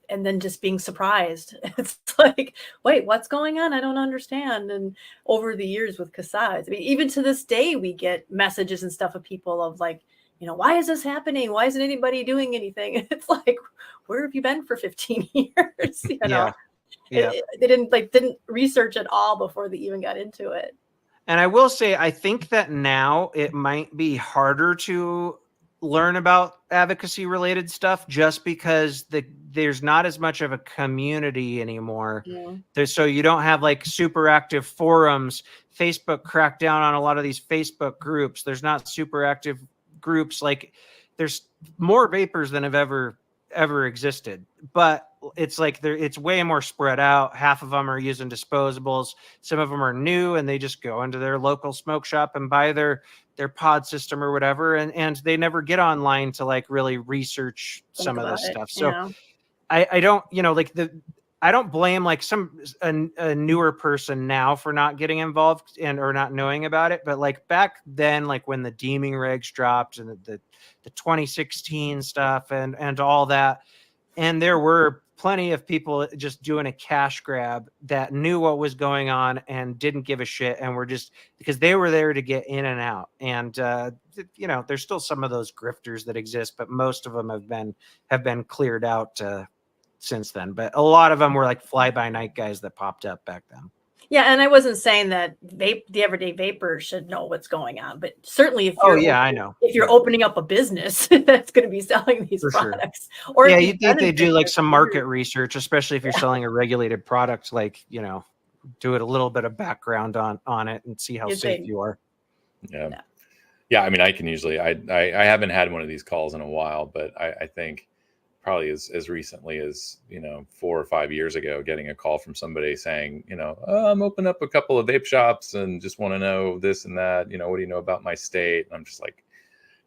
and then just being surprised. It's like, wait, what's going on? I don't understand. And over the years with CASAA, I mean, even to this day, we get messages and stuff of people of like, why is this happening? Why isn't anybody doing anything? It's like, where have you been for 15 years? Yeah. They didn't research at all before they even got into it. And I will say, I think that now it might be harder to learn about advocacy related stuff just because there's not as much of a community anymore. So you don't have like super active forums. Facebook cracked down on a lot of these Facebook groups. There's not super active groups. Like there's more vapors than have ever existed, but it's like it's way more spread out. Half of them are using disposables. Some of them are new and they just go into their local smoke shop and buy their pod system or whatever. And they never get online to like really research some of this stuff. So I don't, like I don't blame like a newer person now for not getting involved or not knowing about it. But like back then, like when the deeming regs dropped and the 2016 stuff and all that, and there were plenty of people just doing a cash grab that knew what was going on and didn't give a shit and were just because they were there to get in and out. And there's still some of those grifters that exist, but most of them have been cleared out since then. But a lot of them were like fly by night guys that popped up back then. Yeah, and I wasn't saying that the everyday vapor should know what's going on, but certainly if I know if you're opening up a business that's going to be selling these products, or you think they do like some market research, especially if you're selling a regulated product, like do it a little bit of background on it and see how safe you are. Yeah. I mean, I can usually I haven't had one of these calls in a while, but I think probably as recently as 4 or 5 years ago, getting a call from somebody saying, I'm opening up a couple of vape shops and just want to know this and that. What do you know about my state? And I'm just like,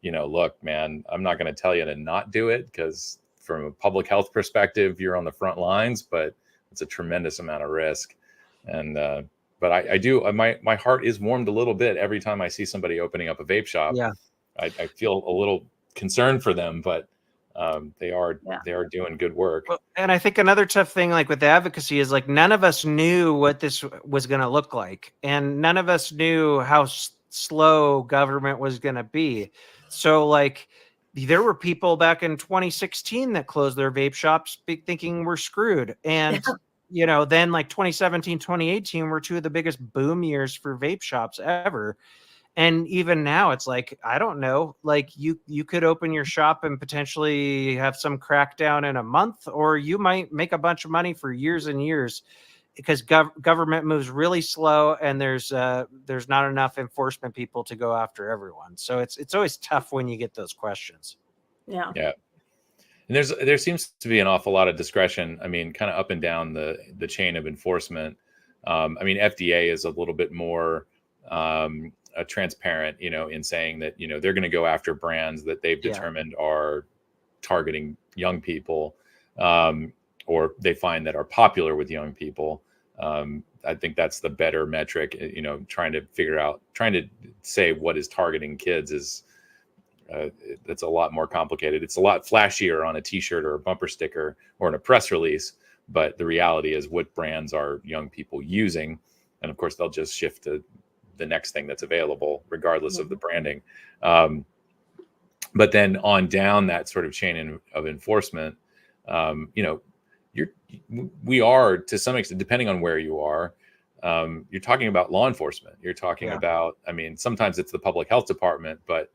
look, man, I'm not going to tell you to not do it because from a public health perspective, you're on the front lines, but it's a tremendous amount of risk. And but I do my heart is warmed a little bit every time I see somebody opening up a vape shop. Yeah, I feel a little concerned for them, but they are doing good work. And I think another tough thing like with advocacy is like none of us knew what this was going to look like, and none of us knew how slow government was going to be. So like there were people back in 2016 that closed their vape shops thinking we're screwed. And then like 2017, 2018 were two of the biggest boom years for vape shops ever. And even now it's like, I don't know, like you could open your shop and potentially have some crackdown in a month, or you might make a bunch of money for years and years because government moves really slow and there's not enough enforcement people to go after everyone. So it's always tough when you get those questions. Yeah. And there seems to be an awful lot of discretion. I mean, kind of up and down the chain of enforcement. I mean, FDA is a little bit more transparent, in saying that, they're going to go after brands that they've determined are targeting young people, or they find that are popular with young people. I think that's the better metric, trying to say what is targeting kids is, that's a lot more complicated. It's a lot flashier on a t-shirt or a bumper sticker or in a press release, but the reality is what brands are young people using. And of course they'll just shift to the next thing that's available, regardless of the branding. But then on down that sort of chain of enforcement, we are to some extent, depending on where you are, you're talking about law enforcement. You're talking about, I mean, sometimes it's the public health department, but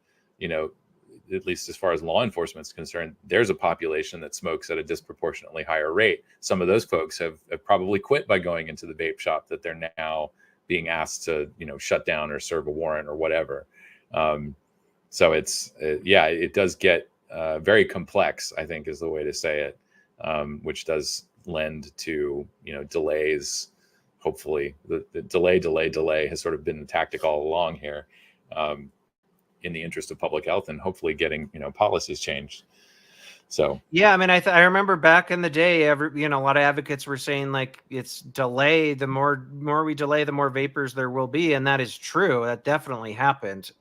at least as far as law enforcement is concerned, there's a population that smokes at a disproportionately higher rate. Some of those folks have probably quit by going into the vape shop that they're now being asked to, shut down or serve a warrant or whatever. So it does get very complex, I think is the way to say it, which does lend to, delays. Hopefully the delay has sort of been the tactic all along here, in the interest of public health and hopefully getting, policies changed. So, yeah, I mean, I remember back in the day, a lot of advocates were saying like it's delay. The more we delay, the more vapors there will be. And that is true. That definitely happened.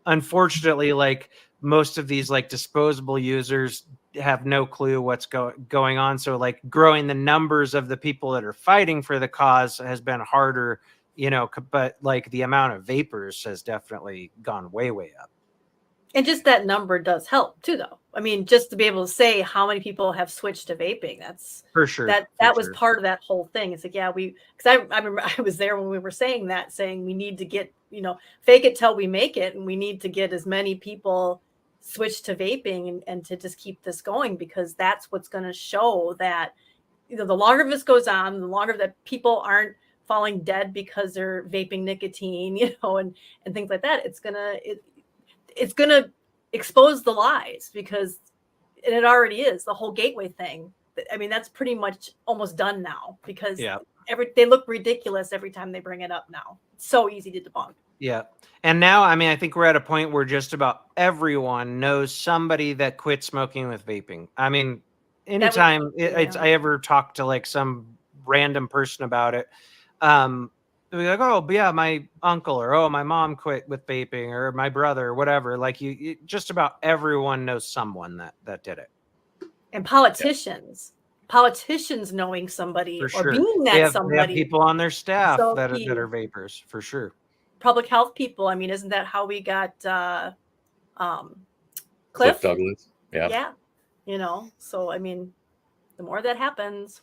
Unfortunately, like most of these like disposable users have no clue what's going on. So like growing the numbers of the people that are fighting for the cause has been harder, but like the amount of vapors has definitely gone way, way up. And just that number does help too, though. I mean, just to be able to say how many people have switched to vaping, that's For sure. that for was sure. part of that whole thing. It's like, yeah, because I remember I was there when we were saying we need to get, fake it till we make it, and we need to get as many people switched to vaping and to just keep this going, because that's what's going to show that, the longer this goes on, the longer that people aren't falling dead because they're vaping nicotine, and things like that. It's gonna expose the lies, because and it already is, the whole gateway thing. I mean, that's pretty much almost done now, because they look ridiculous every time they bring it up now. It's so easy to debunk. Yeah. And now, I mean, I think we're at a point where just about everyone knows somebody that quit smoking with vaping. I mean, anytime I ever talk to like some random person about it, they'll be like, oh, yeah, my uncle, or oh, my mom quit with vaping, or my brother, or whatever. Like just about everyone knows someone that did it. And politicians knowing somebody For or sure. being that They have somebody. people on their staff So that key. are vapors, for sure. Public health people. I mean, isn't that how we got Cliff Douglas? Yeah. So I mean, the more that happens,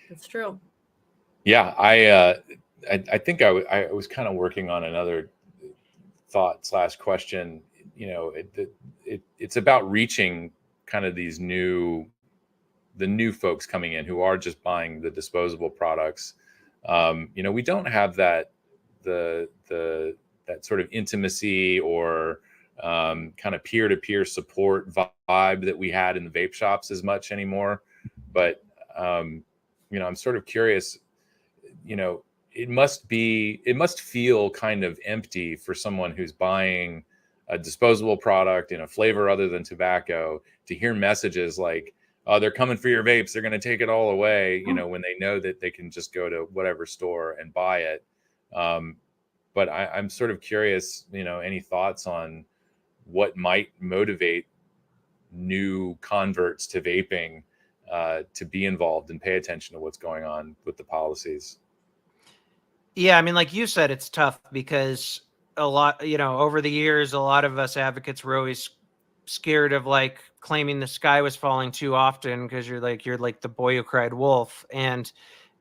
it's true. Yeah, I think I was kind of working on another thought / question. It's about reaching kind of the new folks coming in who are just buying the disposable products. We don't have that that sort of intimacy or kind of peer-to-peer support vibe that we had in the vape shops as much anymore. But I'm sort of curious. It must feel kind of empty for someone who's buying a disposable product in a flavor other than tobacco to hear messages like, oh, they're coming for your vapes, they're going to take it all away, when they know that they can just go to whatever store and buy it. But I'm sort of curious, any thoughts on what might motivate new converts to vaping to be involved and pay attention to what's going on with the policies? Yeah, I mean, like you said, it's tough because a lot, over the years, a lot of us advocates were always scared of like claiming the sky was falling too often, because you're like the boy who cried wolf. And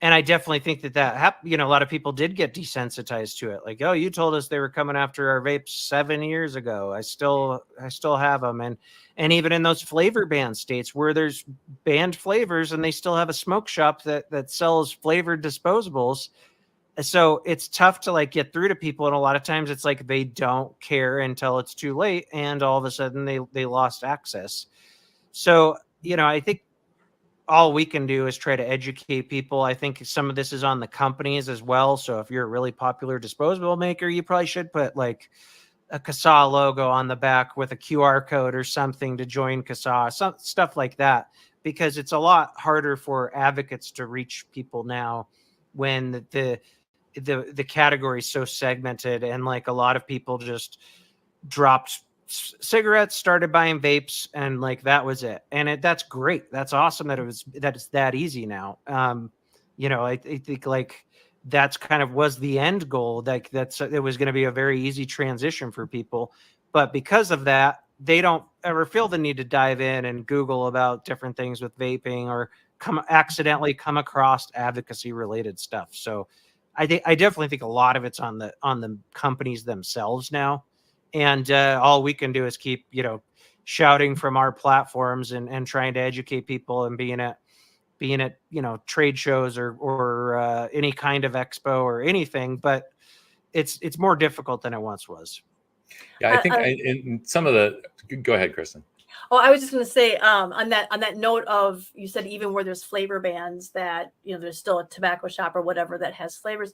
I definitely think that happened. A lot of people did get desensitized to it. Like, oh, you told us they were coming after our vapes 7 years ago. I still have them. And even in those flavor ban states where there's banned flavors and they still have a smoke shop that sells flavored disposables. So it's tough to like get through to people. And a lot of times it's like they don't care until it's too late. And all of a sudden they lost access. So, I think all we can do is try to educate people. I think some of this is on the companies as well. So if you're a really popular disposable maker, you probably should put like a CASAA logo on the back with a QR code or something to join CASAA, stuff like that, because it's a lot harder for advocates to reach people now when the category is so segmented, and like a lot of people just dropped cigarettes, started buying vapes, and like that was it. And that's great. That's awesome that it's that easy now. I think like that's kind of was the end goal. Like it was going to be a very easy transition for people, but because of that, they don't ever feel the need to dive in and Google about different things with vaping or accidentally come across advocacy related stuff. So I definitely think a lot of it's on the companies themselves now. And all we can do is keep, shouting from our platforms and trying to educate people and being at trade shows or any kind of expo or anything. But it's more difficult than it once was. Yeah, I think in some of go ahead, Kristen. Oh, I was just going to say on that note of, you said even where there's flavor bans that, there's still a tobacco shop or whatever that has flavors,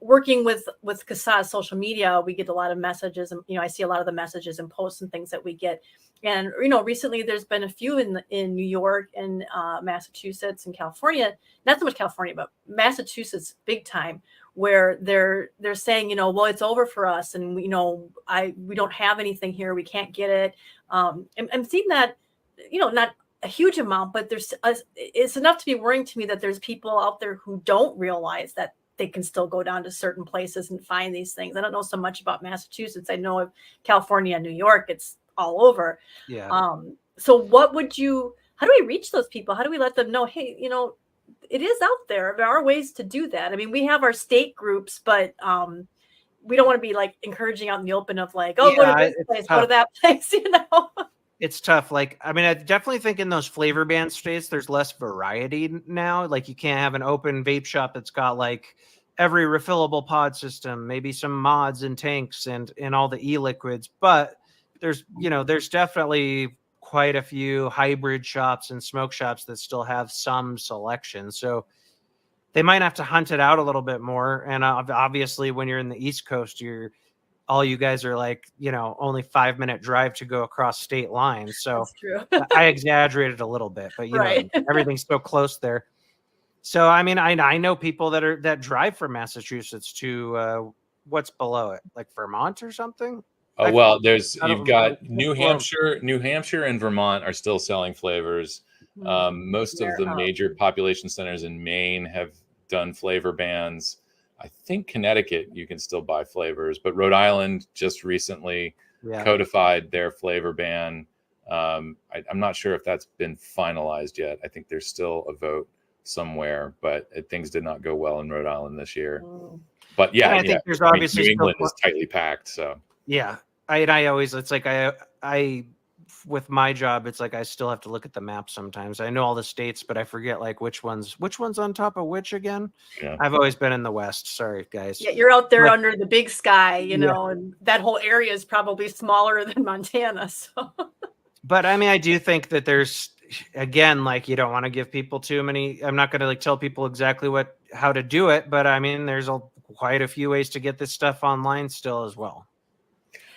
working with CASAA social media, we get a lot of messages, and, I see a lot of the messages and posts and things that we get. And, recently there's been a few in New York and Massachusetts and California, not so much California, but Massachusetts big time, where they're saying, well, it's over for us. And, we don't have anything here. We can't get it. I'm seeing that, not a huge amount, but it's enough to be worrying to me that there's people out there who don't realize that they can still go down to certain places and find these things. I don't know so much about Massachusetts. I know of California and New York, it's all over. Yeah. So how do we reach those people? How do we let them know, hey, it is out there. There are ways to do that. I mean, we have our state groups, but we don't want to be like encouraging out in the open of like, oh, go to this place, go to that place, It's tough. Like, I mean, I definitely think in those flavor ban states, there's less variety now. Like, you can't have an open vape shop that's got like every refillable pod system, maybe some mods and tanks and all the e-liquids. But there's definitely quite a few hybrid shops and smoke shops that still have some selection. So they might have to hunt it out a little bit more. And obviously, when you're in the East Coast, all you guys are like, only 5-minute drive to go across state lines. So that's true. I exaggerated a little bit, but right. Everything's so close there. So, I mean, I know people that drive from Massachusetts to what's below it, like Vermont or something. Oh, well, you've got New Hampshire and Vermont are still selling flavors. Most of the major population centers in Maine have done flavor bans. I think Connecticut, you can still buy flavors, but Rhode Island just recently codified their flavor ban. I'm not sure if that's been finalized yet. I think there's still a vote somewhere, but things did not go well in Rhode Island this year. But I think there's obviously New England is tightly packed. So I always, it's like I with my job, it's like I still have to look at the map sometimes. I know all the states, but I forget like which one's on top of which again. Yeah. I've always been in the West. Sorry, guys. Yeah, you're out there under the big sky, and that whole area is probably smaller than Montana. So, but I mean, I do think that there's, again, like, you don't want to give people too many. I'm not going to like tell people exactly how to do it, but I mean, there's quite a few ways to get this stuff online still as well.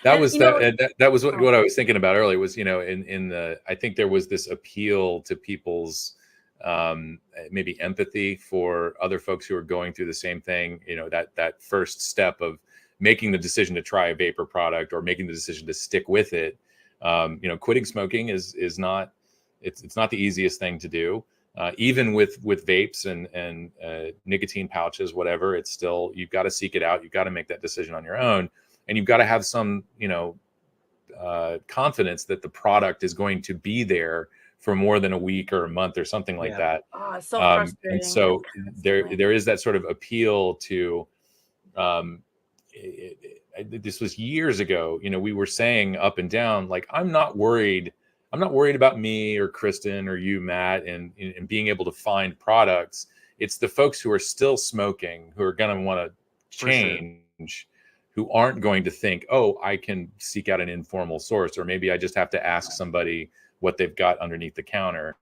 That was what I was thinking about earlier was, I think there was this appeal to people's maybe empathy for other folks who are going through the same thing. That first step of making the decision to try a vapor product or making the decision to stick with it. Quitting smoking is not, it's not the easiest thing to do. Even with vapes and nicotine pouches, whatever, it's still, you've got to seek it out. You've got to make that decision on your own. And you've got to have some, confidence that the product is going to be there for more than a week or a month or something like that. Oh, it's so frustrating. And so there is that sort of appeal to, this was years ago, we were saying up and down, like, I'm not worried about me or Kristen or you, Matt, and being able to find products. It's the folks who are still smoking who are going to want to change, who aren't going to think, oh, I can seek out an informal source, or maybe I just have to ask somebody what they've got underneath the counter.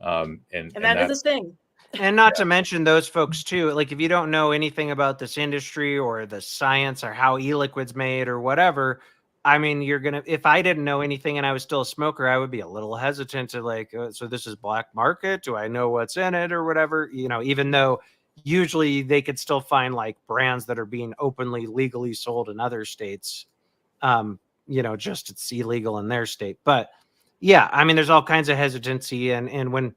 And that is a thing. And not to mention those folks too, like if you don't know anything about this industry or the science or how e-liquid's made or whatever, I mean, if I didn't know anything and I was still a smoker, I would be a little hesitant to like, so this is black market. Do I know what's in it or whatever? Even though usually they could still find like brands that are being openly legally sold in other states. Just it's illegal in their state. But yeah, I mean, there's all kinds of hesitancy, and when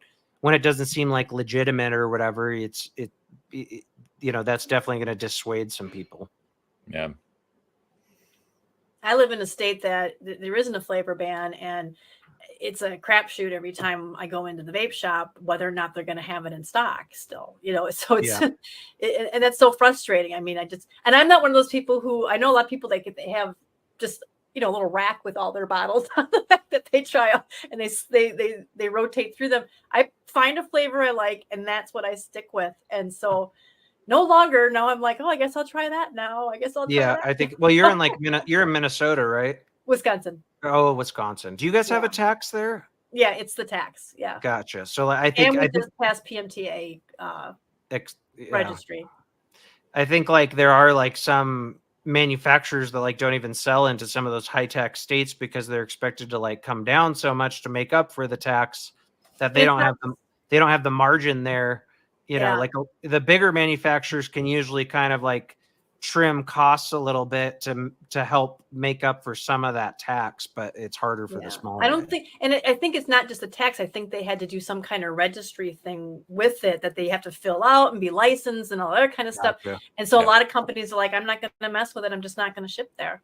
it doesn't seem like legitimate or whatever, it's that's definitely going to dissuade some people. Yeah. I live in a state that there isn't a flavor ban, and it's a crapshoot every time I go into the vape shop, whether or not they're going to have it in stock still, so it's, and that's so frustrating. I mean, and I'm not one of those people who, I know a lot of people, they have just, a little rack with all their bottles on the back that they try out, and they rotate through them. I find a flavor I like, and that's what I stick with. And so no longer, now I'm like, oh, I guess I'll try that now. I guess I'll try that. I think, well, you're in you're in Minnesota, right? Wisconsin. Oh, Wisconsin. Do you guys have a tax there? Yeah, it's the tax. Yeah. Gotcha. So I think we just passed PMTA registry. I think like there are like some manufacturers that like don't even sell into some of those high tax states because they're expected to like come down so much to make up for the tax that they don't have the margin there. Like the bigger manufacturers can usually kind of like trim costs a little bit to help make up for some of that tax, but it's harder for the smaller. I don't think, and I think it's not just a tax. I think they had to do some kind of registry thing with it that they have to fill out and be licensed and all that kind of stuff. And so a lot of companies are like, I'm not going to mess with it. I'm just not going to ship there.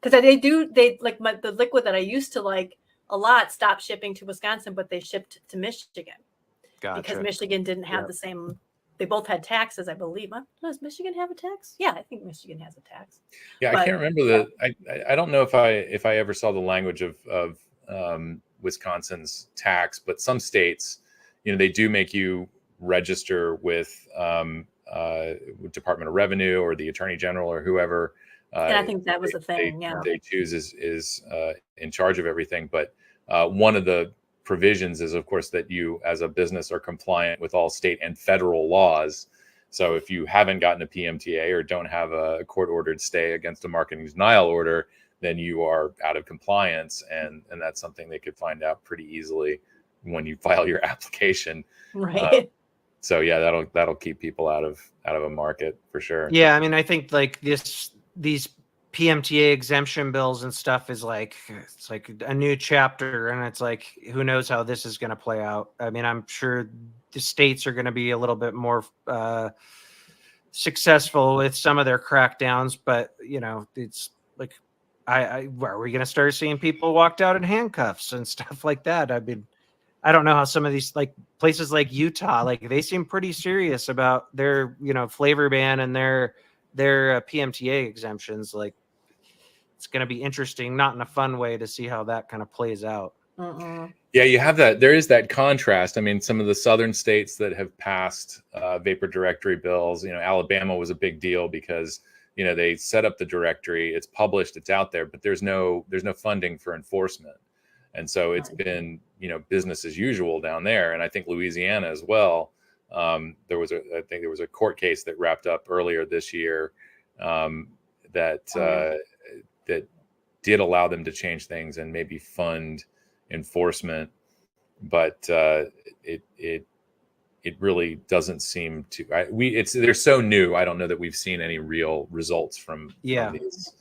Because they like the liquid that I used to like a lot stopped shipping to Wisconsin, but they shipped to Michigan. Because Michigan didn't have the same. They both had taxes, I believe. Does Michigan have a tax? Yeah, I think Michigan has a tax. Yeah, I can't remember I don't know if I ever saw the language of Wisconsin's tax, but some states, they do make you register with Department of Revenue or the Attorney General or whoever. And I think that was the thing. They choose is in charge of everything. But one of the provisions is, of course, that you as a business are compliant with all state and federal laws. So if you haven't gotten a PMTA or don't have a court-ordered stay against a marketing denial order, then you are out of compliance, and that's something they could find out pretty easily when you file your application. Right. So yeah, that'll keep people out of a market for sure. Yeah, I mean, I think like these PMTA exemption bills and stuff is like, it's like a new chapter, and it's like, who knows how this is going to play out. I mean, I'm sure the states are going to be a little bit more successful with some of their crackdowns, but it's like, are we going to start seeing people walked out in handcuffs and stuff like that? I mean, I don't know how some of these like places like Utah, like they seem pretty serious about their, flavor ban and their PMTA exemptions. Like, it's going to be interesting, not in a fun way, to see how that kind of plays out. Yeah, you have that. There is that contrast. I mean, some of the southern states that have passed vapor directory bills, Alabama was a big deal because, they set up the directory, it's published, it's out there, but there's no funding for enforcement. And so it's been, business as usual down there. And I think Louisiana as well. I think there was a court case that wrapped up earlier this year that did allow them to change things and maybe fund enforcement, but it really doesn't seem to. They're so new. I don't know that we've seen any real results from these.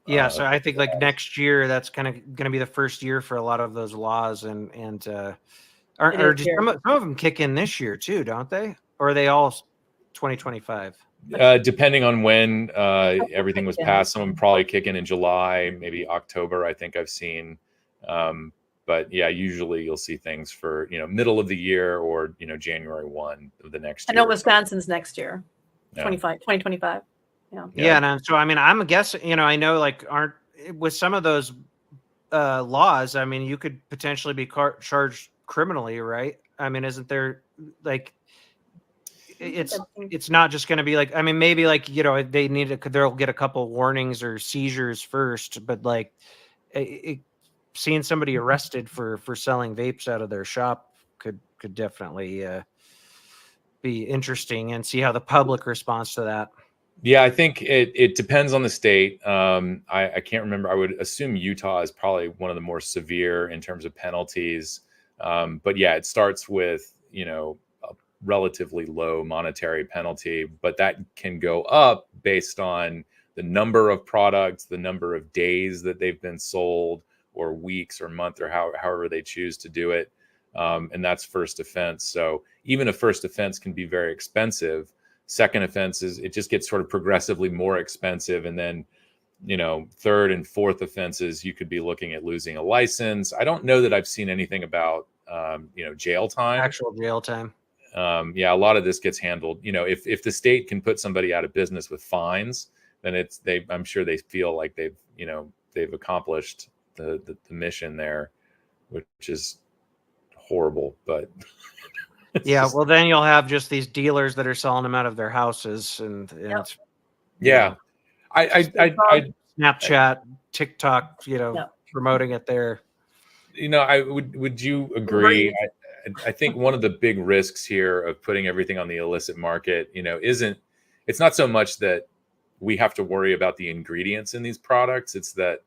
Yeah, so I think like next year, that's kind of going to be the first year for a lot of those laws, and or do some of them kick in this year too, don't they? Or are they all 2025? Depending on when everything was passed, some of them probably kick in July, maybe October. I think I've seen, but yeah, usually you'll see things for middle of the year or January 1 of the next year. I know Wisconsin's next year, 2025. Yeah, and so I mean, I'm guessing. I know like aren't with some of those laws. I mean, you could potentially be charged criminally, right? I mean, isn't there like? It's not just going to be like, I mean, maybe like, they'll get a couple warnings or seizures first, but like seeing somebody arrested for selling vapes out of their shop could definitely be interesting, and see how the public responds to that. Yeah, I think it depends on the state. I can't remember. I would assume Utah is probably one of the more severe in terms of penalties. But yeah, it starts with, relatively low monetary penalty, but that can go up based on the number of products, the number of days that they've been sold, or weeks or month, or however they choose to do it. And that's first offense. So even a first offense can be very expensive. Second offense it just gets sort of progressively more expensive. And then, third and fourth offenses, you could be looking at losing a license. I don't know that I've seen anything about, jail time. Actual jail time. Yeah, a lot of this gets handled. If the state can put somebody out of business with fines, then I'm sure they feel like they've accomplished the mission there, which is horrible. But yeah, well, then you'll have just these dealers that are selling them out of their houses, and yeah, I Snapchat, TikTok, promoting it there. Would you agree? I think one of the big risks here of putting everything on the illicit market, it's not so much that we have to worry about the ingredients in these products. It's that,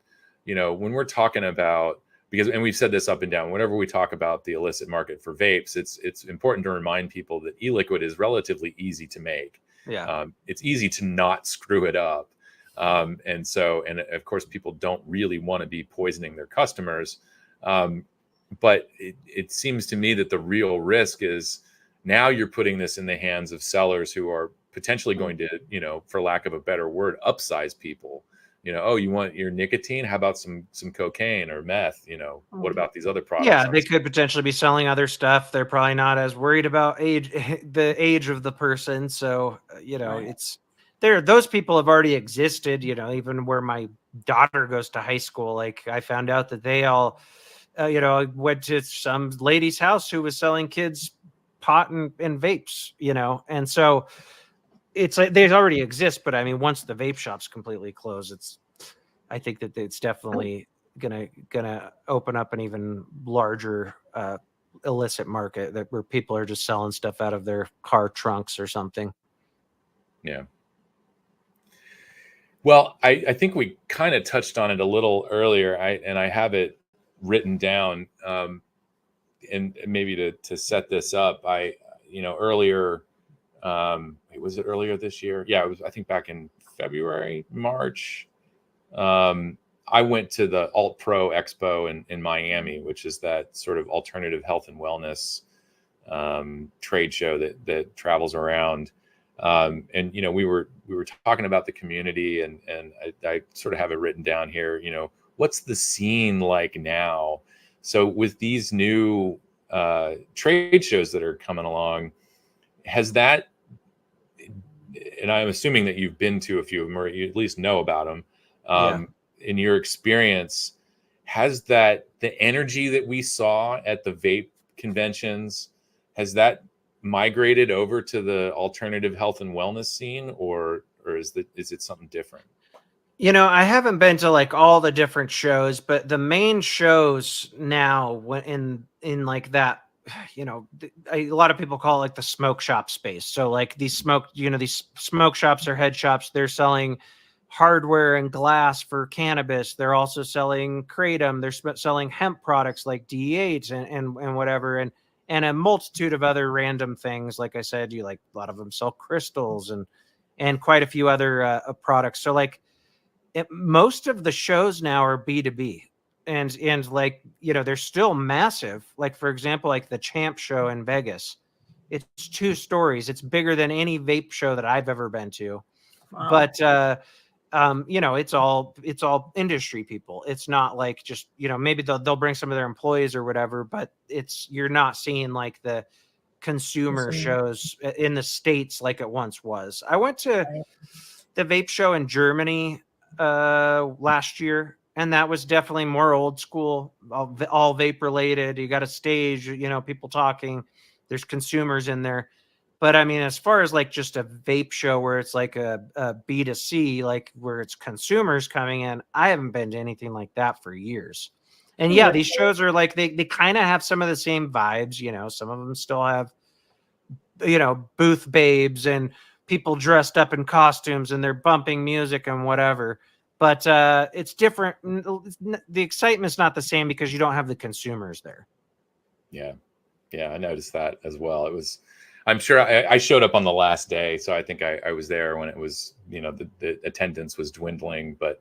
when we're talking about, and we've said this up and down, whenever we talk about the illicit market for vapes, it's important to remind people that e-liquid is relatively easy to make. Yeah. It's easy to not screw it up. And of course, people don't really want to be poisoning their customers. But it seems to me that the real risk is now you're putting this in the hands of sellers who are potentially going to, for lack of a better word, upsize people. Oh, you want your nicotine? How about some cocaine or meth? What about these other products? Yeah, they could potentially be selling other stuff. They're probably not as worried about the age of the person. So, it's there. Those people have already existed, even where my daughter goes to high school. Like I found out that they all, went to some lady's house who was selling kids pot and vapes, and so it's like they already exist. But I mean, once the vape shops completely close, I think that it's definitely gonna open up an even larger illicit market where people are just selling stuff out of their car trunks or something. Yeah. Well, I think we kind of touched on it a little earlier. I have it written down, and maybe to set this up, earlier, was it earlier this year? Yeah, it was, I think back in February, March. I went to the Alt Pro Expo in Miami, which is that sort of alternative health and wellness trade show that travels around. And we were talking about the community, and I sort of have it written down here. What's the scene like now? So with these new trade shows that are coming along, has that, and I'm assuming that you've been to a few of them, or you at least know about them. In your experience, has that the energy that we saw at the vape conventions, has that migrated over to the alternative health and wellness scene, or is it something different? I haven't been to like all the different shows, but the main shows now in like that, a lot of people call it like the smoke shop space. So like these smoke shops or head shops, they're selling hardware and glass for cannabis. They're also selling kratom. They're selling hemp products like DE8 and whatever, and a multitude of other random things. Like I said, a lot of them sell crystals and quite a few other products. So like most of the shows now are B2B, and like they're still massive. Like for example, like the Champ show in Vegas, it's 2 stories. It's bigger than any vape show that I've ever been to. Wow. But it's all industry people. It's not like just, maybe they'll bring some of their employees or whatever, but you're not seeing like the consumer shows in the States like it once was. I went to the vape show in Germany last year, and that was definitely more old school, all vape related. You got a stage, people talking, there's consumers in there. But I mean, as far as like just a vape show where it's like a B2C, like where it's consumers coming in, I haven't been to anything like that for years. And yeah, these shows are like, they kind of have some of the same vibes, some of them still have, booth babes and people dressed up in costumes and they're bumping music and whatever. But it's different. The excitement's not the same because you don't have the consumers there. Yeah. I noticed that as well. I'm sure I showed up on the last day, so I think I was there when it was, the attendance was dwindling. But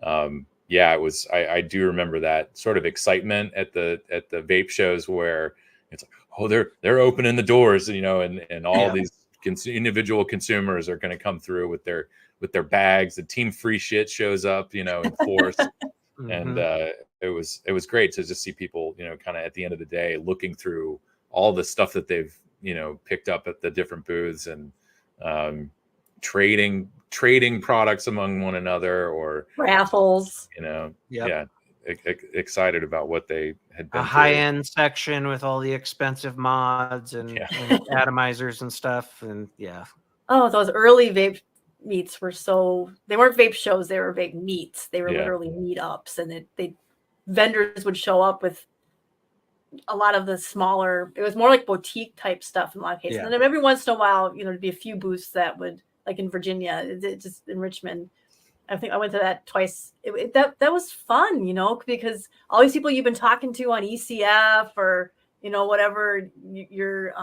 it was. I do remember that sort of excitement at the vape shows where it's like, oh, they're opening the doors, and all these individual consumers are going to come through with their bags. The Team Free Shit shows up, in force, and it was great to just see people, kind of at the end of the day looking through all the stuff that they've picked up at the different booths and trading products among one another, or raffles, excited about what they had been a high-end section with all the expensive mods and atomizers and stuff. And those early vape meets they weren't vape shows, they were vape meets. They were literally meetups, and vendors would show up with a lot of the smaller, it was more like boutique type stuff in a lot of cases. And then every once in a while, there'd be a few booths that would, like in Virginia, just in Richmond, I think I went to that twice. That was fun, because all these people you've been talking to on ECF or, whatever your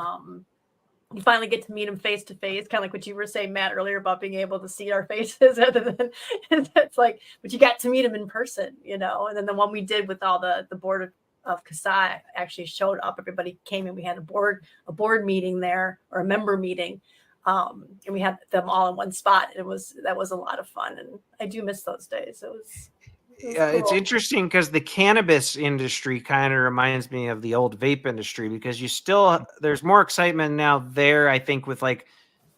you finally get to meet them face to face, kind of like what you were saying, Matt, earlier about being able to see our faces other than it's like, but you got to meet them in person, you know. And then the one we did with all the board of CASAA actually showed up. Everybody came and we had a board meeting there, or a member meeting. And we had them all in one spot. That was a lot of fun. And I do miss those days. It was Yeah, cool. it's interesting because the cannabis industry kind of reminds me of the old vape industry, because there's more excitement now there, I think, with like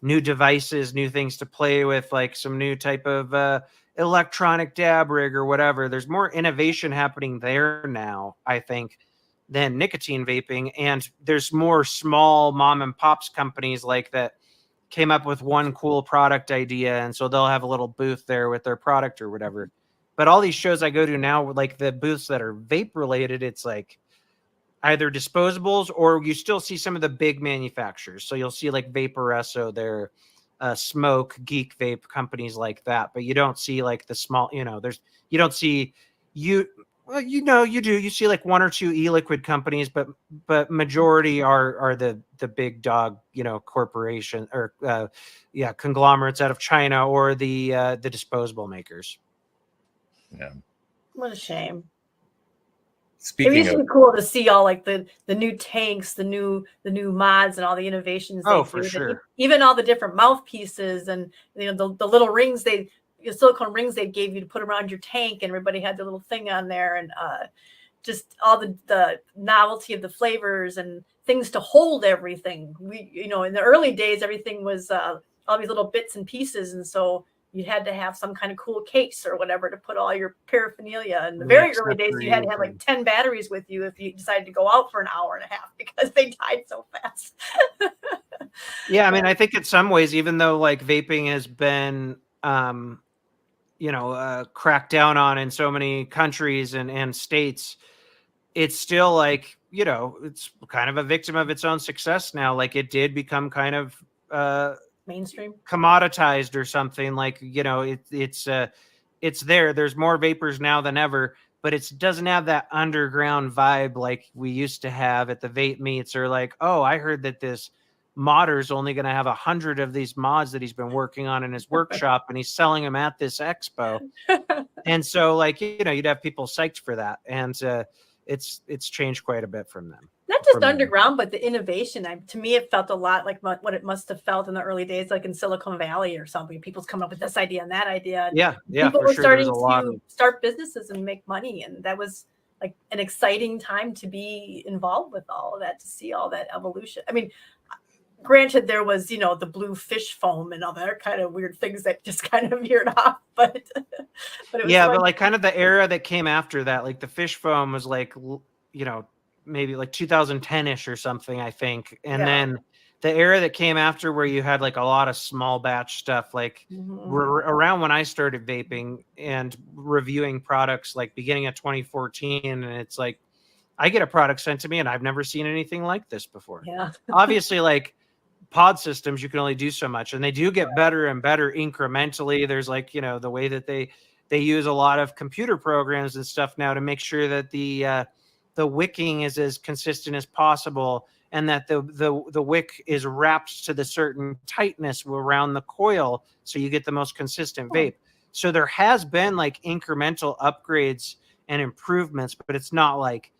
new devices, new things to play with, like some new type of electronic dab rig or whatever. There's more innovation happening there now, I think, than nicotine vaping. And there's more small mom and pops companies like that came up with one cool product idea. And so they'll have a little booth there with their product or whatever. But all these shows I go to now, like the booths that are vape related, it's like either disposables, or you still see some of the big manufacturers. So you'll see like Vaporesso, their Smoke, Geek Vape, companies like that. But you don't see like the small, you don't see you do. You see like one or two e-liquid companies, but majority are the big dog, corporation or conglomerates out of China, or the disposable makers. Yeah. What a shame. Speaking it used to of, be cool to see all like the new tanks, the new mods, and all the innovations. Oh, they for do. sure. Even all the different mouthpieces and the little rings the silicone rings they gave you to put around your tank, and everybody had the little thing on there, and just all the novelty of the flavors and things to hold everything. We in the early days, everything was all these little bits and pieces, and so you had to have some kind of cool case or whatever to put all your paraphernalia. In the very early days, you had to have like 10 batteries with you if you decided to go out for an hour and a half, because they died so fast. Yeah, I mean, I think in some ways, even though like vaping has been, cracked down on in so many countries and states, it's still like, it's kind of a victim of its own success now. Like it did become kind of mainstream, commoditized or something. Like, it's there. There's more vapors now than ever, but it doesn't have that underground vibe like we used to have at the vape meets, or like, oh, I heard that this modder's only going to have 100 of these mods that he's been working on in his workshop, and he's selling them at this expo. And so like, you'd have people psyched for that. And it's changed quite a bit from them. Not just underground, but the innovation. To me, it felt a lot like what it must have felt in the early days, like in Silicon Valley or something. People's coming up with this idea and that idea. Yeah, people for were sure. starting to start businesses and make money, and that was like an exciting time to be involved with all of that, to see all that evolution. I mean, granted, there was the blue fish foam and all that kind of weird things that just kind of veered off, but it was but like kind of the era that came after that, like the fish foam was like maybe like 2010-ish or something, I think. And then the era that came after, where you had like a lot of small batch stuff, like around when I started vaping and reviewing products, like beginning of 2014. And it's like, I get a product sent to me and I've never seen anything like this before. Yeah. Obviously, like pod systems, you can only do so much, and they do get better and better incrementally. There's like, the way that they use a lot of computer programs and stuff now to make sure that the wicking is as consistent as possible, and that the wick is wrapped to the certain tightness around the coil, so you get the most consistent vape. So there has been like incremental upgrades and improvements, but it's not like,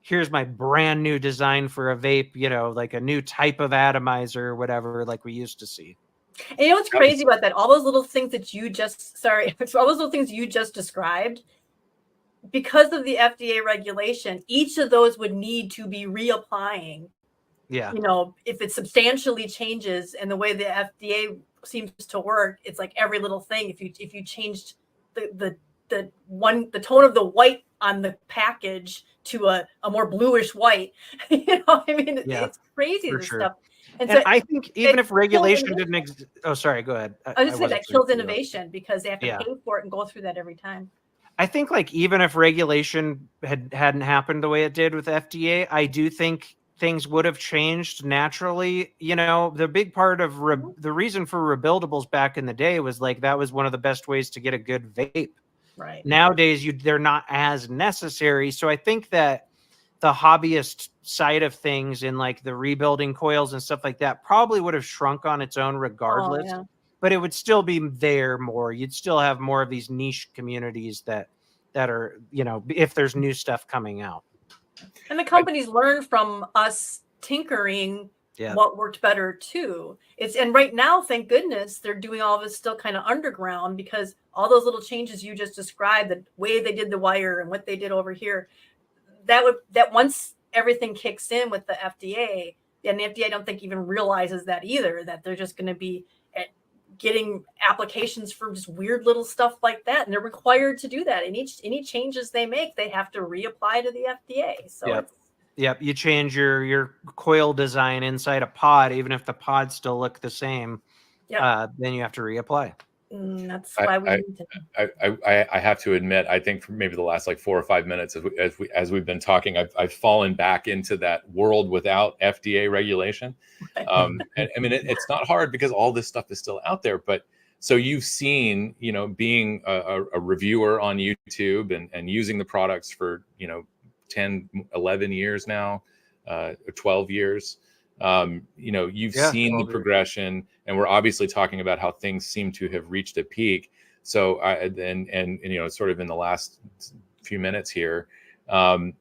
here's my brand new design for a vape, like a new type of atomizer or whatever, like we used to see. And what's crazy about that? All those little things that you just, all those little things you just described, because of the FDA regulation, each of those would need to be reapplying. Yeah. If it substantially changes, and the way the FDA seems to work, it's like every little thing. If you changed the tone of the white on the package to a more bluish white, it's crazy, this stuff. And so I think even if regulation didn't exist, sorry, go ahead. I was just saying that kills innovation, because they have to pay for it and go through that every time. I think like even if regulation hadn't happened the way it did with FDA, I do think things would have changed naturally. The big part of the reason for rebuildables back in the day was like, that was one of the best ways to get a good vape. Right. Nowadays, they're not as necessary. So I think that the hobbyist side of things in like the rebuilding coils and stuff like that probably would have shrunk on its own regardless. Oh, yeah. But it would still be there more. You'd still have more of these niche communities that are, if there's new stuff coming out. And the companies learn from us tinkering what worked better too. And right now, thank goodness, they're doing all this still kind of underground, because all those little changes you just described, the way they did the wire and what they did over here, that once everything kicks in with the FDA, and the FDA I don't think even realizes that either, that they're just going to be getting applications for just weird little stuff like that, and they're required to do that. And any changes they make, they have to reapply to the FDA. So Yep, you change your coil design inside a pod, even if the pods still look the same. Then you have to reapply. That's why we need to. I have to admit, I think for maybe the last like 4 or 5 minutes as we've been talking, I've fallen back into that world without FDA regulation. And I mean, it's not hard because all this stuff is still out there. But so you've seen, being a reviewer on YouTube and using the products for 10, 11 years now, 12 years. You've seen the progression, and we're obviously talking about how things seem to have reached a peak. So sort of in the last few minutes here, what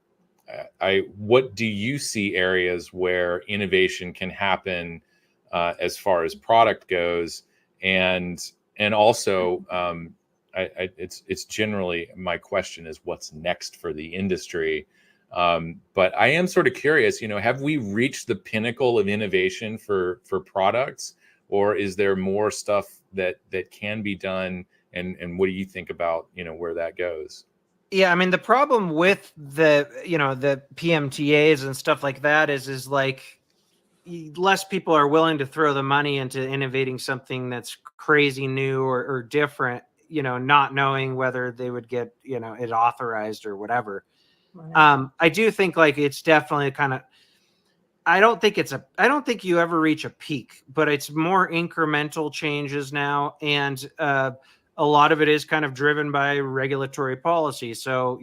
do you see areas where innovation can happen as far as product goes, and also it's generally, my question is what's next for the industry. But I am sort of curious, have we reached the pinnacle of innovation for products, or is there more stuff that can be done? And what do you think about, where that goes? Yeah, I mean, the problem with the PMTAs and stuff like that is like less people are willing to throw the money into innovating something that's crazy new or different, not knowing whether they would get, it authorized or whatever. I do think like it's definitely kind of, I don't think you ever reach a peak, but it's more incremental changes now. And a lot of it is kind of driven by regulatory policy. So,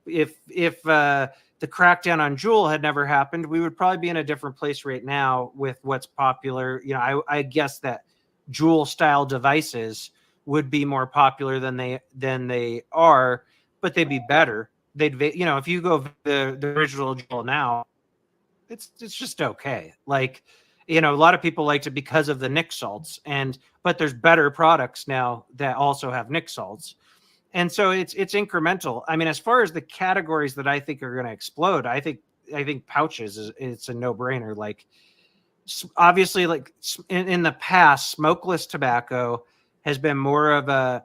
if the crackdown on Juul had never happened, we would probably be in a different place right now with what's popular. I guess that Juul style devices would be more popular than they are, but they'd be better. If you go the original Juul now, it's just okay. Like, a lot of people liked it because of the Nic salts, but there's better products now that also have Nic salts. And so it's incremental. I mean, as far as the categories that I think are going to explode, I think pouches it's a no-brainer. Like, obviously, like in the past, smokeless tobacco has been more of a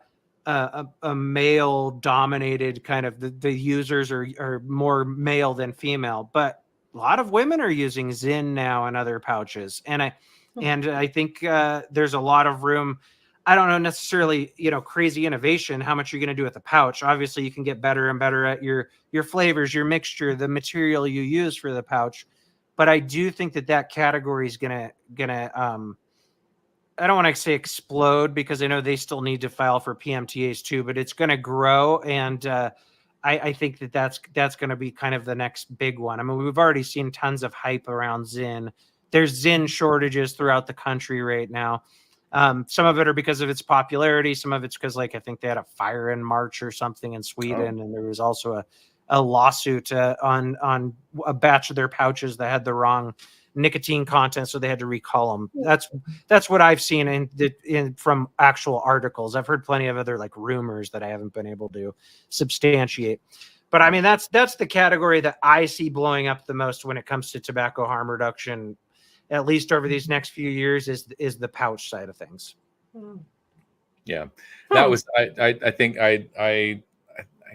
male dominated kind of, the users are more male than female, but a lot of women are using Zyn now and other pouches. And I think there's a lot of room. I don't know necessarily, crazy innovation, how much you're going to do with the pouch. Obviously you can get better and better at your flavors, your mixture, the material you use for the pouch. But I do think that category is gonna I don't want to say explode, because I know they still need to file for PMTAs too, but it's going to grow. And I think that's going to be kind of the next big one. I mean, we've already seen tons of hype around Zyn. There's Zyn shortages throughout the country right now. Some of it are because of its popularity. Some of it's because, like, I think they had a fire in March or something in Sweden. And there was also a lawsuit on a batch of their pouches that had the wrong nicotine content, so they had to recall them. That's what I've seen from actual articles. I've heard plenty of other like rumors that I haven't been able to substantiate. But I mean, that's the category that I see blowing up the most when it comes to tobacco harm reduction, at least over these next few years, is the pouch side of things. Yeah, that was I think I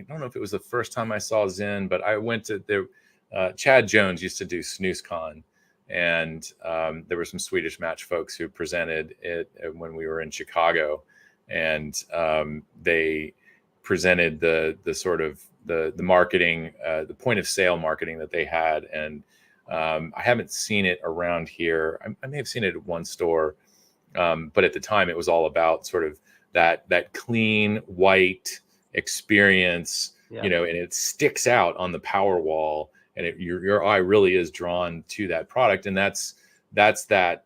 don't know if it was the first time I saw Zyn, but I went to Chad Jones used to do SnoozeCon. And there were some Swedish Match folks who presented it when we were in Chicago, and they presented the sort of the marketing, the point of sale marketing that they had. And I haven't seen it around here. I may have seen it at one store, but at the time it was all about sort of that clean white experience, and it sticks out on the power wall. and your eye really is drawn to that product, and that's that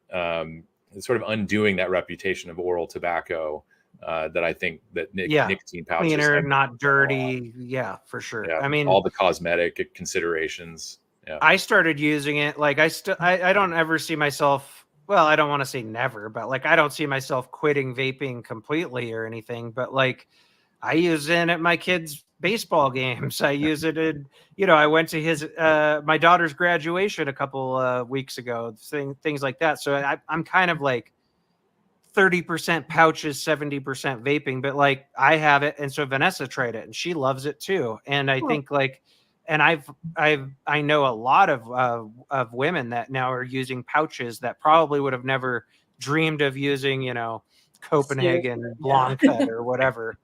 sort of undoing that reputation of oral tobacco that I think that nicotine pouches cleaner, have not dirty. Yeah, for sure. Yeah, I mean, all the cosmetic considerations. Yeah, I started using it. Like I don't ever see myself. Well, I don't want to say never, but like I don't see myself quitting vaping completely or anything. But like I use it at my kids' baseball games. I use it in, I went to his my daughter's graduation a couple weeks ago. Things like that. So I'm kind of like 30% pouches, 70% vaping, but like I have it, and so Vanessa tried it, and she loves it too. And I think like, and I know a lot of women that now are using pouches that probably would have never dreamed of using, Copenhagen Blanca or whatever,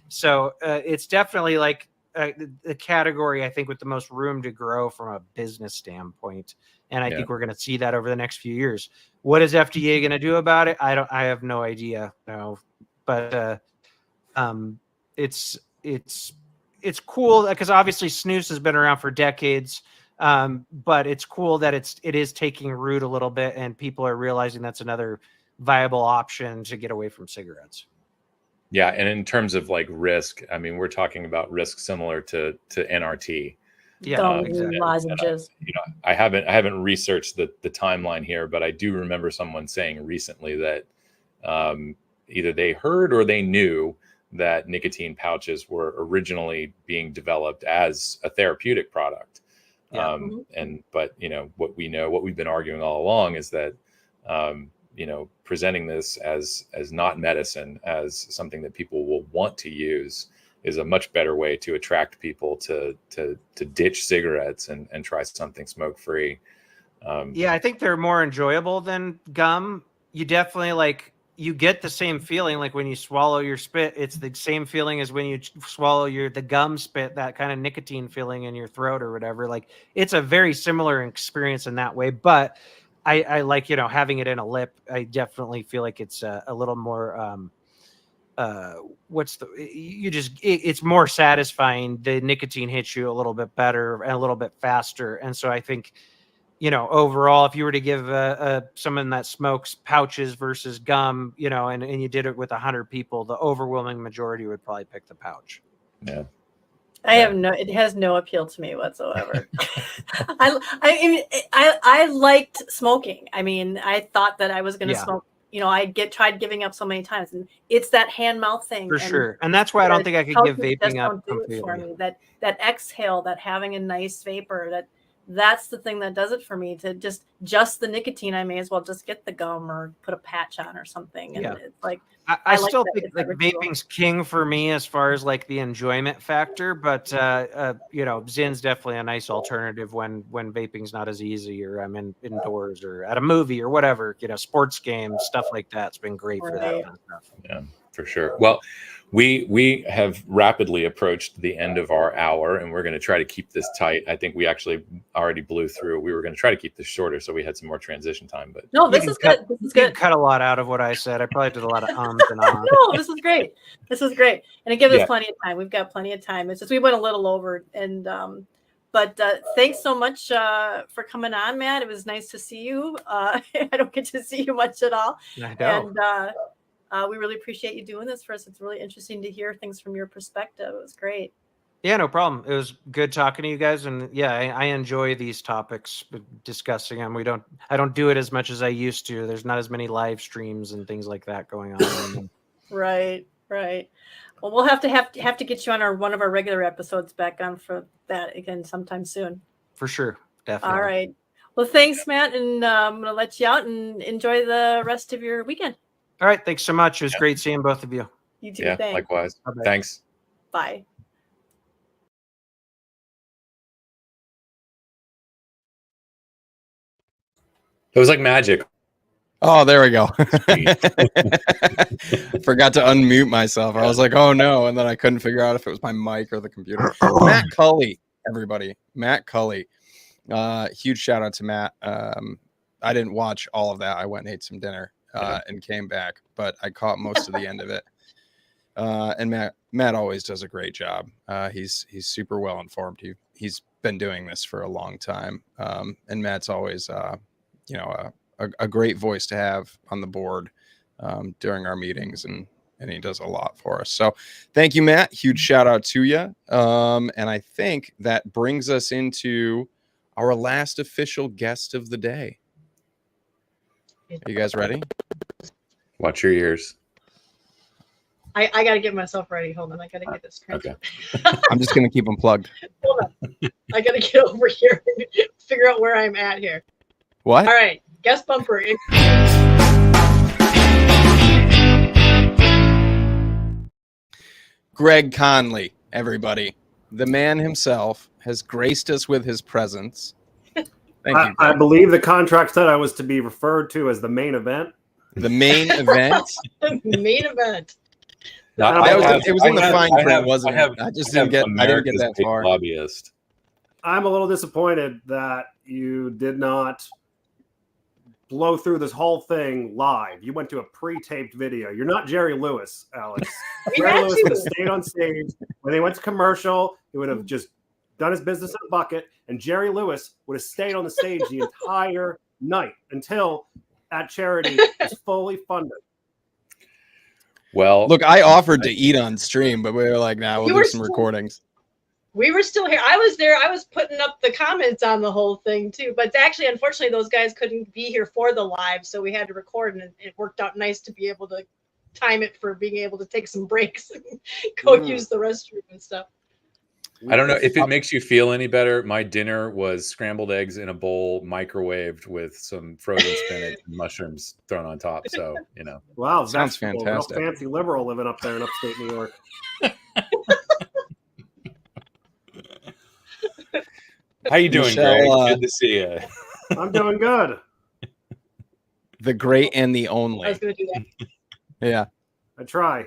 So it's definitely like the category, I think, with the most room to grow from a business standpoint. And I think we're going to see that over the next few years. What is FDA going to do about it? I have no idea. No, but it's cool because obviously snus has been around for decades. But it's cool that it is taking root a little bit, and people are realizing that's another viable option to get away from cigarettes. Yeah, and in terms of like risk, I mean, we're talking about risk similar to NRT. Yeah, exactly. Lozenges. I haven't researched the timeline here, but I do remember someone saying recently that either they heard or they knew that nicotine pouches were originally being developed as a therapeutic product. Yeah. But what we've been arguing all along is that presenting this as not medicine, as something that people will want to use, is a much better way to attract people to ditch cigarettes and try something smoke-free. Yeah, I think they're more enjoyable than gum. You definitely you get the same feeling like when you swallow your spit. It's the same feeling as when you swallow the gum spit, that kind of nicotine feeling in your throat or whatever. Like it's a very similar experience in that way, but I like, having it in a lip. I definitely feel like it's a little more, it's more satisfying. The nicotine hits you a little bit better and a little bit faster. And so I think, overall, if you were to give someone that smokes pouches versus gum, and you did it with 100 people, the overwhelming majority would probably pick the pouch. Yeah. It has no appeal to me whatsoever. I liked smoking. I mean, I thought that I was going to smoke. I tried giving up so many times, and it's that hand mouth thing. For sure. And that's why I don't think I could give vaping up completely. For me. That exhale, that having a nice vapor, that's the thing that does it for me. To just the nicotine, I may as well just get the gum or put a patch on or something. And it's like, I still think like vaping's king for me as far as like the enjoyment factor, but Zin's definitely a nice alternative when vaping's not as easy, or I'm indoors or at a movie or whatever, sports games, stuff like that. It's been great for that kind of stuff. Yeah, for sure. Well, we have rapidly approached the end of our hour, and we're going to try to keep this tight. I think we actually already blew through. We were going to try to keep this shorter so we had some more transition time. But no, this is good. This is good. Cut a lot out of what I said. I probably did a lot of ums and ahs. No, this is great. This is great, and it gives us plenty of time. We've got plenty of time. It's just we went a little over, and but thanks so much for coming on, Matt. It was nice to see you. I don't get to see you much at all, and we really appreciate you doing this for us. It's really interesting to hear things from your perspective. It was great. Yeah, no problem. It was good talking to you guys, and I enjoy these topics, discussing them. I don't do it as much as I used to. There's not as many live streams and things like that going on. Right. Well, we'll have to get you on one of our regular episodes back on for that again sometime soon. For sure, definitely. All right. Well, thanks, Matt, and I'm going to let you out and enjoy the rest of your weekend. All right. Thanks so much. It was great seeing both of you. You too. Yeah, thanks. likewise. Bye-bye. Thanks. Bye. It was like magic. Oh, there we go. Forgot to unmute myself. I was like, oh no. And then I couldn't figure out if it was my mic or the computer. Matt Culley, everybody. Matt Culley. Huge shout out to Matt. I didn't watch all of that. I went and ate some dinner and came back, but I caught most of the end of it. And Matt always does a great job. He's super well informed. He's been doing this for a long time. And Matt's always, you know, a great voice to have on the board during our meetings, and he does a lot for us. So thank you, Matt. Huge shout out to you. And I think that brings us into our last official guest of the day. Are you guys ready? Watch your ears. I got to get myself ready. Hold on. I got to get this. Okay. I'm just going to keep them plugged. Hold on. I got to get over here and figure out where I'm at here. What? All right. Guest bumper. Greg Conley, everybody. The man himself has graced us with his presence. Thank you. I believe the contract said I was to be referred to as the main event. The main event? Main event. No, it was in the fine print, wasn't it? I didn't get that far. Lobbyist. I'm a little disappointed that you did not blow through this whole thing live. You went to a pre-taped video. You're not Jerry Lewis, Alex. Jerry Lewis would have stayed on stage. When they went to commercial, he would have just done his business in a bucket, and Jerry Lewis would have stayed on the stage the entire night until that charity was fully funded. Well, look, I offered to eat on stream, but we were like, nah, we'll do some recordings. We were still here. I was there. I was putting up the comments on the whole thing too. But actually, unfortunately, those guys couldn't be here for the live, so we had to record, and it worked out nice to be able to time it for being able to take some breaks and go use the restroom and stuff. I don't know if it makes you feel any better. My dinner was scrambled eggs in a bowl, microwaved with some frozen spinach and mushrooms thrown on top. So, you know. Wow, sounds fantastic. fantastic. Real fancy liberal living up there in upstate New York. How you doing, Greg? Good to see you. I'm doing good. The great and the I only. was going to do that. Yeah. I try.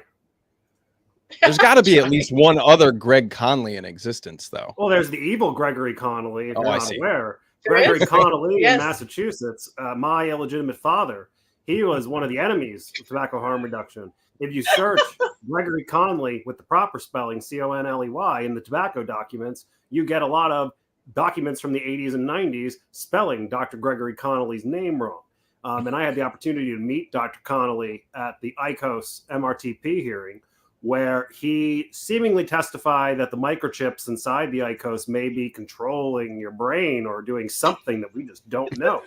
There's got to be at least one other Greg Conley in existence, though. Well, there's the evil Gregory Connolly, if you're not aware. There Gregory is? Connolly Yes. in Massachusetts, my illegitimate father, he was one of the enemies of tobacco harm reduction. If you search Gregory Conley with the proper spelling, Conley, in the tobacco documents, you get a lot of documents from the 80s and 90s spelling Dr. Gregory Connolly's name wrong. And I had the opportunity to meet Dr. Connolly at the ICOS MRTP hearing, where he seemingly testified that the microchips inside the ICOS may be controlling your brain or doing something that we just don't know.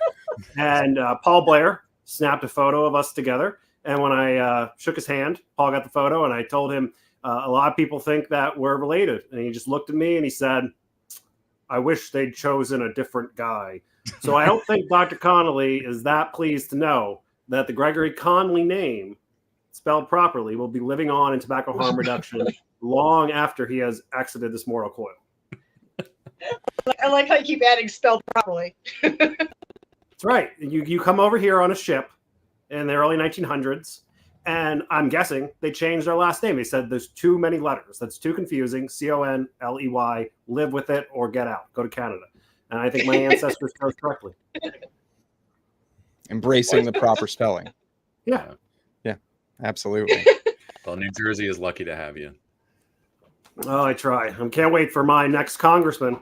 And Paul Blair snapped a photo of us together. And when I shook his hand, Paul got the photo, and I told him, a lot of people think that we're related. And he just looked at me and he said, I wish they'd chosen a different guy. So I don't think Dr. Connolly is that pleased to know that the Gregory Conley name, spelled properly, will be living on in tobacco harm reduction long after he has exited this mortal coil. I like how you keep adding spelled properly. That's right. You come over here on a ship in the early 1900s, and I'm guessing they changed their last name. They said there's too many letters. That's too confusing. Conley, live with it or get out. Go to Canada. And I think my ancestors chose correctly. Embracing the proper spelling. Yeah. Yeah, absolutely. Well, New Jersey is lucky to have you. Oh, I try. I can't wait for my next congressman.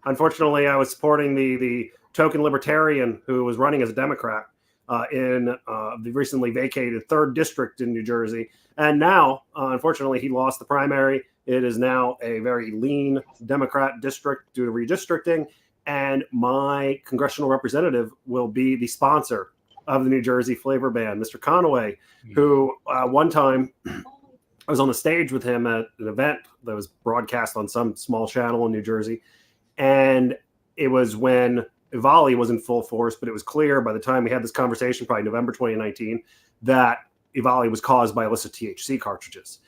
Unfortunately, I was supporting the token libertarian who was running as a Democrat in the recently vacated 3rd district in New Jersey. And now, unfortunately, he lost the primary. It is now a very lean Democrat district due to redistricting. And my congressional representative will be the sponsor of the New Jersey flavor ban, Mr. Conway, who one time I was on the stage with him at an event that was broadcast on some small channel in New Jersey. And it was when EVALI was in full force, but it was clear by the time we had this conversation, probably November 2019, that EVALI was caused by illicit THC cartridges.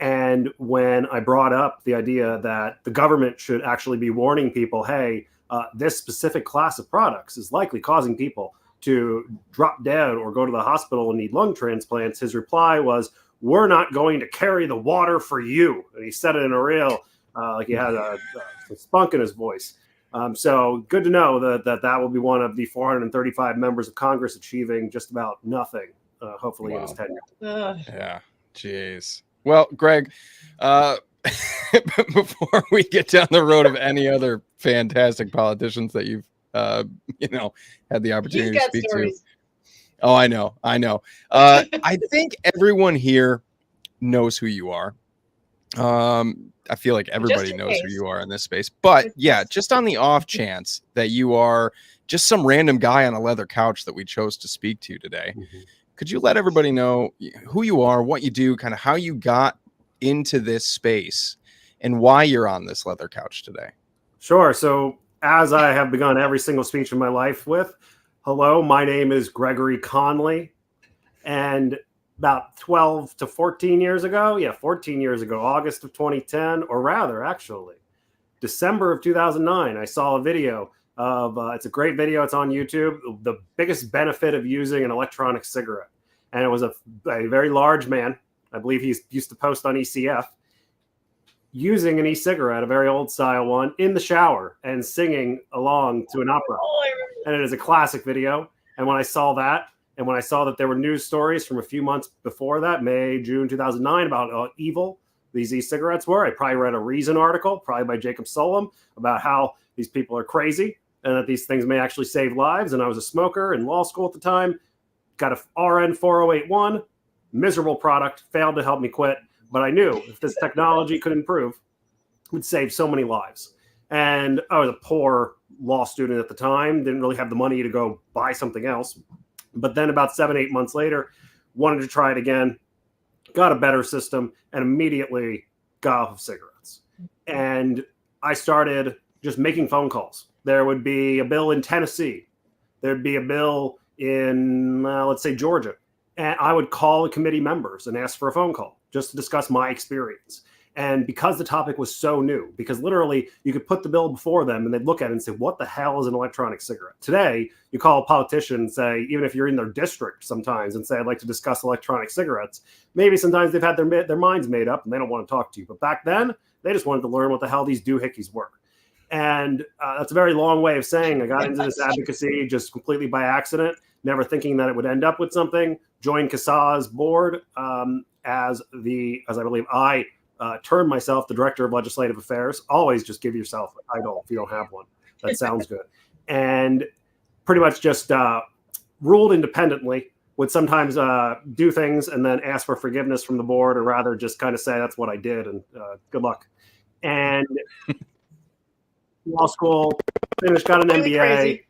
And when I brought up the idea that the government should actually be warning people, hey, this specific class of products is likely causing people to drop dead or go to the hospital and need lung transplants, his reply was, we're not going to carry the water for you. And he said it in a real, like he had some spunk in his voice. So good to know that will be one of the 435 members of Congress achieving just about nothing, hopefully in his tenure. Yeah, jeez. Well, Greg, before we get down the road of any other fantastic politicians that you've had the opportunity to got speak stories. to. Oh, I know. I think everyone here knows who you are. I feel like everybody knows who you are in this space, but yeah, just on the off chance that you are just some random guy on a leather couch that we chose to speak to today, could you let everybody know who you are, what you do, kind of how you got into this space, and why you're on this leather couch today? Sure. So, as I have begun every single speech in my life with, hello, my name is Gregory Conley, and about 12 to 14 years ago, 14 years ago, August of 2010, or rather, actually, December of 2009, I saw a video of, it's a great video, it's on YouTube, the biggest benefit of using an electronic cigarette. And it was a very large man, I believe he used to post on ECF, using an e-cigarette, a very old style one, in the shower and singing along to an opera. And it is a classic video. And when I saw that, and when I saw that there were news stories from a few months before that, May, June 2009, about how evil these e-cigarettes were, I probably read a Reason article, probably by Jacob Solom, about how these people are crazy and that these things may actually save lives. And I was a smoker in law school at the time, got a RN 4081, miserable product, failed to help me quit. But I knew if this technology could improve, it would save so many lives. And I was a poor law student at the time, didn't really have the money to go buy something else. But then about 7-8 months later, wanted to try it again, got a better system, and immediately got off of cigarettes. And I started just making phone calls. There would be a bill in Tennessee. There'd be a bill in, let's say, Georgia. And I would call the committee members and ask for a phone call just to discuss my experience. And because the topic was so new, because literally you could put the bill before them and they'd look at it and say, what the hell is an electronic cigarette? Today, you call a politician and say, even if you're in their district sometimes, and say, I'd like to discuss electronic cigarettes, maybe sometimes they've had their minds made up and they don't want to talk to you. But back then, they just wanted to learn what the hell these doohickeys were. And that's a very long way of saying I got into this advocacy just completely by accident, never thinking that it would end up with something. Joined CASAA's board as I believe I turned myself the director of legislative affairs. Always just give yourself a title if you don't have one. That sounds good. And pretty much just ruled independently, would sometimes do things and then ask for forgiveness from the board, or rather just kind of say that's what I did and good luck. And law school, finished, got an MBA,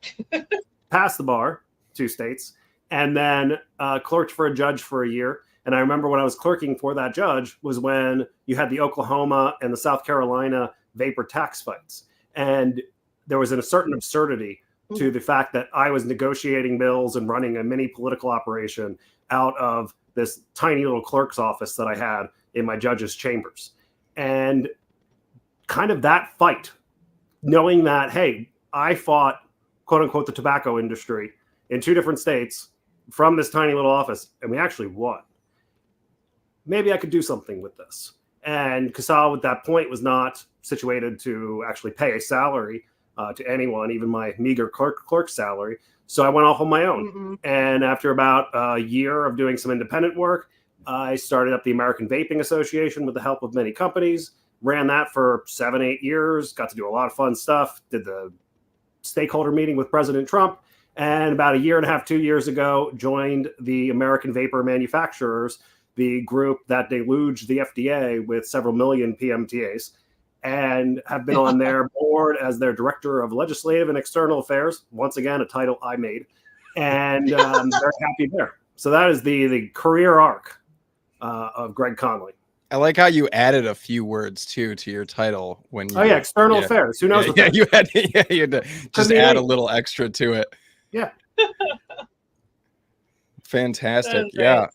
passed the bar, 2 states, and then clerked for a judge for a year. And I remember when I was clerking for that judge was when you had the Oklahoma and the South Carolina vapor tax fights. And there was a certain absurdity to the fact that I was negotiating bills and running a mini political operation out of this tiny little clerk's office that I had in my judge's chambers. And kind of that fight, knowing that, hey, I fought, quote unquote, the tobacco industry in 2 different states from this tiny little office, and we actually won. Maybe I could do something with this. And CASAA at that point was not situated to actually pay a salary to anyone, even my meager clerk salary. So I went off on my own. And after about a year of doing some independent work, I started up the American Vaping Association with the help of many companies, ran that for 7-8 years, got to do a lot of fun stuff, did the stakeholder meeting with President Trump, and about 1.5 years, 2 years ago, joined the American Vapor Manufacturers, the group that deluged the FDA with several million PMTAs, and have been on their board as their director of legislative and external affairs. Once again, a title I made, and very happy there. So that is the career arc of Greg Conley. I like how you added a few words too to your title when you. External affairs. Who knows? You had to just add a little extra to it. Yeah. Fantastic. Yeah.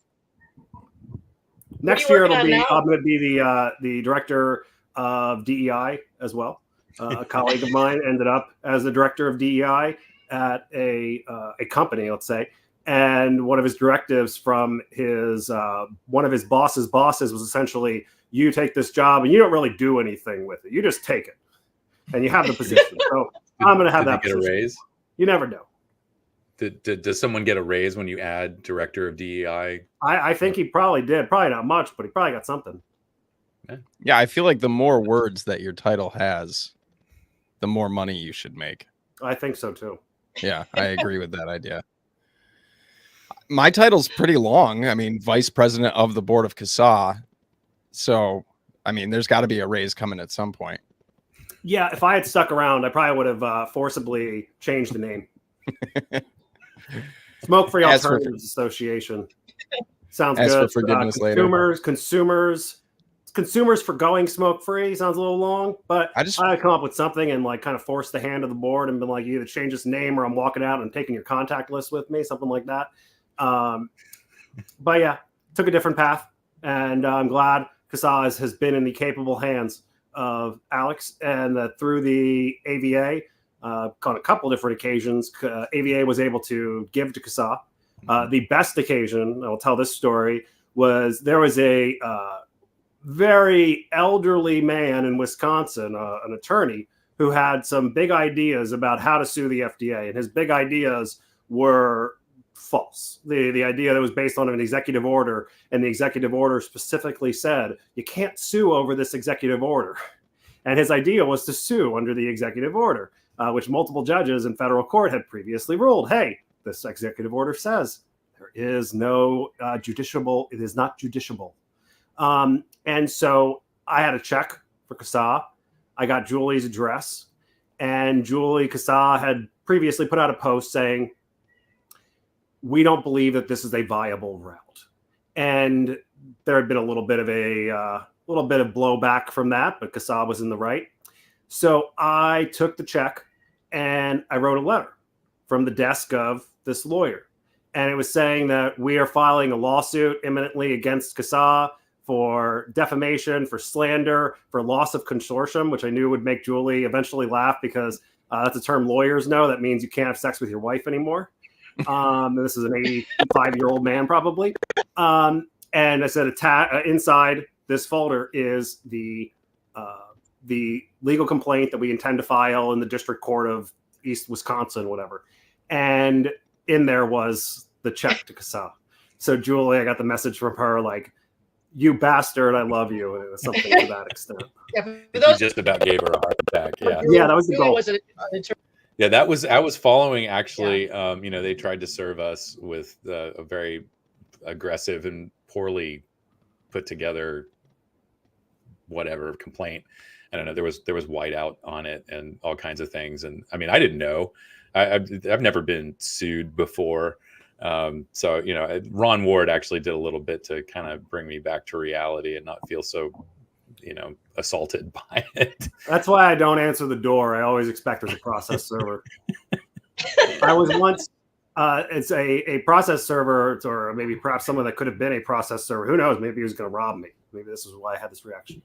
Next year it'll be I'm going to be the director of DEI as well. A colleague of mine ended up as the director of DEI at a company, let's say. And one of his directives from his one of his bosses was essentially, you take this job and you don't really do anything with it. You just take it and you have the position. So I'm going to have that position. Get a raise? You never know. Does someone get a raise when you add director of DEI? I think he probably did. Probably not much, but he probably got something. Yeah, I feel like the more words that your title has, the more money you should make. I think so too. Yeah, I agree with that idea. My title's pretty long. I mean, vice president of the board of CASAA. So, I mean, there's got to be a raise coming at some point. Yeah, if I had stuck around, I probably would have forcibly changed the name. Smoke Free Alternatives Association. Sounds Ask good. for forgiveness later. Consumers for going smoke free sounds a little long, but I had come up with something and like kind of force the hand of the board and been like, you either change this name or I'm walking out and taking your contact list with me, something like that. But yeah, took a different path, and I'm glad CASAA has been in the capable hands of Alex, and that through the AVA, on a couple different occasions, AVA was able to give to CASAA. The best occasion, I'll tell this story, was there was a very elderly man in Wisconsin, an attorney, who had some big ideas about how to sue the FDA, and his big ideas were false. The idea that was based on an executive order, and the executive order specifically said you can't sue over this executive order, and his idea was to sue under the executive order, which multiple judges in federal court had previously ruled, hey, this executive order says there is no justiciable, it is not justiciable. And so I had a check for CASAA. I got Julie's address, and CASAA had previously put out a post saying, we don't believe that this is a viable route. And there had been a little bit of blowback from that, but CASAA was in the right. So I took the check and I wrote a letter from the desk of this lawyer. And it was saying that we are filing a lawsuit imminently against CASAA for defamation, for slander, for loss of consortium, which I knew would make Julie eventually laugh, because that's a term lawyers know. That means you can't have sex with your wife anymore. This is an 85-year-old man probably. And I said, inside this folder is the legal complaint that we intend to file in the District Court of East Wisconsin, whatever. And in there was the check to CASAA. So Julie, I got the message from her like, you bastard, I love you. And it was something to that extent. He just about gave her a heart attack. Yeah. Yeah, that was the goal. Yeah, I was following actually. They tried to serve us with a very aggressive and poorly put together whatever complaint. I don't know. There was whiteout on it and all kinds of things. And I mean, I didn't know. I've never been sued before. So Ron Ward actually did a little bit to kind of bring me back to reality and not feel so assaulted by it. That's why I don't answer the door. I always expect there's a process server. I was once it's a process server, or maybe perhaps someone that could have been a process server. Who knows? Maybe he was going to rob me. Maybe this is why I had this reaction.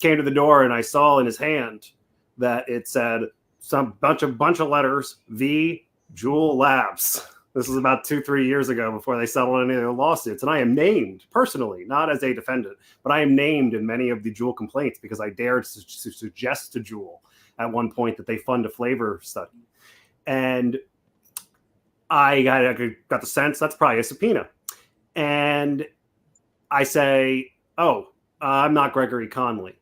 Came to the door and I saw in his hand that it said some bunch of letters, V Jewel Labs. This was about 2-3 years ago before they settled any of their lawsuits. And I am named personally, not as a defendant, but I am named in many of the Jewel complaints because I dared to suggest to Jewel at one point that they fund a flavor study. And I got the sense that's probably a subpoena. And I say, I'm not Gregory Conley.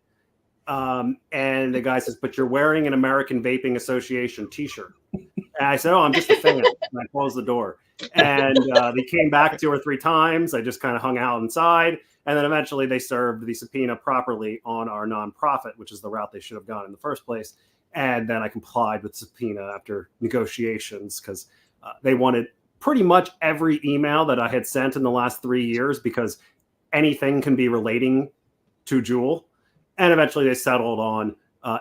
And the guy says, but you're wearing an American Vaping Association t-shirt. And I said, I'm just a fan. And I closed the door. And they came back 2 or 3 times. I just kind of hung out inside. And then eventually they served the subpoena properly on our nonprofit, which is the route they should have gone in the first place. And then I complied with the subpoena after negotiations because they wanted pretty much every email that I had sent in the last 3 years because anything can be relating to Jewel. And eventually they settled on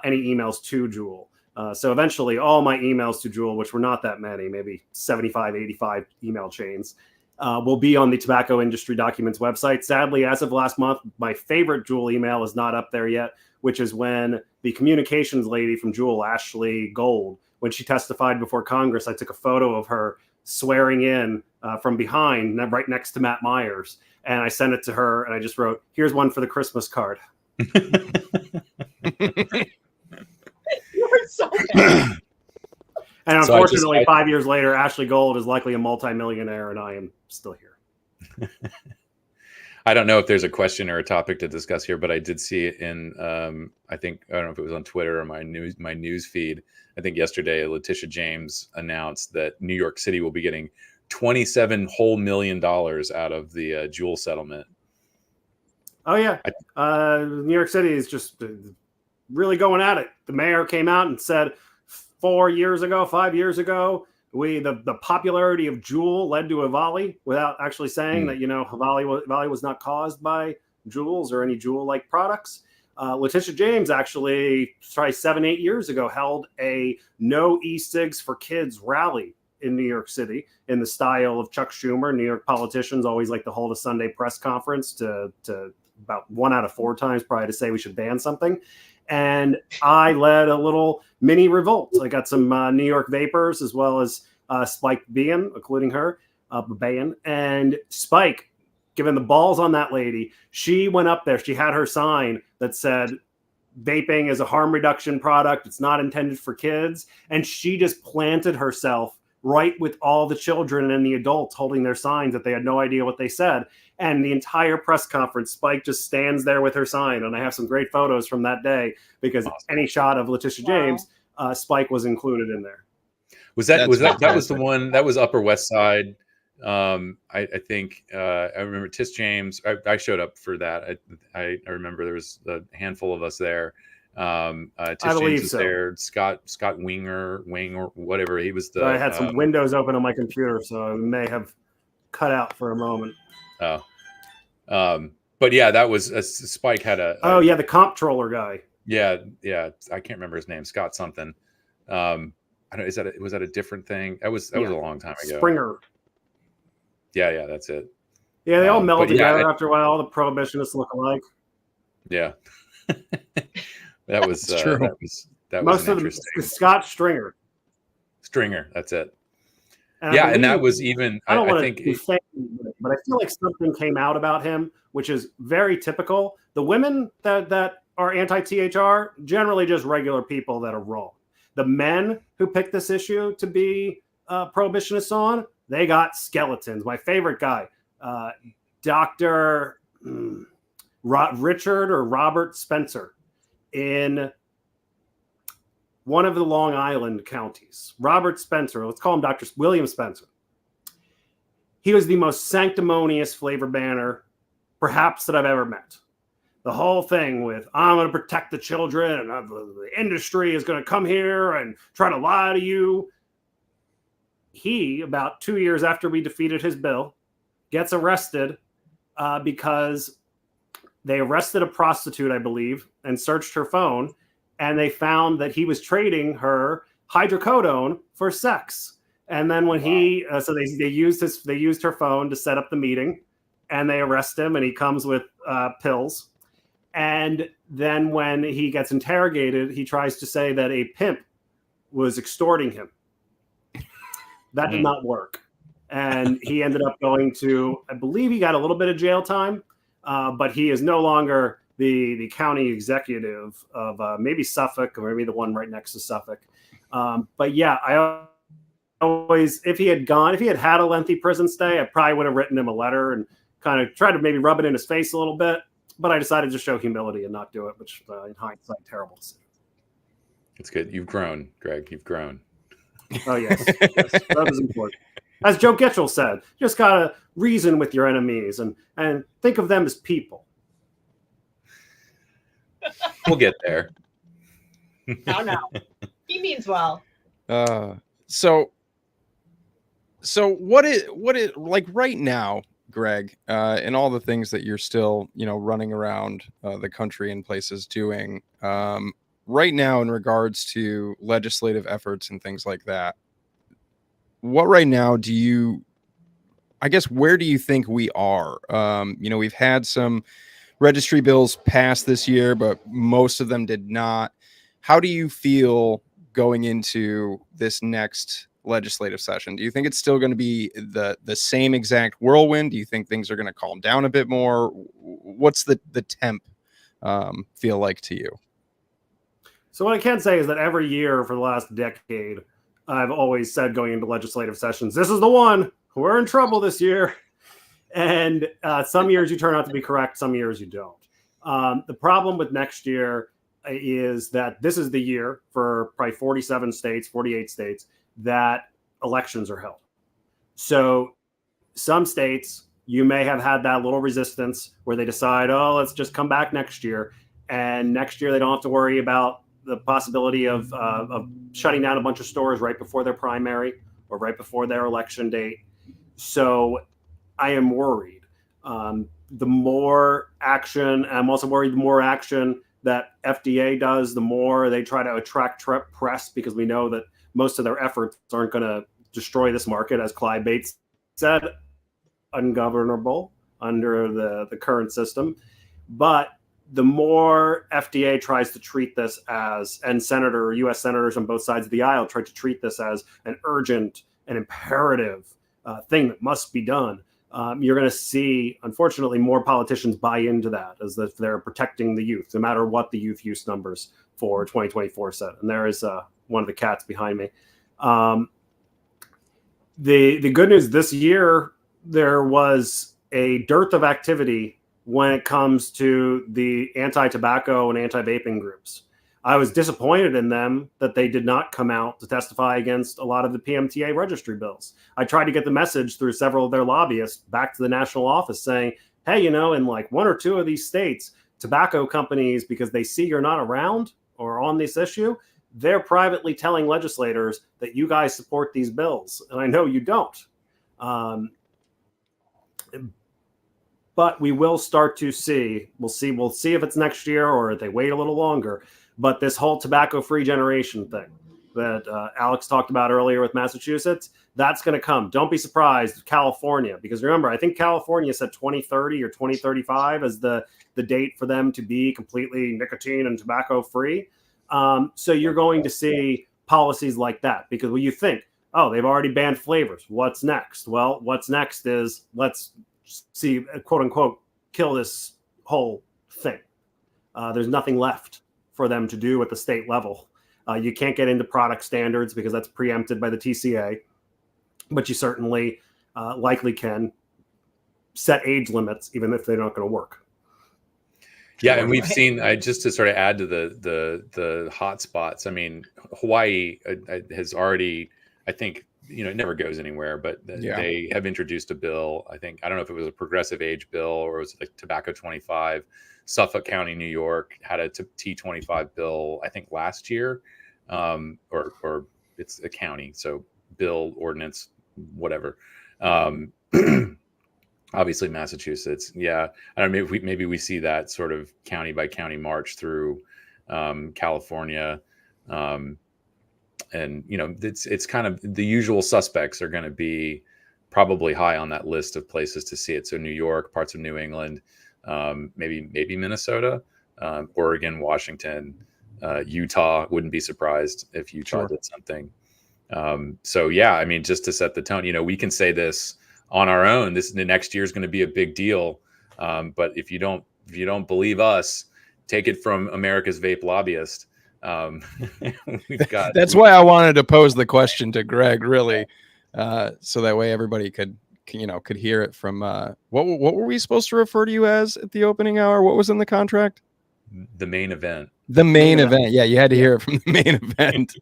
any emails to Jewel. So eventually all my emails to Jewel, which were not that many, maybe 75, 85 email chains, will be on the Tobacco Industry Documents website. Sadly, as of last month, my favorite Jewel email is not up there yet, which is when the communications lady from Jewel, Ashley Gold, when she testified before Congress, I took a photo of her swearing in from behind, right next to Matt Myers. And I sent it to her and I just wrote, here's one for the Christmas card. You were so bad. And unfortunately, 5 years later, Ashley Gold is likely a multimillionaire, and I am still here. I don't know if there's a question or a topic to discuss here, but I did see it in I don't know if it was on Twitter or my news feed. I think yesterday Letitia James announced that New York City will be getting $27 whole million out of the Juul settlement. Oh yeah, New York City is just really going at it. The mayor came out and said 5 years ago, the popularity of Juul led to Havali, without actually saying that, Havali was not caused by Juuls or any Juul-like products. Letitia James actually, 7-8 years ago, held a no e-cigs for kids rally in New York City in the style of Chuck Schumer. New York politicians always like to hold a Sunday press conference to about 1 out of 4 times probably to say we should ban something. And I led a little mini revolt. I got some New York vapors as well as Spike Bean, including her, Bayan. And Spike, given the balls on that lady, she went up there. She had her sign that said, vaping is a harm reduction product. It's not intended for kids. And she just planted herself right with all the children and the adults holding their signs that they had no idea what they said. And the entire press conference, Spike just stands there with her sign. And I have some great photos from that day because any shot of Letitia James, Spike was included in there. That was the one that was Upper West Side. I think I remember Tish James. I showed up for that. I remember there was a handful of us there. Tish James was there. Scott Wing or whatever. He was I had some windows open on my computer, so I may have cut out for a moment. But yeah, that was Spike had the comptroller guy. Yeah. I can't remember his name. Scott something. I don't know. Was that a different thing? That was a long time ago. Springer. Yeah, that's it. Yeah, they all meld together after a while. All the prohibitionists look alike. Yeah, that was true. That most was of the Scott Stringer. That's it. And that was even. I don't want to be fancy, but I feel like something came out about him, which is very typical. The women that are anti-THR generally just regular people that are wrong. The men who picked this issue to be prohibitionists on, they got skeletons. My favorite guy, Dr. Richard or Robert Spencer in one of the Long Island counties. Robert Spencer, let's call him Dr. William Spencer. He was the most sanctimonious flavor banner, perhaps, that I've ever met. The whole thing with, I'm going to protect the children, and the industry is going to come here and try to lie to you. He, about 2 years after we defeated his bill, gets arrested because they arrested a prostitute, I believe, and searched her phone, and they found that he was trading her hydrocodone for sex. And then when they used her phone to set up the meeting, and they arrest him, and he comes with pills. And then when he gets interrogated, he tries to say that a pimp was extorting him. That did not work. And he ended up going to, I believe he got a little bit of jail time, but he is no longer the county executive of maybe Suffolk or maybe the one right next to Suffolk. But yeah, I always, if he had had a lengthy prison stay, I probably would have written him a letter and kind of tried to maybe rub it in his face a little bit. But I decided to show humility and not do it, which in hindsight, terrible decision. It's good. You've grown, Greg. You've grown. Oh, yes. That was important. As Joe Gitchell said, you just got to reason with your enemies and think of them as people. We'll get there. No. He means well. So what is like right now, Greg, and all the things that you're still, running around the country and places doing right now in regards to legislative efforts and things like that. What right now where do you think we are? We've had some registry bills passed this year, but most of them did not. How do you feel going into this next legislative session? Do you think it's still going to be the same exact whirlwind? Do you think things are going to calm down a bit more? What's the temp feel like to you? So what I can say is that every year for the last decade, I've always said going into legislative sessions, this is the one. We're in trouble this year. And some years you turn out to be correct, some years you don't. The problem with next year is that this is the year for probably 47 states, 48 states, that elections are held. So some states, you may have had that little resistance where they decide, oh, let's just come back next year. And next year they don't have to worry about the possibility of shutting down a bunch of stores right before their primary or right before their election date. So I am worried. The more action, I'm also worried the more action that FDA does, the more they try to attract press, because we know that most of their efforts aren't going to destroy this market, as Clive Bates said, ungovernable under the current system. But the more FDA tries to treat this as, and U.S. senators on both sides of the aisle try to treat this as an urgent and imperative thing that must be done, you're going to see, unfortunately, more politicians buy into that as if they're protecting the youth, no matter what the youth use numbers for 2024 said. And there is one of the cats behind me. The good news this year, there was a dearth of activity when it comes to the anti-tobacco and anti-vaping groups. I was disappointed in them that they did not come out to testify against a lot of the PMTA registry bills. I tried to get the message through several of their lobbyists back to the national office saying, hey, in like one or two of these states, tobacco companies, because they see you're not around or on this issue, they're privately telling legislators that you guys support these bills. And I know you don't. But we will start to see, we'll see if it's next year or if they wait a little longer. But this whole tobacco-free generation thing that Alex talked about earlier with Massachusetts, that's going to come. Don't be surprised, California, because remember, I think California said 2030 or 2035 as the date for them to be completely nicotine and tobacco-free. So you're going to see policies like that, because when you think, oh, they've already banned flavors, what's next? Well, what's next is let's see, quote unquote, kill this whole thing. There's nothing left for them to do at the state level. You can't get into product standards because that's preempted by the TCA, but you certainly likely can set age limits, even if they're not going to work. Yeah, and we've seen, just to sort of add to the hot spots, I mean, Hawaii has already, I think, it never goes anywhere, but they have introduced a bill. I don't know if it was a progressive age bill or it was like Tobacco 25. Suffolk County, New York had a T25 bill, I think last year, or it's a county, so bill, ordinance, whatever. Obviously Massachusetts. Yeah. I don't know, maybe we see that sort of county by county march through California. And it's kind of the usual suspects are going to be probably high on that list of places to see it. So New York, parts of New England, maybe Minnesota, Oregon, Washington, Utah. Wouldn't be surprised if Utah did something. So yeah, I mean, just to set the tone, we can say this on our own. The next year is going to be a big deal. But if you don't believe us, take it from America's vape lobbyist. That's why I wanted to pose the question to Greg, really, so that way everybody could hear it from what were we supposed to refer to you as at the opening hour? What was in the contract? The main event. The main event. Yeah, you had to hear it from the main event.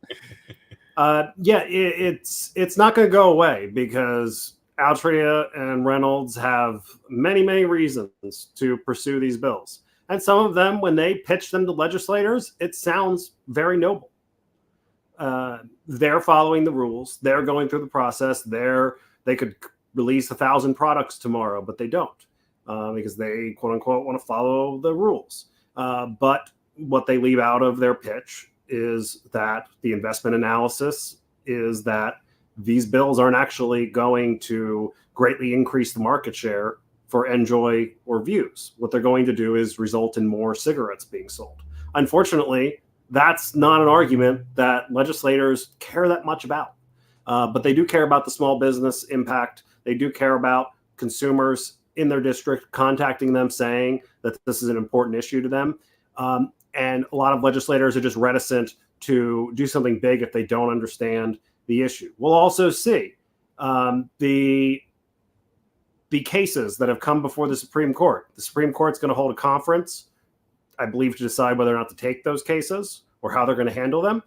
It's not going to go away because Altria and Reynolds have many, many reasons to pursue these bills. And some of them, when they pitch them to legislators, it sounds very noble. They're following the rules. They're going through the process. They could release 1,000 products tomorrow, but they don't because they, quote unquote, want to follow the rules. But what they leave out of their pitch is that the investment analysis is that these bills aren't actually going to greatly increase the market share for Enjoy or Views. What they're going to do is result in more cigarettes being sold. Unfortunately, that's not an argument that legislators care that much about. But they do care about the small business impact. They do care about consumers in their district contacting them saying that this is an important issue to them. And a lot of legislators are just reticent to do something big if they don't understand the issue. We'll also see the the cases that have come before the Supreme Court. The Supreme Court's going to hold a conference, I believe, to decide whether or not to take those cases or how they're going to handle them.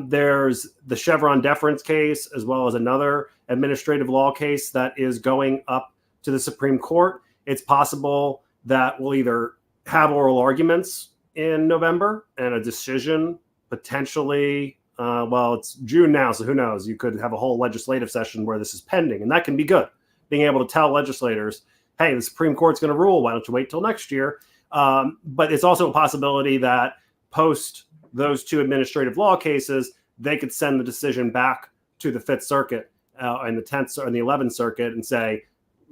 There's the Chevron deference case, as well as another administrative law case that is going up to the Supreme Court. It's possible that we'll either have oral arguments in November and a decision potentially, well, it's June now, so who knows? You could have a whole legislative session where this is pending, and that can be good. Being able to tell legislators, hey, the Supreme Court's going to rule. Why don't you wait till next year? But it's also a possibility that post those two administrative law cases, they could send the decision back to the Fifth Circuit and the 10th and the 11th Circuit and say,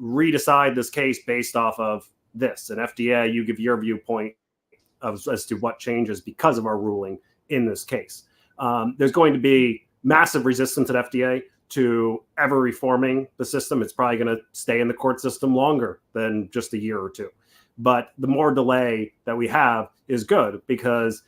redecide this case based off of this. And FDA, you give your viewpoint as to what changes because of our ruling in this case. There's going to be massive resistance at FDA to ever reforming the system. It's probably going to stay in the court system longer than just a year or two. But the more delay that we have is good, because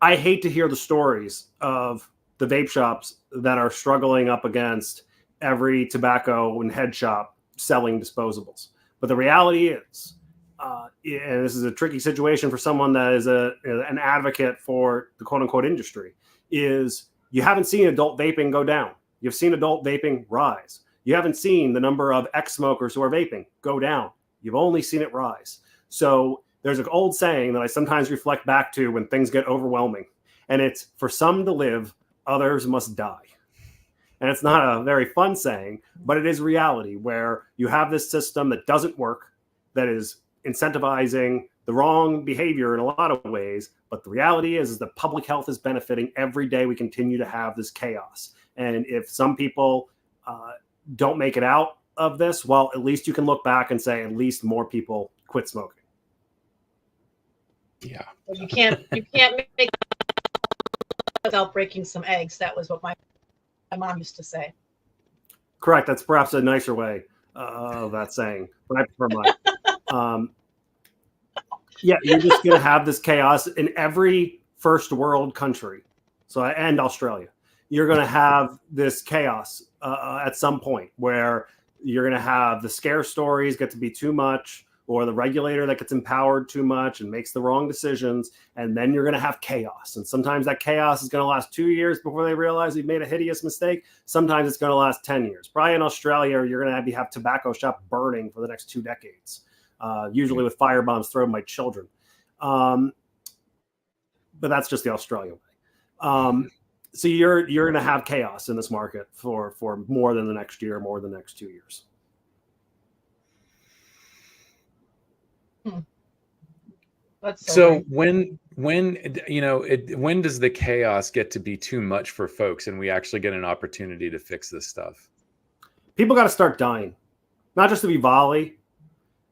I hate to hear the stories of the vape shops that are struggling up against every tobacco and head shop selling disposables. But the reality is, and this is a tricky situation for someone that is an advocate for the quote unquote industry, is you haven't seen adult vaping go down. You've seen adult vaping rise. You haven't seen the number of ex-smokers who are vaping go down. You've only seen it rise. So there's an old saying that I sometimes reflect back to when things get overwhelming. And it's, for some to live, others must die. And it's not a very fun saying, but it is reality, where you have this system that doesn't work, that is incentivizing the wrong behavior in a lot of ways. But the reality is that public health is benefiting every day we continue to have this chaos. And if some people don't make it out of this, well, at least you can look back and say, at least more people quit smoking. Yeah. You can't make without breaking some eggs. That was what my mom used to say. Correct. That's perhaps a nicer way of that saying, but I prefer mine. Yeah, you're just going to have this chaos in every first world country. And Australia. You're going to have this chaos at some point where you're going to have the scare stories get to be too much, or the regulator that gets empowered too much and makes the wrong decisions. And then you're going to have chaos. And sometimes that chaos is going to last 2 years before they realize they've made a hideous mistake. Sometimes it's going to last 10 years. Probably in Australia, you're going to have tobacco shop burning for the next 2 decades, usually with firebombs thrown by children. But that's just the Australian way. So you're going to have chaos in this market for more than the next year, more than the next 2 years. So when when does the chaos get to be too much for folks and we actually get an opportunity to fix this stuff? People got to start dying, not just to be volley.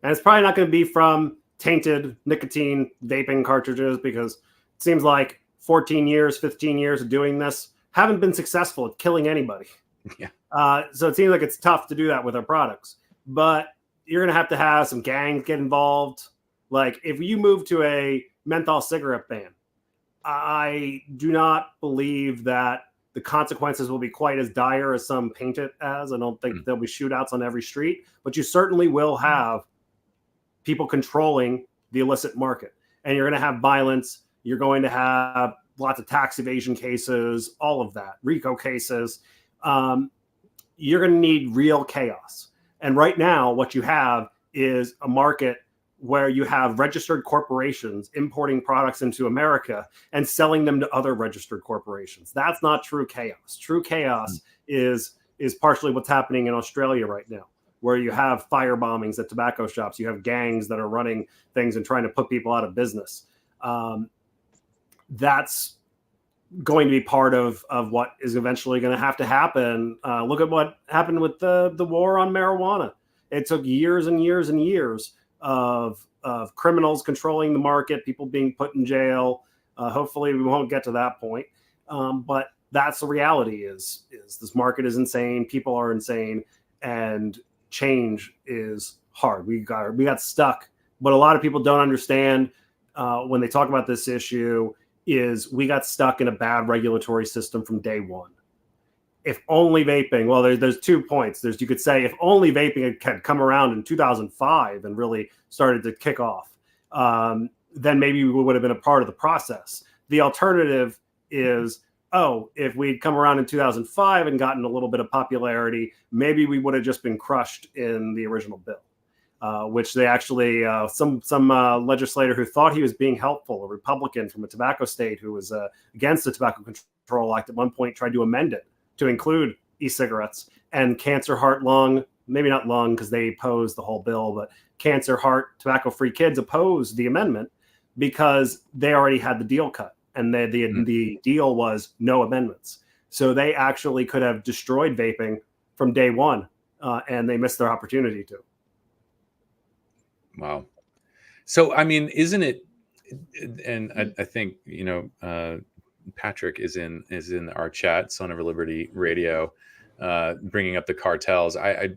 And it's probably not going to be from tainted nicotine vaping cartridges, because it seems like 14 years, 15 years of doing this haven't been successful at killing anybody. Yeah. So it seems like it's tough to do that with our products. But you're going to have some gangs get involved. Like, if you move to a menthol cigarette ban, I do not believe that the consequences will be quite as dire as some paint it as. I don't think there'll be shootouts on every street, but you certainly will have people controlling the illicit market. And you're going to have violence. You're going to have lots of tax evasion cases, all of that, RICO cases. You're going to need real chaos. And right now, what you have is a market where you have registered corporations importing products into America and selling them to other registered corporations. That's not true chaos. True chaos is partially what's happening in Australia right now, where you have fire bombings at tobacco shops. You have gangs that are running things and trying to put people out of business. That's going to be part of what is eventually going to happen. Look at what happened with the war on marijuana. It took years and years and years of criminals controlling the market, people being put in jail. Hopefully we won't get to that point. But that's the reality is this market is insane. People are insane, and change is hard. We got stuck. What a lot of people don't understand when they talk about this issue is we got stuck in a bad regulatory system from day one. if only vaping, well, there's 2 points. You could say if only vaping had come around in 2005 and really started to kick off, then maybe we would have been a part of the process. The alternative is, if we'd come around in 2005 and gotten a little bit of popularity, maybe we would have just been crushed in the original bill, which they actually, some legislator who thought he was being helpful, a Republican from a tobacco state who was against the Tobacco Control Act, at one point tried to amend it to include e-cigarettes, and cancer, heart, lung, maybe not lung because they opposed the whole bill, but cancer, heart, tobacco-free kids opposed the amendment because they already had the deal cut. And the deal was no amendments. So they actually could have destroyed vaping from day one, and they missed their opportunity to. Wow. So, I mean, isn't it, and I think, Patrick is in our chat, Son of Liberty Radio, bringing up the cartels. I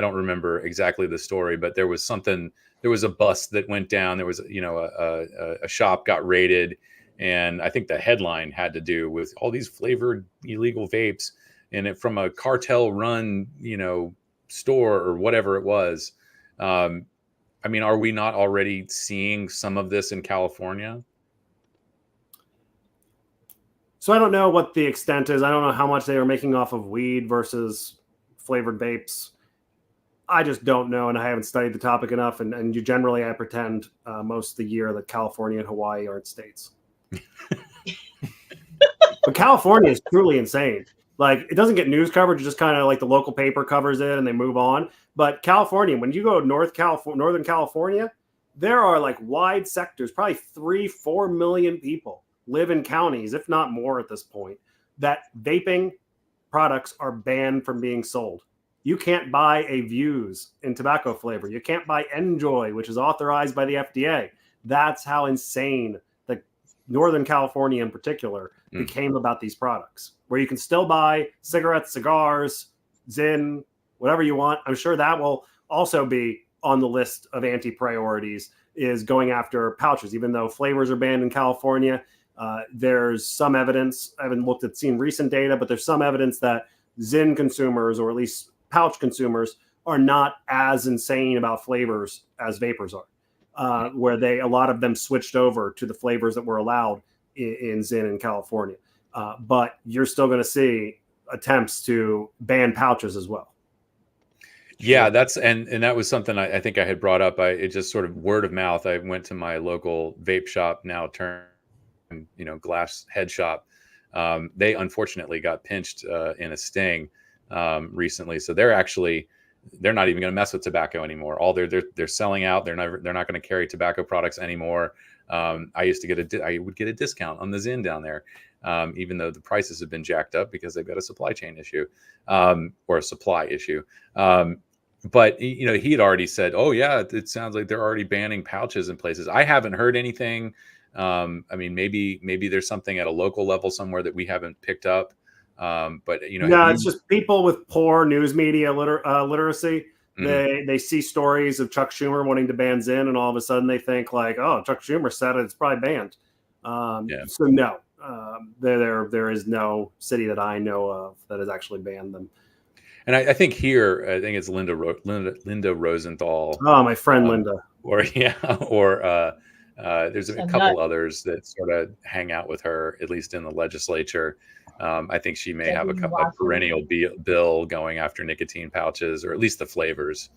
don't remember exactly the story, but there was a bus that went down. There was, a shop got raided. And I think the headline had to do with all these flavored illegal vapes, and it from a cartel run, store or whatever it was. I mean, are we not already seeing some of this in California? So I don't know what the extent is. I don't know how much they were making off of weed versus flavored vapes. I just don't know, and I haven't studied the topic enough. And generally, I pretend most of the year that California and Hawaii aren't states. But California is truly insane. Like, it doesn't get news coverage. It's just kind of like the local paper covers it and they move on. But California, when you go Northern California, there are like wide sectors, probably 3-4 million people live in counties, if not more at this point, that vaping products are banned from being sold. You can't buy a Views in tobacco flavor. You can't buy Enjoy, which is authorized by the FDA. That's how insane Northern California in particular became about these products, where you can still buy cigarettes, cigars, Zyn, whatever you want. I'm sure that will also be on the list of anti-priorities, is going after pouches, even though flavors are banned in California. There's some evidence, I haven't seen recent data, but there's some evidence that Zyn consumers, or at least pouch consumers, are not as insane about flavors as vapors are. Where a lot of them switched over to the flavors that were allowed in Zyn in California. But you're still going to see attempts to ban pouches as well. Yeah, and that was something I think I had brought up. It just sort of word of mouth. I went to my local vape shop, now turned, glass head shop. They unfortunately got pinched in a sting recently. So they're not even going to mess with tobacco anymore. They're selling out. They're not going to carry tobacco products anymore. I would get a discount on the Zyn down there, even though the prices have been jacked up because they've got a supply chain issue, or a supply issue. But he had already said, "Oh yeah, it sounds like they're already banning pouches in places." I haven't heard anything. I mean, maybe there's something at a local level somewhere that we haven't picked up. But it's just people with poor news media literacy. They see stories of Chuck Schumer wanting to ban Zyn, and all of a sudden they think like, "Oh, Chuck Schumer said it; it's probably banned." So no, there is no city that I know of that has actually banned them. And I think it's Linda Rosenthal. Oh, my friend Linda. Or there's a couple others that sort of hang out with her, at least in the legislature. I think she may have a perennial bill going after nicotine pouches, or at least the flavors.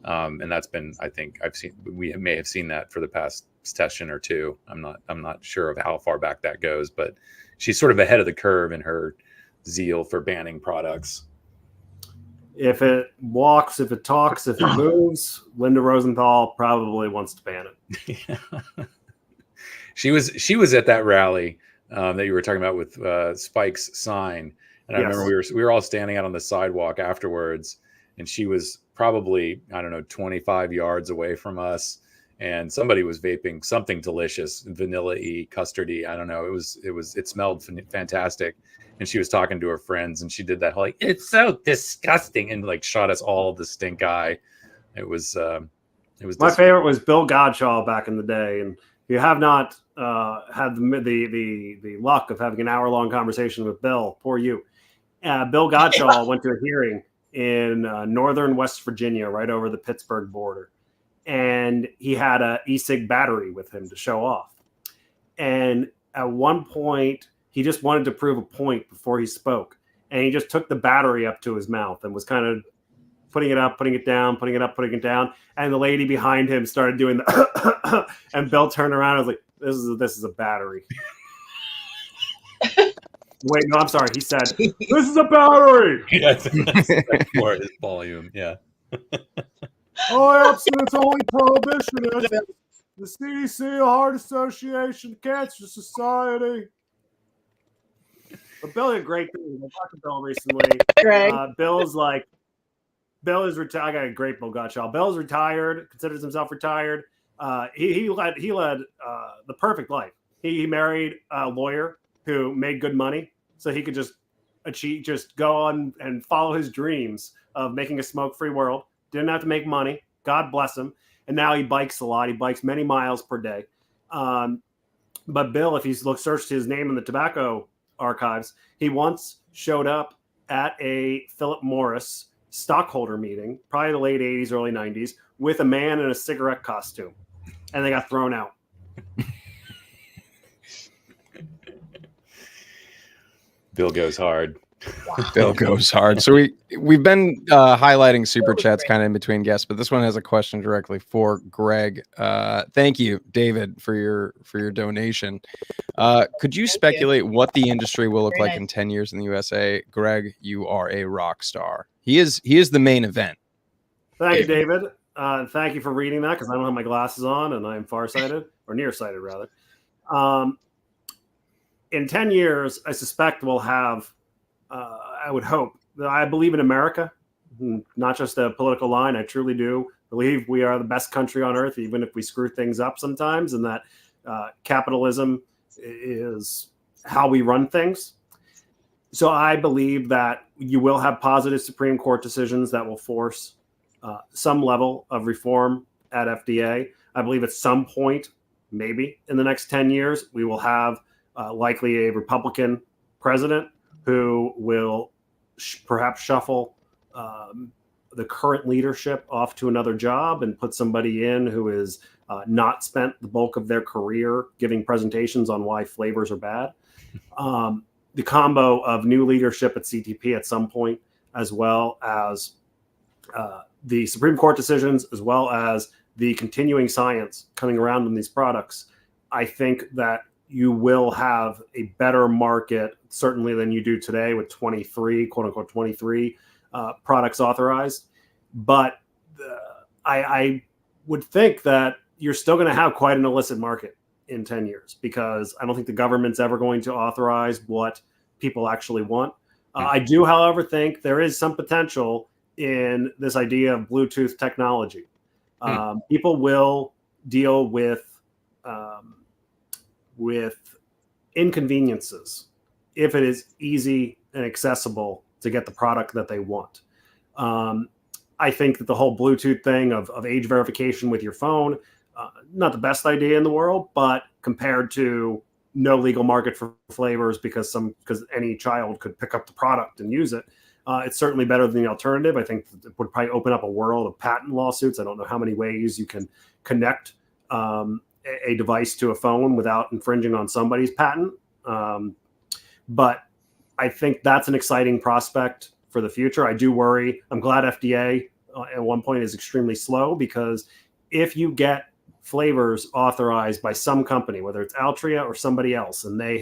And that's been, I think we may have seen that for the past session or two. I'm not sure of how far back that goes, but she's sort of ahead of the curve in her zeal for banning products. If it walks, if it talks, if it moves, Linda Rosenthal probably wants to ban it. Yeah. She was at that rally that you were talking about with Spike's sign, and I remember we were all standing out on the sidewalk afterwards, and she was probably 25 yards away from us, and somebody was vaping something delicious, vanilla-y, custardy. I don't know. It smelled fantastic. And she was talking to her friends, and she did that whole, it's so disgusting, and shot us all the stink eye. It was my favorite was Bill Godshaw back in the day. And if you have not had the luck of having an hour-long conversation with Bill, poor you. Bill Gitchell went to a hearing in northern West Virginia, right over the Pittsburgh border. And he had a e-cig battery with him to show off. And at one point, he just wanted to prove a point before he spoke. And he just took the battery up to his mouth and was kind of putting it up, putting it down, putting it up, putting it down. And the lady behind him started doing the and Bill turned around and was like, this is a battery. Wait, no, I'm sorry. He said, this is a battery. Yes, for his volume. Yeah. Oh, abstinence only prohibitionist. The CDC, the Heart Association, Cancer Society. But Bill did a great thing. I talked to Bill recently. Bill is retired. I got a great Bill Gitchell. Bill's retired, considers himself retired. He led the perfect life. He married a lawyer who made good money, so he could just go on and follow his dreams of making a smoke-free world. Didn't have to make money. God bless him. And now he bikes a lot. He bikes many miles per day. But Bill, if you searched his name in the tobacco archives, he once showed up at a Philip Morris stockholder meeting, probably the late 80s, early 90s, with a man in a cigarette costume. And they got thrown out. Bill goes hard. Bill goes hard. So we've been highlighting super chats kind of in between guests, but this one has a question directly for Greg. Thank you, David, for your donation. Could you speculate what the industry will look like in 10 years in the USA? Greg, you are a rock star. He is the main event. Thank you, David. Thank you for reading that, because I don't have my glasses on and I'm farsighted, or nearsighted rather. In 10 years, I suspect we'll have, I would hope, I believe in America, not just a political line. I truly do believe we are the best country on earth, even if we screw things up sometimes, and that capitalism is how we run things. So I believe that you will have positive Supreme Court decisions that will force some level of reform at FDA. I believe at some point, maybe in the next 10 years, we will have likely a Republican president who will perhaps shuffle the current leadership off to another job and put somebody in who is not spent the bulk of their career giving presentations on why flavors are bad. The combo of new leadership at CTP at some point, as well as the Supreme Court decisions, as well as the continuing science coming around in these products, I think that you will have a better market, certainly than you do today with 23, quote unquote, 23 products authorized. But I would think that you're still going to have quite an illicit market in 10 years, because I don't think the government's ever going to authorize what people actually want. I do, however, think there is some potential in this idea of Bluetooth technology. People will deal with inconveniences if it is easy and accessible to get the product that they want. I think that the whole Bluetooth thing of age verification with your phone, not the best idea in the world, but compared to no legal market for flavors because any child could pick up the product and use it, it's certainly better than the alternative. I think it would probably open up a world of patent lawsuits. I don't know how many ways you can connect a device to a phone without infringing on somebody's patent. But I think that's an exciting prospect for the future. I do worry. I'm glad FDA at one point is extremely slow, because if you get flavors authorized by some company, whether it's Altria or somebody else, and they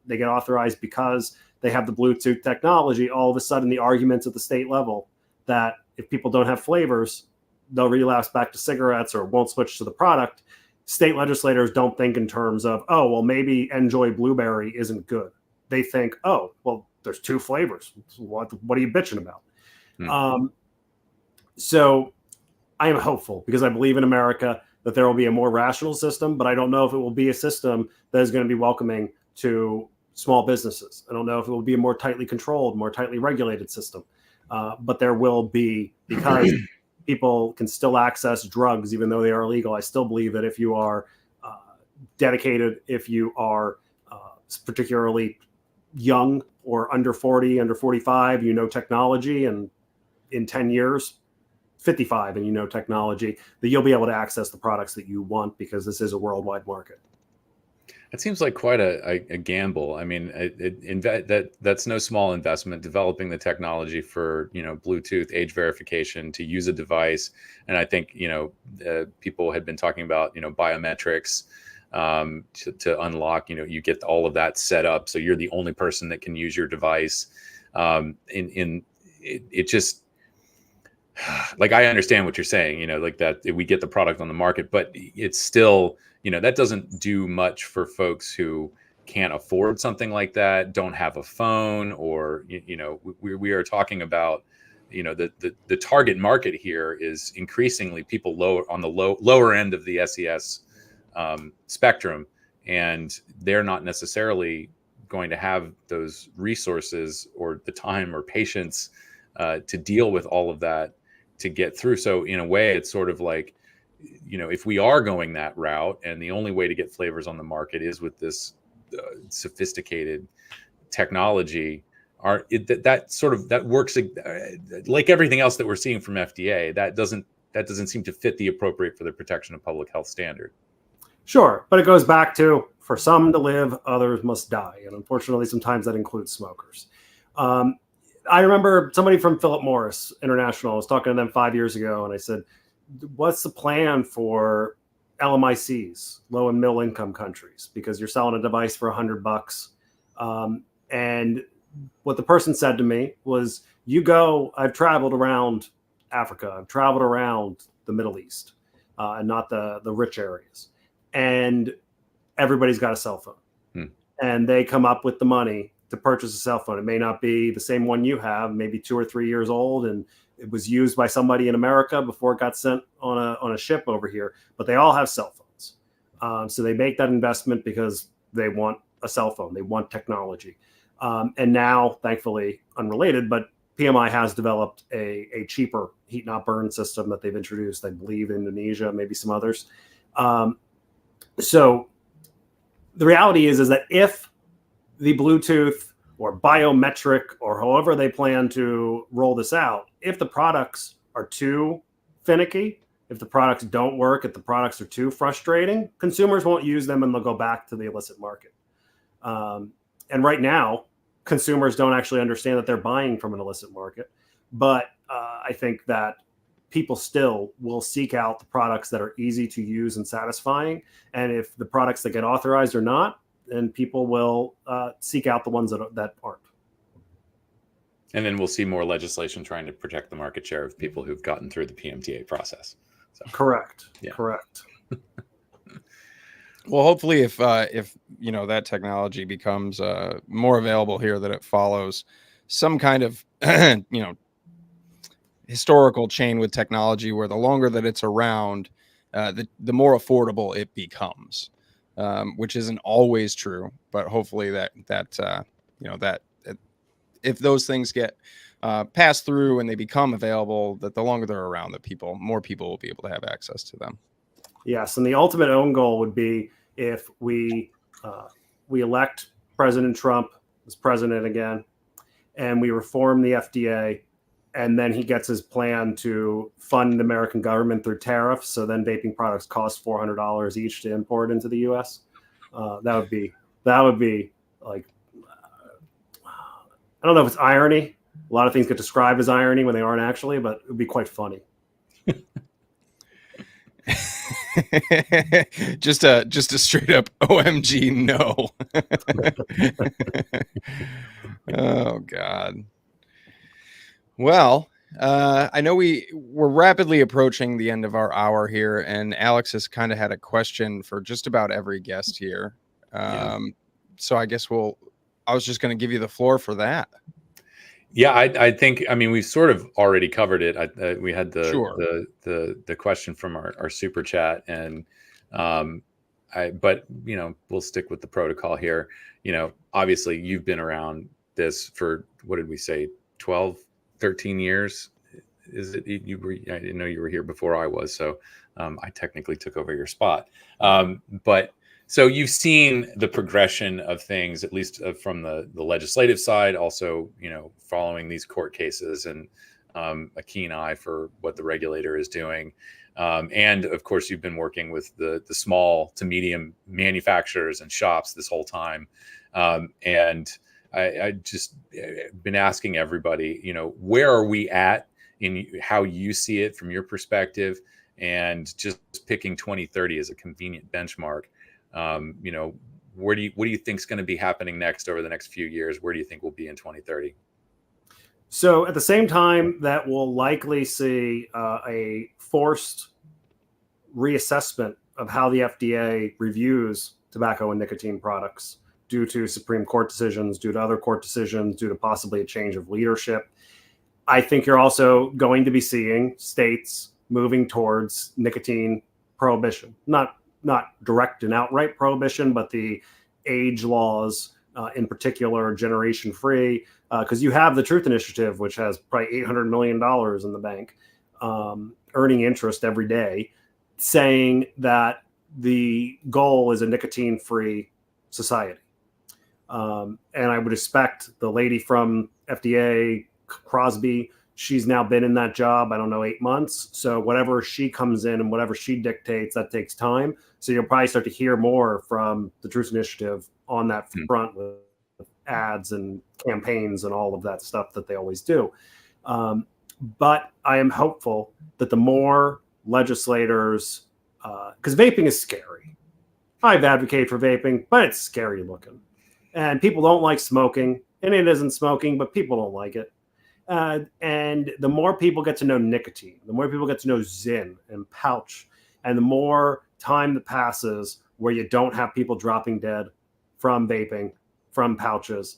get authorized because they have the Bluetooth technology, all of a sudden the arguments at the state level that if people don't have flavors, they'll relapse back to cigarettes or won't switch to the product. State legislators don't think in terms of, oh, well, maybe Enjoy Blueberry isn't good. They think, oh, well, there's two flavors. What are you bitching about? So I am hopeful, because I believe in America that there will be a more rational system, but I don't know if it will be a system that is going to be welcoming to small businesses. I don't know if it will be a more tightly controlled, more tightly regulated system, but there will be, because people can still access drugs even though they are illegal. I still believe that if you are dedicated, if you are particularly young or under 40, under 45, you know technology, and in 10 years, 55 and you know technology, that you'll be able to access the products that you want, because this is a worldwide market. It seems like quite a gamble. I mean, that's no small investment, developing the technology for, Bluetooth age verification to use a device. And I think, people had been talking about, biometrics to unlock, you get all of that set up. So you're the only person that can use your device. It just, like, I understand what you're saying, like that we get the product on the market, but it's still, that doesn't do much for folks who can't afford something like that, don't have a phone, or, we are talking about, the target market here is increasingly people on the lower end of the SES spectrum, and they're not necessarily going to have those resources or the time or patience to deal with all of that to get through. So in a way, it's sort of like, if we are going that route, and the only way to get flavors on the market is with this sophisticated technology, that works like everything else that we're seeing from FDA. That doesn't seem to fit the appropriate for the protection of public health standard. Sure, but it goes back to, for some to live, others must die, and unfortunately, sometimes that includes smokers. I remember somebody from Philip Morris International. I was talking to them 5 years ago, and I said, what's the plan for LMICs, low and middle income countries? Because you're selling a device for $100. And what the person said to me was, I've traveled around Africa, I've traveled around the Middle East, and not the rich areas. And everybody's got a cell phone. And they come up with the money to purchase a cell phone. It may not be the same one you have, maybe 2 or 3 years old, and it was used by somebody in America before it got sent on a ship over here, but they all have cell phones. So they make that investment because they want a cell phone, they want technology. And now, thankfully, unrelated, but PMI has developed a cheaper heat not burn system that they've introduced, I believe, in Indonesia, maybe some others. So the reality is that if the Bluetooth or biometric, or however they plan to roll this out, if the products are too finicky, if the products don't work, if the products are too frustrating, consumers won't use them, and they'll go back to the illicit market. And right now, consumers don't actually understand that they're buying from an illicit market. But I think that people still will seek out the products that are easy to use and satisfying. And if the products that get authorized are not, then people will seek out the ones that aren't. And then we'll see more legislation trying to protect the market share of people who've gotten through the PMTA process. So, correct. Yeah. Correct. Well, hopefully, if that technology becomes more available here, that it follows some kind of historical chain with technology, where the longer that it's around, the more affordable it becomes, which isn't always true. But hopefully that if those things get passed through and they become available, that the longer they're around, that more people will be able to have access to them. Yes, and the ultimate own goal would be if we elect President Trump as president again, and we reform the FDA, and then he gets his plan to fund the American government through tariffs. So then vaping products cost $400 each to import into the U.S. That would be like, I don't know if it's irony. A lot of things get described as irony when they aren't actually, but it would be quite funny. just a straight up OMG no. Oh God. Well, I know we're rapidly approaching the end of our hour here, and Alex has kind of had a question for just about every guest here. So I guess I was just going to give you the floor for that. Yeah, I think, we've sort of already covered it. We had the question from our super chat, and but we'll stick with the protocol here. Obviously you've been around this for, what did we say, 12, 13 years? Is it I didn't know you were here before I was, so I technically took over your spot. But So you've seen the progression of things, at least from the legislative side, also, following these court cases, and a keen eye for what the regulator is doing. And of course, you've been working with the small to medium manufacturers and shops this whole time. And I just been asking everybody, where are we at in how you see it from your perspective, and just picking 2030 as a convenient benchmark. What do you think is going to be happening next over the next few years? Where do you think we'll be in 2030? So at the same time that we'll likely see a forced reassessment of how the FDA reviews tobacco and nicotine products due to Supreme Court decisions, due to other court decisions, due to possibly a change of leadership, I think you're also going to be seeing states moving towards nicotine prohibition, not direct and outright prohibition, but the age laws, in particular, generation free, because you have the Truth Initiative, which has probably $800 million in the bank, earning interest every day, saying that the goal is a nicotine free society. And I would expect the lady from FDA, Crosby, she's now been in that job, I don't know, 8 months. So whatever she comes in and whatever she dictates, that takes time. So you'll probably start to hear more from the Truth Initiative on that front with ads and campaigns and all of that stuff that they always do. But I am hopeful that the more legislators, because vaping is scary. I've advocated for vaping, but it's scary looking. And people don't like smoking, and it isn't smoking, but people don't like it. And the more people get to know nicotine, the more people get to know Zyn and pouch, and the more time that passes where you don't have people dropping dead from vaping, from pouches,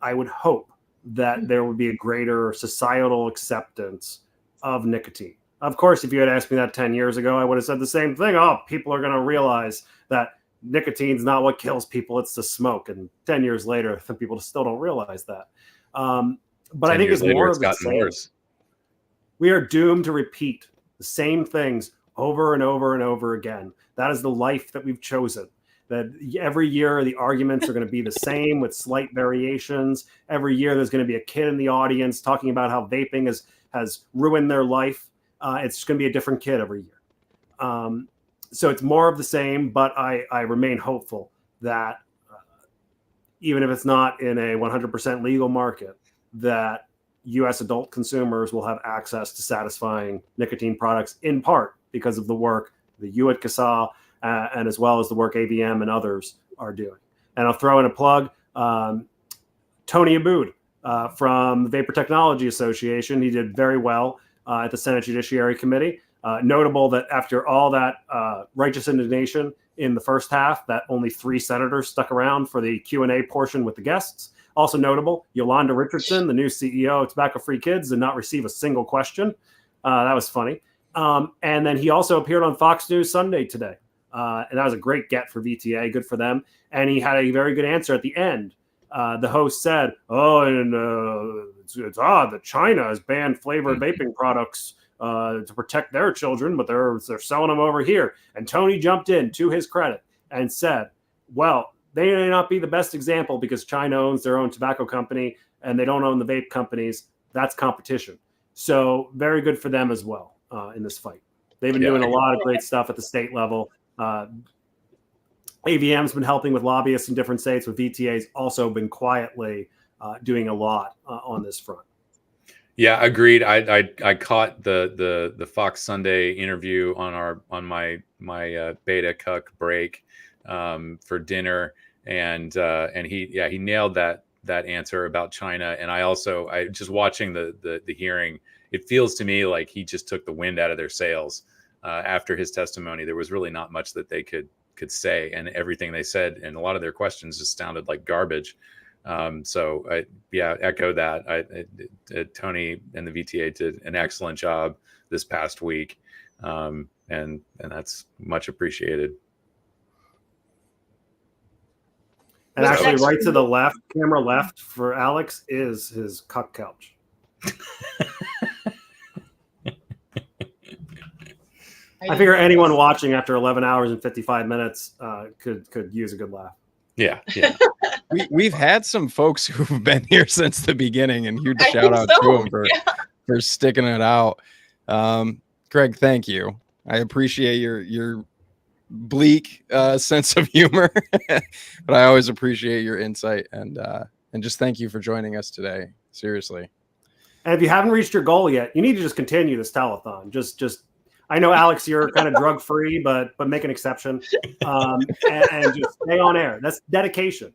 I would hope that there would be a greater societal acceptance of nicotine. Of course, if you had asked me that 10 years ago, I would have said the same thing. Oh, people are going to realize that nicotine's not what kills people, it's the smoke. And 10 years later, people still don't realize that. But I think it's more of the same. Worse. We are doomed to repeat the same things over and over and over again. That is the life that we've chosen. That every year the arguments are going to be the same with slight variations. Every year there's going to be a kid in the audience talking about how vaping has ruined their life. It's going to be a different kid every year. So it's more of the same, but I remain hopeful that even if it's not in a 100% legal market, that U.S. adult consumers will have access to satisfying nicotine products, in part because of the work that you at CASAA and as well as the work AVM and others are doing. And I'll throw in a plug. Tony Abood from the Vapor Technology Association, he did very well at the Senate Judiciary Committee. Notable that after all that righteous indignation in the first half, that only 3 senators stuck around for the Q&A portion with the guests. Also notable, Yolanda Richardson, the new CEO of Tobacco Free Kids, did not receive a single question. That was funny. And then he also appeared on Fox News Sunday today. And that was a great get for VTA, good for them. And he had a very good answer at the end. The host said, it's odd that China has banned flavored vaping products to protect their children, but they're selling them over here. And Tony jumped in, to his credit, and said, well, they may not be the best example because China owns their own tobacco company and they don't own the vape companies. That's competition. So very good for them as well in this fight. They've been doing a lot of great stuff at the state level. AVM's been helping with lobbyists in different states, with VTA's also been quietly doing a lot on this front. Yeah, agreed. I caught the Fox Sunday interview on my beta cuck break for dinner, and he nailed that answer about China. And I just watching the hearing, it feels to me like he just took the wind out of their sails after his testimony. There was really not much that they could say, and everything they said and a lot of their questions just sounded like garbage. So echo that. Tony and the VTA did an excellent job this past week, and that's much appreciated. And actually, right to the left, camera left for Alex is his cuck couch. I figure anyone watching after 11 hours and 55 minutes could use a good laugh. Yeah. We've had some folks who've been here since the beginning, and huge I shout think out so, to them for sticking it out. Greg, thank you. I appreciate your bleak sense of humor, but I always appreciate your insight, and just thank you for joining us today. Seriously. And if you haven't reached your goal yet, you need to just continue this telethon. Just I know, Alex, you're kind of drug free, but make an exception, and just stay on air. That's dedication.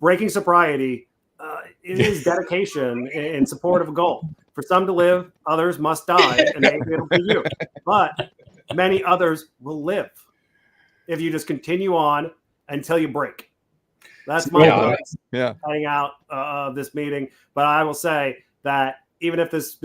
Breaking sobriety it is dedication in support of a goal. For some to live, others must die, and maybe it'll be you. But many others will live if you just continue on until you break. That's my advice heading out of this meeting. But I will say that even if this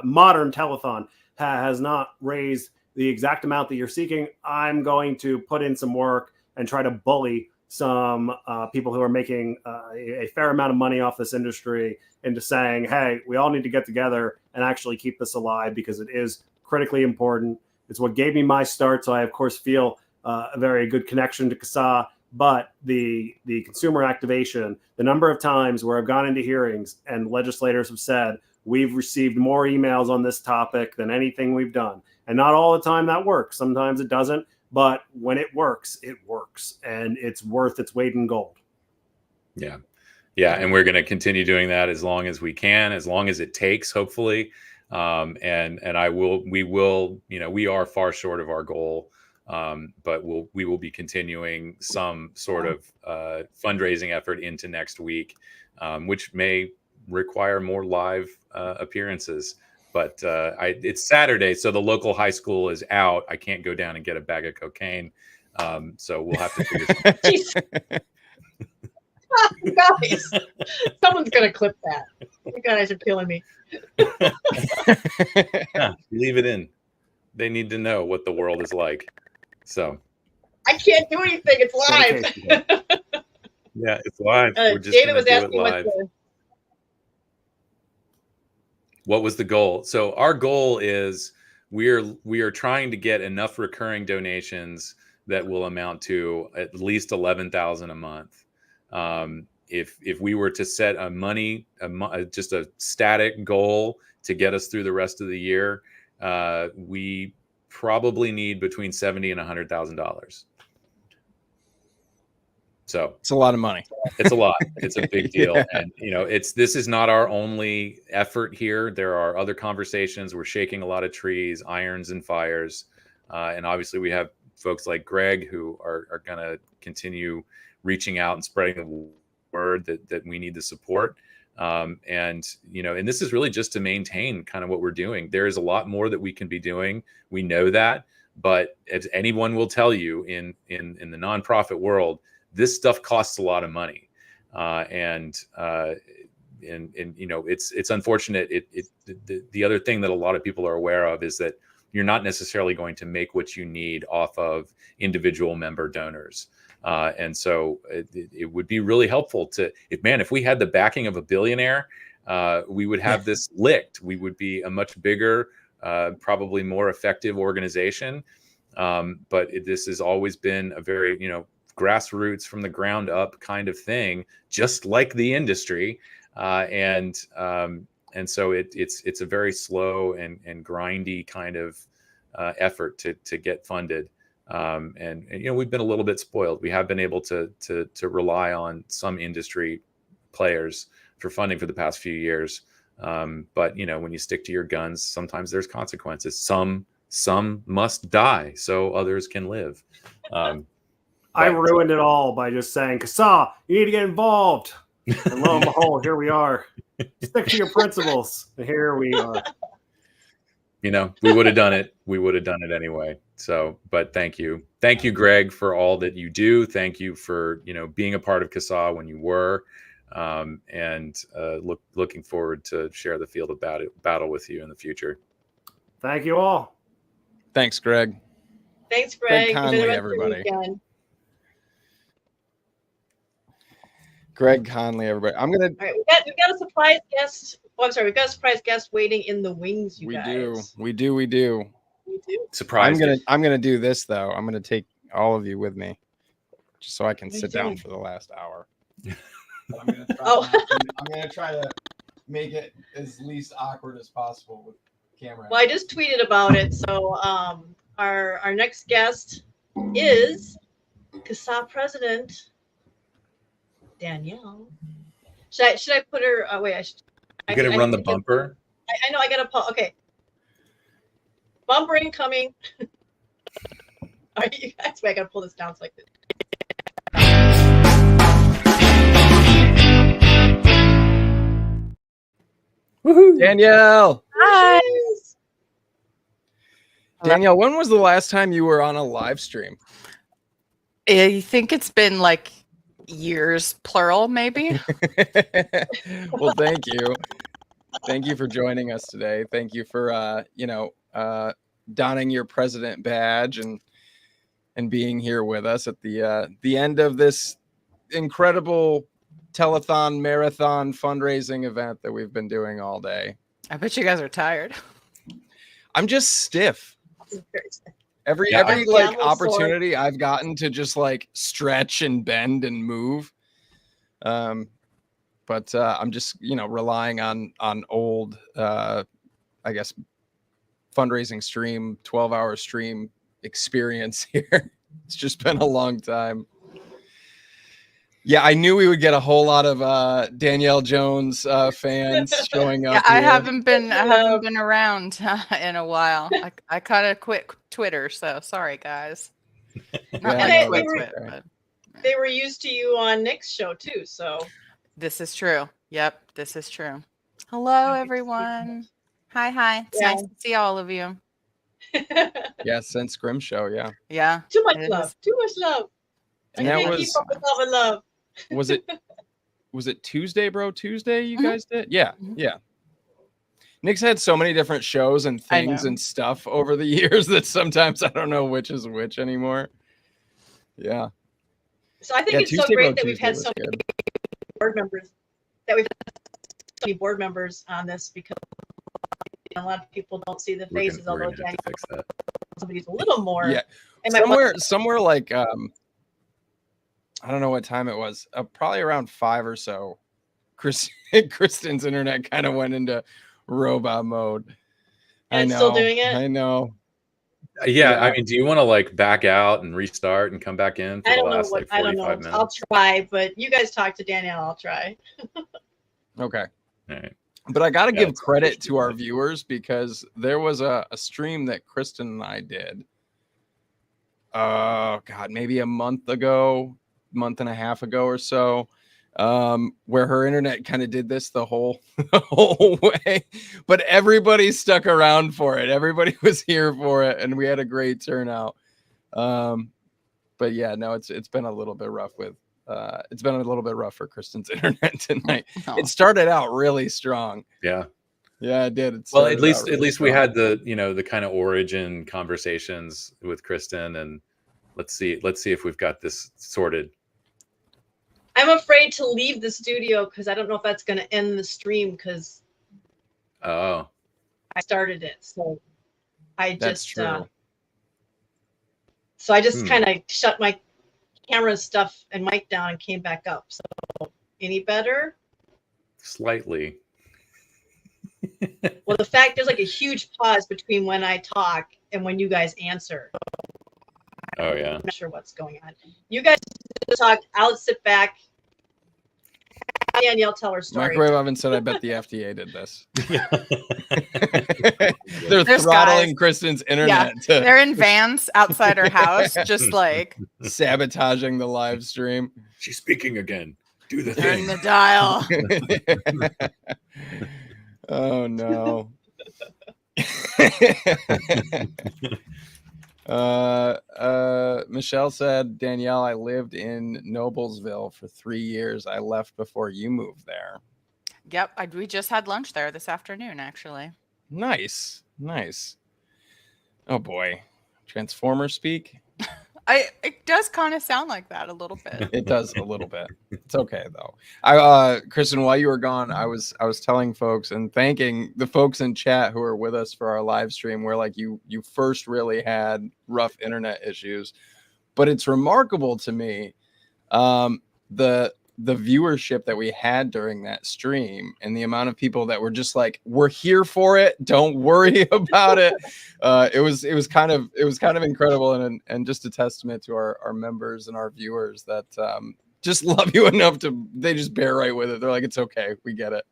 modern telethon has not raised the exact amount that you're seeking, I'm going to put in some work and try to bully some people who are making a fair amount of money off this industry into saying, hey, we all need to get together and actually keep this alive, because it is critically important. It's what gave me my start. So I, of course, feel a very good connection to CASAA. But the consumer activation, the number of times where I've gone into hearings and legislators have said, we've received more emails on this topic than anything we've done. And not all the time that works. Sometimes it doesn't. But when it works, and it's worth its weight in gold. Yeah. Yeah. And we're going to continue doing that as long as we can, as long as it takes, hopefully. And we will, we are far short of our goal. But we will be continuing some sort of fundraising effort into next week, which may require more live appearances. But it's Saturday, so the local high school is out. I can't go down and get a bag of cocaine, so we'll have to figure something out. Guys, someone's gonna clip that. You guys are killing me. Yeah, leave it in. They need to know what the world is like. So I can't do anything. It's live. Yeah, it's live. We're just David gonna was do it asking live. What was the goal? So our goal is we are trying to get enough recurring donations that will amount to at least $11,000 a month. If we were to set just a static goal to get us through the rest of the year, we probably need between $70,000 and $100,000. So it's a lot of money. It's a lot. It's a big deal. Yeah. And, this is not our only effort here. There are other conversations. We're shaking a lot of trees, irons and fires. And obviously we have folks like Greg who are going to continue reaching out and spreading the word that we need the support. And this is really just to maintain kind of what we're doing. There is a lot more that we can be doing. We know that, but as anyone will tell you in the nonprofit world, this stuff costs a lot of money, and it's unfortunate. The other thing that a lot of people are aware of is that you're not necessarily going to make what you need off of individual member donors, and so it would be really helpful if we had the backing of a billionaire, we would have this licked. We would be a much bigger, probably more effective organization. But this has always been a very grassroots, from the ground up kind of thing, just like the industry, and so it's a very slow and grindy kind of effort to get funded, and we've been a little bit spoiled. We have been able to rely on some industry players for funding for the past few years, but when you stick to your guns, sometimes there's consequences. Some must die so others can live. I ruined it all by just saying, CASAA, you need to get involved. And lo and behold, here we are. Stick to your principles. And here we are. We would have done it. We would have done it anyway. So, but thank you. Thank you, Greg, for all that you do. Thank you for, being a part of CASAA when you were. And looking forward to share the field of battle with you in the future. Thank you all. Thanks, Greg. Thanks, Greg. Conley, everybody. Greg Conley, everybody. I'm gonna. All right, we've got a surprise guest. Oh, I'm sorry, we've got a surprise guest waiting in the wings. You guys. We do. Surprise! I'm gonna do this though. I'm gonna take all of you with me, just so I can What are sit you down doing? for the last hour. I'm gonna try to make it as least awkward as possible with camera. Well, I just tweeted about it. So our next guest is CASAA president Danielle. Should I put her? Wait, You're gonna run the bumper. I know I gotta put. Okay, bumper incoming. All right, you guys. Wait, I gotta pull this down so like this. Woohoo! Danielle. Hi. Danielle, when was the last time you were on a live stream? I think it's been like years, plural, maybe. Well, thank you. Thank you for joining us today. Thank you for donning your president badge and being here with us at the end of this incredible telethon marathon fundraising event that we've been doing all day. I bet you guys are tired. I'm just stiff. Every I'm like camel opportunity sore. I've gotten to just like stretch and bend and move. But I'm just, relying on old, I guess, fundraising stream, 12-hour stream experience here. It's just been a long time. Yeah, I knew we would get a whole lot of Danielle Jones fans showing up. Yeah, I here. haven't been around in a while. I kind of quit Twitter, so sorry guys. Not Yeah, like no, quit that's Twitter, okay. but They were used to you on Nick's show too, so this is true. Yep, this is true. Hello, everyone. Hi. It's nice to see all of you. Yeah, since Grimm Show, yeah. Yeah. Too much it love. is. Too much love. And I that can't was keep up with all the love. was it Tuesday, bro? Tuesday you Mhm. guys did? Yeah, Mhm. yeah. Nick's had so many different shows and I things know. and stuff over the years that sometimes I don't know which is which anymore. Yeah. So I think Yeah, it's so Tuesday great Bro that we've Tuesday had was so good. many board members on this because a lot of people don't see the We're faces. gonna Although have to Danielle, fix that. somebody's a little more. Yeah. And my Somewhere like I don't know what time it was. Probably around 5 or so. Kristen's internet kind of went into robot mode. And I it's know. still doing it? I know. Yeah, I mean, do you want to like back out and restart and come back in for I the don't know last what like I don't 45 know. minutes? I'll try, but you guys talk to Danielle. I'll try. Okay. All right. But I got to Yeah, give it's credit unfortunate. to our viewers because there was a stream that Kristen and I did. Oh God, maybe a month and a half ago or so, where her internet kind of did this the whole way, but everybody stuck around for it. Everybody was here for it, and we had a great turnout. But yeah, no, it's been a little bit rough with. It's been a little bit rough for Kristen's internet tonight. Oh. It started out really strong. Yeah. Yeah, it did. Well, at least we had the the kind of origin conversations with Kristen, and let's see if we've got this sorted. I'm afraid to leave the studio because I don't know if that's going to end the stream because Oh, I started it. So I That's just true. so I just kind of shut my camera stuff and mic down and came back up. So any better? slightly. Well, the fact there's like a huge pause between when I talk and when you guys answer. Oh yeah. I'm not sure what's going on. You guys talk. I'll sit back. Danielle tell her story. Microwave Oven said, "I bet the FDA did this." They're There's throttling guys- Kristen's Yeah, internet they're in vans outside her house, just like sabotaging the live stream. She's speaking again. Do the turn thing. the dial. Oh no. Michelle said, Danielle, I lived in Noblesville for 3 years. I left before you moved there. Yep, we just had lunch there this afternoon, actually. Nice. Oh boy. Transformer speak. It does kind of sound like that a little bit. It does a little bit. It's okay though. Kristen, while you were gone, I was telling folks and thanking the folks in chat who are with us for our live stream where like you first really had rough internet issues. But it's remarkable to me the viewership that we had during that stream and the amount of people that were just like, we're here for it, don't worry about it. It was kind of incredible and just a testament to our members and our viewers that just love you enough to they just bear right with it. They're like, it's okay, we get it.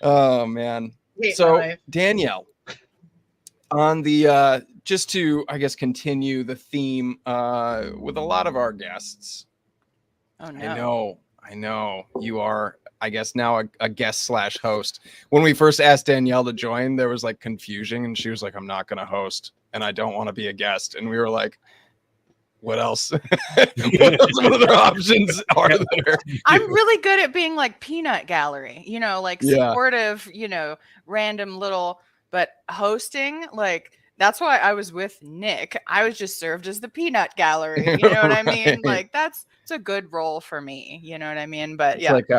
Oh man. So Danielle, on the just to I guess continue the theme with a lot of our guests. Oh no. I know you are, I guess now a guest / host. When we first asked Danielle to join, there was like confusion and she was like, I'm not going to host and I don't want to be a guest. And we were like, what else? What other options are there? I'm really good at being like peanut gallery, like supportive, random little, but hosting, like, that's why I was with Nick. I was just served as the peanut gallery. You know what I mean? Like it's a good role for me. You know what I mean? But it's like,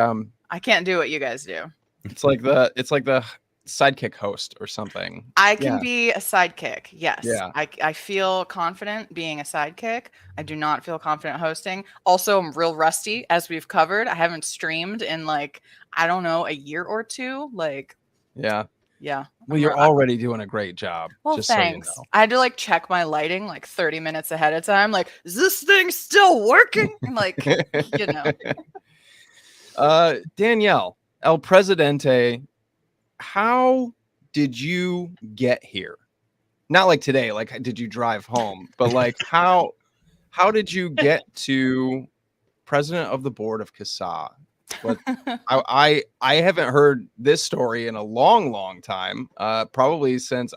I can't do what you guys do. It's like the sidekick host or something. I can be a sidekick. Yes. Yeah. I feel confident being a sidekick. I do not feel confident hosting. Also, I'm real rusty, as we've covered. I haven't streamed in like, I don't know, a year or two. Like, yeah. Yeah. Well, you're already doing a great job. Well, just thanks. So you know. I had to like check my lighting like 30 minutes ahead of time. Like, is this thing still working? I'm like, Danielle, El Presidente, how did you get here? Not like today, like did you drive home? But like how did you get to president of the board of CASAA? But I haven't heard this story in a long time. Probably since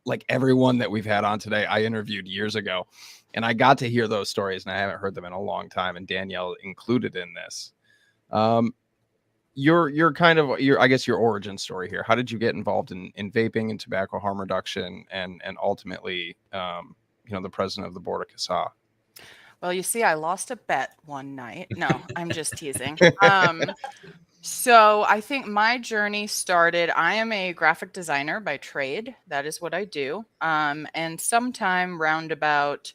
like everyone that we've had on today, I interviewed years ago, and I got to hear those stories, and I haven't heard them in a long time. And Danielle included in this. Your kind of I guess your origin story here. How did you get involved in vaping and tobacco harm reduction, and ultimately, the president of the board of CASAA? Well, you see, I lost a bet one night. No, I'm just teasing. So I think my journey started, I am a graphic designer by trade. That is what I do. And sometime round about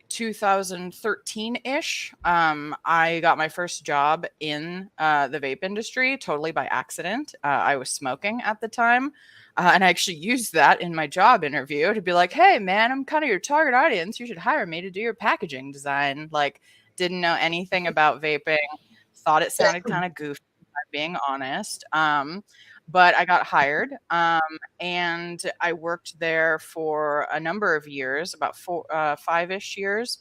2013-ish, I got my first job in the vape industry totally by accident. I was smoking at the time. And I actually used that in my job interview to be like, hey, man, I'm kind of your target audience. You should hire me to do your packaging design. Like, didn't know anything about vaping. Thought it sounded kind of goofy, if I'm being honest. But I got hired. And I worked there for a number of years, about 5-ish years.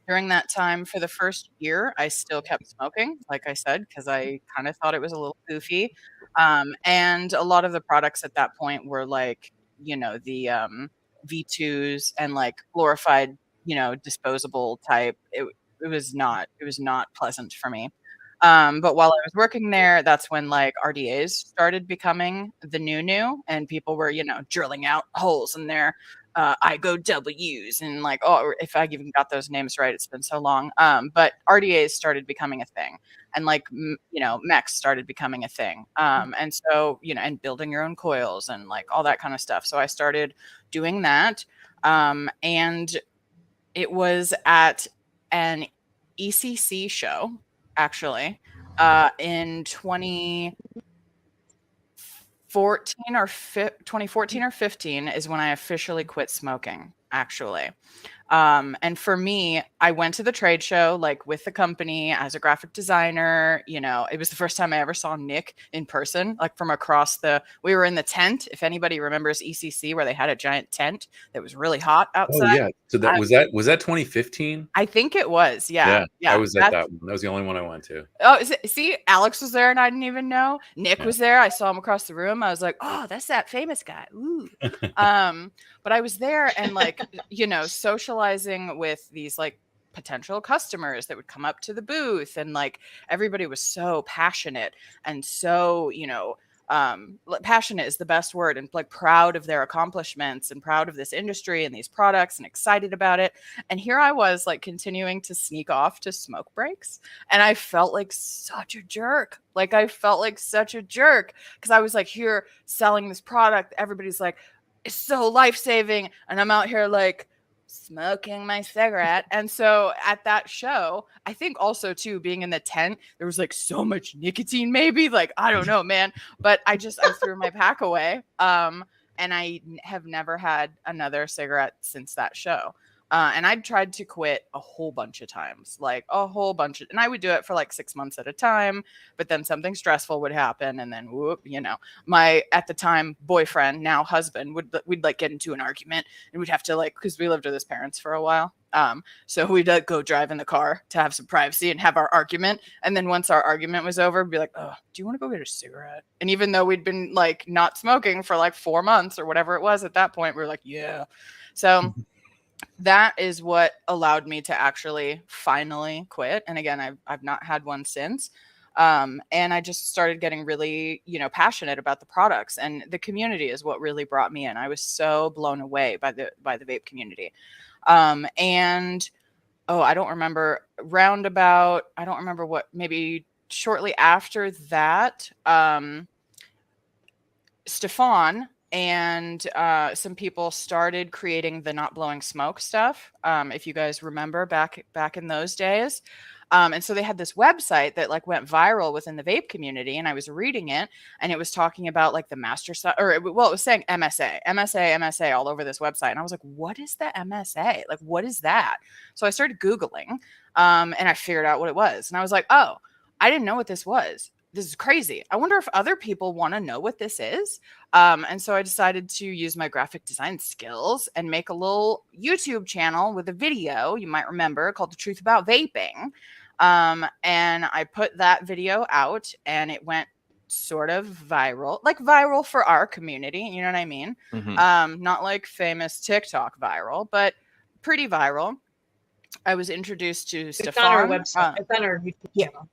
During that time, for the first year, I still kept smoking, like I said, because I kind of thought it was a little goofy. And a lot of the products at that point were like, the V2s and like glorified, disposable type. It was not pleasant for me. But while I was working there, that's when like RDAs started becoming the new, and people were, drilling out holes in their IGO-Ws and like, oh, if I even got those names right, it's been so long. But RDAs started becoming a thing, and like, mechs started becoming a thing. And so, and building your own coils and like all that kind of stuff. So I started doing that. And it was at an ECC show, actually, in 2014 or 15 is when I officially quit smoking, actually. And for me, I went to the trade show, like with the company as a graphic designer. It was the first time I ever saw Nick in person, like from across we were in the tent. If anybody remembers ECC, where they had a giant tent that was really hot outside. Oh yeah. So was that 2015? I think it was. Yeah. I was at that one. That was the only one I went to. Oh, see, Alex was there and I didn't even know. Nick was there. I saw him across the room. I was like, oh, that's that famous guy. Ooh. But I was there and like, socializing with these like potential customers that would come up to the booth, and like everybody was so passionate and so, passionate is the best word, and like proud of their accomplishments and proud of this industry and these products and excited about it. And here I was like continuing to sneak off to smoke breaks, and I felt like such a jerk. Like I felt like such a jerk because I was like here selling this product. Everybody's like, it's so life-saving, and I'm out here like smoking my cigarette. And so at that show, I think also too, being in the tent, there was like so much nicotine, maybe, like I don't know, man, but I threw my pack away, and I have never had another cigarette since that show. And I'd tried to quit a whole bunch of times, like a whole bunch of, and I would do it for like 6 months at a time, but then something stressful would happen. And then whoop, you know, my, at the time, boyfriend, now husband, we'd like get into an argument, and we'd have to like, cause we lived with his parents for a while. So we'd go drive in the car to have some privacy and have our argument. And then once our argument was over, we'd be like, oh, do you want to go get a cigarette? And even though we'd been like not smoking for like 4 months or whatever it was at that point, we were like, yeah. So that is what allowed me to actually finally quit. And again, I've not had one since. And I just started getting really, you know, passionate about the products, and the community is what really brought me in. I was so blown away by the vape community. And I don't remember what, maybe shortly after that, Stefan and some people started creating the Not Blowing Smoke stuff. If you guys remember back in those days. And so they had this website that like went viral within the vape community, and I was reading it, and it was talking about like the master it was saying MSA all over this website. And I was like, what is the MSA? Like, what is that? So I started Googling, and I figured out what it was. And I was like, oh, I didn't know what this was. This is crazy. I wonder if other people want to know what this is. And so I decided to use my graphic design skills and make a little YouTube channel with a video, you might remember, called The Truth About Vaping. And I put that video out, and it went sort of viral, like viral for our community. You know what I mean? Mm-hmm. Not like famous TikTok viral, but pretty viral. I was introduced to Stefan. It's on our website. It's on our YouTube channel.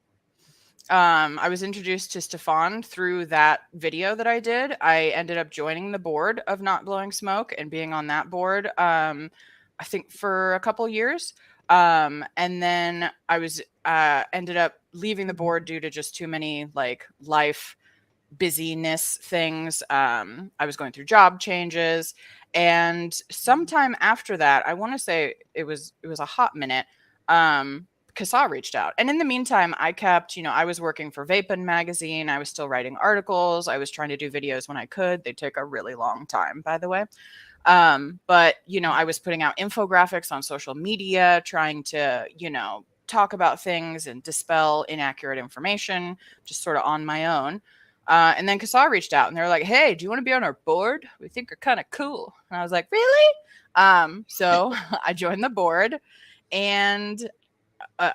I was introduced to Stefan through that video that I did. I ended up joining the board of Not Blowing Smoke and being on that board, I think for a couple years. And then I was ended up leaving the board due to just too many like life busyness things. I was going through job changes, and sometime after that, I want to say it was a hot minute. CASAA reached out. And in the meantime, I kept, I was working for Vapin magazine. I was still writing articles. I was trying to do videos when I could. They take a really long time, by the way. But, I was putting out infographics on social media, trying to, talk about things and dispel inaccurate information, just sort of on my own. And then CASAA reached out, and they're like, hey, do you want to be on our board? We think you're kind of cool. And I was like, really? So I joined the board, and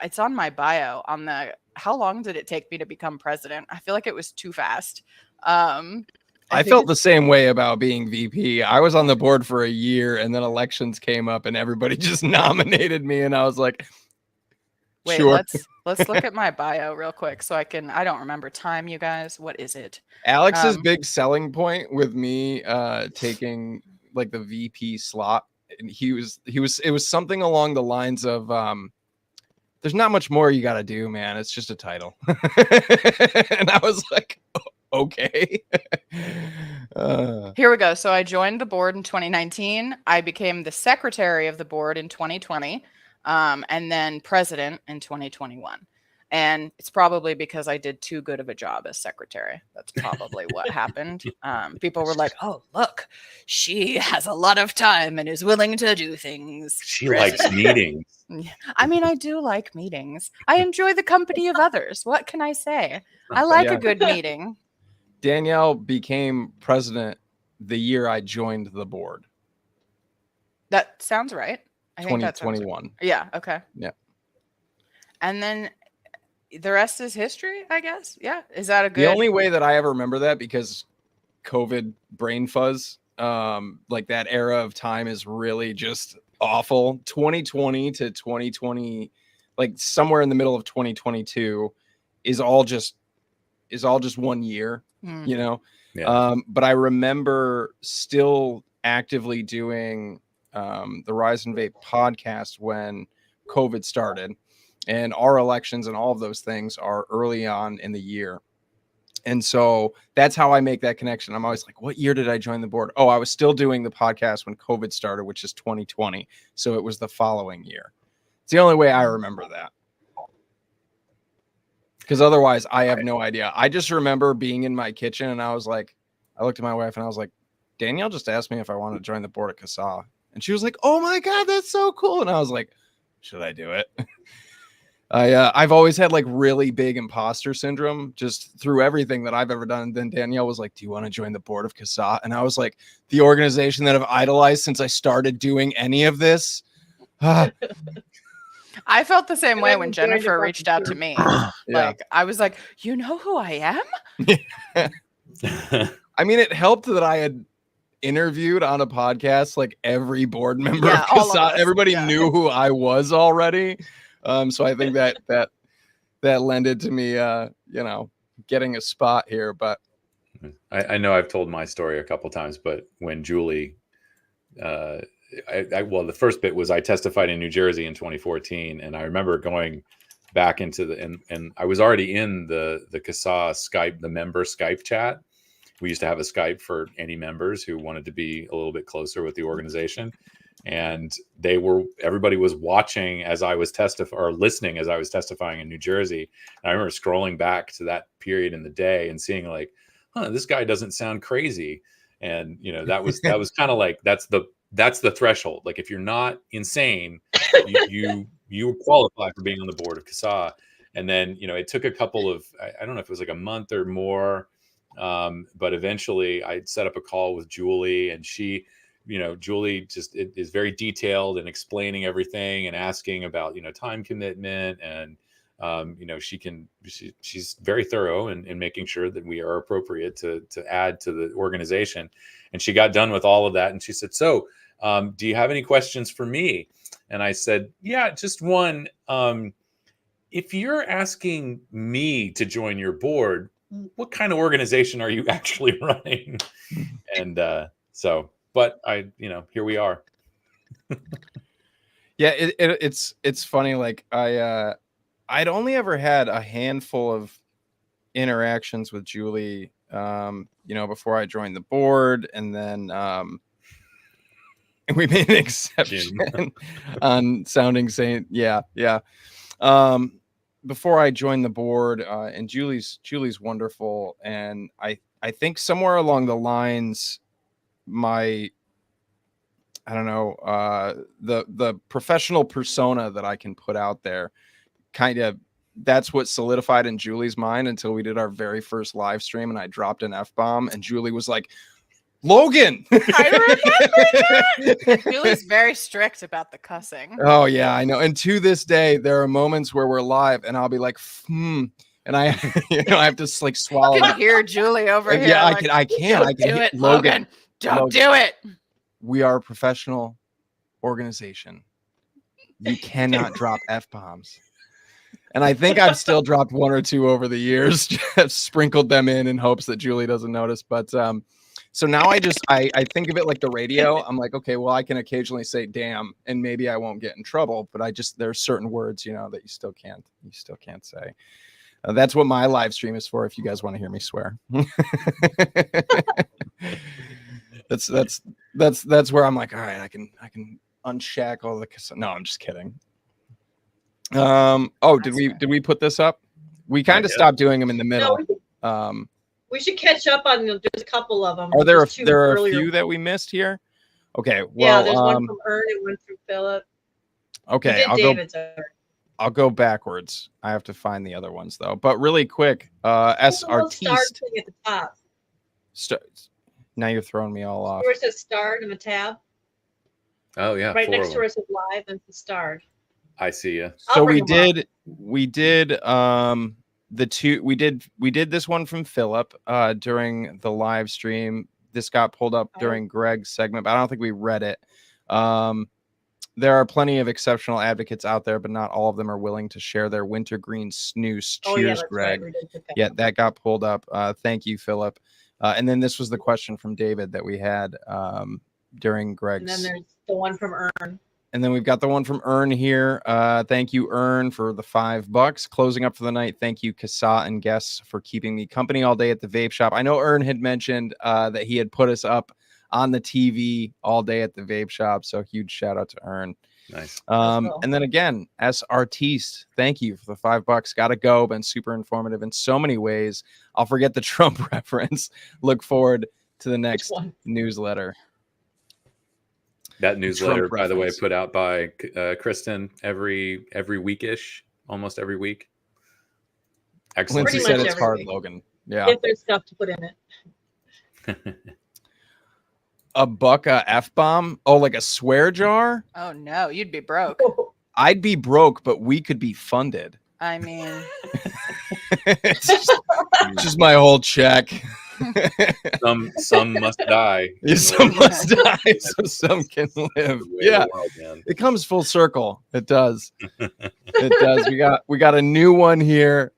it's on my bio on the, how long did it take me to become president? I feel like it was too fast. I felt the same way about being VP. I was on the board for a year, and then elections came up, and everybody just nominated me, and I was like, wait, sure. let's look at my bio real quick so I don't remember time, you guys. What is it? Alex's big selling point with me taking like the VP slot, and it was something along the lines of there's not much more you got to do, man. It's just a title. And I was like, okay. Here we go. So I joined the board in 2019. I became the secretary of the board in 2020, and then president in 2021. And it's probably because I did too good of a job as secretary. That's probably what happened. People were like, oh, look, she has a lot of time and is willing to do things. She likes meetings. I mean, I do like meetings. I enjoy the company of others. What can I say? I like a good meeting. Danielle became president the year I joined the board. That sounds right. I think that sounds 2021. right. Yeah. Okay. Yeah. And then the rest is history, I guess. Yeah. Is that a good? The only way that I ever remember that, because COVID brain fuzz, like that era of time is really just awful. 2020 to 2020, like somewhere in the middle of 2022 is all just is all just 1 year, Mm. you know. Yeah. But I remember still actively doing the Rise and Vape podcast when COVID started, and our elections and all of those things are early on in the year. And so that's how I make that connection. I'm always like, what year did I join the board? Oh, I was still doing the podcast when COVID started, which is 2020. So it was the following year. It's the only way I remember that. Because otherwise, I have no idea. I just remember being in my kitchen and I was like, I looked at my wife and I was like, Danielle just asked me if I wanted to join the board at CASAA. And she was like, oh my God, that's so cool. And I was like, should I do it? I've always had like really big imposter syndrome just through everything that I've ever done. And then Danielle was like, do you want to join the board of CASAA? And I was like, the organization that I've idolized since I started doing any of this. I felt the same And way then when you joined Jennifer the reached out to me. Yeah. Like, I was like, you know who I am? I mean, it helped that I had interviewed on a podcast like every board member Yeah, of all of CASAA. us. Everybody Yeah. knew who I was already. So I think that lended to me getting a spot here. But I know I've told my story a couple times, but when Julie well, the first bit was I testified in New Jersey in 2014, and I remember going back into and I was already in the CASAA Skype, the member Skype chat. We used to have a Skype for any members who wanted to be a little bit closer with the organization. And everybody was watching as I was listening as I was testifying in New Jersey. And I remember scrolling back to that period in the day and seeing like, this guy doesn't sound crazy. And, that was kind of like, that's the threshold. Like, if you're not insane, you qualify for being on the board of CASAA. And then, it took a couple of, I don't know if it was like a month or more. But eventually I set up a call with Julie, and Julie just is very detailed and explaining everything and asking about, time commitment. And, she's very thorough in making sure that we are appropriate to add to the organization. And she got done with all of that. And she said, so, do you have any questions for me? And I said, yeah, just one. If you're asking me to join your board, what kind of organization are you actually running? And but here we are. yeah, it's funny. Like I'd only ever had a handful of interactions with Julie, before I joined the board, and then we made an exception on sounding sane. Yeah. Before I joined the board, and Julie's wonderful, and I think somewhere along the lines, the professional persona that I can put out there, that's what solidified in Julie's mind until we did our very first live stream, and I dropped an F-bomb, and Julie was like, Logan. I remember that. Julie's very strict about the cussing. Oh yeah, I know. And to this day, there are moments where we're live and I'll be like, and I I have to like swallow. You can hear Julie over here. Yeah, like, I can. I can do hear it, Logan. Don't do it. We are a professional organization. You cannot drop F-bombs. And I think I've still dropped one or two over the years, just sprinkled them in hopes that Julie doesn't notice. But so now I think of it like the radio. I'm like, okay, well, I can occasionally say damn, and maybe I won't get in trouble, but there's certain words, that you still can't say. That's what my live stream is for. If you guys want to hear me swear, that's where I'm like, all right, I can unshackle the. No, I'm just kidding. Did we put this up? We kind of stopped doing them in the middle. We should catch up on there's a couple of them. Are there a few that we missed here? Okay. Well, yeah, there's one from Ern and one from Philip. Okay, I'll go backwards. I have to find the other ones though. But really quick, Star thing at the top. Now you're throwing me all off. Where it says starred in the tab. Oh yeah. Right next to where it says live and the starred. I see you. So we did we did this one from Philip during the live stream. This got pulled up during Greg's segment, but I don't think we read it. there are plenty of exceptional advocates out there, but not all of them are willing to share their wintergreen snooze. Oh, yeah, Cheers, that's Greg. right. We did pick that Yeah, up. that got pulled up. Thank you, Philip. And then this was the question from David that we had during Greg's. And then there's the one from Ern. And then we've got the one from Ern here. Thank you, Ern, for the $5. Closing up for the night. Thank you, CASAA and guests, for keeping me company all day at the vape shop. I know Ern had mentioned that he had put us up on the TV all day at the vape shop. So huge shout out to Ern. Nice. And then again, S. Artiste, thank you for the $5. Gotta go. Been super informative in so many ways. I'll forget the Trump reference. Look forward to the next newsletter. That newsletter, Trump by the way, reference. put out by Kristen every weekish, almost every week. Excellent. Lindsay said it's hard, Logan. Yeah. If there's stuff to put in it. A buck F-bomb? Oh, like a swear jar? Oh no, you'd be broke. I'd be broke, but we could be funded. I mean, It's just my whole check. Some must die. Yeah, some must die so some can live. Yeah, it comes full circle. It does. It does. We got a new one here.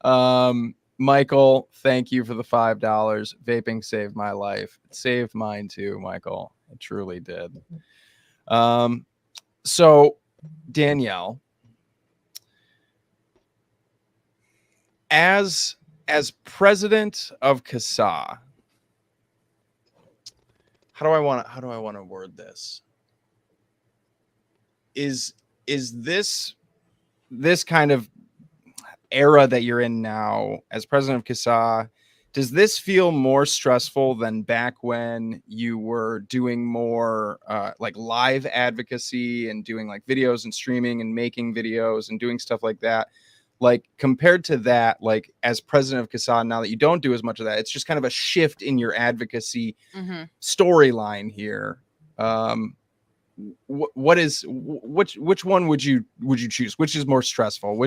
Michael, thank you for the $5. Vaping saved my life. It saved mine too, Michael. It truly did. So Danielle, as president of CASAA, how do I want to word this? Is this kind of era that you're in now as president of CASAA, does this feel more stressful than back when you were doing more like live advocacy and doing like videos and streaming and making videos and doing stuff like that? Like compared to that, like as president of CASAA, now that you don't do as much of that, it's just kind of a shift in your advocacy storyline here. Which one would you choose? Which is more stressful?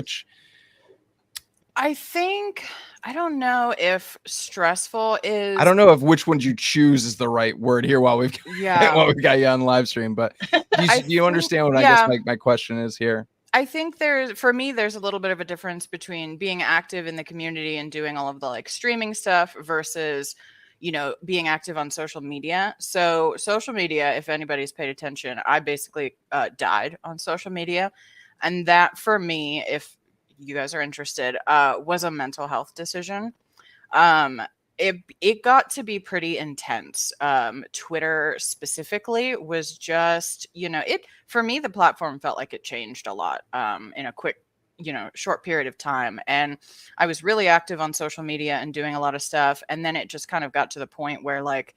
I think, I don't know if stressful is. I don't know if which one you choose is the right word here while we've while we've got you on live stream, but do you understand what I guess my question is here? I think for me, there's a little bit of a difference between being active in the community and doing all of the like streaming stuff versus, being active on social media. So social media, if anybody's paid attention, I basically died on social media. And that for me, if you guys are interested, was a mental health decision. It got to be pretty intense. Twitter specifically was just, for me, the platform felt like it changed a lot in a quick, short period of time. And I was really active on social media and doing a lot of stuff. And then it just kind of got to the point where like,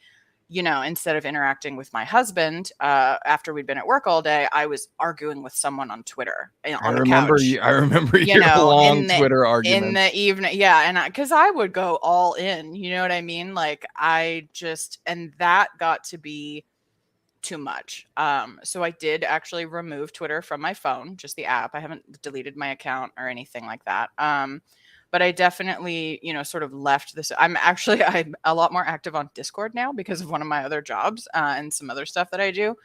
instead of interacting with my husband after we'd been at work all day, I was arguing with someone on Twitter. I remember your long Twitter argument in the evening. Yeah, and because I would go all in, you know what I mean? Like and that got to be too much. So I did actually remove Twitter from my phone, just the app. I haven't deleted my account or anything like that. But I definitely, sort of left this. I'm a lot more active on Discord now because of one of my other jobs and some other stuff that I do.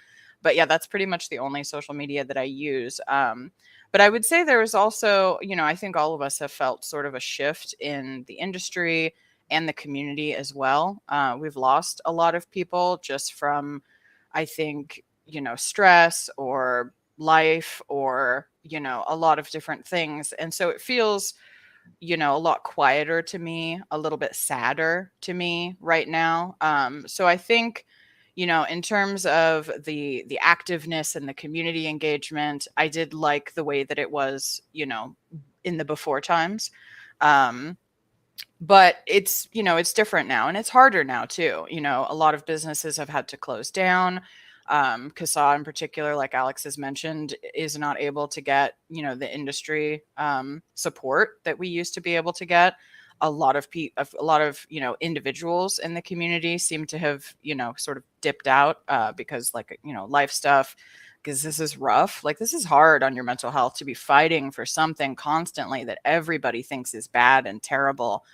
But yeah, that's pretty much the only social media that I use. But I would say there was also, I think all of us have felt sort of a shift in the industry and the community as well. We've lost a lot of people just from, I think, stress or life or, a lot of different things. And so it feels a lot quieter to me, a little bit sadder to me right now. So I think, in terms of the activeness and the community engagement, I did like the way that it was, in the before times. But it's, it's different now and it's harder now too. A lot of businesses have had to close down. CASAA in particular, like Alex has mentioned, is not able to get, the industry support that we used to be able to get. A lot of individuals in the community seem to have, sort of dipped out because life stuff, because this is rough. Like this is hard on your mental health to be fighting for something constantly that everybody thinks is bad and terrible.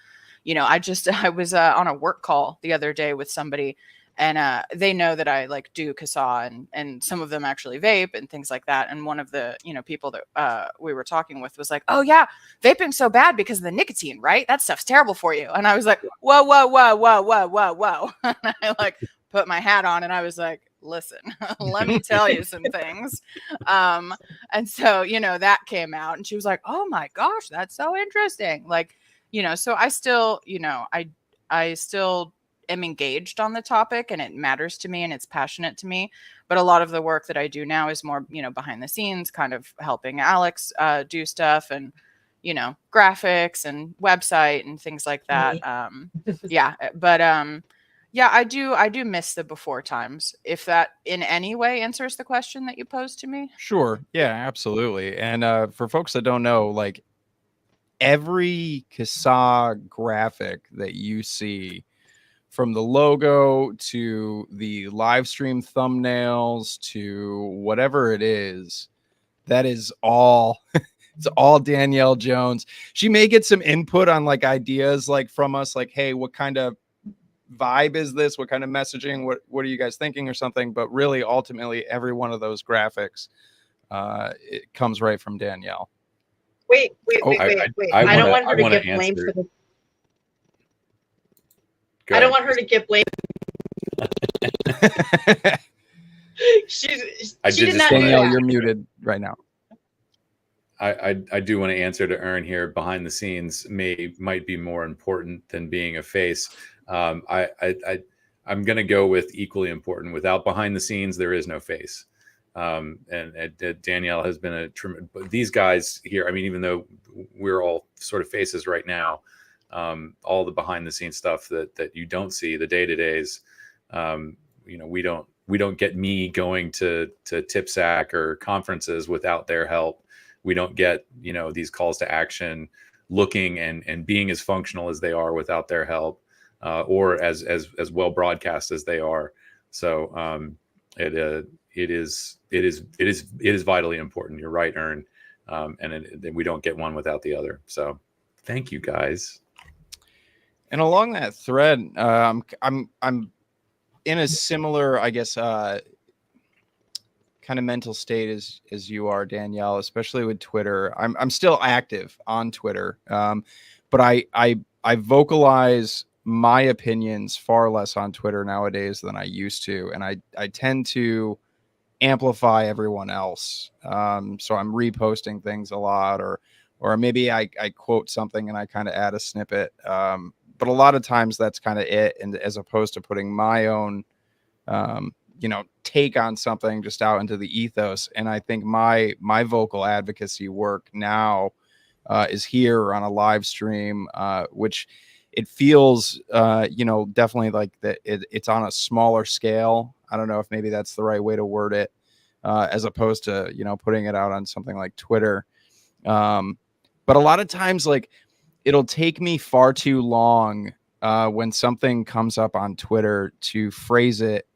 I was on a work call the other day with somebody. and they know that I like do CASAA, and some of them actually vape and things like that. And one of the people that we were talking with was like, "Oh yeah, vaping's so bad because of the nicotine, right? That stuff's terrible for you." And I was like, "Whoa, whoa, whoa, whoa, whoa, whoa, whoa!" And I like put my hat on, and I was like, "Listen, let me tell you some things." And so that came out, and she was like, "Oh my gosh, that's so interesting!" Like, so I still, I still am engaged on the topic, and it matters to me and it's passionate to me. But a lot of the work that I do now is more, behind the scenes, kind of helping Alex do stuff, and, graphics and website and things like that. Yeah. But yeah, I do miss the before times, if that in any way answers the question that you posed to me. Sure. Yeah, absolutely. And for folks that don't know, like every CASAA graphic that you see, from the logo to the live stream thumbnails to whatever it is, that is all it's all Danielle Jones. She may get some input on like ideas like from us, like, hey, what kind of vibe is this? What kind of messaging? What are you guys thinking or something? But really, ultimately, every one of those graphics, it comes right from Danielle. Wait. I don't want her to get blamed for the. I don't want her to get blamed. She did not. Danielle, you're muted right now. I do want to answer to Ern here. Behind the scenes might be more important than being a face. I'm going to go with equally important. Without behind the scenes, there is no face. And Danielle has been a tremendous. But these guys here, I mean, even though we're all sort of faces right now, all the behind the scenes stuff that you don't see, the day-to-days, we don't get me going to TIPSAC or conferences without their help. We don't get, these calls to action looking and being as functional as they are without their help, or as well broadcast as they are. So it is vitally important. You're right, Ern. And we don't get one without the other. So thank you guys. And along that thread, I'm in a similar, I guess, kind of mental state as you are, Danielle, especially with Twitter. I'm still active on Twitter, but I vocalize my opinions far less on Twitter nowadays than I used to, and I tend to amplify everyone else. So I'm reposting things a lot, or maybe I quote something and I kind of add a snippet. But a lot of times that's kind of it, and as opposed to putting my own, take on something just out into the ethos. And I think my vocal advocacy work now is here on a live stream, which it feels, definitely like that it's on a smaller scale. I don't know if maybe that's the right way to word it, as opposed to, putting it out on something like Twitter. But a lot of times, like, it'll take me far too long when something comes up on Twitter to phrase it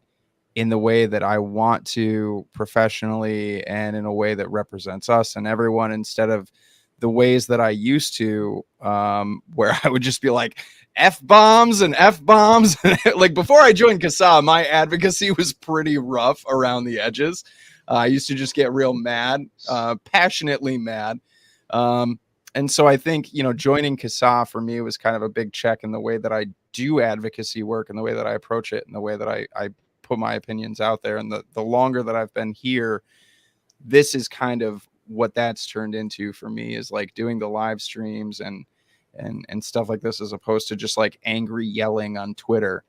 in the way that I want to professionally and in a way that represents us and everyone, instead of the ways that I used to, where I would just be like F-bombs and F-bombs. Like before I joined CASAA, my advocacy was pretty rough around the edges. I used to just get real mad, passionately mad. And so I think, joining CASAA for me was kind of a big check in the way that I do advocacy work and the way that I approach it and the way that I put my opinions out there. And the longer that I've been here, this is kind of what that's turned into for me, is like doing the live streams and stuff like this, as opposed to just like angry yelling on Twitter.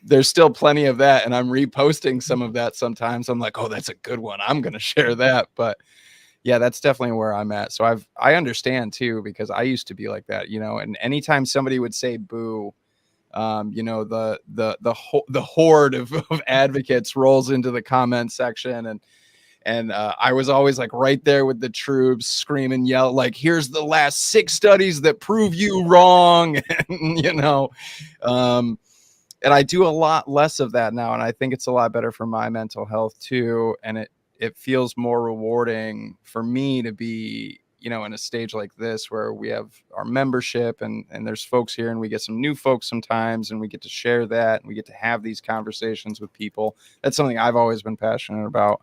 There's still plenty of that, and I'm reposting some of that sometimes. I'm like, oh, that's a good one, I'm going to share that. But yeah, that's definitely where I'm at. So I understand too, because I used to be like that, and anytime somebody would say boo, the horde of advocates rolls into the comment section, and I was always like right there with the troops, scream and yell, like, here's the last 6 studies that prove you wrong. And I do a lot less of that now, and I think it's a lot better for my mental health too. And it feels more rewarding for me to be you know, in a stage like this where we have our membership and there's folks here and we get some new folks sometimes and we get to share that and we get to have these conversations with people. That's something I've always been passionate about.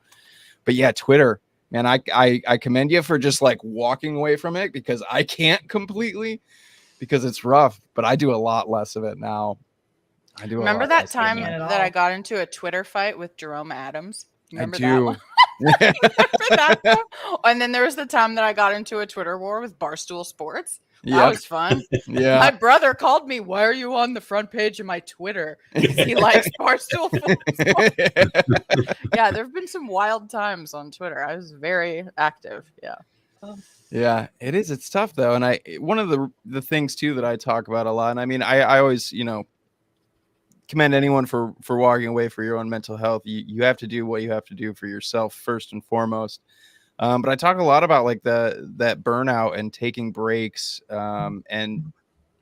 But yeah, Twitter, man, I commend you for just like walking away from it, because I can't completely, because it's rough, but I do a lot less of it now. I do. Remember that time that I got into a Twitter fight with Jerome Adams? Remember that one? Remember that one? And then there was the time that I got into a Twitter war with Barstool Sports. That was fun. Yeah. My brother called me, "Why are you on the front page of my Twitter?" Because he likes Barstool Sports. Yeah, there have been some wild times on Twitter. I was very active. Yeah. Yeah, it is. It's tough though. And one of the things too that I talk about a lot, and I mean, I always, you know, commend anyone for walking away for your own mental health. You have to do what you have to do for yourself first and foremost. But I talk a lot about like that burnout and taking breaks, and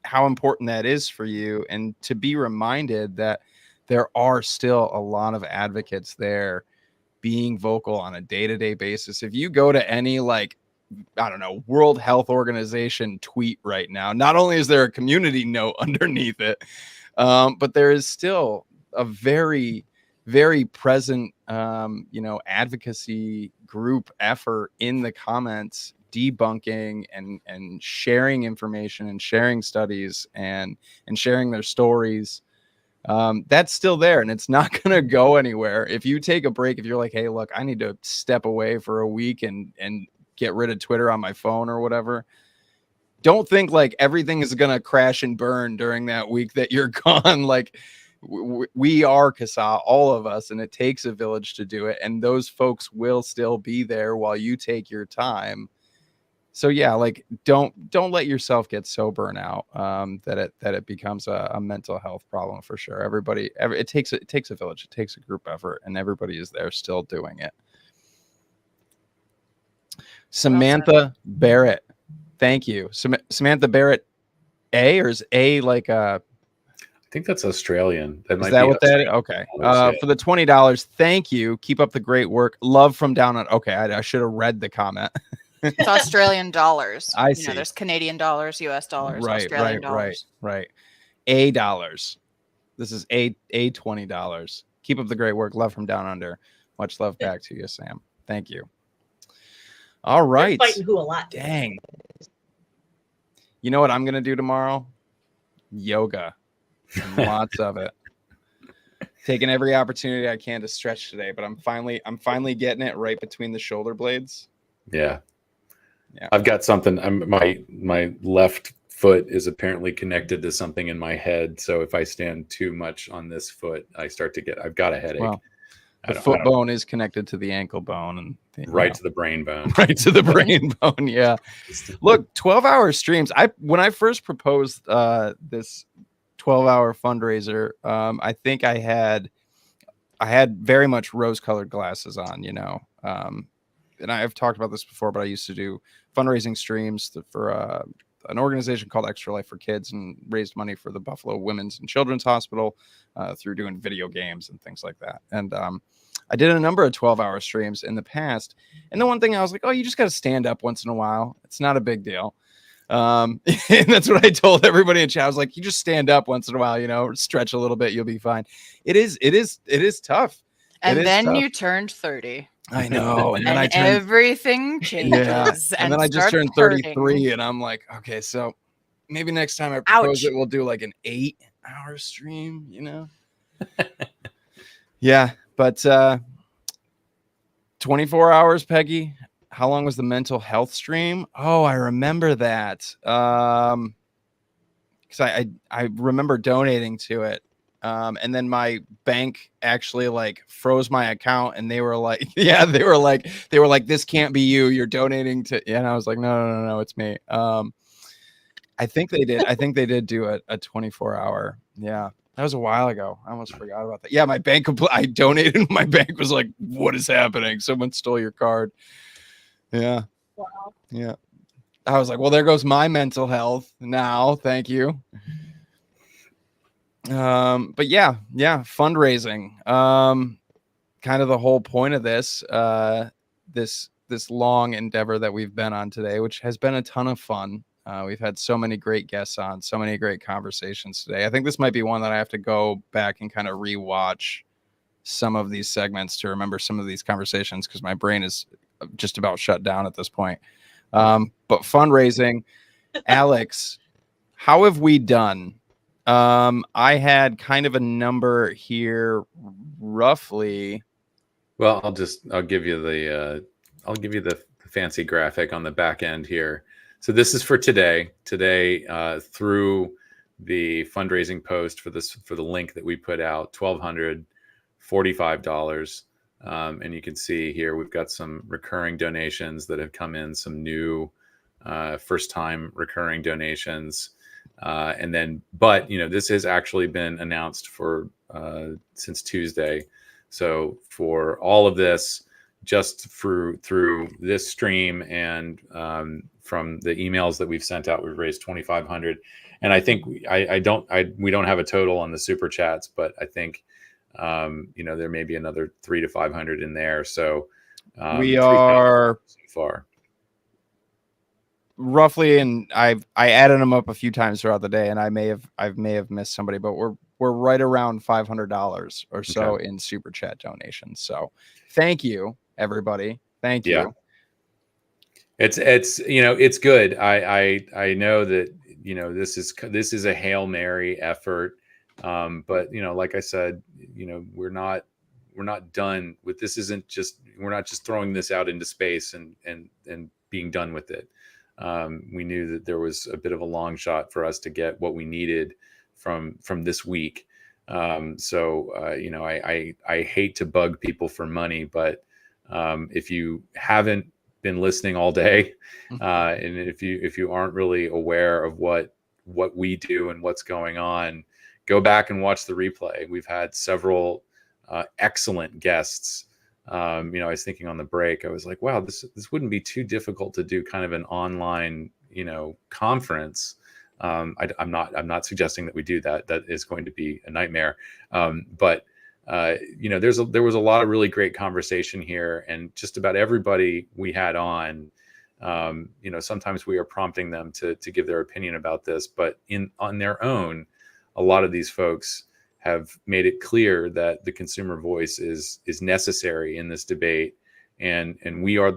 how important that is for you, and to be reminded that there are still a lot of advocates there being vocal on a day-to-day basis. If you go to any, like, I don't know, World Health Organization tweet right now, not only is there a community note underneath it, but there is still a very, very present, you know, advocacy group effort in the comments, debunking and sharing information and sharing studies and sharing their stories. That's still there, and it's not going to go anywhere. If you take a break, if you're like, hey, look, I need to step away for a week and get rid of Twitter on my phone or whatever, don't think like everything is going to crash and burn during that week that you're gone. Like, we are CASAA, all of us, and it takes a village to do it. And those folks will still be there while you take your time. So yeah, like don't let yourself get so burnt out that it becomes a mental health problem for sure. It takes a village, it takes a group effort, and everybody is there still doing it. Samantha Barrett. Thank you. Samantha Barrett A, or is A like a... I think that's Australian. That is that what that is? Okay. For the $20, thank you. Keep up the great work. Love from down on... Okay, I should have read the comment. It's Australian dollars. I see. You know, there's Canadian dollars, US dollars, Australian dollars. Right. A dollars. This is a $20. Keep up the great work. Love from down under. Much love back to you, Sam. Thank you. All right. They're fighting who a lot. Dang. You know what I'm gonna do tomorrow? Yoga. And lots of it. Taking every opportunity I can to stretch today, but I'm finally getting it right between the shoulder blades. Yeah. I've got something. My left foot is apparently connected to something in my head. So if I stand too much on this foot, I've got a headache. Well, the foot bone is connected to the ankle bone and to the brain bone. Right to the brain bone. Yeah. Look, 12-hour streams. When I first proposed this 12-hour fundraiser, I think I had very much rose-colored glasses on, you know. And I've talked about this before, but I used to do fundraising streams for an organization called Extra Life for Kids, and raised money for the Buffalo Women's and Children's Hospital through doing video games and things like that. And I did a number of 12-hour streams in the past. And the one thing I was like, oh, you just got to stand up once in a while. It's not a big deal. And that's what I told everybody in chat. I was like, you just stand up once in a while, you know, stretch a little bit, you'll be fine. It is tough. And then you turned 30. I know. And then everything changes. Yeah. And then I just turned 33 and I'm like, okay, so maybe next time I propose it, we'll do like an 8-hour stream, you know? Yeah. But 24 hours, Peggy. How long was the mental health stream? Oh, I remember that. Because I remember donating to it. And then my bank actually like froze my account, and they were like, this can't be you. You're donating to, and I was like, no, it's me. I think they did do a 24-hour. Yeah. That was a while ago. I almost forgot about that. Yeah. My bank, I donated. My bank was like, what is happening? Someone stole your card. Yeah. Wow. Yeah. I was like, well, there goes my mental health now. Thank you. But yeah, fundraising. Kind of the whole point of this this long endeavor that we've been on today, which has been a ton of fun. We've had so many great guests on, so many great conversations today. I think this might be one that I have to go back and kind of rewatch some of these segments to remember some of these conversations, because my brain is just about shut down at this point. But fundraising, Alex, how have we done? I had kind of a number here, roughly. Well, I'll give you the fancy graphic on the back end here. So this is for today. Today, through the fundraising post for the link that we put out, $1,245. And you can see here we've got some recurring donations that have come in, some new first-time recurring donations. But this has actually been announced for since Tuesday. So for all of this, just through this stream and from the emails that we've sent out, we've raised $2,500. And I think we don't have a total on the super chats, but I think there may be another 300 to 500 in there. So we are so far. Roughly, and I added them up a few times throughout the day, and I may have missed somebody, but we're right around $500 or so in super chat donations. So thank you, everybody. Thank you. It's it's good. I know that this is a Hail Mary effort, but like I said, we're not done with this. We're not just throwing this out into space and being done with it. We knew that there was a bit of a long shot for us to get what we needed from this week. I hate to bug people for money, but if you haven't been listening all day, and if you aren't really aware of what we do and what's going on, go back and watch the replay. We've had several excellent guests. I was thinking on the break, I was like, wow, this wouldn't be too difficult to do kind of an online, conference. I'm not suggesting that we do that. That is going to be a nightmare. But there was a lot of really great conversation here, and just about everybody we had on, sometimes we are prompting them to give their opinion about this, but on their own, a lot of these folks have made it clear that the consumer voice is necessary in this debate, and we are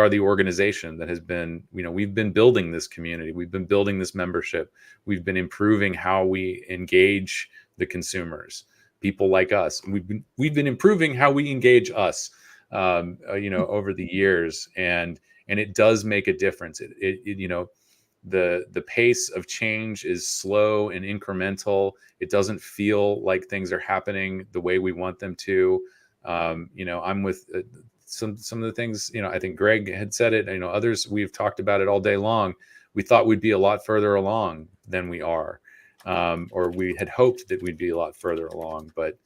the organization that has been, we've been building this community, we've been building this membership, we've been improving how we engage the consumers, people like us. We've been improving how we engage us, over the years, and it does make a difference. The pace of change is slow and incremental. It doesn't feel like things are happening the way we want them to. I'm with some of the things, I think Greg had said it, others, we've talked about it all day long. We thought we'd be a lot further along than we are, or we had hoped that we'd be a lot further along, but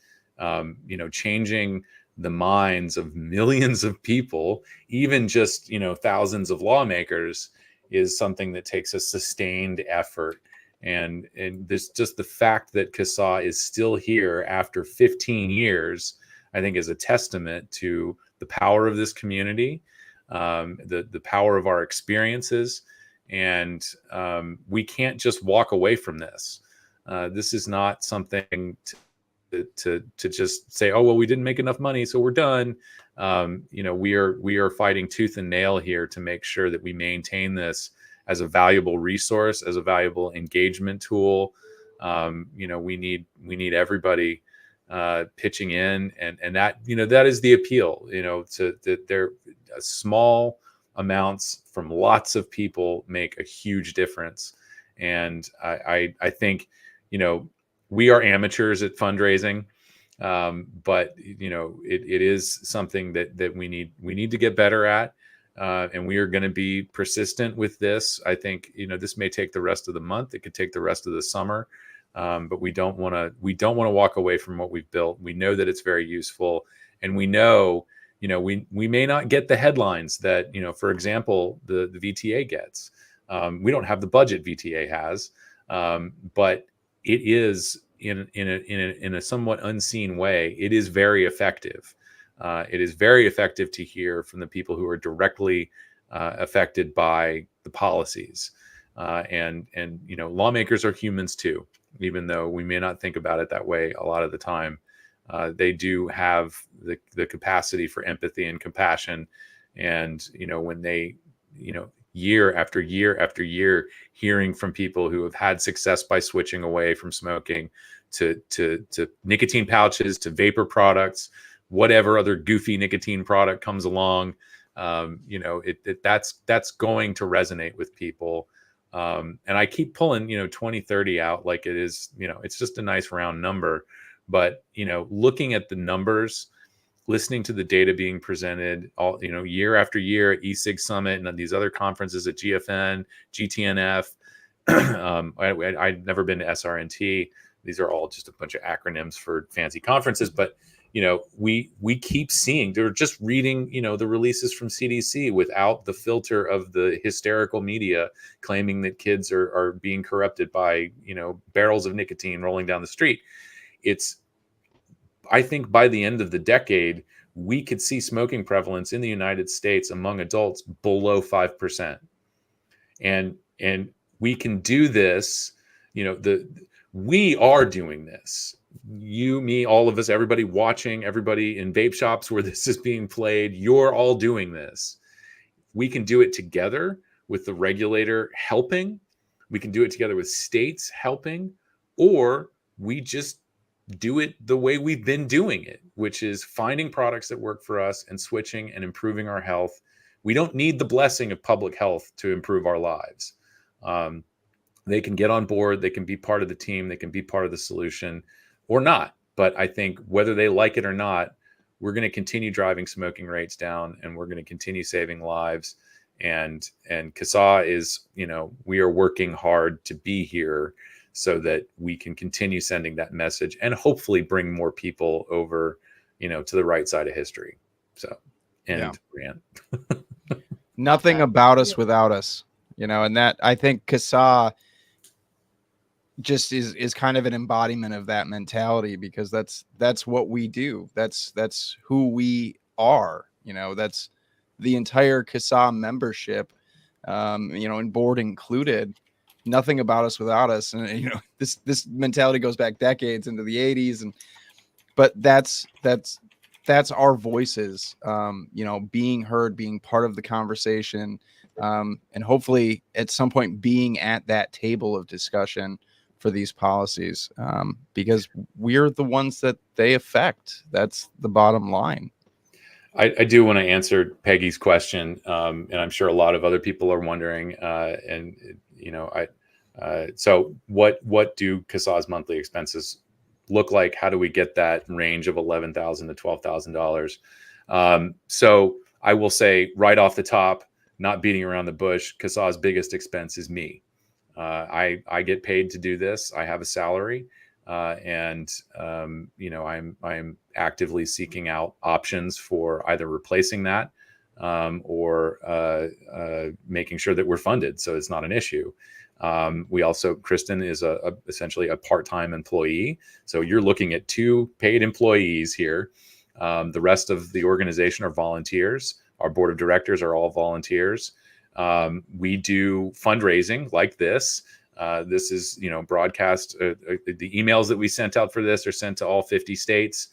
changing the minds of millions of people, even just, thousands of lawmakers, is something that takes a sustained effort. And this, just the fact that CASAA is still here after 15 years, I think is a testament to the power of this community, the power of our experiences. And we can't just walk away from this. This is not something to just say, oh, well, we didn't make enough money, so we're done. We are fighting tooth and nail here to make sure that we maintain this as a valuable resource, as a valuable engagement tool. We need everybody pitching in, and that that is the appeal. They're small amounts from lots of people make a huge difference, and I think we are amateurs at fundraising. But it is something that we need to get better at, and we are going to be persistent with this. I think this may take the rest of the month. It could take the rest of the summer, but we don't want to walk away from what we've built. We know that it's very useful, and we know we may not get the headlines that for example the VTA gets. We don't have the budget VTA has, but it is in a somewhat unseen way, it is very effective. It is very effective to hear from the people who are directly affected by the policies. And lawmakers are humans too, even though we may not think about it that way a lot of the time. They do have the capacity for empathy and compassion. And, when they, year after year after year, hearing from people who have had success by switching away from smoking to nicotine pouches, to vapor products, whatever other goofy nicotine product comes along, that's going to resonate with people. And I keep pulling, 2030 out like it is, it's just a nice round number. But, looking at the numbers, listening to the data being presented all, year after year at eSig Summit and these other conferences at GFN, GTNF. I'd never been to SRNT. These are all just a bunch of acronyms for fancy conferences, but we keep seeing, they're just reading, the releases from CDC without the filter of the hysterical media claiming that kids are being corrupted by, barrels of nicotine rolling down the street. I think by the end of the decade, we could see smoking prevalence in the United States among adults below 5%. And we can do this, we are doing this. You, me, all of us, everybody watching, everybody in vape shops where this is being played, you're all doing this. We can do it together with the regulator helping. We can do it together with states helping, or we just do it the way we've been doing it, which is finding products that work for us and switching and improving our health. We don't need the blessing of public health to improve our lives. They can get on board. They can be part of the team. They can be part of the solution or not. But I think whether they like it or not, we're going to continue driving smoking rates down, and we're going to continue saving lives. And CASAA is, we are working hard to be here so that we can continue sending that message and hopefully bring more people over, to the right side of history. So, Rand. Nothing about us without us, and that, I think CASAA just is kind of an embodiment of that mentality, because that's what we do. That's who we are. That's the entire CASAA membership, and board included. Nothing about us without us. And this mentality goes back decades into the 80s, but that's our voices, being heard, being part of the conversation, and hopefully at some point being at that table of discussion for these policies, because we're the ones that they affect. That's the bottom line. I do want to answer Peggy's question, and I'm sure a lot of other people are wondering. So what do CASAA's monthly expenses look like? How do we get that range of $11,000 to $12,000? So I will say right off the top, not beating around the bush, CASAA's biggest expense is me. I get paid to do this. I have a salary, and I'm actively seeking out options for either replacing that or making sure that we're funded so it's not an issue. We also, Kristen is essentially a part-time employee. So you're looking at 2 paid employees here. The rest of the organization are volunteers. Our board of directors are all volunteers. We do fundraising like this. This is, broadcast. The emails that we sent out for this are sent to all 50 states.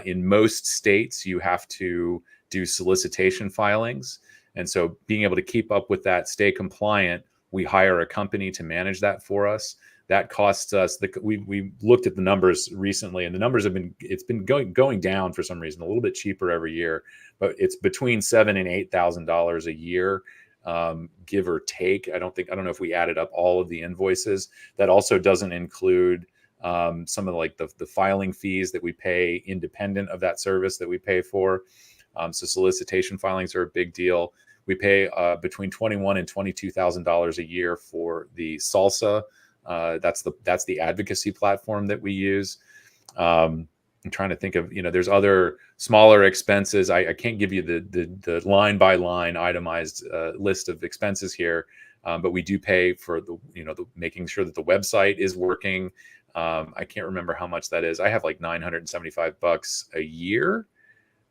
In most states, you have to do solicitation filings. And so being able to keep up with that, stay compliant, we hire a company to manage that for us. That costs us. We looked at the numbers recently, and the numbers it's been going down for some reason, a little bit cheaper every year, but it's between $7,000 and $8,000 a year, give or take. I don't know if we added up all of the invoices. That also doesn't include some of the filing fees that we pay independent of that service that we pay for. So solicitation filings are a big deal. We pay between $21,000 and $22,000 a year for the Salsa. That's the advocacy platform that we use. I'm trying to think of, there's other smaller expenses. I can't give you the line by line itemized list of expenses here, but we do pay for the making sure that the website is working. I can't remember how much that is. I have like $975 a year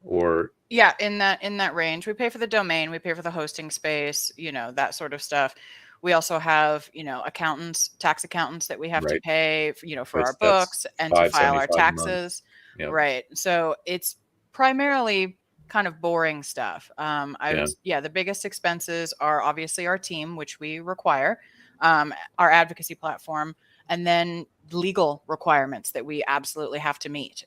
or Yeah, in that range. We pay for the domain, we pay for the hosting space, that sort of stuff. We also have, accountants, tax accountants that we have to right? pay, for our That's books and to file our 575 a month. taxes. Yep. Right. So it's primarily kind of boring stuff. The biggest expenses are obviously our team, which we require, our advocacy platform, and then legal requirements that we absolutely have to meet.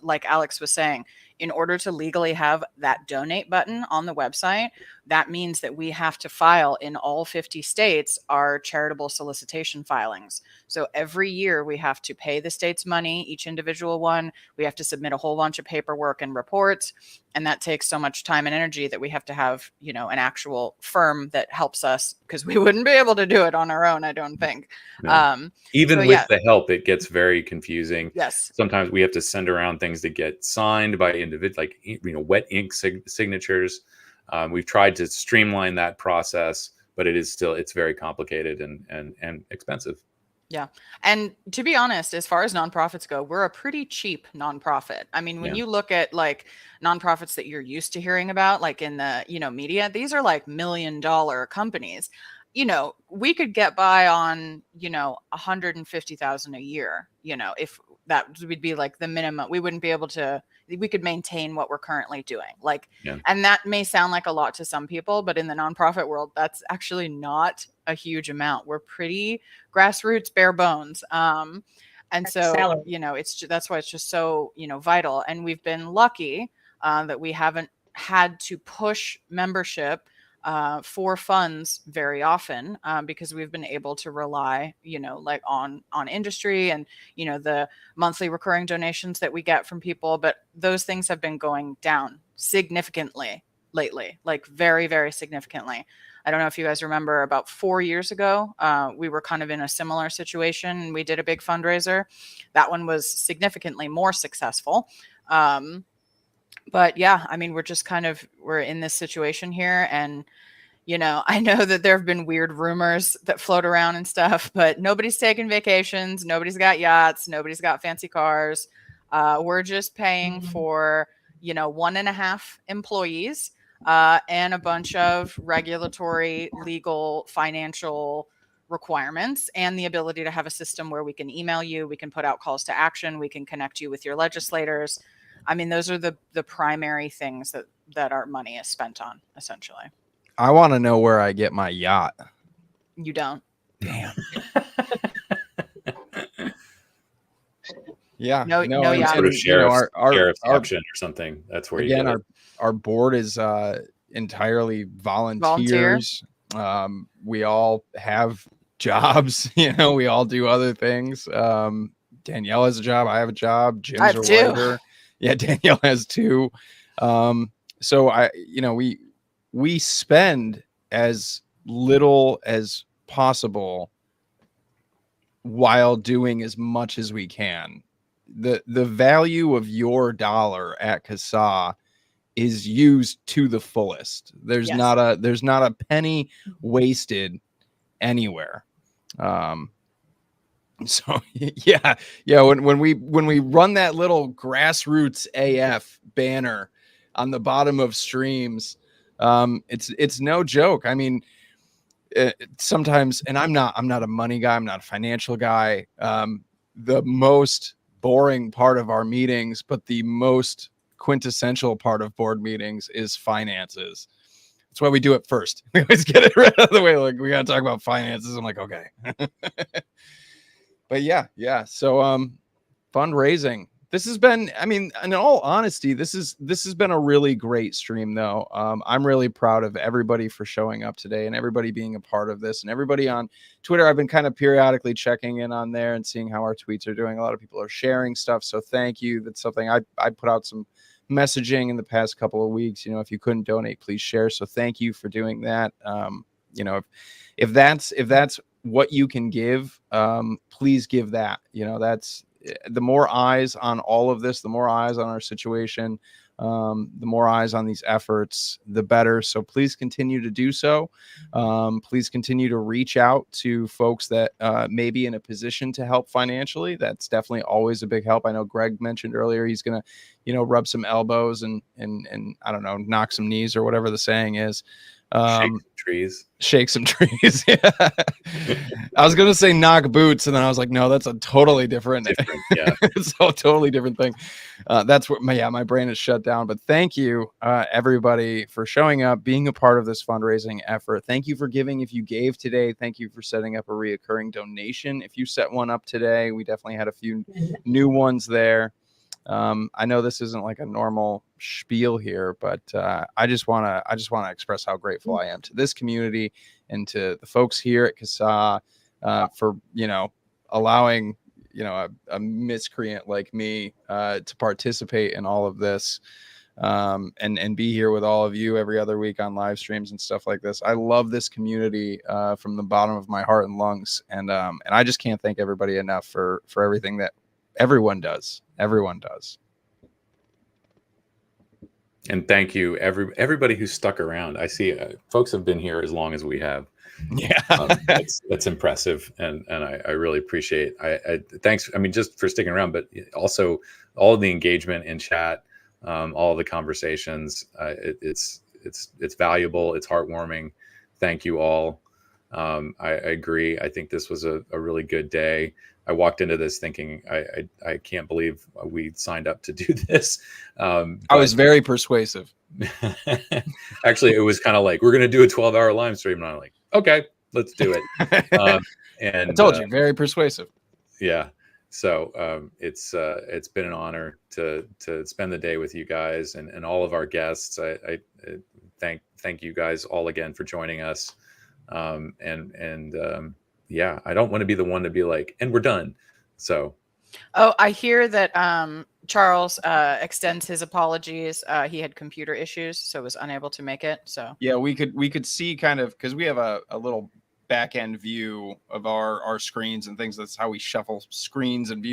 Like Alex was saying, in order to legally have that donate button on the website, that means that we have to file in all 50 states our charitable solicitation filings. So every year we have to pay the states money, each individual one. We have to submit a whole bunch of paperwork and reports. And that takes so much time and energy that we have to have, an actual firm that helps us, because we wouldn't be able to do it on our own, I don't think. No. Even with the help, it gets very confusing. Yes. Sometimes we have to send around things that get signed by individual, like wet ink signatures. We've tried to streamline that process, but it's very complicated and expensive. Yeah. And to be honest, as far as nonprofits go, we're a pretty cheap nonprofit. I mean, when you look at like nonprofits that you're used to hearing about, like in the, media, these are like $1 million companies. We could get by on, $150,000 a year, if that would be like the minimum. We wouldn't be able to, we could maintain what we're currently doing. And that may sound like a lot to some people, but in the nonprofit world, that's actually not a huge amount. We're pretty grassroots, bare bones. And so, that's why it's just so, vital. And we've been lucky that we haven't had to push membership for funds very often, because we've been able to rely, on industry and, the monthly recurring donations that we get from people. But those things have been going down significantly lately, like very, very significantly. I don't know if you guys remember, about 4 years ago, we were kind of in a similar situation. We did a big fundraiser. That one was significantly more successful. But yeah, I mean, we're in this situation here. And, I know that there have been weird rumors that float around and stuff, but nobody's taking vacations. Nobody's got yachts. Nobody's got fancy cars. We're just paying for, 1.5 employees and a bunch of regulatory, legal, financial requirements, and the ability to have a system where we can email you, we can put out calls to action, we can connect you with your legislators. I mean, those are the primary things that our money is spent on, essentially. I want to know where I get my yacht. You don't. Damn. Yeah. No yacht. Sort of sheriff's option or something. That's where again, you get our board is entirely volunteers. We all have jobs. We all do other things. Danielle has a job. I have a job. Jim's a writer. Yeah, Danielle has 2. So we spend as little as possible while doing as much as we can. The value of your dollar at CASAA is used to the fullest. There's not a penny wasted anywhere. So yeah. When we run that little grassroots AF banner on the bottom of streams, it's no joke. I mean, sometimes, and I'm not a money guy. I'm not a financial guy. The most boring part of our meetings, but the most quintessential part of board meetings is finances. That's why we do it first. We always get it right out of the way. Like, we got to talk about finances. I'm like, okay. But yeah. So, fundraising. This has been, I mean, in all honesty, this has been a really great stream, though. I'm really proud of everybody for showing up today and everybody being a part of this, and everybody on Twitter. I've been kind of periodically checking in on there and seeing how our tweets are doing. A lot of people are sharing stuff, so thank you. That's something I put out some messaging in the past couple of weeks. If you couldn't donate, please share. So thank you for doing that. If that's what you can give, please give that. That's the more eyes on all of this, the more eyes on our situation, The more eyes on these efforts, the better. So please continue to do so. Please continue to reach out to folks that may be in a position to help financially. That's definitely always a big help. I know Greg mentioned earlier he's going to, rub some elbows and I don't know, knock some knees or whatever the saying is. Shake some trees. Yeah. I was gonna say knock boots, and then I was like, no, that's a totally different yeah. It's a totally different thing. That's what my brain is shut down. But thank you, everybody, for showing up, being a part of this fundraising effort. Thank you for giving if you gave today. Thank you for setting up a reoccurring donation if you set one up today. We definitely had a few new ones there. I know this isn't like a normal spiel here, but I just want to express how grateful I am to this community and to the folks here at CASAA for allowing a miscreant like me to participate in all of this and be here with all of you every other week on live streams and stuff like this. I love this community from the bottom of my heart and lungs, and I just can't thank everybody enough for everything that everyone does. Everyone does. And thank you, everybody who stuck around. I see folks have been here as long as we have. Yeah, that's impressive, and I really appreciate. I thanks. I mean, just for sticking around, but also all of the engagement in chat, all of the conversations. It's valuable. It's heartwarming. Thank you all. I agree. I think this was a really good day. I walked into this thinking I can't believe we signed up to do this. I was very persuasive. Actually, it was kind of like, we're going to do a 12-hour live stream, and I'm like, okay, let's do it. And I told you, very persuasive. Yeah. So it's been an honor to spend the day with you guys and all of our guests. I thank you guys all again for joining us. Yeah, I don't want to be the one to be like, and we're done. So. Oh, I hear that Charles extends his apologies. He had computer issues, so was unable to make it. So yeah, we could see kind of, because we have a little back end view of our screens and things. That's how we shuffle screens and views.